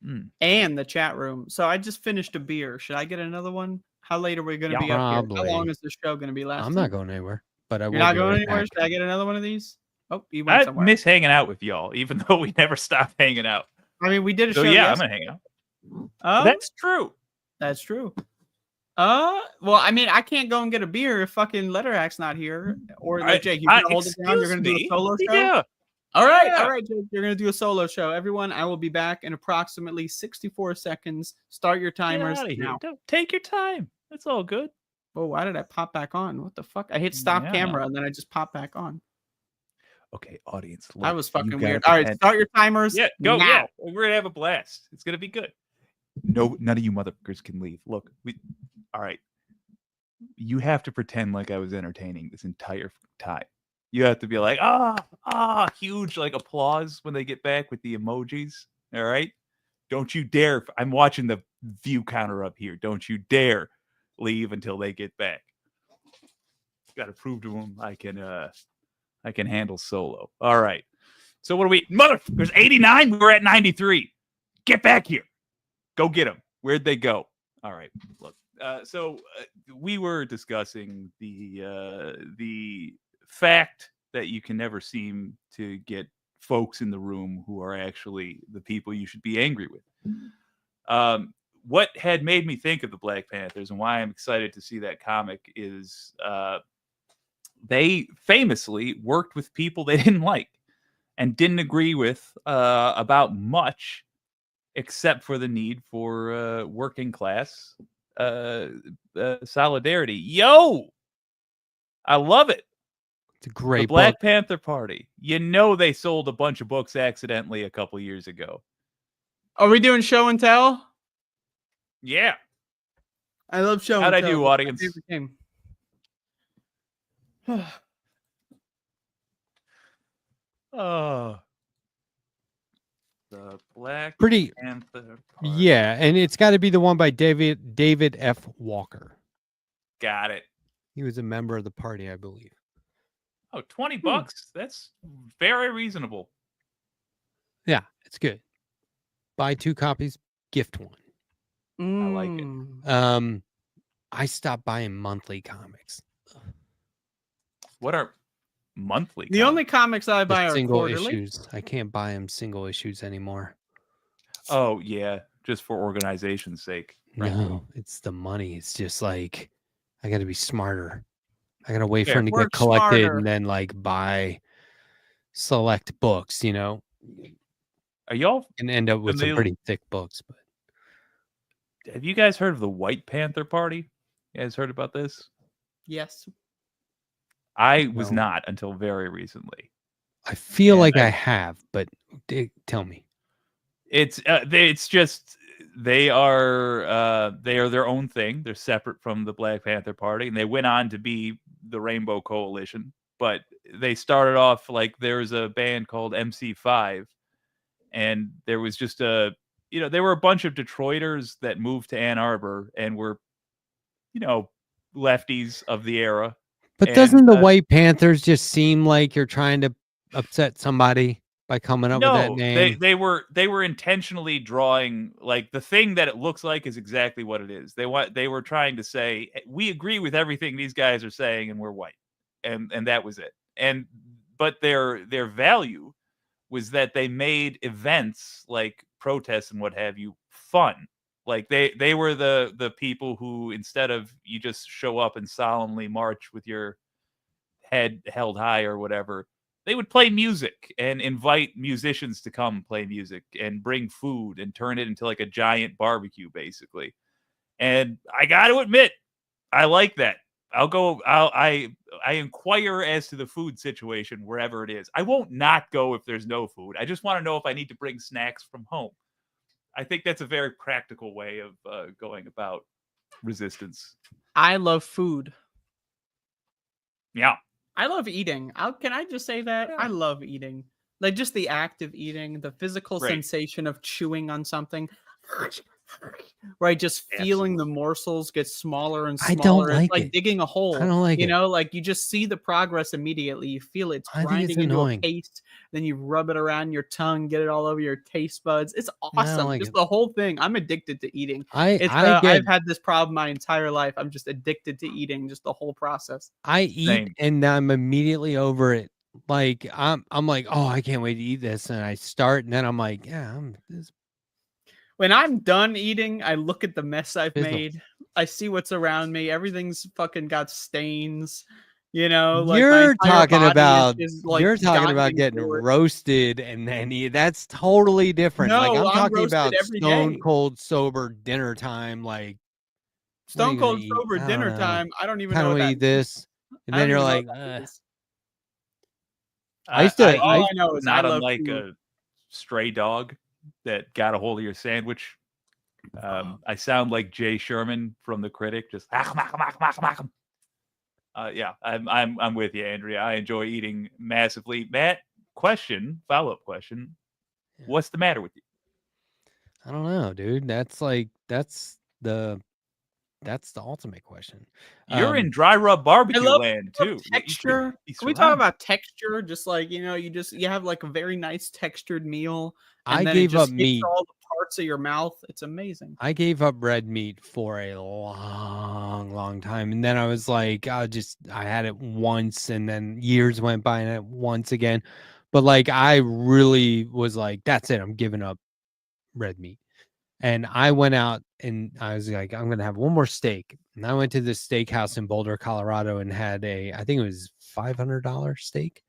Speaker 12: Mm.
Speaker 16: and the chat room. So I just finished a beer. Should I get another one? How late are we going to be up here? How
Speaker 10: Probably.
Speaker 16: long is the show going to be lasting?
Speaker 10: I'm not going anywhere, but I will.
Speaker 16: You're not
Speaker 10: be
Speaker 16: going
Speaker 10: right
Speaker 16: anywhere?
Speaker 10: back.
Speaker 16: Should I get another one of these? Oh, you went
Speaker 12: I
Speaker 16: somewhere.
Speaker 12: miss hanging out with y'all, even though we never stopped hanging out.
Speaker 16: I mean, we did a
Speaker 12: So
Speaker 16: show.
Speaker 12: yeah, I'm
Speaker 16: yesterday.
Speaker 12: gonna hang out.
Speaker 16: Oh,
Speaker 12: That's true.
Speaker 16: That's true. Well, I mean, I can't go and get a beer if fucking Letterhack's not here. Or like, Jake, you're gonna hold it down. You're gonna do a
Speaker 12: excuse
Speaker 16: solo
Speaker 12: me?
Speaker 16: show.
Speaker 12: Yeah.
Speaker 16: All right,
Speaker 12: Yeah.
Speaker 16: all right, Jake. You're gonna do a solo show. Everyone, I will be back in approximately 64 seconds. Start your timers
Speaker 12: outta here.
Speaker 16: now.
Speaker 12: Don't take your time. That's all good.
Speaker 16: Oh, why did I pop back on? What the fuck? I hit stop
Speaker 12: Yeah.
Speaker 16: camera and then I just popped back on.
Speaker 12: Okay, audience.
Speaker 16: That
Speaker 12: look,
Speaker 16: was
Speaker 12: you
Speaker 16: fucking
Speaker 12: gotta
Speaker 16: weird. All right,
Speaker 12: pretend-
Speaker 16: start your timers.
Speaker 12: Yeah, go.
Speaker 16: now.
Speaker 12: Yeah, we're gonna have a blast. It's gonna be good. No, none of you motherfuckers can leave. Look, all right. You have to pretend like I was entertaining this entire time. You have to be like, huge like applause when they get back with the emojis. All right. Don't you dare. I'm watching the view counter up here. Don't you dare leave until they get back. Got to prove to them I can handle solo. All right. So what are we? Motherfuckers, 89. We were at 93. Get back here. Go get them. Where'd they go? All right. Look. So we were discussing the fact that you can never seem to get folks in the room who are actually the people you should be angry with. What had made me think of the Black Panthers and why I'm excited to see that comic is they famously worked with people they didn't like and didn't agree with about much, except for the need for working class solidarity. Yo, I love it.
Speaker 10: It's a great
Speaker 12: the Black
Speaker 10: book.
Speaker 12: Panther Party. You know they sold a bunch of books accidentally a couple years ago.
Speaker 16: Are we doing show and tell?
Speaker 12: Yeah.
Speaker 16: I love show
Speaker 12: How'd
Speaker 16: and
Speaker 12: I
Speaker 16: tell.
Speaker 12: do,
Speaker 16: It's my
Speaker 12: audience?
Speaker 16: favorite game.
Speaker 12: Oh. The Black
Speaker 10: Pretty.
Speaker 12: Panther.
Speaker 10: Yeah, and it's got to be the one by David F. Walker.
Speaker 12: Got it.
Speaker 10: He was a member of the party, I believe.
Speaker 12: Oh, $20. That's very reasonable.
Speaker 10: Yeah, it's good. Buy 2 copies, gift 1.
Speaker 12: I like it.
Speaker 10: I stopped buying monthly comics.
Speaker 12: What are monthly?
Speaker 16: The only comics I buy are
Speaker 10: single
Speaker 16: quarterly.
Speaker 10: issues. I can't buy them single issues anymore.
Speaker 12: Oh yeah, just for organization's sake. Frankly.
Speaker 10: No, it's the money. It's just like I got to be smarter. I got to wait for
Speaker 12: Yeah,
Speaker 10: them to get
Speaker 16: work
Speaker 10: collected
Speaker 16: smarter.
Speaker 10: and then like buy select books, you know,
Speaker 12: Are y'all
Speaker 10: and end up with some
Speaker 12: familiar-
Speaker 10: pretty thick books. But
Speaker 12: Have you guys heard of the White Panther Party? You guys heard about this?
Speaker 16: Yes.
Speaker 12: I was
Speaker 10: No.
Speaker 12: not until very recently.
Speaker 10: I feel
Speaker 12: And
Speaker 10: like I have, but tell me.
Speaker 12: It's just they are their own thing. They're separate from the Black Panther Party, and they went on to be the Rainbow Coalition. But they started off like there was a band called MC5, and there was just there were a bunch of Detroiters that moved to Ann Arbor and were, lefties of the era.
Speaker 10: But
Speaker 12: And,
Speaker 10: doesn't the White Panthers just seem like you're trying to upset somebody by coming up with that name?
Speaker 12: they were intentionally drawing like the thing that it looks like is exactly what it is. They were trying to say we agree with everything these guys are saying and we're white, and that was it. But their value was that they made events like protests and what have you fun. Like they were the people who, instead of you just show up and solemnly march with your head held high or whatever, they would play music and invite musicians to come play music and bring food and turn it into like a giant barbecue, basically. And I got to admit, I like that. I inquire as to the food situation wherever it is. I won't not go if there's no food. I just want to know if I need to bring snacks from home. I think that's a very practical way of going about resistance.
Speaker 16: I love food.
Speaker 12: Yeah.
Speaker 16: I love eating. Can I just say that? I love eating. Like just the act of eating, the physical
Speaker 12: Right.
Speaker 16: sensation of chewing on something. Right, just feeling the morsels get smaller and
Speaker 10: I
Speaker 16: smaller.
Speaker 10: don't like
Speaker 16: It's like
Speaker 10: it.
Speaker 16: digging a hole.
Speaker 10: I don't like
Speaker 16: you
Speaker 10: it.
Speaker 16: know, like you just see the progress immediately. You feel it's
Speaker 10: I think it's
Speaker 16: grinding into
Speaker 10: annoying.
Speaker 16: a paste. Then you rub it around your tongue, get it all over your taste buds. It's awesome.
Speaker 10: like
Speaker 16: Just
Speaker 10: it.
Speaker 16: the whole thing. I'm addicted to eating.
Speaker 10: I get-
Speaker 16: I've had this problem my entire life. I'm just addicted to eating. Just the whole process.
Speaker 10: I eat
Speaker 12: Same.
Speaker 10: and I'm immediately over it. Like I'm like, oh, I can't wait to eat this, and I start, and then I'm like, yeah, this
Speaker 16: When I'm done eating, I look at the mess I've
Speaker 10: Fizzle.
Speaker 16: made. I see what's around me. Everything's fucking got stains. You know, like my
Speaker 10: you're
Speaker 16: entire
Speaker 10: talking
Speaker 16: body
Speaker 10: about
Speaker 16: like,
Speaker 10: you're talking
Speaker 16: gotten
Speaker 10: about getting
Speaker 16: into it.
Speaker 10: roasted and then that's totally different. like
Speaker 16: No,
Speaker 10: I'm
Speaker 16: I'm
Speaker 10: talking
Speaker 16: roasted
Speaker 10: about
Speaker 16: every
Speaker 10: stone
Speaker 16: day.
Speaker 10: cold sober dinner time. Like what are
Speaker 16: Stone
Speaker 10: you gonna
Speaker 16: cold
Speaker 10: eat?
Speaker 16: sober
Speaker 10: I don't
Speaker 16: dinner
Speaker 10: know.
Speaker 16: time. I don't even
Speaker 10: Kinda
Speaker 16: know what
Speaker 10: wanna
Speaker 16: that
Speaker 10: eat this, and
Speaker 16: I
Speaker 10: then
Speaker 16: don't
Speaker 10: you're
Speaker 16: even know
Speaker 10: like,
Speaker 16: what that is.
Speaker 10: I used to.
Speaker 16: all I know is I
Speaker 12: not
Speaker 16: love
Speaker 12: unlike
Speaker 16: food.
Speaker 12: a stray dog that got a hold of your sandwich. I sound like Jay Sherman from The Critic, just yeah, I'm with you, Andrea. I enjoy eating massively. Matt, follow-up question. What's the matter with you?
Speaker 10: I don't know, dude. That's the ultimate question.
Speaker 12: You're in dry rub barbecue
Speaker 16: love-
Speaker 12: land
Speaker 16: I love
Speaker 12: too.
Speaker 16: texture. Can we talk about texture? Just like you have like a very nice textured meal. And
Speaker 10: I
Speaker 16: then
Speaker 10: gave
Speaker 16: it just
Speaker 10: up
Speaker 16: hits
Speaker 10: meat.
Speaker 16: all the parts of your mouth. It's amazing.
Speaker 10: I gave up red meat for a long time. And then I was like, I had it once and then years went by and it once again. But like, I really was like, that's it. I'm giving up red meat. And I went out and I was like, I'm going to have one more steak. And I went to this steakhouse in Boulder, Colorado and had I think it was $500 steak.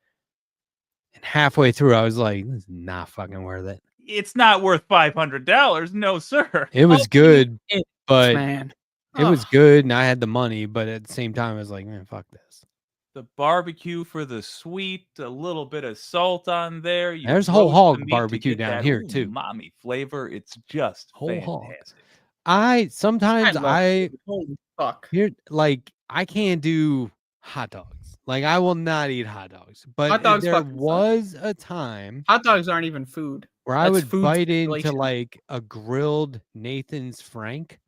Speaker 10: And halfway through, I was like, this is not fucking worth it.
Speaker 12: It's not worth $500. No, sir.
Speaker 10: It was good, but
Speaker 16: man.
Speaker 10: it was good, and I had the money. But at the same time, I was like, man, fuck this.
Speaker 12: the barbecue for the sweet, a little bit of salt on there. You
Speaker 10: There's whole
Speaker 12: roast
Speaker 10: hog
Speaker 12: the meat to
Speaker 10: barbecue
Speaker 12: get
Speaker 10: down
Speaker 12: that
Speaker 10: here, too.
Speaker 12: umami flavor. It's just
Speaker 10: Whole hog.
Speaker 12: fantastic.
Speaker 10: Sometimes
Speaker 16: love food. Holy fuck.
Speaker 10: here, like, I can't do hot dogs. Like, I will not eat hot dogs. But
Speaker 16: Hot dogs
Speaker 10: there
Speaker 16: fucking
Speaker 10: was a time
Speaker 16: Hot dogs aren't even food.
Speaker 10: where I
Speaker 16: That's
Speaker 10: would
Speaker 16: food
Speaker 10: bite into
Speaker 16: speculation.
Speaker 10: like a grilled Nathan's Frank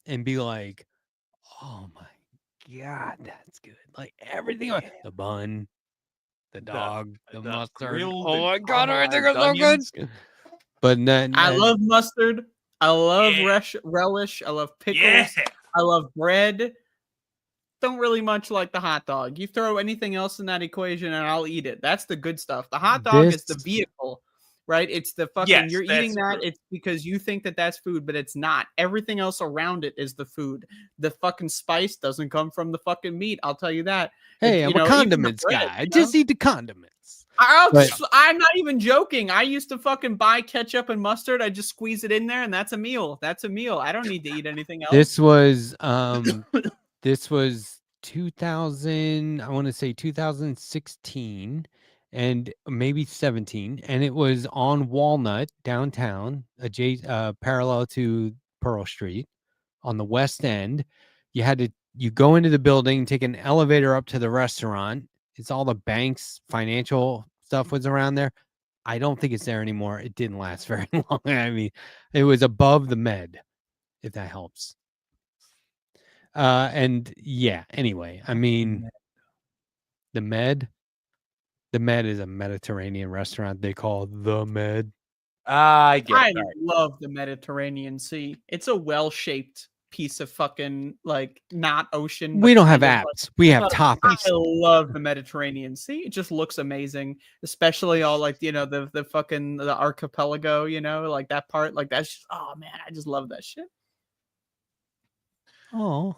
Speaker 10: and be like, "Oh my god, that's good!" Like everything, the bun, the dog, the mustard.
Speaker 12: grilled
Speaker 10: Oh my
Speaker 12: and
Speaker 10: god, everything is so
Speaker 12: onions.
Speaker 10: good. But then
Speaker 16: I love mustard. I love relish. I love pickles.
Speaker 12: Yeah.
Speaker 16: I love bread. Don't really much like the hot dog. You throw anything else in that equation and I'll eat it. That's the good stuff. The hot dog is the
Speaker 10: This-
Speaker 16: vehicle, right? It's the fucking,
Speaker 12: Yes,
Speaker 16: you're eating
Speaker 12: that's
Speaker 16: that.
Speaker 12: true.
Speaker 16: It's because you think that that's food, but it's not. Everything else around it is the food. The fucking spice doesn't come from the fucking meat. I'll tell you that.
Speaker 10: Hey,
Speaker 16: You
Speaker 10: I'm
Speaker 16: know,
Speaker 10: a
Speaker 16: even the
Speaker 10: condiments
Speaker 16: bread,
Speaker 10: guy. I
Speaker 16: you
Speaker 10: just
Speaker 16: know?
Speaker 10: eat the condiments.
Speaker 16: I'm
Speaker 10: But-
Speaker 16: not even joking. I used to fucking buy ketchup and mustard. I just squeeze it in there, and that's a meal. That's a meal. I don't need to eat anything else.
Speaker 10: This was 2000, I want to say 2016 and maybe 17, and it was on Walnut downtown, parallel to Pearl Street on the west end. You go into the building, take an elevator up to the restaurant. It's all the banks, financial stuff was around there. I don't think it's there anymore. It didn't last very long. I mean, it was above the Med, if that helps. And yeah, anyway, I mean, the Med is a Mediterranean restaurant they call the Med.
Speaker 12: I get
Speaker 16: I
Speaker 12: it.
Speaker 16: love the Mediterranean Sea. It's a well-shaped piece of fucking like not ocean.
Speaker 10: We
Speaker 16: but
Speaker 10: don't have
Speaker 16: kind of, like-
Speaker 10: apps. We have
Speaker 16: I
Speaker 10: topics.
Speaker 16: love the Mediterranean Sea. It just looks amazing, especially all like the fucking the archipelago. Like that part. Like that's just, oh man, I just love that shit.
Speaker 10: Oh.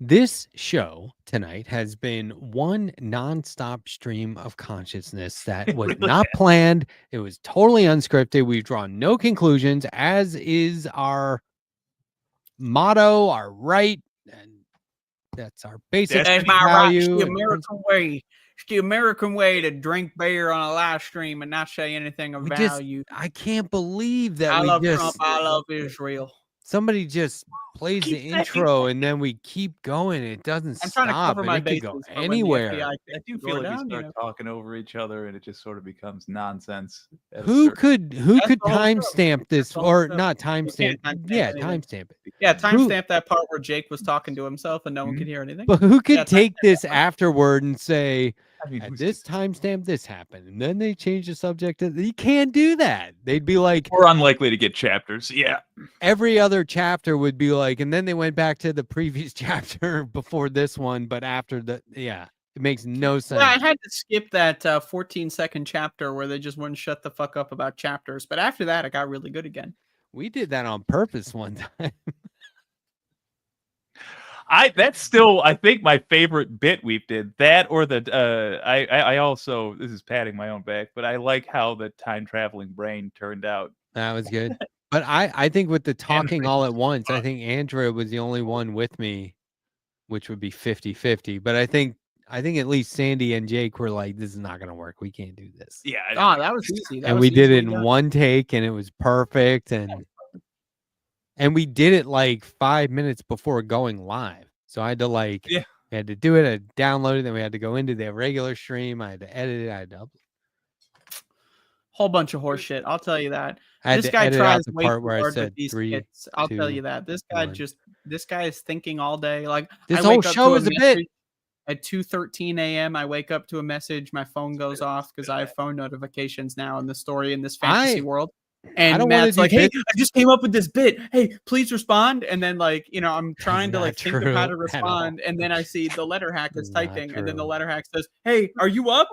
Speaker 10: This show tonight has been one nonstop stream of consciousness that was not planned. It was totally unscripted. We've drawn no conclusions, as is our motto, our right, and that's our basic
Speaker 16: That's my right. It's
Speaker 10: value.
Speaker 16: the American way. It's the American way to drink beer on a live stream and not say anything of value.
Speaker 10: I can't believe that
Speaker 16: I
Speaker 10: we
Speaker 16: love
Speaker 10: just
Speaker 16: Trump. I love Israel.
Speaker 10: somebody just plays the
Speaker 16: Keep saying
Speaker 10: intro and then we keep going. It doesn't
Speaker 16: I'm
Speaker 10: stop.
Speaker 16: trying to cover
Speaker 10: and
Speaker 16: my
Speaker 10: it could go
Speaker 16: bases for when the
Speaker 10: anywhere.
Speaker 16: FBI
Speaker 12: I
Speaker 16: takes
Speaker 12: do
Speaker 16: the
Speaker 12: feel
Speaker 16: door
Speaker 12: like we
Speaker 16: down,
Speaker 12: start talking over each other and it just sort of becomes nonsense. at a
Speaker 10: Who
Speaker 12: certain-
Speaker 10: could
Speaker 16: That's the whole show.
Speaker 10: timestamp this,
Speaker 16: That's the whole
Speaker 10: or
Speaker 16: show.
Speaker 10: not
Speaker 16: You can't
Speaker 10: timestamp?
Speaker 16: timestamp
Speaker 10: Yeah,
Speaker 16: anything.
Speaker 10: timestamp it.
Speaker 16: Yeah,
Speaker 10: Who-
Speaker 16: timestamp that part where Jake was talking to himself and no one could hear anything.
Speaker 10: But who could
Speaker 16: Yeah,
Speaker 10: take
Speaker 16: timestamp
Speaker 10: this
Speaker 16: that part.
Speaker 10: afterward and say,
Speaker 12: I mean,
Speaker 10: at
Speaker 12: who's
Speaker 10: this timestamp this happened, and then they change the subject? You can't do that. They'd be like,
Speaker 12: We're unlikely to get chapters. Yeah.
Speaker 10: every other chapter would be like, and then they went back to the previous chapter before this one, but after the, yeah, it makes no sense.
Speaker 16: Yeah, I had to skip that 14-second chapter where they just wouldn't shut the fuck up about chapters. But after that, it got really good again.
Speaker 10: We did that on purpose one time.
Speaker 12: That's still, I think, my favorite bit we've did. That or the I also, this is patting my own back, but I like how the time traveling brain turned out.
Speaker 10: That was good. But I think with the talking all at once, I think Andrea was the only one with me, which would be 50-50. But I think at least Sandee and Jake were like, this is not going to work. We can't do this.
Speaker 12: Yeah.
Speaker 16: Oh, that was easy. That
Speaker 10: And
Speaker 16: was
Speaker 10: we did it
Speaker 16: easily
Speaker 10: in
Speaker 16: done.
Speaker 10: one take and it was perfect. And we did it like 5 minutes before going live. So I had to we had to do it, I download it, then we had to go into the regular stream. I had to edit it, I had to upload.
Speaker 16: Whole bunch of horse shit. I'll tell you that.
Speaker 10: I had
Speaker 16: This
Speaker 10: to
Speaker 16: guy
Speaker 10: edit out
Speaker 16: tries
Speaker 10: the
Speaker 16: way
Speaker 10: part
Speaker 16: too
Speaker 10: where I
Speaker 16: hard
Speaker 10: said
Speaker 16: with these
Speaker 10: 3,
Speaker 16: skits. I'll tell
Speaker 10: 2,
Speaker 16: you that. This guy is thinking all day. Like
Speaker 10: This
Speaker 16: I
Speaker 10: whole
Speaker 16: wake up
Speaker 10: show
Speaker 16: to
Speaker 10: is a bit.
Speaker 16: message at 2:13 a.m. I wake up to a message. My phone goes off because I have phone notifications now in the story in this fantasy world. And
Speaker 10: don't wanna
Speaker 16: Matt's
Speaker 10: do
Speaker 16: like, "Hey,
Speaker 10: bits.
Speaker 16: I just came up with this bit. Hey, please respond." And then I'm trying to
Speaker 10: not
Speaker 16: think of how to
Speaker 10: true at all.
Speaker 16: respond. And then I see the Letterhack is
Speaker 10: Not
Speaker 16: typing, and then the
Speaker 10: true.
Speaker 16: Letterhack says, "Hey, are you up?"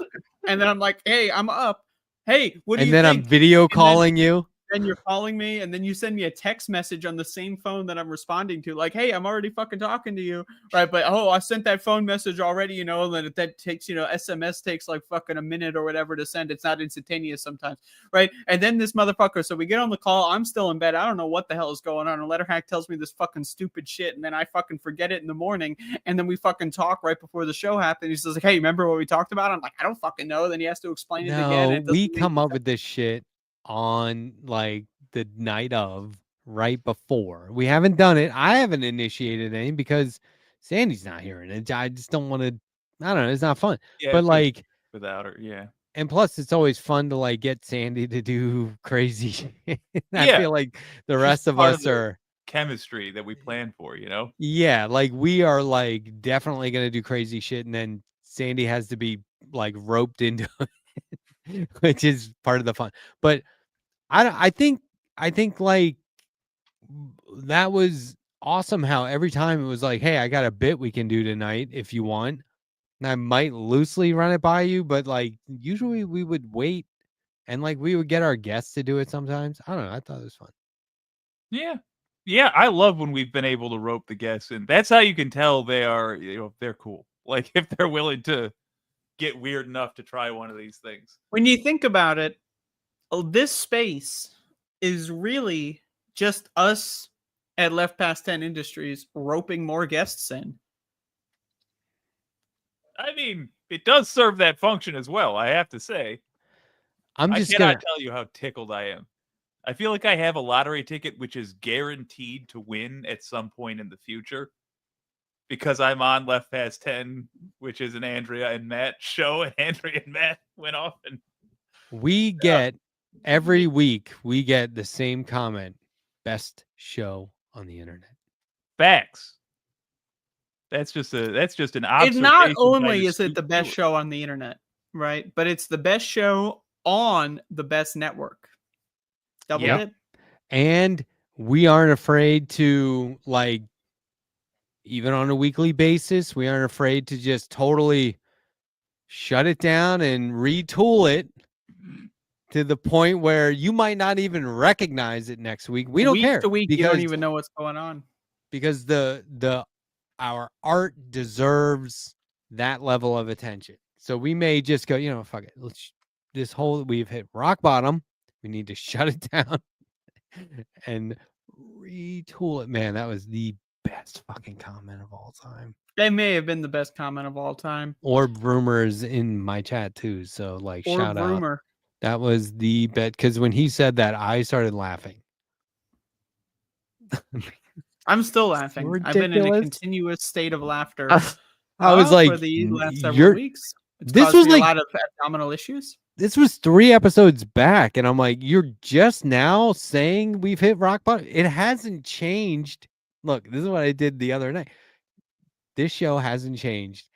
Speaker 16: And then I'm like, "Hey, I'm up. Hey, what do
Speaker 10: And
Speaker 16: you
Speaker 10: then
Speaker 16: think?"
Speaker 10: I'm video
Speaker 16: And then-
Speaker 10: calling you.
Speaker 16: and you're calling me, and then you send me a text message on the same phone that I'm responding to, like, "Hey, I'm already fucking talking to you," right? But I sent that phone message already, and then that takes, SMS takes like fucking a minute or whatever to send. It's not instantaneous sometimes, right? And then this motherfucker. So we get on the call. I'm still in bed. I don't know what the hell is going on. And Letterhack tells me this fucking stupid shit, and then I fucking forget it in the morning. And then we fucking talk right before the show happened. He says like, "Hey, remember what we talked about?" I'm like, "I don't fucking know." Then he has to explain it again.
Speaker 10: No,
Speaker 16: And it
Speaker 10: we
Speaker 16: doesn't
Speaker 10: come up with this shit on like the night of, right before. We haven't done it. I haven't initiated any because Sandee's not here, and I just don't want to. I don't know. It's not fun.
Speaker 12: Yeah,
Speaker 10: But
Speaker 12: it's
Speaker 10: like,
Speaker 12: without her, yeah.
Speaker 10: and plus, it's always fun to like get Sandee to do crazy shit. I
Speaker 12: Yeah.
Speaker 10: feel like the
Speaker 12: It's
Speaker 10: rest
Speaker 12: just
Speaker 10: of
Speaker 12: part
Speaker 10: us
Speaker 12: the
Speaker 10: are.
Speaker 12: chemistry that we plan for,
Speaker 10: Yeah, like we are like definitely gonna do crazy shit, and then Sandee has to be like roped into it, which is part of the fun. But I think like that was awesome. How every time it was like, "Hey, I got a bit we can do tonight if you want." And I might loosely run it by you, but like usually we would wait and like we would get our guests to do it sometimes. I don't know. I thought it was fun.
Speaker 12: Yeah. Yeah, I love when we've been able to rope the guests in. That's how you can tell they are, they're cool. Like if they're willing to get weird enough to try one of these things.
Speaker 16: When you think about it, this space is really just us at Left Past 10 Industries roping more guests in.
Speaker 12: I mean, it does serve that function as well, I have to say.
Speaker 10: I'm
Speaker 12: I
Speaker 10: just
Speaker 12: cannot
Speaker 10: gonna.
Speaker 12: tell you how tickled I am. I feel like I have a lottery ticket which is guaranteed to win at some point in the future. Because I'm on Left Past 10, which is an Andrea and Matt show, and Andrea and Matt went off and
Speaker 10: We get every week we get the same comment: best show on the internet.
Speaker 12: facts. That's just an
Speaker 16: It
Speaker 12: observation.
Speaker 16: not
Speaker 12: by
Speaker 16: only
Speaker 12: the
Speaker 16: is it the
Speaker 12: stupid
Speaker 16: best
Speaker 12: viewer.
Speaker 16: show on the internet, right? But it's the best show on the best network. Double
Speaker 10: Yep.
Speaker 16: dip.
Speaker 10: And we aren't afraid to like, even on a weekly basis, we aren't afraid to just totally shut it down and retool it to the point where you might not even recognize it next week. We don't
Speaker 16: Week
Speaker 10: care
Speaker 16: to week, you don't even know what's going on.
Speaker 10: because our art deserves that level of attention. So we may just go, fuck it. We've hit rock bottom. We need to shut it down and retool it. Man, that was the best fucking comment of all time.
Speaker 16: They may have been the best comment of all time.
Speaker 10: Or rumors in my chat too. So like
Speaker 16: Or
Speaker 10: shout out.
Speaker 16: rumor.
Speaker 10: That was the bet because when he said that, I started laughing.
Speaker 16: I'm still laughing.
Speaker 10: Ridiculous.
Speaker 16: I've been in a continuous state of laughter.
Speaker 10: I was like,
Speaker 16: for the last several weeks. It's
Speaker 10: this
Speaker 16: caused
Speaker 10: was
Speaker 16: me
Speaker 10: like
Speaker 16: a lot of abdominal issues.
Speaker 10: This was 3 episodes back, and I'm like, you're just now saying we've hit rock bottom. It hasn't changed. Look, this is what I did the other night. This show hasn't changed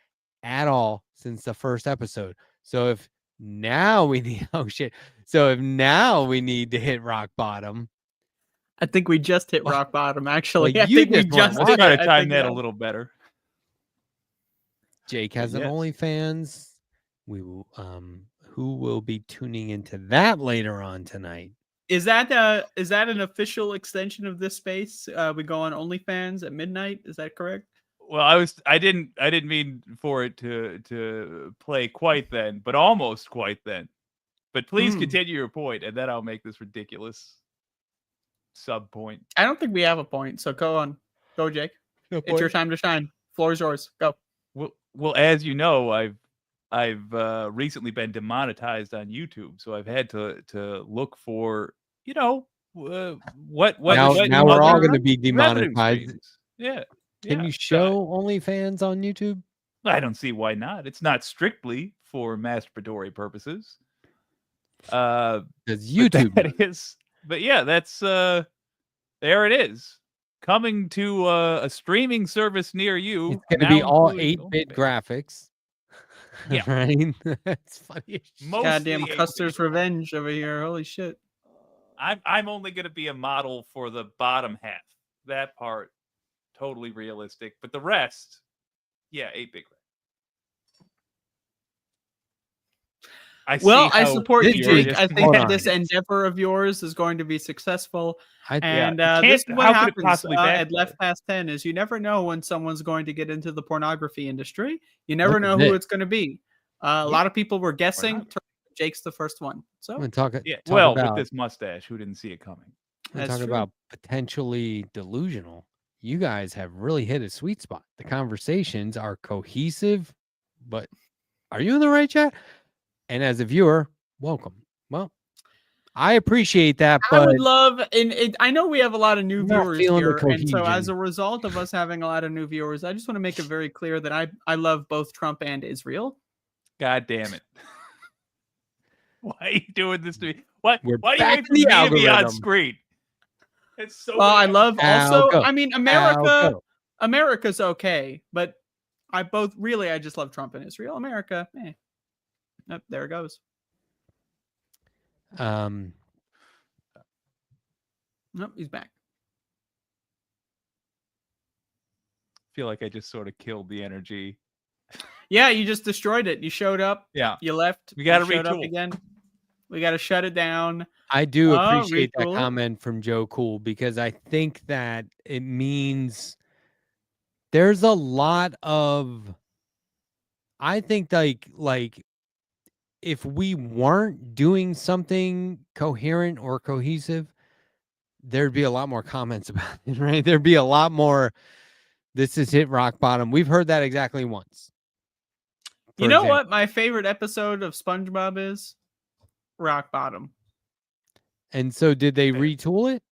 Speaker 10: at all since the first episode. So if now we need So if now we need to hit rock bottom.
Speaker 16: I think we just hit rock bottom, actually.
Speaker 10: Well,
Speaker 16: I think we just
Speaker 12: Let's try to time that a little better.
Speaker 10: Jake has an
Speaker 12: Yes.
Speaker 10: OnlyFans. We will who will be tuning into that later on tonight.
Speaker 16: Is that an official extension of this space? We go on OnlyFans at midnight. Is that correct?
Speaker 12: Well, I didn't mean for it to play quite then, but almost quite then. But please continue your point, and then I'll make this ridiculous sub point.
Speaker 16: I don't think we have a point, so go on. Go, Jake. It's your time to shine. Floor is yours. Go.
Speaker 12: Well, as you know, I've recently been demonetized on YouTube, so I've had to look for what
Speaker 10: now we're all going to be demonetized.
Speaker 12: Yeah.
Speaker 10: Can you show OnlyFans on YouTube?
Speaker 12: I don't see why not. It's not strictly for masturbatory purposes.
Speaker 10: Because YouTube
Speaker 12: but yeah, that's there it is. Coming to a streaming service near you.
Speaker 10: It's going to be all 8-bit graphics.
Speaker 12: Yeah.
Speaker 10: Right? That's funny.
Speaker 16: Goddamn Custer's Revenge over here. Holy shit.
Speaker 12: I'm only going to be a model for the bottom half. That part, totally realistic. But the rest, yeah, 8-bit graphics.
Speaker 16: Well, I
Speaker 12: how
Speaker 16: support you,
Speaker 12: furious
Speaker 16: Jake. I think
Speaker 12: Hold
Speaker 16: that
Speaker 12: on.
Speaker 16: this endeavor of yours is going to be successful. And
Speaker 12: Yeah, you
Speaker 16: this is
Speaker 12: can't-
Speaker 16: what
Speaker 12: how could it
Speaker 16: happens
Speaker 12: possibly
Speaker 16: at
Speaker 12: backfire?
Speaker 16: Left Past 10 is you never know when someone's going to get into the pornography industry. You never
Speaker 10: Look at
Speaker 16: know who
Speaker 10: this.
Speaker 16: it's going to be. A lot of people were guessing. Jake's the first one. So
Speaker 10: I'm gonna
Speaker 12: Yeah,
Speaker 10: talk
Speaker 12: well,
Speaker 10: about
Speaker 12: with this mustache, who didn't see it coming?
Speaker 10: we're
Speaker 16: That's
Speaker 10: talking
Speaker 16: true.
Speaker 10: about potentially delusional. You guys have really hit a sweet spot. The conversations are cohesive, but are you in the right chat? And as a viewer, welcome. Well, I appreciate that,
Speaker 16: I
Speaker 10: but
Speaker 16: would love, and I know we have a lot of new
Speaker 10: I'm not
Speaker 16: viewers
Speaker 10: feeling the
Speaker 16: here, and so as
Speaker 10: cohesion.
Speaker 16: a result of us having a lot of new viewers, I just want to make it very clear that I love both Trump and Israel.
Speaker 12: God damn it! Why are you doing this to me? Why?
Speaker 10: We're
Speaker 12: Why do you
Speaker 10: back
Speaker 12: wait for
Speaker 10: in
Speaker 12: me
Speaker 10: the
Speaker 12: to be on
Speaker 10: algorithm.
Speaker 12: screen? It's so.
Speaker 16: Well, I love also.
Speaker 10: go.
Speaker 16: I mean,
Speaker 10: go.
Speaker 16: America's okay, but I just love Trump and Israel. America, Nope, there it goes. Nope, he's back.
Speaker 12: feel like I just sort of killed the energy.
Speaker 16: Yeah, you just destroyed it. You showed up.
Speaker 12: Yeah.
Speaker 16: You left.
Speaker 12: We gotta
Speaker 16: you showed up
Speaker 12: retool.
Speaker 16: again. We got to shut it down.
Speaker 10: I do appreciate that
Speaker 16: retool it.
Speaker 10: comment from Joe Cool, because I think that it means there's a lot of, I think like if we weren't doing something coherent or cohesive, there'd be a lot more comments about it, right? There'd be a lot more, this has hit rock bottom. We've heard that exactly once.
Speaker 16: You know what my favorite episode of SpongeBob is? Rock bottom.
Speaker 10: And so did they retool it?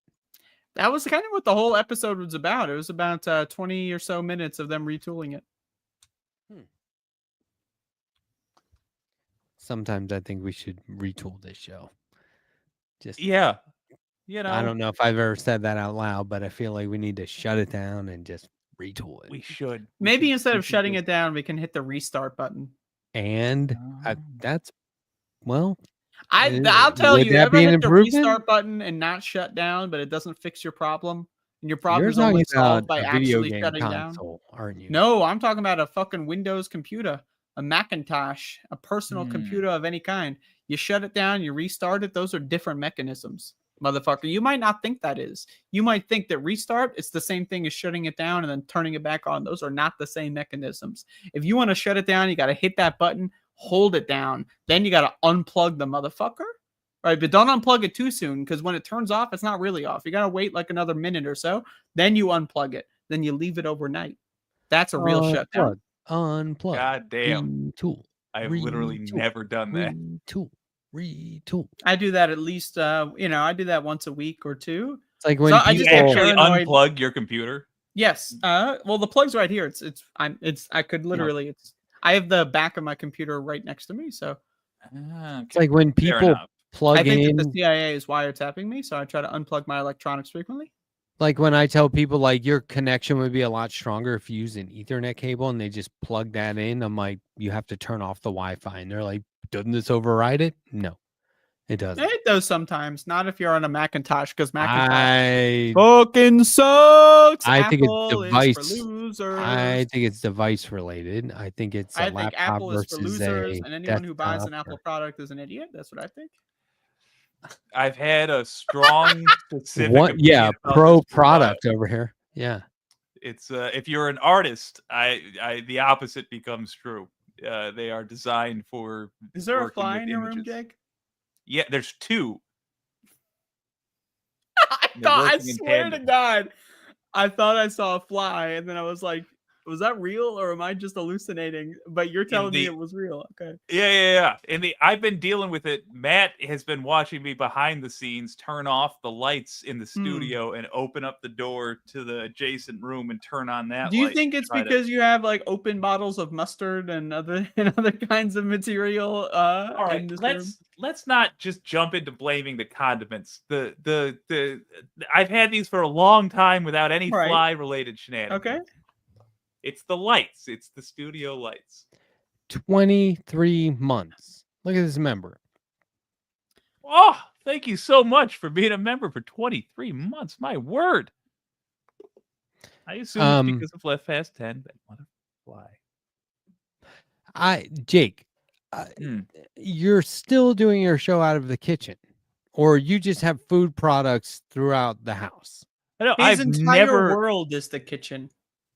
Speaker 16: That was kind of what the whole episode was about. It was about 20 or so minutes of them retooling it.
Speaker 10: Sometimes I think we should retool this show. Just
Speaker 12: Yeah. You know,
Speaker 10: I don't know if I've ever said that out loud, but I feel like we need to shut it down and just retool it.
Speaker 12: we should.
Speaker 16: Maybe instead of shutting it down, we can hit the restart button.
Speaker 10: And that's, well,
Speaker 16: I'll tell
Speaker 10: would
Speaker 16: you,
Speaker 10: that
Speaker 16: ever
Speaker 10: be an
Speaker 16: hit the
Speaker 10: improvement?
Speaker 16: restart button and not shut down, but it doesn't fix your problem, and your problem
Speaker 10: You're
Speaker 16: is only
Speaker 10: talking about
Speaker 16: solved by
Speaker 10: a video
Speaker 16: actually
Speaker 10: game
Speaker 16: shutting
Speaker 10: console,
Speaker 16: down.
Speaker 10: aren't you?
Speaker 16: No, I'm talking about a fucking Windows computer, a Macintosh, a personal computer of any kind. You shut it down, you restart it. Those are different mechanisms, motherfucker. You might not think that is. You might think that restart it's the same thing as shutting it down and then turning it back on. Those are not the same mechanisms. If you want to shut it down, you got to hit that button, hold it down, then you got to unplug the motherfucker. Right, but don't unplug it too soon, because when it turns off, it's not really off. You got to wait like another minute or so. Then you unplug it. Then you leave it overnight. That's a real shutdown.
Speaker 10: Unplug.
Speaker 12: God damn.
Speaker 10: Retool.
Speaker 12: I've literally
Speaker 10: Retool.
Speaker 12: never done that.
Speaker 10: Retool.
Speaker 16: I do that at least, I do that once a week or two.
Speaker 10: It's like when
Speaker 12: You actually unplug your computer.
Speaker 16: Yes. Well, the plug's right here. I could literally. I have the back of my computer right next to me, so.
Speaker 10: It's like when people plug
Speaker 16: I think
Speaker 10: in.
Speaker 16: that the CIA is wiretapping me, so I try to unplug my electronics frequently.
Speaker 10: Like when I tell people like your connection would be a lot stronger if you use an Ethernet cable and they just plug that in. I'm like, you have to turn off the Wi-Fi, and they're like, doesn't this override it? No, it doesn't.
Speaker 16: It does sometimes. Not if you're on a Macintosh, because
Speaker 10: I
Speaker 16: Macintosh fucking sucks.
Speaker 10: I think
Speaker 16: Apple
Speaker 10: it's device.
Speaker 16: is for losers.
Speaker 10: I think it's device related. I think it's a
Speaker 16: I think
Speaker 10: laptop
Speaker 16: Apple is for
Speaker 10: versus
Speaker 16: losers,
Speaker 10: a
Speaker 16: and anyone who buys an
Speaker 10: desktop
Speaker 16: Apple product is an idiot. That's what I think.
Speaker 12: I've had a strong specific.
Speaker 10: What? Yeah,
Speaker 12: opinion about
Speaker 10: pro
Speaker 12: this for a while.
Speaker 10: product over here. Yeah.
Speaker 12: It's if you're an artist, I the opposite becomes true. They are designed for.
Speaker 16: Is there a
Speaker 12: working
Speaker 16: fly
Speaker 12: with
Speaker 16: in your room,
Speaker 12: images.
Speaker 16: Jake?
Speaker 12: Yeah, there's two.
Speaker 16: I swear to God, I thought I saw a fly, and then I was like, was that real, or am I just hallucinating? But you're telling me it was real. Okay.
Speaker 12: Yeah. I've been dealing with it. Matt has been watching me behind the scenes turn off the lights in the studio and open up the door to the adjacent room and turn on that.
Speaker 16: Do you
Speaker 12: light
Speaker 16: think
Speaker 12: to
Speaker 16: it's
Speaker 12: try to-
Speaker 16: because you have like open bottles of mustard and other kinds of material?
Speaker 12: All right,
Speaker 16: in this room?
Speaker 12: let's not just jump into blaming the condiments. The I've had these for a long time without any
Speaker 16: Right.
Speaker 12: fly related shenanigans.
Speaker 16: Okay.
Speaker 12: It's the lights. It's the studio lights.
Speaker 10: 23 months. Look at this member.
Speaker 12: Oh, thank you so much for being a member for 23 months. My word. I assume it's because of Left Past 10. But what a fly.
Speaker 10: Jake, you're still doing your show out of the kitchen, or you just have food products throughout the house.
Speaker 12: I know,
Speaker 16: His
Speaker 12: I've
Speaker 16: entire
Speaker 12: never.
Speaker 16: world is the kitchen.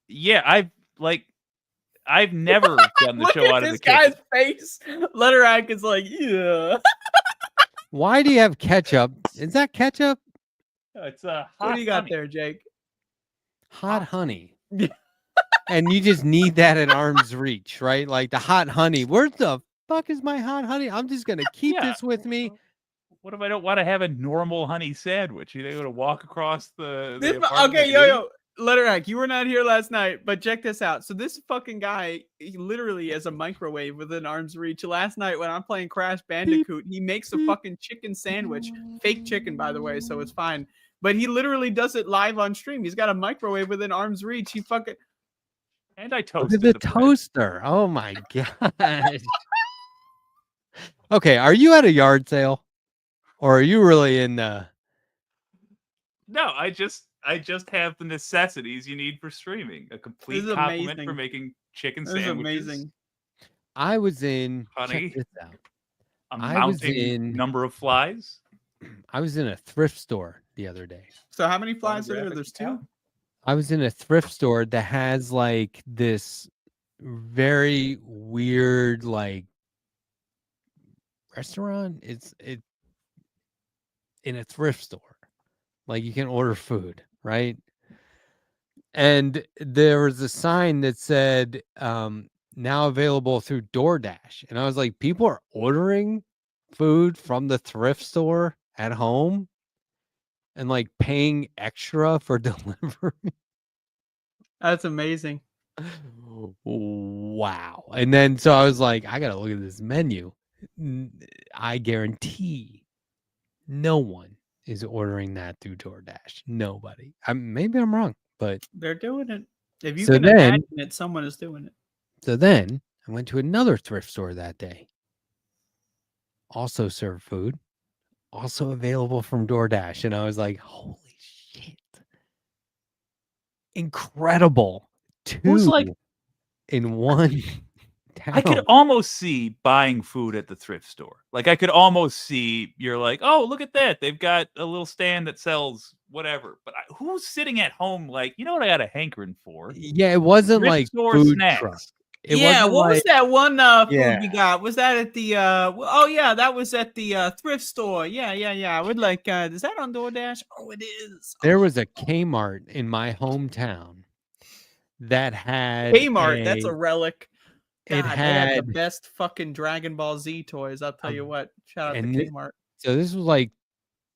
Speaker 12: Yeah, I've never done the
Speaker 16: Look
Speaker 12: show
Speaker 16: at
Speaker 12: out of the
Speaker 16: this
Speaker 12: kitchen.
Speaker 16: guy's face. Letterhack is like, yeah.
Speaker 10: Why do you have ketchup? Is that ketchup?
Speaker 12: It's
Speaker 16: What
Speaker 12: hot
Speaker 16: do you got
Speaker 12: honey.
Speaker 16: there, Jake?
Speaker 10: Hot honey. And you just need that at arm's reach, right? Like the hot honey. Where the fuck is my hot honey? I'm just gonna keep
Speaker 12: Yeah.
Speaker 10: this with me.
Speaker 12: What if I don't want to have a normal honey sandwich? You going to walk across the
Speaker 16: This,
Speaker 12: apartment
Speaker 16: okay,
Speaker 12: and
Speaker 16: yo,
Speaker 12: eat?
Speaker 16: Letterhack, you were not here last night, but check this out. So this fucking guy, he literally has a microwave within arm's reach. Last night when I'm playing Crash Bandicoot, he makes a fucking chicken sandwich. Fake chicken, by the way, so it's fine. But he literally does it live on stream. He's got a microwave within arm's reach. He fucking...
Speaker 12: And I
Speaker 10: Look
Speaker 12: toasted
Speaker 10: at the
Speaker 12: bread.
Speaker 10: toaster. Oh my god. Okay, are you at a yard sale? Or are you really in
Speaker 12: No, I just have the necessities you need for streaming. A complete
Speaker 16: is
Speaker 12: complement
Speaker 16: amazing.
Speaker 12: for making chicken
Speaker 16: This is
Speaker 12: sandwiches.
Speaker 16: amazing.
Speaker 10: I was in
Speaker 12: Honey.
Speaker 10: check this out.
Speaker 12: A
Speaker 10: I was
Speaker 12: mounting
Speaker 10: in
Speaker 12: number of flies.
Speaker 10: I was in a thrift store the other day.
Speaker 16: So how many flies are there?
Speaker 12: Pornographic
Speaker 16: There's two?
Speaker 12: account?
Speaker 10: I was in a thrift store that has like this very weird like restaurant. It's in a thrift store. Like you can order food, right? And there was a sign that said now available through DoorDash. And I was like, people are ordering food from the thrift store at home and like paying extra for delivery.
Speaker 16: That's amazing.
Speaker 10: Wow. And then so I was like, I gotta look at this menu. I guarantee no one is ordering that through DoorDash. Nobody. Maybe I'm wrong, but
Speaker 16: They're doing it. If you
Speaker 10: So
Speaker 16: can
Speaker 10: then-
Speaker 16: imagine it, someone is doing it.
Speaker 10: so then I went to another thrift store that day. Also served food, also available from DoorDash. And I was like, holy shit. Incredible.
Speaker 12: Who's
Speaker 10: Two
Speaker 12: like
Speaker 10: in one town.
Speaker 12: I could almost see buying food at the thrift store. Like I could almost see you're like, oh, look at that. They've got a little stand that sells whatever. But who's sitting at home like, you know what I got a hankering for?
Speaker 10: Yeah, it wasn't
Speaker 12: Thrift
Speaker 10: like
Speaker 12: store
Speaker 10: food
Speaker 12: snacks.
Speaker 10: truck. It
Speaker 16: Yeah,
Speaker 10: wasn't
Speaker 16: what was
Speaker 10: like-
Speaker 16: that one
Speaker 10: Yeah.
Speaker 16: food you got? Was that at the oh yeah, that was at the thrift store. Yeah. I would like is that on DoorDash? Oh, it is.
Speaker 10: There was a Kmart in my hometown that had
Speaker 16: Kmart, that's a relic.
Speaker 10: it
Speaker 16: God, they had
Speaker 10: had
Speaker 16: the best fucking Dragon Ball Z toys. I'll tell you what. Shout out to
Speaker 10: and thi-
Speaker 16: Kmart.
Speaker 10: so this was like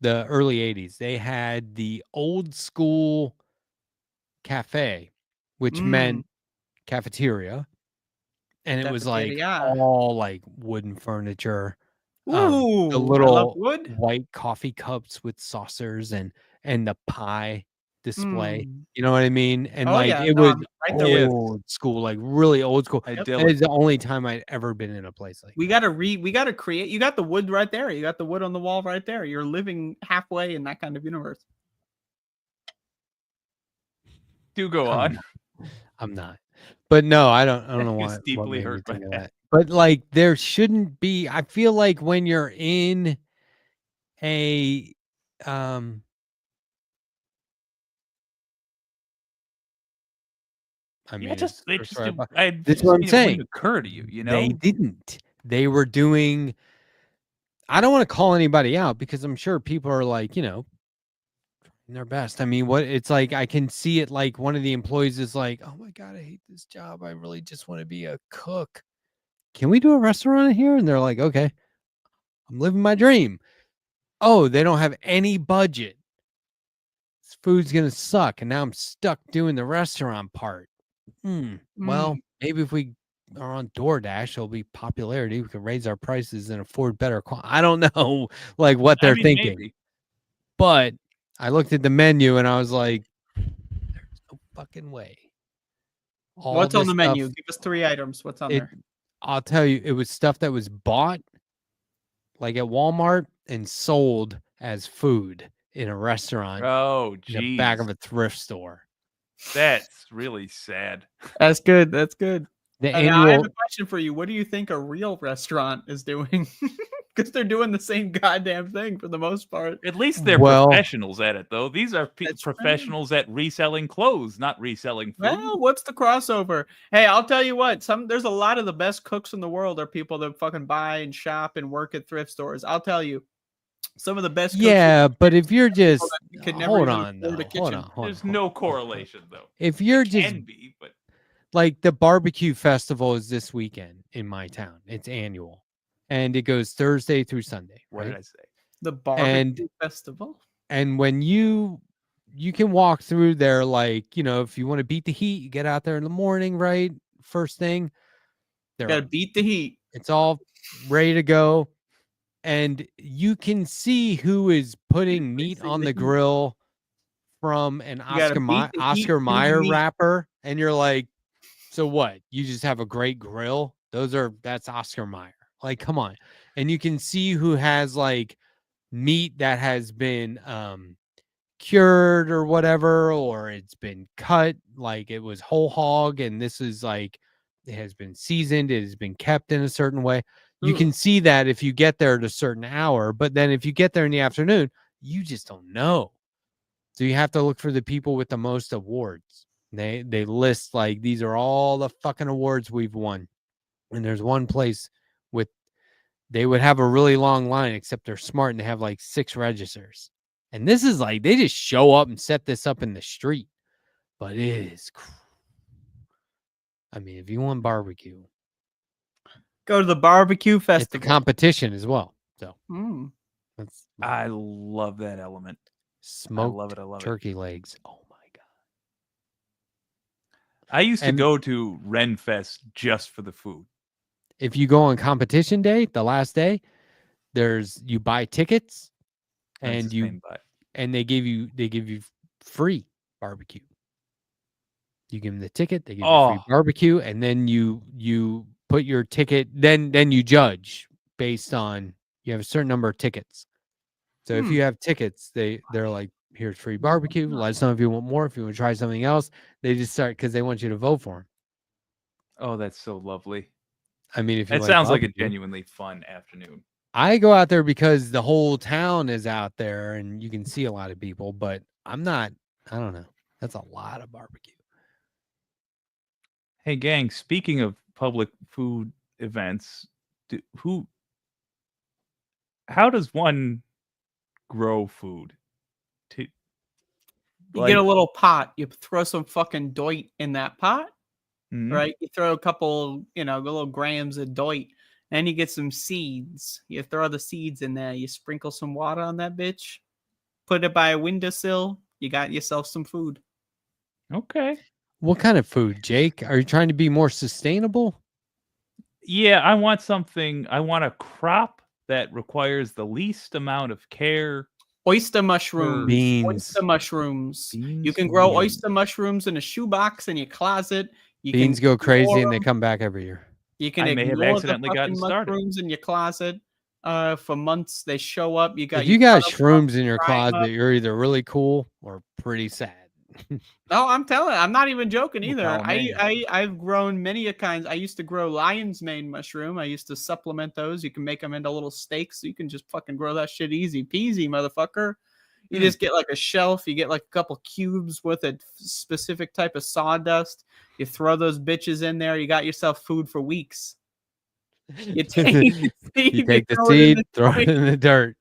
Speaker 10: the early 80s. They had the old school cafe, which meant cafeteria. And it was like
Speaker 16: Cafeteria.
Speaker 10: all like wooden furniture.
Speaker 16: Ooh,
Speaker 10: The
Speaker 16: I love
Speaker 10: little
Speaker 16: wood.
Speaker 10: white coffee cups with saucers and the pie display.
Speaker 16: Mm.
Speaker 10: You know what I mean? And
Speaker 16: Oh,
Speaker 10: like
Speaker 16: yeah.
Speaker 10: it
Speaker 16: No,
Speaker 10: was
Speaker 16: I'm right there with.
Speaker 10: old school, like really old school. That
Speaker 12: Idyllic.
Speaker 10: is the only time I'd ever been in a place like
Speaker 16: We gotta create. You got the wood right there. You got the wood on the wall right there. You're living halfway in that kind of universe.
Speaker 12: Do go
Speaker 10: I'm
Speaker 12: on.
Speaker 10: not. I'm not. But no, I don't know
Speaker 12: He
Speaker 10: why.
Speaker 12: was
Speaker 10: what
Speaker 12: deeply
Speaker 10: made me
Speaker 12: hurt by
Speaker 10: think of
Speaker 12: that.
Speaker 10: But like there shouldn't be. I feel like when you're in a I mean,
Speaker 12: Yeah,
Speaker 10: it's
Speaker 12: they
Speaker 10: first
Speaker 12: just
Speaker 10: right
Speaker 12: do,
Speaker 10: by-
Speaker 12: I
Speaker 10: this is what I'm
Speaker 12: it wouldn't
Speaker 10: saying.
Speaker 12: occur to you, you know?
Speaker 10: They didn't. They were doing. I don't want to call anybody out because I'm sure people are like, you know, trying their best. I mean, what it's like, I can see it like one of the employees is like, oh my God, I hate this job. I really just want to be a cook. Can we do a restaurant in here? And they're like, okay, I'm living my dream. Oh, they don't have any budget. This food's going to suck. And now I'm stuck doing the restaurant part. Well, maybe if we are on DoorDash, there'll be popularity. We can raise our prices and afford better quality. I don't know like what they're thinking.
Speaker 12: Maybe.
Speaker 10: But I looked at the menu and I was like, there's no fucking way. All
Speaker 16: What's on
Speaker 10: this
Speaker 16: the menu?
Speaker 10: stuff-
Speaker 16: Give us 3 items. What's on
Speaker 10: it-
Speaker 16: there?
Speaker 10: I'll tell you, it was stuff that was bought like at Walmart and sold as food in a restaurant
Speaker 12: Oh,
Speaker 10: in the back
Speaker 12: jeez.
Speaker 10: of a thrift store.
Speaker 12: That's really sad.
Speaker 16: That's good. That's good.
Speaker 10: The
Speaker 16: And now I have
Speaker 10: annual.
Speaker 16: a question for you. What do you think a real restaurant is doing? Because they're doing the same goddamn thing for the most part.
Speaker 12: At least they're
Speaker 10: Well-
Speaker 12: professionals at it, though. These are professionals at reselling clothes, not reselling food.
Speaker 16: Well, what's the crossover? Hey, I'll tell you what. There's a lot of the best cooks in the world are people that fucking buy and shop and work at thrift stores. I'll tell you, some of the best.
Speaker 10: Yeah, but if you're just
Speaker 16: could never
Speaker 10: hold
Speaker 16: even
Speaker 10: on,
Speaker 16: afford a
Speaker 10: though.
Speaker 16: kitchen.
Speaker 12: There's no correlation, though.
Speaker 10: If you're
Speaker 12: There
Speaker 10: just
Speaker 12: can be, but
Speaker 10: like the barbecue festival is this weekend in my town. It's annual, and it goes Thursday through Sunday.
Speaker 12: what
Speaker 10: right?
Speaker 12: did I say?
Speaker 16: The barbecue festival.
Speaker 10: And when you can walk through there, like, you know, if you want to beat the heat, you get out there in the morning, right? First thing.
Speaker 16: You gotta beat the heat.
Speaker 10: It's all ready to go. And you can see who is putting meat on the grill from an
Speaker 16: gotta beat the heat
Speaker 10: Oscar
Speaker 16: through the
Speaker 10: Mayer
Speaker 16: meat.
Speaker 10: wrapper. And you're like, so what? You just have a great grill? That's Oscar Mayer. Like, come on. And you can see who has like meat that has been cured or whatever, or it's been cut like it was whole hog, and this is like it has been seasoned, it has been kept in a certain way. You can see that if you get there at a certain hour, but then if you get there in the afternoon, you just don't know. So you have to look for the people with the most awards. They list like these are all the fucking awards we've won. And there's one place with they would have a really long line, except they're smart and they have like 6 registers. And this is like they just show up and set this up in the street. But it is I mean, if you want barbecue,
Speaker 16: Go to the barbecue
Speaker 10: it's
Speaker 16: festival.
Speaker 10: a competition as well. So
Speaker 16: Mm.
Speaker 10: that's
Speaker 12: I love that element.
Speaker 10: smoked
Speaker 12: I love it.
Speaker 10: turkey legs. Oh my god.
Speaker 12: I used to
Speaker 10: And-
Speaker 12: go to Renfest just for the food.
Speaker 10: If you go on competition day, the last day, you buy tickets
Speaker 12: That's
Speaker 10: and
Speaker 12: the same vibe.
Speaker 10: and they give you free barbecue. You give them the ticket, they give you free barbecue, and then you put your ticket, then you judge based on you have a certain number of tickets. So if you have tickets, they're like, here's free barbecue. Let us know if you want more. If you want to try something else, they just start because they want you to vote for them.
Speaker 12: Oh, that's so lovely.
Speaker 10: I mean, if you
Speaker 12: It
Speaker 10: like
Speaker 12: sounds like a
Speaker 10: barbecue.
Speaker 12: genuinely fun afternoon.
Speaker 10: I go out there because the whole town is out there and you can see a lot of people, but I don't know. That's a lot of barbecue.
Speaker 12: Hey, gang, speaking of public food events, how does one grow food?
Speaker 16: You get a little pot. You throw some fucking doit in that pot,
Speaker 12: Mhm.
Speaker 16: right? You throw a couple, little grams of doit, and you get some seeds. You throw the seeds in there. You sprinkle some water on that bitch. Put it by a windowsill. You got yourself some food.
Speaker 12: Okay.
Speaker 10: What kind of food, Jake? Are you trying to be more sustainable?
Speaker 12: Yeah, I want a crop that requires the least amount of care.
Speaker 16: Oyster mushrooms.
Speaker 10: Beans.
Speaker 16: Oyster mushrooms. You
Speaker 12: Beans?
Speaker 16: can grow
Speaker 12: Yeah.
Speaker 16: oyster mushrooms in a shoebox in your closet. You
Speaker 10: Beans
Speaker 16: can
Speaker 10: go crazy
Speaker 16: ignore
Speaker 10: and they
Speaker 16: them.
Speaker 10: come back every year.
Speaker 16: You can
Speaker 12: I may have
Speaker 16: ignore the
Speaker 12: accidentally gotten
Speaker 16: fucking
Speaker 12: started.
Speaker 16: mushrooms in your closet for months. They show up. You got
Speaker 10: If you got
Speaker 16: cut 'em up,
Speaker 10: shrooms in your
Speaker 16: fry 'em
Speaker 10: closet,
Speaker 16: up.
Speaker 10: you're either really cool or pretty sad.
Speaker 16: No, I'm telling you, I'm not even joking
Speaker 10: Well,
Speaker 16: either.
Speaker 10: column A.
Speaker 16: I've grown many a kinds. I used to grow lion's mane mushroom. I used to supplement those. You can make them into little steaks. So you can just fucking grow that shit easy peasy, motherfucker. You just get like a shelf. You get like a couple cubes with a specific type of sawdust. You throw those bitches in there. You got yourself food for weeks. You take the seed,
Speaker 10: You take the
Speaker 16: throw it in
Speaker 10: seed,
Speaker 16: the
Speaker 10: throw it
Speaker 16: doit.
Speaker 10: in the dirt.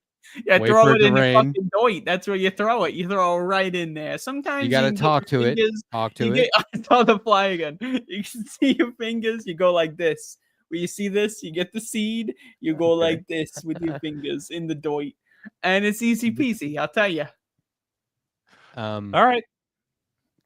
Speaker 16: Yeah,
Speaker 10: wait
Speaker 16: throw
Speaker 10: for
Speaker 16: it
Speaker 10: to
Speaker 16: in the
Speaker 10: rain.
Speaker 16: fucking doit. That's where you throw it. You throw it right in there. Sometimes
Speaker 10: You got to
Speaker 16: can get
Speaker 10: talk
Speaker 16: your
Speaker 10: to it.
Speaker 16: fingers-
Speaker 10: Talk
Speaker 16: you
Speaker 10: to
Speaker 16: get,
Speaker 10: it.
Speaker 16: I saw the fly again. You can see your fingers. You go like this. Where you see this, you get the seed. You go like this with your fingers in the doit, and it's easy peasy. I'll tell you.
Speaker 12: All right.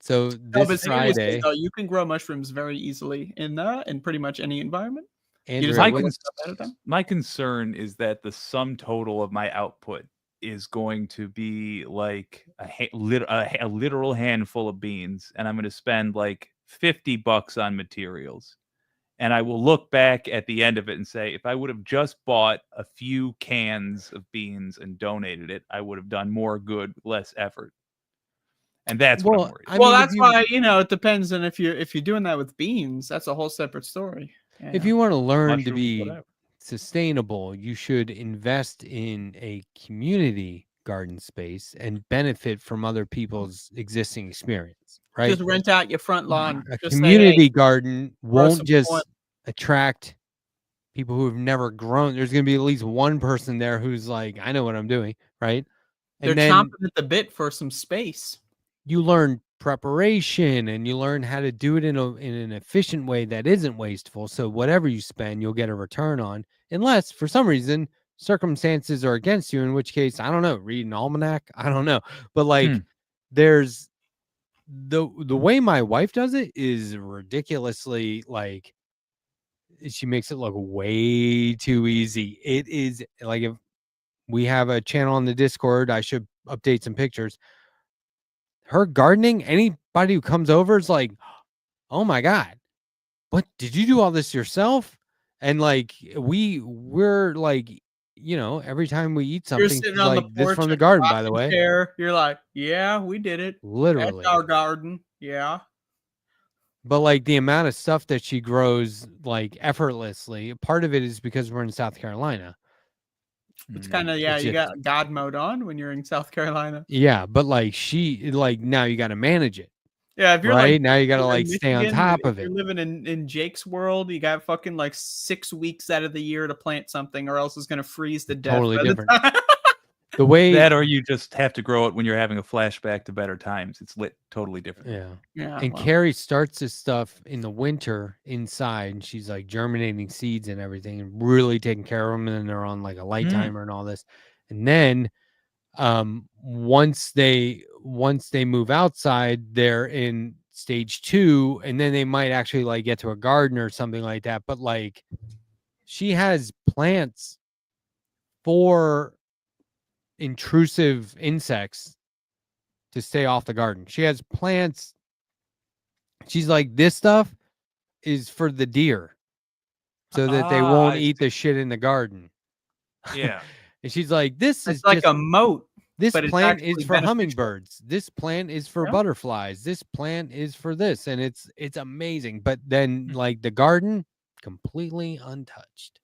Speaker 10: So
Speaker 16: No,
Speaker 10: this
Speaker 16: but seriously,
Speaker 10: Friday,
Speaker 16: though, you can grow mushrooms very easily in pretty much any environment. You just
Speaker 10: Andrea,
Speaker 16: have to
Speaker 10: what-
Speaker 16: look up ahead of time.
Speaker 12: My concern is that the sum total of my output is going to be like a literal handful of beans, and I'm going to spend like $50 on materials. And I will look back at the end of it and say, if I would have just bought a few cans of beans and donated it, I would have done more good with less effort. And that's what I'm
Speaker 10: Well,
Speaker 12: worried.
Speaker 10: I
Speaker 16: Well,
Speaker 10: mean,
Speaker 16: that's why, you know, it depends on if you're doing that with beans, that's a whole separate story.
Speaker 10: if you want to learn to
Speaker 12: Mushrooms,
Speaker 10: be
Speaker 12: whatever.
Speaker 10: sustainable, you should invest in a community garden space and benefit from other people's existing experience, right?
Speaker 16: Just rent out your front lawn.
Speaker 10: A
Speaker 16: Just say, hey,
Speaker 10: community garden
Speaker 16: grow some
Speaker 10: won't just
Speaker 16: corn.
Speaker 10: attract people who have never grown. There's going to be at least one person there who's like, I know what I'm doing, right?
Speaker 16: They're
Speaker 10: And then
Speaker 16: chomping at the bit for some space.
Speaker 10: you learn preparation and you learn how to do it in an efficient way that isn't wasteful. So whatever you spend, you'll get a return on, unless for some reason circumstances are against you, in which case, I don't know, read an almanac. I don't know. But like there's the way my wife does it is ridiculously like she makes it look way too easy. It is like, if we have a channel on the Discord, I should update some pictures. Her gardening, anybody who comes over is like, oh my God, what did you do all this yourself? And like we're like, you know, every time we eat
Speaker 16: You're
Speaker 10: something,
Speaker 16: sitting
Speaker 10: she's
Speaker 16: on
Speaker 10: like,
Speaker 16: the
Speaker 10: this
Speaker 16: porch
Speaker 10: from the
Speaker 16: in a
Speaker 10: garden, by the
Speaker 16: rocking
Speaker 10: way.
Speaker 16: chair. You're like, yeah, we did it.
Speaker 10: Literally.
Speaker 16: That's our garden. Yeah.
Speaker 10: But like the amount of stuff that she grows like effortlessly, part of it is because we're in South Carolina.
Speaker 16: It's kind of, yeah,
Speaker 10: It's
Speaker 16: you
Speaker 10: just-
Speaker 16: got God mode on when you're in South Carolina.
Speaker 10: Yeah, but like now you got to manage it.
Speaker 16: Yeah, if you're
Speaker 10: right
Speaker 16: like
Speaker 10: now, you got to
Speaker 16: living in
Speaker 10: like stay on
Speaker 16: Michigan,
Speaker 10: top
Speaker 16: if
Speaker 10: of
Speaker 16: you're
Speaker 10: it.
Speaker 16: living in Jake's world, you got fucking like 6 weeks out of the year to plant something, or else it's gonna freeze to death.
Speaker 10: Totally
Speaker 16: by the
Speaker 10: different.
Speaker 16: time-
Speaker 10: The way
Speaker 12: That, or you just have to grow it when you're having a flashback to better times. It's lit totally different.
Speaker 10: Yeah.
Speaker 16: Yeah.
Speaker 10: And
Speaker 16: well.
Speaker 10: Carrie starts this stuff in the winter inside, and she's like germinating seeds and everything, and really taking care of them. And then they're on like a light timer and all this. And then, once they move outside, they're in stage 2, and then they might actually like get to a garden or something like that. But like, she has plants for intrusive insects to stay off the garden. She has plants. She's like, this stuff is for the deer so that they won't eat the shit in the garden.
Speaker 12: Yeah.
Speaker 10: And she's like, this
Speaker 16: It's
Speaker 10: is
Speaker 16: like
Speaker 10: just,
Speaker 16: a moat.
Speaker 10: this
Speaker 16: but it's
Speaker 10: plant is
Speaker 16: actually
Speaker 10: for
Speaker 16: beneficial.
Speaker 10: hummingbirds. This plant is for
Speaker 16: Yeah.
Speaker 10: butterflies. This plant is for this. And it's amazing. But then like the garden, completely untouched.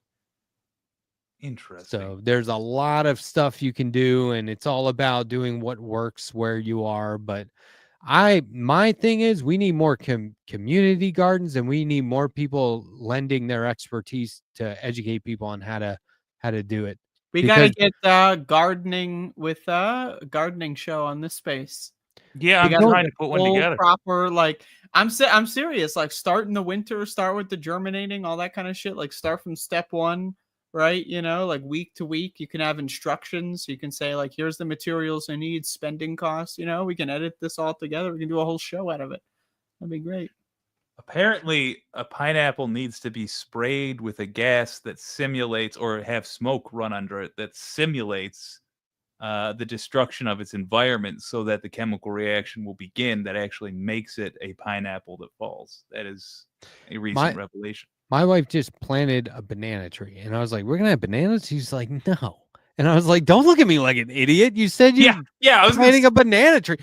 Speaker 12: Interesting.
Speaker 10: So there's a lot of stuff you can do, and it's all about doing what works where you are. But my thing is, we need more community gardens, and we need more people lending their expertise to educate people on how to do it.
Speaker 16: We gotta get gardening with gardening show on this space.
Speaker 12: Yeah,
Speaker 16: We
Speaker 12: I'm
Speaker 16: gotta
Speaker 12: trying
Speaker 16: get
Speaker 12: to put one
Speaker 16: full
Speaker 12: together.
Speaker 16: Proper, like I'm serious. Like start in the winter, start with the germinating, all that kind of shit. Like start from step 1, right? You know, like week to week, you can have instructions. You can say like, here's the materials I need, spending costs. You know, we can edit this all together. We can do a whole show out of it. That'd be great.
Speaker 12: Apparently, a pineapple needs to be sprayed with a gas that simulates, or have smoke run under it that simulates the destruction of its environment, so that the chemical reaction will begin that actually makes it a pineapple that falls. That is a recent revelation.
Speaker 10: My wife just planted a banana tree, and I was like, we're gonna have bananas. She's like, no. And I was like, don't look at me like an idiot. You said you
Speaker 12: I was
Speaker 10: planting a banana tree.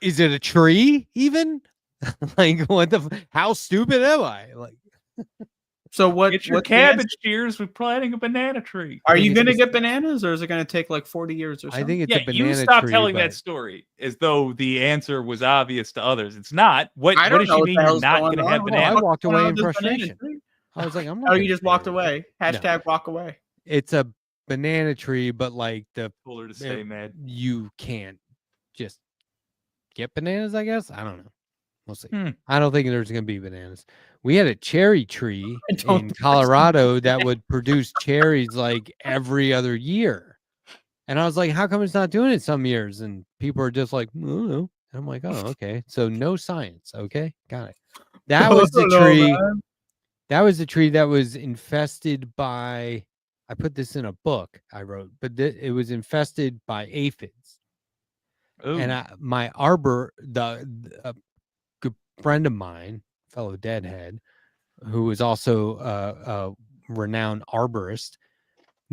Speaker 10: Is it a tree even? Like, what how stupid am I? Like,
Speaker 16: so what?
Speaker 12: Get your
Speaker 16: what's the answer?
Speaker 12: cabbage shears with planting a banana tree.
Speaker 16: Are you gonna get bananas, or is it gonna take like 40 years or something?
Speaker 10: I think it's a banana
Speaker 12: you stop
Speaker 10: tree,
Speaker 12: telling
Speaker 10: but-
Speaker 12: that story as though the answer was obvious to others. It's not. What
Speaker 16: I don't
Speaker 12: does
Speaker 16: know
Speaker 12: she
Speaker 16: what
Speaker 12: mean
Speaker 16: the
Speaker 12: you're
Speaker 16: hell's
Speaker 12: not
Speaker 16: going
Speaker 12: going to
Speaker 16: on.
Speaker 12: have
Speaker 16: Well,
Speaker 12: bananas?
Speaker 10: I walked away in
Speaker 16: This banana
Speaker 10: frustration.
Speaker 16: tree?
Speaker 10: I was like, I'm not.
Speaker 16: Oh,
Speaker 10: gonna
Speaker 16: you just
Speaker 10: say
Speaker 16: walked
Speaker 10: it.
Speaker 16: away. Hashtag walk away.
Speaker 10: It's a banana tree, but like
Speaker 12: Told her to stay mad.
Speaker 10: You can't just get bananas, I guess. I don't know. We'll see.
Speaker 12: Hmm.
Speaker 10: I don't think there's going to be bananas. We had a cherry tree
Speaker 16: don't
Speaker 10: in
Speaker 16: think
Speaker 10: Colorado that would produce cherries like every other year. And I was like, how come it's not doing it some years? And people are just like, I don't know. And I'm like, oh, okay. So no science. Okay. Got it. That was the tree. That was the tree that was infested by, I put this in a book I wrote, but it was infested by aphids.
Speaker 12: Ooh.
Speaker 10: And my arbor, a good friend of mine, fellow deadhead, who was also a renowned arborist,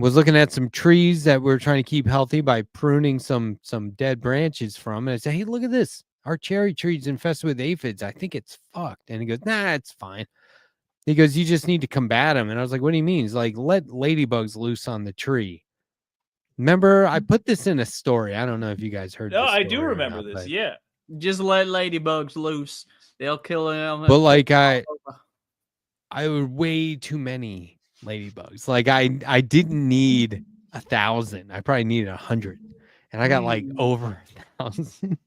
Speaker 10: was looking at some trees that we're trying to keep healthy by pruning some dead branches from. And I said, hey, look at this. Our cherry tree's infested with aphids. I think it's fucked. And he goes, nah, it's fine. He goes, you just need to combat them. And I was like, what do you mean? He's like, let ladybugs loose on the tree. Remember, I put this in a story. I don't know if you guys heard
Speaker 12: No,
Speaker 10: this
Speaker 12: I do
Speaker 10: story or
Speaker 12: remember
Speaker 10: not,
Speaker 12: this.
Speaker 10: but-
Speaker 12: Yeah.
Speaker 16: Just let ladybugs loose. They'll kill them.
Speaker 10: But like I would way too many ladybugs. Like I didn't need 1,000. I probably needed 100. And I got like over 1,000.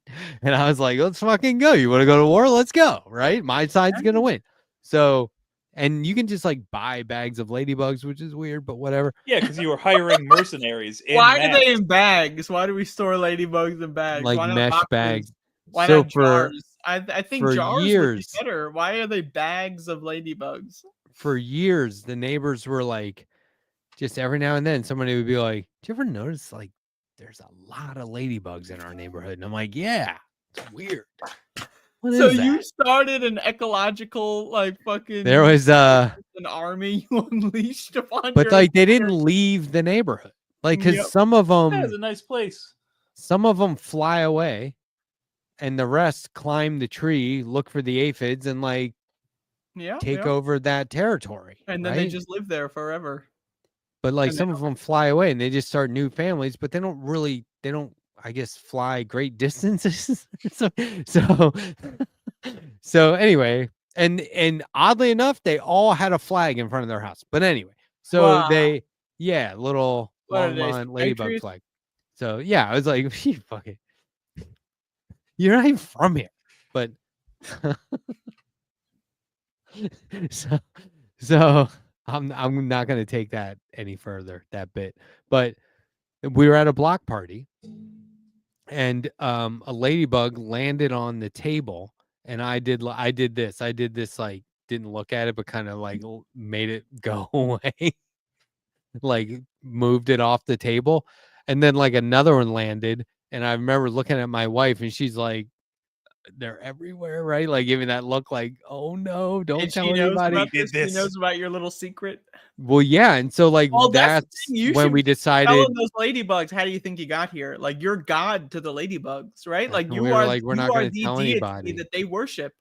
Speaker 10: And I was like, let's fucking go. You want to go to war? Let's go. Right? My side's gonna win. So, and you can just like buy bags of ladybugs, which is weird, but whatever.
Speaker 12: Yeah, because you were hiring mercenaries.
Speaker 16: Why are they in bags? Why do we store ladybugs in bags?
Speaker 10: Like
Speaker 16: Why not
Speaker 10: mesh
Speaker 16: boxes?
Speaker 10: bags.
Speaker 16: Why
Speaker 10: So
Speaker 16: not jars? I think
Speaker 10: for
Speaker 16: jars
Speaker 10: years,
Speaker 16: would be better. Why are they bags of ladybugs?
Speaker 10: for years, the neighbors were like, just every now and then, somebody would be like, "Do you ever notice like there's a lot of ladybugs in our neighborhood?" And I'm like, "Yeah, it's weird." What
Speaker 16: So
Speaker 10: is that?
Speaker 16: you started an ecological like fucking.
Speaker 10: There was
Speaker 16: an army you unleashed upon.
Speaker 10: but
Speaker 16: your
Speaker 10: like they didn't leave the neighborhood, like because
Speaker 16: Yep.
Speaker 10: some of them,
Speaker 12: Yeah, it's a nice place.
Speaker 10: some of them fly away, and the rest climb the tree, look for the aphids, and like
Speaker 16: Yeah,
Speaker 10: take
Speaker 16: yeah.
Speaker 10: over that territory.
Speaker 16: And then they
Speaker 10: right?
Speaker 16: just live there forever.
Speaker 10: But like
Speaker 16: and they
Speaker 10: some of them fly away and they just start new families, but they don't, I guess, fly great distances. so so anyway, and oddly enough, they all had a flag in front of their house. But anyway, so
Speaker 16: Wow.
Speaker 10: they little
Speaker 16: What are
Speaker 10: long
Speaker 16: they,
Speaker 10: line
Speaker 16: some
Speaker 10: ladybug
Speaker 16: patriots?
Speaker 10: flag. So yeah, I was like, you fucking, you're not even from here. But so I'm not gonna take that any further, that bit. But we were at a block party and a ladybug landed on the table, and I did this like didn't look at it but kind of like made it go away, like moved it off the table, and then like another one landed, and I remember looking at my wife and she's like, they're everywhere, right? Like giving that look like, oh no, don't
Speaker 16: And
Speaker 10: tell
Speaker 16: she knows
Speaker 10: anybody.
Speaker 16: about this. She knows about your little secret.
Speaker 10: Well, yeah, and so like
Speaker 16: Well, that's
Speaker 10: that's
Speaker 16: the thing. You
Speaker 10: when
Speaker 16: should
Speaker 10: we
Speaker 16: be
Speaker 10: decided
Speaker 16: telling those ladybugs, how do you think you got here? Like you're God to the ladybugs, right? Like
Speaker 10: and
Speaker 16: you
Speaker 10: we were
Speaker 16: are
Speaker 10: like, we're
Speaker 16: you
Speaker 10: not
Speaker 16: are
Speaker 10: gonna
Speaker 16: the
Speaker 10: tell
Speaker 16: deity
Speaker 10: anybody.
Speaker 16: that they worship.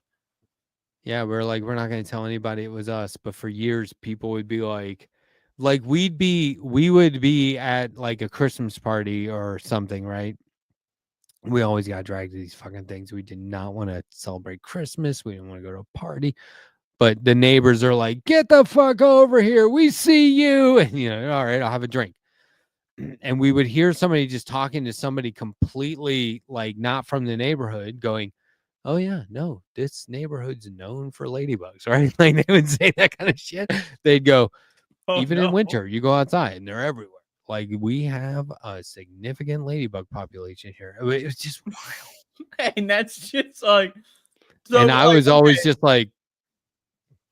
Speaker 10: Yeah, we're like, we're not going to tell anybody it was us. But for years, people would be like we would be at like a Christmas party or something, right? We always got dragged to these fucking things. We did not want to celebrate Christmas. We didn't want to go to a party. But the neighbors are like, get the fuck over here. We see you. And, you know, all right, I'll have a drink. And we would hear somebody just talking to somebody completely like not from the neighborhood going, oh yeah, no, this neighborhood's known for ladybugs, right? Like they would say that kind of shit. They'd go, even in winter, you go outside and they're everywhere. Like we have a significant ladybug population here. It was just wild.
Speaker 16: And that's just like so
Speaker 10: And I
Speaker 16: like,
Speaker 10: was always just like,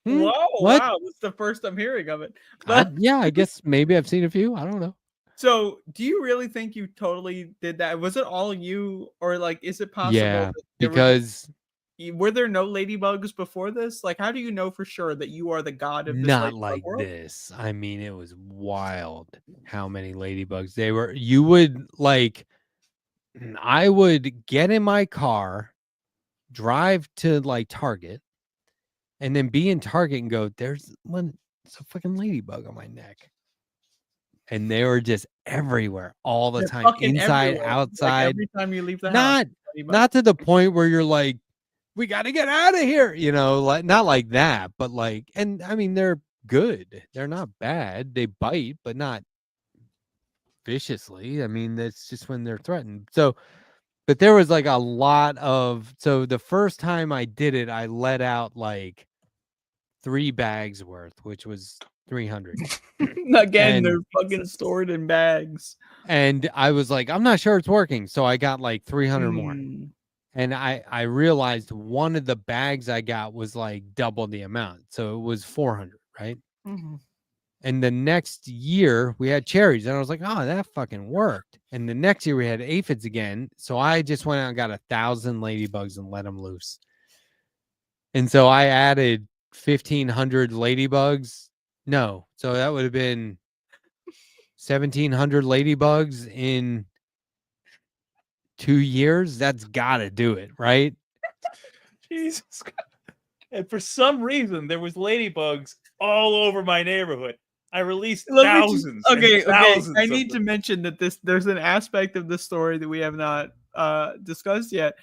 Speaker 16: whoa,
Speaker 10: what?
Speaker 16: wow, that's the first I'm hearing of it. But
Speaker 10: yeah, I guess maybe I've seen a few. I don't know.
Speaker 16: so do you really think you totally did that? Was it all you, or like is it possible
Speaker 10: Yeah,
Speaker 16: that there
Speaker 10: because
Speaker 16: were there no ladybugs before this? Like how do you know for sure that you are the god of this
Speaker 10: not
Speaker 16: ladybug
Speaker 10: like
Speaker 16: world?
Speaker 10: this. I mean, it was wild how many ladybugs they were. You would like, I would get in my car, drive to like Target, and then be in Target and go, there's a fucking ladybug on my neck. And they were just everywhere all the
Speaker 16: They're
Speaker 10: time,
Speaker 16: fucking
Speaker 10: inside,
Speaker 16: everywhere. Like,
Speaker 10: outside.
Speaker 16: every time you leave the house,
Speaker 10: Not to the point where you're like, we got to get out of here, you know, like not like that, but like, and I mean, they're good. They're not bad. They bite, but not viciously. I mean, that's just when they're threatened. So, but there was like a lot of, so the first time I did it, I let out like 3 bags worth, which was 300.
Speaker 16: Again,
Speaker 10: And-
Speaker 16: they're fucking stored in bags.
Speaker 10: And I was like, I'm not sure it's working. So I got like 300 more. And I realized one of the bags I got was like double the amount. So it was 400, right? And the next year we had cherries. And I was like, oh, that fucking worked. And the next year we had aphids again. So I just went out and got 1,000 ladybugs and let them loose. And so I added 1,500 ladybugs. No. So that would have been 1,700 ladybugs in 2 years. That's gotta do it, right?
Speaker 12: Jesus Christ. And for some reason, there was ladybugs all over my neighborhood. I released thousands.
Speaker 16: Okay.
Speaker 12: Thousands
Speaker 16: I
Speaker 12: of
Speaker 16: need to
Speaker 12: them.
Speaker 16: mention that there's an aspect of this story that we have not discussed yet,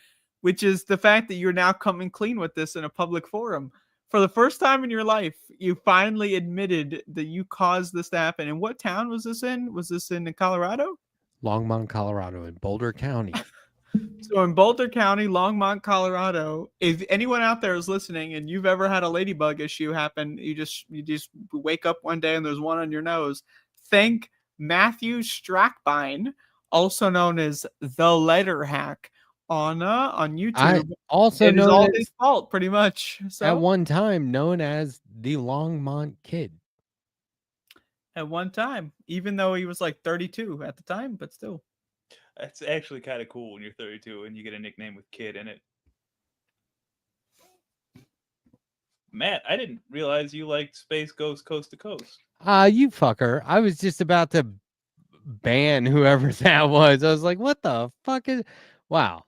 Speaker 16: which is the fact that you're now coming clean with this in a public forum. For the first time in your life, you finally admitted that you caused this to happen. And what town was this in? Was this in Colorado?
Speaker 10: Longmont, Colorado, in Boulder County.
Speaker 16: So in Boulder County, Longmont, Colorado, if anyone out there is listening and you've ever had a ladybug issue happen, you just wake up one day and there's one on your nose. Thank Matthew Strackbein, also known as the Letterhack, on YouTube.
Speaker 10: I also
Speaker 16: it is
Speaker 10: known
Speaker 16: all
Speaker 10: as-
Speaker 16: his fault, pretty much. So
Speaker 10: At one time known as the Longmont Kid.
Speaker 16: at one time, even though he was like 32 at the time, but still.
Speaker 12: It's actually kind of cool when you're 32 and you get a nickname with kid in it. Matt, I didn't realize you liked Space Ghost Coast to Coast.
Speaker 10: You fucker. I was just about to ban whoever that was. I was like, what the fuck is... Wow.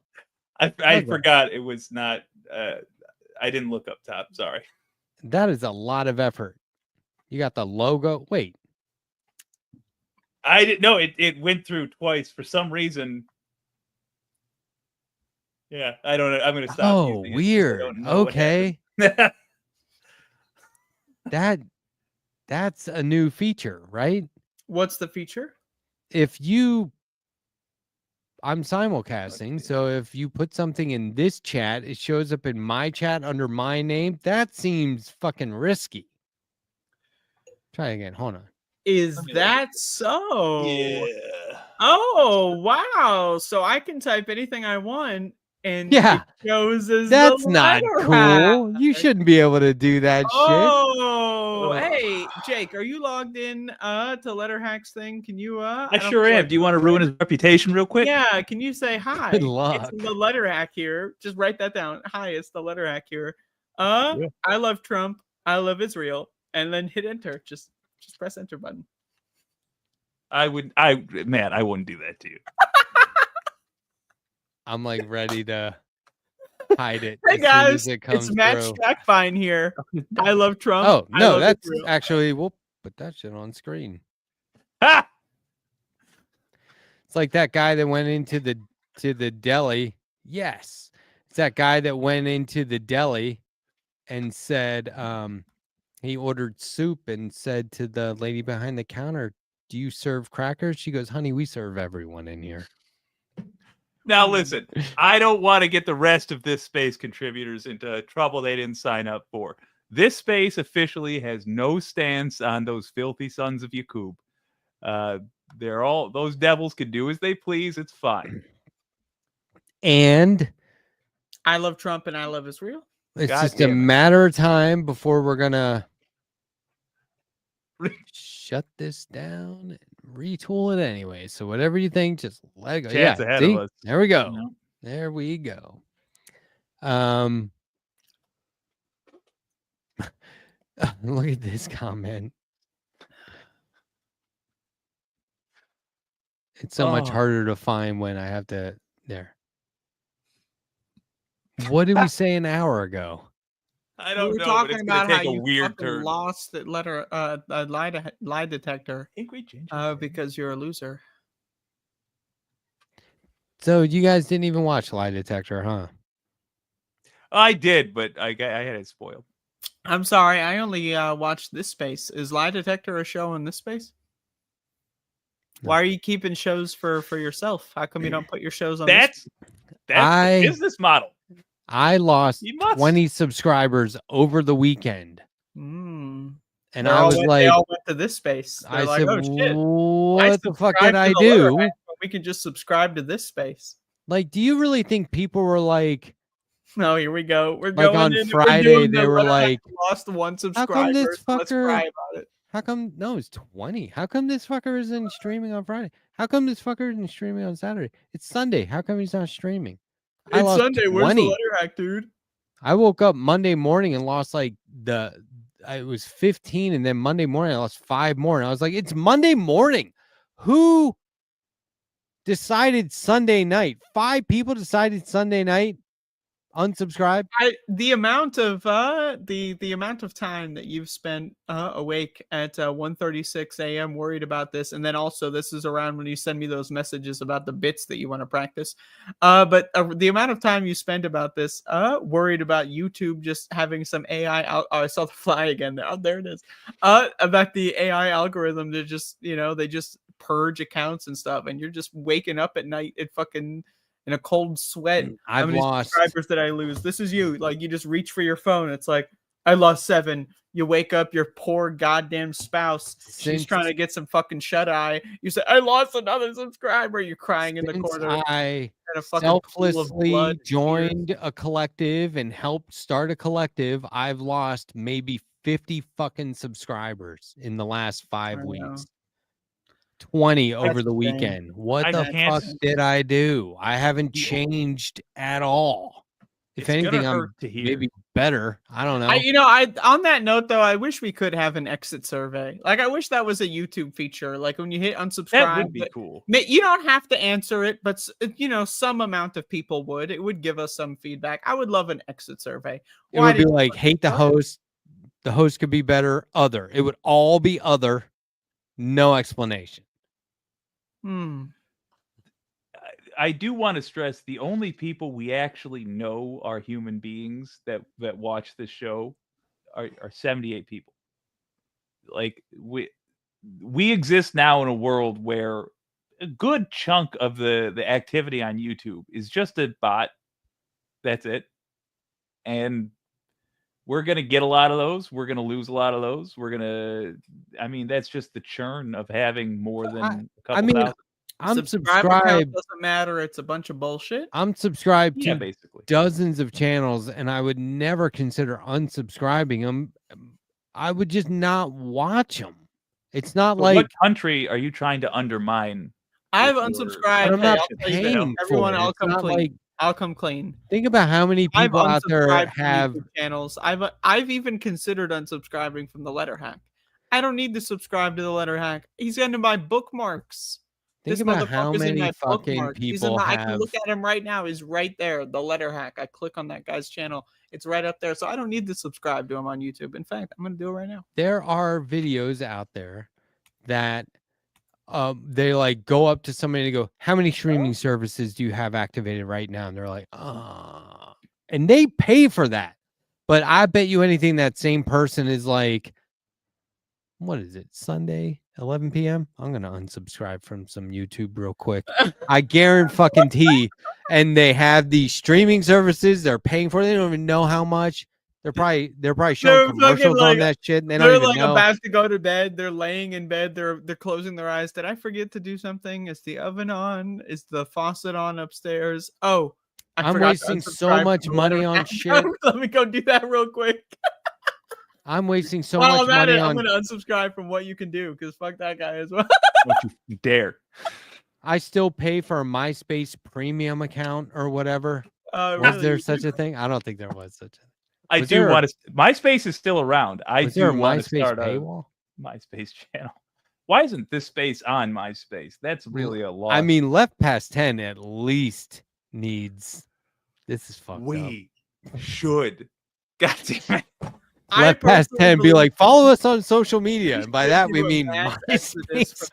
Speaker 12: I forgot it was not... I didn't look up top. Sorry.
Speaker 10: That is a lot of effort. You got the logo. Wait.
Speaker 12: I didn't know it went through twice for some reason. Yeah, I don't know. I'm going to stop.
Speaker 10: Oh,
Speaker 12: using it 'cause I
Speaker 10: weird.
Speaker 12: don't know what
Speaker 10: Okay.
Speaker 12: happened.
Speaker 10: That's a new feature, right?
Speaker 16: What's the feature?
Speaker 10: I'm simulcasting, so if you put something in this chat, it shows up in my chat under my name. That seems fucking risky. Try again. Hold on.
Speaker 16: Is that so?
Speaker 12: Yeah.
Speaker 16: Oh, wow. So I can type anything I want and
Speaker 10: Yeah.
Speaker 16: it shows as
Speaker 10: That's
Speaker 16: the
Speaker 10: not
Speaker 16: Letterhack.
Speaker 10: cool. You shouldn't be able to do that
Speaker 16: Oh, hey, Jake, are you logged in to Letterhack's thing? Can you
Speaker 12: I sure am. Do you want to ruin his reputation real quick?
Speaker 16: Yeah, can you say hi?
Speaker 10: Good luck.
Speaker 16: It's the Letterhack here. Just write that down. Hi, it's the Letterhack here.
Speaker 12: Yeah.
Speaker 16: I love Trump. I love Israel. And then hit enter. Just press enter button.
Speaker 12: I wouldn't do that to you.
Speaker 10: I'm like ready to hide it.
Speaker 16: Hey
Speaker 10: as soon
Speaker 16: guys,
Speaker 10: as it comes
Speaker 16: it's Matt
Speaker 10: through.
Speaker 16: Strackbein here. I love Trump.
Speaker 10: Oh
Speaker 16: I
Speaker 10: no,
Speaker 16: love
Speaker 10: that's
Speaker 16: Israel.
Speaker 10: actually we'll put that shit on screen.
Speaker 12: Ha!
Speaker 10: It's like that guy that went into the deli. Yes, it's that guy that went into the deli and said he ordered soup and said to the lady behind the counter, "Do you serve crackers?" She goes, "Honey, we serve everyone in here."
Speaker 12: Now listen, I don't want to get the rest of this space contributors into trouble they didn't sign up for. This space officially has no stance on those filthy sons of Yakub. They're all those devils can do as they please. It's fine.
Speaker 10: And
Speaker 16: I love Trump and I love Israel.
Speaker 10: it's
Speaker 12: God
Speaker 10: just a
Speaker 12: damn it.
Speaker 10: matter of time before we're gonna shut this down and retool it anyway. So whatever you think, just let it go.
Speaker 12: Chance
Speaker 10: Yeah,
Speaker 12: ahead
Speaker 10: see?
Speaker 12: of us.
Speaker 10: There we go.
Speaker 12: Yeah.
Speaker 10: There we go. Look at this comment. It's so much
Speaker 12: Oh.
Speaker 10: harder to find when I have to there. What did we say an hour ago?
Speaker 12: I
Speaker 16: We
Speaker 12: don't
Speaker 16: were
Speaker 12: know, but
Speaker 16: talking
Speaker 12: it's going
Speaker 16: about
Speaker 12: to
Speaker 16: how
Speaker 12: take a
Speaker 16: you
Speaker 12: weird
Speaker 16: fucking
Speaker 12: turn.
Speaker 16: lost that lie detector
Speaker 12: Angry Ginger.
Speaker 16: because you're a loser.
Speaker 10: So you guys didn't even watch Lie Detector, huh?
Speaker 12: I did, but I had it spoiled.
Speaker 16: I'm sorry, I only watched this space. Is lie detector a show in this space? Why are you keeping shows for yourself? How come you don't put your shows on?
Speaker 12: That's the business model.
Speaker 10: I lost
Speaker 12: You must.
Speaker 10: 20 subscribers over the weekend.
Speaker 16: Mm.
Speaker 10: And
Speaker 16: They
Speaker 10: I
Speaker 16: all
Speaker 10: was
Speaker 16: went-
Speaker 10: like,
Speaker 16: they all went to this space. They're
Speaker 10: I
Speaker 16: like,
Speaker 10: said,
Speaker 16: oh shit,
Speaker 10: what the fuck
Speaker 16: subscribed
Speaker 10: did I
Speaker 16: to the
Speaker 10: do?
Speaker 16: Letterhack, but we can just subscribe to this space.
Speaker 10: Like, do you really think people were like,
Speaker 16: No, here we go. We're
Speaker 10: like
Speaker 16: going
Speaker 10: on
Speaker 16: in,
Speaker 10: Friday,
Speaker 16: we're doing
Speaker 10: they
Speaker 16: the
Speaker 10: were
Speaker 16: Letterhack
Speaker 10: like,
Speaker 16: lost one
Speaker 10: how
Speaker 16: subscriber.
Speaker 10: come this
Speaker 16: so let's
Speaker 10: fucker,
Speaker 16: cry about it.
Speaker 10: how come, no, it's 20. How come this fucker isn't streaming on Friday? How come this fucker isn't streaming on Saturday? It's Sunday. How come he's not streaming? I
Speaker 16: It's
Speaker 10: lost
Speaker 16: Sunday. Where's the
Speaker 10: 20.
Speaker 16: Letterhack, dude?
Speaker 10: I woke up Monday morning and lost like it was 15, and then Monday morning I lost 5 more, and I was like, it's Monday morning. Who decided Sunday night? 5 people decided Sunday night. Unsubscribe.
Speaker 16: The amount of the amount of time that you've spent awake at 1:36 a.m. worried about this, and then also this is around when you send me those messages about the bits that you want to practice. But the amount of time you spend about this, worried about YouTube just having some AI. Oh, I saw the fly again. There, oh, there it is. About the AI algorithm to just they just purge accounts and stuff, and you're just waking up at night at fucking. In a cold sweat. How many subscribers did I lose? This is you. Like, you just reach for your phone. It's like, I lost 7. You wake up, your poor goddamn spouse. She's trying to get some fucking shut eye. You say, I lost another subscriber. You're crying in the corner.
Speaker 10: I selflessly joined a collective and helped start a collective. I've lost maybe 50 fucking subscribers in the last 5 weeks. 20 over the weekend. What the fuck did I do? I haven't changed at all. If anything, I'm maybe better. I don't know.
Speaker 16: On that note though, I wish we could have an exit survey. Like, I wish that was a YouTube feature. Like, when you hit unsubscribe,
Speaker 12: that would be cool.
Speaker 16: You don't have to answer it, but some amount of people would. It would give us some feedback. I would love an exit survey.
Speaker 10: It would be like, hate the host. The host could be better. Other. It would all be other. No explanation.
Speaker 12: I do want to stress the only people we actually know are human beings that watch this show are 78 people. Like, we exist now in a world where a good chunk of the activity on YouTube is just a bot. That's it. And we're going to get a lot of those. We're going to lose a lot of those. That's just the churn of having more than a couple thousand.
Speaker 10: I'm
Speaker 16: subscribed. Doesn't matter. It's a bunch of bullshit.
Speaker 10: I'm subscribed to
Speaker 12: basically
Speaker 10: dozens of channels, and I would never consider unsubscribing them. I would just not watch them. It's not
Speaker 12: but
Speaker 10: like...
Speaker 12: What country are you trying to undermine?
Speaker 16: I've unsubscribed.
Speaker 10: I'm not paying
Speaker 16: everyone,
Speaker 10: for it.
Speaker 16: I'll come clean.
Speaker 10: Like,
Speaker 16: I'll come clean.
Speaker 10: Think about how many people out there have
Speaker 16: channels. I've even considered unsubscribing from the Letterhack. I don't need to subscribe to the Letterhack. He's into my bookmarks.
Speaker 10: Think about how many fucking people have...
Speaker 16: I can look at him right now. He's right there. The Letterhack. I click on that guy's channel. It's right up there. So I don't need to subscribe to him on YouTube. In fact, I'm going to do it right now.
Speaker 10: There are videos out there that they like go up to somebody and go, how many streaming services do you have activated right now? And they're like, and they pay for that. But I bet you anything that same person is like, what is it, Sunday, 11 p.m.? I'm going to unsubscribe from some YouTube real quick. I guarantee. And they have these streaming services they're paying for. They don't even know how much. They're probably showing commercials on that shit. And they don't even know.
Speaker 16: About to go to bed. They're laying in bed. They're closing their eyes. Did I forget to do something? Is the oven on? Is the faucet on upstairs? Oh,
Speaker 10: I'm wasting so much money on shit.
Speaker 16: Let me go do that real quick.
Speaker 10: I'm wasting so much money on...
Speaker 16: I'm going to unsubscribe from what you can do, because fuck that guy as well.
Speaker 12: Don't you dare.
Speaker 10: I still pay for a MySpace premium account or whatever. Was there such a thing? I don't think there was such a thing.
Speaker 12: I do want to... MySpace is still around. I do want to start
Speaker 10: a
Speaker 12: MySpace channel. Why isn't this space on MySpace? That's really a loss.
Speaker 10: I mean, Left Past 10 at least needs... This is fucked up.
Speaker 12: We should. God damn it.
Speaker 10: Left Past 10 be like, follow us on social media. And by that we mean MySpace.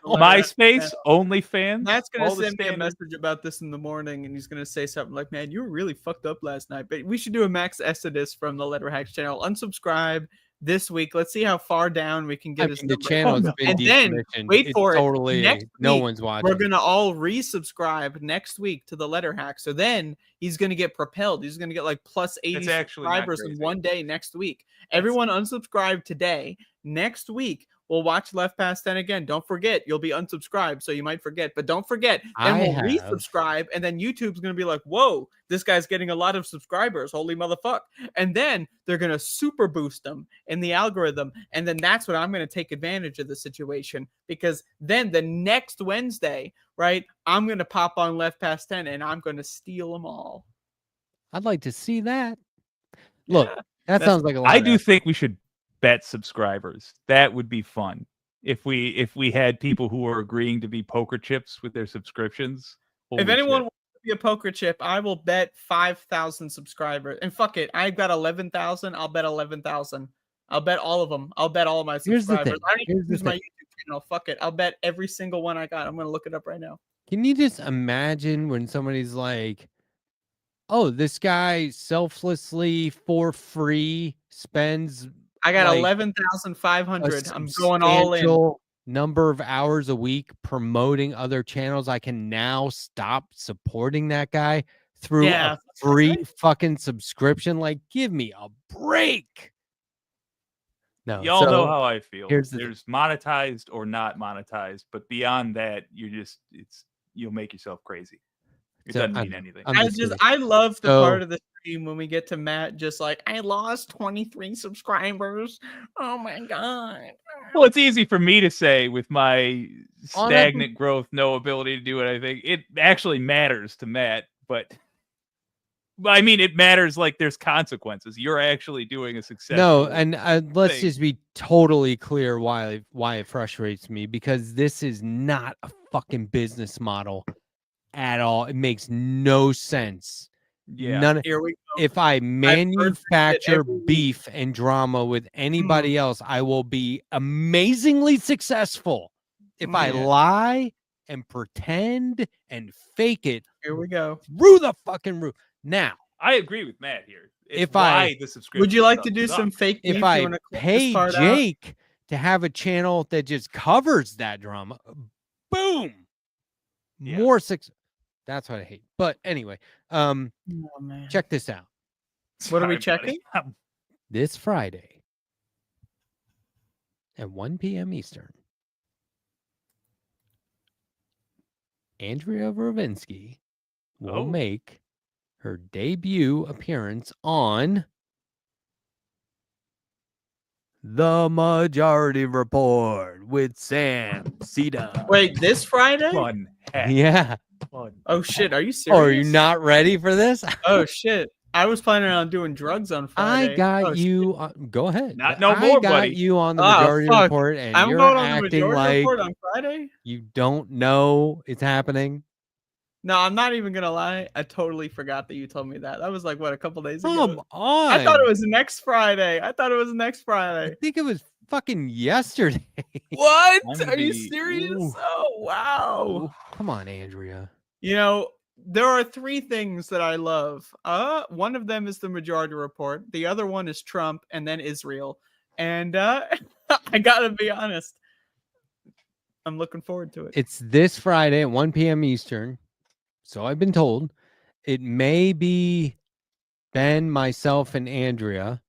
Speaker 12: MySpace, OnlyFans.
Speaker 16: Matt's gonna send me a message about this in the morning, and he's gonna say something like, man, you were really fucked up last night. But we should do a max exodus from the Letterhack channel. Unsubscribe this week. Let's see how far down we can get.
Speaker 10: The channel has been
Speaker 16: decommissioned. Then wait for it.
Speaker 10: Totally,
Speaker 16: next
Speaker 10: no
Speaker 16: week,
Speaker 10: one's watching.
Speaker 16: We're gonna all resubscribe next week to the Letterhack. So then he's gonna get propelled. He's gonna get like plus 80 subscribers in one day next week. Everyone unsubscribe today. Next week we'll watch Left Past 10 again. Don't forget, you'll be unsubscribed, so you might forget. But don't forget, then we'll resubscribe, and then YouTube's going to be like, whoa, this guy's getting a lot of subscribers. Holy motherfuck. And then they're going to super boost them in the algorithm. And then that's what I'm going to take advantage of the situation. Because then the next Wednesday, right, I'm going to pop on Left Past 10, and I'm going to steal them all.
Speaker 10: I'd like to see that. Look, that sounds like a lot.
Speaker 12: I do think we should bet subscribers. That would be fun. if we had people who are agreeing to be poker chips with their subscriptions.
Speaker 16: If
Speaker 12: Holy
Speaker 16: anyone
Speaker 12: shit.
Speaker 16: wants to be a poker chip, I will bet 5,000 subscribers. And fuck it, I've got 11,000. I'll bet 11,000. I'll bet all of them. I'll bet all of my
Speaker 10: Here's the
Speaker 16: subscribers.
Speaker 10: thing.
Speaker 16: I don't even
Speaker 10: Here's the
Speaker 16: use my
Speaker 10: thing.
Speaker 16: YouTube channel. Fuck it. I'll bet every single one I got. I'm gonna look it up right now.
Speaker 10: Can you just imagine when somebody's like, oh, this guy selflessly for free spends
Speaker 16: I got
Speaker 10: like
Speaker 16: 11,500.
Speaker 10: a
Speaker 16: I'm going all in.
Speaker 10: substantial number of hours a week promoting other channels. I can now stop supporting that guy through
Speaker 16: Yeah,
Speaker 10: a free fucking subscription. Like, give me a break. No,
Speaker 12: Y'all
Speaker 10: so
Speaker 12: know how I feel.
Speaker 10: here's the
Speaker 12: There's monetized or not monetized, but beyond that, you'll make yourself crazy. It
Speaker 10: So,
Speaker 12: doesn't
Speaker 10: I
Speaker 12: mean
Speaker 10: know.
Speaker 12: anything.
Speaker 16: I love the
Speaker 10: So-
Speaker 16: part of the stream when we get to Matt just like, I lost 23 subscribers. Oh my god.
Speaker 12: Well, it's easy for me to say with my
Speaker 10: On a-
Speaker 12: stagnant growth, no ability to do anything. It actually matters to Matt, but I mean, it matters like there's consequences. You're actually doing a successful.
Speaker 10: No, and let's
Speaker 12: thing.
Speaker 10: just be totally clear why it frustrates me, because this is not a fucking business model at all. It makes no sense.
Speaker 12: Yeah.
Speaker 10: None.
Speaker 16: Here we go.
Speaker 10: If I manufacture
Speaker 16: every week.
Speaker 10: beef and drama with anybody else, I will be amazingly successful. If I
Speaker 16: Yeah.
Speaker 10: lie and pretend and fake it
Speaker 16: Here we go.
Speaker 10: through the fucking roof. Now,
Speaker 12: I agree with Matt here. It's
Speaker 10: if
Speaker 12: why the subscription
Speaker 16: Would you like to
Speaker 12: stuff
Speaker 16: do some
Speaker 12: sucks.
Speaker 16: fake beef?
Speaker 10: if
Speaker 16: You
Speaker 10: I
Speaker 16: wanna clip this
Speaker 10: pay
Speaker 16: part out?
Speaker 10: Jake to have a channel that just covers that drama, boom, more success. That's what I hate. But anyway,
Speaker 16: Oh, man.
Speaker 10: check this out.
Speaker 16: What are we
Speaker 12: Sorry, buddy.
Speaker 16: checking?
Speaker 10: This Friday at 1 p.m. Eastern, Andrea Rovenski will
Speaker 12: Oh.
Speaker 10: make her debut appearance on The Majority Report with Sam Sita.
Speaker 16: Wait, this Friday?
Speaker 12: Fun. Heck.
Speaker 10: Yeah.
Speaker 12: Fun.
Speaker 16: Oh shit, are you serious?
Speaker 10: Oh, are you not ready for this?
Speaker 16: Oh shit. I was planning on doing drugs on Friday.
Speaker 10: I got
Speaker 16: Oh,
Speaker 10: you. Go ahead.
Speaker 12: Not no
Speaker 10: I
Speaker 12: more,
Speaker 10: got
Speaker 12: buddy.
Speaker 10: you on the
Speaker 16: Oh,
Speaker 10: Majority
Speaker 16: fuck.
Speaker 10: Report, and
Speaker 16: I'm
Speaker 10: you're
Speaker 16: going on the
Speaker 10: acting
Speaker 16: Majority
Speaker 10: like
Speaker 16: Report on Friday?
Speaker 10: you don't know it's happening.
Speaker 16: No, I'm not even gonna lie. I totally forgot that you told me that. That was like what, a couple days ago.
Speaker 10: Come on.
Speaker 16: I thought it was next Friday. I
Speaker 10: I think it was fucking yesterday.
Speaker 16: What?
Speaker 12: I'm gonna
Speaker 16: Are you
Speaker 12: be-
Speaker 16: serious?
Speaker 10: Ooh.
Speaker 16: Oh wow.
Speaker 10: Come on, Andrea.
Speaker 16: You know, there are three things that I love. One of them is the Majority Report. The other one is Trump, and then Israel. And I gotta be honest, I'm looking forward to it.
Speaker 10: It's this Friday at 1 p.m. Eastern. So I've been told. It may be Ben, myself, and Andrea.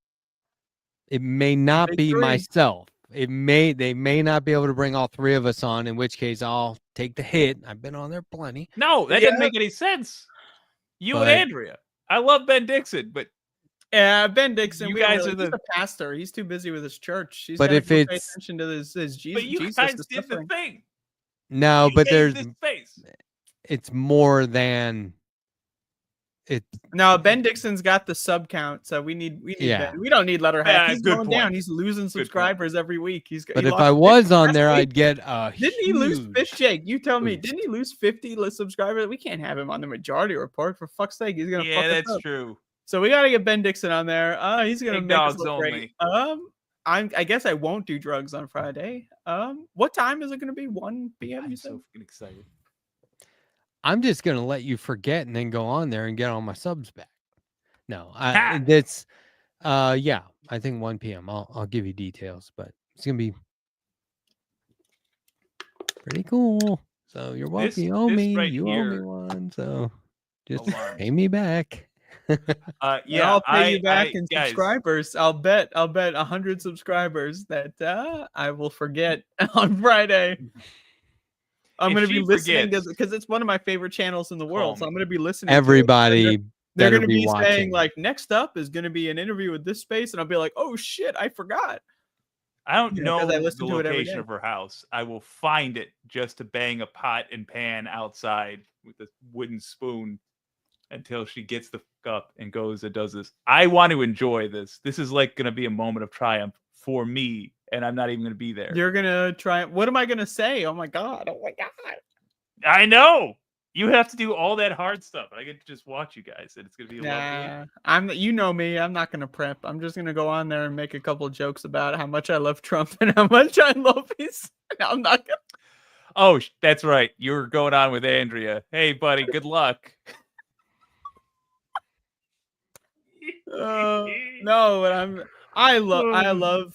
Speaker 10: It may not
Speaker 16: Big
Speaker 10: be
Speaker 16: three.
Speaker 10: myself. They may not be able to bring all three of us on, in which case I'll take the hit. I've been on there plenty.
Speaker 12: No, that
Speaker 16: Yeah.
Speaker 12: doesn't make any sense. You
Speaker 10: But-
Speaker 12: and Andrea. I love Ben Dixon, but
Speaker 16: Yeah, Ben Dixon.
Speaker 12: You
Speaker 16: we don't
Speaker 12: guys
Speaker 16: really-
Speaker 12: are
Speaker 16: he's
Speaker 12: the-
Speaker 16: a pastor. He's too busy with his church. He's
Speaker 10: But
Speaker 16: gotta
Speaker 10: if
Speaker 16: go pay
Speaker 10: it's-
Speaker 16: attention to his Jesus.
Speaker 12: you
Speaker 16: Jesus
Speaker 12: guys
Speaker 16: is
Speaker 12: did the
Speaker 16: suffering.
Speaker 12: thing.
Speaker 10: No,
Speaker 12: You
Speaker 10: but
Speaker 12: gave
Speaker 10: there's
Speaker 12: this face.
Speaker 10: it's more than it.
Speaker 16: No, Ben Dixon's got the sub count, so we need
Speaker 10: Yeah.
Speaker 16: Ben. We don't need Letterhack.
Speaker 12: Yeah,
Speaker 16: He's
Speaker 12: good
Speaker 16: going down.
Speaker 12: point.
Speaker 16: He's losing
Speaker 12: point.
Speaker 16: subscribers every week.
Speaker 10: But
Speaker 16: he
Speaker 10: if
Speaker 16: lost
Speaker 10: I
Speaker 16: 50
Speaker 10: was on
Speaker 16: last
Speaker 10: there,
Speaker 16: week.
Speaker 10: I'd get a
Speaker 16: Didn't he lose
Speaker 10: huge
Speaker 16: 50? Jake, you tell me.
Speaker 10: boost.
Speaker 16: Didn't he lose 50 subscribers? We can't have him on the Majority Report. For fuck's sake, he's gonna fuck
Speaker 12: Yeah,
Speaker 16: us
Speaker 12: that's
Speaker 16: up.
Speaker 12: true.
Speaker 16: So we gotta get Ben Dixon on there. He's gonna
Speaker 12: Big
Speaker 16: make us
Speaker 12: dogs
Speaker 16: look great. I guess I won't do drugs on Friday. What time is it gonna be? 1 p.m.
Speaker 12: I'm
Speaker 16: You said?
Speaker 12: so fucking excited.
Speaker 10: I'm just gonna let you forget and then go on there and get all my subs back. No,
Speaker 12: Ha!
Speaker 10: that's yeah. I think 1 p.m. I'll give you details, but it's gonna be pretty cool. So you're welcome.
Speaker 12: This-
Speaker 10: You owe
Speaker 12: this
Speaker 10: me.
Speaker 12: right
Speaker 10: You owe me
Speaker 12: here-
Speaker 10: one. So just
Speaker 12: Alarms.
Speaker 10: pay me back.
Speaker 12: Yeah,
Speaker 16: I'll pay you back
Speaker 12: I-
Speaker 16: in
Speaker 12: guys,
Speaker 16: subscribers. I'll bet 100 subscribers that I will forget on Friday. I'm
Speaker 12: If
Speaker 16: gonna be
Speaker 12: she
Speaker 16: listening
Speaker 12: forgets-
Speaker 16: because it's one of my favorite channels in the world. So I'm gonna be listening. to it.
Speaker 10: Everybody
Speaker 16: They're
Speaker 10: better
Speaker 16: gonna be
Speaker 10: watching.
Speaker 16: saying like, next up is gonna be an interview with this space, and I'll be like, oh shit, I forgot.
Speaker 12: I don't
Speaker 16: You know,
Speaker 12: know
Speaker 16: 'cause I
Speaker 12: the
Speaker 16: listen to it every
Speaker 12: location
Speaker 16: day.
Speaker 12: of her house. I will find it just to bang a pot and pan outside with a wooden spoon until she gets the fuck up and goes and does this. I want to enjoy this. This is like going to be a moment of triumph for me and I'm not even going to be there.
Speaker 16: You're gonna try. What am I gonna say? Oh my god! Oh my god!
Speaker 12: I know. You have to do all that hard stuff. I get to just watch you guys, and it's going to be a lovely.
Speaker 16: I'm. You know me. I'm not gonna prep. I'm just gonna go on there and make a couple jokes about how much I love Trump and how much I love his. I'm not gonna.
Speaker 12: Oh, that's right. You were going on with Andrea. Hey, buddy. Good luck.
Speaker 16: No, but I love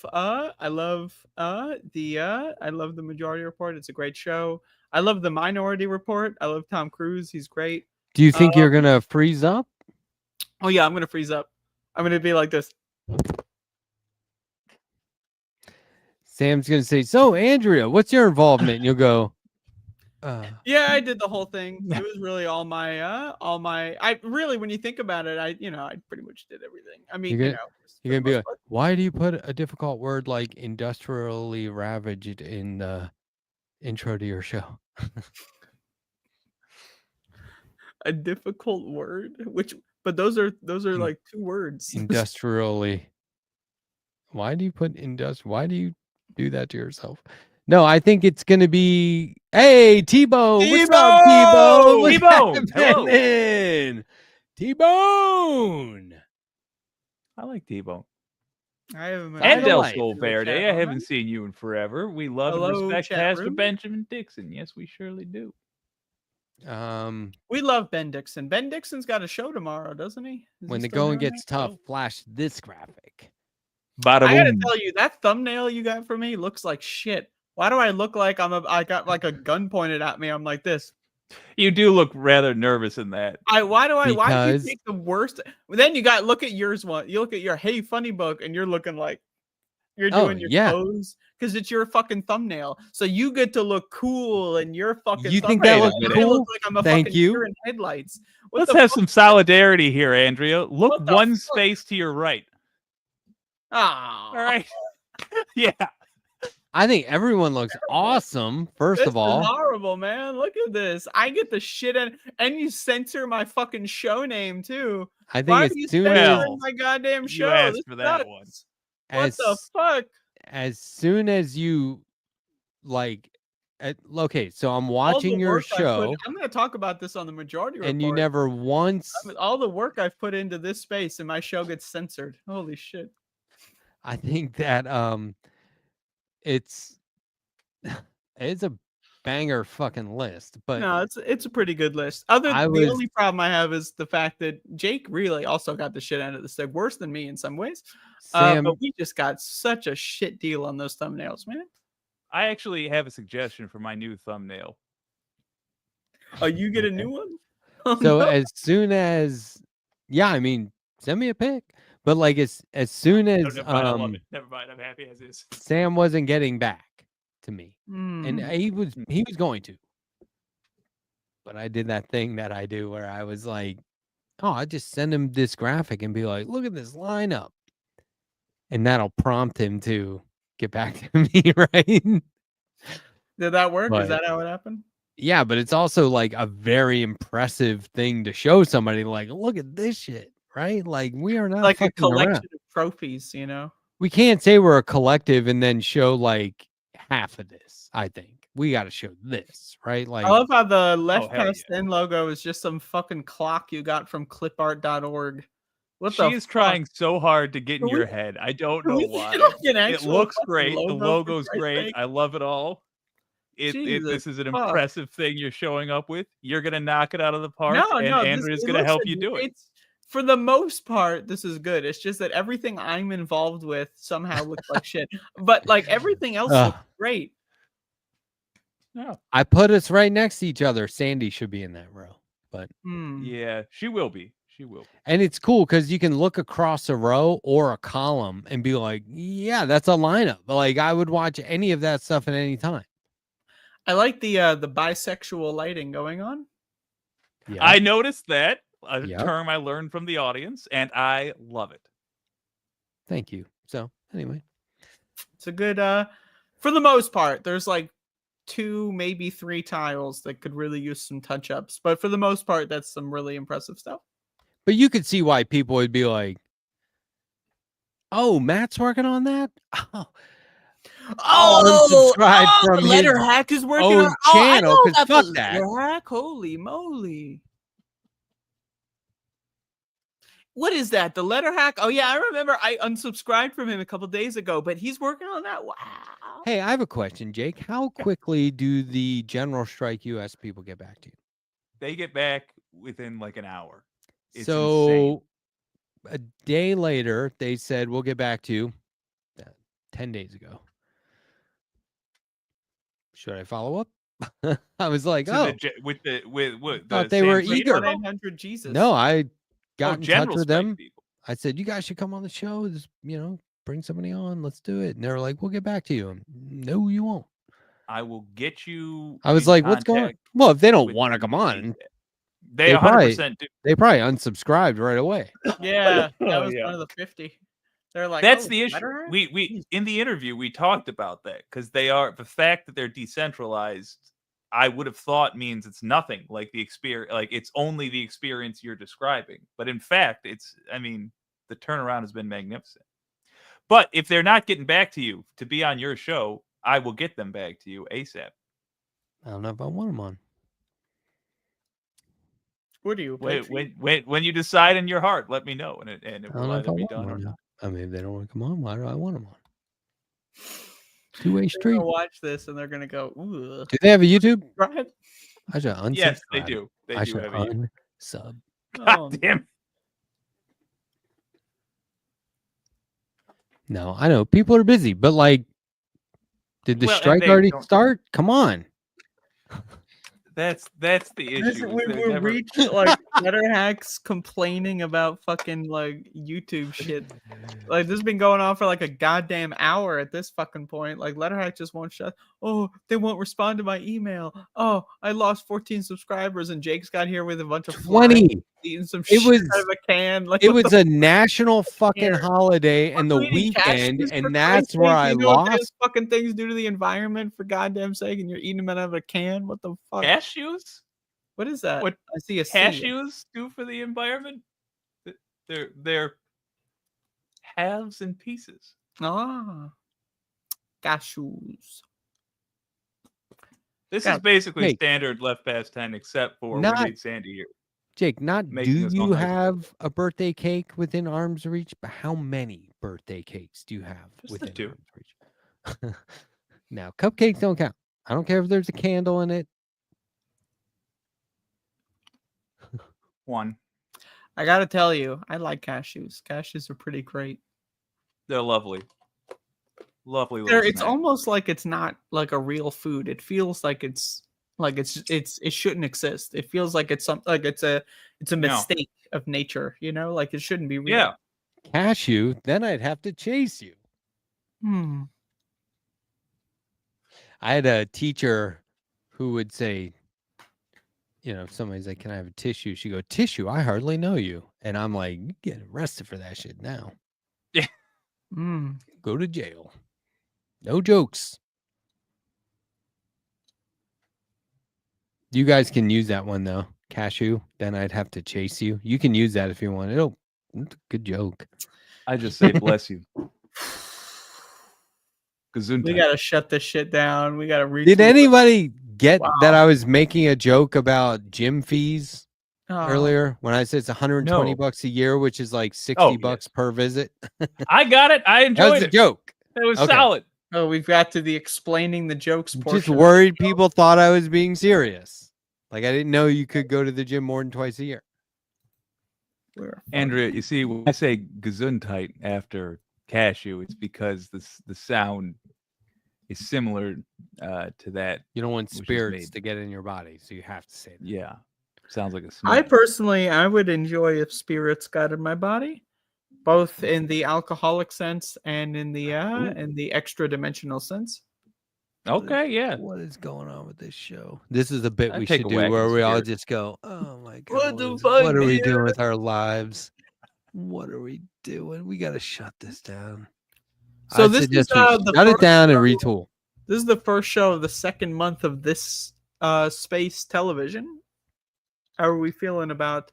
Speaker 16: the Majority Report. It's a great show. I love the Minority Report. I love Tom Cruise. He's great.
Speaker 10: Do you think you're gonna freeze up?
Speaker 16: Oh yeah, I'm gonna freeze up. I'm gonna be like this.
Speaker 10: Sam's gonna say, "So, Andrea, what's your involvement?" And you'll go,
Speaker 16: Yeah, I did the whole thing. It was really all my. I really, when you think about it, I pretty much did everything. I mean,
Speaker 10: you're gonna be like, "Why do you put a difficult word like industrially ravaged in the intro to your show?"
Speaker 16: A difficult word, but those are like 2 words.
Speaker 10: Industrially. Why do you put Why do you do that to yourself? No, I think it's gonna be. Hey, T-Bone! What's up, T-Bone?
Speaker 12: T-Bone!
Speaker 10: Hello, T-Bone.
Speaker 12: I like T-Bone.
Speaker 16: I have
Speaker 12: And Del Sol Verde. I haven't seen you in forever. We love and
Speaker 16: Hello,
Speaker 12: respect
Speaker 16: chat
Speaker 12: Pastor
Speaker 16: room.
Speaker 12: Benjamin Dixon. Yes, we surely do.
Speaker 16: We love Ben Dixon. Ben Dixon's got a show tomorrow, doesn't he?
Speaker 10: When the going gets tough, flash this graphic.
Speaker 16: I gotta
Speaker 12: Bada-boom.
Speaker 16: tell you, that thumbnail you got for me looks like shit. Why do I look like I got like a gun pointed at me? I'm like this.
Speaker 12: You do look rather nervous in that.
Speaker 16: Why do you
Speaker 10: Because-
Speaker 16: take the worst? Then you look at yours one. You look at your Hey Funny Book and you're looking like you're doing your pose because it's your fucking thumbnail. So you get to look cool and your fucking.
Speaker 10: You think that
Speaker 16: thumbnail.
Speaker 10: looks
Speaker 16: I
Speaker 10: cool?
Speaker 16: look like I'm a
Speaker 10: Thank
Speaker 16: fucking
Speaker 10: you.
Speaker 16: deer in headlights. What
Speaker 12: Let's
Speaker 16: the
Speaker 12: have
Speaker 16: fuck?
Speaker 12: some solidarity here, Andrea. Look
Speaker 16: What the
Speaker 12: one
Speaker 16: fuck?
Speaker 12: space to your right.
Speaker 16: All
Speaker 12: right. Yeah.
Speaker 10: I think everyone looks awesome. First
Speaker 16: This
Speaker 10: of all,
Speaker 16: is horrible, man. Look at this. I get the shit in, and you censor my fucking show name too.
Speaker 10: I think
Speaker 16: Why
Speaker 10: as
Speaker 16: are you
Speaker 10: soon
Speaker 16: censoring
Speaker 10: as
Speaker 16: my goddamn show?
Speaker 12: You asked
Speaker 16: This
Speaker 12: for that
Speaker 16: sucks.
Speaker 12: one.
Speaker 16: What the fuck?
Speaker 10: as soon as you like, okay, so I'm
Speaker 16: All the
Speaker 10: watching your
Speaker 16: work I put-
Speaker 10: show,
Speaker 16: I'm going to talk about this on the Majority Report.
Speaker 10: and you never once.
Speaker 16: All the work I've put into this space, and my show gets censored. Holy shit!
Speaker 10: I think that it's a banger fucking list, but
Speaker 16: No, it's a pretty good list. The only problem I have is the fact that Jake really also got the shit out of the stick, worse than me in some ways.
Speaker 10: Sam,
Speaker 16: But we just got such a shit deal on those thumbnails, man.
Speaker 12: I actually have a suggestion for my new thumbnail.
Speaker 16: Oh, you get a new one? Oh,
Speaker 10: so
Speaker 16: no.
Speaker 10: as soon as, yeah, I mean, send me a pic. But like as soon
Speaker 12: No,
Speaker 10: as
Speaker 12: never mind, I love it. Never mind, I'm happy as is.
Speaker 10: Sam wasn't getting back to me, and
Speaker 16: Hmm.
Speaker 10: he was going to, but I did that thing that I do where I was like, oh, I just send him this graphic and be like, look at this lineup, and that'll prompt him to get back to me, right?
Speaker 16: Did that work?
Speaker 10: But-
Speaker 16: Is that how it happened?
Speaker 10: Yeah, but it's also like a very impressive thing to show somebody, like, look at this shit, right? Like, we are not
Speaker 16: Like a
Speaker 10: fucking
Speaker 16: collection
Speaker 10: around.
Speaker 16: of trophies, you know?
Speaker 10: We can't say we're a collective and then show like half of this. I think we got to show this, right? Like,
Speaker 16: I love how the left
Speaker 12: hell
Speaker 16: past end logo is just some fucking clock you got from clipart.org. What the
Speaker 12: She is
Speaker 16: fuck?
Speaker 12: trying so hard to get in
Speaker 16: Can
Speaker 12: your
Speaker 16: we-
Speaker 12: head. I don't
Speaker 16: can
Speaker 12: know
Speaker 16: we
Speaker 12: why.
Speaker 16: get like an
Speaker 12: It
Speaker 16: actual
Speaker 12: looks
Speaker 16: fucking
Speaker 12: great. The
Speaker 16: logo, for
Speaker 12: logo's
Speaker 16: Christ's
Speaker 12: great.
Speaker 16: sake?
Speaker 12: I love it all. This is an
Speaker 16: fuck.
Speaker 12: impressive thing you're showing up with. You're gonna knock it out of the park,
Speaker 16: No,
Speaker 12: and
Speaker 16: no,
Speaker 12: Andrea's
Speaker 16: it
Speaker 12: gonna
Speaker 16: looks
Speaker 12: help
Speaker 16: like
Speaker 12: you do it.
Speaker 16: It's for the most part, this is good. It's just that everything I'm involved with somehow looks like shit. But like everything else looks great.
Speaker 12: No.
Speaker 10: I put us right next to each other. Sandee should be in that row, but
Speaker 16: Hmm.
Speaker 12: Yeah, she will be. She will.
Speaker 10: and it's cool because you can look across a row or a column and be like, yeah, that's a lineup. Like, I would watch any of that stuff at any time.
Speaker 16: I like the bisexual lighting going on.
Speaker 10: Yeah.
Speaker 12: I noticed that a
Speaker 10: Yep.
Speaker 12: term I learned from the audience, and I love it.
Speaker 10: Thank you. So anyway,
Speaker 16: It's a good for the most part. There's like 2, maybe 3 tiles that could really use some touch-ups, but for the most part, that's some really impressive stuff.
Speaker 10: but you could see why people would be like, oh, Matt's working on that. Oh, unsubscribe from his
Speaker 16: Letterhack is working
Speaker 10: own
Speaker 16: on
Speaker 10: channel,
Speaker 16: I know
Speaker 10: 'cause
Speaker 16: about
Speaker 10: fuck
Speaker 16: the
Speaker 10: that.
Speaker 16: Letterhack. Holy moly. What is that? The Letterhack? Oh yeah, I remember I unsubscribed from him a couple days ago, but he's working on that. Wow.
Speaker 10: Hey, I have a question, Jake. How quickly do the general strike US people get back to you?
Speaker 12: They get back within like an hour. It's
Speaker 10: So
Speaker 12: insane.
Speaker 10: a day later, they said, we'll get back to you 10 days ago. Should I follow up? I was like,
Speaker 12: To
Speaker 10: oh,
Speaker 12: with
Speaker 10: thought
Speaker 12: the
Speaker 10: they were
Speaker 12: San
Speaker 10: eager.
Speaker 12: Diego?
Speaker 16: 1-800 Jesus.
Speaker 10: No, I got in touch
Speaker 12: general
Speaker 10: with
Speaker 12: strike
Speaker 10: them.
Speaker 12: people.
Speaker 10: I said, you guys should come on the show. Just, bring somebody on. Let's do it. And they were like, we'll get back to you. No, you won't.
Speaker 12: I will get you.
Speaker 10: I was
Speaker 12: in
Speaker 10: like, what's going on?
Speaker 12: contact
Speaker 10: Well, if they don't
Speaker 12: with
Speaker 10: want to
Speaker 12: them
Speaker 10: come on,
Speaker 12: They
Speaker 10: probably
Speaker 12: 100% do.
Speaker 10: They probably unsubscribed right away.
Speaker 16: Yeah, that
Speaker 12: Oh,
Speaker 16: was
Speaker 12: yeah.
Speaker 16: one of the 50. They're like,
Speaker 12: That's
Speaker 16: oh,
Speaker 12: the issue.
Speaker 16: Letterhack?
Speaker 12: We in the interview we talked about that because they are the fact that they're decentralized. I would have thought means it's nothing like the experience, like it's only the experience you're describing. But in fact, the turnaround has been magnificent. But if they're not getting back to you to be on your show, I will get them back to you ASAP.
Speaker 10: I don't know if I want them on.
Speaker 16: What do you?
Speaker 12: When you decide in your heart, let me know, and it
Speaker 10: I don't
Speaker 12: will
Speaker 10: know if I
Speaker 12: either be
Speaker 10: want
Speaker 12: done
Speaker 10: them
Speaker 12: or
Speaker 10: on.
Speaker 12: not.
Speaker 10: I mean, if they don't want to come on, why do I want them on? Two-way
Speaker 16: They're
Speaker 10: street.
Speaker 16: gonna watch this and they're gonna go, ooh.
Speaker 10: Do they have a YouTube?
Speaker 16: Right?
Speaker 10: I should unsubscribe.
Speaker 12: Yes, they do. They
Speaker 10: I
Speaker 12: do
Speaker 10: should
Speaker 12: have a YouTube.
Speaker 10: unsub.
Speaker 12: God damn.
Speaker 10: No, I know people are busy, but like, did the
Speaker 12: Well, and
Speaker 10: strike
Speaker 12: they
Speaker 10: already
Speaker 12: don't-
Speaker 10: start? Come on.
Speaker 12: That's the issue. is
Speaker 16: We
Speaker 12: they're never-
Speaker 16: reached like Letterhacks complaining about fucking like YouTube shit. Like this has been going on for like a goddamn hour at this fucking point. Like Letterhack just won't shut. Oh, they won't respond to my email. Oh, I lost 14 subscribers and Jake's got here with a bunch of
Speaker 10: 20.
Speaker 16: flies, eating some
Speaker 10: It
Speaker 16: shit
Speaker 10: was
Speaker 16: out of a can. Like
Speaker 10: it
Speaker 16: what
Speaker 10: was
Speaker 16: the
Speaker 10: a national fucking
Speaker 16: care.
Speaker 10: holiday and the
Speaker 16: We're eating
Speaker 10: weekend,
Speaker 16: cashews, for
Speaker 10: and that's
Speaker 16: Christ's
Speaker 10: where
Speaker 16: sake.
Speaker 10: I
Speaker 16: You know what those
Speaker 10: lost.
Speaker 16: fucking things do to the environment for goddamn sake, and you're eating them out of a can. What the fuck?
Speaker 12: Cashews?
Speaker 16: What is that?
Speaker 12: What
Speaker 16: I see a C.
Speaker 12: cashews do for the environment? They're halves and pieces.
Speaker 16: Ah, cashews.
Speaker 12: This
Speaker 10: Yeah,
Speaker 12: is basically
Speaker 10: Jake.
Speaker 12: standard left past 10, except for
Speaker 10: Not-
Speaker 12: we need Sandee here.
Speaker 10: Jake, not
Speaker 12: Making
Speaker 10: do
Speaker 12: us
Speaker 10: you
Speaker 12: all nice.
Speaker 10: have a birthday cake within arm's reach, but how many birthday cakes do you have
Speaker 12: Just the
Speaker 10: within
Speaker 12: 2.
Speaker 10: arm's reach? Now, cupcakes don't count. I don't care if there's a candle in it.
Speaker 12: 1.
Speaker 16: I gotta tell you, I like cashews. Cashews are pretty great.
Speaker 12: They're lovely. Lovely little
Speaker 16: It's
Speaker 12: snack.
Speaker 16: almost like it's not like a real food. It feels like it shouldn't exist. It feels like it's a
Speaker 12: No.
Speaker 16: mistake of nature. You know, like it shouldn't be real.
Speaker 12: Yeah.
Speaker 10: Cashew, then I'd have to chase you.
Speaker 16: Hmm.
Speaker 10: I had a teacher who would say, if somebody's like, can I have a tissue? She go, tissue? I hardly know you. And I'm like, you get arrested for that shit now.
Speaker 12: Yeah.
Speaker 16: Mm.
Speaker 10: Go to jail. No jokes. You guys can use that one though. Cashew, then I'd have to chase you. You can use that if you want. It's a good joke.
Speaker 12: I just say bless you.
Speaker 16: We
Speaker 12: Gesundheit.
Speaker 16: gotta shut this shit down. We gotta reach.
Speaker 10: Did anybody get
Speaker 16: Wow.
Speaker 10: that I was making a joke about gym fees
Speaker 16: Oh.
Speaker 10: earlier when I said it's 120
Speaker 12: No.
Speaker 10: bucks a year, which is like 60
Speaker 12: Oh,
Speaker 10: bucks per visit?
Speaker 12: I got it. I
Speaker 10: That
Speaker 12: enjoyed
Speaker 10: was a
Speaker 12: it.
Speaker 10: joke.
Speaker 12: That was
Speaker 10: Okay.
Speaker 12: solid.
Speaker 16: Oh, we've got to the explaining the jokes portion.
Speaker 10: Just worried people thought I was being serious. Like I didn't know you could go to the gym more than twice a year.
Speaker 12: Andrea, you see, when I say Gesundheit after cashew, it's because the sound is similar to that.
Speaker 10: You don't want
Speaker 12: which is
Speaker 10: spirits
Speaker 12: made.
Speaker 10: to get in your body, so you have to say that.
Speaker 12: Yeah. Sounds like a
Speaker 16: I
Speaker 12: smell.
Speaker 16: personally, I would enjoy if spirits got in my body, both in the alcoholic sense and in the extra dimensional sense.
Speaker 12: Okay, yeah.
Speaker 10: What is going on with this show? This is a bit
Speaker 12: I'd
Speaker 10: we
Speaker 12: take
Speaker 10: should
Speaker 12: a
Speaker 10: do
Speaker 12: whack
Speaker 10: where
Speaker 12: at
Speaker 10: we all
Speaker 12: spirit.
Speaker 10: just go, oh my god,
Speaker 16: What the fuck,
Speaker 10: what are we
Speaker 16: dude?
Speaker 10: doing with our lives? What are we doing? We gotta shut this down.
Speaker 16: So
Speaker 10: I
Speaker 16: this is
Speaker 10: suggest we
Speaker 16: the
Speaker 10: shut it
Speaker 16: first
Speaker 10: down and
Speaker 16: show-
Speaker 10: retool.
Speaker 16: This is the first show of the second month of this space television. How are we feeling about?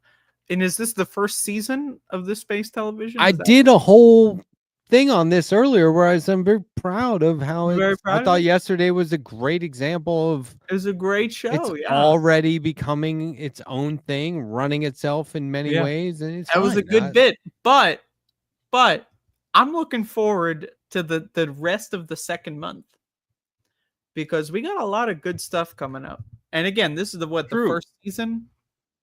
Speaker 16: And is this the first season of this space television?
Speaker 10: I
Speaker 16: Is that-
Speaker 10: did a whole thing on this earlier where I'm proud of how
Speaker 16: Very
Speaker 10: it's.
Speaker 16: proud
Speaker 10: I
Speaker 16: of
Speaker 10: thought
Speaker 16: it.
Speaker 10: yesterday was a great example of.
Speaker 16: It was a great show.
Speaker 10: It's
Speaker 16: Yeah,
Speaker 10: already becoming its own thing, running itself in many
Speaker 16: Yeah.
Speaker 10: ways, and it's
Speaker 16: that was a
Speaker 10: fine.
Speaker 16: good bit. But I'm looking forward to the rest of the second month because we got a lot of good stuff coming up. And again, this is the first season.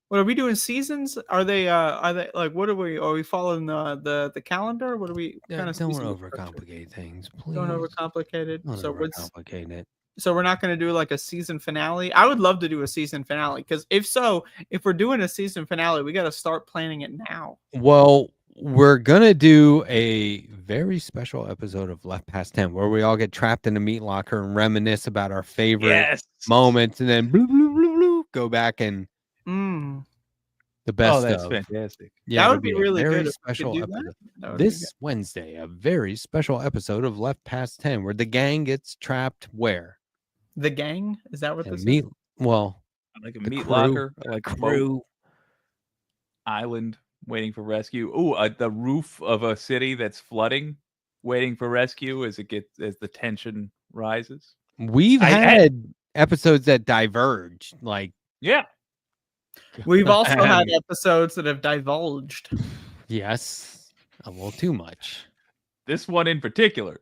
Speaker 16: What are we doing? Seasons? Are they like what are we following the calendar? What are we kind of
Speaker 10: Don't overcomplicate things, please.
Speaker 16: Don't overcomplicate it.
Speaker 10: Don't
Speaker 16: So what's
Speaker 10: overcomplicate it.
Speaker 16: so we're not going to do like a season finale. I would love to do a season finale because if we're doing a season finale, we got to start planning it now.
Speaker 10: Well, we're gonna do a very special episode of Left Past 10 where we all get trapped in a meat locker and reminisce about our favorite moments, and then go back and the best.
Speaker 12: Oh, that's
Speaker 10: of.
Speaker 12: fantastic.
Speaker 10: Yeah,
Speaker 16: That would
Speaker 10: it'll
Speaker 16: be
Speaker 10: a
Speaker 16: really
Speaker 10: very
Speaker 16: good if we could
Speaker 10: special
Speaker 16: do that.
Speaker 10: episode.
Speaker 16: That would be
Speaker 10: This
Speaker 16: good.
Speaker 10: Wednesday, a very special episode of Left Past 10 where the gang gets trapped where?
Speaker 16: The gang? Is that what
Speaker 10: A
Speaker 16: this
Speaker 10: meat
Speaker 16: is?
Speaker 10: well,
Speaker 12: Like a
Speaker 10: the
Speaker 12: meat
Speaker 10: crew,
Speaker 12: locker,
Speaker 10: the
Speaker 12: like a
Speaker 10: crew.
Speaker 12: boat, island waiting for rescue. Ooh, the roof of a city that's flooding, waiting for rescue as the tension rises.
Speaker 10: We've had episodes that diverged, like
Speaker 12: yeah.
Speaker 16: We've also had episodes that have divulged.
Speaker 10: yes, a little too much.
Speaker 12: This one in particular.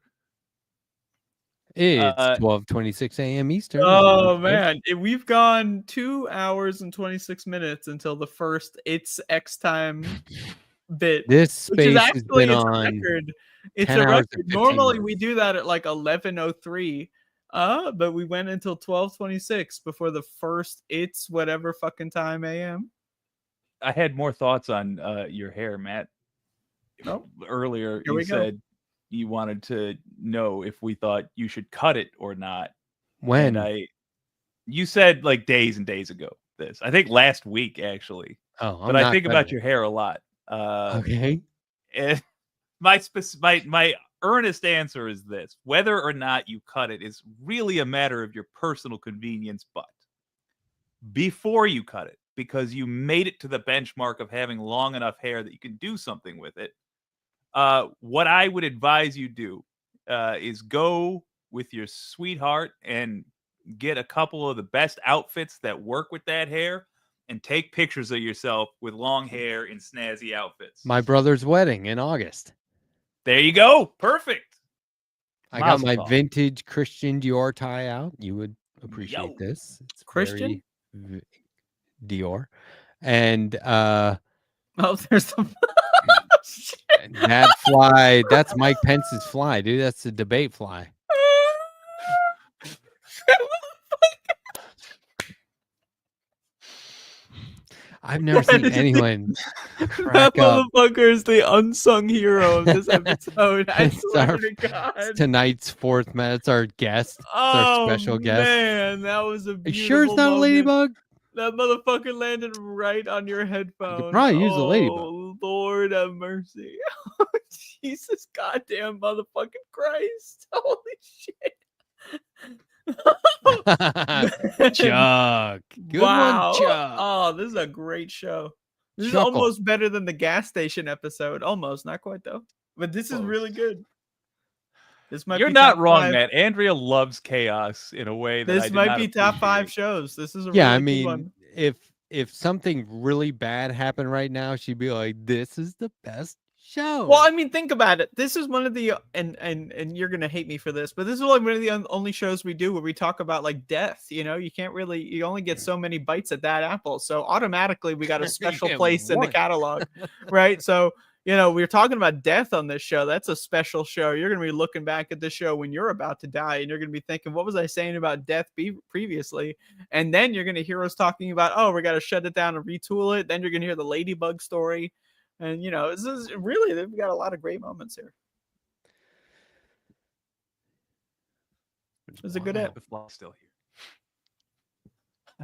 Speaker 10: It's 12:26 a.m. Eastern.
Speaker 16: Oh man, we've gone 2 hours and 26 minutes until the first It's X time bit.
Speaker 10: This
Speaker 16: which is
Speaker 10: space has
Speaker 16: actually
Speaker 10: been
Speaker 16: it's a
Speaker 10: on
Speaker 16: record. It's
Speaker 10: 10
Speaker 16: a
Speaker 10: hours
Speaker 16: record.
Speaker 10: and 15
Speaker 16: Normally we
Speaker 10: minutes.
Speaker 16: do that at like 11:03. But we went until 12:26 before the first It's whatever fucking time AM.
Speaker 12: I had more thoughts on your hair, Matt. Earlier,
Speaker 16: Here
Speaker 12: you
Speaker 16: we go.
Speaker 12: said you wanted to know if we thought you should cut it or not.
Speaker 10: When?
Speaker 12: And you said like days and days ago. This I think last week actually.
Speaker 10: Oh,
Speaker 12: but I think about your hair a lot.
Speaker 10: Okay.
Speaker 12: And my earnest answer is this: whether or not you cut it is really a matter of your personal convenience. But before you cut it, because you made it to the benchmark of having long enough hair that you can do something with it, what I would advise you do is go with your sweetheart and get a couple of the best outfits that work with that hair and take pictures of yourself with long hair in snazzy outfits.
Speaker 10: My brother's wedding in August.
Speaker 12: There you go. Perfect.
Speaker 10: I got
Speaker 12: Mazel
Speaker 10: my
Speaker 12: tov.
Speaker 10: vintage Christian Dior tie out. You would appreciate this. It's
Speaker 16: Christian?
Speaker 10: very Dior. And
Speaker 16: Oh, there's some
Speaker 10: that fly, that's Mike Pence's fly, dude. That's the debate fly. I've never seen anyone
Speaker 16: that
Speaker 10: crack up.
Speaker 16: motherfucker is the unsung hero of this episode. I
Speaker 10: It's
Speaker 16: swear
Speaker 10: our-
Speaker 16: to God.
Speaker 10: it's tonight's fourth man. It's our guest. It's our special guest.
Speaker 16: Man, that was a
Speaker 10: Are you
Speaker 16: beautiful
Speaker 10: sure it's not a
Speaker 16: moment.
Speaker 10: ladybug?
Speaker 16: That motherfucker landed right on your headphone.
Speaker 10: probably use a ladybug.
Speaker 16: Oh, Lord have mercy. Jesus goddamn motherfucking Christ. Holy shit.
Speaker 10: Chuck. Good
Speaker 16: wow.
Speaker 10: one, Chuck.
Speaker 16: Oh, this is a great show. This
Speaker 10: Chuckle.
Speaker 16: is almost better than the gas station episode. Almost, not quite though. But this is really good. This might
Speaker 12: You're
Speaker 16: be
Speaker 12: not
Speaker 16: top
Speaker 12: wrong,
Speaker 16: 5.
Speaker 12: Matt. Andrea loves chaos in a way that I
Speaker 16: This
Speaker 12: did
Speaker 16: might
Speaker 12: not
Speaker 16: be top 5
Speaker 12: appreciate.
Speaker 16: shows. This is a
Speaker 10: Yeah,
Speaker 16: really
Speaker 10: I
Speaker 16: good
Speaker 10: mean,
Speaker 16: one.
Speaker 10: if something really bad happened right now, she'd be like, "This is the best show."
Speaker 16: Well, I mean, think about it. This is one of the and you're gonna hate me for this, but this is like one of the only shows we do where we talk about like death. You know, you only get so many bites at that apple, so automatically we got a special
Speaker 10: get
Speaker 16: place in the
Speaker 10: one.
Speaker 16: catalog, right? So we're talking about death on this show. That's a special show. You're gonna be looking back at this show when you're about to die, and you're gonna be thinking, "What was I saying about death previously?" And then you're gonna hear us talking about, "Oh, we got to shut it down and retool it." Then you're gonna hear the ladybug story. And this is really, they've got a lot of great moments here. It was a good app.
Speaker 12: The fly's still here.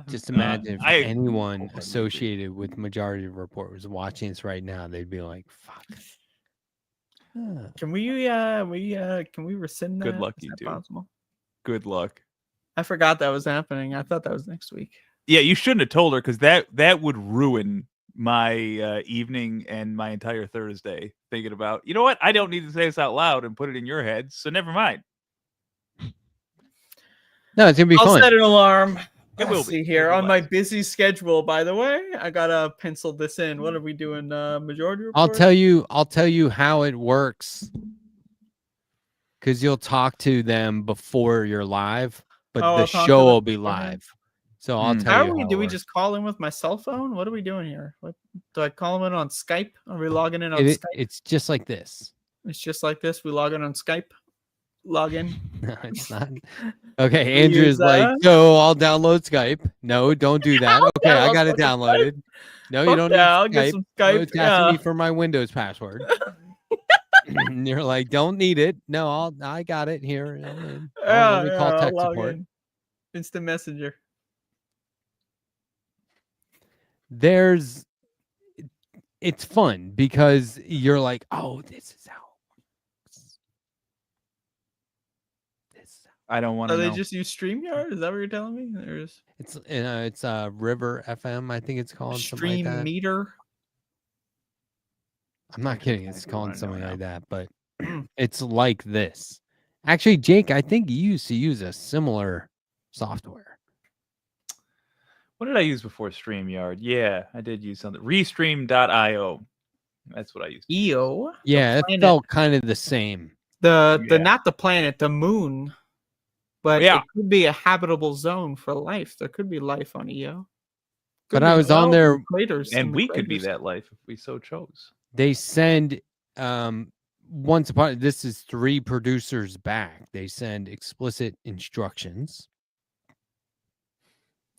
Speaker 10: Just imagine if
Speaker 12: I-
Speaker 10: anyone associated with Majority Report was watching this right now, they'd be like, "Fuck."
Speaker 16: Can we rescind that?
Speaker 12: Good luck,
Speaker 16: Is
Speaker 12: you
Speaker 16: that
Speaker 12: two.
Speaker 16: possible?
Speaker 12: Good luck.
Speaker 16: I forgot that was happening. I thought that was next week.
Speaker 12: Yeah, you shouldn't have told her because that would ruin my evening and my entire Thursday thinking about, you know what? I don't need to say this out loud and put it in your head, so never mind.
Speaker 10: No, it's gonna be
Speaker 16: I'll
Speaker 10: fun.
Speaker 16: set an alarm.
Speaker 12: It will
Speaker 16: Let's
Speaker 12: be.
Speaker 16: see here on my busy schedule. By the way, I gotta pencil this in. What are we doing? Majority report.
Speaker 10: I'll tell you how it works. Because you'll talk to them before you're live, but
Speaker 16: Oh,
Speaker 10: the
Speaker 16: I'll talk to
Speaker 10: show
Speaker 16: them
Speaker 10: will be
Speaker 16: beforehand.
Speaker 10: live. So I'll tell
Speaker 16: How
Speaker 10: you
Speaker 16: are we?
Speaker 10: how
Speaker 16: Do
Speaker 10: it
Speaker 16: we
Speaker 10: works.
Speaker 16: just call in with my cell phone? What are we doing here? What do I call them in on Skype? Are we logging in on Skype?
Speaker 10: It's just like this.
Speaker 16: It's just like this. We log in on Skype. Log in.
Speaker 10: No, it's not. Okay,
Speaker 16: We
Speaker 10: Andrew's
Speaker 16: use,
Speaker 10: like, so I'll download Skype. No, don't do that. Okay, I got it downloaded. No, you
Speaker 16: Fuck
Speaker 10: don't
Speaker 16: yeah,
Speaker 10: need
Speaker 16: I'll
Speaker 10: Skype.
Speaker 16: get some
Speaker 10: Oh,
Speaker 16: Skype,
Speaker 10: it's asking
Speaker 16: yeah.
Speaker 10: me for my Windows password. And you're like, don't need it. No, I got it here. Let me call
Speaker 16: I'll
Speaker 10: tech
Speaker 16: log
Speaker 10: support.
Speaker 16: in. Instant messenger.
Speaker 10: It's fun because you're like, oh, this is how.
Speaker 12: I don't want
Speaker 16: So
Speaker 12: to
Speaker 16: they
Speaker 12: know.
Speaker 16: just use StreamYard? Is that what you're telling me? There's
Speaker 10: It's River FM, I think it's called something like
Speaker 16: Stream
Speaker 10: that.
Speaker 16: Meter.
Speaker 10: I'm not kidding. It's called something like that, but it's like this. Actually, Jake, I think you used to use a similar software.
Speaker 12: What did I use before StreamYard? Yeah, I did use something. Restream.io. That's what I used.
Speaker 16: EO.
Speaker 10: Yeah, it
Speaker 16: planet.
Speaker 10: felt kind of the same.
Speaker 16: The
Speaker 12: Yeah.
Speaker 16: not the planet, the moon. But
Speaker 12: Yeah.
Speaker 16: it could be a habitable zone for life. There could be life on EO.
Speaker 10: But I was on there,
Speaker 12: And we could be that life if we so chose.
Speaker 10: they send once upon this is 3 producers back. They send explicit instructions.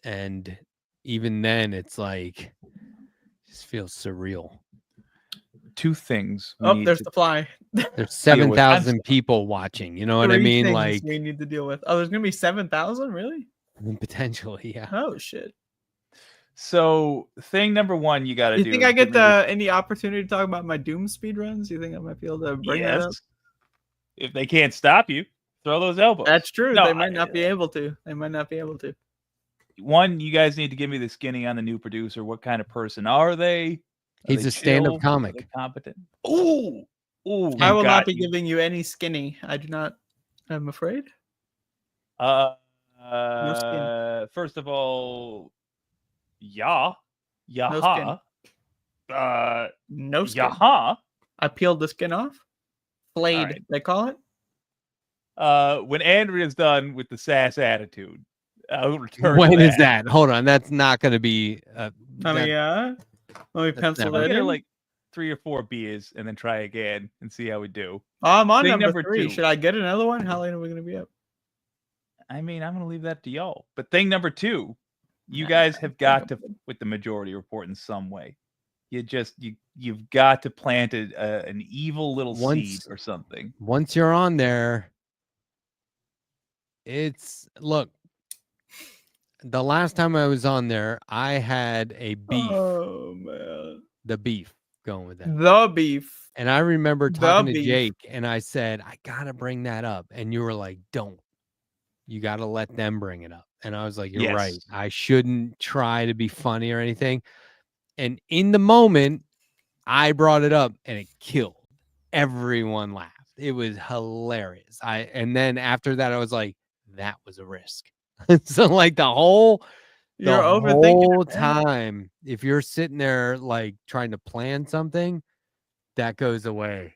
Speaker 10: And even then it's like it just feels surreal.
Speaker 12: 2 things. we
Speaker 16: Oh,
Speaker 12: need
Speaker 16: there's
Speaker 12: to
Speaker 16: the fly.
Speaker 10: There's
Speaker 12: deal with.
Speaker 10: 7,000 people watching. You know what I
Speaker 16: 3
Speaker 10: mean?
Speaker 16: things
Speaker 10: Like
Speaker 16: we need to deal with. Oh, there's gonna be 7,000, really?
Speaker 10: potentially, yeah.
Speaker 16: Oh shit.
Speaker 12: So thing number 1 you got to
Speaker 16: You
Speaker 12: do.
Speaker 16: think
Speaker 12: is
Speaker 16: I get
Speaker 12: give me the-
Speaker 16: any opportunity to talk about my Doom speed runs? You think I might be able to bring that up?
Speaker 12: Yes. If they can't stop you, throw those elbows.
Speaker 16: That's true.
Speaker 12: No,
Speaker 16: They might not be able to. They might not be able to.
Speaker 12: 1, you guys need to give me the skinny on the new producer. What kind of person are they? Are
Speaker 10: He's
Speaker 12: they
Speaker 10: a stand-up
Speaker 12: chill?
Speaker 10: comic.
Speaker 12: Are they competent? Ooh. Ooh.
Speaker 16: I will not
Speaker 12: got
Speaker 16: be
Speaker 12: you.
Speaker 16: giving you any skinny. I do not. I'm afraid.
Speaker 12: First of all, yeah.
Speaker 16: No
Speaker 12: Yaha.
Speaker 16: No skin.
Speaker 12: Yaha.
Speaker 16: I peeled the skin off. Flayed,
Speaker 12: right.
Speaker 16: they call it.
Speaker 12: When Andrea's done with the sass attitude, I'll return.
Speaker 10: When
Speaker 12: to
Speaker 10: is that? Hold on. That's not going to be.
Speaker 16: Let me pencil
Speaker 12: I'll
Speaker 16: that
Speaker 12: get her
Speaker 16: in.
Speaker 12: like 3 or 4 beers and then try again and see how we do.
Speaker 16: I'm on
Speaker 12: Thing
Speaker 16: number 3.
Speaker 12: 2.
Speaker 16: Should I get another one? How late are we going to be up?
Speaker 12: I mean, I'm going to leave that to y'all. But thing number 2, you guys have got to with the majority report in some way. You've got to plant an evil little seed or something.
Speaker 10: Once you're on there, look. The last time I was on there, I had a beef.
Speaker 16: Oh man,
Speaker 10: the beef going with that.
Speaker 16: The beef.
Speaker 10: And I remember talking to
Speaker 16: beef.
Speaker 10: Jake, and I said, I gotta bring that up, and you were like, don't. You gotta let them bring it up. And I was like, you're right.
Speaker 12: Yes.
Speaker 10: I shouldn't try to be funny or anything. And in the moment, I brought it up, and it killed. Everyone laughed. It was hilarious. And then after that, I was like, that was a risk. So like the whole time, if you're sitting there like trying to plan something, that goes away.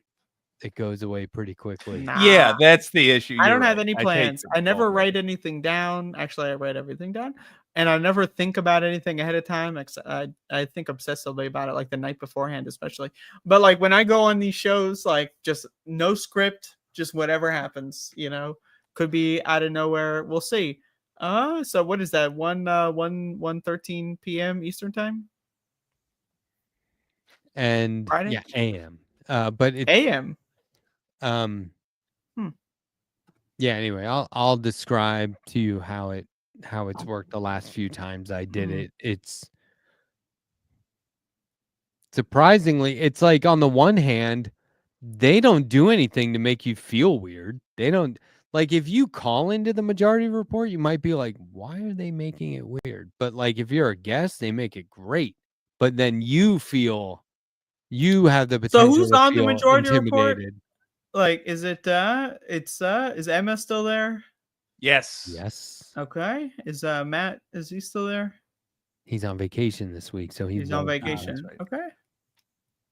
Speaker 10: It goes away pretty quickly.
Speaker 12: Yeah, that's the issue.
Speaker 16: I don't
Speaker 12: You're
Speaker 16: have
Speaker 12: right.
Speaker 16: any
Speaker 12: I take
Speaker 16: plans.
Speaker 12: the
Speaker 16: I never
Speaker 12: fault.
Speaker 16: write anything down. Actually, I write everything down, and I never think about anything ahead of time. I think obsessively about it, like the night beforehand, especially. But like when I go on these shows, like just no script, just whatever happens. You know, could be out of nowhere. We'll see. So what is that? 1:13 p.m. Eastern time?
Speaker 10: And
Speaker 16: Friday?
Speaker 10: yeah, AM. But it's
Speaker 16: AM.
Speaker 10: Yeah, anyway, I'll describe to you how it's worked the last few times I did it. It's surprisingly, it's like on the one hand, they don't do anything to make you feel weird. They don't like if you call into the majority report, you might be like, why are they making it weird? But like if you're a guest, they make it great. But then you feel you have the potential.
Speaker 16: So who's
Speaker 10: to
Speaker 16: on the
Speaker 10: feel
Speaker 16: majority report?
Speaker 10: intimidated.
Speaker 16: Like, is it is Emma still there?
Speaker 12: Yes.
Speaker 10: Yes.
Speaker 16: Okay. Is Matt? Is he still there?
Speaker 10: He's on vacation this week, so
Speaker 16: He's on vacation. Okay.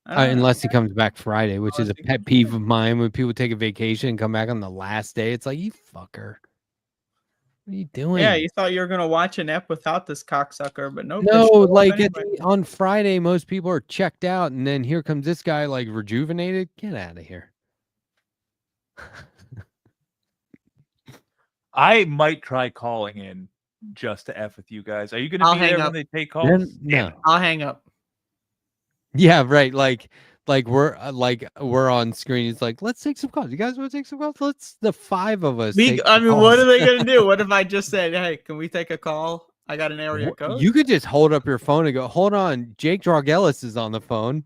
Speaker 10: Unless he comes back Friday, which is a pet peeve of mine when people take a vacation and come back on the last day. It's like, you fucker. What are you doing?
Speaker 16: Yeah, you thought you were gonna watch an ep without this cocksucker, but nope.
Speaker 10: No,
Speaker 16: they show up
Speaker 10: like
Speaker 16: anyway.
Speaker 10: on Friday, most people are checked out, and then here comes this guy, like rejuvenated. Get out of here.
Speaker 12: I might try calling in just to F with you guys. Are you going to
Speaker 16: I'll
Speaker 12: be
Speaker 16: hang
Speaker 12: there
Speaker 16: up.
Speaker 12: when they take calls?
Speaker 10: No.
Speaker 16: I'll hang up.
Speaker 10: Yeah, right. Like we're on screen. It's like, let's take some calls. You guys want to take some calls? Let's the 5 of us. take
Speaker 16: I
Speaker 10: some
Speaker 16: mean, what
Speaker 10: calls.
Speaker 16: are they gonna do? What if I just said, "Hey, can we take a call? I got an area code."
Speaker 10: You could just hold up your phone and go, hold on, Jake Draugelis is on the phone.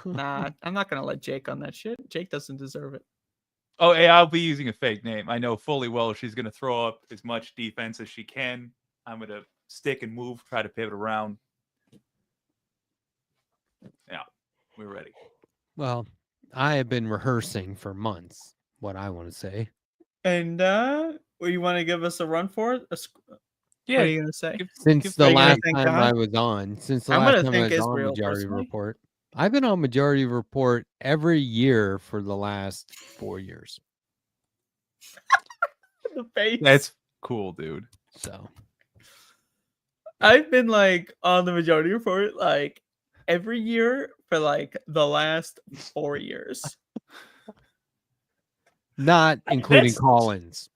Speaker 16: Nah, I'm not gonna let Jake on that shit. Jake doesn't deserve it.
Speaker 12: Oh, hey, I'll be using a fake name. I know fully well she's going to throw up as much defense as she can. I'm going to stick and move, try to pivot around. Yeah, we're ready.
Speaker 10: Well, I have been rehearsing for months what I want to say.
Speaker 16: And you want to give us a run for it?
Speaker 12: Yeah.
Speaker 16: What are you gonna say?
Speaker 10: Since the last time I was on,
Speaker 16: I'm gonna think Israel,
Speaker 10: Majority
Speaker 16: personally.
Speaker 10: Report, I've been on Majority Report every year for the last 4 years.
Speaker 16: The face.
Speaker 12: That's cool, dude.
Speaker 10: So
Speaker 16: I've been like on the Majority Report like every year for like the last 4 years.
Speaker 10: not including
Speaker 12: That's-
Speaker 10: call-ins,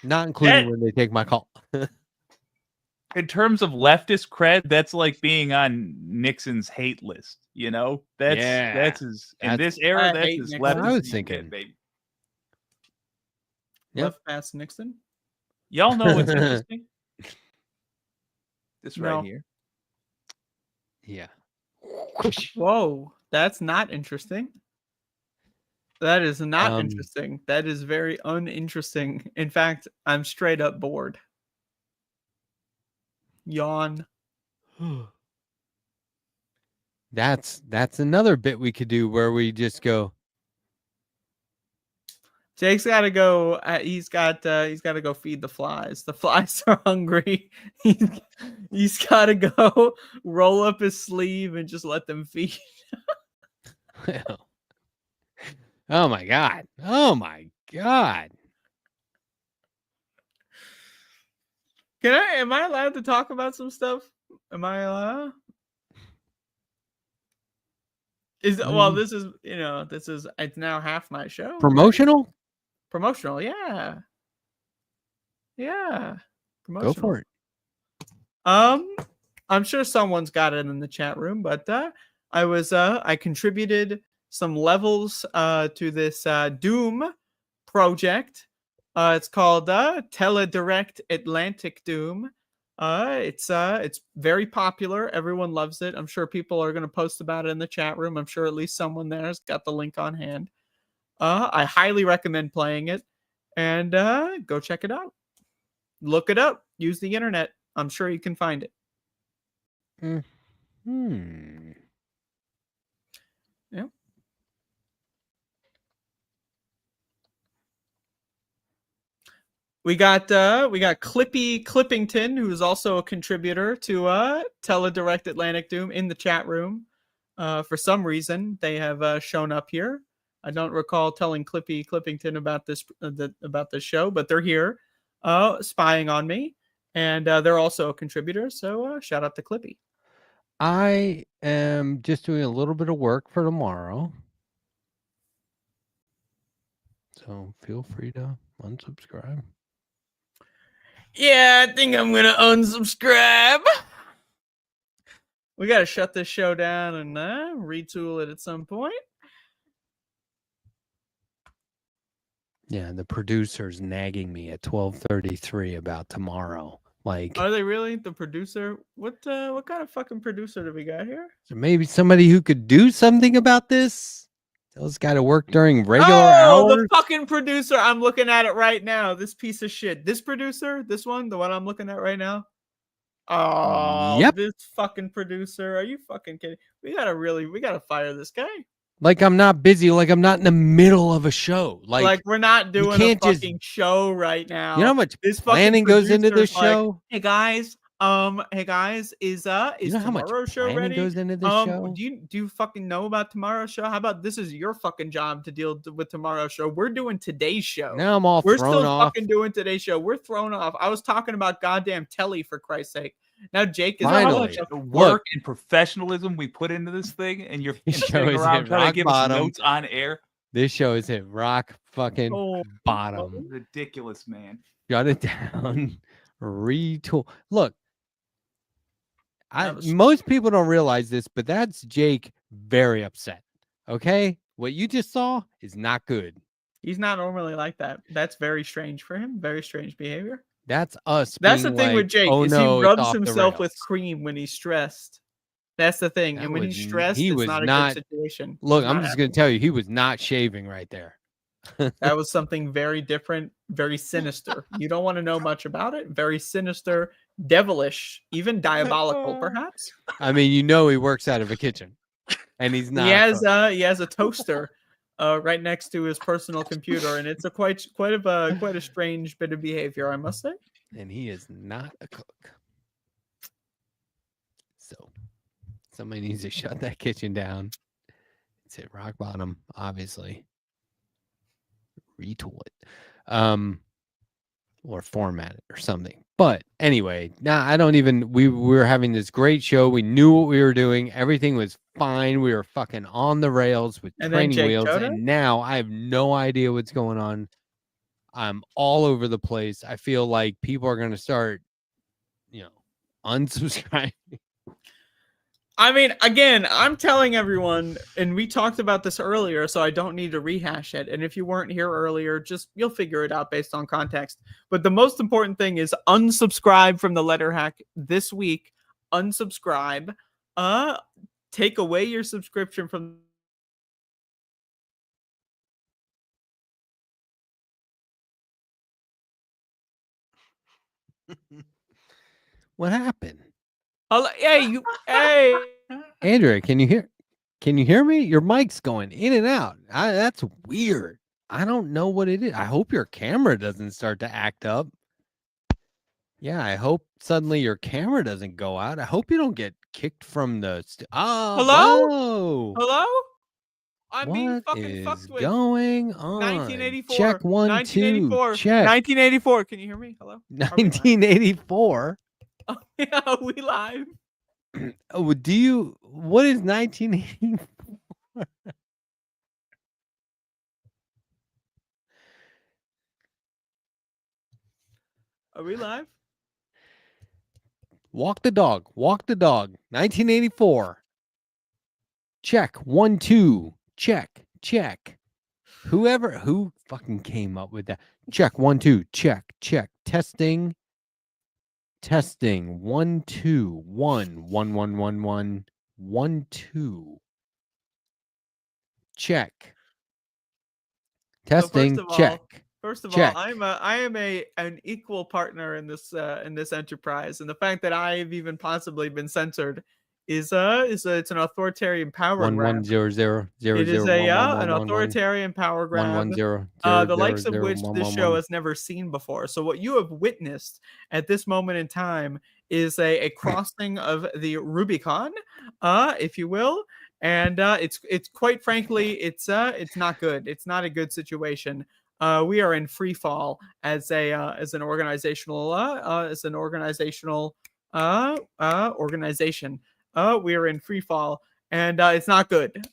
Speaker 10: not including when they take my call.
Speaker 12: In terms of leftist cred, that's like being on Nixon's hate list. You know, that's as in this era.
Speaker 16: I
Speaker 12: That's
Speaker 16: hate
Speaker 12: as
Speaker 16: Nixon.
Speaker 12: leftist
Speaker 10: I was
Speaker 12: as you
Speaker 10: thinking.
Speaker 12: get, baby.
Speaker 10: Yep.
Speaker 16: Left past Nixon.
Speaker 12: Y'all know what's interesting? This
Speaker 16: No.
Speaker 12: right here.
Speaker 10: Yeah.
Speaker 16: Whoa, that's not interesting. That is not
Speaker 10: Um,
Speaker 16: interesting. That is very uninteresting. In fact, I'm straight up bored. Yawn.
Speaker 10: That's another bit we could do where we just go.
Speaker 16: Jake's got to go. He's got to go feed the flies. The flies are hungry. He's got to go roll up his sleeve and just let them feed.
Speaker 10: Oh my god! Oh my god!
Speaker 16: Am I allowed to talk about some stuff? Am I allowed? This is it's now half my show.
Speaker 10: Promotional?
Speaker 16: Promotional, yeah. Yeah.
Speaker 10: Go for it.
Speaker 16: I'm sure someone's got it in the chat room, but I contributed some levels to this Doom project. It's called Teledirect Atlantic Doom. It's very popular. Everyone loves it. I'm sure people are going to post about it in the chat room. I'm sure at least someone there has got the link on hand. I highly recommend playing it, and go check it out. Look it up. Use the internet. I'm sure you can find it. Yeah. We got Clippington, who's also a contributor to Teledirect Atlantic Doom, in the chat room. For some reason, they have shown up here. I don't recall telling Clippington about this show, but they're here, spying on me, and they're also a contributor. So shout out to Clippy.
Speaker 10: I am just doing a little bit of work for tomorrow, so feel free to unsubscribe.
Speaker 16: Yeah, I think I'm gonna unsubscribe. We gotta shut this show down and retool it at some point.
Speaker 10: Yeah, the producer's nagging me at 12:33 about tomorrow. Like,
Speaker 16: Are they really the producer? What kind of fucking producer do we got here?
Speaker 10: so maybe somebody who could do something about this. Those got to work during regular hours.
Speaker 16: The fucking producer. I'm looking at it right now. This piece of shit. This producer, this one, the one I'm looking at right now. Oh,
Speaker 10: Yep.
Speaker 16: This fucking producer. Are you fucking kidding? We gotta fire this guy.
Speaker 10: Like I'm not busy. Like I'm not in the middle of a show.
Speaker 16: Like we're not doing a
Speaker 10: can't just-
Speaker 16: fucking show right now.
Speaker 10: You know how much
Speaker 16: this
Speaker 10: planning
Speaker 16: fucking
Speaker 10: goes into this
Speaker 16: producer's like,
Speaker 10: show?
Speaker 16: Hey guys, is
Speaker 10: You know how much
Speaker 16: tomorrow's show
Speaker 10: planning
Speaker 16: ready?
Speaker 10: goes into this show?
Speaker 16: Do you fucking know about tomorrow's show? How about this is your fucking job to deal with tomorrow's show? We're doing today's show.
Speaker 10: Now I'm all
Speaker 16: We're
Speaker 10: thrown
Speaker 16: still
Speaker 10: off.
Speaker 16: fucking doing today's show. We're thrown off. I was talking about goddamn telly for Christ's sake. Now Jake is
Speaker 12: How
Speaker 10: Finally.
Speaker 12: much work and professionalism we put into this thing, and you're
Speaker 10: This show
Speaker 12: sitting
Speaker 10: is
Speaker 12: around
Speaker 10: hit
Speaker 12: trying to
Speaker 10: rock
Speaker 12: give
Speaker 10: bottom.
Speaker 12: us notes on air.
Speaker 10: This show is hit rock fucking
Speaker 16: Oh,
Speaker 10: bottom.
Speaker 12: Ridiculous, man.
Speaker 10: Shut it down. Retool. Look, most people don't realize this, but that's Jake very upset. Okay? What you just saw is not good.
Speaker 16: He's not normally like that. That's very strange for him. Very strange behavior.
Speaker 10: That's us.
Speaker 16: That's the
Speaker 10: being
Speaker 16: thing
Speaker 10: like,
Speaker 16: with Jake
Speaker 10: oh,
Speaker 16: is
Speaker 10: no,
Speaker 16: he
Speaker 10: it's
Speaker 16: rubs
Speaker 10: off the
Speaker 16: himself with
Speaker 10: rails.
Speaker 16: cream when he's stressed. That's the thing.
Speaker 10: That
Speaker 16: And when he's
Speaker 10: was-
Speaker 16: stressed,
Speaker 10: he
Speaker 16: it's
Speaker 10: was
Speaker 16: not a
Speaker 10: not-
Speaker 16: good situation.
Speaker 10: Look,
Speaker 16: It's
Speaker 10: I'm
Speaker 16: not
Speaker 10: just going to tell you, he was not shaving right there.
Speaker 16: That was something very different, very sinister. You don't want to know much about it. Very sinister, devilish, even diabolical, perhaps.
Speaker 10: I mean, you know, he works out of a kitchen, and he's not.
Speaker 16: He has a toaster right next to his personal computer, and it's a quite a strange bit of behavior, I must say.
Speaker 10: And he is not a cook. So somebody needs to shut that kitchen down. It's hit rock bottom, obviously. Retool it. Or format it or something. But anyway, now I don't even we were having this great show. We knew what we were doing. Everything was fine. We were fucking on the rails with
Speaker 16: And then
Speaker 10: training
Speaker 16: Jake
Speaker 10: wheels.
Speaker 16: showed
Speaker 10: And now I have no idea what's going on. I'm all over the place. I feel like people are gonna start, unsubscribing.
Speaker 16: I mean, again, I'm telling everyone, and we talked about this earlier, so I don't need to rehash it. And if you weren't here earlier, you'll figure it out based on context. But the most important thing is unsubscribe from the Letterhack this week. Unsubscribe. Take away your subscription from.
Speaker 10: What happened?
Speaker 16: Hey.
Speaker 10: Andrea, can you hear me? Your mic's going in and out. That's weird. I don't know what it is. I hope your camera doesn't start to act up. Yeah, I hope suddenly your camera doesn't go out. I hope you don't get kicked from the
Speaker 16: Hello?
Speaker 10: whoa.
Speaker 16: Hello? I'm being
Speaker 10: What
Speaker 16: fucking
Speaker 10: is
Speaker 16: fucked with.
Speaker 10: going on?
Speaker 16: 1984.
Speaker 10: Check 1, 2.
Speaker 16: 1984.
Speaker 10: Check.
Speaker 16: 1984. Can you hear me? Hello?
Speaker 10: 1984.
Speaker 16: Oh, yeah, we live.
Speaker 10: Oh, what is 1984?
Speaker 16: Are we live?
Speaker 10: Walk the dog. 1984. Check 1, 2. Check. Who fucking came up with that? Check 1, 2. Check. Testing. 1, 2. 1 1 1 1 1 1 2. Check. Testing. Check.
Speaker 16: First of
Speaker 10: Check.
Speaker 16: all, I am an equal partner in this enterprise, and the fact that I've even possibly been censored is it's an authoritarian power grab.
Speaker 10: 1 1 0 0 0
Speaker 16: It is
Speaker 10: 0
Speaker 16: an authoritarian power grab.
Speaker 10: 1 1 0
Speaker 16: The likes of which this show has never seen before. So what you have witnessed at this moment in time is a crossing of the Rubicon, if you will, and it's quite frankly it's not good. It's not a good situation. We are in free fall as an organizational organization. We are in free fall, and it's not good.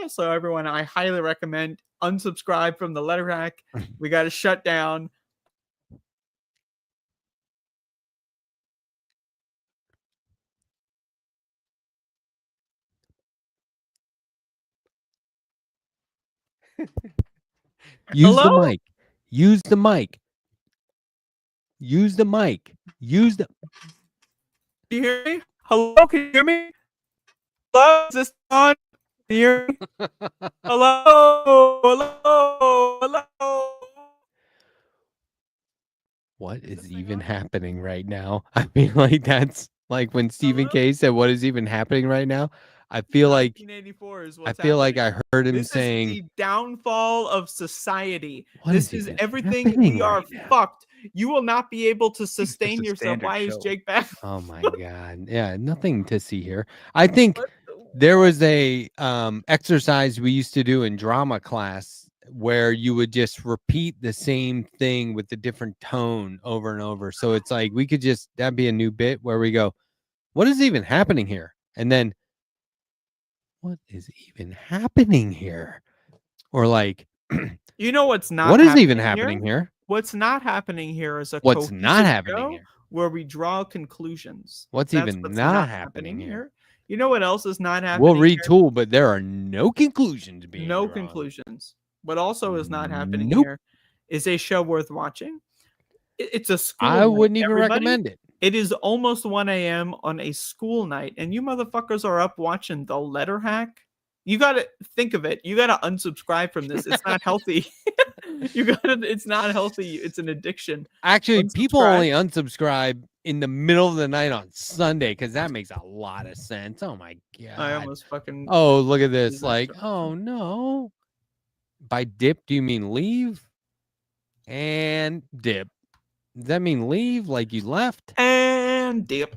Speaker 16: So everyone, I highly recommend unsubscribe from the Letterhack. We got to shut down.
Speaker 10: Use the
Speaker 16: Hello?
Speaker 10: mic. Use the mic.
Speaker 16: Can you hear me? Hello? Can you hear me? Hello? Is this on? Can you hear me? Hello?
Speaker 10: What is even happening right now? I mean, like that's like when Stephen K said, "What is even happening right now?" I feel like
Speaker 16: 1984 is
Speaker 10: I
Speaker 16: what's
Speaker 10: feel like
Speaker 16: happening.
Speaker 10: I heard him
Speaker 16: This is
Speaker 10: saying,
Speaker 16: the downfall of society.
Speaker 10: What
Speaker 16: This
Speaker 10: is
Speaker 16: is
Speaker 10: even
Speaker 16: everything.
Speaker 10: happening
Speaker 16: We are
Speaker 10: right now?
Speaker 16: fucked. You will not be able to sustain
Speaker 12: a
Speaker 16: yourself.
Speaker 12: standard
Speaker 16: Why is
Speaker 12: show.
Speaker 16: Jake back?
Speaker 10: "Oh my god, yeah, nothing to see here." I think there was a exercise we used to do in drama class where you would just repeat the same thing with a different tone over and over. So it's like we could just that'd be a new bit where we go, "What is even happening here?" And then, "What is even happening here?" Or like,
Speaker 16: You know what's not
Speaker 10: "What is even happening here?"
Speaker 16: What's not happening here is a
Speaker 10: What's not
Speaker 16: cohesive
Speaker 10: happening
Speaker 16: show
Speaker 10: here?
Speaker 16: where we draw conclusions.
Speaker 10: What's
Speaker 16: That's
Speaker 10: even
Speaker 16: what's
Speaker 10: not happening here?
Speaker 16: here. You know what else is not
Speaker 10: We'll
Speaker 16: happening here?
Speaker 10: retool, but there are no conclusions being
Speaker 16: No
Speaker 10: drawn.
Speaker 16: conclusions. What also is not happening
Speaker 10: Nope.
Speaker 16: here is a show worth watching. It's a school
Speaker 10: I
Speaker 16: night,
Speaker 10: wouldn't even
Speaker 16: everybody.
Speaker 10: recommend it.
Speaker 16: It is almost 1 a.m. on a school night, and you motherfuckers are up watching the Letterhack. You gotta think of it. You gotta unsubscribe from this. It's not healthy. It's not healthy. It's an addiction.
Speaker 10: Actually, people
Speaker 16: Unsubscribe.
Speaker 10: only unsubscribe in the middle of the night on Sunday because that makes a lot of sense. Oh my god!
Speaker 16: I almost fucking.
Speaker 10: Oh, look at this! Like, oh no. By dip, do you mean leave? And dip. Does that mean leave? Like you left?
Speaker 16: And dip.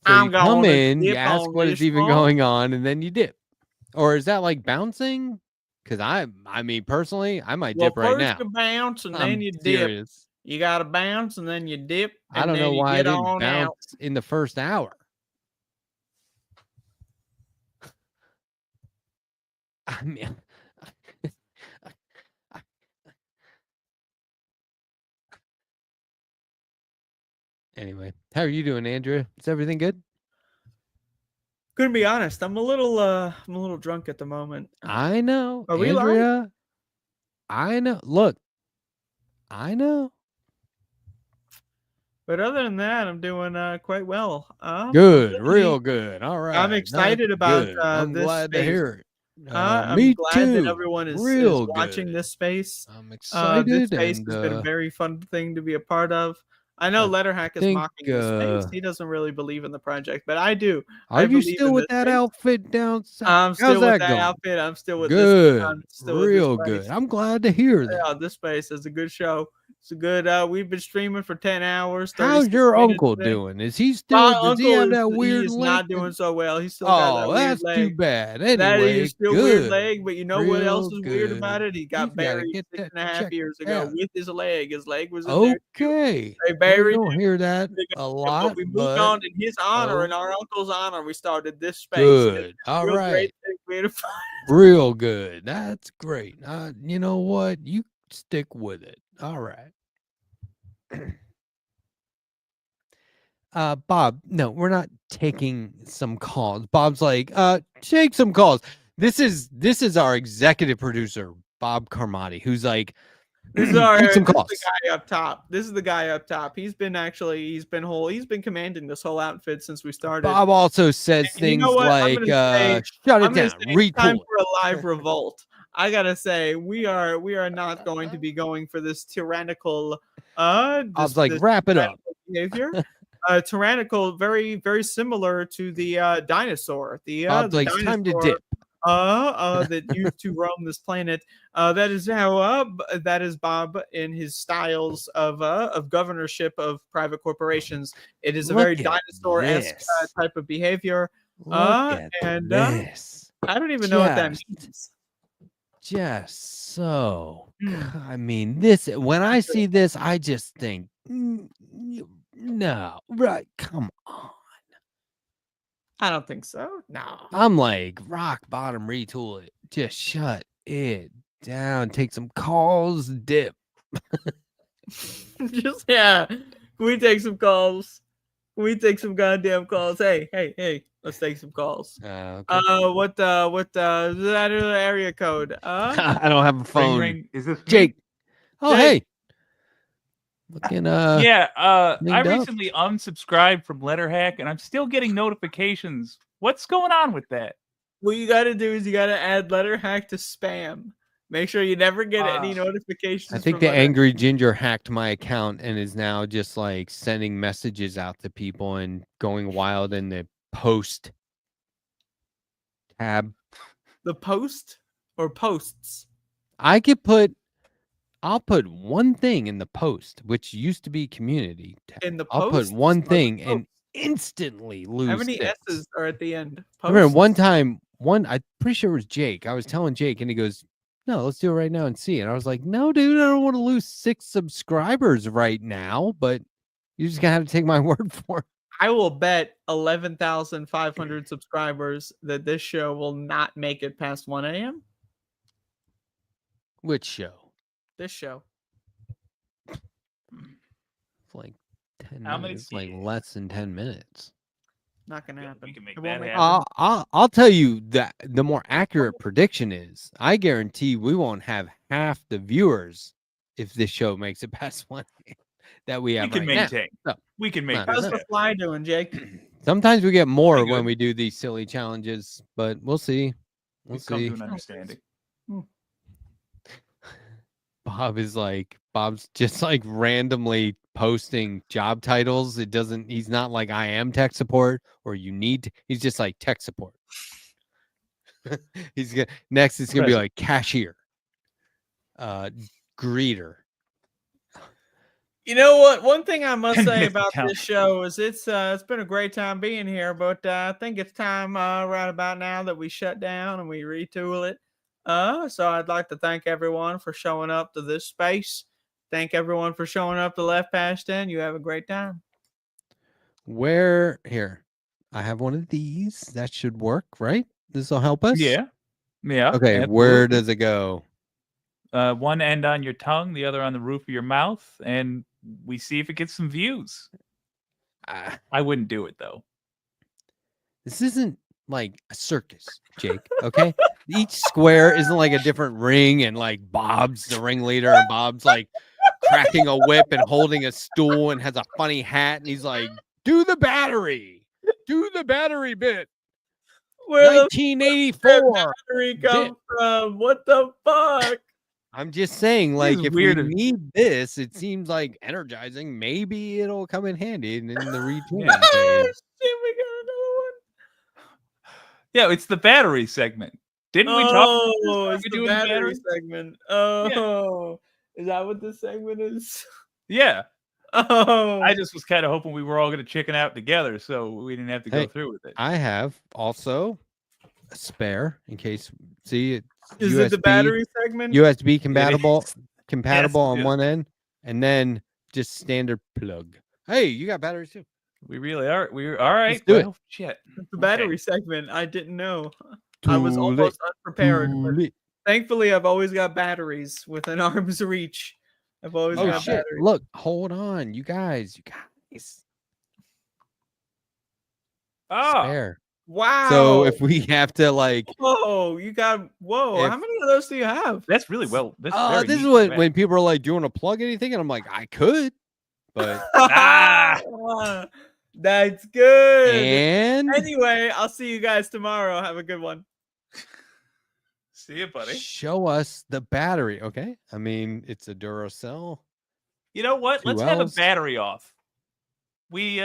Speaker 10: So
Speaker 16: I'm
Speaker 10: you come
Speaker 16: gonna
Speaker 10: in, you
Speaker 16: dip
Speaker 10: ask
Speaker 16: on
Speaker 10: what is
Speaker 16: this
Speaker 10: even
Speaker 16: one.
Speaker 10: going on, and then you dip. Or is that like bouncing? Because I mean, personally, I might dip right
Speaker 16: first
Speaker 10: now.
Speaker 16: you bounce and
Speaker 10: I'm
Speaker 16: then you dip.
Speaker 10: serious.
Speaker 16: You gotta bounce and then you dip. And
Speaker 10: I don't
Speaker 16: then
Speaker 10: know
Speaker 16: you
Speaker 10: why I
Speaker 16: get
Speaker 10: didn't
Speaker 16: on
Speaker 10: bounce
Speaker 16: out.
Speaker 10: in the first hour. I mean, anyway, how are you doing, Andrea? Is everything good?
Speaker 16: Gonna be honest, I'm a little drunk at the moment.
Speaker 10: I know,
Speaker 16: Are we live?
Speaker 10: Andrea. I know. Look, I know.
Speaker 16: But other than that, I'm doing quite well.
Speaker 10: Good, real good. All right,
Speaker 16: I'm excited
Speaker 10: that's
Speaker 16: about
Speaker 10: good. I'm
Speaker 16: this
Speaker 10: glad to
Speaker 16: space.
Speaker 10: hear it.
Speaker 16: I'm
Speaker 10: Me
Speaker 16: glad that
Speaker 10: too.
Speaker 16: everyone is
Speaker 10: Real
Speaker 16: watching
Speaker 10: good.
Speaker 16: this space.
Speaker 10: I'm
Speaker 16: This
Speaker 10: excited,
Speaker 16: space
Speaker 10: and
Speaker 16: has been a very fun thing to be a part of. I know Letterhack is
Speaker 10: think,
Speaker 16: mocking this space. He doesn't really believe in the project, but I do.
Speaker 10: Are
Speaker 16: I
Speaker 10: you
Speaker 16: believe
Speaker 10: still
Speaker 16: in
Speaker 10: with
Speaker 16: this
Speaker 10: that
Speaker 16: space.
Speaker 10: outfit down south?
Speaker 16: I'm still
Speaker 10: How's
Speaker 16: with
Speaker 10: that
Speaker 16: that
Speaker 10: going?
Speaker 16: outfit. I'm still with
Speaker 10: Good,
Speaker 16: this. I'm still with this
Speaker 10: real
Speaker 16: place.
Speaker 10: good. I'm glad to hear that.
Speaker 16: Yeah, this space is a good show. It's a good. We've been streaming for 10 hours.
Speaker 10: How's
Speaker 16: 36
Speaker 10: your
Speaker 16: minutes
Speaker 10: uncle
Speaker 16: today.
Speaker 10: doing? Is he
Speaker 16: My
Speaker 10: still? Does he
Speaker 16: uncle
Speaker 10: have that
Speaker 16: he
Speaker 10: weird
Speaker 16: is
Speaker 10: leg?
Speaker 16: not doing so well. He's still got that
Speaker 10: Oh,
Speaker 16: weird
Speaker 10: that's
Speaker 16: leg.
Speaker 10: too bad.
Speaker 16: That
Speaker 10: Anyway,
Speaker 16: is still weird
Speaker 10: good.
Speaker 16: leg, but you know what else
Speaker 10: Real
Speaker 16: is weird
Speaker 10: good.
Speaker 16: about it? He got
Speaker 10: He's gotta
Speaker 16: buried
Speaker 10: get
Speaker 16: 6.5
Speaker 10: checked
Speaker 16: years ago
Speaker 10: out.
Speaker 16: with his leg. His leg was in there.
Speaker 10: Okay.
Speaker 16: They
Speaker 10: Well,
Speaker 16: buried
Speaker 10: you don't
Speaker 16: him.
Speaker 10: hear that
Speaker 16: They got
Speaker 10: a
Speaker 16: him,
Speaker 10: lot,
Speaker 16: but we moved
Speaker 10: but
Speaker 16: on in his honor and
Speaker 10: oh,
Speaker 16: our uncle's honor. We started this space.
Speaker 10: good.
Speaker 16: It's
Speaker 10: All
Speaker 16: real
Speaker 10: right.
Speaker 16: great thing for me to find.
Speaker 10: Real good. That's great. You know what? You stick with it. All right. Bob, no, we're not taking some calls. Bob's like, take some calls. This is our executive producer, Bob Carmody, who's like,
Speaker 16: This is
Speaker 10: take some
Speaker 16: the
Speaker 10: calls.
Speaker 16: guy up top. This is the guy up top. He's been commanding this whole outfit since we started.
Speaker 10: Bob also says
Speaker 16: And you
Speaker 10: things
Speaker 16: know what?
Speaker 10: like, shut it
Speaker 16: I'm gonna
Speaker 10: down,
Speaker 16: say it's time
Speaker 10: retool.
Speaker 16: for a live revolt. I gotta say, we are not going to be going for this tyrannical
Speaker 10: Bob's like, wrap it up.
Speaker 16: behavior. Tyrannical, very, very similar to the dinosaur.
Speaker 10: Bob's
Speaker 16: The
Speaker 10: like, it's time to
Speaker 16: dinosaur,
Speaker 10: dip.
Speaker 16: that used to roam this planet. That is how that is Bob in his styles of governorship of private corporations. It is a very
Speaker 10: Look at
Speaker 16: dinosaur-esque
Speaker 10: this.
Speaker 16: type of behavior.
Speaker 10: Look at this.
Speaker 16: I don't even know what that means.
Speaker 10: Just so. I mean, this when I see this, I just think, no, right? Come on.
Speaker 16: I don't think so. No.
Speaker 10: I'm like, rock bottom, retool it. Just shut it down. Take some calls, dip.
Speaker 16: Just yeah. Can we take some calls? Can we take some goddamn calls? Hey. Let's take some calls.
Speaker 10: Okay.
Speaker 16: What is that area code?
Speaker 10: I don't have a phone.
Speaker 12: Ring. Is this me?
Speaker 10: Jake? Oh,
Speaker 16: Jake.
Speaker 10: hey. Looking
Speaker 12: Yeah, I
Speaker 10: linked up.
Speaker 12: recently unsubscribed from Letterhack, and I'm still getting notifications. What's going on with that?
Speaker 16: What you got to do is you got to add Letterhack to spam. Make sure you never get any notifications.
Speaker 10: I think
Speaker 16: from
Speaker 10: the
Speaker 16: Letterhack.
Speaker 10: angry ginger hacked my account and is now just like sending messages out to people and going wild in the post. Tab.
Speaker 16: The post or posts?
Speaker 10: I'll put one thing in the post, which used to be community tab.
Speaker 16: In the
Speaker 10: I'll put
Speaker 16: posts
Speaker 10: one
Speaker 16: or the
Speaker 10: thing and
Speaker 16: posts?
Speaker 10: instantly lose.
Speaker 16: How many
Speaker 10: 6.
Speaker 16: S's are at the end?
Speaker 10: I remember
Speaker 16: Posts?
Speaker 10: one time, I'm pretty sure it was Jake. I was telling Jake, and he goes, "No, let's do it right now and see." And I was like, "No, dude, I don't want to lose 6 subscribers right now." But you just gotta have to take my word for it.
Speaker 16: I will bet 11,500 subscribers that this show will not make it past 1 a.m.
Speaker 10: Which show?
Speaker 16: This show.
Speaker 10: It's like 10
Speaker 12: How many
Speaker 10: minutes, like less than 10 minutes.
Speaker 16: Not gonna happen. We can
Speaker 12: make
Speaker 16: it
Speaker 12: that
Speaker 16: won't
Speaker 12: happen.
Speaker 10: I'll tell you that the more accurate prediction is, I guarantee we won't have half the viewers if this show makes it past 1 that we have.
Speaker 12: We can
Speaker 10: right now.
Speaker 12: maintain.
Speaker 10: No,
Speaker 12: We can make
Speaker 10: not
Speaker 12: this
Speaker 16: How's
Speaker 10: enough.
Speaker 16: the
Speaker 12: happen.
Speaker 16: fly doing, Jake?
Speaker 10: Sometimes we get more
Speaker 12: Pretty
Speaker 10: when
Speaker 12: good.
Speaker 10: we do these silly challenges, but we'll see. We'll
Speaker 12: We've come
Speaker 10: see.
Speaker 12: to an understanding.
Speaker 10: Bob's just like randomly posting job titles. He's not like I am tech support or you need, he's just like tech support. Next it's gonna be like cashier, greeter.
Speaker 16: You know what? One thing I must
Speaker 12: 10
Speaker 16: say
Speaker 12: minutes
Speaker 16: about
Speaker 12: count.
Speaker 16: this show is it's been a great time being here, but I think it's time right about now that we shut down and we retool it. So I'd like to thank everyone for showing up to this space. Thank everyone for showing up to Left Past 10. You have a great time.
Speaker 10: Where here? I have one of these. That should work, right? This will help us.
Speaker 12: Yeah. Yeah.
Speaker 10: Okay, where
Speaker 12: absolutely.
Speaker 10: does it go?
Speaker 12: One end on your tongue, the other on the roof of your mouth, and we see if it gets some views. I wouldn't do it though.
Speaker 10: This isn't like a circus, Jake. Okay, each square isn't like a different ring, and like Bob's the ringleader, and Bob's like cracking a whip and holding a stool and has a funny hat, and he's like, "Do the battery bit."
Speaker 16: Where the
Speaker 10: 1984
Speaker 16: battery come from? What the fuck?
Speaker 10: I'm just saying, like,
Speaker 12: is
Speaker 10: if
Speaker 12: weird.
Speaker 10: we need this, it seems like energizing. Maybe it'll come in handy in the retooling
Speaker 16: Ah,
Speaker 10: phase.
Speaker 16: shit, we got another one.
Speaker 12: Yeah, it's the battery segment. Didn't we talk about this?
Speaker 16: Oh,
Speaker 12: Are
Speaker 16: it's
Speaker 12: we
Speaker 16: the
Speaker 12: doing
Speaker 16: battery segment. Oh, is that what this segment is?
Speaker 12: Yeah.
Speaker 16: Oh,
Speaker 12: I just was kind of hoping we were all going to chicken out together, so we didn't have to go
Speaker 10: Hey,
Speaker 12: through with it.
Speaker 10: I have also a spare in case. See, it's
Speaker 16: is
Speaker 10: USB,
Speaker 16: it the battery segment?
Speaker 10: USB compatible,
Speaker 12: Yes,
Speaker 10: on
Speaker 12: it is.
Speaker 10: one end, and then just standard plug. Hey, you got batteries too.
Speaker 12: We really are. We're all right.
Speaker 10: Let's do it.
Speaker 12: Well, shit.
Speaker 16: It's the battery segment. I didn't know. I was almost unprepared. But thankfully, I've always got batteries within arm's reach. I've always
Speaker 10: Oh
Speaker 16: got
Speaker 10: shit!
Speaker 16: batteries.
Speaker 10: Look, hold on, you guys.
Speaker 12: Oh,
Speaker 10: Spare.
Speaker 16: Wow.
Speaker 10: So if we have to like,
Speaker 16: whoa, you got whoa.
Speaker 10: If-
Speaker 16: How many of those do you have?
Speaker 12: that's really well. That's very
Speaker 10: this is
Speaker 12: neat.
Speaker 10: what when people are like, "Do you want to plug anything?" and I'm like, "I could," but
Speaker 16: That's good.
Speaker 10: and
Speaker 16: Anyway, I'll see you guys tomorrow. Have a good one.
Speaker 12: See you, buddy.
Speaker 10: show us the battery. Okay, I mean it's a Duracell.
Speaker 12: You know what?
Speaker 10: 2
Speaker 12: Let's have a
Speaker 10: Ls.
Speaker 12: battery off. We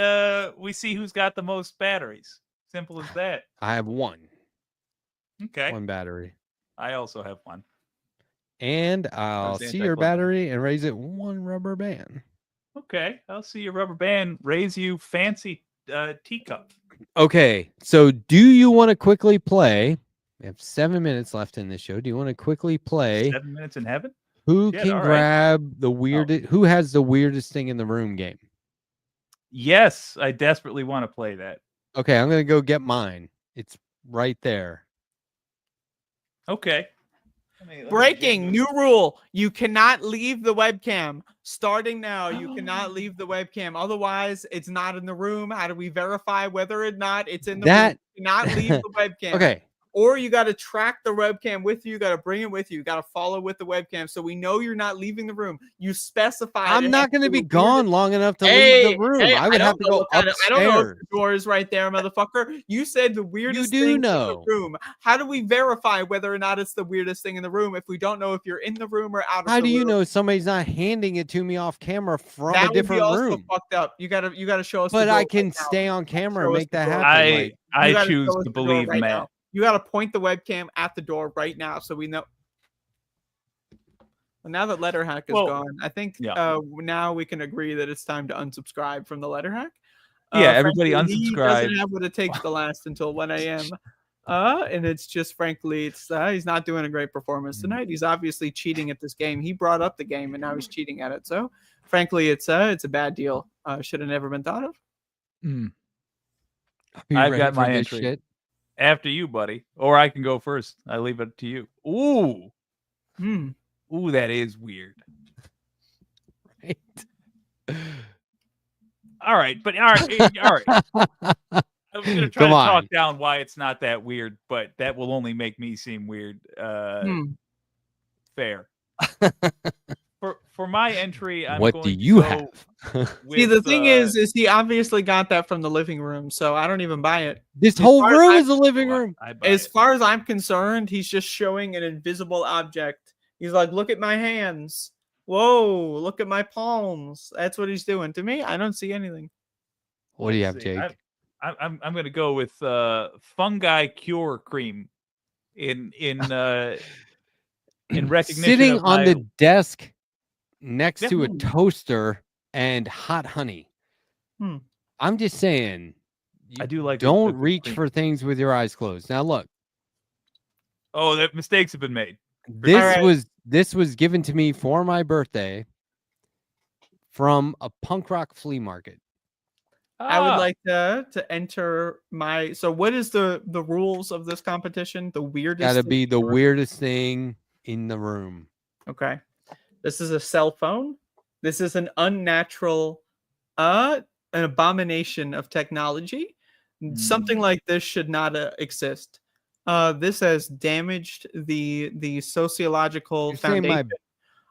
Speaker 12: see who's got the most batteries. Simple as that.
Speaker 10: I have one
Speaker 12: Okay.
Speaker 10: battery,
Speaker 12: I also have one.
Speaker 10: and I'll
Speaker 12: Those
Speaker 10: see your
Speaker 12: anti-plug.
Speaker 10: battery and raise it 1 rubber band.
Speaker 12: Okay. I'll see your rubber band raise you fancy teacup.
Speaker 10: Okay, so do you want to quickly play? We have 7 minutes left in this show. Do you want to quickly play
Speaker 12: 7 minutes in heaven?
Speaker 10: who
Speaker 12: Shit,
Speaker 10: can
Speaker 12: all right.
Speaker 10: grab the weirdest, who has the weirdest thing in the room game?
Speaker 12: Yes, I desperately want to play that.
Speaker 10: Okay, I'm gonna go get mine. It's right there.
Speaker 12: Okay.
Speaker 16: Breaking new rule. You cannot leave the webcam. Starting now, you cannot leave the webcam. Otherwise, it's not in the room. How do we verify whether or not it's in the room? You cannot leave the webcam.
Speaker 10: Okay.
Speaker 16: Or you got to track the webcam with you. You got to bring it with you. You got to follow with the webcam so we know you're not leaving the room. You specify.
Speaker 10: I'm not going to be gone long enough to leave the room. I would have to go upstairs.
Speaker 16: I don't know if the door is right there, motherfucker. You said the weirdest
Speaker 10: You do
Speaker 16: thing
Speaker 10: know.
Speaker 16: in the room. How do we verify whether or not it's the weirdest thing in the room if we don't know if you're in the room or out of
Speaker 10: How
Speaker 16: the
Speaker 10: do you
Speaker 16: room?
Speaker 10: know somebody's not handing it to me off camera from
Speaker 16: That
Speaker 10: a
Speaker 16: would be
Speaker 10: different
Speaker 16: also
Speaker 10: room?
Speaker 16: fucked up. You gotta show us.
Speaker 10: But
Speaker 16: the
Speaker 10: I
Speaker 16: door
Speaker 10: can
Speaker 16: right now.
Speaker 10: stay on camera
Speaker 16: Show
Speaker 10: and
Speaker 16: us
Speaker 10: make
Speaker 16: the
Speaker 10: that
Speaker 16: door.
Speaker 10: happen.
Speaker 12: I
Speaker 16: You gotta
Speaker 12: choose
Speaker 16: show us
Speaker 12: to
Speaker 16: the door
Speaker 12: believe
Speaker 16: right
Speaker 12: Matt.
Speaker 16: now. You got to point the webcam at the door right now so we know. Well, now that Letterhack is gone, I think now we can agree that it's time to unsubscribe from the Letterhack.
Speaker 12: Yeah, everybody
Speaker 16: frankly, He doesn't
Speaker 12: unsubscribe.
Speaker 16: have what it takes to last until 1 a.m. And it's just, frankly, he's not doing a great performance tonight. He's obviously cheating at this game. He brought up the game, and now he's cheating at it. So, frankly, it's a bad deal. Should have never been thought of.
Speaker 12: I've got my entry.
Speaker 10: Shit?
Speaker 12: After you, buddy. Or I can go first. I leave it to you. Ooh. Ooh, that is weird.
Speaker 10: Right.
Speaker 12: All right, but all right. I'm gonna try
Speaker 10: Come
Speaker 12: to
Speaker 10: on.
Speaker 12: talk down why it's not that weird, but that will only make me seem weird. Fair. For my entry, I'm
Speaker 10: What
Speaker 12: going
Speaker 10: do
Speaker 12: to
Speaker 10: you
Speaker 12: go
Speaker 10: have?
Speaker 16: See, the thing is he obviously got that from the living room, so I don't even buy it.
Speaker 10: This whole room is a living room.
Speaker 16: As far as I'm concerned, he's just showing an invisible object. He's like, look at my hands. Whoa, look at my palms. That's what he's doing. To me, I don't see anything.
Speaker 10: What do you
Speaker 12: Let's
Speaker 10: have,
Speaker 12: see.
Speaker 10: Jake?
Speaker 12: I'm going to go with fungi cure cream in recognition
Speaker 10: Sitting
Speaker 12: of
Speaker 10: on
Speaker 12: my,
Speaker 10: the desk next
Speaker 12: Yeah.
Speaker 10: to a toaster and hot honey. I'm just saying,
Speaker 12: I do like
Speaker 10: don't
Speaker 12: the
Speaker 10: reach
Speaker 12: cream.
Speaker 10: for things with your eyes closed. Now look,
Speaker 12: Oh, that mistakes have been made.
Speaker 10: this was given to me for my birthday from a punk rock flea market.
Speaker 16: I would like to enter my. So, what is the rules of this competition? The weirdest.
Speaker 10: Gotta
Speaker 16: thing
Speaker 10: be the
Speaker 16: ever?
Speaker 10: weirdest thing in the room.
Speaker 16: Okay, this is a cell phone. This is an unnatural, an abomination of technology. Something like this should not exist. This has damaged the sociological
Speaker 10: You're saying
Speaker 16: foundation.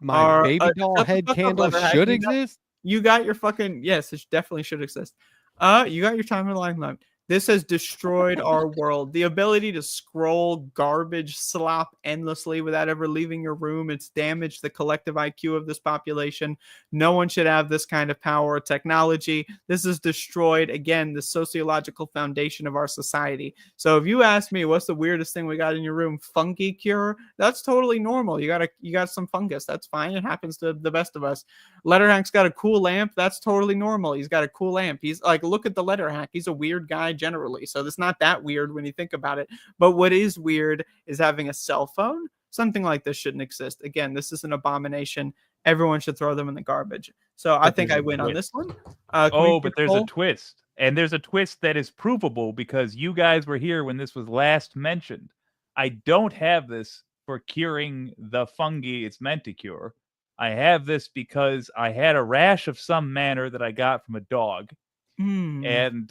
Speaker 10: my baby doll
Speaker 16: shut the
Speaker 10: head
Speaker 16: fuck up,
Speaker 10: candle
Speaker 16: Letterhack.
Speaker 10: should
Speaker 16: You got-
Speaker 10: exist?
Speaker 16: You got your fucking yes, it definitely should exist. You got your time in the limelight. This has destroyed our world. The ability to scroll garbage slop endlessly without ever leaving your room. It's damaged the collective IQ of this population. No one should have this kind of power or technology. This has destroyed, again, the sociological foundation of our society. So if you ask me what's the weirdest thing we got in your room, fungi cure, that's totally normal. You got some fungus. That's fine. It happens to the best of us. Letterhack's got a cool lamp. That's totally normal. He's got a cool lamp. He's like, look at the Letterhack. He's a weird guy generally. So it's not that weird when you think about it. But what is weird is having a cell phone. Something like this shouldn't exist. Again, this is an abomination. Everyone should throw them in the garbage. So I think I win on this one.
Speaker 12: But there's a twist. And there's a twist that is provable because you guys were here when this was last mentioned. I don't have this for curing the fungi it's meant to cure. I have this because I had a rash of some manner that I got from a dog. And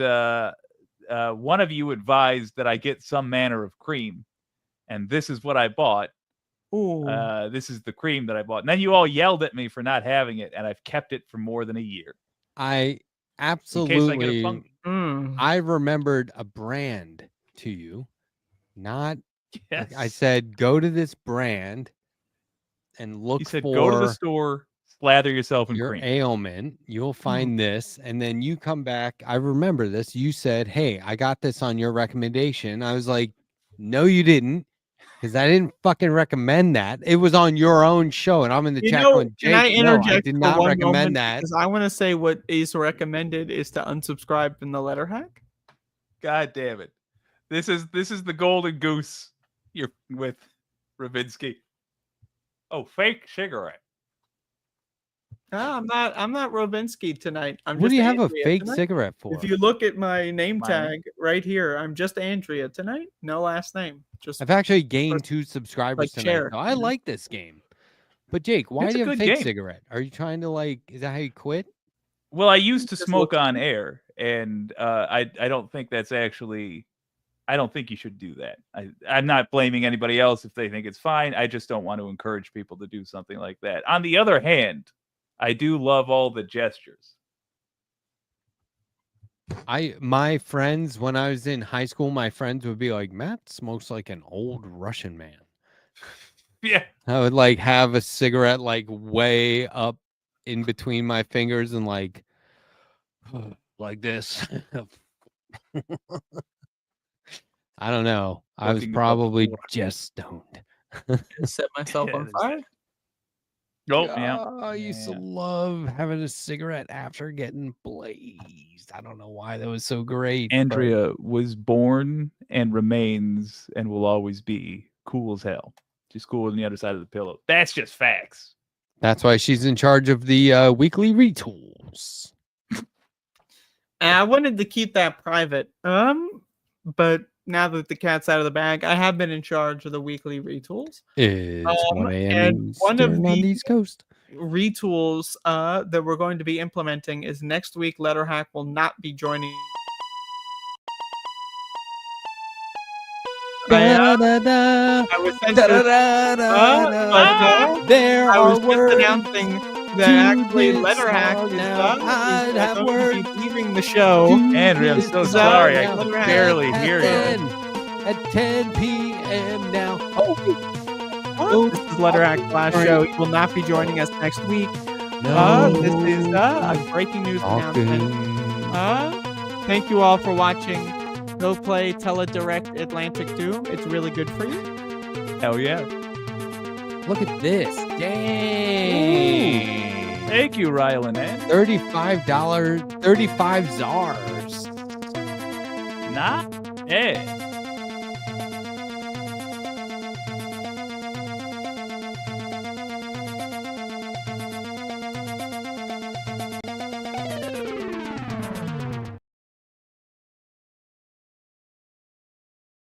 Speaker 12: one of you advised that I get some manner of cream. And this is what I bought. This is the cream that I bought. And then you all yelled at me for not having it. And I've kept it for more than a year.
Speaker 10: I absolutely. I remembered a brand to you. Not.
Speaker 12: Yes.
Speaker 10: I said, go to this brand and look
Speaker 12: You said,
Speaker 10: for
Speaker 12: go to the store, slather yourself in
Speaker 10: your
Speaker 12: cream.
Speaker 10: ailment. You'll find this. And then you come back. I remember this. You said, hey, I got this on your recommendation. I was like, no, you didn't. Because I didn't fucking recommend that. It was on your own show. And I'm in the chat going, Jake,
Speaker 16: can I interject
Speaker 10: no, I did
Speaker 16: for
Speaker 10: not
Speaker 16: one
Speaker 10: recommend
Speaker 16: moment?
Speaker 10: that.
Speaker 16: Because I want to say what is recommended is to unsubscribe from the Letterhack.
Speaker 12: God damn it. This is the golden goose you're with, Rovenski. Oh, fake cigarette.
Speaker 16: No, I'm not Rovenski tonight. I'm
Speaker 10: What
Speaker 16: just
Speaker 10: do you have a
Speaker 16: Andrea
Speaker 10: fake
Speaker 16: tonight.
Speaker 10: cigarette for?
Speaker 16: If you look at my name
Speaker 10: My
Speaker 16: tag right here, I'm just Andrea tonight. No last name. Just
Speaker 10: I've actually gained 2 subscribers
Speaker 16: like
Speaker 10: tonight.
Speaker 16: chair,
Speaker 10: So I
Speaker 16: you know?
Speaker 10: like this game. But Jake, why
Speaker 12: It's
Speaker 10: do
Speaker 12: a
Speaker 10: you have a
Speaker 12: good
Speaker 10: fake
Speaker 12: game.
Speaker 10: cigarette? Are you trying to is that how you quit?
Speaker 12: Well, I used to
Speaker 10: Just
Speaker 12: smoke
Speaker 10: looks
Speaker 12: on
Speaker 10: good.
Speaker 12: air, and I don't think that's actually. I don't think you should do that. I'm not blaming anybody else if they think it's fine. I just don't want to encourage people to do something like that. On the other hand, I do love all the gestures.
Speaker 10: My friends, when I was in high school, my friends would be like, Matt smokes like an old Russian man.
Speaker 12: Yeah.
Speaker 10: I would have a cigarette way up in between my fingers and like this. I don't know. I was probably just stoned.
Speaker 16: Set myself on fire.
Speaker 12: Oh, yeah.
Speaker 10: I used to love having a cigarette after getting blazed. I don't know why that was so great. but-
Speaker 12: Andrea was born and remains and will always be cool as hell. She's cooler than the other side of the pillow. That's just facts.
Speaker 10: That's why she's in charge of the weekly retools.
Speaker 16: And I wanted to keep that private. But now that the cat's out of the bag, I have been in charge of the weekly retools.
Speaker 10: It's 1 a.m.
Speaker 16: And one of
Speaker 10: Eastern on the
Speaker 16: the
Speaker 10: East Coast.
Speaker 16: retools that we're going to be implementing is next week. Letterhack will not be joining. I was
Speaker 10: There
Speaker 16: I was
Speaker 10: are
Speaker 16: just announcing that actually Letterhack is
Speaker 10: have
Speaker 16: going to be leaving the show.
Speaker 12: Andrea, I'm so sorry. I can barely hear you.
Speaker 10: At 10 p.m. now.
Speaker 16: This is Letterhack's last show. He will not be joining us next week.
Speaker 10: No.
Speaker 16: This is a breaking news announcement. Thank you all for watching. Go play Teledirect Atlantic Doom. It's really good for you.
Speaker 12: Hell yeah.
Speaker 10: Look at this. Dang.
Speaker 12: Thank you, Rylan.
Speaker 10: $35, 35 czars.
Speaker 12: Not bad.